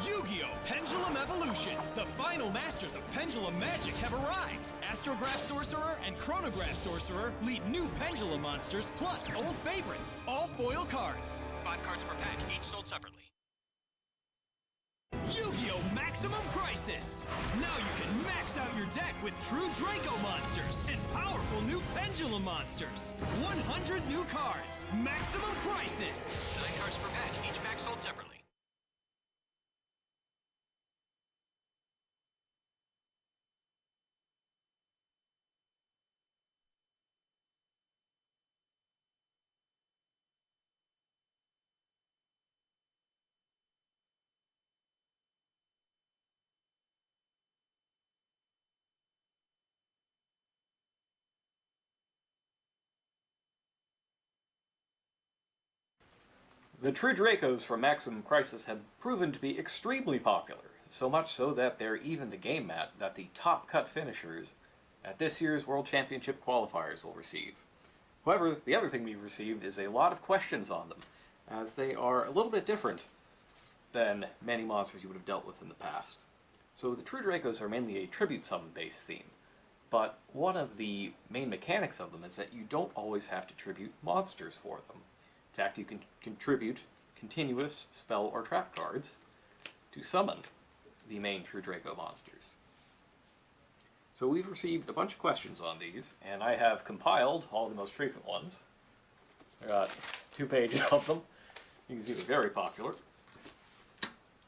Yu-Gi-Oh! Pendulum Evolution! The final masters of Pendulum Magic have arrived! Astrograph Sorcerer and Chronograph Sorcerer lead new Pendulum monsters, plus old favorites. All foil cards. 5 cards per pack, each sold separately. Yu-Gi-Oh! Maximum Crisis! Now you can max out your deck with true Draco monsters and powerful new Pendulum monsters. 100 new cards. Maximum Crisis! 9 cards per pack, each pack sold separately. The True Dracos from Maximum Crisis have proven to be extremely popular, so much so that they're even the game mat that the top cut finishers at this year's World Championship qualifiers will receive. However, the other thing we've received is a lot of questions on them, as they are a little bit different than many monsters you would have dealt with in the past. So the True Dracos are mainly a tribute summon-based theme, but one of the main mechanics of them is that you don't always have to tribute monsters for them. In fact, you can contribute continuous spell or trap cards to summon the main True Draco monsters. So we've received a bunch of questions on these, and I have compiled all the most frequent ones. I got 2 pages of them. You can see they're very popular.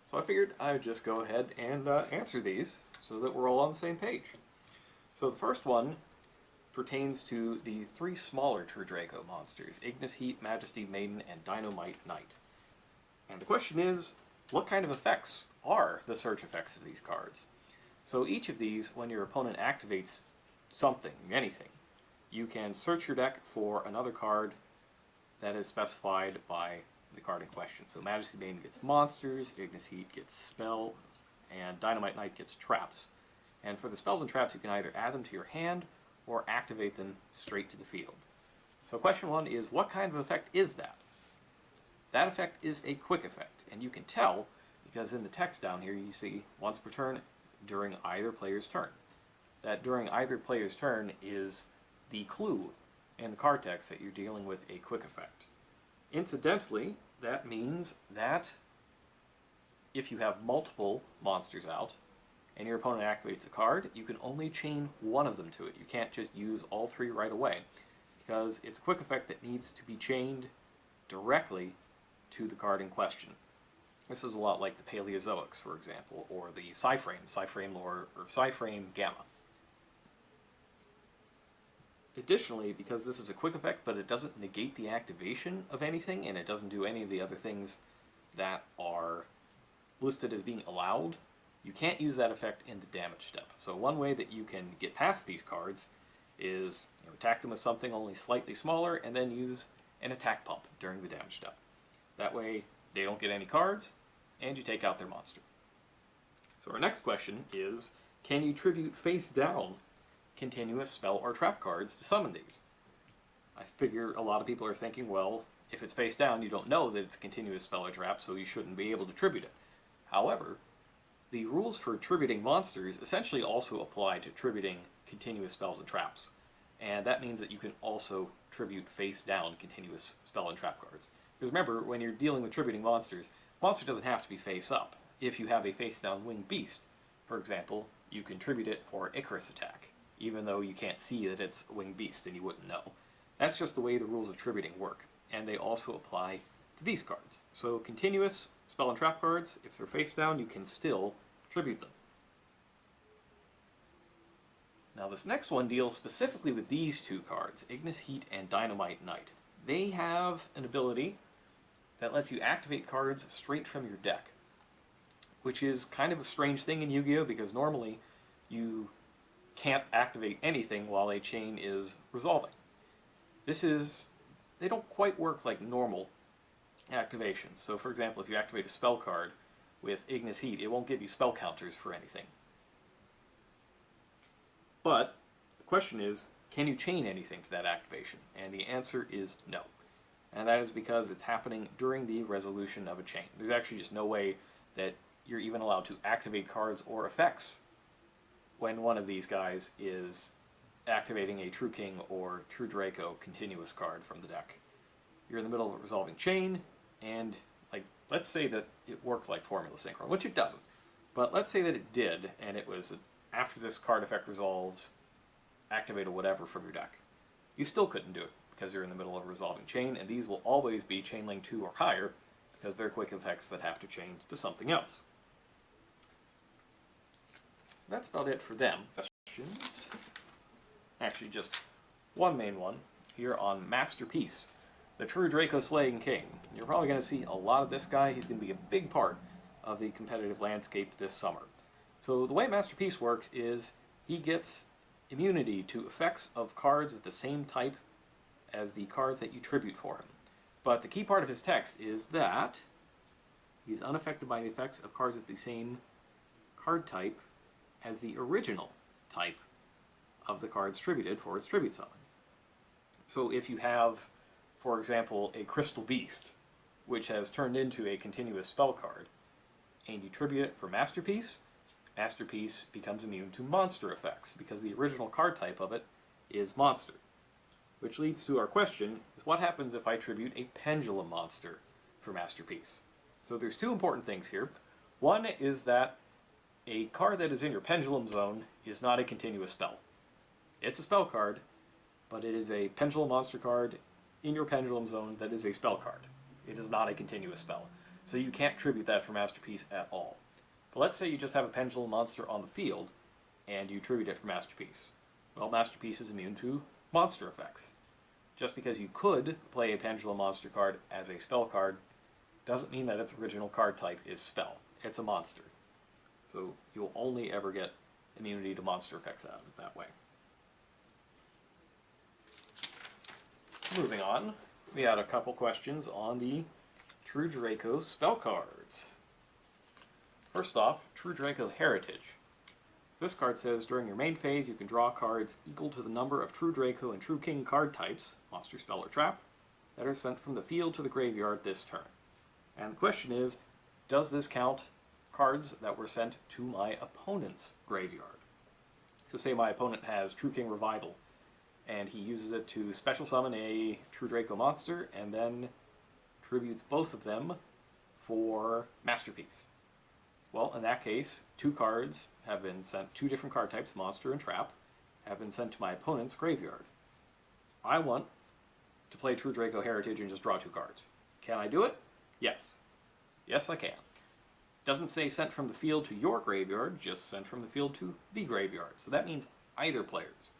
So I figured I would just go ahead and answer these so that we're all on the same page. So the first one pertains to the 3 smaller True Draco monsters, Ignis Heat, Majesty Maiden, and Dynamite Knight. And the question is, what kind of effects are the search effects of these cards? So each of these, when your opponent activates something, anything, you can search your deck for another card that is specified by the card in question. So Majesty Maiden gets monsters, Ignis Heat gets spells, and Dynamite Knight gets traps. And for the spells and traps, you can either add them to your hand or activate them straight to the field. So question 1 is, what kind of effect is that? That effect is a quick effect, and you can tell because in the text down here you see once per turn during either player's turn. That during either player's turn is the clue in the card text that you're dealing with a quick effect. Incidentally, that means that if you have multiple monsters out, and your opponent activates a card, you can only chain one of them to it. You can't just use all 3 right away, because it's a quick effect that needs to be chained directly to the card in question. This is a lot like the Paleozoics, for example, or the Psyframe Lore, or Psyframe Gamma. Additionally, because this is a quick effect, but it doesn't negate the activation of anything, and it doesn't do any of the other things that are listed as being allowed, you can't use that effect in the damage step. So one way that you can get past these cards is attack them with something only slightly smaller and then use an attack pump during the damage step. That way they don't get any cards and you take out their monster. So our next question is, can you tribute face down continuous spell or trap cards to summon these? I figure a lot of people are thinking, well, if it's face down you don't know that it's a continuous spell or trap, so you shouldn't be able to tribute it. However, the rules for tributing monsters essentially also apply to tributing continuous spells and traps. And that means that you can also tribute face-down continuous spell and trap cards. Because remember, when you're dealing with tributing monsters, monster doesn't have to be face-up. If you have a face-down winged beast, for example, you can tribute it for Icarus attack, even though you can't see that it's a winged beast and you wouldn't know. That's just the way the rules of tributing work, and they also apply to these cards. So continuous spell and trap cards, if they're face down, you can still tribute them. Now this next one deals specifically with these 2 cards, Ignis Heat and Dynamite Knight. They have an ability that lets you activate cards straight from your deck, which is kind of a strange thing in Yu-Gi-Oh! Because normally you can't activate anything while a chain is resolving. They don't quite work like normal activations. So for example, if you activate a spell card with Ignis Heat, it won't give you spell counters for anything. But the question is, can you chain anything to that activation? And the answer is no. And that is because it's happening during the resolution of a chain. There's actually just no way that you're even allowed to activate cards or effects when one of these guys is activating a True King or True Draco continuous card from the deck. You're in the middle of a resolving chain, and let's say that it worked like Formula Synchro, which it doesn't. But let's say that it did, and it was after this card effect resolves, activate a whatever from your deck. You still couldn't do it because you're in the middle of a resolving chain, and these will always be chain link 2 or higher because they're quick effects that have to chain to something else. That's about it for them. Questions? Actually, just one main one here on Masterpiece, the True Draco Slaying King. You're probably going to see a lot of this guy. He's going to be a big part of the competitive landscape this summer. So the way Masterpiece works is he gets immunity to effects of cards with the same type as the cards that you tribute for him. But the key part of his text is that he's unaffected by the effects of cards with the same card type as the original type of the cards tributed for its tribute summon. So if you have, for example, a Crystal Beast, which has turned into a continuous spell card, and you tribute it for Masterpiece, Masterpiece becomes immune to monster effects, because the original card type of it is monster. Which leads to our question, is what happens if I tribute a Pendulum monster for Masterpiece? So there's two important things here. One is that a card that is in your Pendulum zone is not a continuous spell. It's a spell card, but it is a Pendulum monster card in your Pendulum zone that is a spell card. It is not a continuous spell. So you can't tribute that for Masterpiece at all. But let's say you just have a Pendulum monster on the field, and you tribute it for Masterpiece. Well, Masterpiece is immune to monster effects. Just because you could play a Pendulum monster card as a spell card doesn't mean that its original card type is spell. It's a monster. So you'll only ever get immunity to monster effects out of it that way. Moving on, we had a couple questions on the True Draco spell cards. First off, True Draco Heritage. This card says, during your main phase, you can draw cards equal to the number of True Draco and True King card types, monster, spell, or trap, that are sent from the field to the graveyard this turn. And the question is, does this count cards that were sent to my opponent's graveyard? So say my opponent has True King Revival, and he uses it to special summon a True Draco monster, and then tributes both of them for Masterpiece. Well, in that case, two cards have been sent, two different card types, monster and trap, have been sent to my opponent's graveyard. I want to play True Draco Heritage and just draw two cards. Can I do it? Yes. Yes, I can. Doesn't say sent from the field to your graveyard, just sent from the field to the graveyard. So that means either players.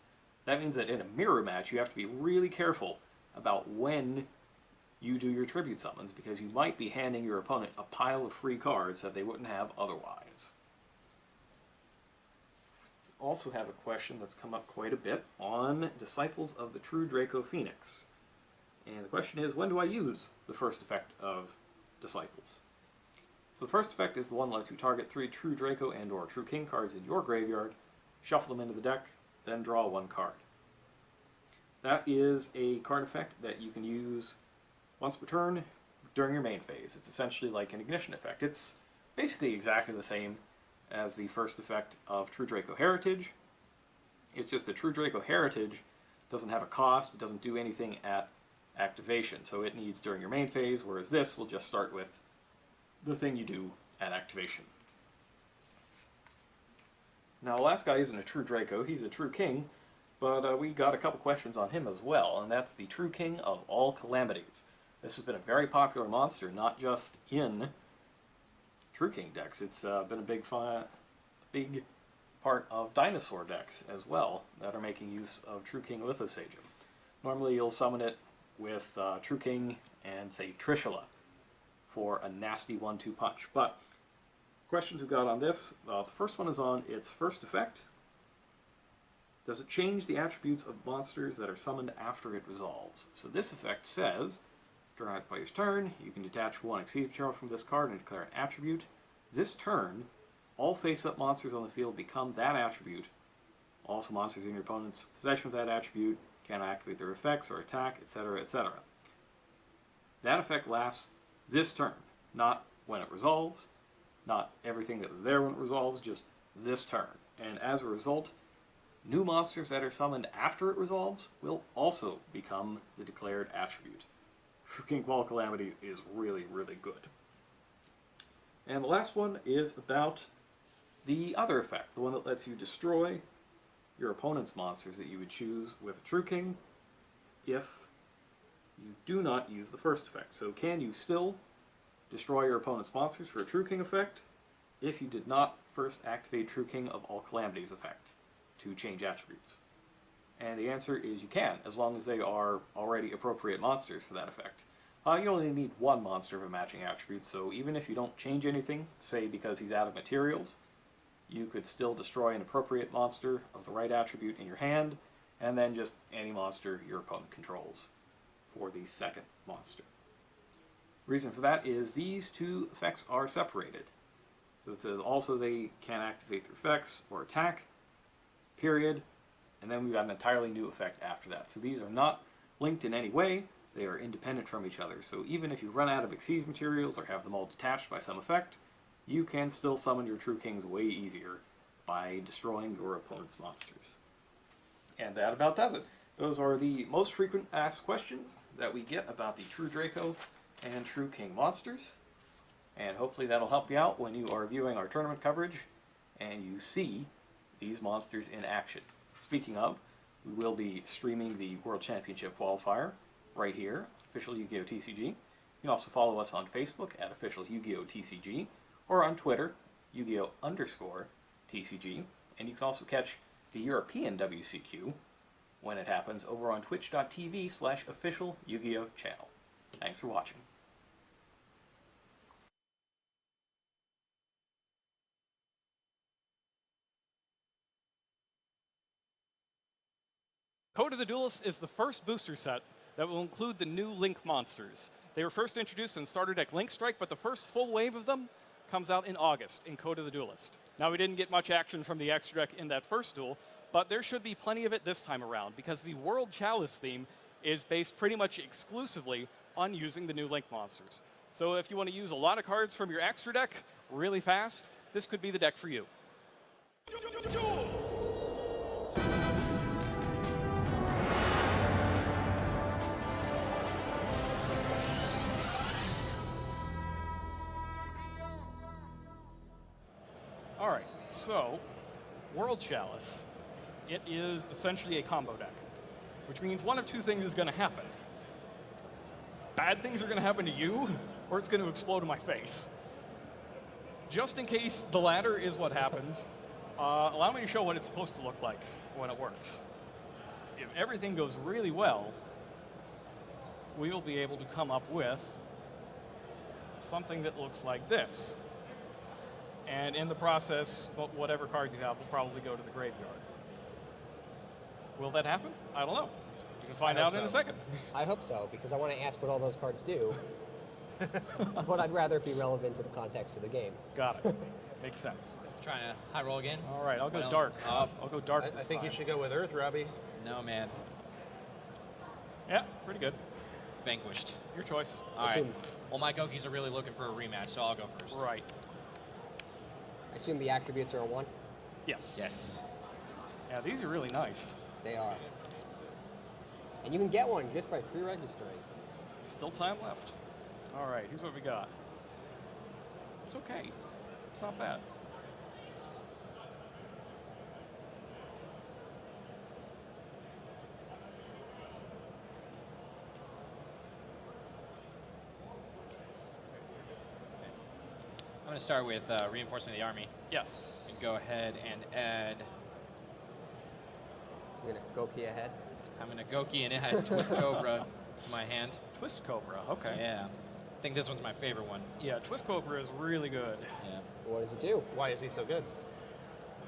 That means that in a mirror match, you have to be really careful about when you do your tribute summons, because you might be handing your opponent a pile of free cards that they wouldn't have otherwise. Also have a question that's come up quite a bit on Disciples of the True Draco Phoenix. And the question is, when do I use the first effect of Disciples? So the first effect is the one that lets you target 3 True Draco and or True King cards in your graveyard, shuffle them into the deck, then draw 1 card. That is a card effect that you can use once per turn during your main phase. It's essentially like an ignition effect. It's basically exactly the same as the first effect of True Draco Heritage. It's just that True Draco Heritage doesn't have a cost, it doesn't do anything at activation, so it needs during your main phase, whereas this will just start with the thing you do at activation. Now, the last guy isn't a True Draco, he's a True King, but we got a couple questions on him as well, and that's the True King of all Calamities. This has been a very popular monster, not just in True King decks. It's been a big part of dinosaur decks as well that are making use of True King Lithosagem. Normally you'll summon it with True King and, say, Trishula for a nasty 1-2 punch. But questions we got on this, the first one is on its first effect. Does it change the attributes of monsters that are summoned after it resolves? So this effect says, during the player's turn, you can detach 1 Exceed material from this card and declare an attribute. This turn, all face-up monsters on the field become that attribute. Also, monsters in your opponent's possession of that attribute can activate their effects or attack, etc., etc. That effect lasts this turn, not when it resolves. Not everything that was there when it resolves, just this turn. And as a result, new monsters that are summoned after it resolves will also become the declared attribute. True King Qual Calamities is really, really good. And the last one is about the other effect, the one that lets you destroy your opponent's monsters that you would choose with a True King if you do not use the first effect. So can you still destroy your opponent's monsters for a True King effect if you did not first activate True King of All Calamities effect to change attributes? And the answer is you can, as long as they are already appropriate monsters for that effect. You only need one monster of a matching attribute, so even if you don't change anything, say because he's out of materials, you could still destroy an appropriate monster of the right attribute in your hand, and then just any monster your opponent controls for the second monster. The reason for that is these two effects are separated. So it says also they can activate their effects or attack, period, and then we've got an entirely new effect after that. So these are not linked in any way, they are independent from each other. So even if you run out of Xyz materials or have them all detached by some effect, you can still summon your True Kings way easier by destroying your opponent's monsters. And that about does it. Those are the most frequent asked questions that we get about the True Draco and True King monsters. And hopefully that'll help you out when you are viewing our tournament coverage and you see these monsters in action. Speaking of, we will be streaming the World Championship qualifier right here, Official Yu-Gi-Oh! TCG. You can also follow us on Facebook at Official Yu-Gi-Oh! TCG, or on Twitter, Yu-Gi-Oh! _TCG. And you can also catch the European WCQ when it happens over on twitch.tv/official Yu-Gi-Oh! channel. Thanks for watching. Code of the Duelist is the first booster set that will include the new Link monsters. They were first introduced in Starter Deck Link Strike, but the first full wave of them comes out in August in Code of the Duelist. Now, we didn't get much action from the extra deck in that first duel, but there should be plenty of it this time around because the World Chalice theme is based pretty much exclusively on using the new Link monsters. So if you want to use a lot of cards from your extra deck really fast, this could be the deck for you. All right, so World Chalice, it is essentially a combo deck, which means one of two things is going to happen. Bad things are going to happen to you, or it's going to explode in my face. Just in case the latter is what happens, allow me to show what it's supposed to look like when it works. If everything goes really well, we will be able to come up with something that looks like this. And in the process, whatever cards you have will probably go to the graveyard. Will that happen? I don't know. You can find out in a second. I hope so, because I want to ask what all those cards do. But I'd rather it be relevant to the context of the game. Got it. Makes sense. Trying to high roll again. All right, I'll go dark. I'll go dark. I think you should go with Earth, Robbie. No, man. Yeah, pretty good. Vanquished. Your choice. All right. Well, my Gokis are really looking for a rematch, so I'll go first. Right. I assume the attributes are a 1? Yes. Yes. Yeah, these are really nice. They are. And you can get one just by pre-registering. Still time left. All right, here's what we got. It's okay. It's not bad. I'm going to start with reinforcement of the army. Yes. And go ahead and add. You're going to Goki ahead? I'm going to Goki and add Twist Cobra to my hand. Twist Cobra, okay. Yeah. I think this one's my favorite one. Yeah, Twist Cobra is really good. Yeah. What does it do? Why is he so good?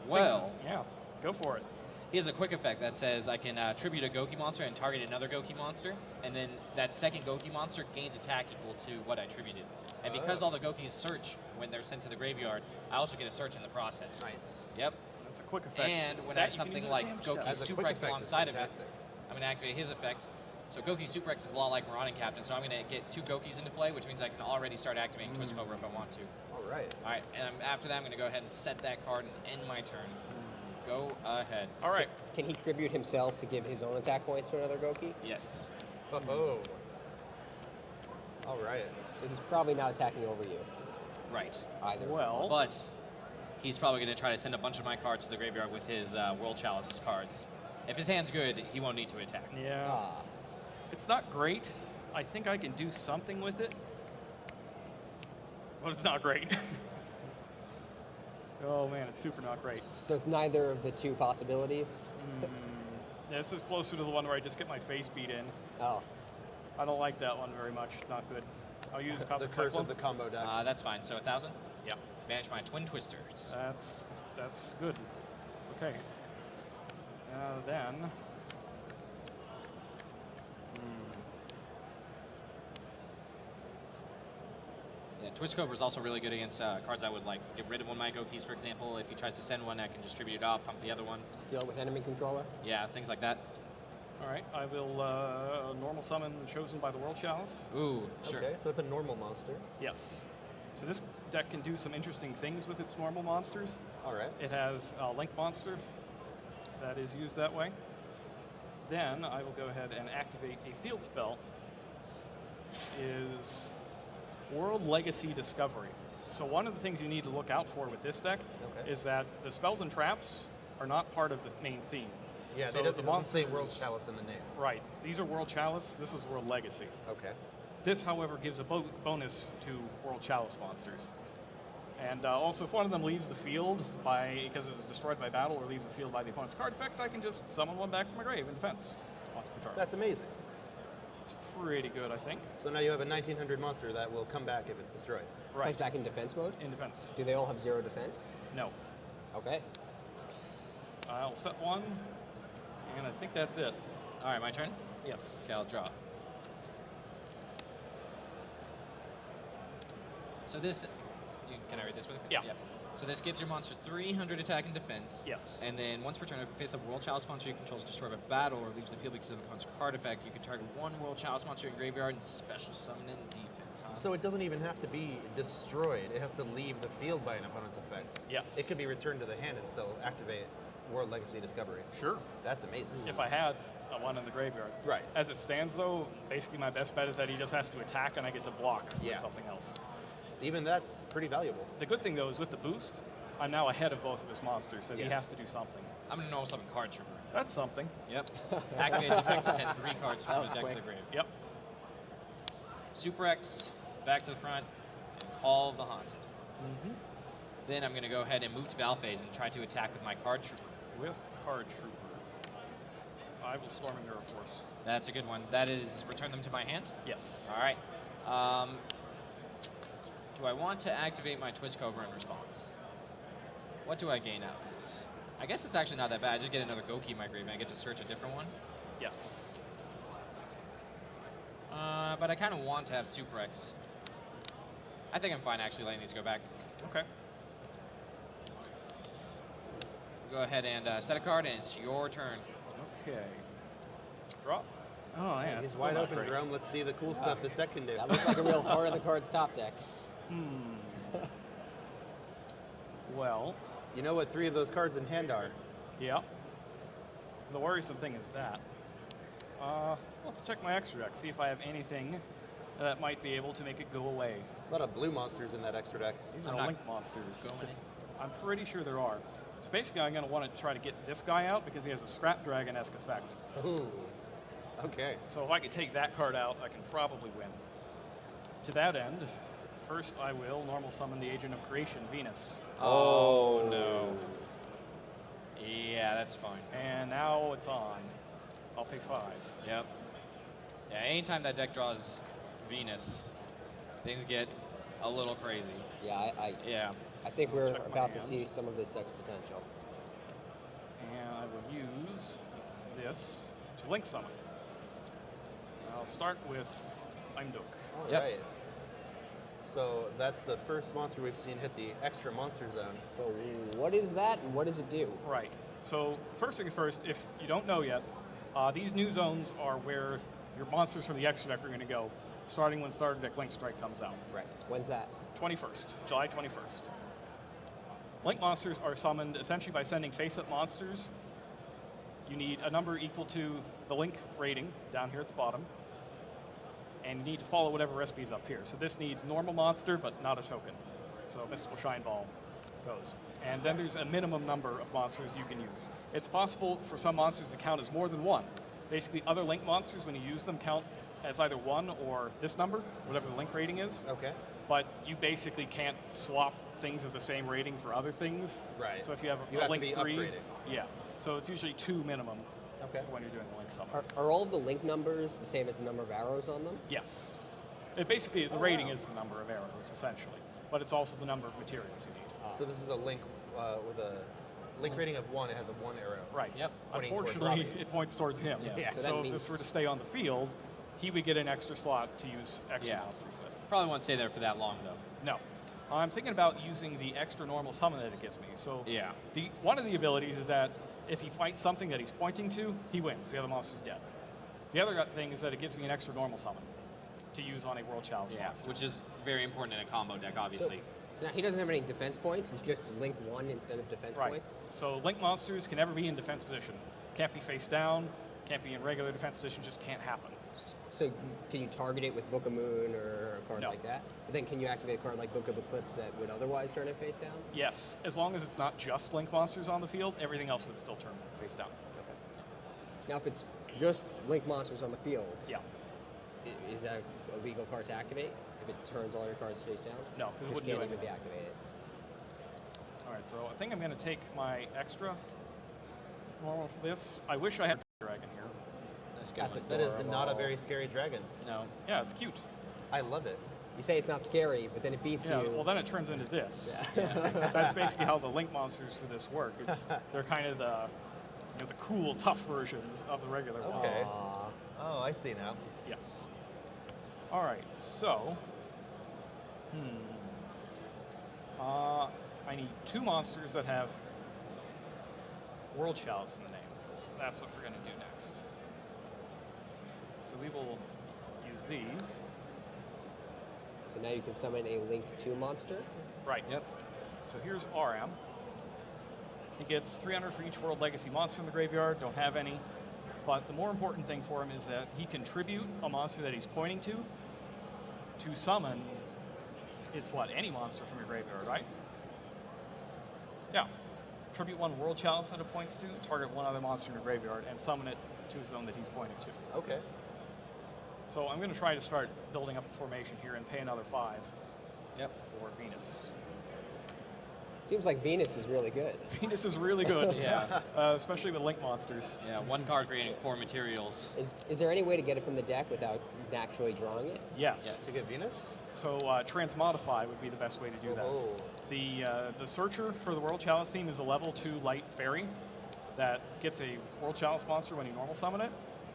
Well, yeah, go for it. He has a quick effect that says I can tribute a Goki monster and target another Goki monster, and then that second Goki monster gains attack equal to what I tributed. And because all the Gokis search when they're sent to the graveyard, I also get a search in the process. Nice. Yep. That's a quick effect. And when I have something like Goki Suplex alongside of it, I'm going to activate his effect, So Goki Super X is a lot like Marauding Captain, so I'm going to get 2 Gokis into play, which means I can already start activating Twist Cobra if I want to. All right. All right, and after that, I'm going to go ahead and set that card and end my turn. Go ahead. All right. Can he tribute himself to give his own attack points to another Goki? Yes. Oh. All right. So he's probably not attacking over you. Right. Either. Well, but he's probably going to try to send a bunch of my cards to the graveyard with his World Chalice cards. If his hand's good, he won't need to attack. Yeah. It's not great. I think I can do something with it. But it's not great. Oh man, it's super not great. So it's neither of the two possibilities? Yeah, this is closer to the one where I just get my face beat in. Oh. I don't like that one very much. Not good. I'll use The Cosmic curse Cyclone. of the combo deck. That's fine. So 1,000? Yeah. Banish my Twin Twisters. That's good. Okay. Then. Yeah, Twist Cobra is also really good against cards that would like get rid of one of my Gokis, for example. If he tries to send one, I can distribute it off, pump the other one. Still with enemy controller? Yeah, things like that. All right, I will normal summon Chosen by the World Chalice. Ooh, sure. Okay, so that's a normal monster. Yes. So this deck can do some interesting things with its normal monsters. All right. It has a Link monster that is used that way. Then I will go ahead and activate a field spell. Is World Legacy Discovery. So one of the things you need to look out for with this deck is that the spells and traps are not part of the main theme. Yeah, so it doesn't say monsters- World Chalice in the name. Right. These are World Chalice. This is World Legacy. Okay. This, however, gives a bonus to World Chalice monsters. And also, if one of them leaves the field because it was destroyed by battle, or leaves the field by the opponent's card effect, I can just summon one back from my grave in defense once per turn. That's amazing. It's pretty good, I think. So now you have a 1900 monster that will come back if it's destroyed. Right. Comes back in defense mode? In defense. Do they all have 0 defense? No. Okay. I'll set one, and I think that's it. All right, my turn? Yes. Okay, I'll draw. So this, can I read this with you? Yeah. So this gives your monsters 300 attack and defense. Yes. And then once per turn, if it faces a World Chalice monster you control is destroyed by battle or leaves the field because of the opponent's card effect, you can target one World Chalice monster in your graveyard and special summon in defense. Huh? So it doesn't even have to be destroyed. It has to leave the field by an opponent's effect. Yes. It could be returned to the hand and still activate World Legacy Discovery. Sure. That's amazing. If I had one in the graveyard. Right. As it stands, though, basically my best bet is that he just has to attack and I get to block Yeah. with something else. Even that's pretty valuable. The good thing, though, is with the boost, I'm now ahead of both of his monsters, so he Yes. has to do something. I'm going to normal summon Card Trooper. That's something. Yep. Activates effect to send 3 cards That from was his deck to quick. the grave. Yep. Super X, back to the front, and Call of the Haunted. Then I'm going to go ahead and move to battle phase and try to attack with my Card Trooper. With Card Trooper, I will Storm and Mirror Force. That's a good one. That is return them to my hand? Yes. All right. Do I want to activate my Twist Cobra in response? What do I gain out of this? I guess it's actually not that bad. I just get another Goki in my grave and I get to search a different one. Yes. But I kind of want to have Super X. I think I'm fine actually letting these go back. Okay. Go ahead and set a card, and it's your turn. Okay. Draw. Oh, yeah. He's it's wide still not open, great. Jerome. Let's see the cool stuff this deck can do. That looks like a real Heart of the Cards top deck. Well. You know what 3 of those cards in hand are? Yeah. The worrisome thing is that. Let's check my extra deck, see if I have anything that might be able to make it go away. A lot of blue monsters in that extra deck. These are Link monsters. I'm pretty sure there are. So basically, I'm going to want to try to get this guy out because he has a Scrap Dragon-esque effect. Ooh. Okay. So if I could take that card out, I can probably win. To that end, first I will normal summon the Agent of Creation, Venus. Oh, no. Yeah, that's fine. And now it's on. I'll pay 5. Yep. Yeah, anytime that deck draws Venus, things get a little crazy. Yeah, yeah. I think we're Check my about to hand. see some of this deck's potential. And I will use this to link summon. I'll start with Imduk. All right. So that's the first monster we've seen hit the extra monster zone. So what is that and what does it do? Right. So first things first, if you don't know yet, these new zones are where your monsters from the extra deck are going to go starting when starter deck Link Strike comes out. Right. When's that? 21st, July 21st. Link monsters are summoned essentially by sending face-up monsters. You need a number equal to the Link rating down here at the bottom. And you need to follow whatever recipe is up here. So this needs normal monster, but not a token. So Mystical Shine Ball goes. And then there's a minimum number of monsters you can use. It's possible for some monsters to count as more than one. Basically, other Link monsters, when you use them, count as either one or this number, whatever the Link rating is. Okay. But you basically can't swap things of the same rating for other things. Right. So if you have You a have to Link be 3, upgraded. yeah. So it's usually 2 minimum Okay. for when you're doing the Link summon. Are all of the Link numbers the same as the number of arrows on them? Yes. Basically, the rating is the number of arrows, essentially. But it's also the number of materials you need. So this is a Link with a Link rating of 1. It has a 1 arrow. Right. Yep. Unfortunately, it points towards him. Yeah. So if this were to stay on the field, he would get an extra slot to use extra monsters with. Probably won't stay there for that long, though. No. I'm thinking about using the extra normal summon that it gives me. So Yeah. one of the abilities is that if he fights something that he's pointing to, he wins. The other monster's dead. The other thing is that it gives me an extra normal summon to use on a World Challenge monster. Which is very important in a combo deck, obviously. So now he doesn't have any defense points. It's just Link 1 instead of defense Right. points. So Link monsters can never be in defense position. Can't be face down, can't be in regular defense position, just can't happen. So can you target it with Book of Moon or a card No. like that? But then can you activate a card like Book of Eclipse that would otherwise turn it face down? Yes, as long as it's not just Link monsters on the field, everything else would still turn face down. Now, if it's just Link monsters on the field, yeah, is that a legal card to activate? If it turns all your cards face down? No, 'cause it This wouldn't do can't even anything. be activated. All right, so I think I'm going to take my extra normal for this. I wish I had dragon here. That is not a very scary dragon. No. Yeah, it's cute. I love it. You say it's not scary, but then it beats Yeah, you. well then it turns into this. That's basically how the Link monsters for this work. They're kind of the cool, tough versions of the regular ones. Okay. Oh, I see now. Yes. All right, so, I need 2 monsters that have World Chalice in the name. That's what we're going to do next. So we will use these. So now you can summon a Link 2 monster. Right. Yep. So here's RM. He gets 300 for each World Legacy monster in the graveyard. Don't have any. But the more important thing for him is that he can tribute a monster that he's pointing to summon. It's what? Any monster from your graveyard, right? Yeah. Tribute 1 World Chalice that it points to, target 1 other monster in your graveyard, and summon it to a zone that he's pointing to. Okay. So I'm going to try to start building up the formation here and pay another 5. Yep. For Venus. Seems like Venus is really good. Venus is really good. Yeah. Especially with Link monsters. Yeah, 1 card creating 4 materials. Is there any way to get it from the deck without naturally drawing it? Yes. To get Venus? So Transmodify would be the best way to do that. The Searcher for the World Chalice theme is a level 2 light fairy that gets a World Chalice monster when you normal summon it.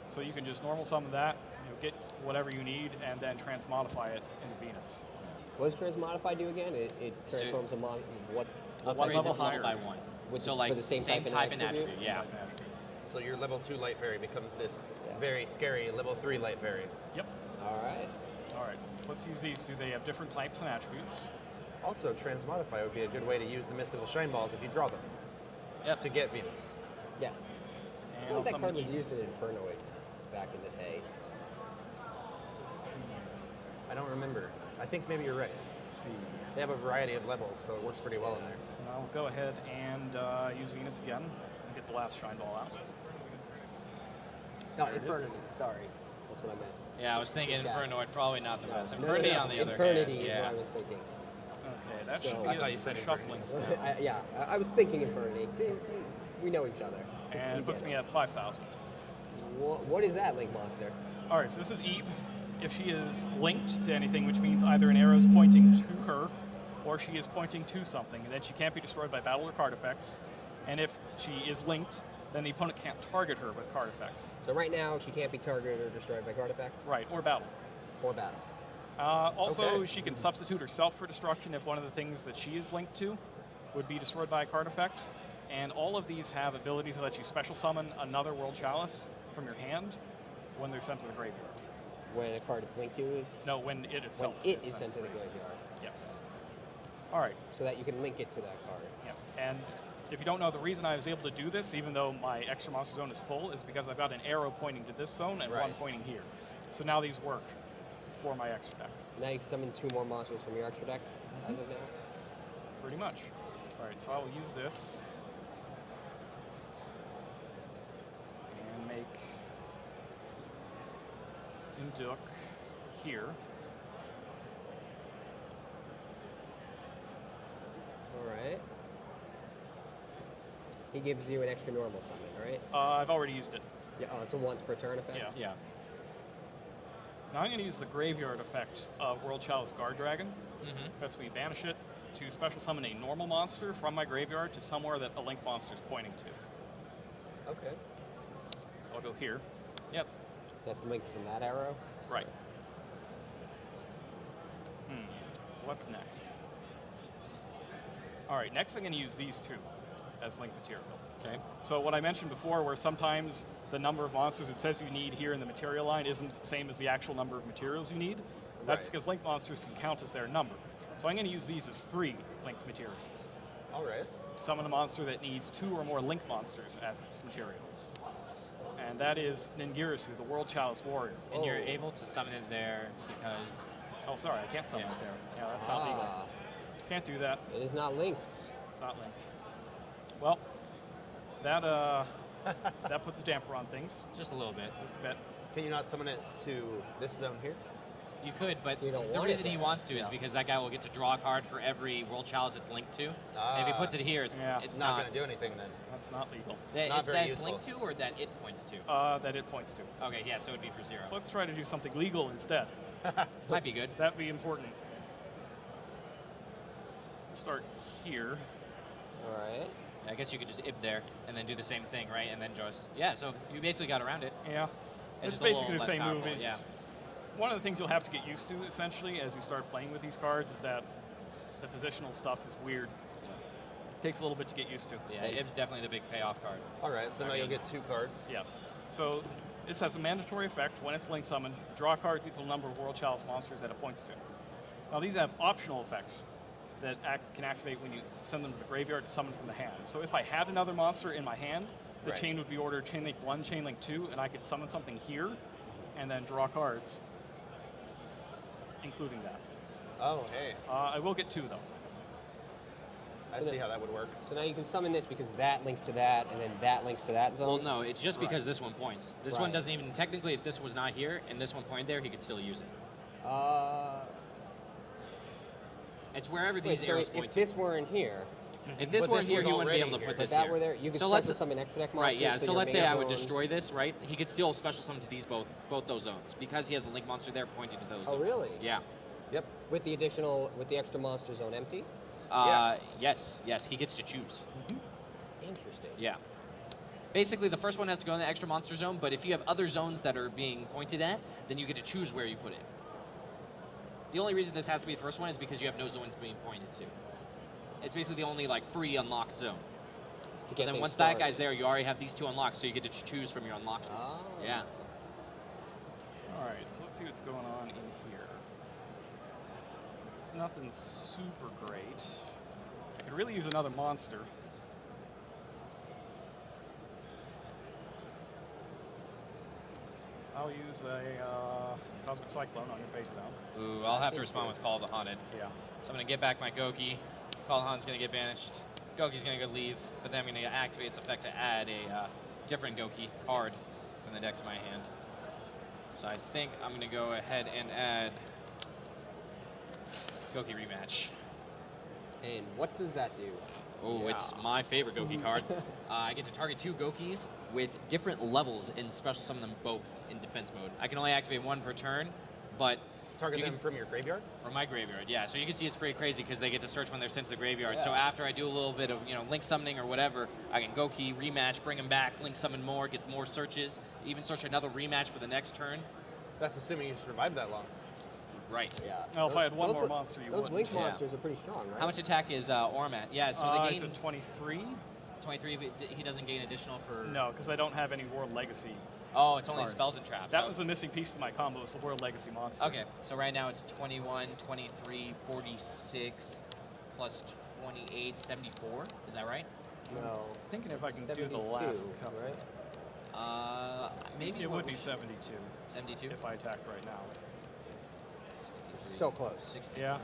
So you can just normal summon that, get whatever you need, and then Transmodify it into Venus. What does Transmodify do again? It transforms a monster. What Level higher by 1. With so the, like for the same type and attribute? attribute, yeah. So your level 2 light fairy becomes this very scary level 3 light fairy. Yep. All right. All right. So let's use these two. They have different types and attributes. Also, Transmodify would be a good way to use the Mystical Shine Balls if you draw them. Yep. To get Venus. Yes. I And feel like that summon card was Eve. used in Infernoid back in the day. I don't remember. I think maybe you're right. Let's see. They have a variety of levels, so it works pretty well in there. And I'll go ahead and use Venus again and get the last Shine Ball out. No, There it is. Infernoid. Sorry. That's what I meant. Yeah, I was thinking Good guy. Infernoid, probably not the best. No, Infernity, on the other Infernity hand. is Yeah. what I was thinking. Okay, that So- should be I thought you said shuffling. I was thinking Infernity. See, we know each other. And We it puts get me at 5,000. What is that Link monster? All right, so this is Eve. If she is linked to anything, which means either an arrow is pointing to her or she is pointing to something, then she can't be destroyed by battle or card effects. And if she is linked, then the opponent can't target her with card effects. So right now, she can't be targeted or destroyed by card effects? Right, or battle. Or battle. Also, Okay. she can substitute herself for destruction if one of the things that she is linked to would be destroyed by a card effect. And all of these have abilities that let you special summon another World Chalice from your hand when they're sent to the graveyard. When a card it's linked to is? No, when it itself. When it is sent to the graveyard. Yes. All right. So that you can link it to that card. Yep. And if you don't know, the reason I was able to do this, even though my extra monster zone is full, is because I've got an arrow pointing to this zone and one pointing here. So now these work for my extra deck. So now you can summon 2 more monsters from your extra deck as of now? Pretty much. All right, so I will use this and make Induk here. All right. He gives you an extra normal summon, right? I've already used it. Yeah, oh, it's a once per turn effect? Yeah. Now I'm going to use the graveyard effect of World Chalice Guard Dragon. That's when we banish it to special summon a normal monster from my graveyard to somewhere that a link monster is pointing to. Okay. So I'll go here. Yep. So that's linked from that arrow? Right. So what's next? All right, next I'm going to use these 2 as link material. Okay. So what I mentioned before, where sometimes the number of monsters it says you need here in the material line isn't the same as the actual number of materials you need. That's because link monsters can count as their number. So I'm going to use these as 3 linked materials. All right. Summon a monster that needs 2 or more link monsters as its materials. And that is Ningirasu, the World Chalice Warrior. And you're able to summon it there because... Oh, sorry, I can't summon it there. Yeah, that's not legal. Can't do that. It is not linked. It's not linked. Well, that that puts a damper on things. Just a little bit. Just a bit. Can you not summon it to this zone here? You could, but You don't the want reason it he there. wants to is because that guy will get to draw a card for every World Chalice it's linked to. And if he puts it here, it's It's not going to do anything then. That's not legal. That Not it's very that it's useful. linked to or that it points to? That it points to. Okay, yeah, so it'd be for 0. So let's try to do something legal instead. Might be good. That'd be important. Start here. All right. I guess you could just ib there and then do the same thing, right? And then just so you basically got around it. Yeah. It's It's just a little basically the less same move. powerful, It's yeah. one of the things you'll have to get used to, essentially, as you start playing with these cards, is that the positional stuff is weird. Takes a little bit to get used to. Yeah, ib's definitely the big payoff card. All right, so now you'll get 2 cards. Yes. So this has a mandatory effect when it's link summoned. Draw cards equal number of World Chalice monsters that it points to. Now these have optional effects that can activate when you send them to the graveyard to summon from the hand. So if I had another monster in my hand, the Right. chain would be ordered Chain Link 1, Chain Link 2, and I could summon something here and then draw cards, including that. Oh, hey. I will get 2 though. I So see then- how that would work. So now you can summon this because that links to that, and then that links to that zone? Well, no, it's just because Right. this one points. This one Right. doesn't even, technically, if this was not here and this one pointed there, he could still use it. It's wherever Wait, these so arrows if point to. this were in here... If this weren't here, he wouldn't be able to put But this that here. were there, you could so special let's summon extra deck Right, monsters yeah. to So your let's say main I would zone. destroy this, right? He could still special summon to these both those zones because he has a link monster there pointing to those Oh, zones. really? Yeah. Yep. With the extra monster zone empty? Yes, he gets to choose. Interesting. Yeah. Basically, the first one has to go in the extra monster zone, but if you have other zones that are being pointed at, then you get to choose where you put it. The only reason this has to be the first one is because you have no zones being pointed to. It's basically the only free unlocked zone. It's to get then things once started. that guy's there, you already have these 2 unlocked, so you get to choose from your unlocked ones. Oh. Yeah. All right, so let's see what's going on in here. It's nothing super great. I could really use another monster. I'll use a Cosmic Cyclone on your face down. Ooh, I'll have to respond with Call of the Haunted. Yeah. So I'm going to get back my Goki. Call of the Haunted's going to get banished. Goki's going to go leave, but then I'm going to activate its effect to add a different Goki card from the deck to my hand. So I think I'm going to go ahead and add Goki Rematch. And what does that do? Oh, it's my favorite Goki card. I get to target 2 Gokis with different levels and special summon them both in defense mode. I can only activate 1 per turn, but... Target them from your graveyard? From my graveyard, yeah. So you can see it's pretty crazy because they get to search when they're sent to the graveyard. So after I do a little bit of, link summoning or whatever, I can Goki, rematch, bring them back, link summon more, get more searches, even search another rematch for the next turn. That's assuming you survived that long. Right. Yeah. Well, if I had one more monster, you Those wouldn't. link monsters are pretty strong, right? How much attack is Orm at? Yeah, so they It's gain... a 23. 23, but he doesn't gain additional for... No, because I don't have any World Legacy. Oh, it's only card. spells and traps. That so- was the missing piece to my combo, was the World Legacy monster. Okay, so right now it's 21, 23, 46, plus 28, 74. Is that right? No. Thinking if I can do the 72, last couple. right? Maybe it what would we be should- 72. 72? If I attacked right now. 63. So close. 63. Yeah.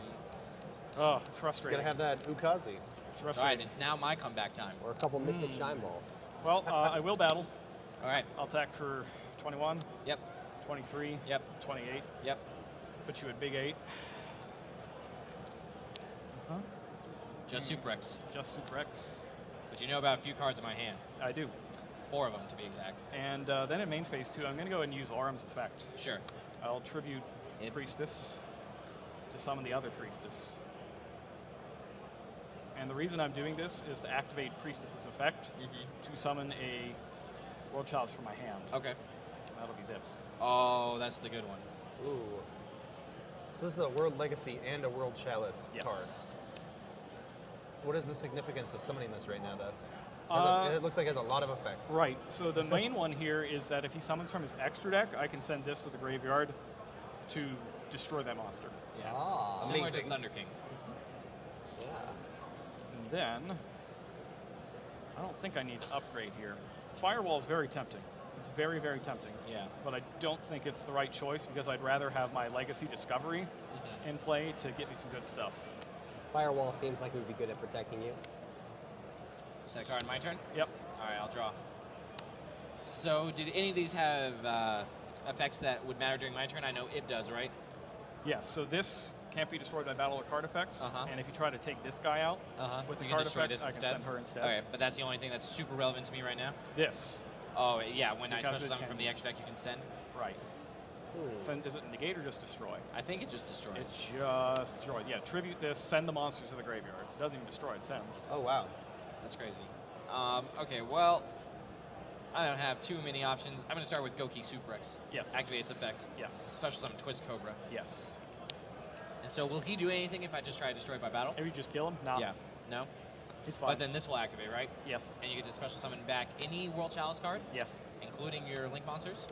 Oh, it's He's frustrating. gonna have that Ukazi. It's All right, frustrating. it's now my comeback time. Or a couple Mystic Shine Balls. Well, I will battle. All right. I'll attack for 21. Yep. 23. Yep. 28. Yep. Put you at big 8. Just Super X. Just Super X. But you know about a few cards in my hand. I do. 4 of them, to be exact. And then in main phase 2, I'm going to go ahead and use Auram's effect. Sure. I'll tribute Priestess to summon the other Priestess. And the reason I'm doing this is to activate Priestess's effect to summon a World Chalice from my hand. Okay. That'll be this. Oh, that's the good one. Ooh. So this is a World Legacy and a World Chalice Yes. card. What is the significance of summoning this right now, though? It looks like it has a lot of effect. Right. So the main one here is that if he summons from his extra deck, I can send this to the graveyard to destroy that monster. Yeah. Ah. Similar to Amazing. Thunder King. Yeah. And then, I don't think I need to upgrade here. Firewall is very tempting. It's very, very tempting. Yeah. But I don't think it's the right choice because I'd rather have my Legacy Discovery in play to get me some good stuff. Firewall seems like it would be good at protecting you. Is that card my turn? Yep. All right, I'll draw. So, did any of these have effects that would matter during my turn? I know it does, right? Yes, so this can't be destroyed by battle or card effects. Uh-huh. And if you try to take this guy out with You a can card destroy effect, this I can instead? send her instead. Okay, but that's the only thing that's super relevant to me right now? This. Oh, yeah, when I Because special it summon can- from the extra deck, you can send? Right. Send, is it negate or just destroy? I think it just destroys. It's just destroy. Yeah, tribute this, send the monsters to the graveyards. It doesn't even destroy, it sends. Oh, wow. That's crazy. Okay, well, I don't have too many options. I'm going to start with Goki Super X. Yes. Activate its effect. Yes. Special summon Twist Cobra. Yes. And so will he do anything if I just try to destroy by battle? If you just kill him? No. Yeah. No? He's fine. But then this will activate, right? Yes. And you get to special summon back any World Chalice card? Yes. Including your Link monsters?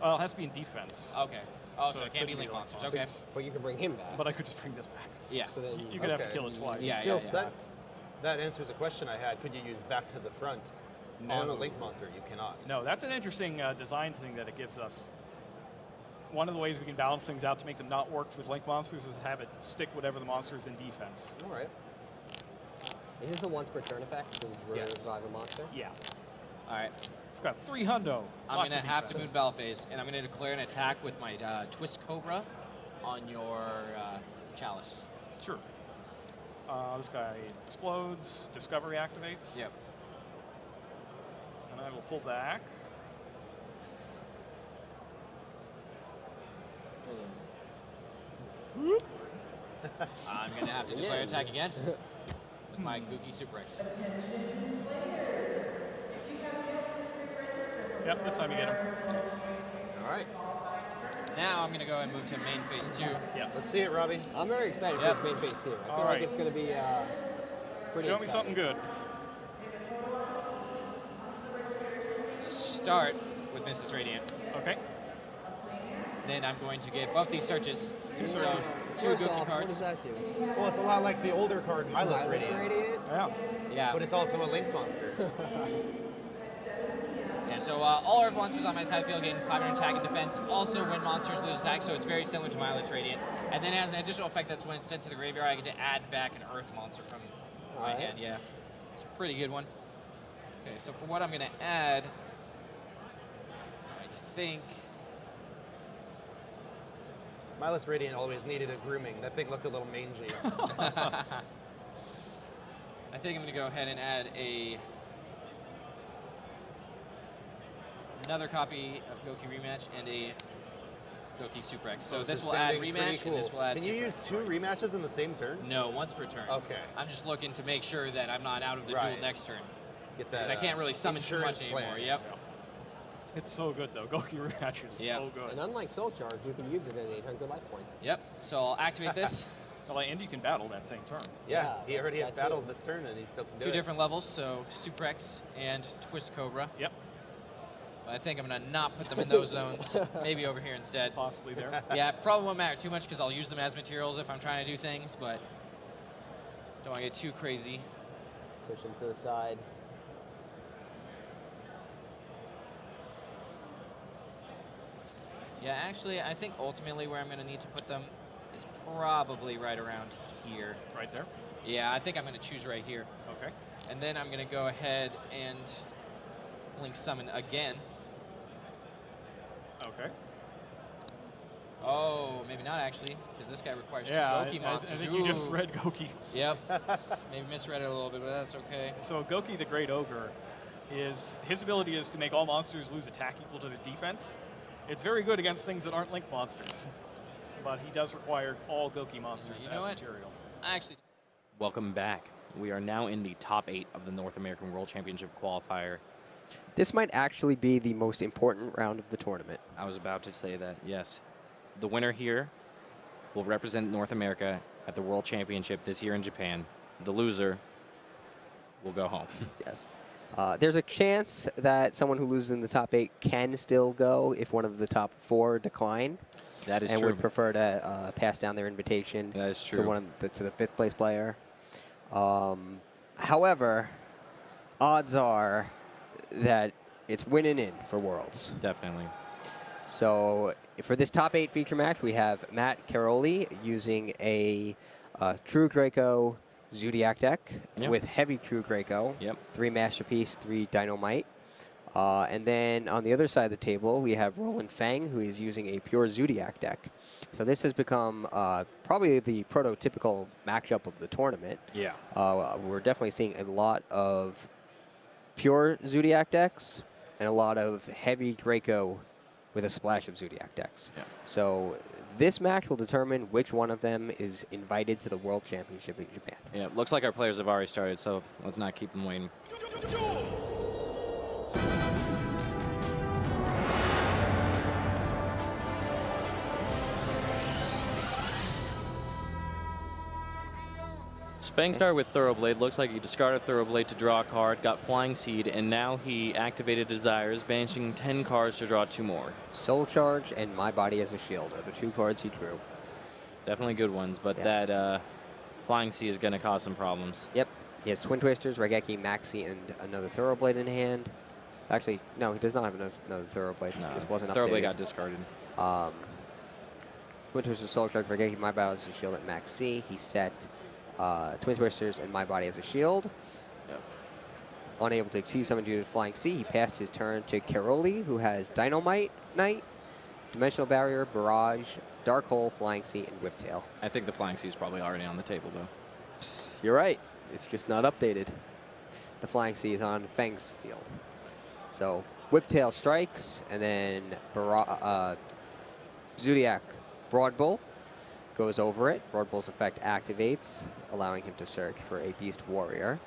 Well, it has to be in defense. Okay. Oh, so it can't be couldn't Link the monsters. Okay. But you can bring him back. But I could just bring this back. Yeah. So then You could have to kill it twice. Yeah, Still yeah, stuck. That answers a question I had. Could you use back to the front on a Link monster? You cannot. No, that's an interesting design thing that it gives us. One of the ways we can balance things out to make them not work with Link monsters is to have it stick whatever the monster is in defense. All right. Is this a once per turn effect to revive a monster? Yeah. All right. It's got 3 hundo. I'm Lots going of to have to defense. move Battle Phase, and I'm going to declare an attack with my Twist Cobra on your Chalice. Sure. This guy explodes. Discovery activates. Yep. And I will pull back. I'm going to have to declare attack again with my Gookie Super X. Yep, this time you get him. All right. Now I'm going to go and move to main phase 2. Yes. Let's see it, Robbie. I'm very excited Yep. for this main phase 2. I feel All like right. it's going to be pretty Show me exciting. something good. Start with Mrs. Radiant. Okay. Then I'm going to get both these searches. Two So, searches. 2 First Gookie off, what cards. does that do? Well, it's a lot like the older card, Mindless Mindless Radiant. Radiant? Yeah. Yeah. But it's also a Link monster. Yeah, so all our monsters on my side field gain 500 attack and defense. Also, when monsters lose attack, so it's very similar to Mindless Radiant. And then it has an additional effect that's when it's sent to the graveyard, I get to add back an Earth monster from my Alright. hand. Yeah, it's a pretty good one. Okay, so for what I'm going to add, I think... Mindless Radiant always needed a grooming. That thing looked a little mangy. I think I'm going to go ahead and add another copy of Goki Rematch and a Goki Super X. So this will add sounding pretty Rematch cool. and this will add Can you Super use X. 2 rematches in the same turn? No, once per turn. Okay. I'm just looking to make sure that I'm not out of the Right. duel next turn. Get Because that. I can't really summon too much insurance anymore. plan. Yep. It's so good, though. Goki Rematch is Yep. so good. And unlike Soul Charge, you can use it at 800 life points. Yep. So I'll activate this. Well, and you can battle that same turn. Yeah, he already had battled this turn, and he still can do Two it. different levels, so Suprex and Twist Cobra. Yep. But I think I'm going to not put them in those zones. Maybe over here instead. Possibly there. Yeah, probably won't matter too much because I'll use them as materials if I'm trying to do things, but don't want to get too crazy. Push him to the side. Yeah, actually, I think ultimately where I'm going to need to put them is probably right around here. Right there? Yeah, I think I'm going to choose right here. Okay. And then I'm going to go ahead and Blink Summon again. Okay. Oh, maybe not actually, because this guy requires two Yeah, Goki I monsters. think you just Ooh. read Goki. Yep. Maybe misread it a little bit, but that's okay. So Goki the Great Ogre, his ability is to make all monsters lose attack equal to the defense. It's very good against things that aren't Link monsters, but he does require all Goki monsters You know as what? material. Actually, Welcome back. We are now in the top 8 of the North American World Championship qualifier. This might actually be the most important round of the tournament. I was about to say that, yes. The winner here will represent North America at the World Championship this year in Japan. The loser will go home. Yes. There's a chance that someone who loses in the top 8 can still go if one of the top 4 decline. That is and true. would prefer to pass down their invitation That is to true. one of to the 5th place player. However, odds are that it's winning in for Worlds. Definitely. So for this top 8 feature match, we have Matt Caroli using a True Draco Zodiac deck with heavy True Draco, 3 Masterpiece, 3 Dynamite. And then on the other side of the table, we have Roland Fang, who is using a pure Zodiac deck. So this has become probably the prototypical matchup of the tournament. Yeah. We're definitely seeing a lot of pure Zodiac decks and a lot of heavy Draco with a splash of Zodiac decks. Yeah. So this match will determine which one of them is invited to the World Championship in Japan. Yeah, looks like our players have already started, so let's not keep them waiting. Fang started with Thoroughblade. Looks like he discarded Thoroughblade to draw a card, got Flying Seed, and now he activated Desires, banishing 10 cards to draw 2 more. Soul Charge and My Body as a Shield are the 2 cards he drew. Definitely good ones, but that Flying Seed is going to cause some problems. Yep. He has Twin Twisters, Regeki, Maxi, and another Thoroughblade in hand. Actually, no, he does not have another Thoroughblade. No, Just wasn't Thoroughblade updated. got discarded. Twin Twisters, Soul Charge, Regeki, My Body as a Shield at Max C. He set Twin Twisters and My Body as a Shield. Yep. Unable to exceed summon due to Flying C, he passed his turn to Caroli, who has Dynamite Knight, Dimensional Barrier, Barrage, Dark Hole, Flying Sea, and Whiptail. I think the Flying Sea is probably already on the table, though. You're right. It's just not updated. The Flying Sea is on Fang's field. So Whiptail strikes, and then Zodiac Broadbull goes over it. Broadbull's effect activates, allowing him to search for a Beast Warrior.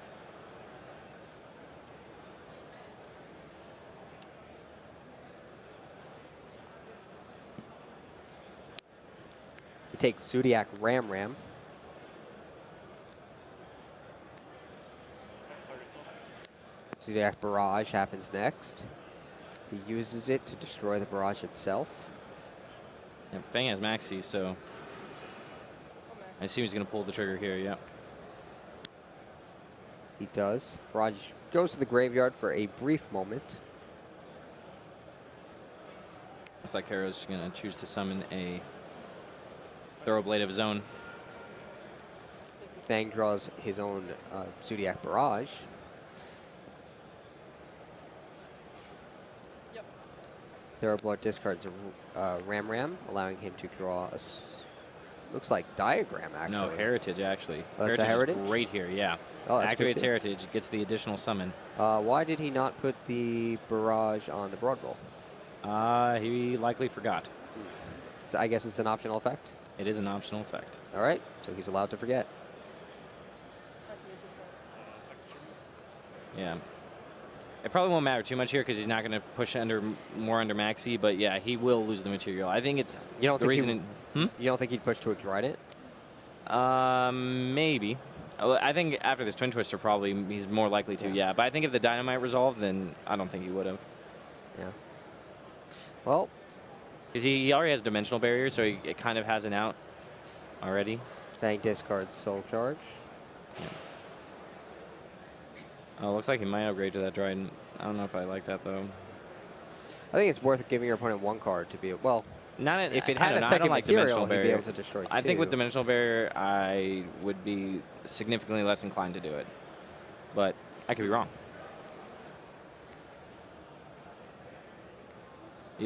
He takes Zodiac Ram. Zodiac Barrage happens next. He uses it to destroy the barrage itself. And Fang has Maxi, so I assume he's going to pull the trigger here, yeah. He does. Barrage goes to the graveyard for a brief moment. Looks like Hero's going to choose to summon a Thoroughblade of his own. Fang draws his own Zodiac Barrage. Thoroughblade discards a Ram, allowing him to draw a, looks like Diagram, actually. No, Heritage, actually. Oh, that's a Heritage? Is great here, yeah. Oh, that's good Activates too. Heritage, gets the additional summon. Why did he not put the Barrage on the Broadbull? He likely forgot. So I guess it's an optional effect? It is an optional effect. All right, so he's allowed to forget. Yeah. It probably won't matter too much here because he's not going to push more under Maxi, but yeah, he will lose the material. I think it's You don't the think reason. you don't think he'd push to ignite it? Maybe. I think after this Twin Twister, probably he's more likely to, yeah. But I think if the Dynamite resolved, then I don't think he would have. Yeah. Well. Because he already has Dimensional Barrier, so it kind of has an out already. Fang discards Soul Charge. Yeah. Oh, looks like he might upgrade to that Dryden. I don't know if I like that, though. I think it's worth giving your opponent one card to be, well, if it I had don't a know. I second don't like material, Dimensional he'd be Barrier. able to destroy I think with two. Dimensional Barrier, I would be significantly less inclined to do it. But I could be wrong.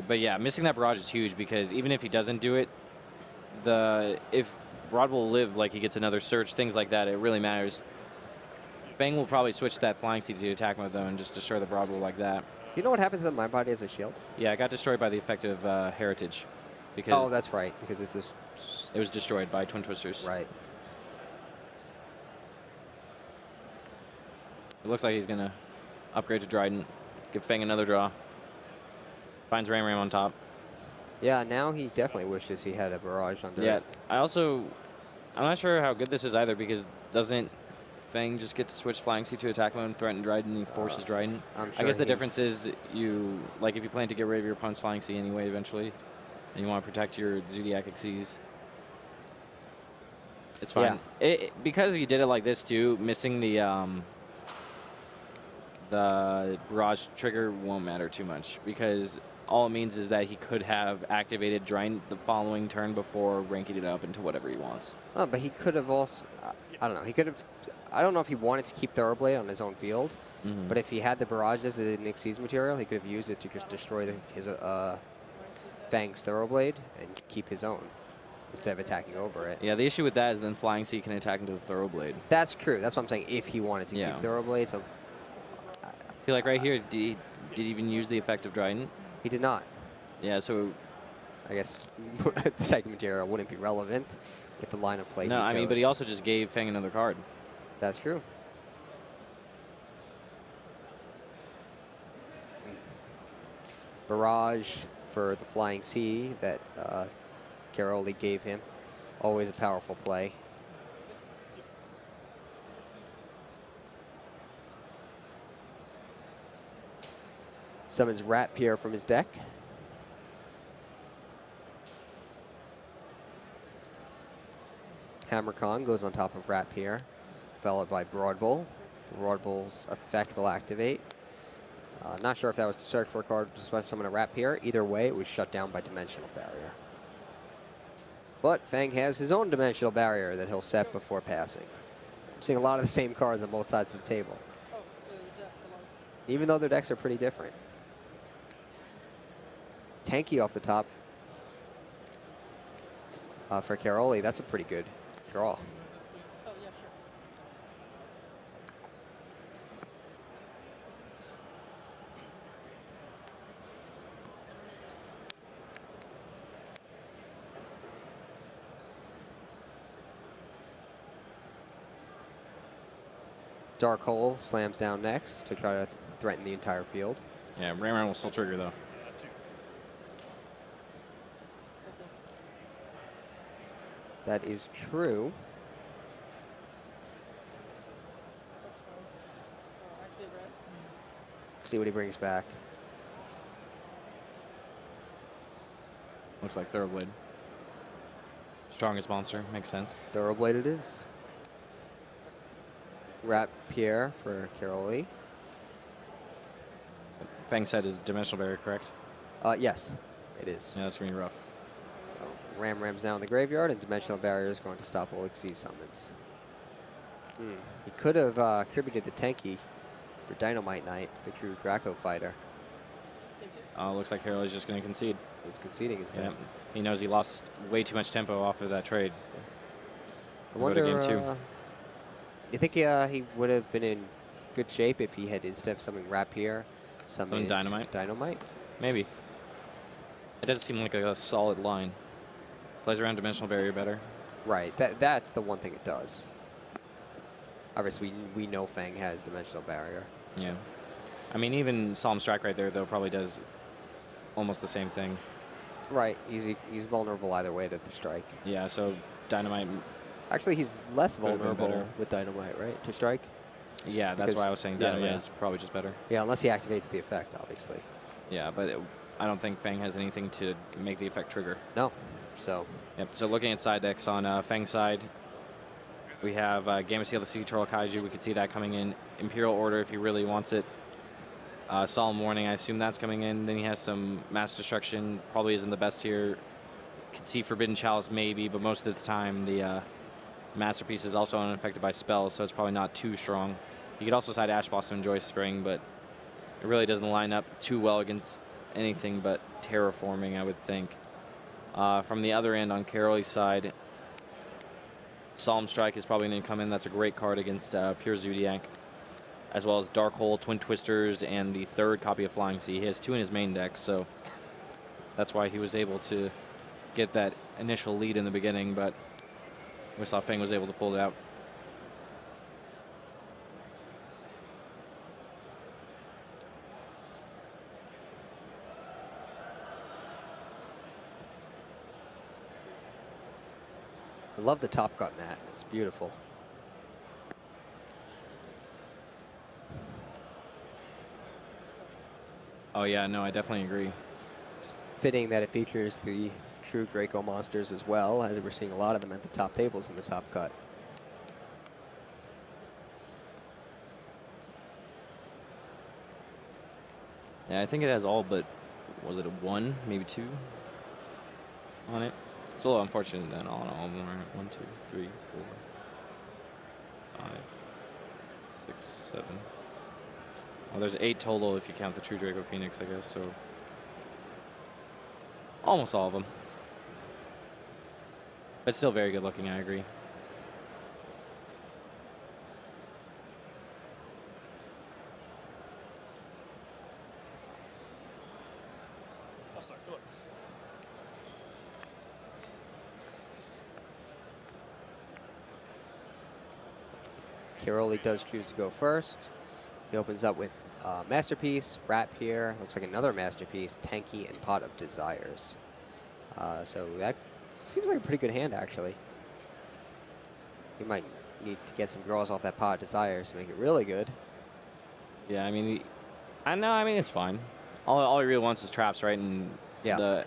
But yeah, missing that barrage is huge because even if he doesn't do it, if Rod will live, like he gets another search, things like that, it really matters. Fang will probably switch that Flying Seed to attack mode, though, and just destroy the Broadwell like that. You know what happened to the My Body as a shield? Yeah, it got destroyed by the effect of Heritage. Because Oh, that's right, because it's this. It was destroyed by Twin Twisters. Right. It looks like he's going to upgrade to Dryden, give Fang another draw. Finds Ram Ram on top. Yeah, now he definitely wishes he had a barrage under Yeah, it. I'm not sure how good this is either because doesn't Fang just get to switch Flying Seed to attack mode and threaten Dryden and he forces Dryden? I'm I sure guess the he- difference is if you plan to get rid of your opponent's Flying Seed anyway eventually, and you want to protect your Zodiac Xyz, it's fine. Because he did it like this too, missing the barrage trigger won't matter too much because all it means is that he could have activated Dryden the following turn before ranking it up into whatever he wants. Oh, but he could have also, I don't know, he could have, I don't know if he wanted to keep Thoroughblade on his own field, Mhm. but if he had the barrage as a Nick C's material, he could have used it to just destroy his Fang's Thoroughblade and keep his own instead of attacking over it. Yeah, the issue with that is then Flying Seed can attack into the Thoroughblade. That's true. That's what I'm saying. If he wanted to Yeah. keep Thoroughblade, so See, like right here, did he even use the effect of Dryden? he did not. Yeah, so I guess the second material wouldn't be relevant with the line of play. no, I mean, but he chose. also just gave Fang another card. That's true. Barrage for the Flying C that Caroli gave him. Always a powerful play. Summons Rat Pier from his deck. Hammer Khan goes on top of Rat Pier, followed by Broadbull. Broadbull's effect will activate. Not sure if that was to search for a card to summon a Rat Pier. Either way, it was shut down by Dimensional Barrier. But Fang has his own Dimensional Barrier that he'll set before passing. I'm seeing a lot of the same cards on both sides of the table, even though their decks are pretty different. Tanky off the top for Caroli. That's a pretty good draw. Dark Hole slams down next to try to threaten the entire field. Yeah, Ram Ram will still trigger though. That is true. Let's see what he brings back. Looks like Thoroughblade. Strongest monster, makes sense. Thoroughblade it is. Rat Pierre for Caroli. Fang said is Dimensional Barrier, correct? Yes, it is. Yeah, that's going to be rough. So Ram Ram's now in the graveyard, and Dimensional Barrier is going to stop all Xyz summons. He could have contributed the Tanky for Dynamite Knight, the true Draco fighter. Looks like Caroli's just going to concede. He's conceding instead. Yeah. He knows he lost way too much tempo off of that trade. I Go to wonder, game 2. you think he would have been in good shape if he had, instead of summoning Rapier, summoned Dynamite? Dynamite? Maybe. It doesn't seem like a solid line. Plays around Dimensional Barrier better. Right. That's the one thing it does. Obviously, we know Fang has Dimensional Barrier. Yeah. I mean, even Solemn Strike right there, though, probably does almost the same thing. Right. He's vulnerable either way to the strike. Yeah, so Dynamite Actually, he's less Could've been vulnerable better. with Dynamite, right? To strike? Yeah, that's why I was saying Dynamite is probably just better. Yeah, unless he activates the effect, obviously. Yeah, but I don't think Fang has anything to make the effect trigger. No. So. Yep. So looking at side decks on Fang's side, we have Gamma Seal, the Sea Turtle Kaiju. We could see that coming in. Imperial Order if he really wants it. Solemn Warning, I assume that's coming in. Then he has some Mass Destruction. Probably isn't the best here. Could see Forbidden Chalice maybe, but most of the time the Masterpiece is also unaffected by spells, so it's probably not too strong. You could also side Ash Blossom and Joy Spring, but it really doesn't line up too well against anything but Terraforming, I would think. From the other end on Caroli's side, Solemn Strike is probably going to come in. That's a great card against Pure Zodiac, as well as Dark Hole, Twin Twisters, and the third copy of Flying Sea. He has 2 in his main deck, so that's why he was able to get that initial lead in the beginning, but we saw Fang was able to pull it out. I love the Top Cut mat. It's beautiful. Oh yeah, no, I definitely agree. It's fitting that it features the true Draco monsters as well, as we're seeing a lot of them at the top tables in the Top Cut. Yeah, I think it has all but, was it a 1, maybe 2 on it? It's a little unfortunate that all of them are 1, 2, 3, 4, 5, 6, 7. Well, there's 8 total if you count the True Draco Phoenix, I guess, so almost all of them. But still very good looking, I agree. I'll start. Look. Caroli does choose to go first. He opens up with Masterpiece, Wrap here, looks like another Masterpiece, Tanky, and Pot of Desires. So that seems like a pretty good hand, actually. You might need to get some draws off that Pot of Desires to make it really good. Yeah, I mean, I mean, it's fine. All he really wants is traps, right? And yeah.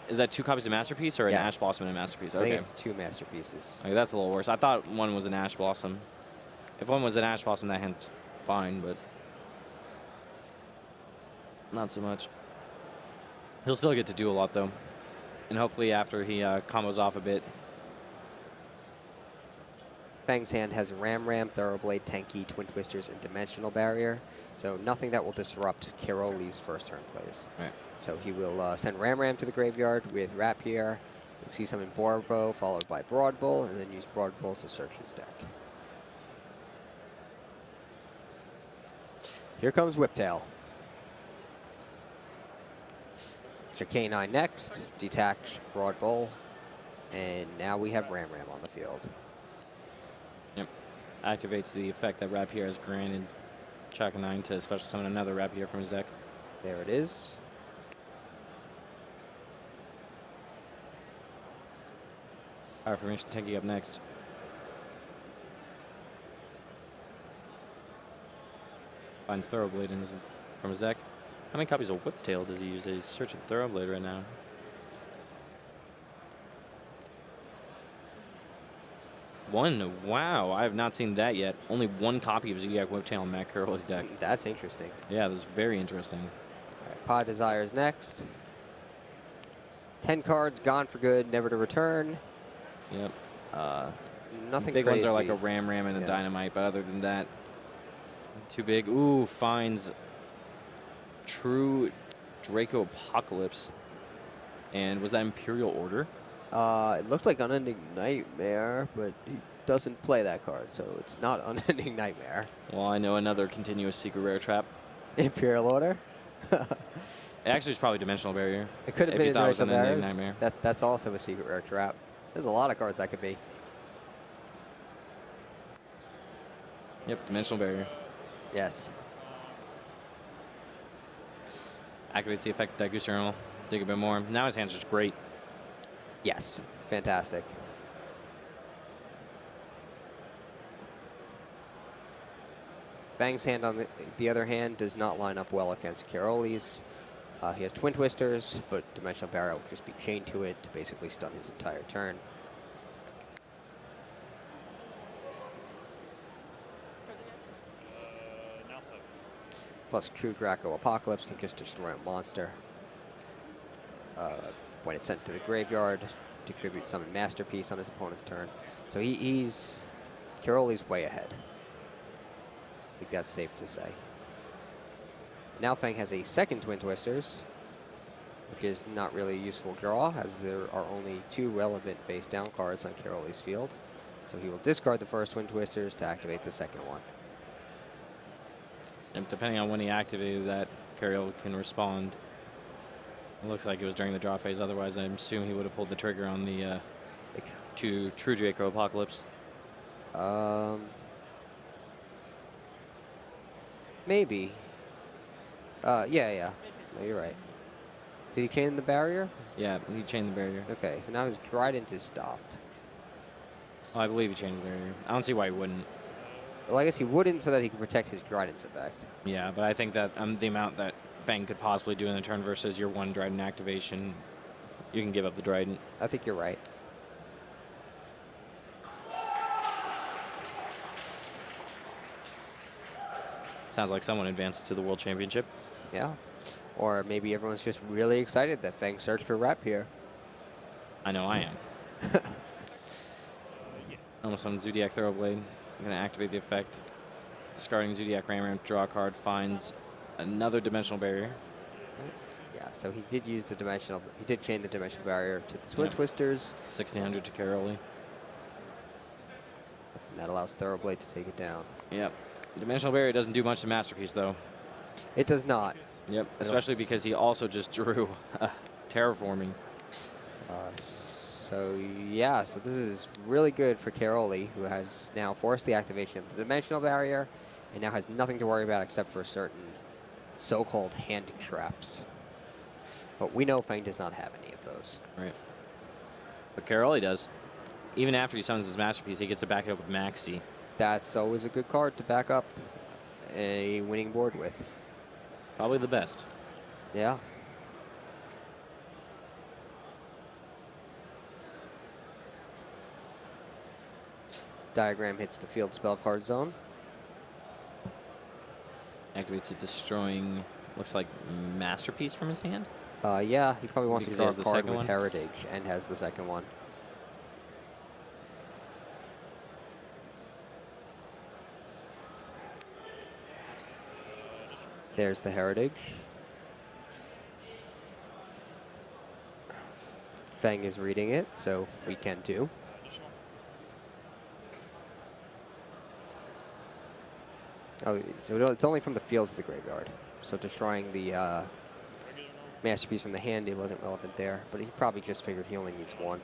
Is that 2 copies of Masterpiece or an Yes. Ash Blossom and a Masterpiece? I Okay. think it's 2 Masterpieces. Okay, that's a little worse. I thought one was an Ash Blossom. If one was an Ash Blossom, that hand's fine, but not so much. He'll still get to do a lot, though. And hopefully after he combos off a bit. Fang's hand has Ram, Thoroughblade, Tanky, Twin Twisters, and Dimensional Barrier. So nothing that will disrupt Caroli's first turn plays. Right. So he will send Ram to the graveyard with Rapier. You'll see some in Borbo, followed by Broadbull, and then use Broadbull to search his deck. Here comes Whiptail. K9 next, detach Broadbull, and now we have Ram on the field. Yep. Activates the effect that Rapier has granted Chaka 9 to special summon another Rapier from his deck. There it is. Power Formation Tanky up next. Finds Thoroughblade from his deck. How many copies of Whiptail does he use? He's searching Thoroughblade right now. One. Wow, I have not seen that yet. Only 1 copy of Zodiac Whiptail in Matt Carroll's deck. That's interesting. Yeah, that's very interesting. All right, Pod Desires next. 10 cards, gone for good, never to return. Yep. Nothing big crazy. ones are like a Ram and a Dynamite, but other than that, too big. Ooh, finds True Draco Apocalypse. And was that Imperial Order? It looked like Unending Nightmare, but he doesn't play that card, so it's not Unending Nightmare. Well, I know another continuous secret rare trap. Imperial Order? Actually, it's probably Dimensional Barrier. It could have if been you a thought it was Dimensional an Barrier. Nightmare. That's also a secret rare trap. There's a lot of cards that could be. Yep, Dimensional Barrier. Yes. Activates the effect of Goose Journal. Dig a bit more. Now his hand's just great. Yes. Fantastic. Fang's hand, on the other hand, does not line up well against Caroli's. He has Twin Twisters, but Dimensional Barrier will just be chained to it to basically stun his entire turn. Now 7. Plus True Draco Apocalypse can just destroy a monster. When it's sent to the graveyard, contribute Summon Masterpiece on his opponent's turn. So he's... Caroli's way ahead. I think that's safe to say. Now Fang has a second Twin Twisters, which is not really a useful draw, as there are only 2 relevant face-down cards on Caroli's field. So he will discard the first Twin Twisters to activate the second one. And depending on when he activated that, Carol can respond. It looks like it was during the draw phase. Otherwise, I assume he would have pulled the trigger on the True Draco Apocalypse. Maybe. Yeah. No, you're right. Did he chain the barrier? Yeah, he chained the barrier. Okay, so now his Trident is stopped. Oh, I believe he chained the barrier. I don't see why he wouldn't. Well, I guess he wouldn't so that he could protect his Trident's effect. Yeah, but I think that the amount that Fang could possibly do in the turn versus your 1 Trident activation, you can give up the Trident. I think you're right. Sounds like someone advanced to the World Championship. Yeah. Or maybe everyone's just really excited that Fang searched for rep here. I know I am. Almost on Zodiac Thoroughblade. I'm going to activate the effect. Discarding Zodiac Ram, draw a card, finds another Dimensional Barrier. Yeah, so he did use the Dimensional, he did chain the Dimensional Barrier to the Twin Twisters. 1600 to Caroli. That allows Thoroughblade to take it down. Yep. Dimensional Barrier doesn't do much to Masterpiece, though. It does not. Yep, especially because he also just drew Terraforming. So this is really good for Caroli, who has now forced the activation of the Dimensional Barrier, and now has nothing to worry about except for certain so-called hand traps. But we know Fang does not have any of those. Right. But Caroli does. Even after he summons his Masterpiece, he gets to back it up with Maxi. That's always a good card to back up a winning board with. Probably the best. Yeah. Diagram hits the field spell card zone. Activates it, destroying, looks like Masterpiece from his hand? Yeah, he probably wants Because to he draw has a the card second with one? Heritage and has the second one. There's the Heritage. Fang is reading it, so we can too. Oh, so it's only from the field to the graveyard. So destroying the Masterpiece from the hand, it wasn't relevant there. But he probably just figured he only needs 1.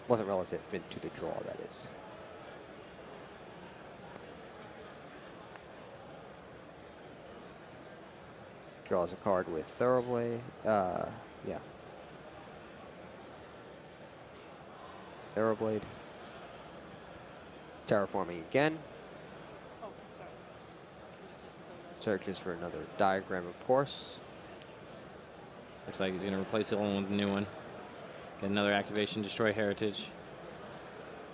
Wasn't relevant to the draw, that is. Draws a card with Thoroughblade. Yeah. Thoroughblade. Terraforming again. Searches for another diagram, of course. Looks like he's going to replace the old one with a new one. Get another activation, destroy Heritage.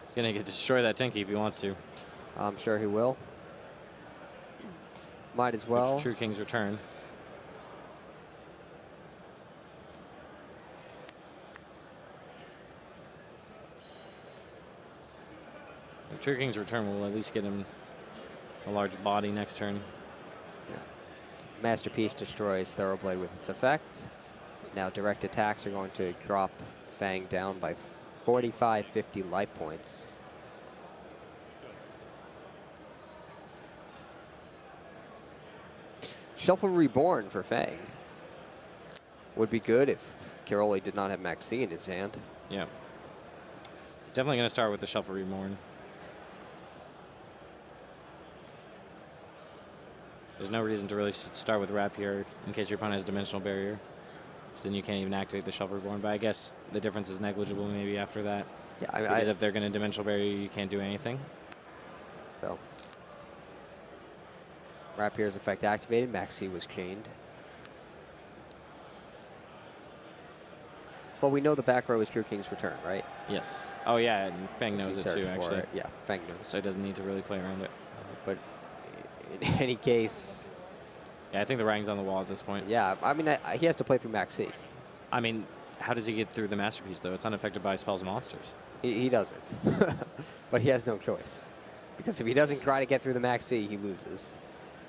He's going to destroy that Tinky if he wants to. I'm sure he will. Might as well. True King's Return. True King's Return will at least get him a large body next turn. Masterpiece destroys Thoroughblade with its effect. Now direct attacks are going to drop Fang down by 45, 50 life points. Shuffle Reborn for Fang. Would be good if Caroli did not have Maxi in his hand. Yeah. He's definitely going to start with the Shuffle Reborn. There's no reason to really start with Wrap here in case your opponent has Dimensional Barrier. So then you can't even activate the Shuffle Reborn. But I guess the difference is negligible maybe after that. Yeah, because if they're going to Dimensional Barrier, you can't do anything. So Rapier's effect activated. Maxi was chained. Well, we know the back row is True King's return, right? Yes. Oh, yeah, and Fang knows it Search too, for actually. it. Yeah, Fang knows. So he doesn't need to really play around it. But in any case... Yeah, I think the writing's on the wall at this point. Yeah, I mean, he has to play through Maxi. I mean, how does he get through the Masterpiece, though? It's unaffected by spells and monsters. He doesn't. But he has no choice. Because if he doesn't try to get through the Maxi, he loses.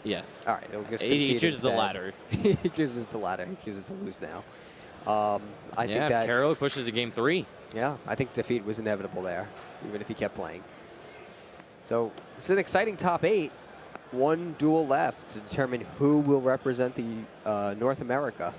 Yes. All right, he'll just He concede chooses the instead. latter. He chooses the latter. He chooses to lose now. I think that Carroll pushes to game 3. Yeah, I think defeat was inevitable there, even if he kept playing. So it's an exciting top 8. One duel left to determine who will represent the North America.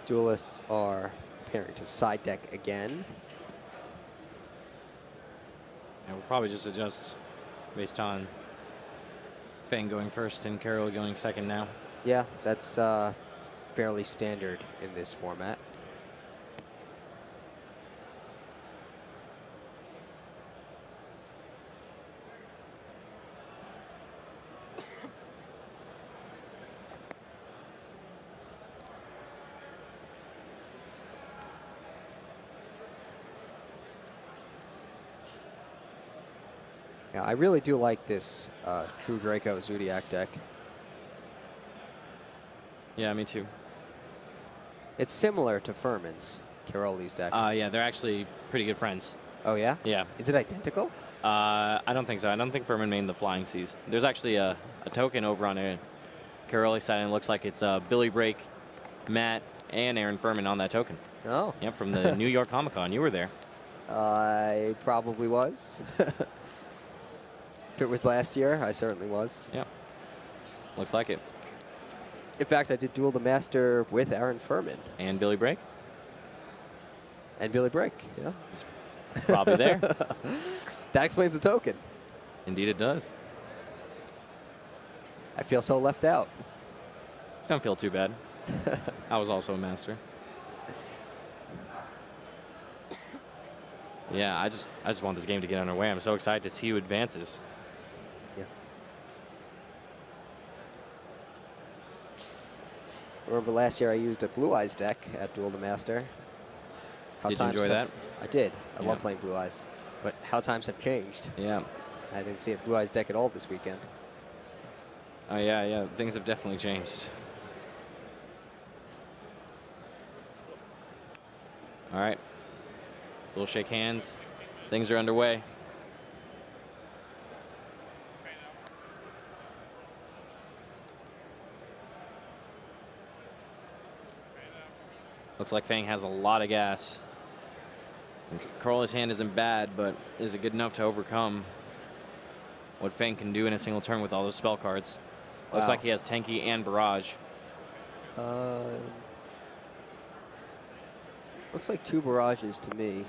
Duelists are preparing to side deck again. And we'll probably just adjust based on Fang going first and Carroll going second now. Yeah, that's fairly standard in this format. Yeah, I really do like this True Draco Zodiac deck. Yeah, me too. It's similar to Furman's, Caroli's deck. Yeah, they're actually pretty good friends. Oh, yeah? Yeah. Is it identical? I don't think so. I don't think Furman made the Flying Seas. There's actually a token over on a Caroli side, and it looks like it's Billy Break, Matt, and Aaron Furman on that token. Oh. Yep, from the New York Comic Con. You were there. I probably was. If it was last year, I certainly was. Yeah. Looks like it. In fact, I did Duel the Master with Aaron Furman. And Billy Break? And Billy Break, yeah. He's probably there. That explains the token. Indeed it does. I feel so left out. Don't feel too bad. I was also a master. Yeah, I just want this game to get underway. I'm so excited to see who advances. Yeah. Remember last year I used a Blue Eyes deck at Duel the Master. How Did you enjoy that? I did. I Yeah. love playing Blue Eyes. But how times have changed. Yeah. I didn't see a Blue Eyes deck at all this weekend. Oh, yeah. Things have definitely changed. All right. We'll shake hands. Things are underway. Looks like Fang has a lot of gas. Carola's hand isn't bad, but is it good enough to overcome what Fang can do in a single turn with all those spell cards? Looks Wow. like he has Tenki and Barrage. Looks like 2 barrages to me.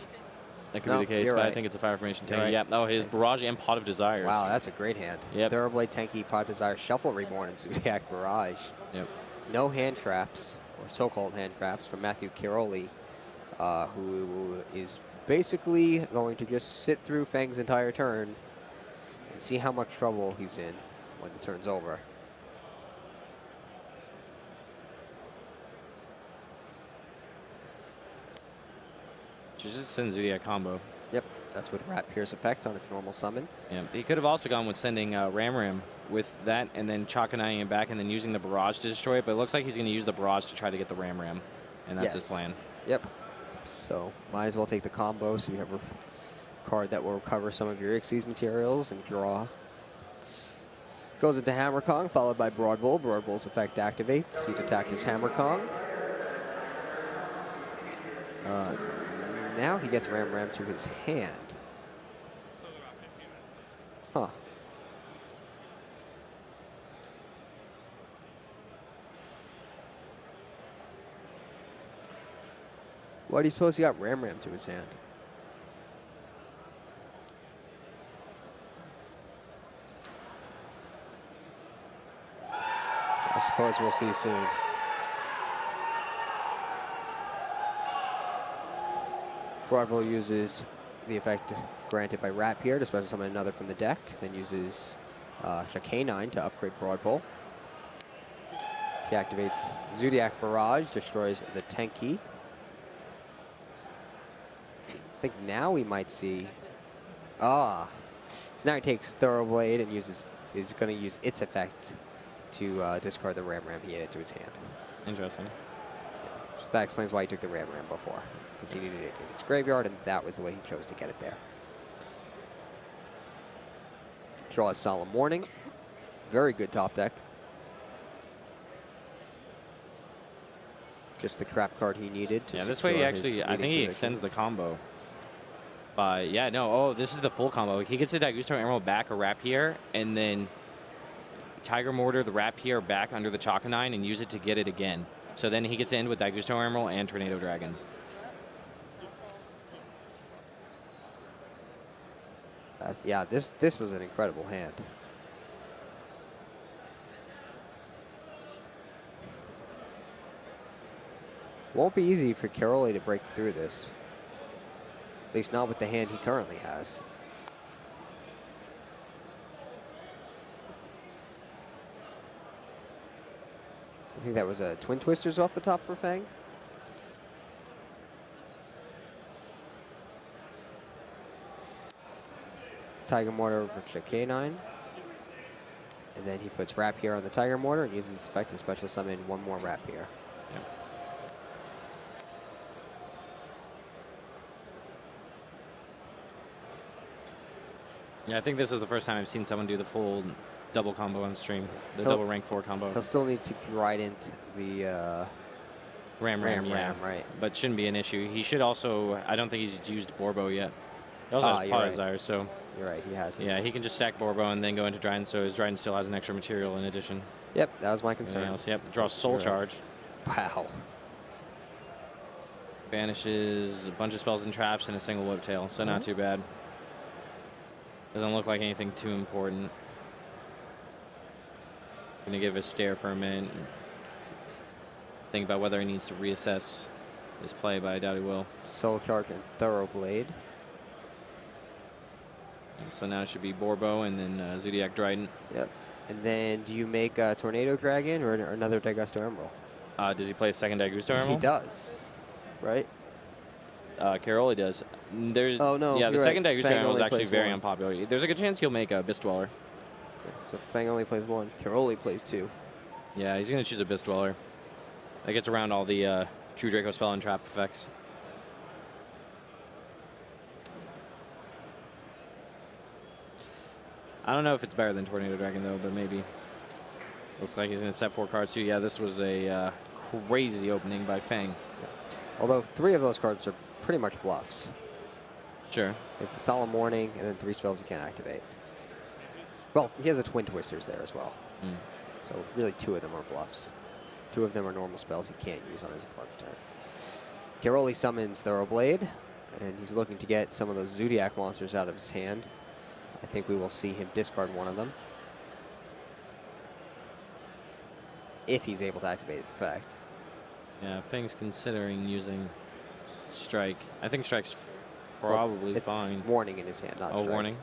That could No, be the case, you're but I right. think it's a Fire Formation You're Tenki. right. Yeah, oh, his Barrage and Pot of Desires. Wow, that's a great hand. Yep. Thoroughblade, Tenki, Pot Desire, Shuffle Reborn, and Zodiac Barrage. Yep. No hand traps, or so-called hand traps, from Matthew Caroli, who is basically going to just sit through Fang's entire turn and see how much trouble he's in when the turn's over. Just send Zodiac combo. Yep, that's with Rat Pierce effect on its normal summon. Yeah, he could have also gone with sending Ram with that and then Chakanai it back and then using the Barrage to destroy it, but it looks like he's going to use the Barrage to try to get the Ram, and that's his Yes. plan. Yep. So might as well take the combo so you have a card that will recover some of your Xyz materials and draw. Goes into Hammer Kong, followed by Broad Bull. Broad Bull's effect activates. He'd attack his Hammer Kong. Now he gets Ram Ram to his hand. Huh. Why do you suppose he got Ram Ram to his hand? I suppose we'll see soon. Broadwell uses the effect granted by Rapier to special summon another from the deck, then uses K9 to upgrade Broadwell. He activates Zodiac Barrage, destroys the Tenki. I think now we might see. So now he takes Thoroughblade and is going to use its effect to discard the Ram Ram he added to his hand. Interesting. So that explains why he took the Ram Ram before, because he needed it in his graveyard, and that was the way he chose to get it there. Draw a Solemn Warning. Very good top deck. Just the trap card he needed to this way he secure his actually, I leading think he position. extends the combo. This is the full combo. He gets the Daigusto Emerald back, a Rapier, and then Tiger Mortar, the Rapier back under the Chakanine and use it to get it again. So then he gets to end with Daigusto Emerald and Tornado Dragon. This was an incredible hand. Won't be easy for Caroli to break through this. At least not with the hand he currently has. I think that was a Twin Twisters off the top for Fang. Tiger Mortar over to K9. And then he puts Rapier on the Tiger Mortar and uses his effect to special summon one more Rapier. Yep. Yeah, I think this is the first time I've seen someone do the full double combo on stream. The double rank 4 combo. He'll still need to ride into the Ram, right. But shouldn't be an issue. He should also, I don't think he's used Borbo yet. He also has Pot Desire, so. You're right, he has it. Yeah, he can just stack Borbo and then go into Dryden, so his Dryden still has an extra material in addition. Yep, that was my concern. Yep, draws Soul Charge. Wow. Banishes a bunch of spells and traps and a single Whiptail, so not too bad. Doesn't look like anything too important. Gonna give a stare for a minute. Think about whether he needs to reassess his play, but I doubt he will. Soul Charge and Thoroughblade. So now it should be Borbo and then Zodiac Dryden. Yep. And then do you make a Tornado Dragon or another Daigusto Emerald? Does he play a second Daigusto Emerald? He does. Right? Caroli does. There's, oh, no. Yeah, the second Daigusto Fang Emerald is only actually plays very one. unpopular. There's a good chance he'll make a Abyss Dweller. So Fang only plays one. Caroli plays two. Yeah, he's going to choose Abyss Dweller. That gets around all the True Draco spell and trap effects. I don't know if it's better than Tornado Dragon, though, but maybe. Looks like he's going to set 4 cards, too. Yeah, this was a crazy opening by Fang. Although 3 of those cards are pretty much bluffs. Sure. It's the Solemn Warning and then 3 spells you can't activate. Well, he has a Twin Twisters there as well. So really 2 of them are bluffs. 2 of them are normal spells he can't use on his opponent's turn. Caroli summons Thoroughblade, and he's looking to get some of those Zodiac monsters out of his hand. I think we will see him discard one of them. If he's able to activate its effect. Yeah, Fang's considering using Strike. I think Strike's probably it's fine. Warning in his hand, not Oh, Strike. Warning?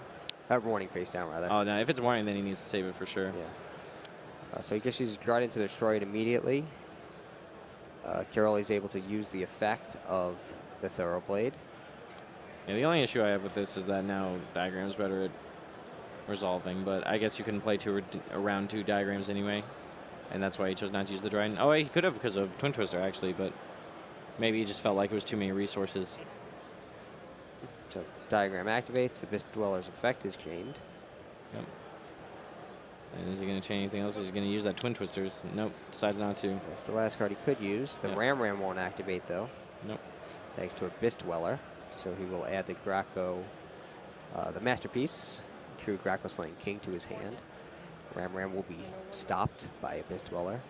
Warning face down, rather. Oh, no, if it's Warning, then he needs to save it for sure. Yeah. So he just uses Dryden to destroy it immediately. Caroli's able to use the effect of the Thoroughblade. Yeah, the only issue I have with this is that now Diagram's better at resolving, but I guess you can play around 2 Diagrams anyway, and that's why he chose not to use the Dryden. Oh, he could have because of Twin Twister, actually, but maybe he just felt like it was too many resources. So Diagram activates, Abyss Dweller's effect is chained. Yep. And is he going to chain anything else? Is he going to use that Twin Twisters? Nope, decides not to. That's the last card he could use. The Ram Ram won't activate, though. Nope. thanks to Abyss Dweller. So he will add the Graco, the Masterpiece, true Graco Slaying King to his hand. Ram will be stopped by Abyss Dweller.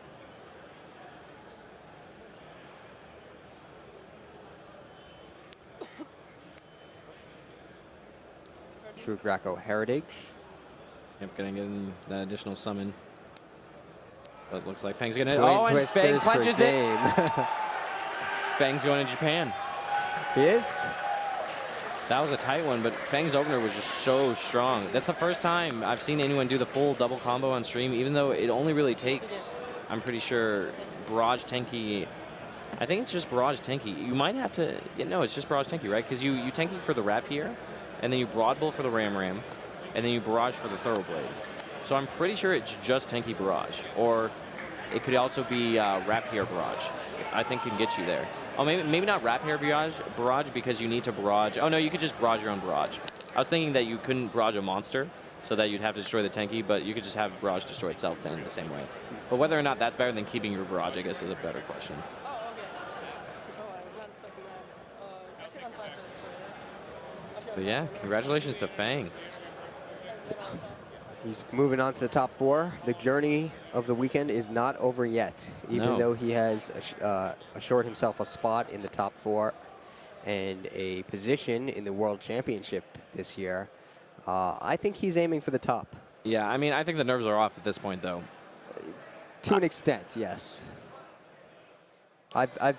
True Graco Heritage. Yep, gonna get in that additional summon. But looks like Fang's gonna. Twin Oh, and Twisters Fang for punches it. game. Fang's going to Japan. He is? That was a tight one, but Fang's opener was just so strong. That's the first time I've seen anyone do the full double combo on stream, even though it only really takes, I'm pretty sure, Barrage Tenki. I think it's just Barrage Tenki. You might have to, no, it's just Barrage Tenki, right? Because you Tenki for the Rap here, and then you Broad Bull for the Ram, and then you Barrage for the Thoroughblade. So I'm pretty sure it's just Tenki Barrage, or it could also be Rap here Barrage. I think can get you there. Oh, maybe not Rap Hair barrage because you need to barrage. Oh no, you could just barrage your own barrage. I was thinking that you couldn't barrage a monster, so that you'd have to destroy the Tenki, but you could just have barrage destroy itself then the same way. But whether or not that's better than keeping your barrage, I guess, is a better question. But yeah, congratulations to Fang. He's moving on to the top 4. The journey of the weekend is not over yet, even though he has assured himself a spot in the top 4 and a position in the World Championship this year. I think he's aiming for the top. Yeah, I mean, I think the nerves are off at this point, though. To an extent, yes. I've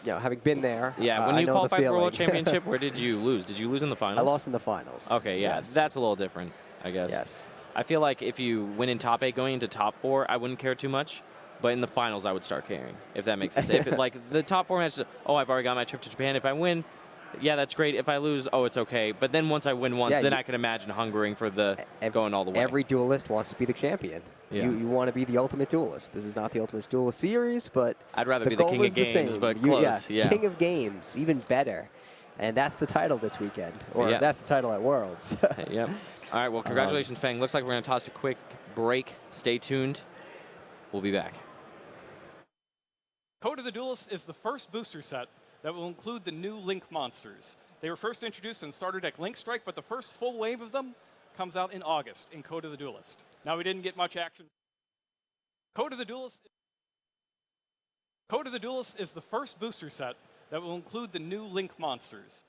having been there. Yeah, when you qualified for World Championship, where did you lose? Did you lose in the finals? I lost in the finals. Okay, yeah, yes. That's a little different, I guess. Yes. I feel like if you win in top 8 going into top 4, I wouldn't care too much. But in the finals, I would start caring, if that makes sense. Like the top 4 matches, oh, I've already got my trip to Japan. If I win, yeah, that's great. If I lose, oh, it's okay. But then once I win once, then I can imagine hungering for the going all the way. Every duelist wants to be the champion. Yeah. You want to be the ultimate duelist. This is not the ultimate duelist series, but I'd rather be the king of games, but close. Yeah, king of games, even better. And that's the title this weekend, or that's the title at Worlds. Yep. All right, well, congratulations, Fang. Looks like we're going to toss a quick break. Stay tuned. We'll be back. Code of the Duelist is the first booster set that will include the new Link monsters. They were first introduced in Starter Deck Link Strike, but the first full wave of them comes out in August in Code of the Duelist. Now, we didn't get much action. Code of the Duelist is the first booster set that will include the new Link monsters.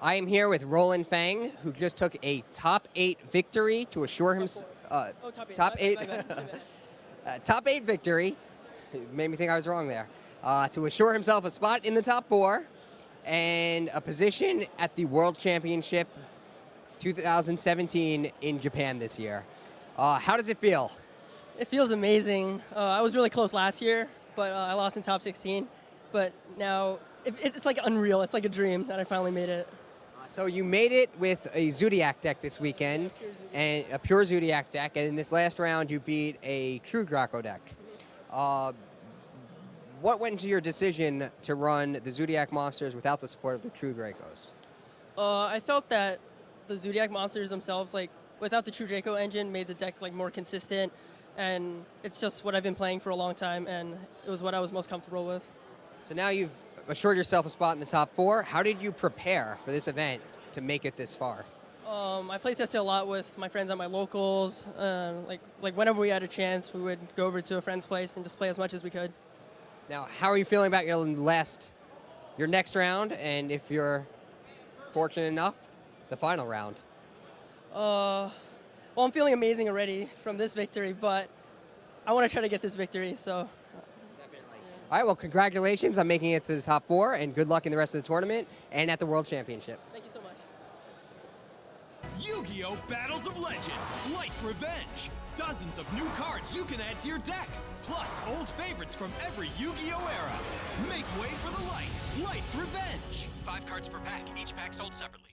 I am here with Roland Fang, who just took a top 8 victory to assure himself. Top 8 victory. It made me think I was wrong there. To assure himself a spot in the top 4 and a position at the World Championship 2017 in Japan this year. How does it feel? It feels amazing. I was really close last year, but I lost in top 16. But now it's like unreal. It's like a dream that I finally made it. So you made it with a Zodiac deck this weekend, and a pure Zodiac deck, and in this last round you beat a true Graco deck. What went into your decision to run the Zodiac monsters without the support of the true Dracos? I felt that the Zodiac monsters themselves, like without the true Draco engine, made the deck like more consistent, and it's just what I've been playing for a long time, and it was what I was most comfortable with. So now you've assured yourself a spot in the top 4. How did you prepare for this event to make it this far? I play tested a lot with my friends at my locals. Like whenever we had a chance, we would go over to a friend's place and just play as much as we could. Now, how are you feeling about your next round, and if you're fortunate enough, the final round? Well, I'm feeling amazing already from this victory, but I want to try to get this victory, so. All right, well, congratulations on making it to the top 4, and good luck in the rest of the tournament and at the World Championship. Thank you so much. Yu-Gi-Oh! Battles of Legend, Light's Revenge. Dozens of new cards you can add to your deck, plus old favorites from every Yu-Gi-Oh! Era. Make way for the Light, Light's Revenge. 5 cards per pack, each pack sold separately.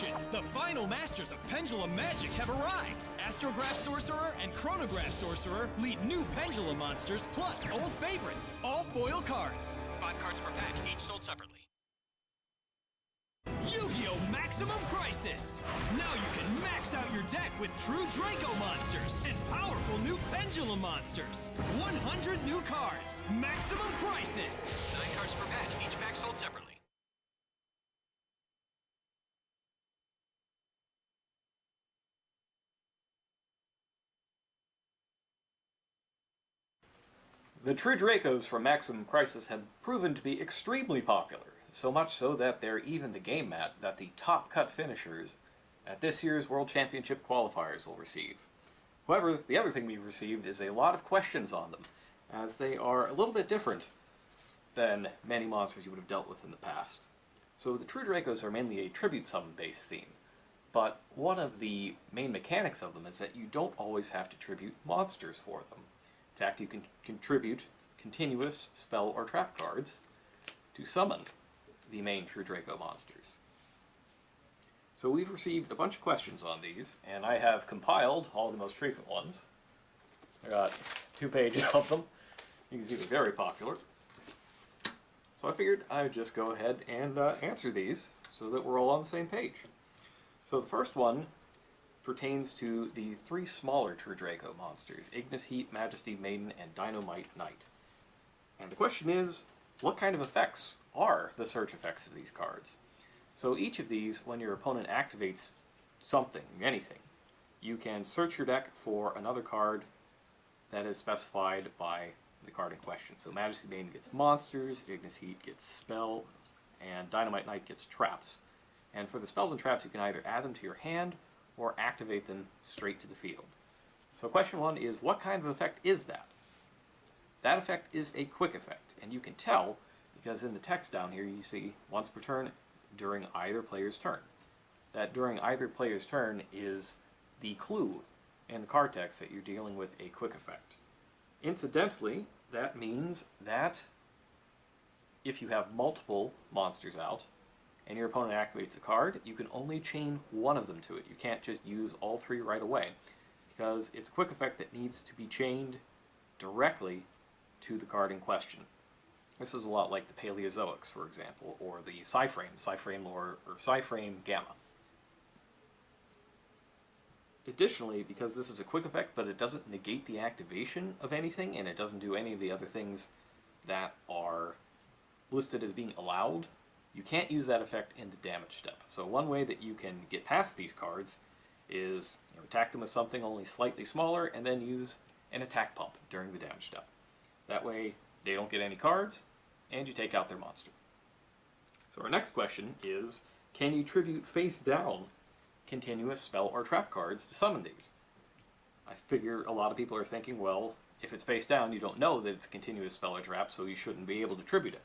Evolution! The final masters of Pendulum Magic have arrived! Astrograph Sorcerer and Chronograph Sorcerer lead new Pendulum monsters plus old favorites. All foil cards. 5 cards per pack, each sold separately. Yu-Gi-Oh! Maximum Crisis! Now you can max out your deck with true Draco monsters and powerful new Pendulum monsters. 100 new cards. Maximum Crisis! 9 cards per pack, each pack sold separately. The True Dracos from Maximum Crisis have proven to be extremely popular, so much so that they're even the game mat that the top cut finishers at this year's World Championship qualifiers will receive. However, the other thing we've received is a lot of questions on them, as they are a little bit different than many monsters you would have dealt with in the past. So the True Dracos are mainly a tribute summon based theme, but one of the main mechanics of them is that you don't always have to tribute monsters for them. In fact, you can contribute continuous spell or trap cards to summon the main True Draco monsters. So we've received a bunch of questions on these, and I have compiled all the most frequent ones. I got 2 pages of them. You can see they're very popular. So I figured I would just go ahead and answer these so that we're all on the same page. So the first one pertains to the 3 smaller True Draco monsters, Ignis Heat, Majesty Maiden, and Dynamite Knight. And the question is, what kind of effects are the search effects of these cards? So each of these, when your opponent activates something, anything, you can search your deck for another card that is specified by the card in question. So Majesty Maiden gets monsters, Ignis Heat gets spells, and Dynamite Knight gets traps. And for the spells and traps, you can either add them to your hand or activate them straight to the field. So question 1 is, what kind of effect is that? That effect is a quick effect, and you can tell because in the text down here you see once per turn during either player's turn. That during either player's turn is the clue in the card text that you're dealing with a quick effect. Incidentally, that means that if you have multiple monsters out, and your opponent activates a card, you can only chain one of them to it. You can't just use all 3 right away, because it's a quick effect that needs to be chained directly to the card in question. This is a lot like the Paleozoics, for example, or the Psyframe lore, or Psyframe Gamma. Additionally, because this is a quick effect, but it doesn't negate the activation of anything, and it doesn't do any of the other things that are listed as being allowed, you can't use that effect in the damage step. So one way that you can get past these cards is attack them with something only slightly smaller and then use an attack pump during the damage step. That way they don't get any cards and you take out their monster. So our next question is, can you tribute face down continuous spell or trap cards to summon these? I figure a lot of people are thinking, well, if it's face down you don't know that it's a continuous spell or trap, so you shouldn't be able to tribute it.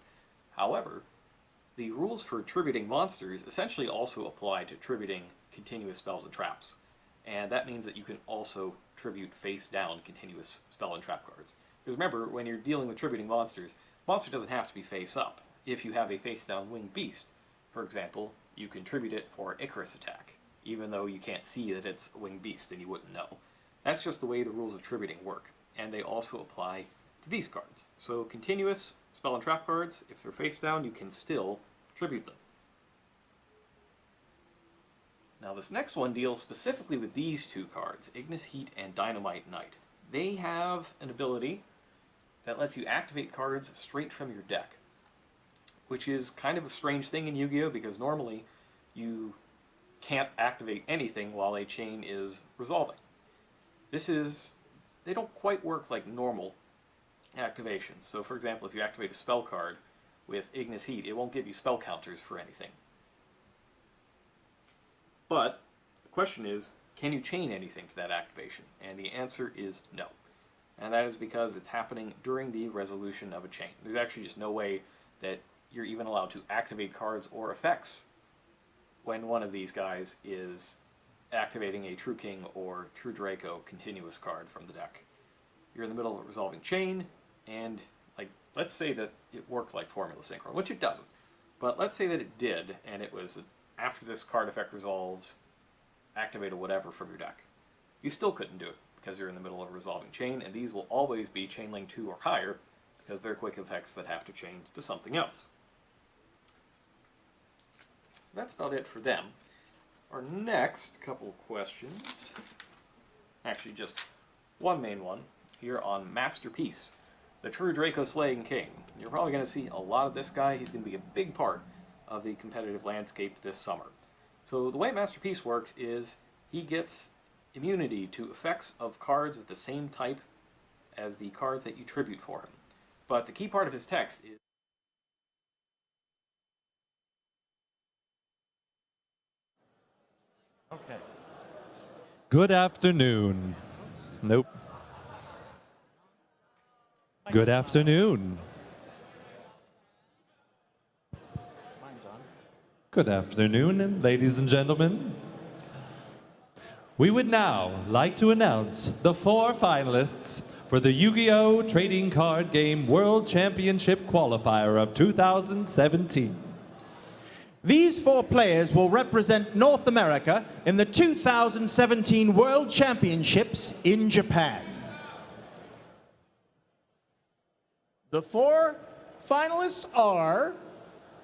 However, the rules for tributing monsters essentially also apply to tributing continuous spells and traps. And that means that you can also tribute face-down continuous spell and trap cards. Because remember, when you're dealing with tributing monsters, monster doesn't have to be face-up. If you have a face-down winged beast, for example, you can tribute it for Icarus attack, even though you can't see that it's a winged beast and you wouldn't know. That's just the way the rules of tributing work, and they also apply to these cards. So continuous spell and trap cards, if they're face down, you can still tribute them. Now this next one deals specifically with these 2 cards, Ignis Heat and Dynamite Knight. They have an ability that lets you activate cards straight from your deck, which is kind of a strange thing in Yu-Gi-Oh! Because normally you can't activate anything while a chain is resolving. They don't quite work like normal activations. So for example, if you activate a spell card with Ignis Heat, it won't give you spell counters for anything. But the question is, can you chain anything to that activation? And the answer is no. And that is because it's happening during the resolution of a chain. There's actually just no way that you're even allowed to activate cards or effects when one of these guys is activating a True King or True Draco continuous card from the deck. You're in the middle of a resolving chain, and let's say that it worked like Formula Synchron, which it doesn't. But let's say that it did, and it was after this card effect resolves, activate a whatever from your deck. You still couldn't do it because you're in the middle of a resolving chain, and these will always be chain link 2 or higher because they're quick effects that have to chain to something else. So that's about it for them. Our next couple of questions, actually just one main one, here on Masterpiece, the True Draco Slaying King. You're probably going to see a lot of this guy. He's going to be a big part of the competitive landscape this summer. So the way Masterpiece works is he gets immunity to effects of cards with the same type as the cards that you tribute for him. But the key part of his text is Okay. Good afternoon. Nope. Good afternoon. Mine's on. Good afternoon, ladies and gentlemen. We would now like to announce the 4 finalists for the Yu-Gi-Oh! Trading Card Game World Championship Qualifier of 2017. These 4 players will represent North America in the 2017 World Championships in Japan. The 4 finalists are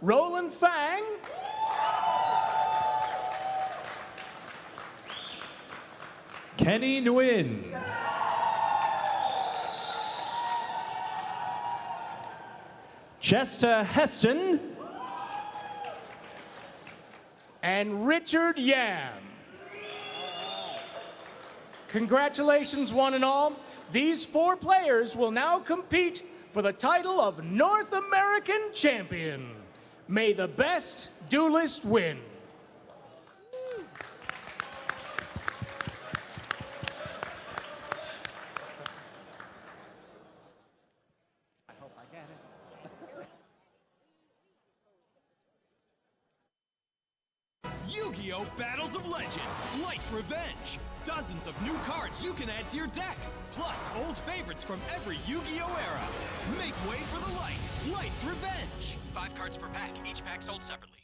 Roland Fang, Kenny Nguyen, Chester Heston, and Richard Yam. Congratulations, one and all. These 4 players will now compete for the title of North American Champion. May the best duelist win. I hope I get it. Yu-Gi-Oh! Battles of Legend, Light's Revenge. Dozens of new cards you can add to your deck, plus old favorites from every Yu-Gi-Oh! Era. Make way for the light, Light's Revenge. 5 cards per pack, each pack sold separately.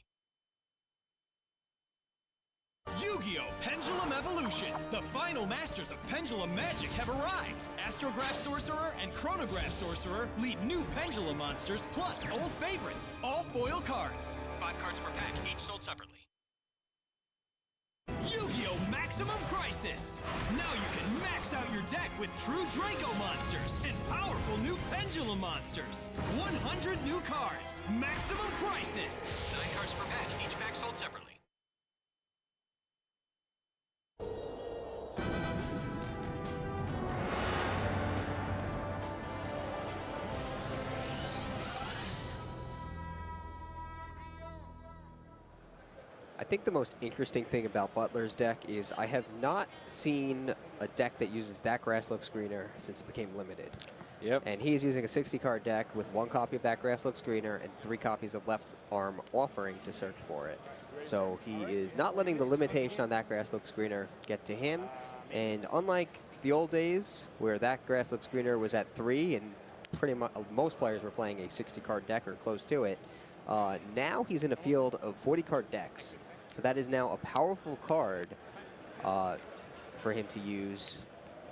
Yu-Gi-Oh! Pendulum Evolution. The final masters of Pendulum Magic have arrived. Astrograph Sorcerer and Chronograph Sorcerer lead new Pendulum monsters, plus old favorites. All foil cards. 5 cards per pack, each sold separately. Yu-Gi-Oh! Maximum Crisis! Now you can max out your deck with true Draco monsters and powerful new Pendulum monsters. 100 new cards. Maximum Crisis! 9 cards per pack, each pack sold separately. I think the most interesting thing about Butler's deck is I have not seen a deck that uses that Grasslook Screener since it became limited. Yep. And he is using a 60-card deck with 1 copy of that Grasslook Screener and 3 copies of Left Arm Offering to search for it. So he is not letting the limitation on that Grasslook Screener get to him. And unlike the old days where that Grasslook Screener was at 3 and pretty much most players were playing a 60-card deck or close to it, now he's in a field of 40-card decks. So that is now a powerful card for him to use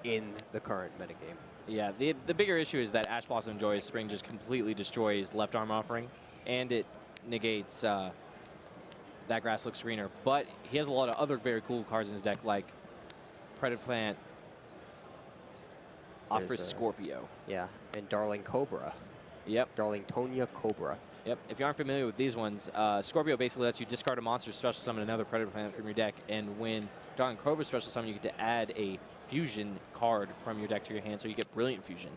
in the current metagame. Yeah, the bigger issue is that Ash Blossom Joyous Spring just completely destroys Left Arm Offering, and it negates that Grasslook Screener. But he has a lot of other very cool cards in his deck, like Predator Plant, offers Scorpio. Yeah, and Darling Cobra. Yep. Darling Tonya Cobra. Yep. If you aren't familiar with these ones, Scorpio basically lets you discard a monster, special summon another Predator Planet from your deck, and when Darling Cobra special summon, you get to add a fusion card from your deck to your hand, so you get Brilliant Fusion,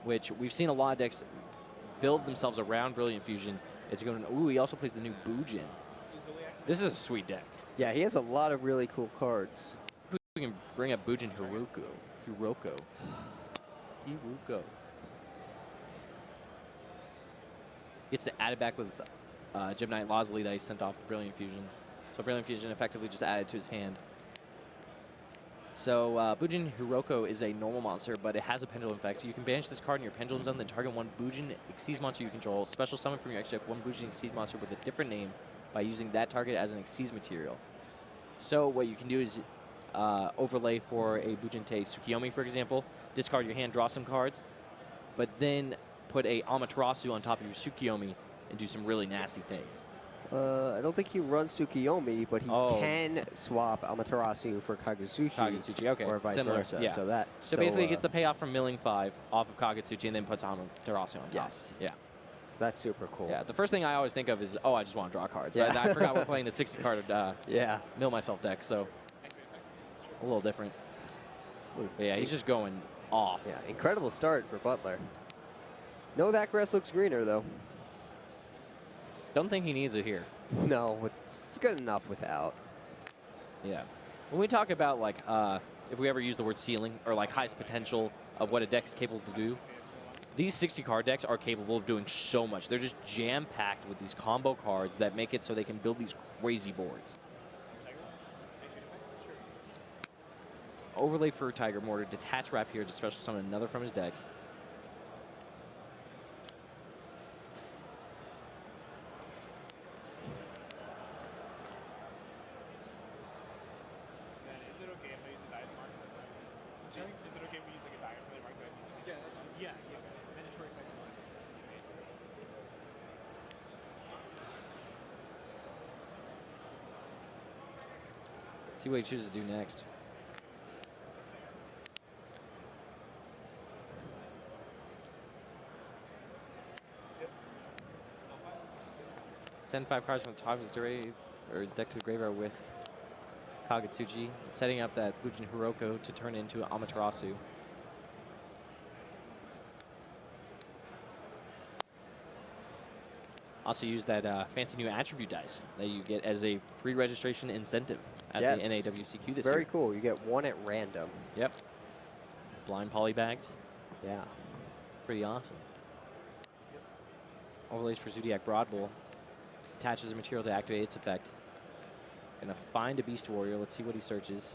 which we've seen a lot of decks build themselves around Brilliant Fusion. It's going. Ooh, he also plays the new Bujin. This is a sweet deck. Yeah, he has a lot of really cool cards. We can bring up Bujin Hiroko. Gets to add it back with Gemini Losley that he sent off the Brilliant Fusion. So Brilliant Fusion effectively just added to his hand. So Bujin Hiroko is a normal monster, but it has a pendulum effect. So you can banish this card in your pendulum zone, then target 1 Bujin Exceeds monster you control. Special summon from your extra deck 1 Bujin Exceeds monster with a different name by using that target as an Xyz material. So what you can do is overlay for a Bujinte Tsukiyomi, for example, discard your hand, draw some cards, but then put a Amaterasu on top of your Tsukiyomi and do some really nasty things. I don't think he runs Tsukiyomi, but he can swap Amaterasu for Kagutsuchi. Okay. Or vice Similar, versa. yeah. So basically, he gets the payoff from milling 5 off of Kagutsuchi and then puts Amaterasu on top. Yes. Yeah. So that's super cool. Yeah. The first thing I always think of is, I just want to draw cards. Yeah. But I forgot we're playing the 60-card yeah. mill myself deck, so a little different. But yeah, he's just going off. Yeah, incredible start for Butler. No, that grass looks greener, though. Don't think he needs it here. No, it's good enough without. Yeah. When we talk about, like, if we ever use the word ceiling or, like, highest potential of what a deck is capable to do, these 60-card decks are capable of doing so much. They're just jam-packed with these combo cards that make it so they can build these crazy boards. Overlay for Tiger Mortar, detach wrap here to special summon another from his deck. Is it okay if I use a diet mark? Sorry? Is it okay if we use like a die or something mark that I use it? Yeah, that's fine. Yeah. Mandatory effect. See what he chooses to do next. Send 5 cards from the top of his grave or deck to the graveyard with Kagutsuchi, setting up that Bujin Hiroko to turn into Amaterasu. Also use that fancy new attribute dice that you get as a pre-registration incentive at the NAWCQ this year. Very cool. You get 1 at random. Yep. Blind polybagged. Yeah. Pretty awesome. Overlays for Zodiac Broadbull. Attaches a material to activate its effect. Gonna find a Beast Warrior. Let's see what he searches.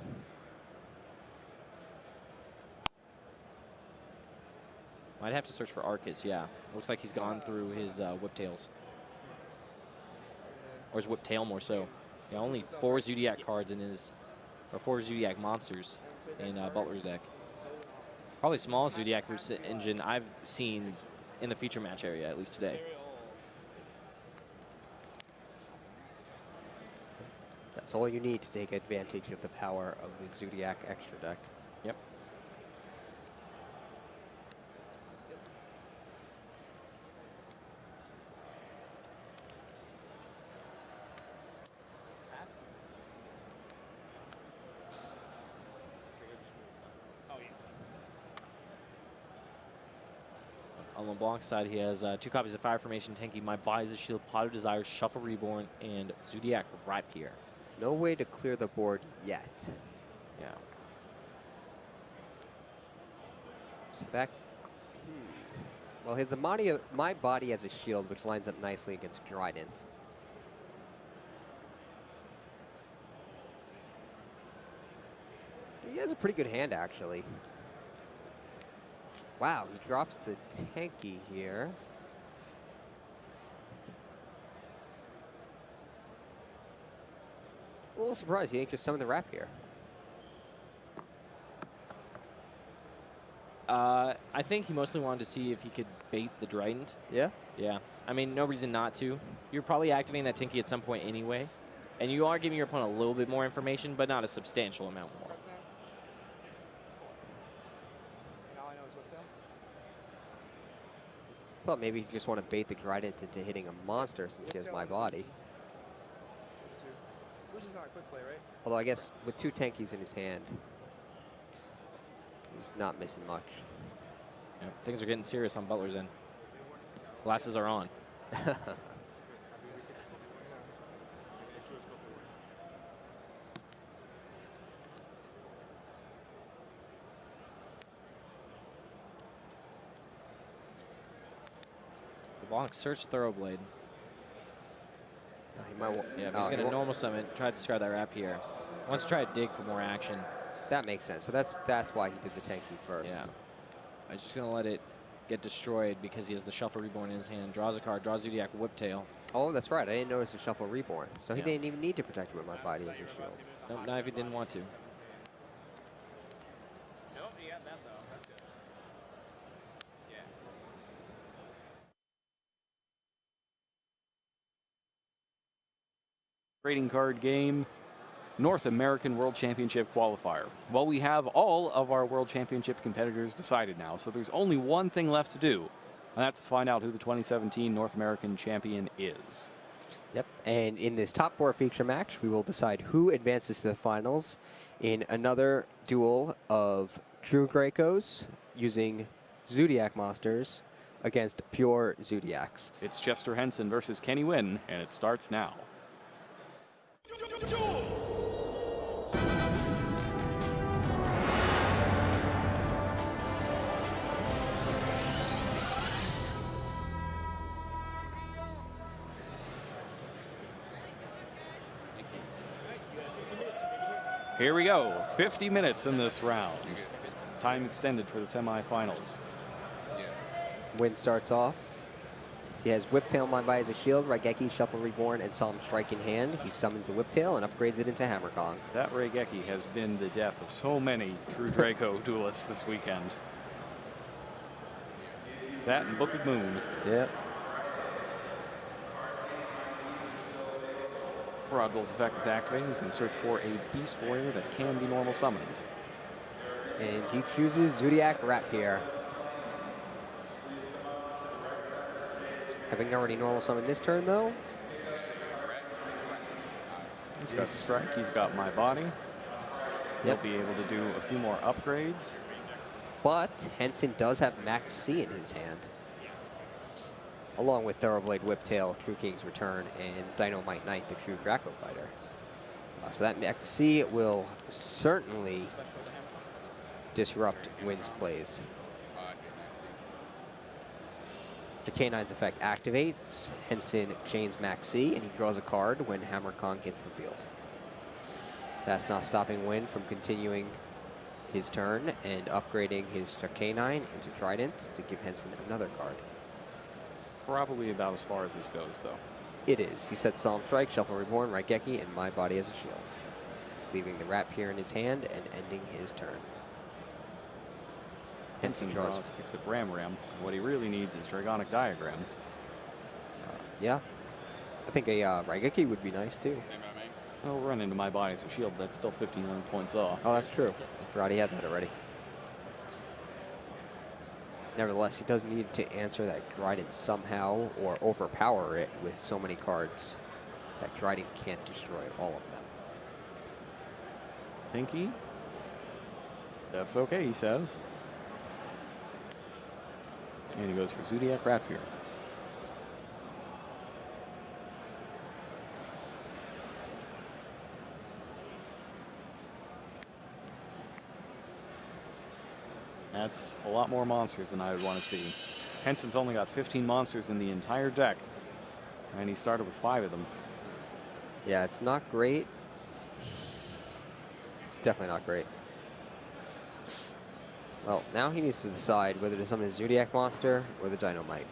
Might have to search for Arcus, yeah. Looks like he's gone through his Whiptails. Or his Whiptail more so. Yeah, only 4 Zodiac cards in his, or 4 Zodiac monsters in Butler's deck. Probably smallest Zodiac engine I've seen in the feature match area, at least today. That's all you need to take advantage of the power of the Zodiac extra deck. Yep. On LeBlanc's side, he has 2 copies of Fire Formation Tenki, My Body's a Shield, Pot of Desire, Shuffle Reborn, and Zodiac Rapier. No way to clear the board yet. Yeah. So back. Well, he has the My Body as a shield, which lines up nicely against Trident. He has a pretty good hand, actually. Wow, he drops the Tenki here. A little surprised he didn't just summon the Wrap here. I think he mostly wanted to see if he could bait the Trident. Yeah? Yeah. I mean, no reason not to. You're probably activating that Tenki at some point anyway. And you are giving your opponent a little bit more information, but not a substantial amount more. Thought maybe he just want to bait the Trident into hitting a monster since he has My Body. Which is not a quick play, right? Although I guess with 2 Tenkis in his hand, he's not missing much. Yeah, things are getting serious on Butler's end. Glasses are on. LeBlanc search Thoroughblade. He might yeah, if he's going to normal summon, try to discard that Wrap here. Wants to try to dig for more action. That makes sense. So that's why he did the Tenki first. Yeah. I'm just going to let it get destroyed because he has the Shuffle Reborn in his hand. Draws a card, draws Zodiac Whiptail. Oh, that's right. I didn't notice the Shuffle Reborn. So he Yeah. didn't even need to protect it with my body as a shield. Nope, not if he didn't want to. Nope, you got that though. That's good. Yeah. Trading card game, North American World Championship qualifier. Well, we have all of our World Championship competitors decided now, so there's only one thing left to do, and that's to find out who the 2017 North American champion is. Yep, and in this top 4 feature match, we will decide who advances to the finals in another duel of True Dracos using Zodiac monsters against pure Zodiacs. It's Chester Henson versus Kenny Wynn, and it starts now. Here we go, 50 minutes in this round. Time extended for the semifinals. Wynn starts off. He has Whiptail, My Body as a shield, Raigeki, Shuffle Reborn, and Solemn Strike in hand. He summons the Whiptail and upgrades it into Hammer Kong. That Raigeki has been the death of so many True Draco duelists this weekend. That and Book of Moon. Yep. Broadwell's effect is activated. He's going to search for a Beast Warrior that can be normal summoned. And he chooses Zodiac Rapier. Having already normal summoned this turn, though. He's got Strike. He's got My Body. He'll be able to do a few more upgrades. But Henson does have Max C in his hand, along with Thoroughblade Whiptail, True King's Return, and Dynamite Knight, the True Draco Fighter. So that Max C will certainly disrupt Wynn's plays. The K9's effect activates. Henson chains Max C, and he draws a card when Hammer Kong hits the field. That's not stopping Wynn from continuing his turn and upgrading his K9 into Trident to give Henson another card. Probably about as far as this goes, though. It is. He sets Solemn Strike, Shuffle Reborn, Raigeki, and My Body as a shield, leaving the Rapier in his hand and ending his turn. Henson draws, picks up Ram. What he really needs is Dragonic Diagram. Yeah. I think a Raigeki would be nice, too. Well, run into My Body as a shield. That's still 15 points off. Oh, that's true. I forgot he had that already. Nevertheless, he does need to answer that Trident somehow or overpower it with so many cards that Trident can't destroy all of them. Tinky? That's okay, he says. And he goes for Zodiac Rapier. That's a lot more monsters than I would want to see. Henson's only got 15 monsters in the entire deck, and he started with 5 of them. Yeah, it's not great. It's definitely not great. Well, now he needs to decide whether to summon his Zodiac monster or the Dynamite.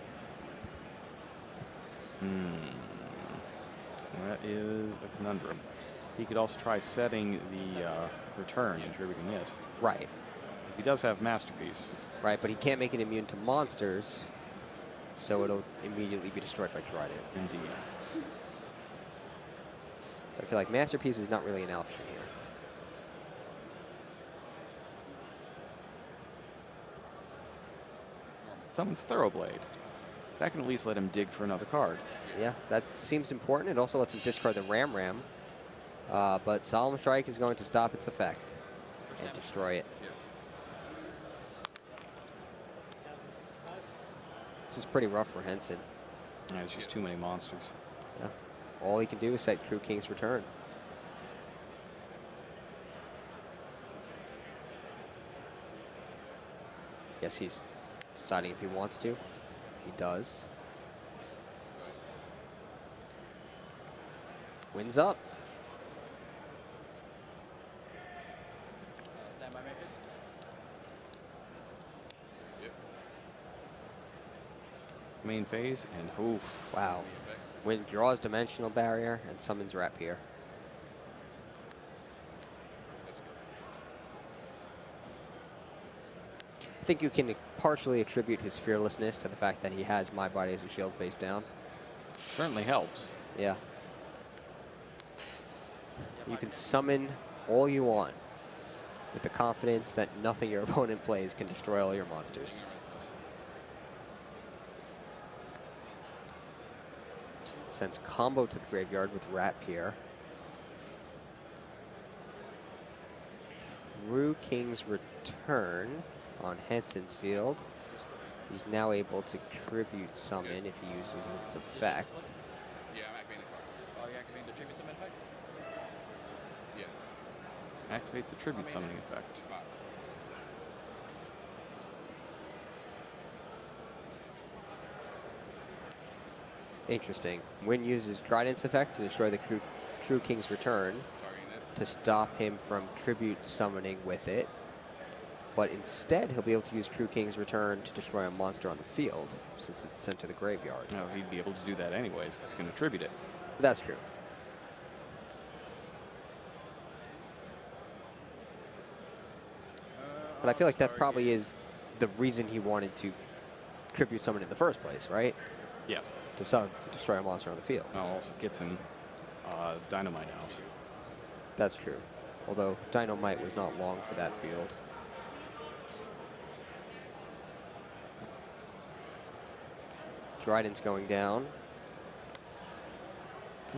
That is a conundrum. He could also try setting the return and attributing it. Right. He does have Masterpiece. Right, but he can't make it immune to monsters, so it'll immediately be destroyed by Trident. Indeed. So I feel like Masterpiece is not really an option here. Summons Thoroughblade. That can at least let him dig for another card. Yeah, that seems important. It also lets him discard the Ram. But Solemn Strike is going to stop its effect and destroy it. This is pretty rough for Henson. Yeah, there's just too many monsters. Yeah. All he can do is set True King's Return. Guess he's deciding if he wants to. He does. Wins up. Stand by Memphis. Main phase, and oof. Wow. Wind draws Dimensional Barrier and summons Rapier. I think you can partially attribute his fearlessness to the fact that he has My Body as a shield face down. Certainly helps. Yeah. You can summon all you want with the confidence that nothing your opponent plays can destroy all your monsters. Sends combo to the graveyard with Rapier. Rue King's Return on Henson's field. He's now able to tribute summon if he uses its effect. Yeah, I'm activating the card. Oh, you're activating the tribute summon effect? Yes. Activates the tribute summoning effect. Interesting. Wynn uses Trident's effect to destroy the True King's Return to stop him from tribute summoning with it. But instead, he'll be able to use True King's Return to destroy a monster on the field, since it's sent to the graveyard. No, he'd be able to do that anyways, because he's going to tribute it. That's true. But I feel like that probably is the reason he wanted to tribute summon in the first place, right? Yes. To destroy a monster on the field. Now also gets in Dynamite out. That's true. Although Dynamite was not long for that field. Dryden's going down.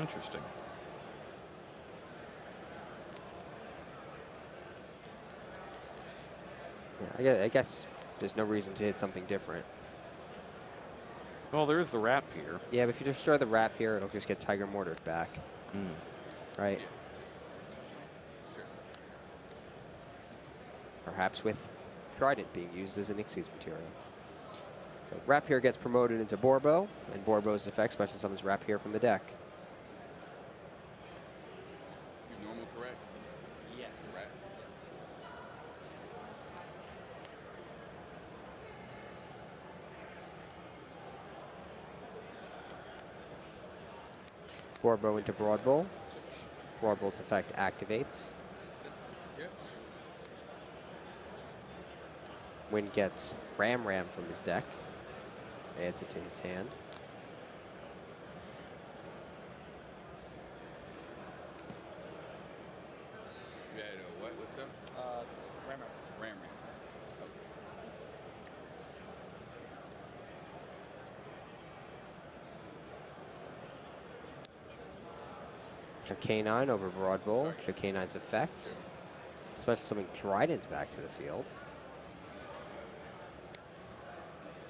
Interesting. Yeah, I guess there's no reason to hit something different. Well, there is the Rapier. Yeah, but if you destroy the Rapier, it'll just get Tiger Mortared back. Right? Perhaps with Trident being used as an Xyz material. So Rapier gets promoted into Borbo, and Borbo's effect special summons Rapier from the deck. You normal correct? Yes. Right. Borbo into Broadbull. Broadbull's effect activates. Yep. Wynn gets Ram from his deck. Adds it to his hand. You had what? What's up? Ram. K9 over Broadbull. K9's effect. Special summon Trident's back to the field.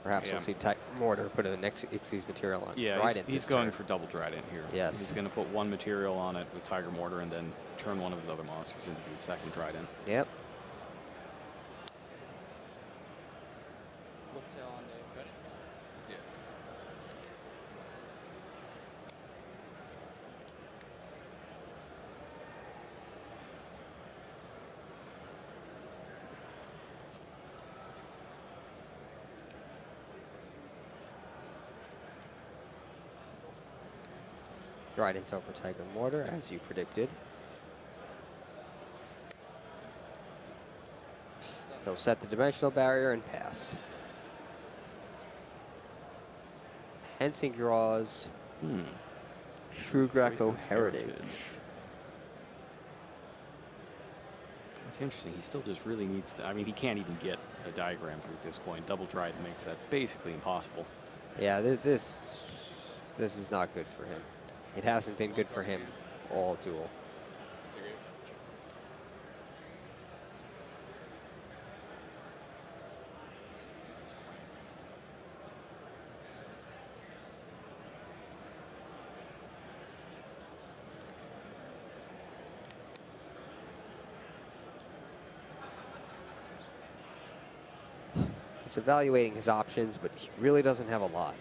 Perhaps we'll see Tiger Mortar put an Xyz material on Trident. He's going for double Trident here. Yes. He's going to put one material on it with Tiger Mortar and then turn one of his other monsters into the second Trident. Yep. What's on the credit? Yes. Trident's over Tiger Mortar, as you predicted. He'll set the Dimensional Barrier and pass. Hensing draws True Greco Heritage. That's interesting. He still just really needs to. I mean, he can't even get a diagram through at this point. Double Trident makes that basically impossible. Yeah, this is not good for him. It hasn't been good for him all duel. He's evaluating his options, but he really doesn't have a lot.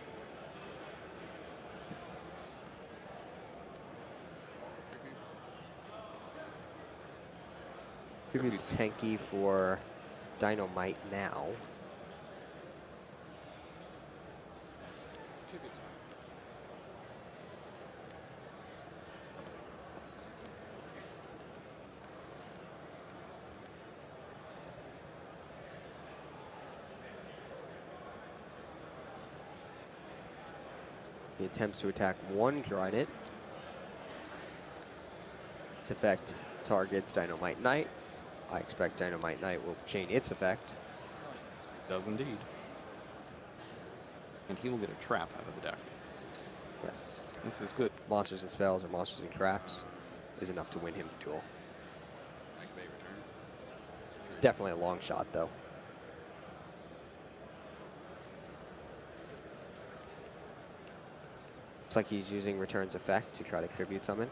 Tributes Tenki for Dynamite now. He attempts to attack one Trident. Its effect targets Dynamite Knight. I expect Dynamite Knight will chain its effect. Does indeed. And he will get a trap out of the deck. Yes. This is good. Monsters and spells or monsters and traps is enough to win him the duel. Activate return. It's definitely a long shot, though. Looks like he's using Return's effect to try to tribute summon.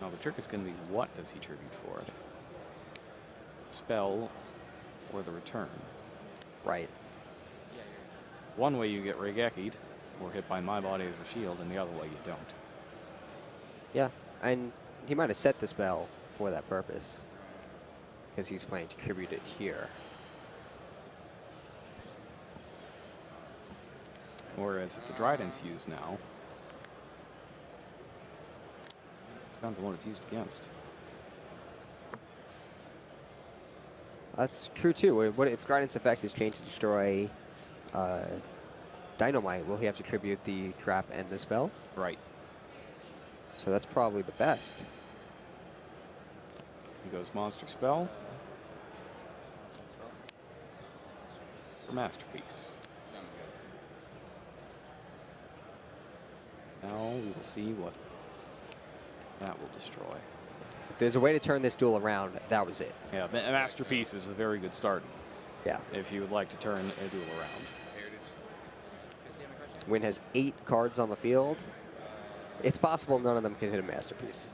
Now the trick is going to be, what does he tribute for it? Spell or the return? Right. One way you get Regeki'd or hit by my body as a shield, and the other way you don't. Yeah, and he might have set the spell for that purpose because he's planning to tribute it here. Whereas if the Trident's used now, depends on what it's used against. That's true too. What if Trident's effect is changed to destroy Dynamite? Will he have to tribute the trap and the spell? Right. So that's probably the best. He goes Monster Spell. For Masterpiece. Now we will see what that will destroy. If there's a way to turn this duel around, that was it. Yeah, Masterpiece is a very good start. Yeah. If you would like to turn a duel around. Win has 8 cards on the field. It's possible none of them can hit a Masterpiece.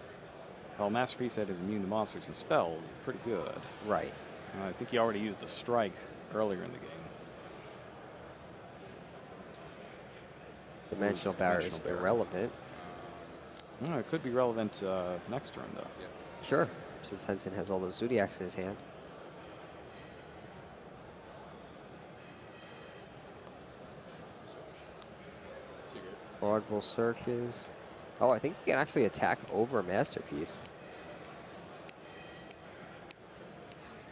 Well, Masterpiece that is immune to monsters and spells is pretty good. Right. I think he already used the strike earlier in the game. Dimensional Barrier is irrelevant. No, it could be relevant next turn, though. Sure, since Henson has all those Zodiacs in his hand. Audible Circus. Oh, I think he can actually attack over Masterpiece.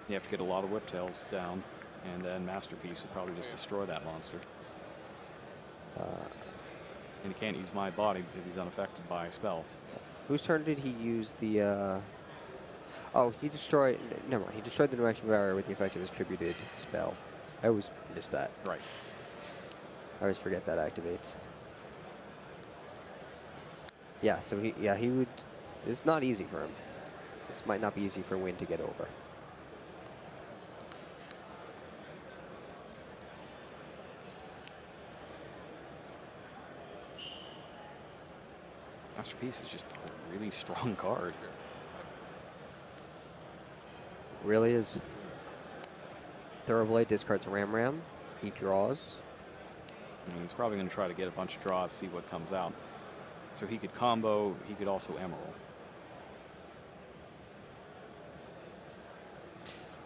You have to get a lot of Whiptails down, and then Masterpiece would probably just destroy that monster. And he can't use my body because he's unaffected by spells. Whose turn did he use the... Oh, he destroyed... Never mind. He destroyed the Dimensional Barrier with the effect of his tributed spell. I always miss that. Right. I always forget that activates. Yeah, so he would... It's not easy for him. This might not be easy for Win to get over. Masterpiece is just a really strong card. Really is. Thoroughblade discards Ram. He draws. I mean, he's probably going to try to get a bunch of draws, see what comes out. So he could combo, he could also Emerald.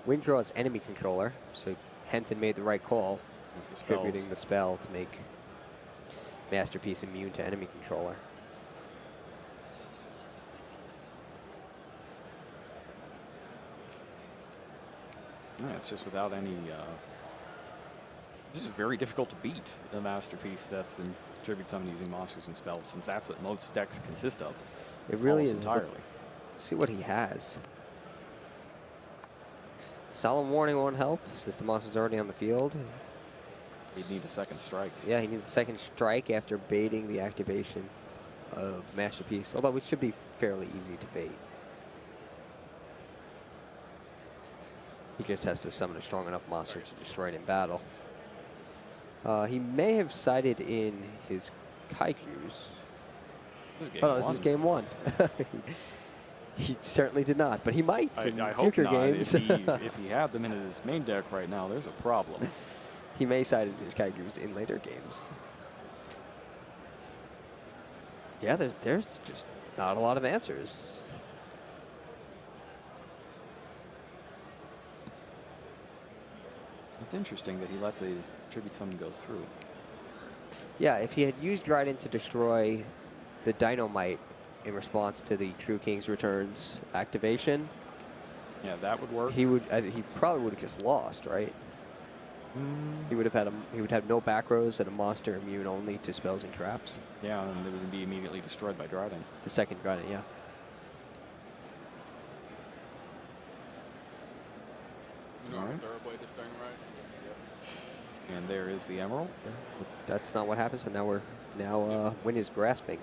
Win draws enemy controller, so Henson made the right call, distributing the spell to make Masterpiece immune to enemy controller. Yeah, it's just without any... this is very difficult to beat, the Masterpiece that's been tribute summoned using monsters and spells, since that's what most decks consist of. It really is. Entirely. Let's see what he has. Solemn Warning won't help, since the monster's already on the field. He'd need a second strike. Yeah, he needs a second strike after baiting the activation of Masterpiece, although it should be fairly easy to bait. He just has to summon a strong enough monster to destroy it in battle. He may have sided in his Kaijus. This is game this is game 1. He certainly did not, but he might in I hope future not. games. If he had them in his main deck right now, there's a problem. He may side in his Kaijus in later games. Yeah, there's just not a lot of answers. It's interesting that he let the tribute summon go through. Yeah, if he had used Dryden to destroy the Dynamite in response to the True King's Returns activation, yeah, that would work. he would. He probably would have just lost, right? He would have had he would have no back rows and a monster immune only to spells and traps. Yeah, and it would be immediately destroyed by Dryden. The second Dryden, yeah. All right. Thoroughblade this turn, right? Yep. And there is the Emerald. That's not what happens, and now Win is grasping.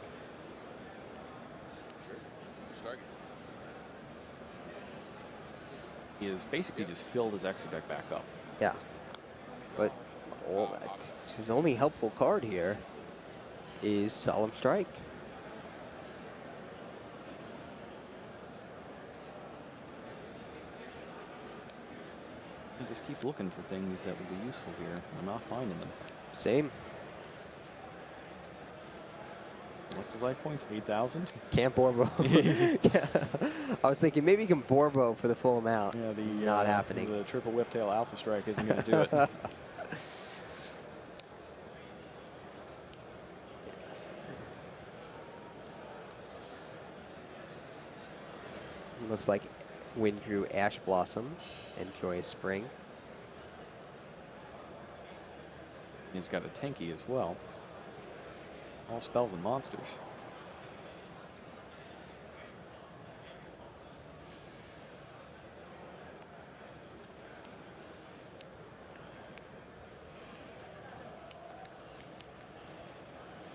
Sure. Targets. He has basically just filled his extra deck back up. Yeah. But his only helpful card here is Solemn Strike. I just keep looking for things that would be useful here. I'm not finding them. Same. What's his life points? 8,000? Can't Borbo. I was thinking maybe you can Borbo for the full amount. Yeah, not happening. The triple whiptail alpha strike isn't going to do it. Looks like Win drew Ash Blossom and Joyous Spring. He's got a tanky as well. All spells and monsters.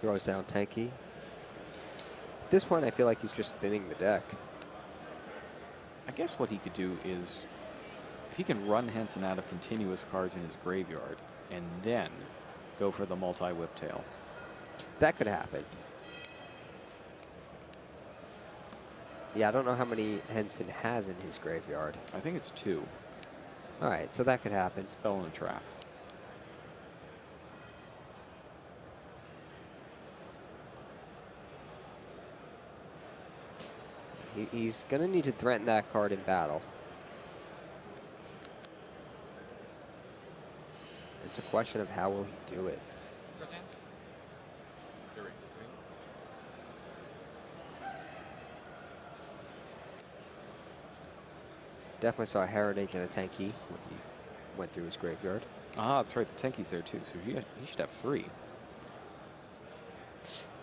Throws down Tanky. At this point, I feel like he's just thinning the deck. I guess what he could do is, if he can run Henson out of continuous cards in his graveyard, and then go for the multi-whiptail. That could happen. Yeah, I don't know how many Henson has in his graveyard. I think it's 2. All right, so that could happen. Spell and a trap. He's going to need to threaten that card in battle. It's a question of how will he do it. Definitely saw a Heritage and a Tanky when he went through his graveyard. Ah, that's right. The Tanky's there too, so he should have 3.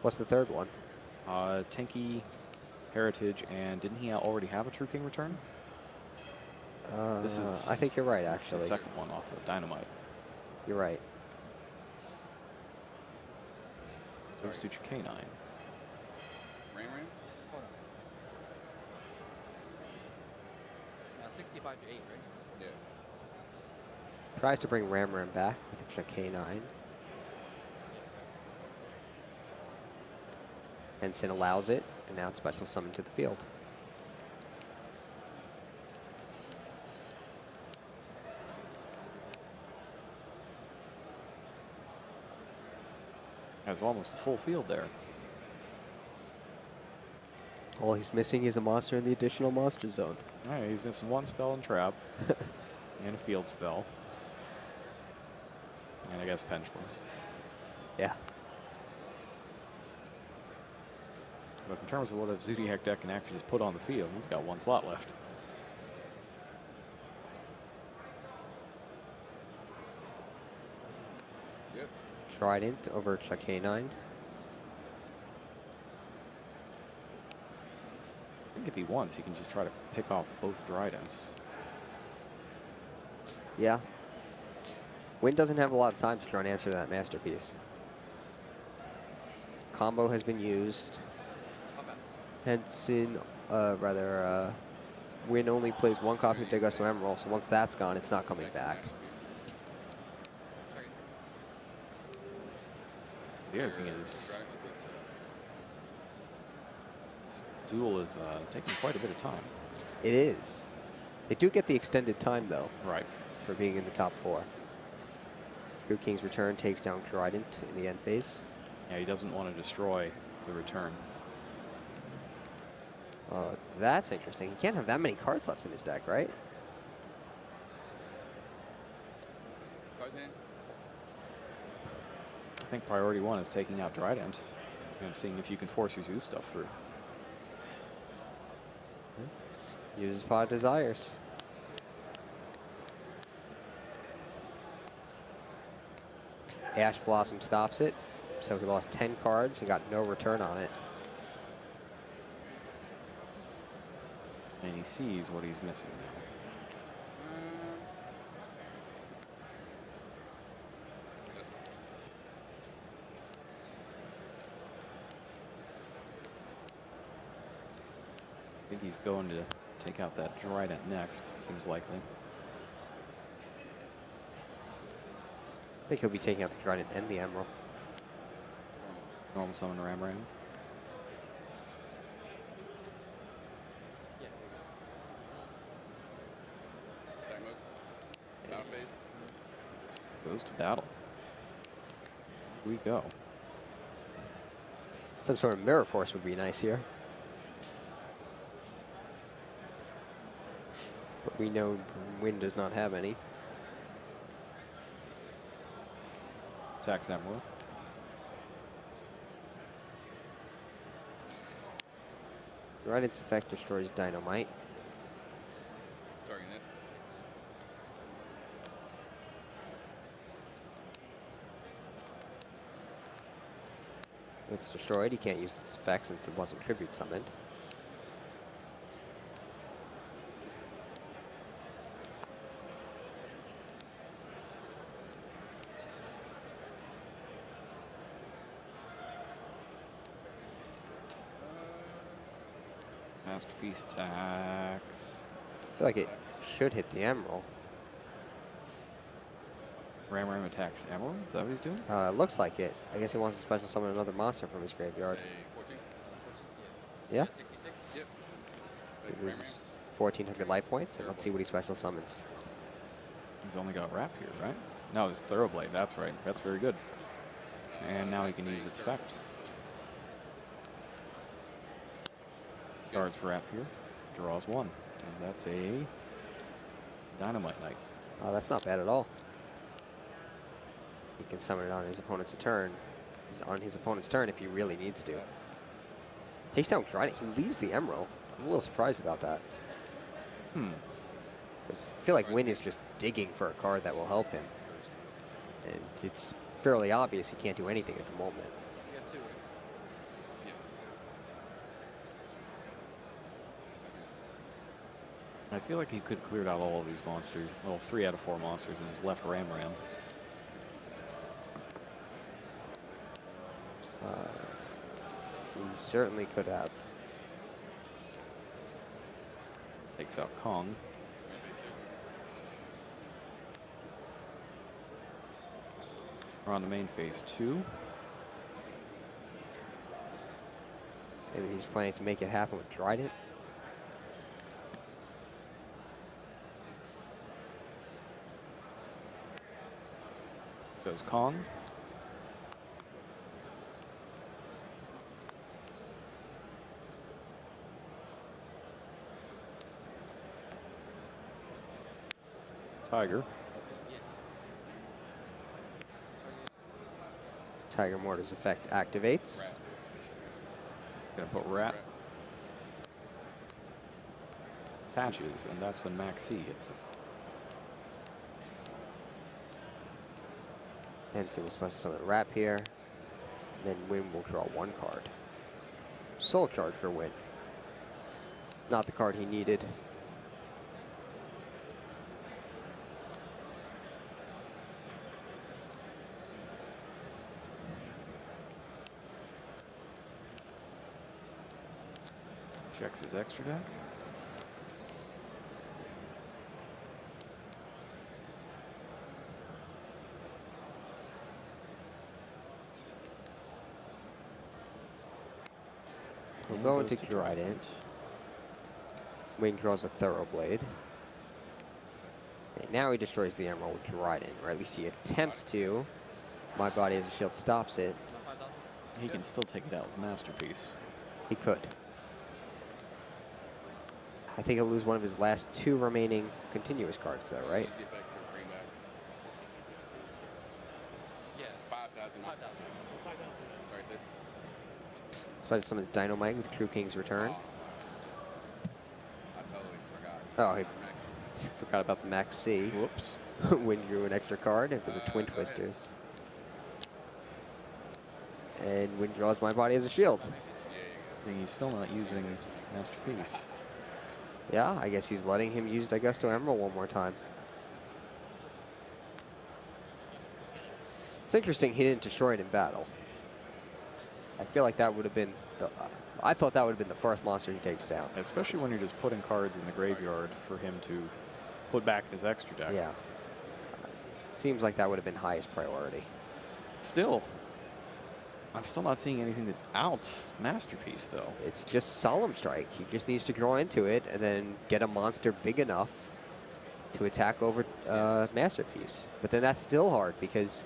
What's the third one? Tanky, Heritage, and didn't he already have a True King Return? This is. I think you're right, actually. The second one off of Dynamite. You're right. Goes to K9. Rain? Hold on. 65 to 8, right? Yes. Tries to bring Ram back with a K9. Henson allows it, and now it's special summon to the field. Has almost a full field there. All he's missing is a monster in the additional monster zone. All right, he's missing 1 spell and trap, and a field spell, and I guess pendulums. Yeah. But in terms of what a Zodiac deck can actually just put on the field, he's got 1 slot left. Yep. Trident over K9. I think if he wants, he can just try to pick off both Tridents. Yeah. Win doesn't have a lot of time to try and answer that masterpiece. Combo has been used. Henson, Win only plays 1 copy of Degusto Emerald, so once that's gone, it's not coming back. The other thing is, this duel is taking quite a bit of time. It is. They do get the extended time, though. Right. For being in the top 4. True King's Return takes down Trident in the end phase. Yeah, he doesn't want to destroy the return. That's interesting. He can't have that many cards left in his deck, right? Cards in. think priority one is taking out Trident and seeing if you can force your Zeus stuff through. Uses Pod Desires. Ash Blossom stops it, so he lost 10 cards and got no return on it. And he sees what he's missing now. I think he's going to take out that Trident next, seems likely. I think he'll be taking out the Trident and the Emerald. Normal summon Ram Ram. Attack mode. Battle phase. Goes to battle. Here we go. Some sort of Mirror Force would be nice here. But we know Wynn does not have any. Attacks Emerald. Trident's effect destroys Dynamite. Targeting this. It's destroyed. He can't use its effect since it wasn't tribute summoned. Masterpiece attacks. I feel like it should hit the Emerald. Ram Ram attacks Emerald? Is that what he's doing? Looks like it. I guess he wants to special summon another monster from his graveyard. 14? Yeah? 66? Yep. It was 1,400 life points, and let's see what he special summons. He's only got Wrap here, right? No, it's Thoroughblade. That's right. That's very good. And now he can use its effect. Discards Wrap here. Draws one. And that's a Dynamite Knight. Oh, that's not bad at all. He can summon it on his opponent's turn. He's on his opponent's turn if he really needs to. Takes down Trident. He leaves the Emerald. I'm a little surprised about that. I feel like Wynn is just digging for a card that will help him. And it's fairly obvious he can't do anything at the moment. You got two, right? Yes. I feel like he could have cleared out all of these monsters. Well, 3 out of 4 monsters and just left Ram Ram. He certainly could have. Takes out Kong. We're on the main phase 2. Maybe he's planning to make it happen with Trident. Goes Kong. Tiger. Tiger Mortar's effect activates. Gonna put Rat. Attaches, and that's when Max C hits it. And so we'll special summon Wrap here. Then Wynn will draw 1 card. Soul Charge for Wynn. Not the card he needed. Checks his extra deck. We'll go into Trident. Wynn draws a Thoroughblade. And now he destroys the Emerald with Trident, or at least he attempts to. My Body as a Shield stops it. He can still take it out with Masterpiece. He could. I think he'll lose one of his last 2 remaining continuous cards, though, right? Use the effect to bring back 5,000 Right, this. Despite summons Dynamite with Crew King's Return. I totally forgot. Oh, he forgot about the Max C. Whoops. Wind drew an extra card. It was a Twin Twisters. And Wind draws my body as a shield. And he's still not using Masterpiece. Yeah, I guess he's letting him use Daigusto Emerald one more time. It's interesting he didn't destroy it in battle. I feel like that would have been the... I thought that would have been the first monster he takes down. Especially when you're just putting cards in the graveyard for him to put back in his extra deck. Yeah. Seems like that would have been highest priority. Still, I'm still not seeing anything that outs Masterpiece, though. It's just Solemn Strike. He just needs to draw into it and then get a monster big enough to attack over Masterpiece. But then that's still hard because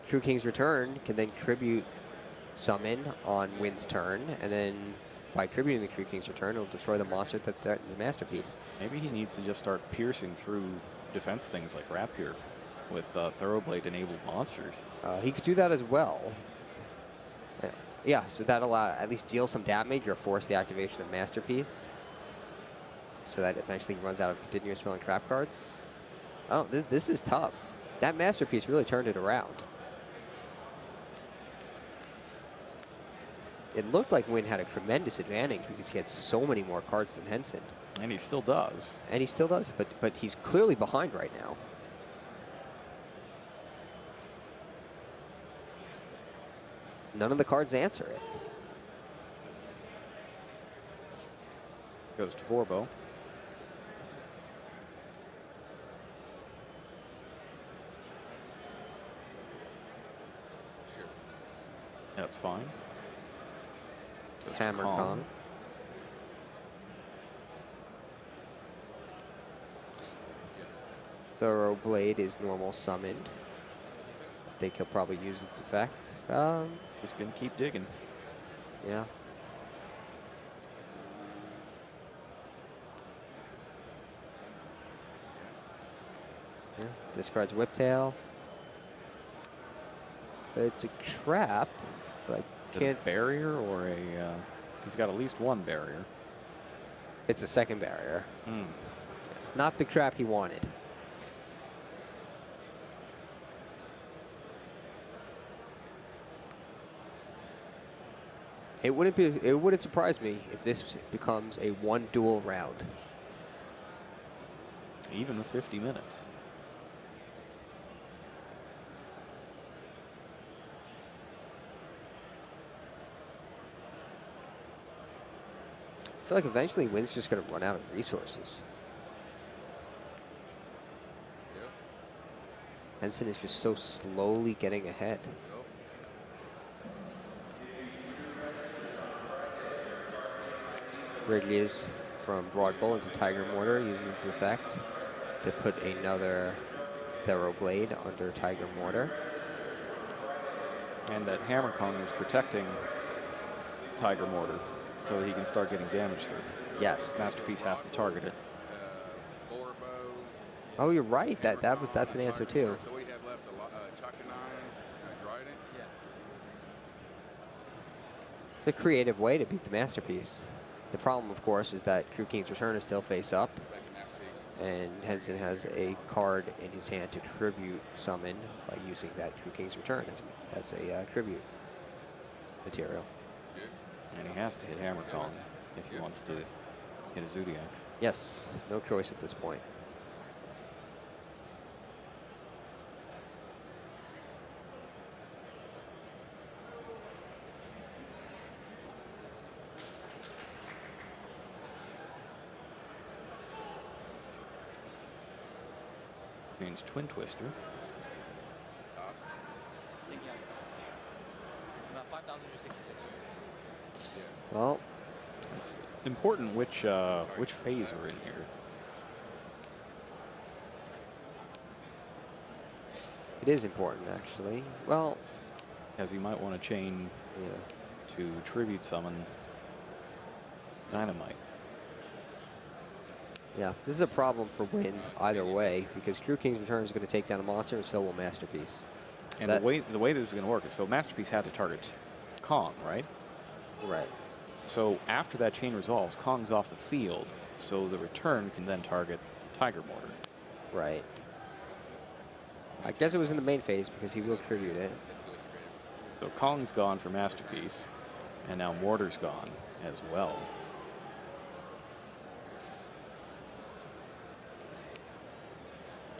True King's Return can then tribute summon on Wind's turn, and then by tributing the True King's Return, it'll destroy the monster that threatens Masterpiece. Maybe he needs to just start piercing through defense things like Rapier with Thoroughblade-enabled monsters. He could do that as well. Yeah, so that'll at least deal some damage or force the activation of Masterpiece, so that eventually he runs out of continuous filling trap cards. Oh, this is tough. That Masterpiece really turned it around. It looked like Wynn had a tremendous advantage because he had so many more cards than Henson. And he still does. And he still does, but he's clearly behind right now. None of the cards answer it. Goes to Vorbo. Sure. That's fine. Hammer Kong. Thoroughblade is normal summoned. Think he'll probably use its effect. Just gonna keep digging. Yeah. Yeah. Discards Whiptail. It's a trap, but I can't. A barrier or a... he's got at least one barrier. It's a second barrier. Mm. Not the trap he wanted. It wouldn't surprise me if this becomes a one duel round. Even with 50 minutes. I feel like eventually Wynn's just going to run out of resources. Yep. Henson is just so slowly getting ahead. Yep. Wrigley's from Broad Bull into Tiger Mortar uses this effect to put another Thoroughblade under Tiger Mortar. And that Hammer Kong is protecting Tiger Mortar so that he can start getting damage through. Yes. Masterpiece has to target it. Vorbo. Oh, you're right. That's an answer too. So we have left Chakanine, Dryden. Yeah. It's a creative way to beat the Masterpiece. The problem, of course, is that True King's Return is still face up, and Henson has a card in his hand to tribute summon by using that True King's Return as a tribute material. And he has to hit Hammer Kong if he wants to hit a Zodiac. Yes, no choice at this point. Change Twin Twister. About 5,066. Well, it's important which phase we're in here. It is important, actually. Well, as you might want to chain to tribute summon Dynamite. Yeah, this is a problem for Wynn either way, because True King's Return is going to take down a monster, and so will Masterpiece. And the way this is going to work is, so Masterpiece had to target Kong, right? Right. So after that chain resolves, Kong's off the field, so the return can then target Tiger Mortar. Right. I guess it was in the main phase because he will tribute it. So Kong's gone for Masterpiece, and now Mortar's gone as well.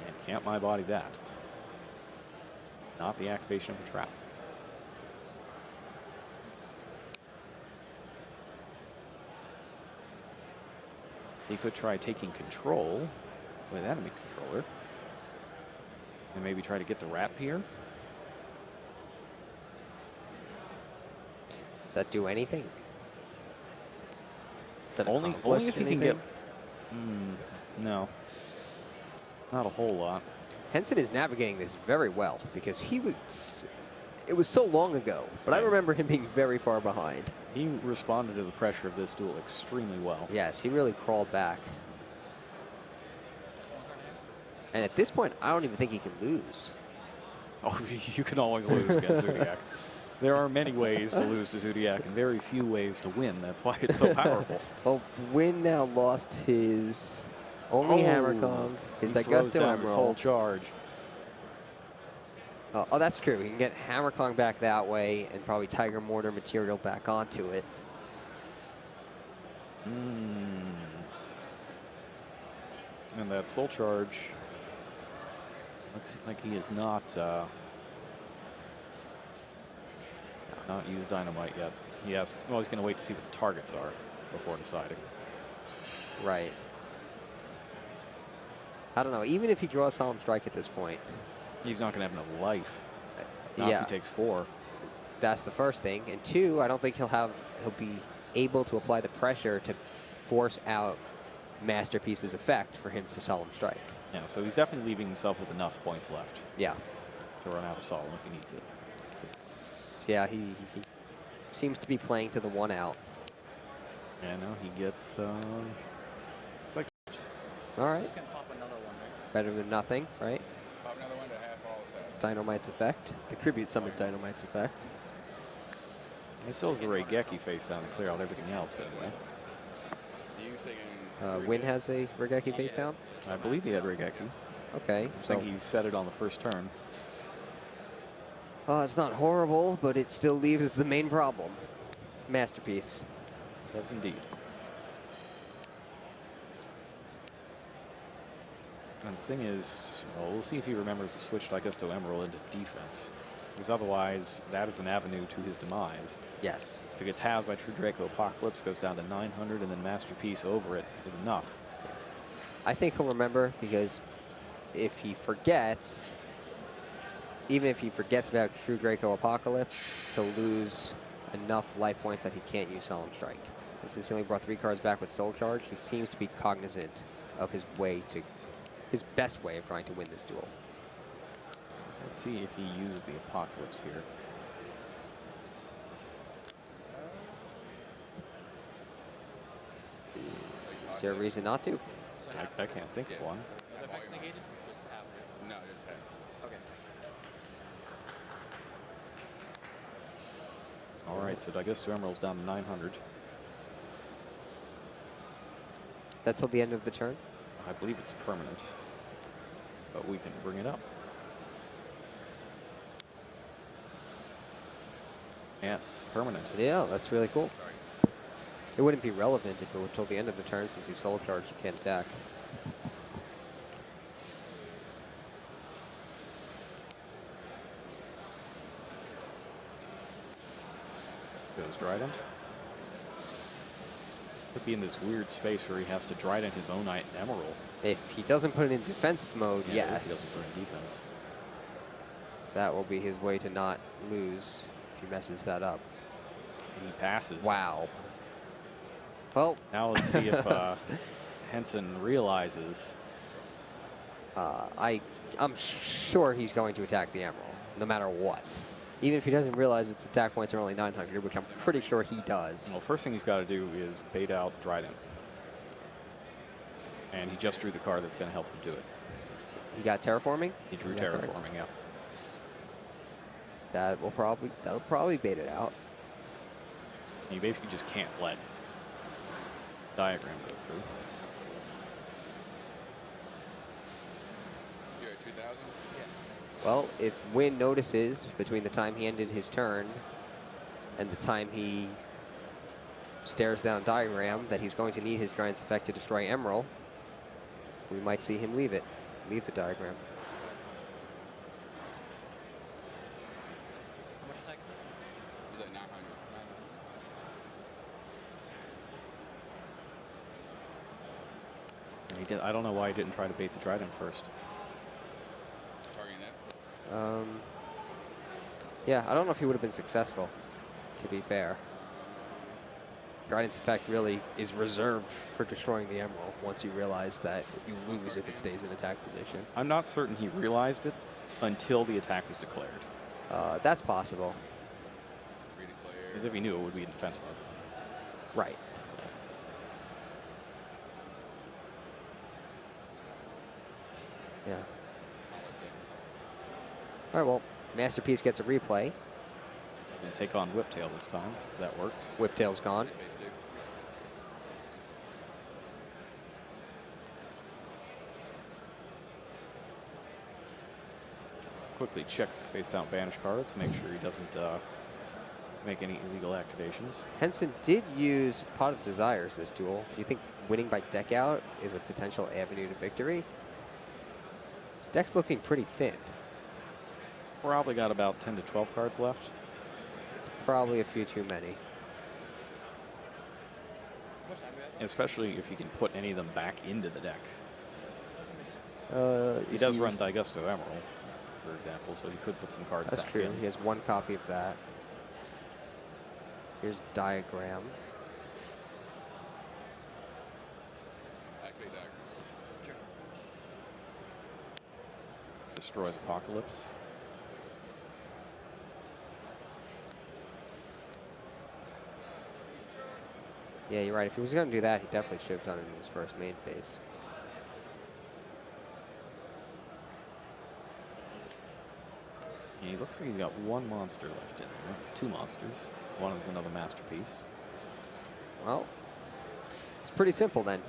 And can't my body that. Not the activation of a trap. He could try taking control with enemy controller. And maybe try to get the wrap here. Does that do anything? Does that Only accomplish if he can anything? get. No. Not a whole lot. Henson is navigating this very well because he was. It was so long ago, but I remember him being very far behind. He responded to the pressure of this duel extremely well. Yes, he really crawled back. And at this point, I don't even think he can lose. Oh, you can always lose against Zodiac. There are many ways to lose to Zodiac and very few ways to win. That's why it's so powerful. Well, Win now lost his only Hammer Kong, his he throws Daigusto down the Emerald. Soul Charge. Oh, that's true. He can get Hammer Kong back that way and probably Tiger Mortar material back onto it. And that Soul Charge looks like he is not used Dynamite yet. He has. Well, he's going to wait to see what the targets are before deciding. Right. I don't know. Even if he draws Solemn Strike at this point, he's not going to have enough life. Not if he takes 4. That's the first thing. And 2, I don't think he'll be able to apply the pressure to force out Masterpiece's effect for him to Solemn Strike. Yeah, so he's definitely leaving himself with enough points left. Yeah. To run out of Solemn if he needs it. Yeah, he seems to be playing to the 1 out. Yeah, no, he gets. It's like. All right. Just gonna pop another one, right? Better than nothing, right? Pop another one to half all effect. Dynamite's effect. The tribute summon Dynamite's effect. He still has the Raigeki face down to clear out everything else anyway. You taking Win has a Raigeki face down? I believe he had Raigeki. Okay. I think he set it on the first turn. Well, it's not horrible, but it still leaves the main problem. Masterpiece. Does indeed. And the thing is, well, we'll see if he remembers to switch Daigusto Emerald into defense. Because otherwise, that is an avenue to his demise. Yes. If it gets halved by True Draco Apocalypse, goes down to 900, and then Masterpiece over it is enough. I think he'll remember because if he forgets, even if he forgets about True Draco Apocalypse, he'll lose enough life points that he can't use Solemn Strike. And since he only brought 3 cards back with Soul Charge, he seems to be cognizant of his best way of trying to win this duel. Let's see if he uses the Apocalypse here. Is there a reason not to? I can't think of one. Are the effects negated? Just half. No, just half. Okay. All right, so Daigusto Emerald's down to 900. That's till the end of the turn? I believe it's permanent, but we can bring it up. Yes, permanent. Yeah, that's really cool. It wouldn't be relevant if it were till the end of the turn since he's Soul Charged, you can't attack. Goes Drident. Could be in this weird space where he has to Drident his own Emerald. If he doesn't put it in defense mode, Yeah, if he yes. doesn't put it in defense. That will be his way to not lose if he messes that up. He passes. Wow. Well, now let's see if Henson realizes. I'm sure he's going to attack the Emerald, no matter what. Even if he doesn't realize its attack points are only 900, which I'm pretty sure he does. Well, first thing he's got to do is bait out Drident. And he just drew the card that's going to help him do it. He got Terraforming? He drew Is that Terraforming, correct? yeah. That'll probably bait it out. You basically just can't let diagram go through. You're at 2,000? Well, if Win notices between the time he ended his turn and the time he stares down diagram that he's going to need his Giant's Effect to destroy Emerald, we might see him leave the diagram. How much attack is it? He's at 900. I don't know why he didn't try to bait the Trident first. Targeting that? Yeah, I don't know if he would have been successful, to be fair. Guidance Effect really is reserved for destroying the Emerald once you realize that you lose if it stays in attack position. I'm not certain he realized it until the attack was declared. That's possible. Because if he knew, it would be in defense mode. Right. Yeah. All right, well, Masterpiece gets a replay. And take on Whiptail this time. That works. Whiptail's gone. Quickly checks his face down banish cards, make sure he doesn't make any illegal activations. Henson did use Pot of Desires this duel. Do you think winning by deck out is a potential avenue to victory? His deck's looking pretty thin. Probably got about 10 to 12 cards left. It's probably a few too many. Especially if you can put any of them back into the deck. He Is does run Digesto Emerald, for example, so he could put some cards That's back true. in. He has one copy of that. Here's Diagram. Activate diagram. Sure. Destroys Apocalypse. Yeah, you're right. If he was going to do that, he definitely should have done it in his first main phase. Yeah, he looks like he's got one monster left in there. Two monsters. One of them another Masterpiece. Well, it's pretty simple then.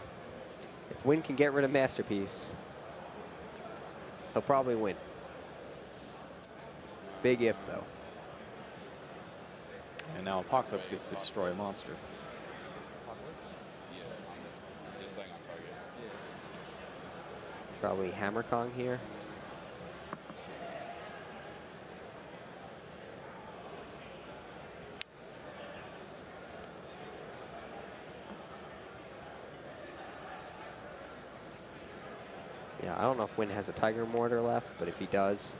If Win can get rid of Masterpiece, he'll probably win. Big if, though. And now Apocalypse gets to destroy a monster. Apocalypse? Yeah, just staying on target. Probably Hammer Kong here. Yeah, I don't know if Win has a Tiger Mortar left, but if he does,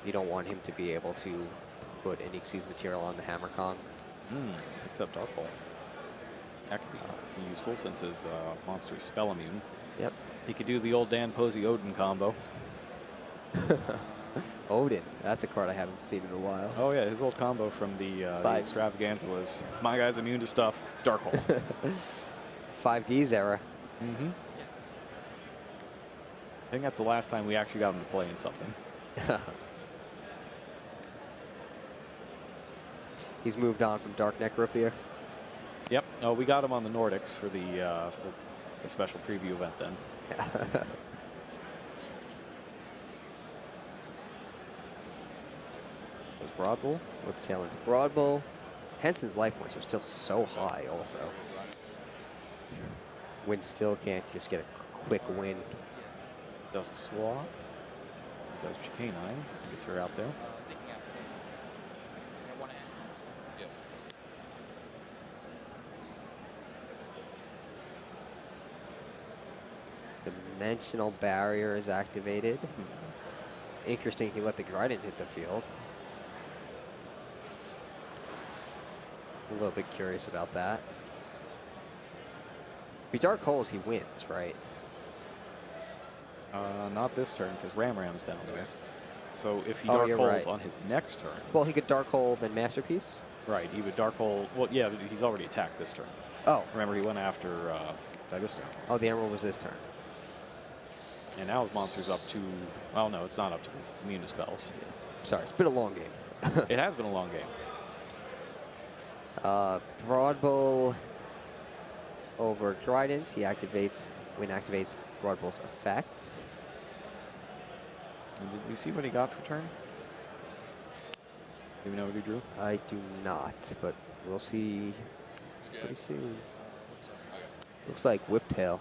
you don't want him to be able to put Onyx's material on the Hammer Kong. Except Dark Hole. That could be useful since his monster is spell immune. Yep. He could do the old Dan Posey Odin combo. Odin, that's a card I haven't seen in a while. Oh yeah, his old combo from the extravaganza was, my guy's immune to stuff, Dark Hole. 5D's era. Mm-hmm. I think that's the last time we actually got him to play in something. He's moved on from Dark Necrofear. Yep. Oh, we got him on the Nordics for the special preview event then. Was Broad Bull? Whiptail into Broad Bull. Henson's life points are still so high also. Win still can't just get a quick win. Does a swap. Does Chicanine. Gets her out there. Thinking after that. At one hand. Yes. Dimensional Barrier is activated. Interesting he let the Trident hit the field. A little bit curious about that. If he Dark Holes, he wins, right? Not this turn, because Ram's down there. So if he Oh, Dark you're Holes right. on his next turn. Well, he could Dark Hole then Masterpiece? Right, he would Dark Hole. Well, yeah, but he's already attacked this turn. Oh. Remember, he went after Digesto. Oh, the Emerald was this turn. And now his monster's up to. Well, no, it's not up to because it's immune to spells. Sorry, it's been a long game. It has been a long game. Broad Bull over Trident. He activates, Win activates Broad Bull's effect. And did we see what he got for turn? Do we know what he drew? I do not, but we'll see pretty soon. Looks like Whiptail.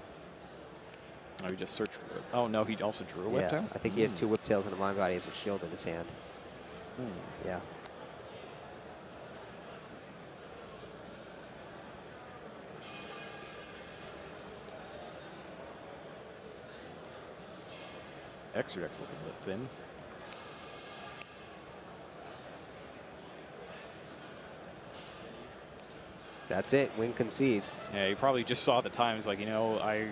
Oh, he just searched for it. Oh, no, he also drew a Whiptail? Yeah, I think he has 2 Whiptails and a Mind Body as a shield in his hand. Yeah. Extra deck's looking a bit thin. That's it. Win concedes. Yeah, he probably just saw the time. He's like, you know, I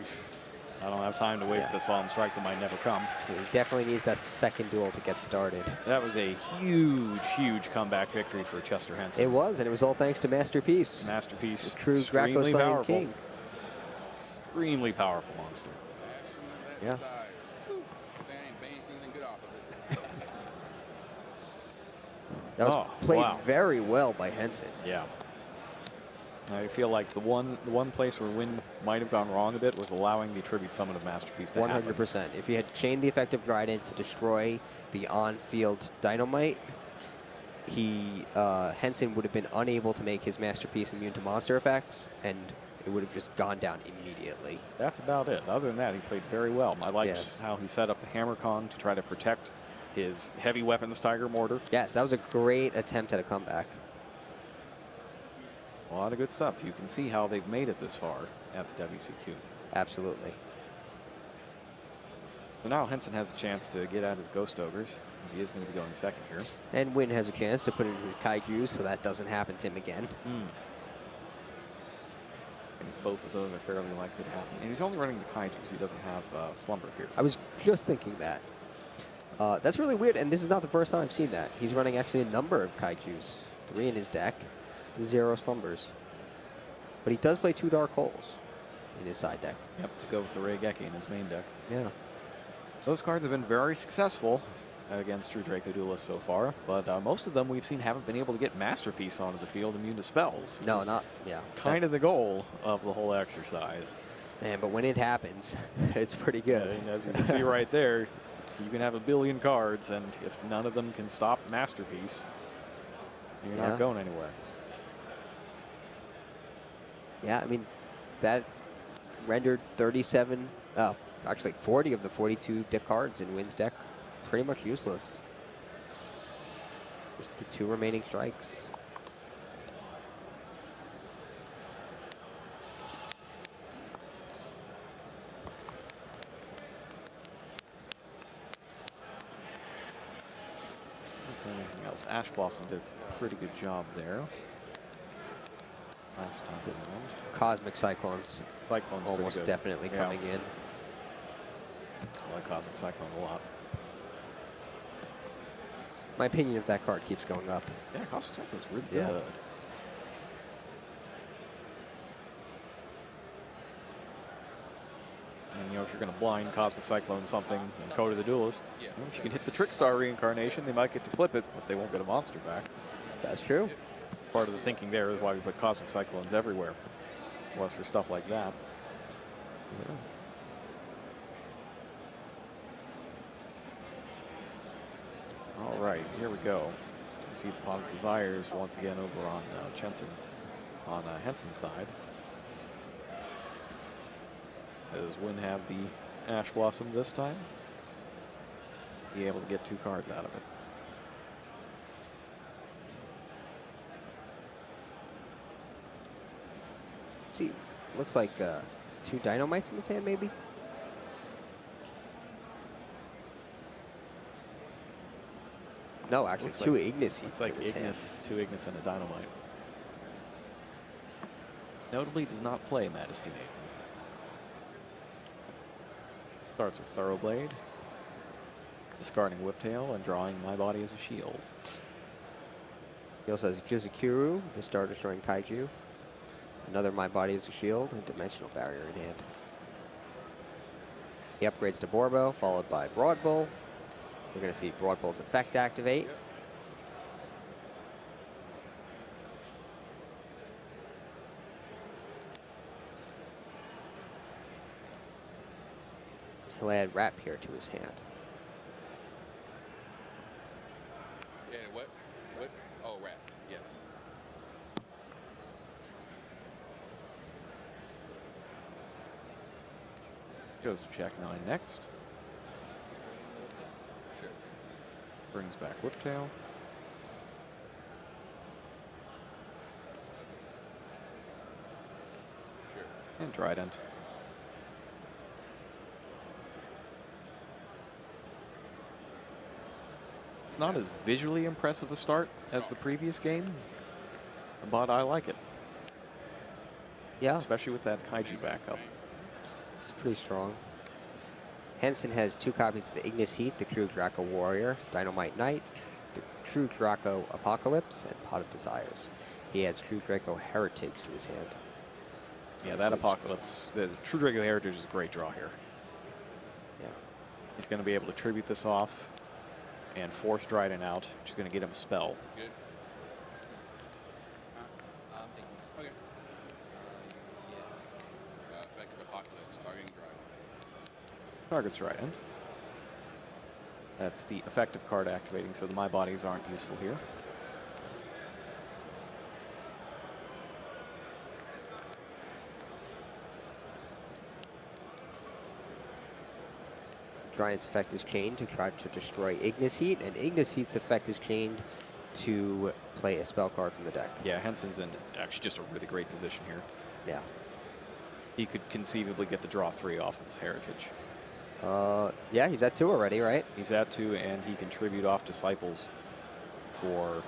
don't have time to wait for the solemn strike that might never come. He definitely needs that second duel to get started. That was a huge, huge comeback victory for Chester Henson. It was, and it was all thanks to Masterpiece. Masterpiece. The true Extremely Draco-slaying powerful. king. Extremely powerful monster. Yeah. That was played very well by Henson. Yeah. I feel like the one place where Win might have gone wrong a bit was allowing the Tribute Summon of Masterpiece to happen. 100%. If he had chained the effective Trident to destroy the on-field Dynamite, Henson would have been unable to make his Masterpiece immune to monster effects, and it would have just gone down immediately. That's about it. Other than that, he played very well. I liked how he set up the Hammer Con to try to protect his heavy weapons Tiger Mortar. Yes, that was a great attempt at a comeback. A lot of good stuff. You can see how they've made it this far at the WCQ. Absolutely. So now Henson has a chance to get at his Ghost Ogres, as he is going to be going second here. And Win has a chance to put in his Kaiju, so that doesn't happen to him again. I think both of those are fairly likely to happen. And he's only running the Kaijus. He doesn't have Slumber here. I was just thinking that. That's really weird, and this is not the first time I've seen that. He's running actually a number of Kaijus. 3 in his deck, 0 Slumbers. But he does play 2 Dark Holes in his side deck. Yep, to go with the Reigeki in his main deck. Yeah. Those cards have been very successful against True Draco Duelists so far, but most of them we've seen haven't been able to get Masterpiece onto the field immune to spells. No, not, yeah. Kind of the goal of the whole exercise. Man, but when it happens, it's pretty good. And as you can see right there, you can have a billion cards, and if none of them can stop Masterpiece, you're not going anywhere. Yeah, I mean, that rendered 37, actually 40 of the 42 deck cards in Win's deck pretty much useless. Just the 2 remaining strikes. Anything else? Ash Blossom did a pretty good job there. Last time around. Cosmic Cyclones. Cyclone's almost definitely coming in. I like Cosmic Cyclone a lot. My opinion of that card keeps going up. Yeah, Cosmic Cyclone's really Yeah. good. And, you know, if you're going to blind Cosmic Cyclone something and go to the Duelist, you know, if you can hit the Trickstar reincarnation, they might get to flip it, but they won't get a monster back. That's true. It's part of the thinking there is why we put Cosmic Cyclones everywhere. Was for stuff like that. Yeah. All right, here we go. You see the Pot of Desires once again over on Henson's side. Does Win have the Ash Blossom this time? Be able to get 2 cards out of it. See, looks like 2 Dynamites in his hand, maybe? No, actually, Looks 2 like- Ignis Heats Looks like in his hand. Ignis, 2 Ignis and a Dynamite. Notably does not play Majesty Maiden. Starts with Thoroughblade, discarding Whiptail and drawing My Body as a Shield. He also has Jizakuru, the Star Destroying Kaiju. Another My Body as a Shield, and Dimensional Barrier in hand. He upgrades to Borbo, followed by Broad Bull. We're going to see Broad Bull's effect activate. He'll add Rat Pair to his hand. Yeah, what? What? Oh, rat. Yes. Goes to Jack 9 next. Sure. Brings back Whiptail. Sure. And Trident. It's not as visually impressive a start as the previous game, but I like it. Yeah. Especially with that Kaiju backup. It's pretty strong. Henson has 2 copies of Ignis Heat, the True Draco Warrior, Dynamite Knight, the True Draco Apocalypse, and Pot of Desires. He adds True Draco Heritage to his hand. Yeah, that Apocalypse, the True Draco Heritage is a great draw here. Yeah. He's going to be able to tribute this off and force Dryden out, which is going to get him a spell. Good. I'm thinking. Okay. Yeah. Effective Apocalypse, targeting Dryden. Target's Trident. That's the effective card activating, so the My Bodies aren't useful here. Dryden's effect is chained to try to destroy Ignis Heat, and Ignis Heat's effect is chained to play a spell card from the deck. Yeah, Henson's in actually just a really great position here. Yeah. He could conceivably get the draw 3 off of his Heritage. Yeah, he's at 2 already, right? He's at 2, and he can tribute off Disciples for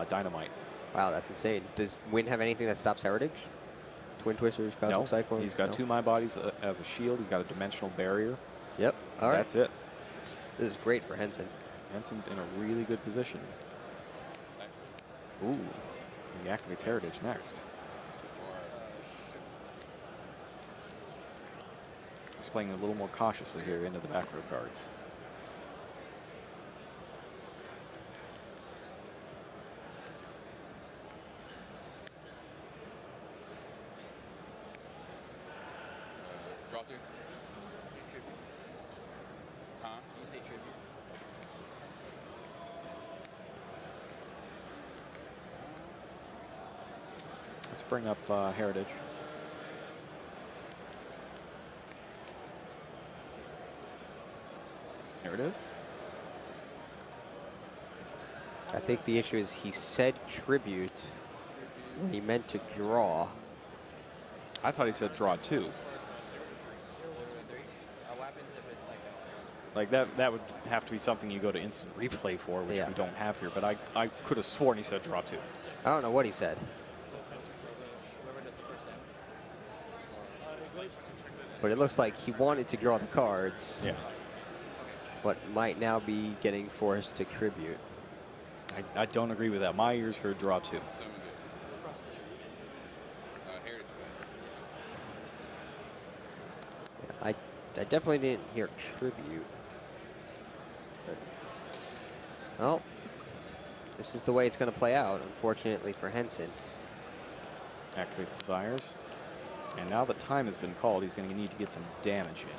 Dynamite. Wow, that's insane. Does Win have anything that stops Heritage? Twin Twisters, Cosmic No, Cyclone? he's got No? 2 My Bodies as a shield. He's got a Dimensional Barrier. Yep. All right. That's it. This is great for Henson. Henson's in a really good position. Ooh. He activates Heritage next. He's playing a little more cautiously here into the back row cards. Draw 2. Tribute. Huh? You say tribute. Let's bring up Heritage. Here it is. I think the issue is he said tribute when he meant to draw. I thought he said draw 2. 0 and 3. What happens if it's like a. Like that would have to be something you go to instant replay for, which Yeah. we don't have here. But I could have sworn he said draw 2. I don't know what he said. Whoever does the first step. But it looks like he wanted to draw the cards. Yeah. But might now be getting forced to tribute. I don't agree with that. My ears heard draw 2. Heritage effects. I definitely didn't hear tribute. But, well, this is the way it's going to play out, unfortunately for Henson. Activate the Desires. And now that time has been called, he's going to need to get some damage in.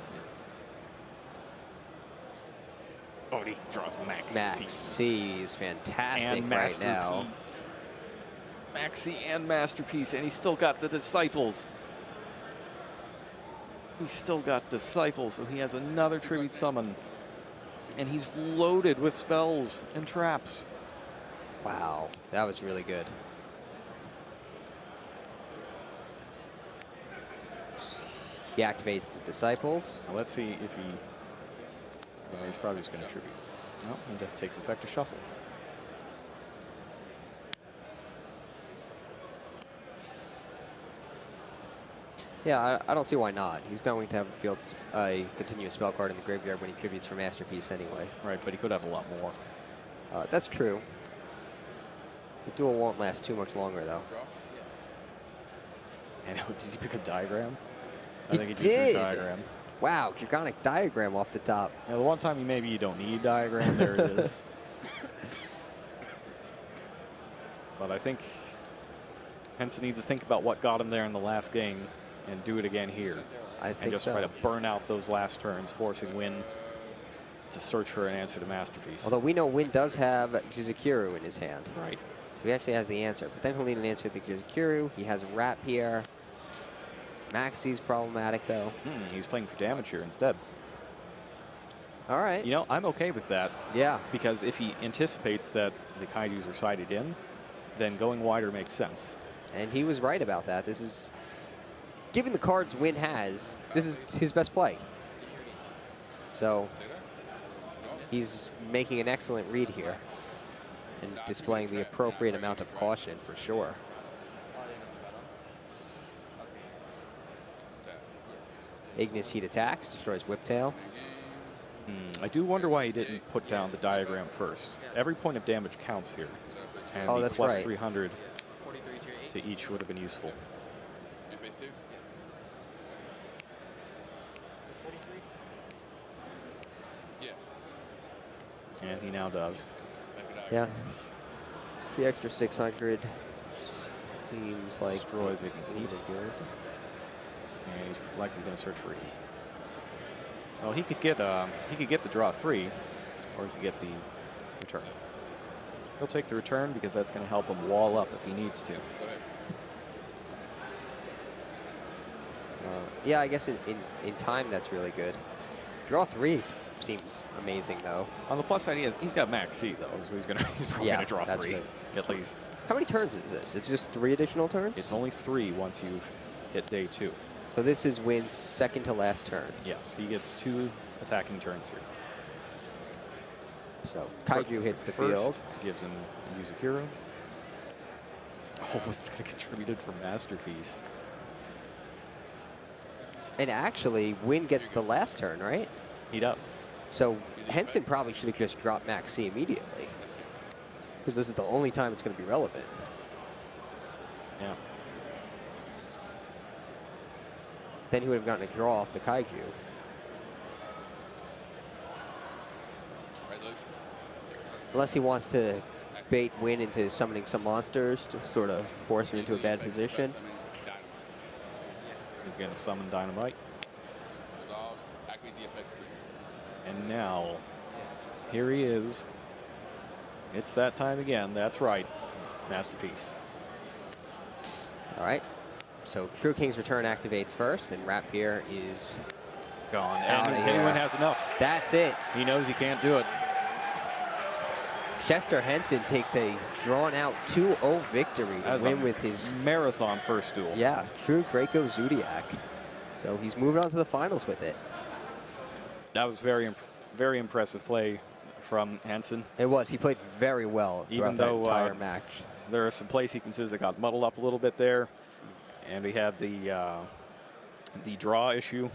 Oh, he draws Max C is fantastic and right now. Masterpiece. Maxi and Masterpiece, and he's still got the Disciples. He's still got Disciples, so he has another Tribute Summon. And he's loaded with spells and traps. Wow, that was really good. He activates the Disciples. Now let's see if he... Well, he's probably just going to tribute. No, he just takes effective shuffle. Yeah, I don't see why not. He's going to have a continuous spell card in the graveyard when he tributes for Masterpiece anyway. Right, but he could have a lot more. That's true. The duel won't last too much longer, though. And did he pick up Diagram? I He think he did. drew Diagram. Wow, Draconic Diagram off the top. Now, the one time maybe you don't need Diagram, there it is. But I think Henson needs to think about what got him there in the last game. and do it again here. I think and just so. try to burn out those last turns, forcing Win to search for an answer to Masterpiece. Although we know Win does have Juzukuru in his hand. Right. So he actually has the answer. But then he'll need an answer to the Juzukuru. He has a Wrap here. Maxi's problematic, though. He's playing for damage here instead. All right. You know, I'm okay with that. Yeah. Because if he anticipates that the Kaijus are sided in, then going wider makes sense. And he was right about that. This is, given the cards Win has, this is his best play. So he's making an excellent read here and displaying the appropriate amount of caution for sure. Ignis Heat attacks, destroys Whiptail. I do wonder why he didn't put down the diagram first. Every point of damage counts here. And Oh, the that's plus right. 300 to each would have been useful. Yes. And he now does. Yeah. The extra 600 seems like Destroys Ignis really Heat. good. And he's likely going to search for E. Well, he could get the draw 3, or he could get the return. He'll take the return because that's going to help him wall up if he needs to. Yeah, I guess in time that's really good. Draw 3 seems amazing though. On the plus side, he's got max C though, so he's probably gonna draw that's 3 right. at least. How many turns is this? It's just 3 additional turns? It's only 3 once you've hit day 2. So this is Win's second to last turn. Yes, he gets 2 attacking turns here. So Kaiju hits the First, field. Gives him Yuzakiro. Oh, it's going to contributed for Masterpiece. And actually, Win gets the last turn, right? He does. So Henson probably should have just dropped Max C immediately. Because this is the only time it's going to be relevant. Yeah. Then he would have gotten a draw off the Kaiju. Unless he wants to bait Win into summoning some monsters to sort of force him into a bad position. He's going to summon Dynamite. And now, here he is. It's that time again. That's right. Masterpiece. All right. So True King's Return activates first, and Wrap here is gone. out And of anyone here. has enough. That's it. He knows he can't do it. Chester Henson takes a drawn-out 2-0 victory to That's win a with his marathon first duel. Yeah, True Draco Zodiac. So he's moving on to the finals with it. That was very impressive play from Henson. It was. He played very well throughout Even that though entire match. there are some play sequences that got muddled up a little bit there, and we had the draw issue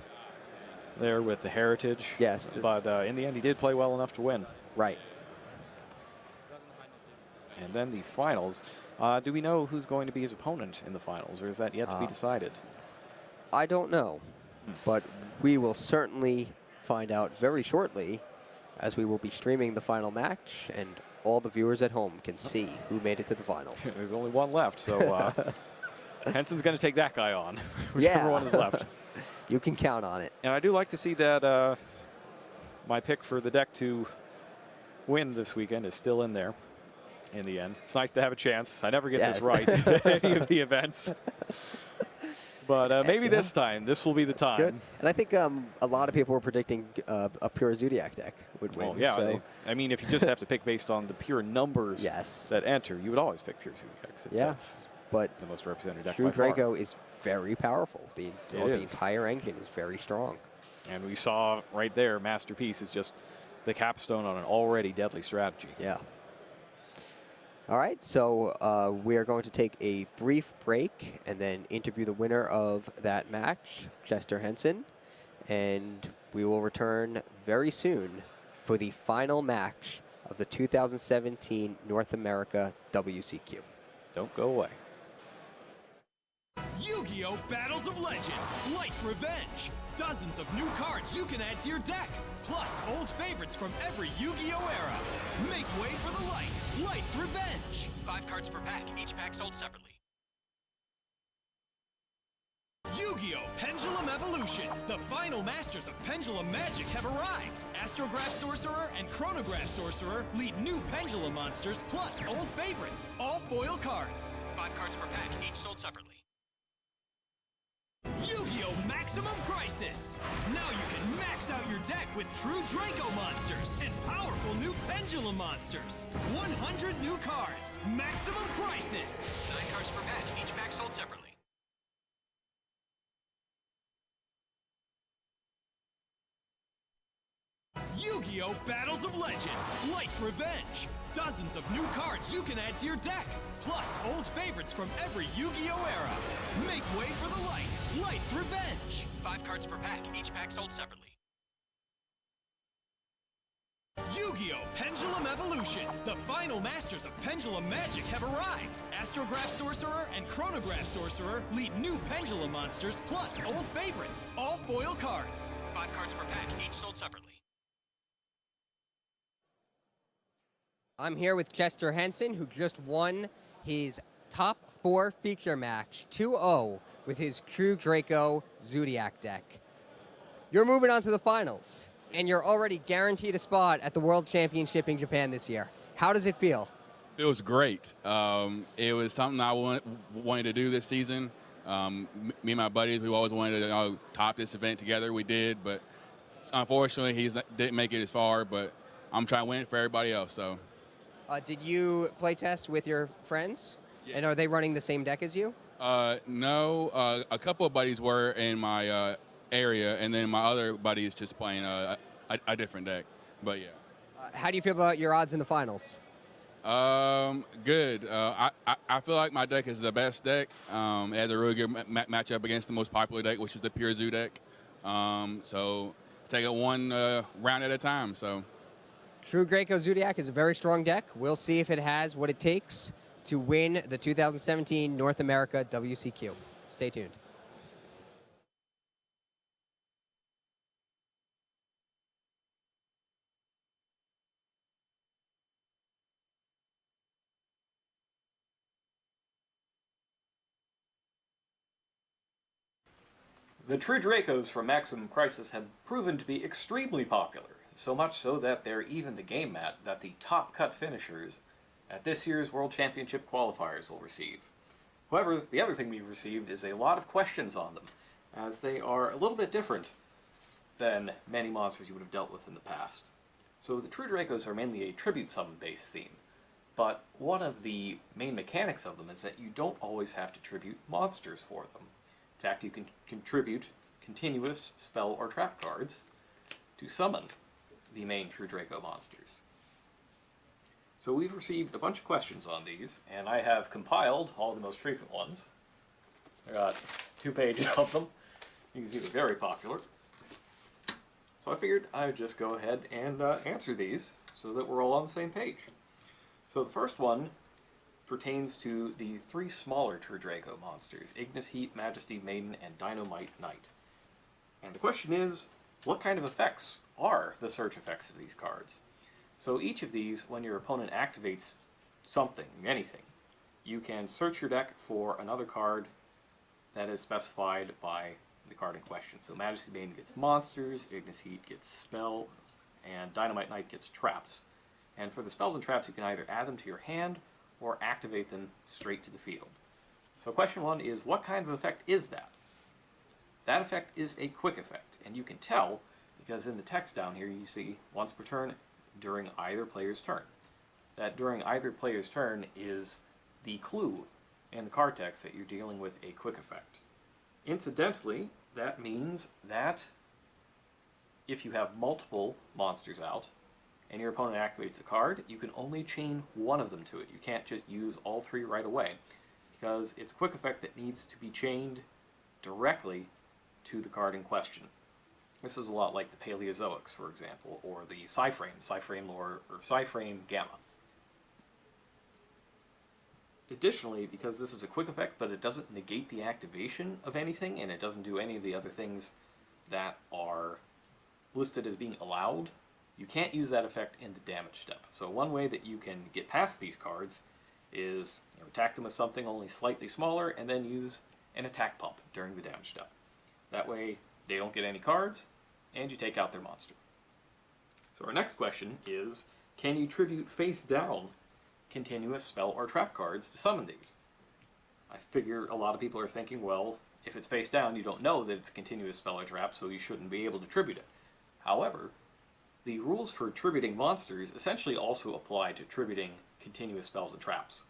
there with the Heritage. Yes. But in the end, he did play well enough to win. Right. And then the finals. Do we know who's going to be his opponent in the finals, or is that yet to be decided? I don't know, but we will certainly find out very shortly, as we will be streaming the final match, and all the viewers at home can see who made it to the finals. There's only one left, so Henson's going to take that guy on, whichever one is left. You can count on it. And I do like to see that my pick for the deck to win this weekend is still in there in the end. It's nice to have a chance. I never get Yes. this right at any of the events. But maybe this time, this will be the time. Good. And I think a lot of people were predicting a pure Zodiac deck would win. Well, yeah, so. I mean, if you just have to pick based on the pure numbers Yes. that enter, you would always pick pure Zodiacs. That's but the most represented deck True by far. Draco is very powerful. The is. entire engine is very strong. And we saw right there, Masterpiece is just the capstone on an already deadly strategy. Yeah. All right, so we are going to take a brief break and then interview the winner of that match, Chester Henson, and we will return very soon for the final match of the 2017 North America WCQ. Don't go away. Yu-Gi-Oh! Battles of Legend, Light's Revenge. Dozens of new cards you can add to your deck, plus old favorites from every Yu-Gi-Oh! Era. Make way for the Light, Light's Revenge. 5 cards per pack, each pack sold separately. Yu-Gi-Oh! Pendulum Evolution! The final masters of Pendulum Magic have arrived! Astrograph Sorcerer and Chronograph Sorcerer lead new Pendulum monsters plus old favorites. All foil cards. 5 cards per pack, each sold separately. Yu-Gi-Oh! Maximum Crisis! Now you can max out your deck with true Draco monsters and powerful new Pendulum monsters. 100 new cards. Maximum Crisis! 9 cards per pack, each pack sold separately. Yu-Gi-Oh! Battles of Legend! Light's Revenge! Dozens of new cards you can add to your deck, plus old favorites from every Yu-Gi-Oh! Era. Make way for the light! Light's Revenge! 5 cards per pack, each pack sold separately. Yu-Gi-Oh! Pendulum Evolution! The final masters of Pendulum Magic have arrived! Astrograph Sorcerer and Chronograph Sorcerer lead new Pendulum monsters plus old favorites. All foil cards. 5 cards per pack, each sold separately. I'm here with Chester Henson, who just won his top 4 feature match, 2-0, with his True Draco Zodiac deck. You're moving on to the finals, and you're already guaranteed a spot at the World Championship in Japan this year. How does it feel? Feels great. It was something I wanted to do this season. Me and my buddies, we always wanted to top this event together. We did, but unfortunately, didn't make it as far. But I'm trying to win it for everybody else. So. Did you play test with your friends? Yeah. And are they running the same deck as you? No. A couple of buddies were in my area, and then my other buddy is just playing a different deck. But yeah. How do you feel about your odds in the finals? Good. I feel like my deck is the best deck. It has a really good matchup against the most popular deck, which is the Pure Zoo deck. So take it one round at a time. So. True Draco Zodiac is a very strong deck. We'll see if it has what it takes to win the 2017 North America WCQ. Stay tuned. The True Dracos from Maximum Crisis have proven to be extremely popular. So much so that they're even the game mat that the top cut finishers at this year's World Championship qualifiers will receive. However, the other thing we've received is a lot of questions on them, as they are a little bit different than many monsters you would have dealt with in the past. So the True Dracos are mainly a tribute summon based theme, but one of the main mechanics of them is that you don't always have to tribute monsters for them. In fact, you can contribute continuous spell or trap cards to summon the main True Draco monsters. So we've received a bunch of questions on these, and I have compiled all the most frequent ones. I got 2 pages of them. You can see they're very popular. So I figured I would just go ahead and answer these so that we're all on the same page. So the first one pertains to the 3 smaller True Draco monsters, Ignis Heat, Majesty Maiden, and Dynamite Knight. And the question is, what kind of effects are the search effects of these cards? So each of these, when your opponent activates something, anything, you can search your deck for another card that is specified by the card in question. So Majesty Maiden gets monsters, Ignis Heat gets spells, and Dynamite Knight gets traps. And for the spells and traps, you can either add them to your hand or activate them straight to the field. So question 1 is, what kind of effect is that? That effect is a quick effect, and you can tell because in the text down here you see once per turn during either player's turn. That during either player's turn is the clue in the card text that you're dealing with a quick effect. Incidentally, that means that if you have multiple monsters out and your opponent activates a card, you can only chain one of them to it. You can't just use all 3 right away, because it's a quick effect that needs to be chained directly to the card in question. This is a lot like the Paleozoics, for example, or the Psyframe lore, or Psyframe Gamma. Additionally, because this is a quick effect, but it doesn't negate the activation of anything, and it doesn't do any of the other things that are listed as being allowed, you can't use that effect in the damage step. So one way that you can get past these cards is attack them with something only slightly smaller, and then use an attack pump during the damage step. That way, they don't get any cards, and you take out their monster. So our next question is, can you tribute face down continuous spell or trap cards to summon these? I figure a lot of people are thinking, well, if it's face down, you don't know that it's a continuous spell or trap, so you shouldn't be able to tribute it. However, the rules for tributing monsters essentially also apply to tributing continuous spells and traps.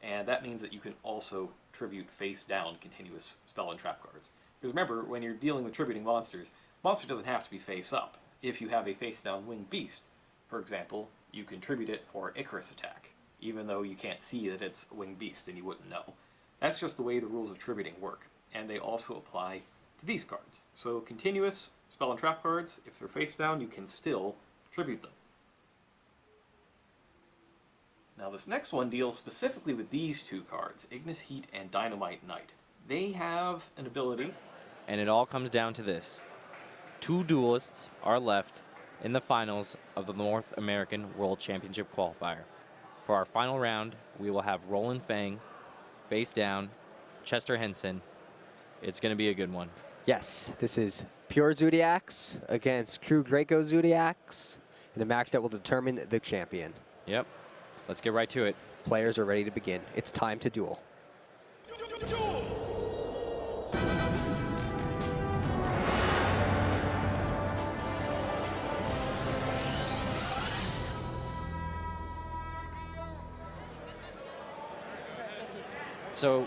And that means that you can also tribute face down continuous spell and trap cards. Because remember, when you're dealing with tributing monsters, monster doesn't have to be face up. If you have a face down winged beast, for example, you can tribute it for Icarus attack, even though you can't see that it's a winged beast and you wouldn't know. That's just the way the rules of tributing work, and they also apply to these cards. So continuous spell and trap cards, if they're face down, you can still tribute them. Now this next one deals specifically with these two cards, Ignis Heat and Dynamite Knight. They have an ability. And it all comes down to this. 2 duelists are left in the finals of the North American World Championship qualifier. For our final round, we will have Roland Fang face down, Chester Henson. It's going to be a good one. Yes, this is Pure Zodiacs against True Draco Zodiacs in a match that will determine the champion. Yep. Let's get right to it. Players are ready to begin. It's time to duel. So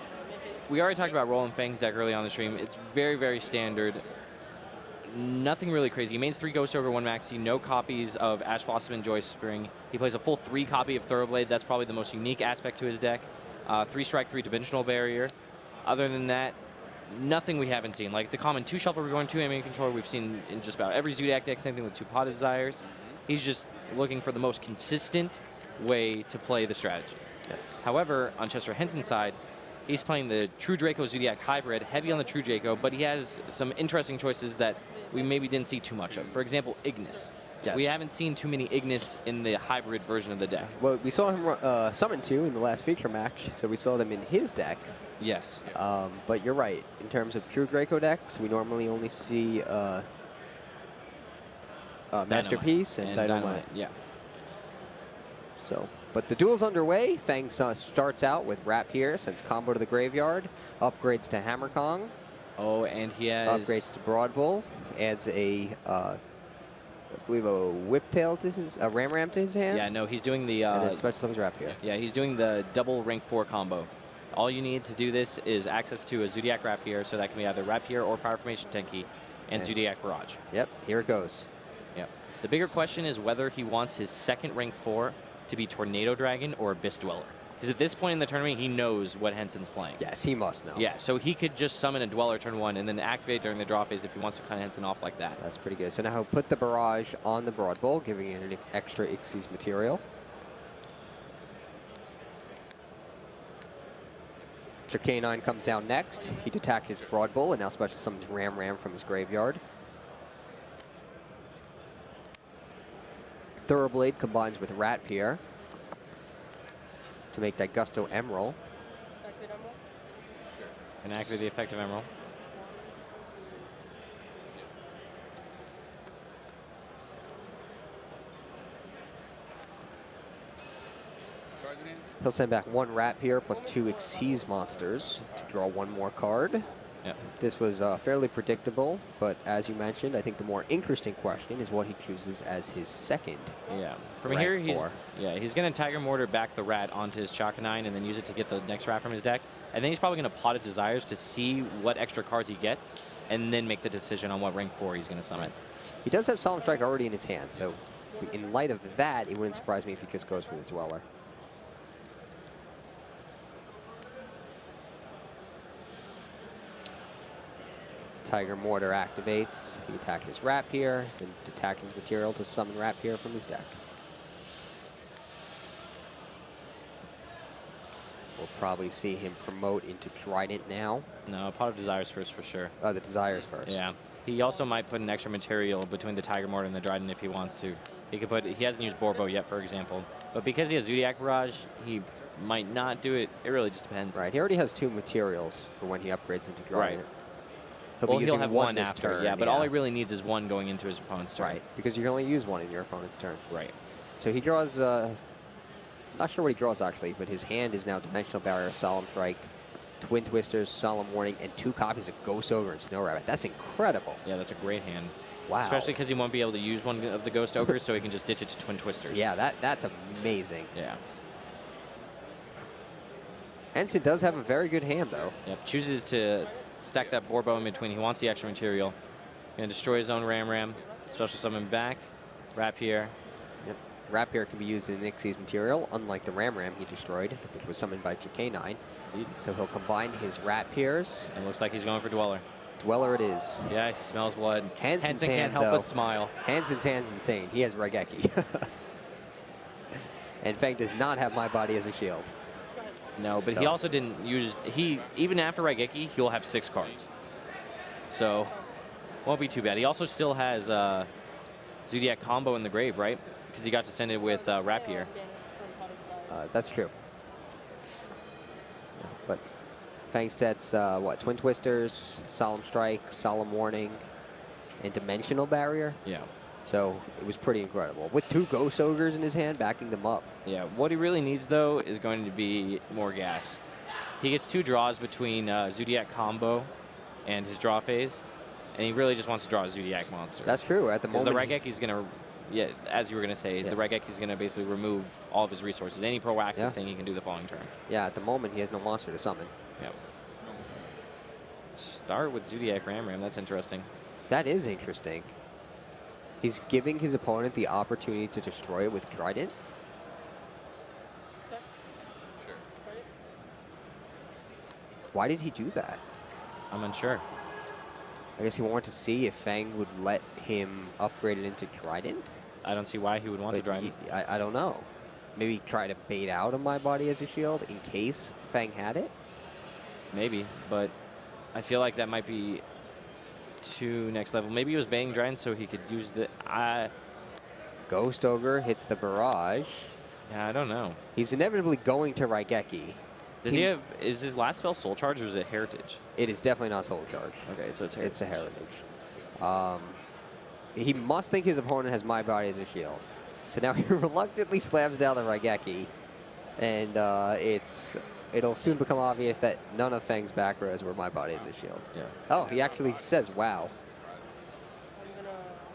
we already talked about Roland Fang's deck early on the stream. It's very, very standard. Nothing really crazy. He mains 3 Ghost Ogre, 1 Maxi, no copies of Ash Blossom and Joy Spring. He plays a full 3 copy of Thoroughblade. That's probably the most unique aspect to his deck. 3 strike, 3 dimensional barrier. Other than that, nothing we haven't seen. Like the common 2 shuffle reborn, 2 enemy controller we've seen in just about every Zodiac deck. Same thing with 2 Potted Desires. He's just looking for the most consistent way to play the strategy. Yes. However, on Chester Henson's side, he's playing the True Draco Zodiac hybrid, heavy on the True Draco, but he has some interesting choices that we maybe didn't see too much of. For example, Ignis. Yes. We haven't seen too many Ignis in the hybrid version of the deck. Well, we saw him summon 2 in the last feature match, so we saw them in his deck. Yes. But you're right. In terms of True Draco decks, we normally only see Masterpiece and Dynamite. Yeah. So, but the duel's underway. Fang starts out with Rapier, sends combo to the graveyard, upgrades to Hammer Kong. Oh, and he has... Upgrades to Broad Bull, adds a, I believe a Whiptail to his, a Ram to his hand. Yeah, no, he's doing the... and then special summons Rapier. Yeah, he's doing the double rank 4 combo. All you need to do this is access to a Zodiac Rapier, so that can be either Rapier or Fire Formation Tenki, and Zodiac Barrage. Yep, here it goes. Yep. The bigger question is whether he wants his second rank 4 to be Tornado Dragon or Abyss Dweller. Because at this point in the tournament, he knows what Henson's playing. Yes, he must know. Yeah, so he could just summon a Dweller turn 1 and then activate during the draw phase if he wants to cut Henson off like that. That's pretty good. So now he'll put the Barrage on the Broad Bull, giving it an extra Xyz material. Canine comes down next. He'd attack his Broad Bull and now special summons Ram from his graveyard. Thoroughblade combines with Rapier to make that Gusto Emerald. And activate the effect of Emerald. He'll send back 1 Rapier plus 2 Xyz monsters to draw 1 more card. Yep. This was fairly predictable, but as you mentioned, I think the more interesting question is what he chooses as his second. Yeah. From here, he's going to Tiger Mortar back the Rat onto his Chakanine and then use it to get the next Rat from his deck. And then he's probably going to Pot of Desires to see what extra cards he gets and then make the decision on what rank 4 he's going to summon. He does have Solemn Strike already in his hand, so in light of that, it wouldn't surprise me if he just goes for the Dweller. Tiger Mortar activates. He attacks his Rapier, then attack his material to summon Rapier from his deck. We'll probably see him promote into Trident now. No, Pot of Desires first for sure. Oh, the Desires first. Yeah. He also might put an extra material between the Tiger Mortar and the Trident if he wants to. He hasn't used Borbo yet, for example. But because he has Zodiac Barrage, he might not do it. It really just depends. Right. He already has 2 materials for when he upgrades into Trident. Right. He'll Well, be he'll using have one one this after, turn, yeah, but all he really needs is one going into his opponent's turn. Right, because you can only use one in your opponent's turn. Right. So he draws, not sure what he draws actually, but his hand is now Dimensional Barrier, Solemn Strike, Twin Twisters, Solemn Warning, and 2 copies of Ghost Ogre and Snow Rabbit. That's incredible. Yeah, that's a great hand. Wow. Especially because he won't be able to use one of the Ghost Ogres, so he can just ditch it to Twin Twisters. Yeah, that's amazing. Yeah. Henson does have a very good hand, though. Yep, chooses to stack that Borbo in between. He wants the extra material. Gonna destroy his own Ram. Special summon back. Rapier. Yep. Rapier can be used in Nixie's material, unlike the Ram he destroyed, which was summoned by K9. So he'll combine his Rapiers. And looks like he's going for Dweller. Dweller it is. Yeah, he smells blood. Hanson can't help but smile. Hanson's hand's insane. He has Raigeki. And Fang does not have my body as a shield. No, but he also didn't use... Even after Raigeki, he'll have 6 cards. So, won't be too bad. He also still has Zodiac combo in the grave, right? Because he got to send it with Rapier. That's true. But Fang sets, what, Twin Twisters, Solemn Strike, Solemn Warning, and Dimensional Barrier? Yeah. So it was pretty incredible. With 2 Ghost Ogres in his hand, backing them up. Yeah, what he really needs, though, is going to be more gas. He gets 2 draws between Zodiac combo and his draw phase, and he really just wants to draw a Zodiac monster. That's true. At the moment, the Raigeki's going to, yeah, as you were going to say, the Raigeki's going to basically remove all of his resources. Any proactive thing he can do the following turn. Yeah, at the moment, he has no monster to summon. Yep. Start with Zodiac Ram. That's interesting. That is interesting. He's giving his opponent the opportunity to destroy it with Trident. Sure. Why did he do that? I'm unsure. I guess he wanted to see if Fang would let him upgrade it into Trident. I don't see why he would want to Trident. I don't know. Maybe try to bait out of my body as a shield in case Fang had it? Maybe, but I feel like that might be too next level. Maybe he was baiting Trident so he could use the... Ghost Ogre hits the barrage. Yeah, I don't know. He's inevitably going to Raigeki. Does he have... Is his last spell Soul Charge or is it Heritage? It is definitely not Soul Charge. Okay, so it's Heritage. It's a Heritage. He must think his opponent has my body as a shield. So now he reluctantly slams down the Raigeki. And it'll soon become obvious that none of Fang's back rows were my body as a shield. Yeah. Oh, he actually says, wow.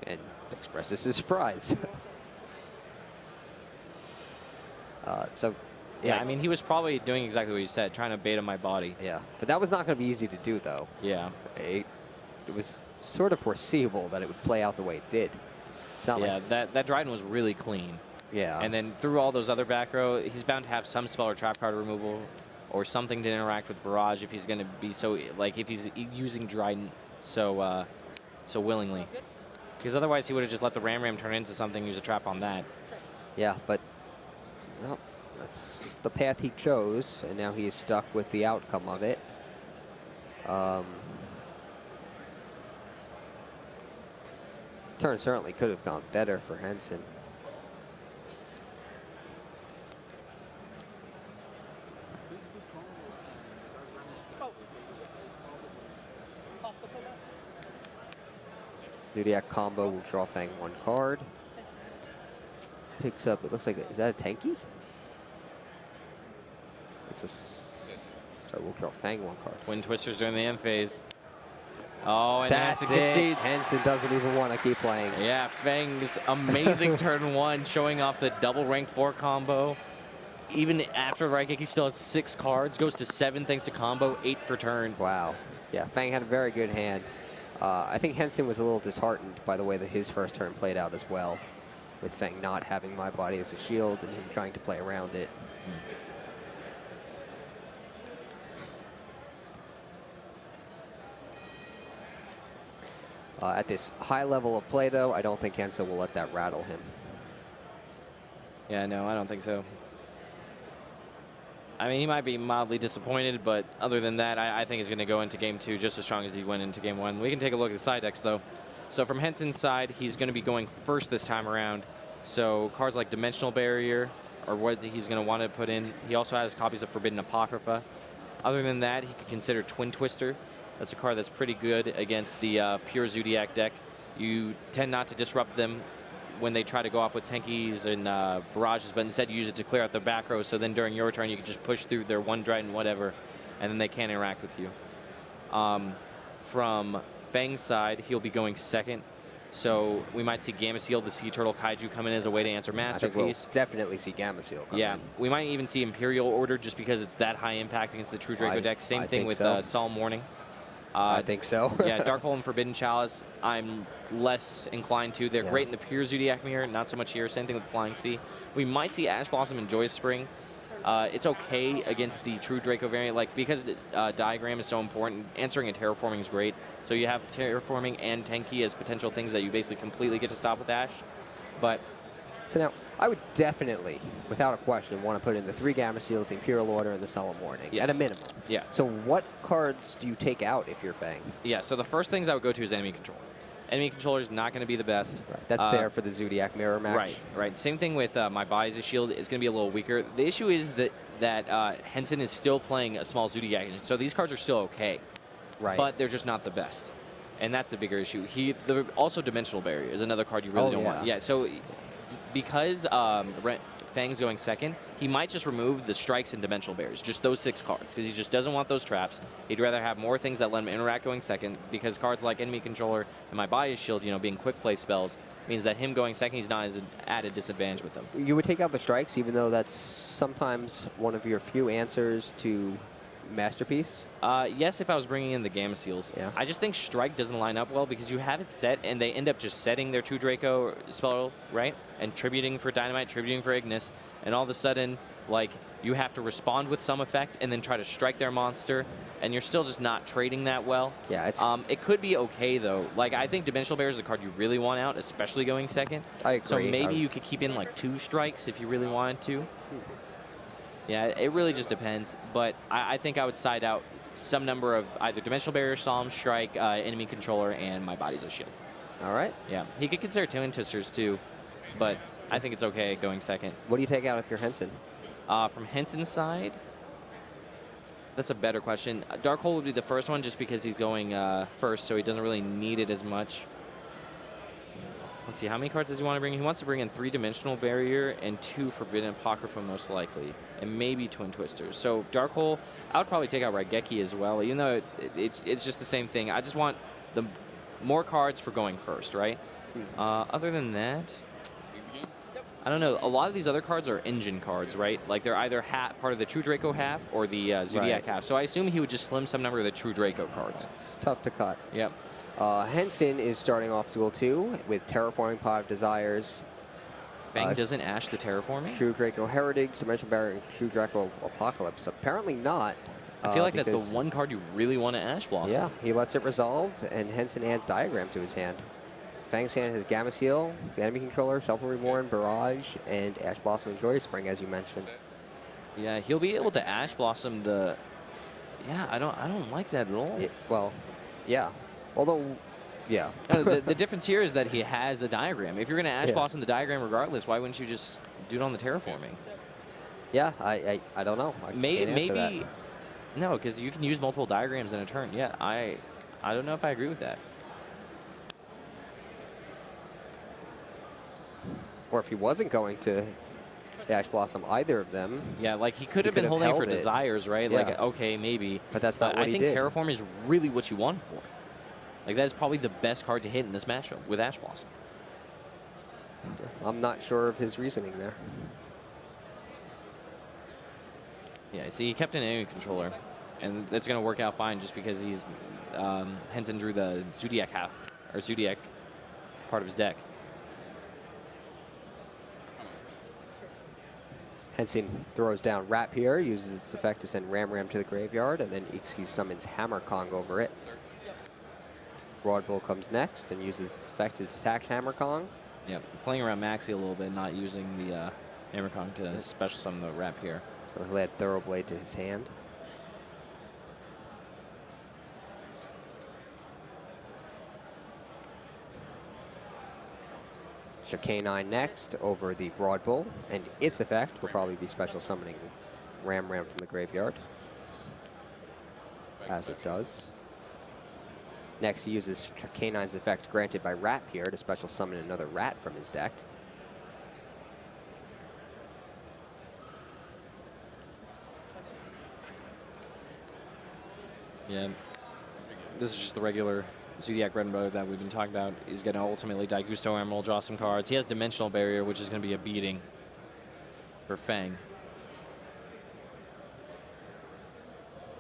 And expresses his surprise. Yeah, I mean, he was probably doing exactly what you said, trying to bait on my body. Yeah, but that was not going to be easy to do, though. Yeah. It was sort of foreseeable that it would play out the way it did. It's not like that Dryden was really clean. Yeah. And then through all those other back row, he's bound to have some spell or trap card removal or something to interact with Barrage if he's going to be so, like, if he's using Dryden so willingly. Because otherwise he would have just let the Ram turn into something, use a trap on that. Yeah, but well, that's the path he chose, and now he is stuck with the outcome of it. Turn certainly could have gone better for Henson. Zodiac combo will draw Fang 1 card. Picks up, it looks like, is that a Tenki? It's a, so we'll draw Fang 1 card. Twin Twisters during the end phase. Oh, and That's Henson concedes. Henson doesn't even want to keep playing. Yeah, Fang's amazing turn 1, showing off the double rank 4 combo. Even after Raigeki still has 6 cards, goes to 7 thanks to combo, 8 for turn. Wow. Yeah, Fang had a very good hand. I think Henson was a little disheartened by the way that his first turn played out as well, with Fang not having my body as a shield and him trying to play around it. At this high level of play, though, I don't think Henson will let that rattle him. Yeah, no, I don't think so. I mean, he might be mildly disappointed, but other than that, I think he's going to go into Game 2 just as strong as he went into Game 1. We can take a look at the side decks, though. So from Henson's side, he's going to be going first this time around. So cards like Dimensional Barrier or what he's going to want to put in. He also has copies of Forbidden Apocrypha. Other than that, he could consider Twin Twister. That's a card that's pretty good against the pure Zodiac deck. You tend not to disrupt them when they try to go off with Tenkies and Barrages, but instead you use it to clear out the back row, so then during your turn you can just push through their one Dryden, whatever, and then they can't interact with you. From Fang's side, he'll be going second, so we might see Gameciel, the Sea Turtle Kaiju, come in as a way to answer Masterpiece. I think we'll definitely see Gameciel come in. We might even see Imperial Order just because it's that high impact against the True Draco deck. Same thing with Solemn Warning. I think so. Yeah, Darkhold and Forbidden Chalice, I'm less inclined to. They're great in the pure Zodiac Mirror, not so much here. Same thing with Flying Sea. We might see Ash Blossom and Joyous Spring. It's okay against the True Draco variant, like because the diagram is so important. Answering and Terraforming is great. So you have Terraforming and Tenki as potential things that you basically completely get to stop with Ash. But so now, I would definitely, without a question, want to put in the 3 Gameciels, the Imperial Order, and the Solemn Warning, at a minimum. Yeah. So what cards do you take out if you're Fang? Yeah, so the first things I would go to is Enemy Control. Enemy Controller is not going to be the best. Right. That's there for the Zodiac Mirror match. Right. Same thing with My Body's a Shield. It's going to be a little weaker. The issue is that Henson is still playing a small Zodiac, so these cards are still okay. Right. But they're just not the best. And that's the bigger issue. Also, Dimensional Barrier is another card you really don't want. Yeah, so because Fang's going second, he might just remove the strikes and Dimensional Barriers, just those 6 cards, because he just doesn't want those traps. He'd rather have more things that let him interact going second, because cards like Enemy Controller and My Body's Shield, being quick play spells, means that him going second, he's not as at a disadvantage with them. You would take out the strikes, even though that's sometimes one of your few answers to Masterpiece? Yes, if I was bringing in the Gameciels. Yeah. I just think Strike doesn't line up well because you have it set, and they end up just setting their 2 Draco spell, right? And tributing for Dynamite, tributing for Ignis, and all of a sudden, like, you have to respond with some effect and then try to strike their monster, and you're still just not trading that well. Yeah, it's... it could be okay, though. Like, I think Dimensional Barrier is the card you really want out, especially going second. I agree. So maybe you could keep in, like, 2 strikes if you really wanted to. Yeah, it really just depends, but I think I would side out some number of either Dimensional Barrier, Solemn Strike, Enemy Controller, and My Body's a Shield. All right. Yeah, he could consider Twin Twisters too, but I think it's okay going second. What do you take out if you're Henson? From Henson's side, that's a better question. Darkhold would be the first one just because he's going first, so he doesn't really need it as much. Let's see, how many cards does he want to bring? He wants to bring in 3 Dimensional Barrier and 2 Forbidden Apocrypha most likely, and maybe Twin Twisters. So Darkhold, I would probably take out Raigeki as well, even though it's just the same thing. I just want the more cards for going first, right? Other than that, I don't know. A lot of these other cards are engine cards, right? Like they're either part of the True Draco half or the Zodiac half. So I assume he would just slim some number of the True Draco cards. It's tough to cut. Yep. Henson is starting off Duel 2 with Terraforming Pot of Desires. Fang doesn't Ash the Terraforming? True Draco Heritage, Dimensional Barrier, and True Draco Apocalypse. Apparently not. I feel like that's the one card you really want to Ash Blossom. Yeah, he lets it resolve, and Henson adds Diagram to his hand. Fang's hand has Gameciel, the Enemy Controller, Shuffle Reborn, Barrage, and Ash Blossom and Joyous Spring, as you mentioned. Yeah, he'll be able to Ash Blossom the... Yeah, I don't like that at all. Well, yeah. Although, yeah. The difference here is that he has a diagram. If you're going to Ash Blossom the diagram regardless, why wouldn't you just do it on the terraforming? Yeah, I don't know. Maybe no, because you can use multiple diagrams in a turn. Yeah, I don't know if I agree with that. Or if he wasn't going to Ash Blossom either of them. Yeah, like he could have been holding for Desires, right? Yeah. Like, okay, maybe. But that's not what he did. I think Terraform is really what you want for. Like, that is probably the best card to hit in this matchup with Ash Blossom. I'm not sure of his reasoning there. Yeah, see, he kept an Enemy Controller, and that's going to work out fine just because he's Henson drew the Zodiac half, or Zodiac part of his deck. Henson throws down Rapier, uses its effect to send Ram to the graveyard, and then Ixie summons Hammer Kong over it. Broadbull comes next and uses its effect to attack Hammer Kong. Yep, playing around Maxi a little bit, not using the Hammer Kong to special summon the Rapier. So he'll add Thoroughblade to his hand. Chicanine next over the Broad Bull, and its effect will probably be special summoning Ram from the graveyard, as it does. Next, he uses Canine's effect granted by Rat here to special summon another rat from his deck. Yeah, this is just the regular Zodiac bread and butter that we've been talking about. He's going to ultimately Daigusto Emerald, draw some cards. He has Dimensional Barrier, which is going to be a beating for Fang.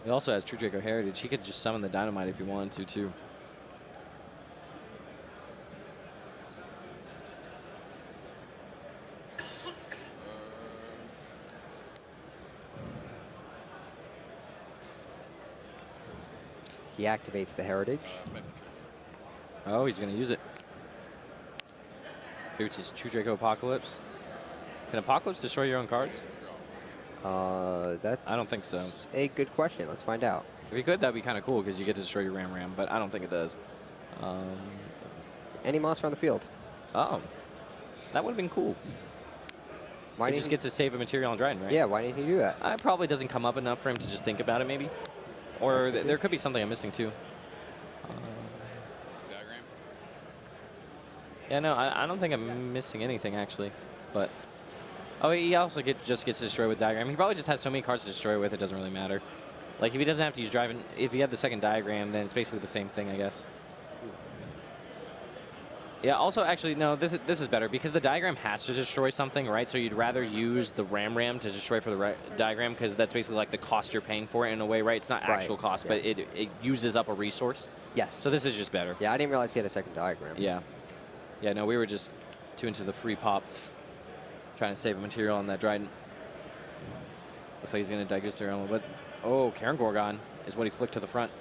He also has True Draco Heritage. He could just summon the Dynamite if he wanted to, too. He activates the Heritage. Oh, he's going to use it. Here's his True Draco Apocalypse. Can Apocalypse destroy your own cards? That's I don't think so. A good question. Let's find out. If he could, that'd be kind of cool because you get to destroy your Ram, but I don't think it does. Any monster on the field. Oh, that would have been cool. Why he just gets to save a material on Dryden, right? Yeah, why didn't he do that? It probably doesn't come up enough for him to just think about it, maybe. Or there could be something I'm missing, too. Diagram? Yeah, no, I don't think I'm missing anything, actually. But, oh, he also just gets destroyed with Diagram. He probably just has so many cards to destroy with, it doesn't really matter. Like, if he doesn't have to use Driving, if he had the second Diagram, then it's basically the same thing, I guess. Yeah, also, actually, no, this is better because the Diagram has to destroy something, right? So you'd rather use the Ram to destroy for the Diagram because that's basically like the cost you're paying for it in a way, right? It's not actual cost, but it uses up a resource. Yes. So this is just better. Yeah, I didn't realize he had a second Diagram. Yeah. Yeah, no, we were just too into the free pop, trying to save a material on that Dryden. Looks like he's going to digest there a little bit. Oh, Karen Gorgon is what he flicked to the front.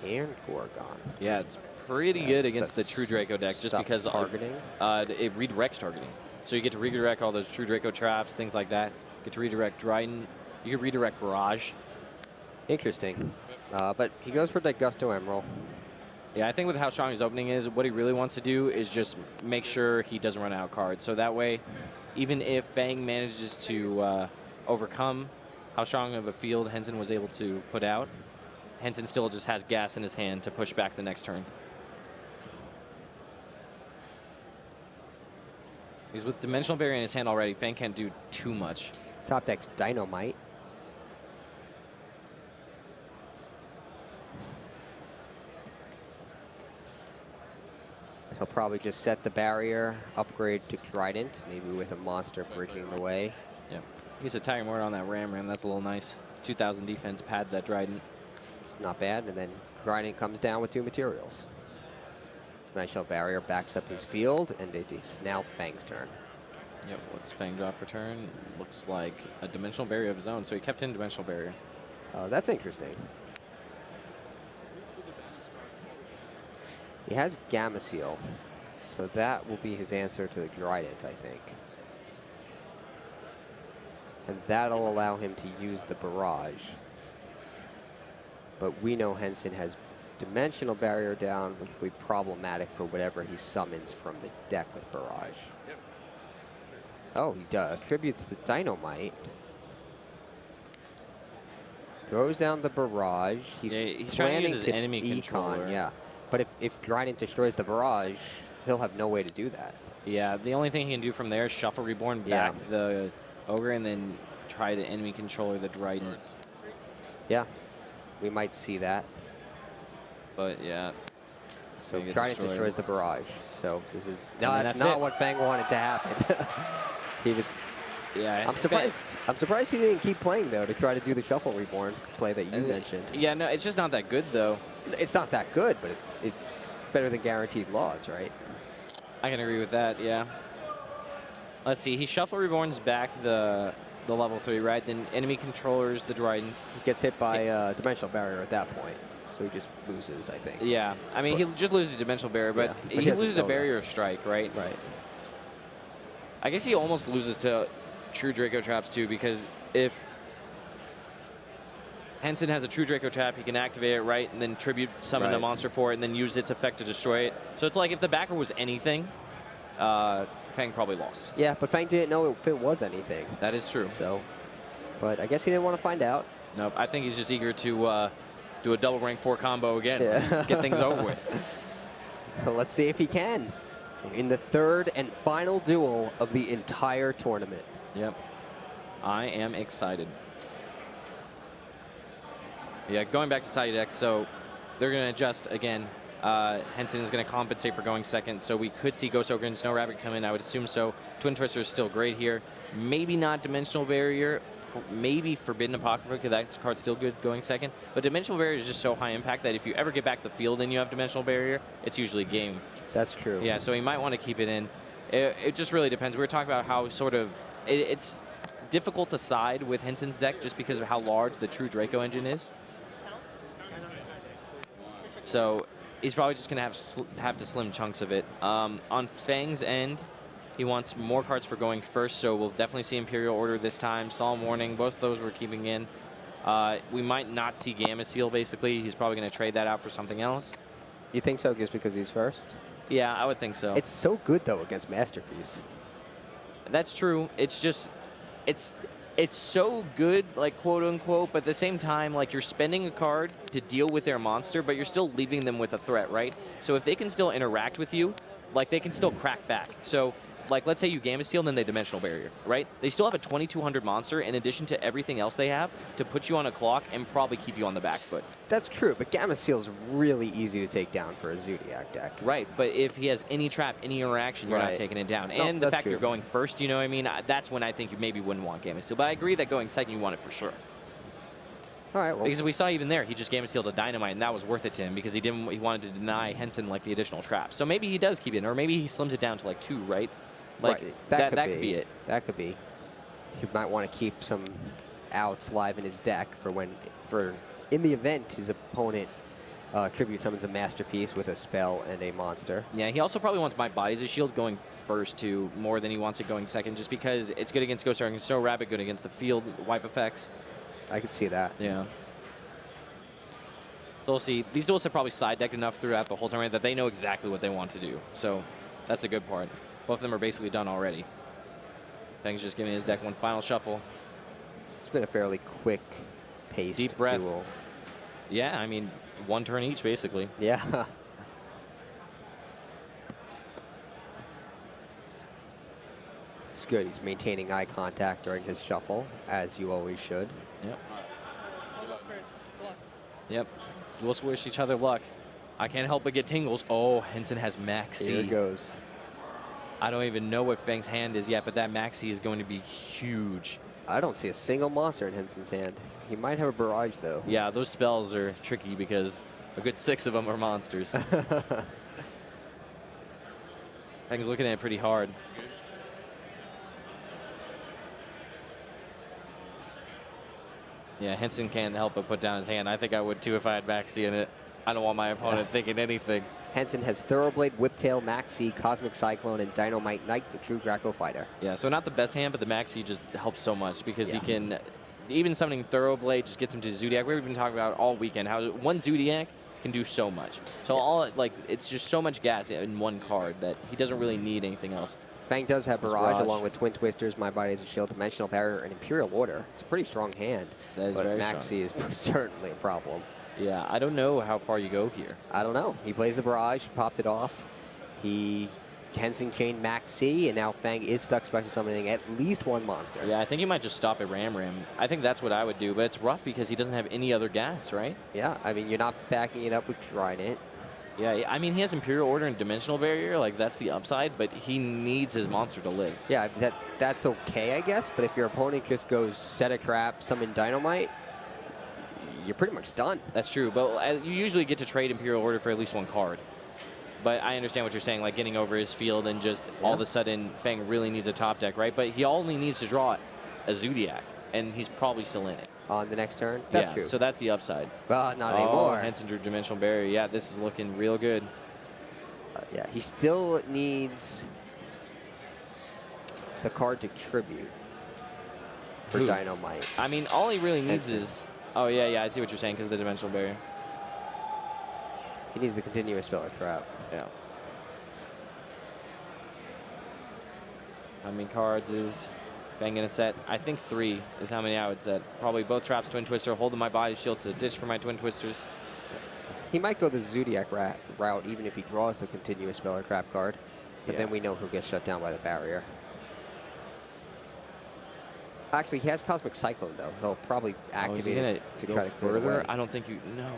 Karen Gorgon. Yeah, it's pretty good against the True Draco deck just because targeting. It redirects targeting. So you get to redirect all those True Draco traps, things like that. Get to redirect Dryden. You can redirect Barrage. Interesting. But he goes for Daigusto Emerald. Yeah, I think with how strong his opening is, what he really wants to do is just make sure he doesn't run out of cards. So that way, even if Fang manages to overcome how strong of a field Henson was able to put out, Henson still just has gas in his hand to push back the next turn. He's with Dimensional Barrier in his hand already. Fang can't do too much. Top deck's Dynamite. He'll probably just set the barrier, upgrade to Trident, maybe with a monster bridging the way. Yeah. He's a Tiger Mortar on that Ram. That's a little nice. 2,000 defense, pad that Trident. It's not bad, and then Trident comes down with 2 materials. Dimensional Barrier backs up his field, and it is now Fang's turn. Yep, what's Fang draw for turn? Looks like a Dimensional Barrier of his own, so he kept in Dimensional Barrier. That's interesting. He has Gamma Seal, so that will be his answer to the Trident, I think. And that'll allow him to use the Barrage. But we know Henson has Dimensional Barrier down, which will be problematic for whatever he summons from the deck with Barrage. Yep. Oh, he attributes the Dynamite. Throws down the Barrage. He's trying to use his to enemy controller. Yeah. But if Trident destroys the Barrage, he'll have no way to do that. Yeah, the only thing he can do from there is Shuffle Reborn back the Ogre and then try to enemy controller the Trident. Yeah, we might see that. But yeah. So Trident destroys the Barrage. So this is that's not it. what Fang wanted to happen. He was. Yeah, I'm surprised. I'm surprised he didn't keep playing though to try to do the Shuffle Reborn play that you mentioned. Yeah, no, it's just not that good though. It's not that good, but it's better than guaranteed loss, right? I can agree with that. Yeah. Let's see. He Shuffle Reborns back the level 3, right? Then enemy controllers the Dryden. He gets hit by Dimensional Barrier at that point, so he just loses, I think. Yeah, I mean, he just loses Dimensional Barrier, but he loses a Barrier Strike, right? Right. I guess he almost loses to True Draco Traps too, because if Henson has a True Draco trap. He can activate it, right, and then tribute summon the monster for it, and then use its effect to destroy it. So it's like if the backer was anything, Fang probably lost. Yeah, but Fang didn't know if it was anything. That is true. So, but I guess he didn't want to find out. Nope, I think he's just eager to do a double rank 4 combo again. Get things over with. Let's see if he can. In the third and final duel of the entire tournament. Yep. I am excited. Yeah, going back to side deck, so they're going to adjust again. Henson is going to compensate for going second, so we could see Ghost Ogre and Snow Rabbit come in. I would assume so. Twin Twister is still great here. Maybe not Dimensional Barrier. Maybe Forbidden Apocrypha, because that card's still good going second. But Dimensional Barrier is just so high impact that if you ever get back the field and you have Dimensional Barrier, it's usually game. That's true. Yeah, so he might want to keep it in. It just really depends. We were talking about how sort of it's difficult to side with Henson's deck just because of how large the True Draco engine is. So he's probably just going to have to slim chunks of it. On Fang's end, he wants more cards for going first, so we'll definitely see Imperial Order this time. Solemn Warning, both of those we're keeping in. We might not see Gamma Seal, basically. He's probably going to trade that out for something else. You think so, just because he's first? Yeah, I would think so. It's so good, though, against Masterpiece. That's true. It's just, it's so good, like, quote unquote, but at the same time, like, you're spending a card to deal with their monster, but you're still leaving them with a threat, right? So if they can still interact with you, like, they can still crack back. So, like, let's say you Gamma Seal and then they Dimensional Barrier, right? They still have a 2200 monster in addition to everything else they have to put you on a clock and probably keep you on the back foot. That's true, but Gamma Seal's really easy to take down for a Zodiac deck. Right, but if he has any trap, any interaction, you're not taking it down. No, and the fact true. you're going first, you know what I mean? That's when I think you maybe wouldn't want Gamma Seal. But I agree that going second, you want it for sure. All right, well. Because we saw even there, he just Gamma Sealed a Dynamite, and that was worth it to him because he wanted to deny Henson, like, the additional trap. So maybe he does keep it, or maybe he slims it down to, like, 2, right? Like, right. that could be it. That could be. He might want to keep some outs live in his deck for in the event his opponent tribute summons a Masterpiece with a spell and a monster. Yeah, he also probably wants My Body as a Shield going first, too, more than he wants it going second, just because it's good against Ghost Rider and Snow Rabbit, good against the field, wipe effects. I could see that. Yeah. So we'll see. These duels have probably side decked enough throughout the whole tournament that they know exactly what they want to do. So that's a good part. Both of them are basically done already. Fang's just giving his deck one final shuffle. It's been a fairly quick-paced Deep breath. duel. Yeah, I mean, one turn each, basically. Yeah. It's good. He's maintaining eye contact during his shuffle, as you always should. Yep. I'll go first. Luck. Yep. We'll wish each other luck. I can't help but get tingles. Oh, Henson has Maxi. Here it goes. I don't even know what Fang's hand is yet, but that Maxi is going to be huge. I don't see a single monster in Henson's hand. He might have a barrage, though. Yeah, those spells are tricky because a good 6 of them are monsters. Fang's looking at it pretty hard. Yeah, Henson can't help but put down his hand. I think I would too if I had Maxi in it. I don't want my opponent thinking anything. Henson has Thoroughblade, Whiptail, Maxi, Cosmic Cyclone, and Dynamite Knight, the true Draco fighter. Yeah, so not the best hand, but the Maxi just helps so much because he can, even summoning Thoroughblade just gets him to Zodiac. We've been talking about all weekend how one Zodiac can do so much. So it's just so much gas in one card that he doesn't really need anything else. Fang does have Barrage along with Twin Twisters, My Body as a Shield, Dimensional Barrier, and Imperial Order. It's a pretty strong hand. That is but very Maxi strong. is certainly a problem. Yeah, I don't know how far you go here. I don't know. He plays the Barrage, popped it off. Henson chained Maxi, and now Fang is stuck special summoning at least one monster. Yeah, I think he might just stop at Ram. I think that's what I would do, but it's rough because he doesn't have any other gas, right? Yeah, I mean, you're not backing it up with Trident. Yeah, I mean, he has Imperial Order and Dimensional Barrier, like, that's the upside, but he needs his monster to live. Yeah, that's okay, I guess, but if your opponent just goes set a trap, summon Dynamite, you're pretty much done. That's true, but you usually get to trade Imperial Order for at least one card. But I understand what you're saying, like getting over his field and just all of a sudden Fang really needs a top deck, right? But he only needs to draw a Zodiac, and he's probably still in it. On the next turn? That's true. So that's the upside. Well, not anymore. Henson drew Dimensional Barrier. Yeah, this is looking real good. Yeah, he still needs the card to tribute for Dynamite. I mean, all he really needs is Oh, yeah, I see what you're saying because of the dimensional barrier. He needs the continuous spell of trap. Yeah. How many cards is Fang going to set? I think 3 is how many I would set. Probably both traps, Twin Twister, holding my body shield to ditch for my Twin Twisters. He might go the Zodiac route even if he draws the continuous spell or trap card. But then we know he'll get shut down by the barrier. Actually, he has Cosmic Cyclone, though. He'll probably activate it to go try to clear it further. away. I don't think you... No.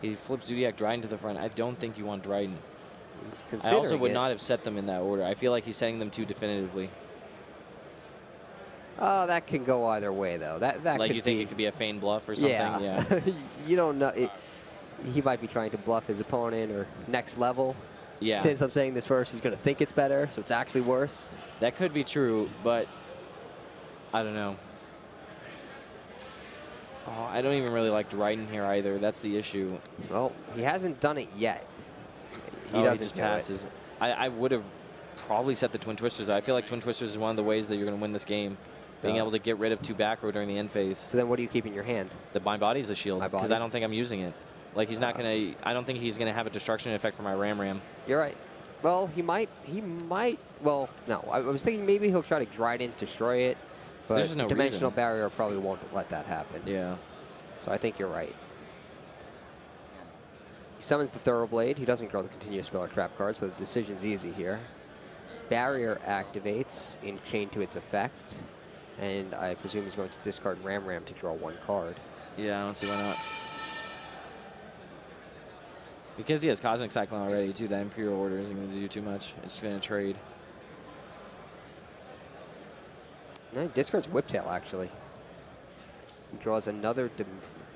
He flips Zodiac Dryden to the front. I don't think you want Dryden. I also would not have set them in that order. I feel like he's setting them too definitively. Oh, that can go either way, though. That Like could you think be, it could be a feign bluff or something? Yeah. You don't know. He might be trying to bluff his opponent or next level. Yeah. Since I'm saying this first, he's going to think it's better, so it's actually worse. That could be true, but I don't know. Oh, I don't even really like Dryden here either. That's the issue. Well, he hasn't done it yet. He just passes. I would have probably set the Twin Twisters. I feel like Twin Twisters is one of the ways that you're going to win this game. Being able to get rid of 2 back row during the end phase. So then what do you keep in your hand? My body's a shield. My body? Because I don't think I'm using it. Like, he's not going to... I don't think he's going to have a destruction effect for my Ram. You're right. Well, he might... Well, no. I was thinking maybe he'll try to Dryden, destroy it. But There's no Dimensional reason. Barrier probably won't let that happen. Yeah. So I think you're right. He summons the Thoroughblade. He doesn't draw the continuous spell or trap card, so the decision's easy here. Barrier activates in chain to its effect. And I presume he's going to discard Ram to draw 1 card. Yeah, I don't see why not. Because he has Cosmic Cyclone already, too, that Imperial Order isn't going to do too much. It's going to trade. No, he discards Whiptail, actually. He draws another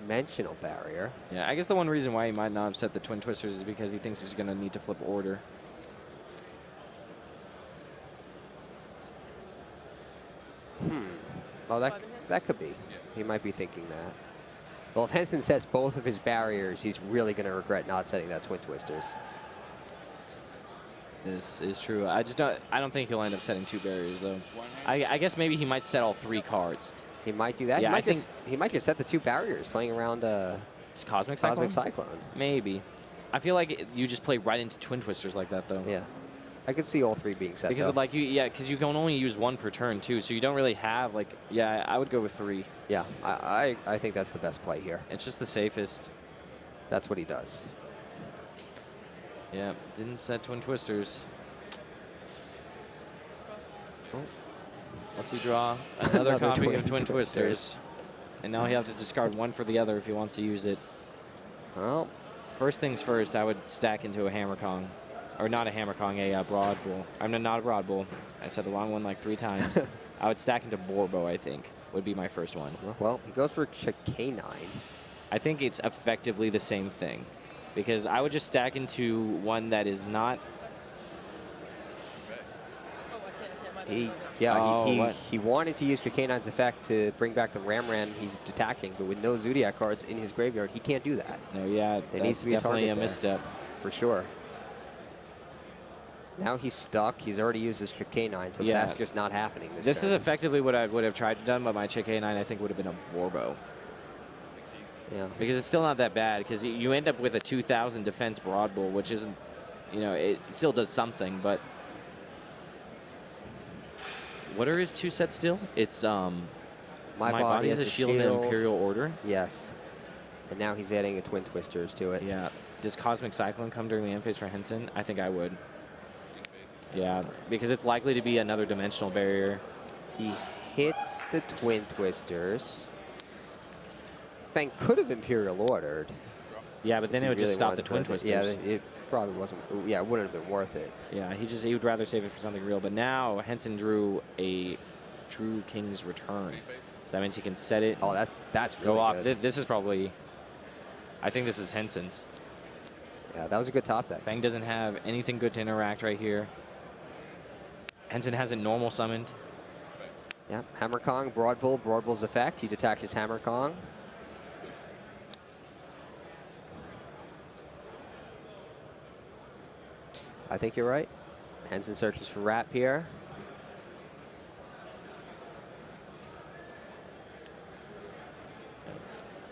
Dimensional Barrier. Yeah, I guess the one reason why he might not have set the Twin Twisters is because he thinks he's going to need to flip order. Well, that could be. He might be thinking that. Well, if Henson sets both of his barriers, he's really going to regret not setting that Twin Twisters. This is true. I don't think he'll end up setting 2 barriers, though. I guess maybe he might set all 3 cards. He might do that. Yeah, he might just set the 2 barriers, playing around Cosmic Cyclone? Cyclone. Maybe. I feel like you just play right into Twin Twisters like that, though. Yeah. I could see all 3 being set, Because though. like because you can only use 1 per turn too, so you don't really have I would go with 3. Yeah, I think that's the best play here. It's just the safest. That's what he does. Yeah, didn't set Twin Twisters. Oh, what's he draw? Another copy of Twin Twisters. And now he'll have to discard 1 for the other if he wants to use it. Well, first things first, I would stack into a Hammer Kong. Or not a Hammer Kong, a Broad Bull. I'm not a Broad Bull. I said the wrong one like 3 times. I would stack into Borbo, I think, would be my first one. Well, he goes for K9. I think it's effectively the same thing. Because I would just stack into one that is not... He wanted to use K9's effect to bring back the Ramran he's attacking, but with no Zodiac cards in his graveyard, he can't do that. No, yeah, there needs to be definitely a a misstep. For sure. Now he's stuck. He's already used his K9, so that's just not happening this is turn. effectively what I would have tried to done, but my K9 I think would have been a Borbo. Yeah. Because it's still not that bad, because you end up with a 2,000 defense Broad Bull, which isn't, it still does something, but... What are his 2 sets still? It's, My body is a shield and an Imperial Order. Yes. And now he's adding a Twin Twisters to it. Yeah. Does Cosmic Cyclone come during the end phase for Henson? I think I would. Yeah, because it's likely to be another dimensional barrier. He hits the Twin Twisters. Fang could have Imperial Ordered. Yeah, but then it would just stop the Twin Twisters. Yeah, it probably wasn't. Yeah, it wouldn't have been worth it. Yeah, he would rather save it for something real. But now Henson drew a True King's Return. So that means he can set it. Oh, that's really go off. good. This is probably. I think this is Henson's. Yeah, that was a good top deck. Fang doesn't have anything good to interact right here. Henson has it normal summoned. Yeah, Hammer Kong, Broad Bull, Broad Bull's effect. He detaches Hammer Kong. I think you're right. Henson searches for Wrap here.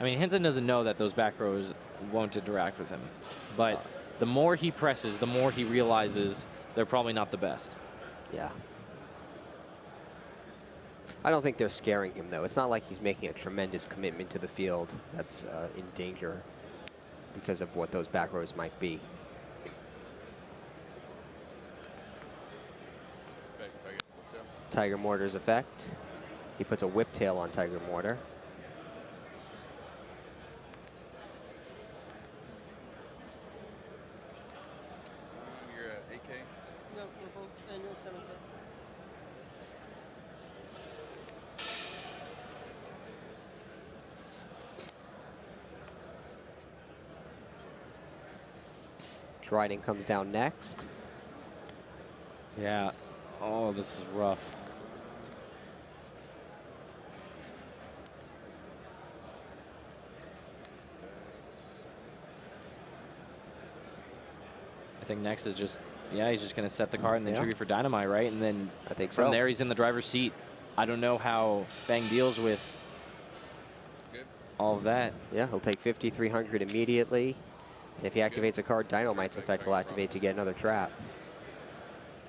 I mean, Henson doesn't know that those back rows won't interact with him. But the more he presses, the more he realizes they're probably not the best. Yeah. I don't think they're scaring him, though. It's not like he's making a tremendous commitment to the field that's in danger because of what those back rows might be. Tiger Mortar's effect. He puts a whip tail on Tiger Mortar. You're at 8K? No, we're both, and you're at 7K. Dryden comes down next. Yeah. Oh, this is rough. I think next is just, yeah, he's just going to set the card and then Yeah. trigger for Dynamite, right? And then I think from so. there, he's in the driver's seat. I don't know how Fang deals with all of that. Yeah, he'll take 5,300 immediately. And if he activates a card, Dynamite's effect will activate to get another trap.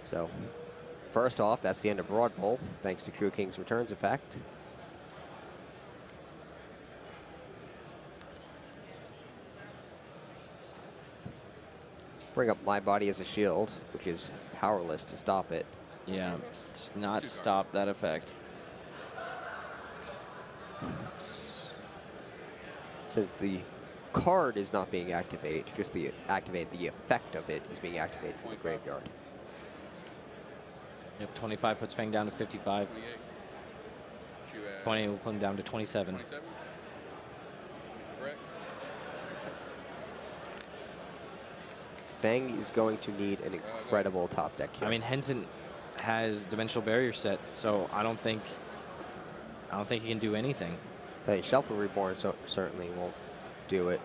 So, first off, that's the end of Broad Bowl, thanks to Crew King's returns effect. Bring up My Body as a Shield, which is powerless to stop it. Yeah, just not stop that effect. Since the card is not being activated, just the effect of it is being activated from the graveyard. Yep, 25 puts Fang down to 55. 20 will put him down to 27. 27? Correct. Fang is going to need an incredible top deck here. I mean, Henson has Dimensional Barrier set, so I don't think he can do anything. Tell you, Shuffle Reborn certainly won't do it.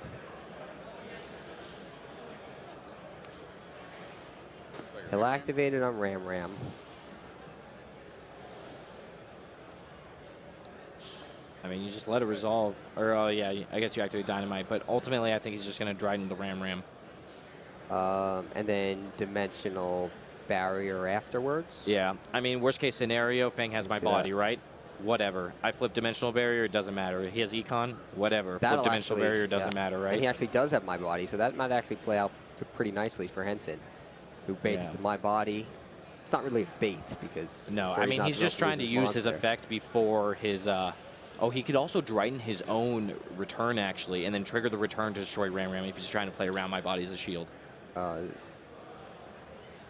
He'll activate it on Ram Ram. I mean, you just let it resolve. Or, oh, yeah, I guess you activate Dynamite. But ultimately, I think he's just going to Dryden the Ram Ram. And then Dimensional Barrier afterwards. Yeah. I mean, worst case scenario, Fang has My See Body, that. right? Whatever. I flip Dimensional Barrier, it doesn't matter. He has Econ, whatever. That'll Flip Dimensional actually- Barrier, doesn't yeah. matter, right? And he actually does have My Body, so that might actually play out pretty nicely for Henson, who baits Yeah. the My Body. It's not really a bait because No, I Fairy's mean, not he's supposed just trying to use his monster. effect before his... oh, he could also Dryden his own return, actually, and then trigger the return to destroy Ram Ram if he's trying to play around My Body as a shield.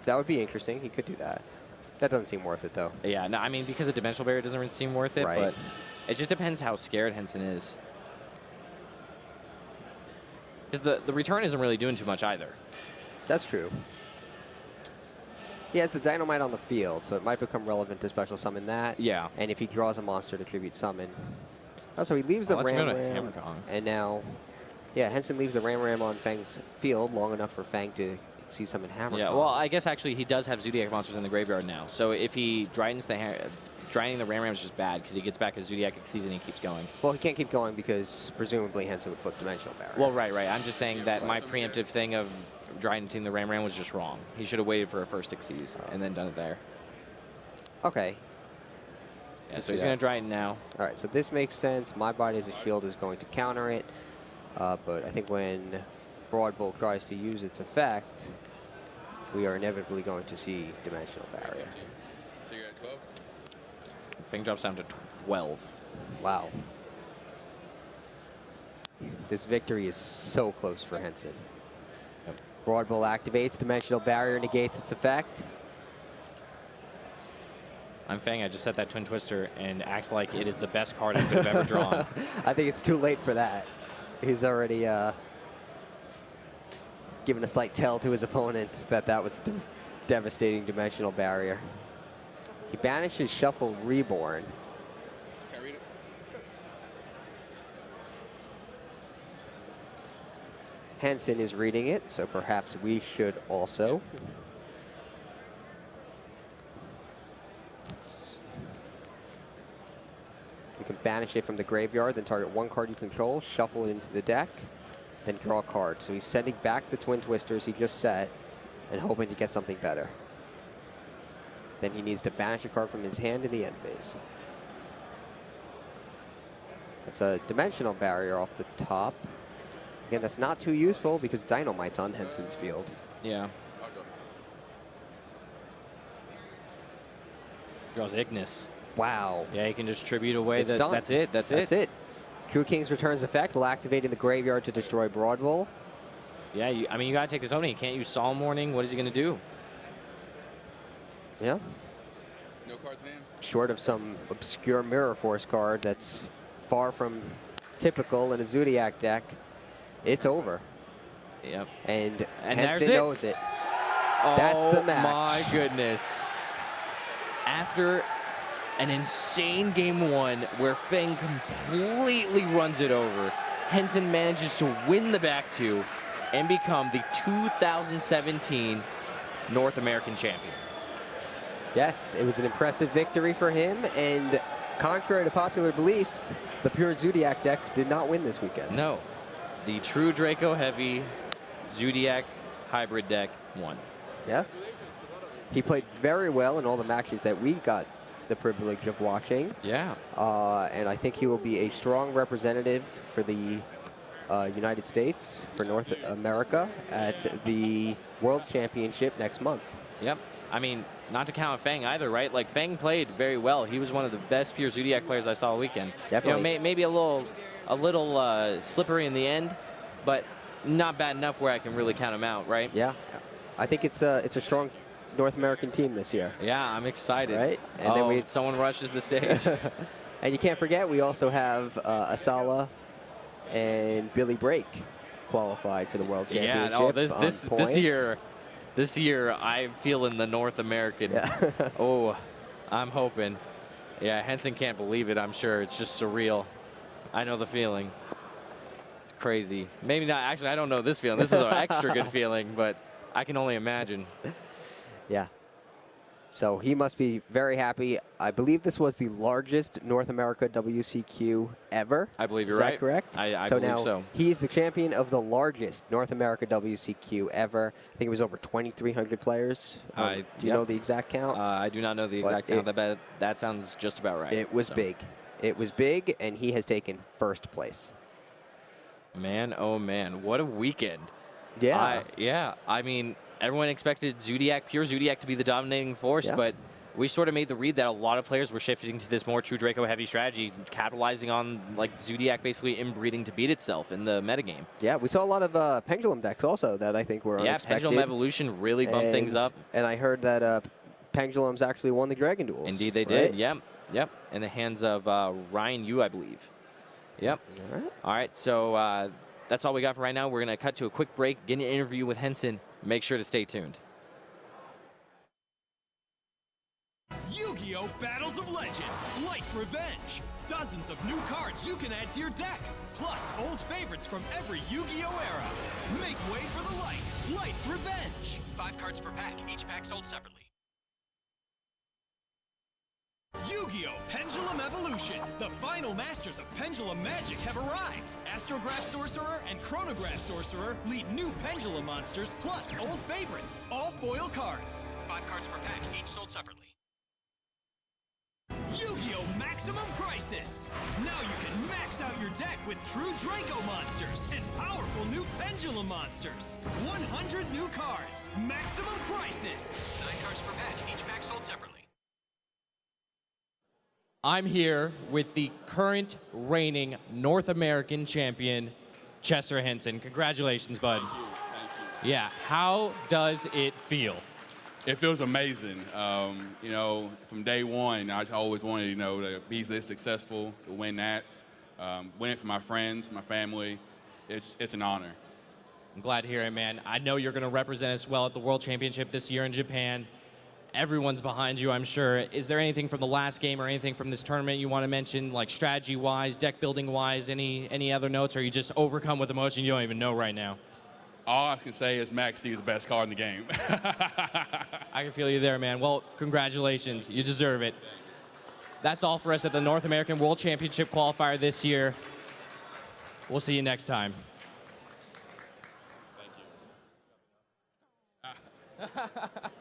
That would be interesting. He could do that. That doesn't seem worth it, though. Yeah, no, I mean, because of Dimensional Barrier, it doesn't really seem worth it, Right. but it just depends how scared Henson is. Because the return isn't really doing too much either. That's true. He has the Dynamite on the field, so it might become relevant to special summon that. Yeah. And if he draws a monster to tribute summon. Oh, so he leaves the let's go Ram to Ram. Hammer Kong. And now, yeah, Henson leaves the Ram Ram on Fang's field long enough for Fang to see summon Hammer Yeah, Kong. well, I guess actually he does have Zodiac monsters in the graveyard now. So if he Dryden's Drydening the Ram Ram is just bad because he gets back his Zodiac Exceeds and he keeps going. Well, he can't keep going because presumably Henson would flip Dimensional Barrier. Well, right. I'm just saying that my preemptive thing of Drydening the Ram Ram was just wrong. He should have waited for a first Exceeds and then done it there. Okay. Yeah, so he's going to Dryden now. All right, so this makes sense. My Body as a Shield is going to counter it. But I think when Broad Bolt tries to use its effect, we are inevitably going to see Dimensional Barrier. So you're at 12? Fang drops down to 12. Wow. This victory is so close for Henson. Broad Bolt activates, Dimensional Barrier negates its effect. I'm Fang. I just set that Twin Twister and acts like it is the best card I could have ever drawn. I think it's too late for that. He's already given a slight tell to his opponent that that was devastating Dimensional Barrier. He banishes Shuffle Reborn. Can I read it? Henson is reading it, so perhaps we should also. You can banish it from the graveyard, then target one card you control, shuffle it into the deck, then draw a card. So he's sending back the Twin Twisters he just set and hoping to get something better. Then he needs to banish a card from his hand in the end phase. It's a dimensional barrier off the top. Again, that's not too useful because Dynamite's on Henson's field. Yeah. Goes Ignis. Wow. Yeah, you can just tribute away. It's done. That's it. That's it. True King's Return's effect will activate in the graveyard to destroy Broadwell. Yeah, I mean, you gotta take this Oni. You can't use Solemn Warning. What is he gonna do? Yeah. No cards in hand. Short of some obscure Mirror Force card that's far from typical in a Zodiac deck, it's over. Yep. And there's Henson it. knows it. That's the match. Oh my goodness. After an insane game one where Feng completely runs it over, Henson manages to win the back two and become the 2017 North American champion. Yes, it was an impressive victory for him, and contrary to popular belief, the pure Zodiac deck did not win this weekend. No. The true Draco heavy Zodiac hybrid deck won. Yes. He played very well in all the matches that we got the privilege of watching. Yeah. And I think he will be a strong representative for the United States, for North America, at the World Championship next month. Yep. I mean, not to count Feng either, right? Like, Feng played very well. He was one of the best pure Zodiac players I saw all weekend. Definitely. You know, maybe a little slippery in the end, but not bad enough where I can really count him out, right? Yeah. I think it's a strong North American team this year. Yeah, I'm excited. Right? And then someone rushes the stage. And you can't forget, we also have Asala and Billy Brake qualified for the World Championship. Yeah, this year I'm feeling the North American. Yeah. Oh, I'm hoping. Yeah, Henson can't believe it, I'm sure. It's just surreal. I know the feeling. It's crazy. Maybe not. Actually, I don't know this feeling. This is an extra good feeling, but I can only imagine. Yeah. So he must be very happy. I believe this was the largest North America WCQ ever. I believe you're right. right. Is that correct? I so believe now so. He's the champion of the largest North America WCQ ever. I think it was over 2,300 players. Do you know the exact count? I do not know the exact count. That sounds just about right. It was big. It was big, and he has taken first place. Man, oh man, what a weekend. Yeah. I mean, everyone expected pure Zodiac to be the dominating force, but we sort of made the read that a lot of players were shifting to this more true Draco heavy strategy, capitalizing on like Zodiac basically inbreeding to beat itself in the metagame. Yeah, we saw a lot of Pendulum decks also that I think were unexpected. Pendulum Evolution really bumped things up. And I heard that Pendulums actually won the Dragon Duels. Indeed they did, yep. In the hands of Ryan Yu, I believe. Yep. All right, so that's all we got for right now. We're going to cut to a quick break, get an interview with Henson. Make sure to stay tuned. Yu-Gi-Oh! Battles of Legend, Light's Revenge. Dozens of new cards you can add to your deck, plus old favorites from every Yu-Gi-Oh! Era. Make way for the light, Light's Revenge. 5 cards per pack, each pack sold separately. Yu-Gi-Oh! Pendulum Evolution. The final masters of Pendulum Magic have arrived. Astrograph Sorcerer and Chronograph Sorcerer lead new Pendulum monsters, plus old favorites. All foil cards. 5 cards per pack, each sold separately. Yu-Gi-Oh! Maximum Crisis. Now you can max out your deck with true Draco monsters and powerful new Pendulum monsters. 100 new cards. Maximum Crisis. 9 cards per pack, each pack sold separately. I'm here with the current reigning North American champion, Chester Henson. Congratulations, bud. Thank you. Yeah, how does it feel? It feels amazing. You know, from day one, I always wanted, you know, to be this successful, to win Nats, win it for my friends, my family. It's an honor. I'm glad to hear it, man. I know you're going to represent us well at the World Championship this year in Japan. Everyone's behind you, I'm sure. Is there anything from the last game or anything from this tournament you want to mention, like strategy-wise, deck-building-wise, any other notes, or are you just overcome with emotion you don't even know right now? All I can say is Max C is the best card in the game. I can feel you there, man. Well, congratulations. You deserve it. That's all for us at the North American World Championship qualifier this year. We'll see you next time. Thank you.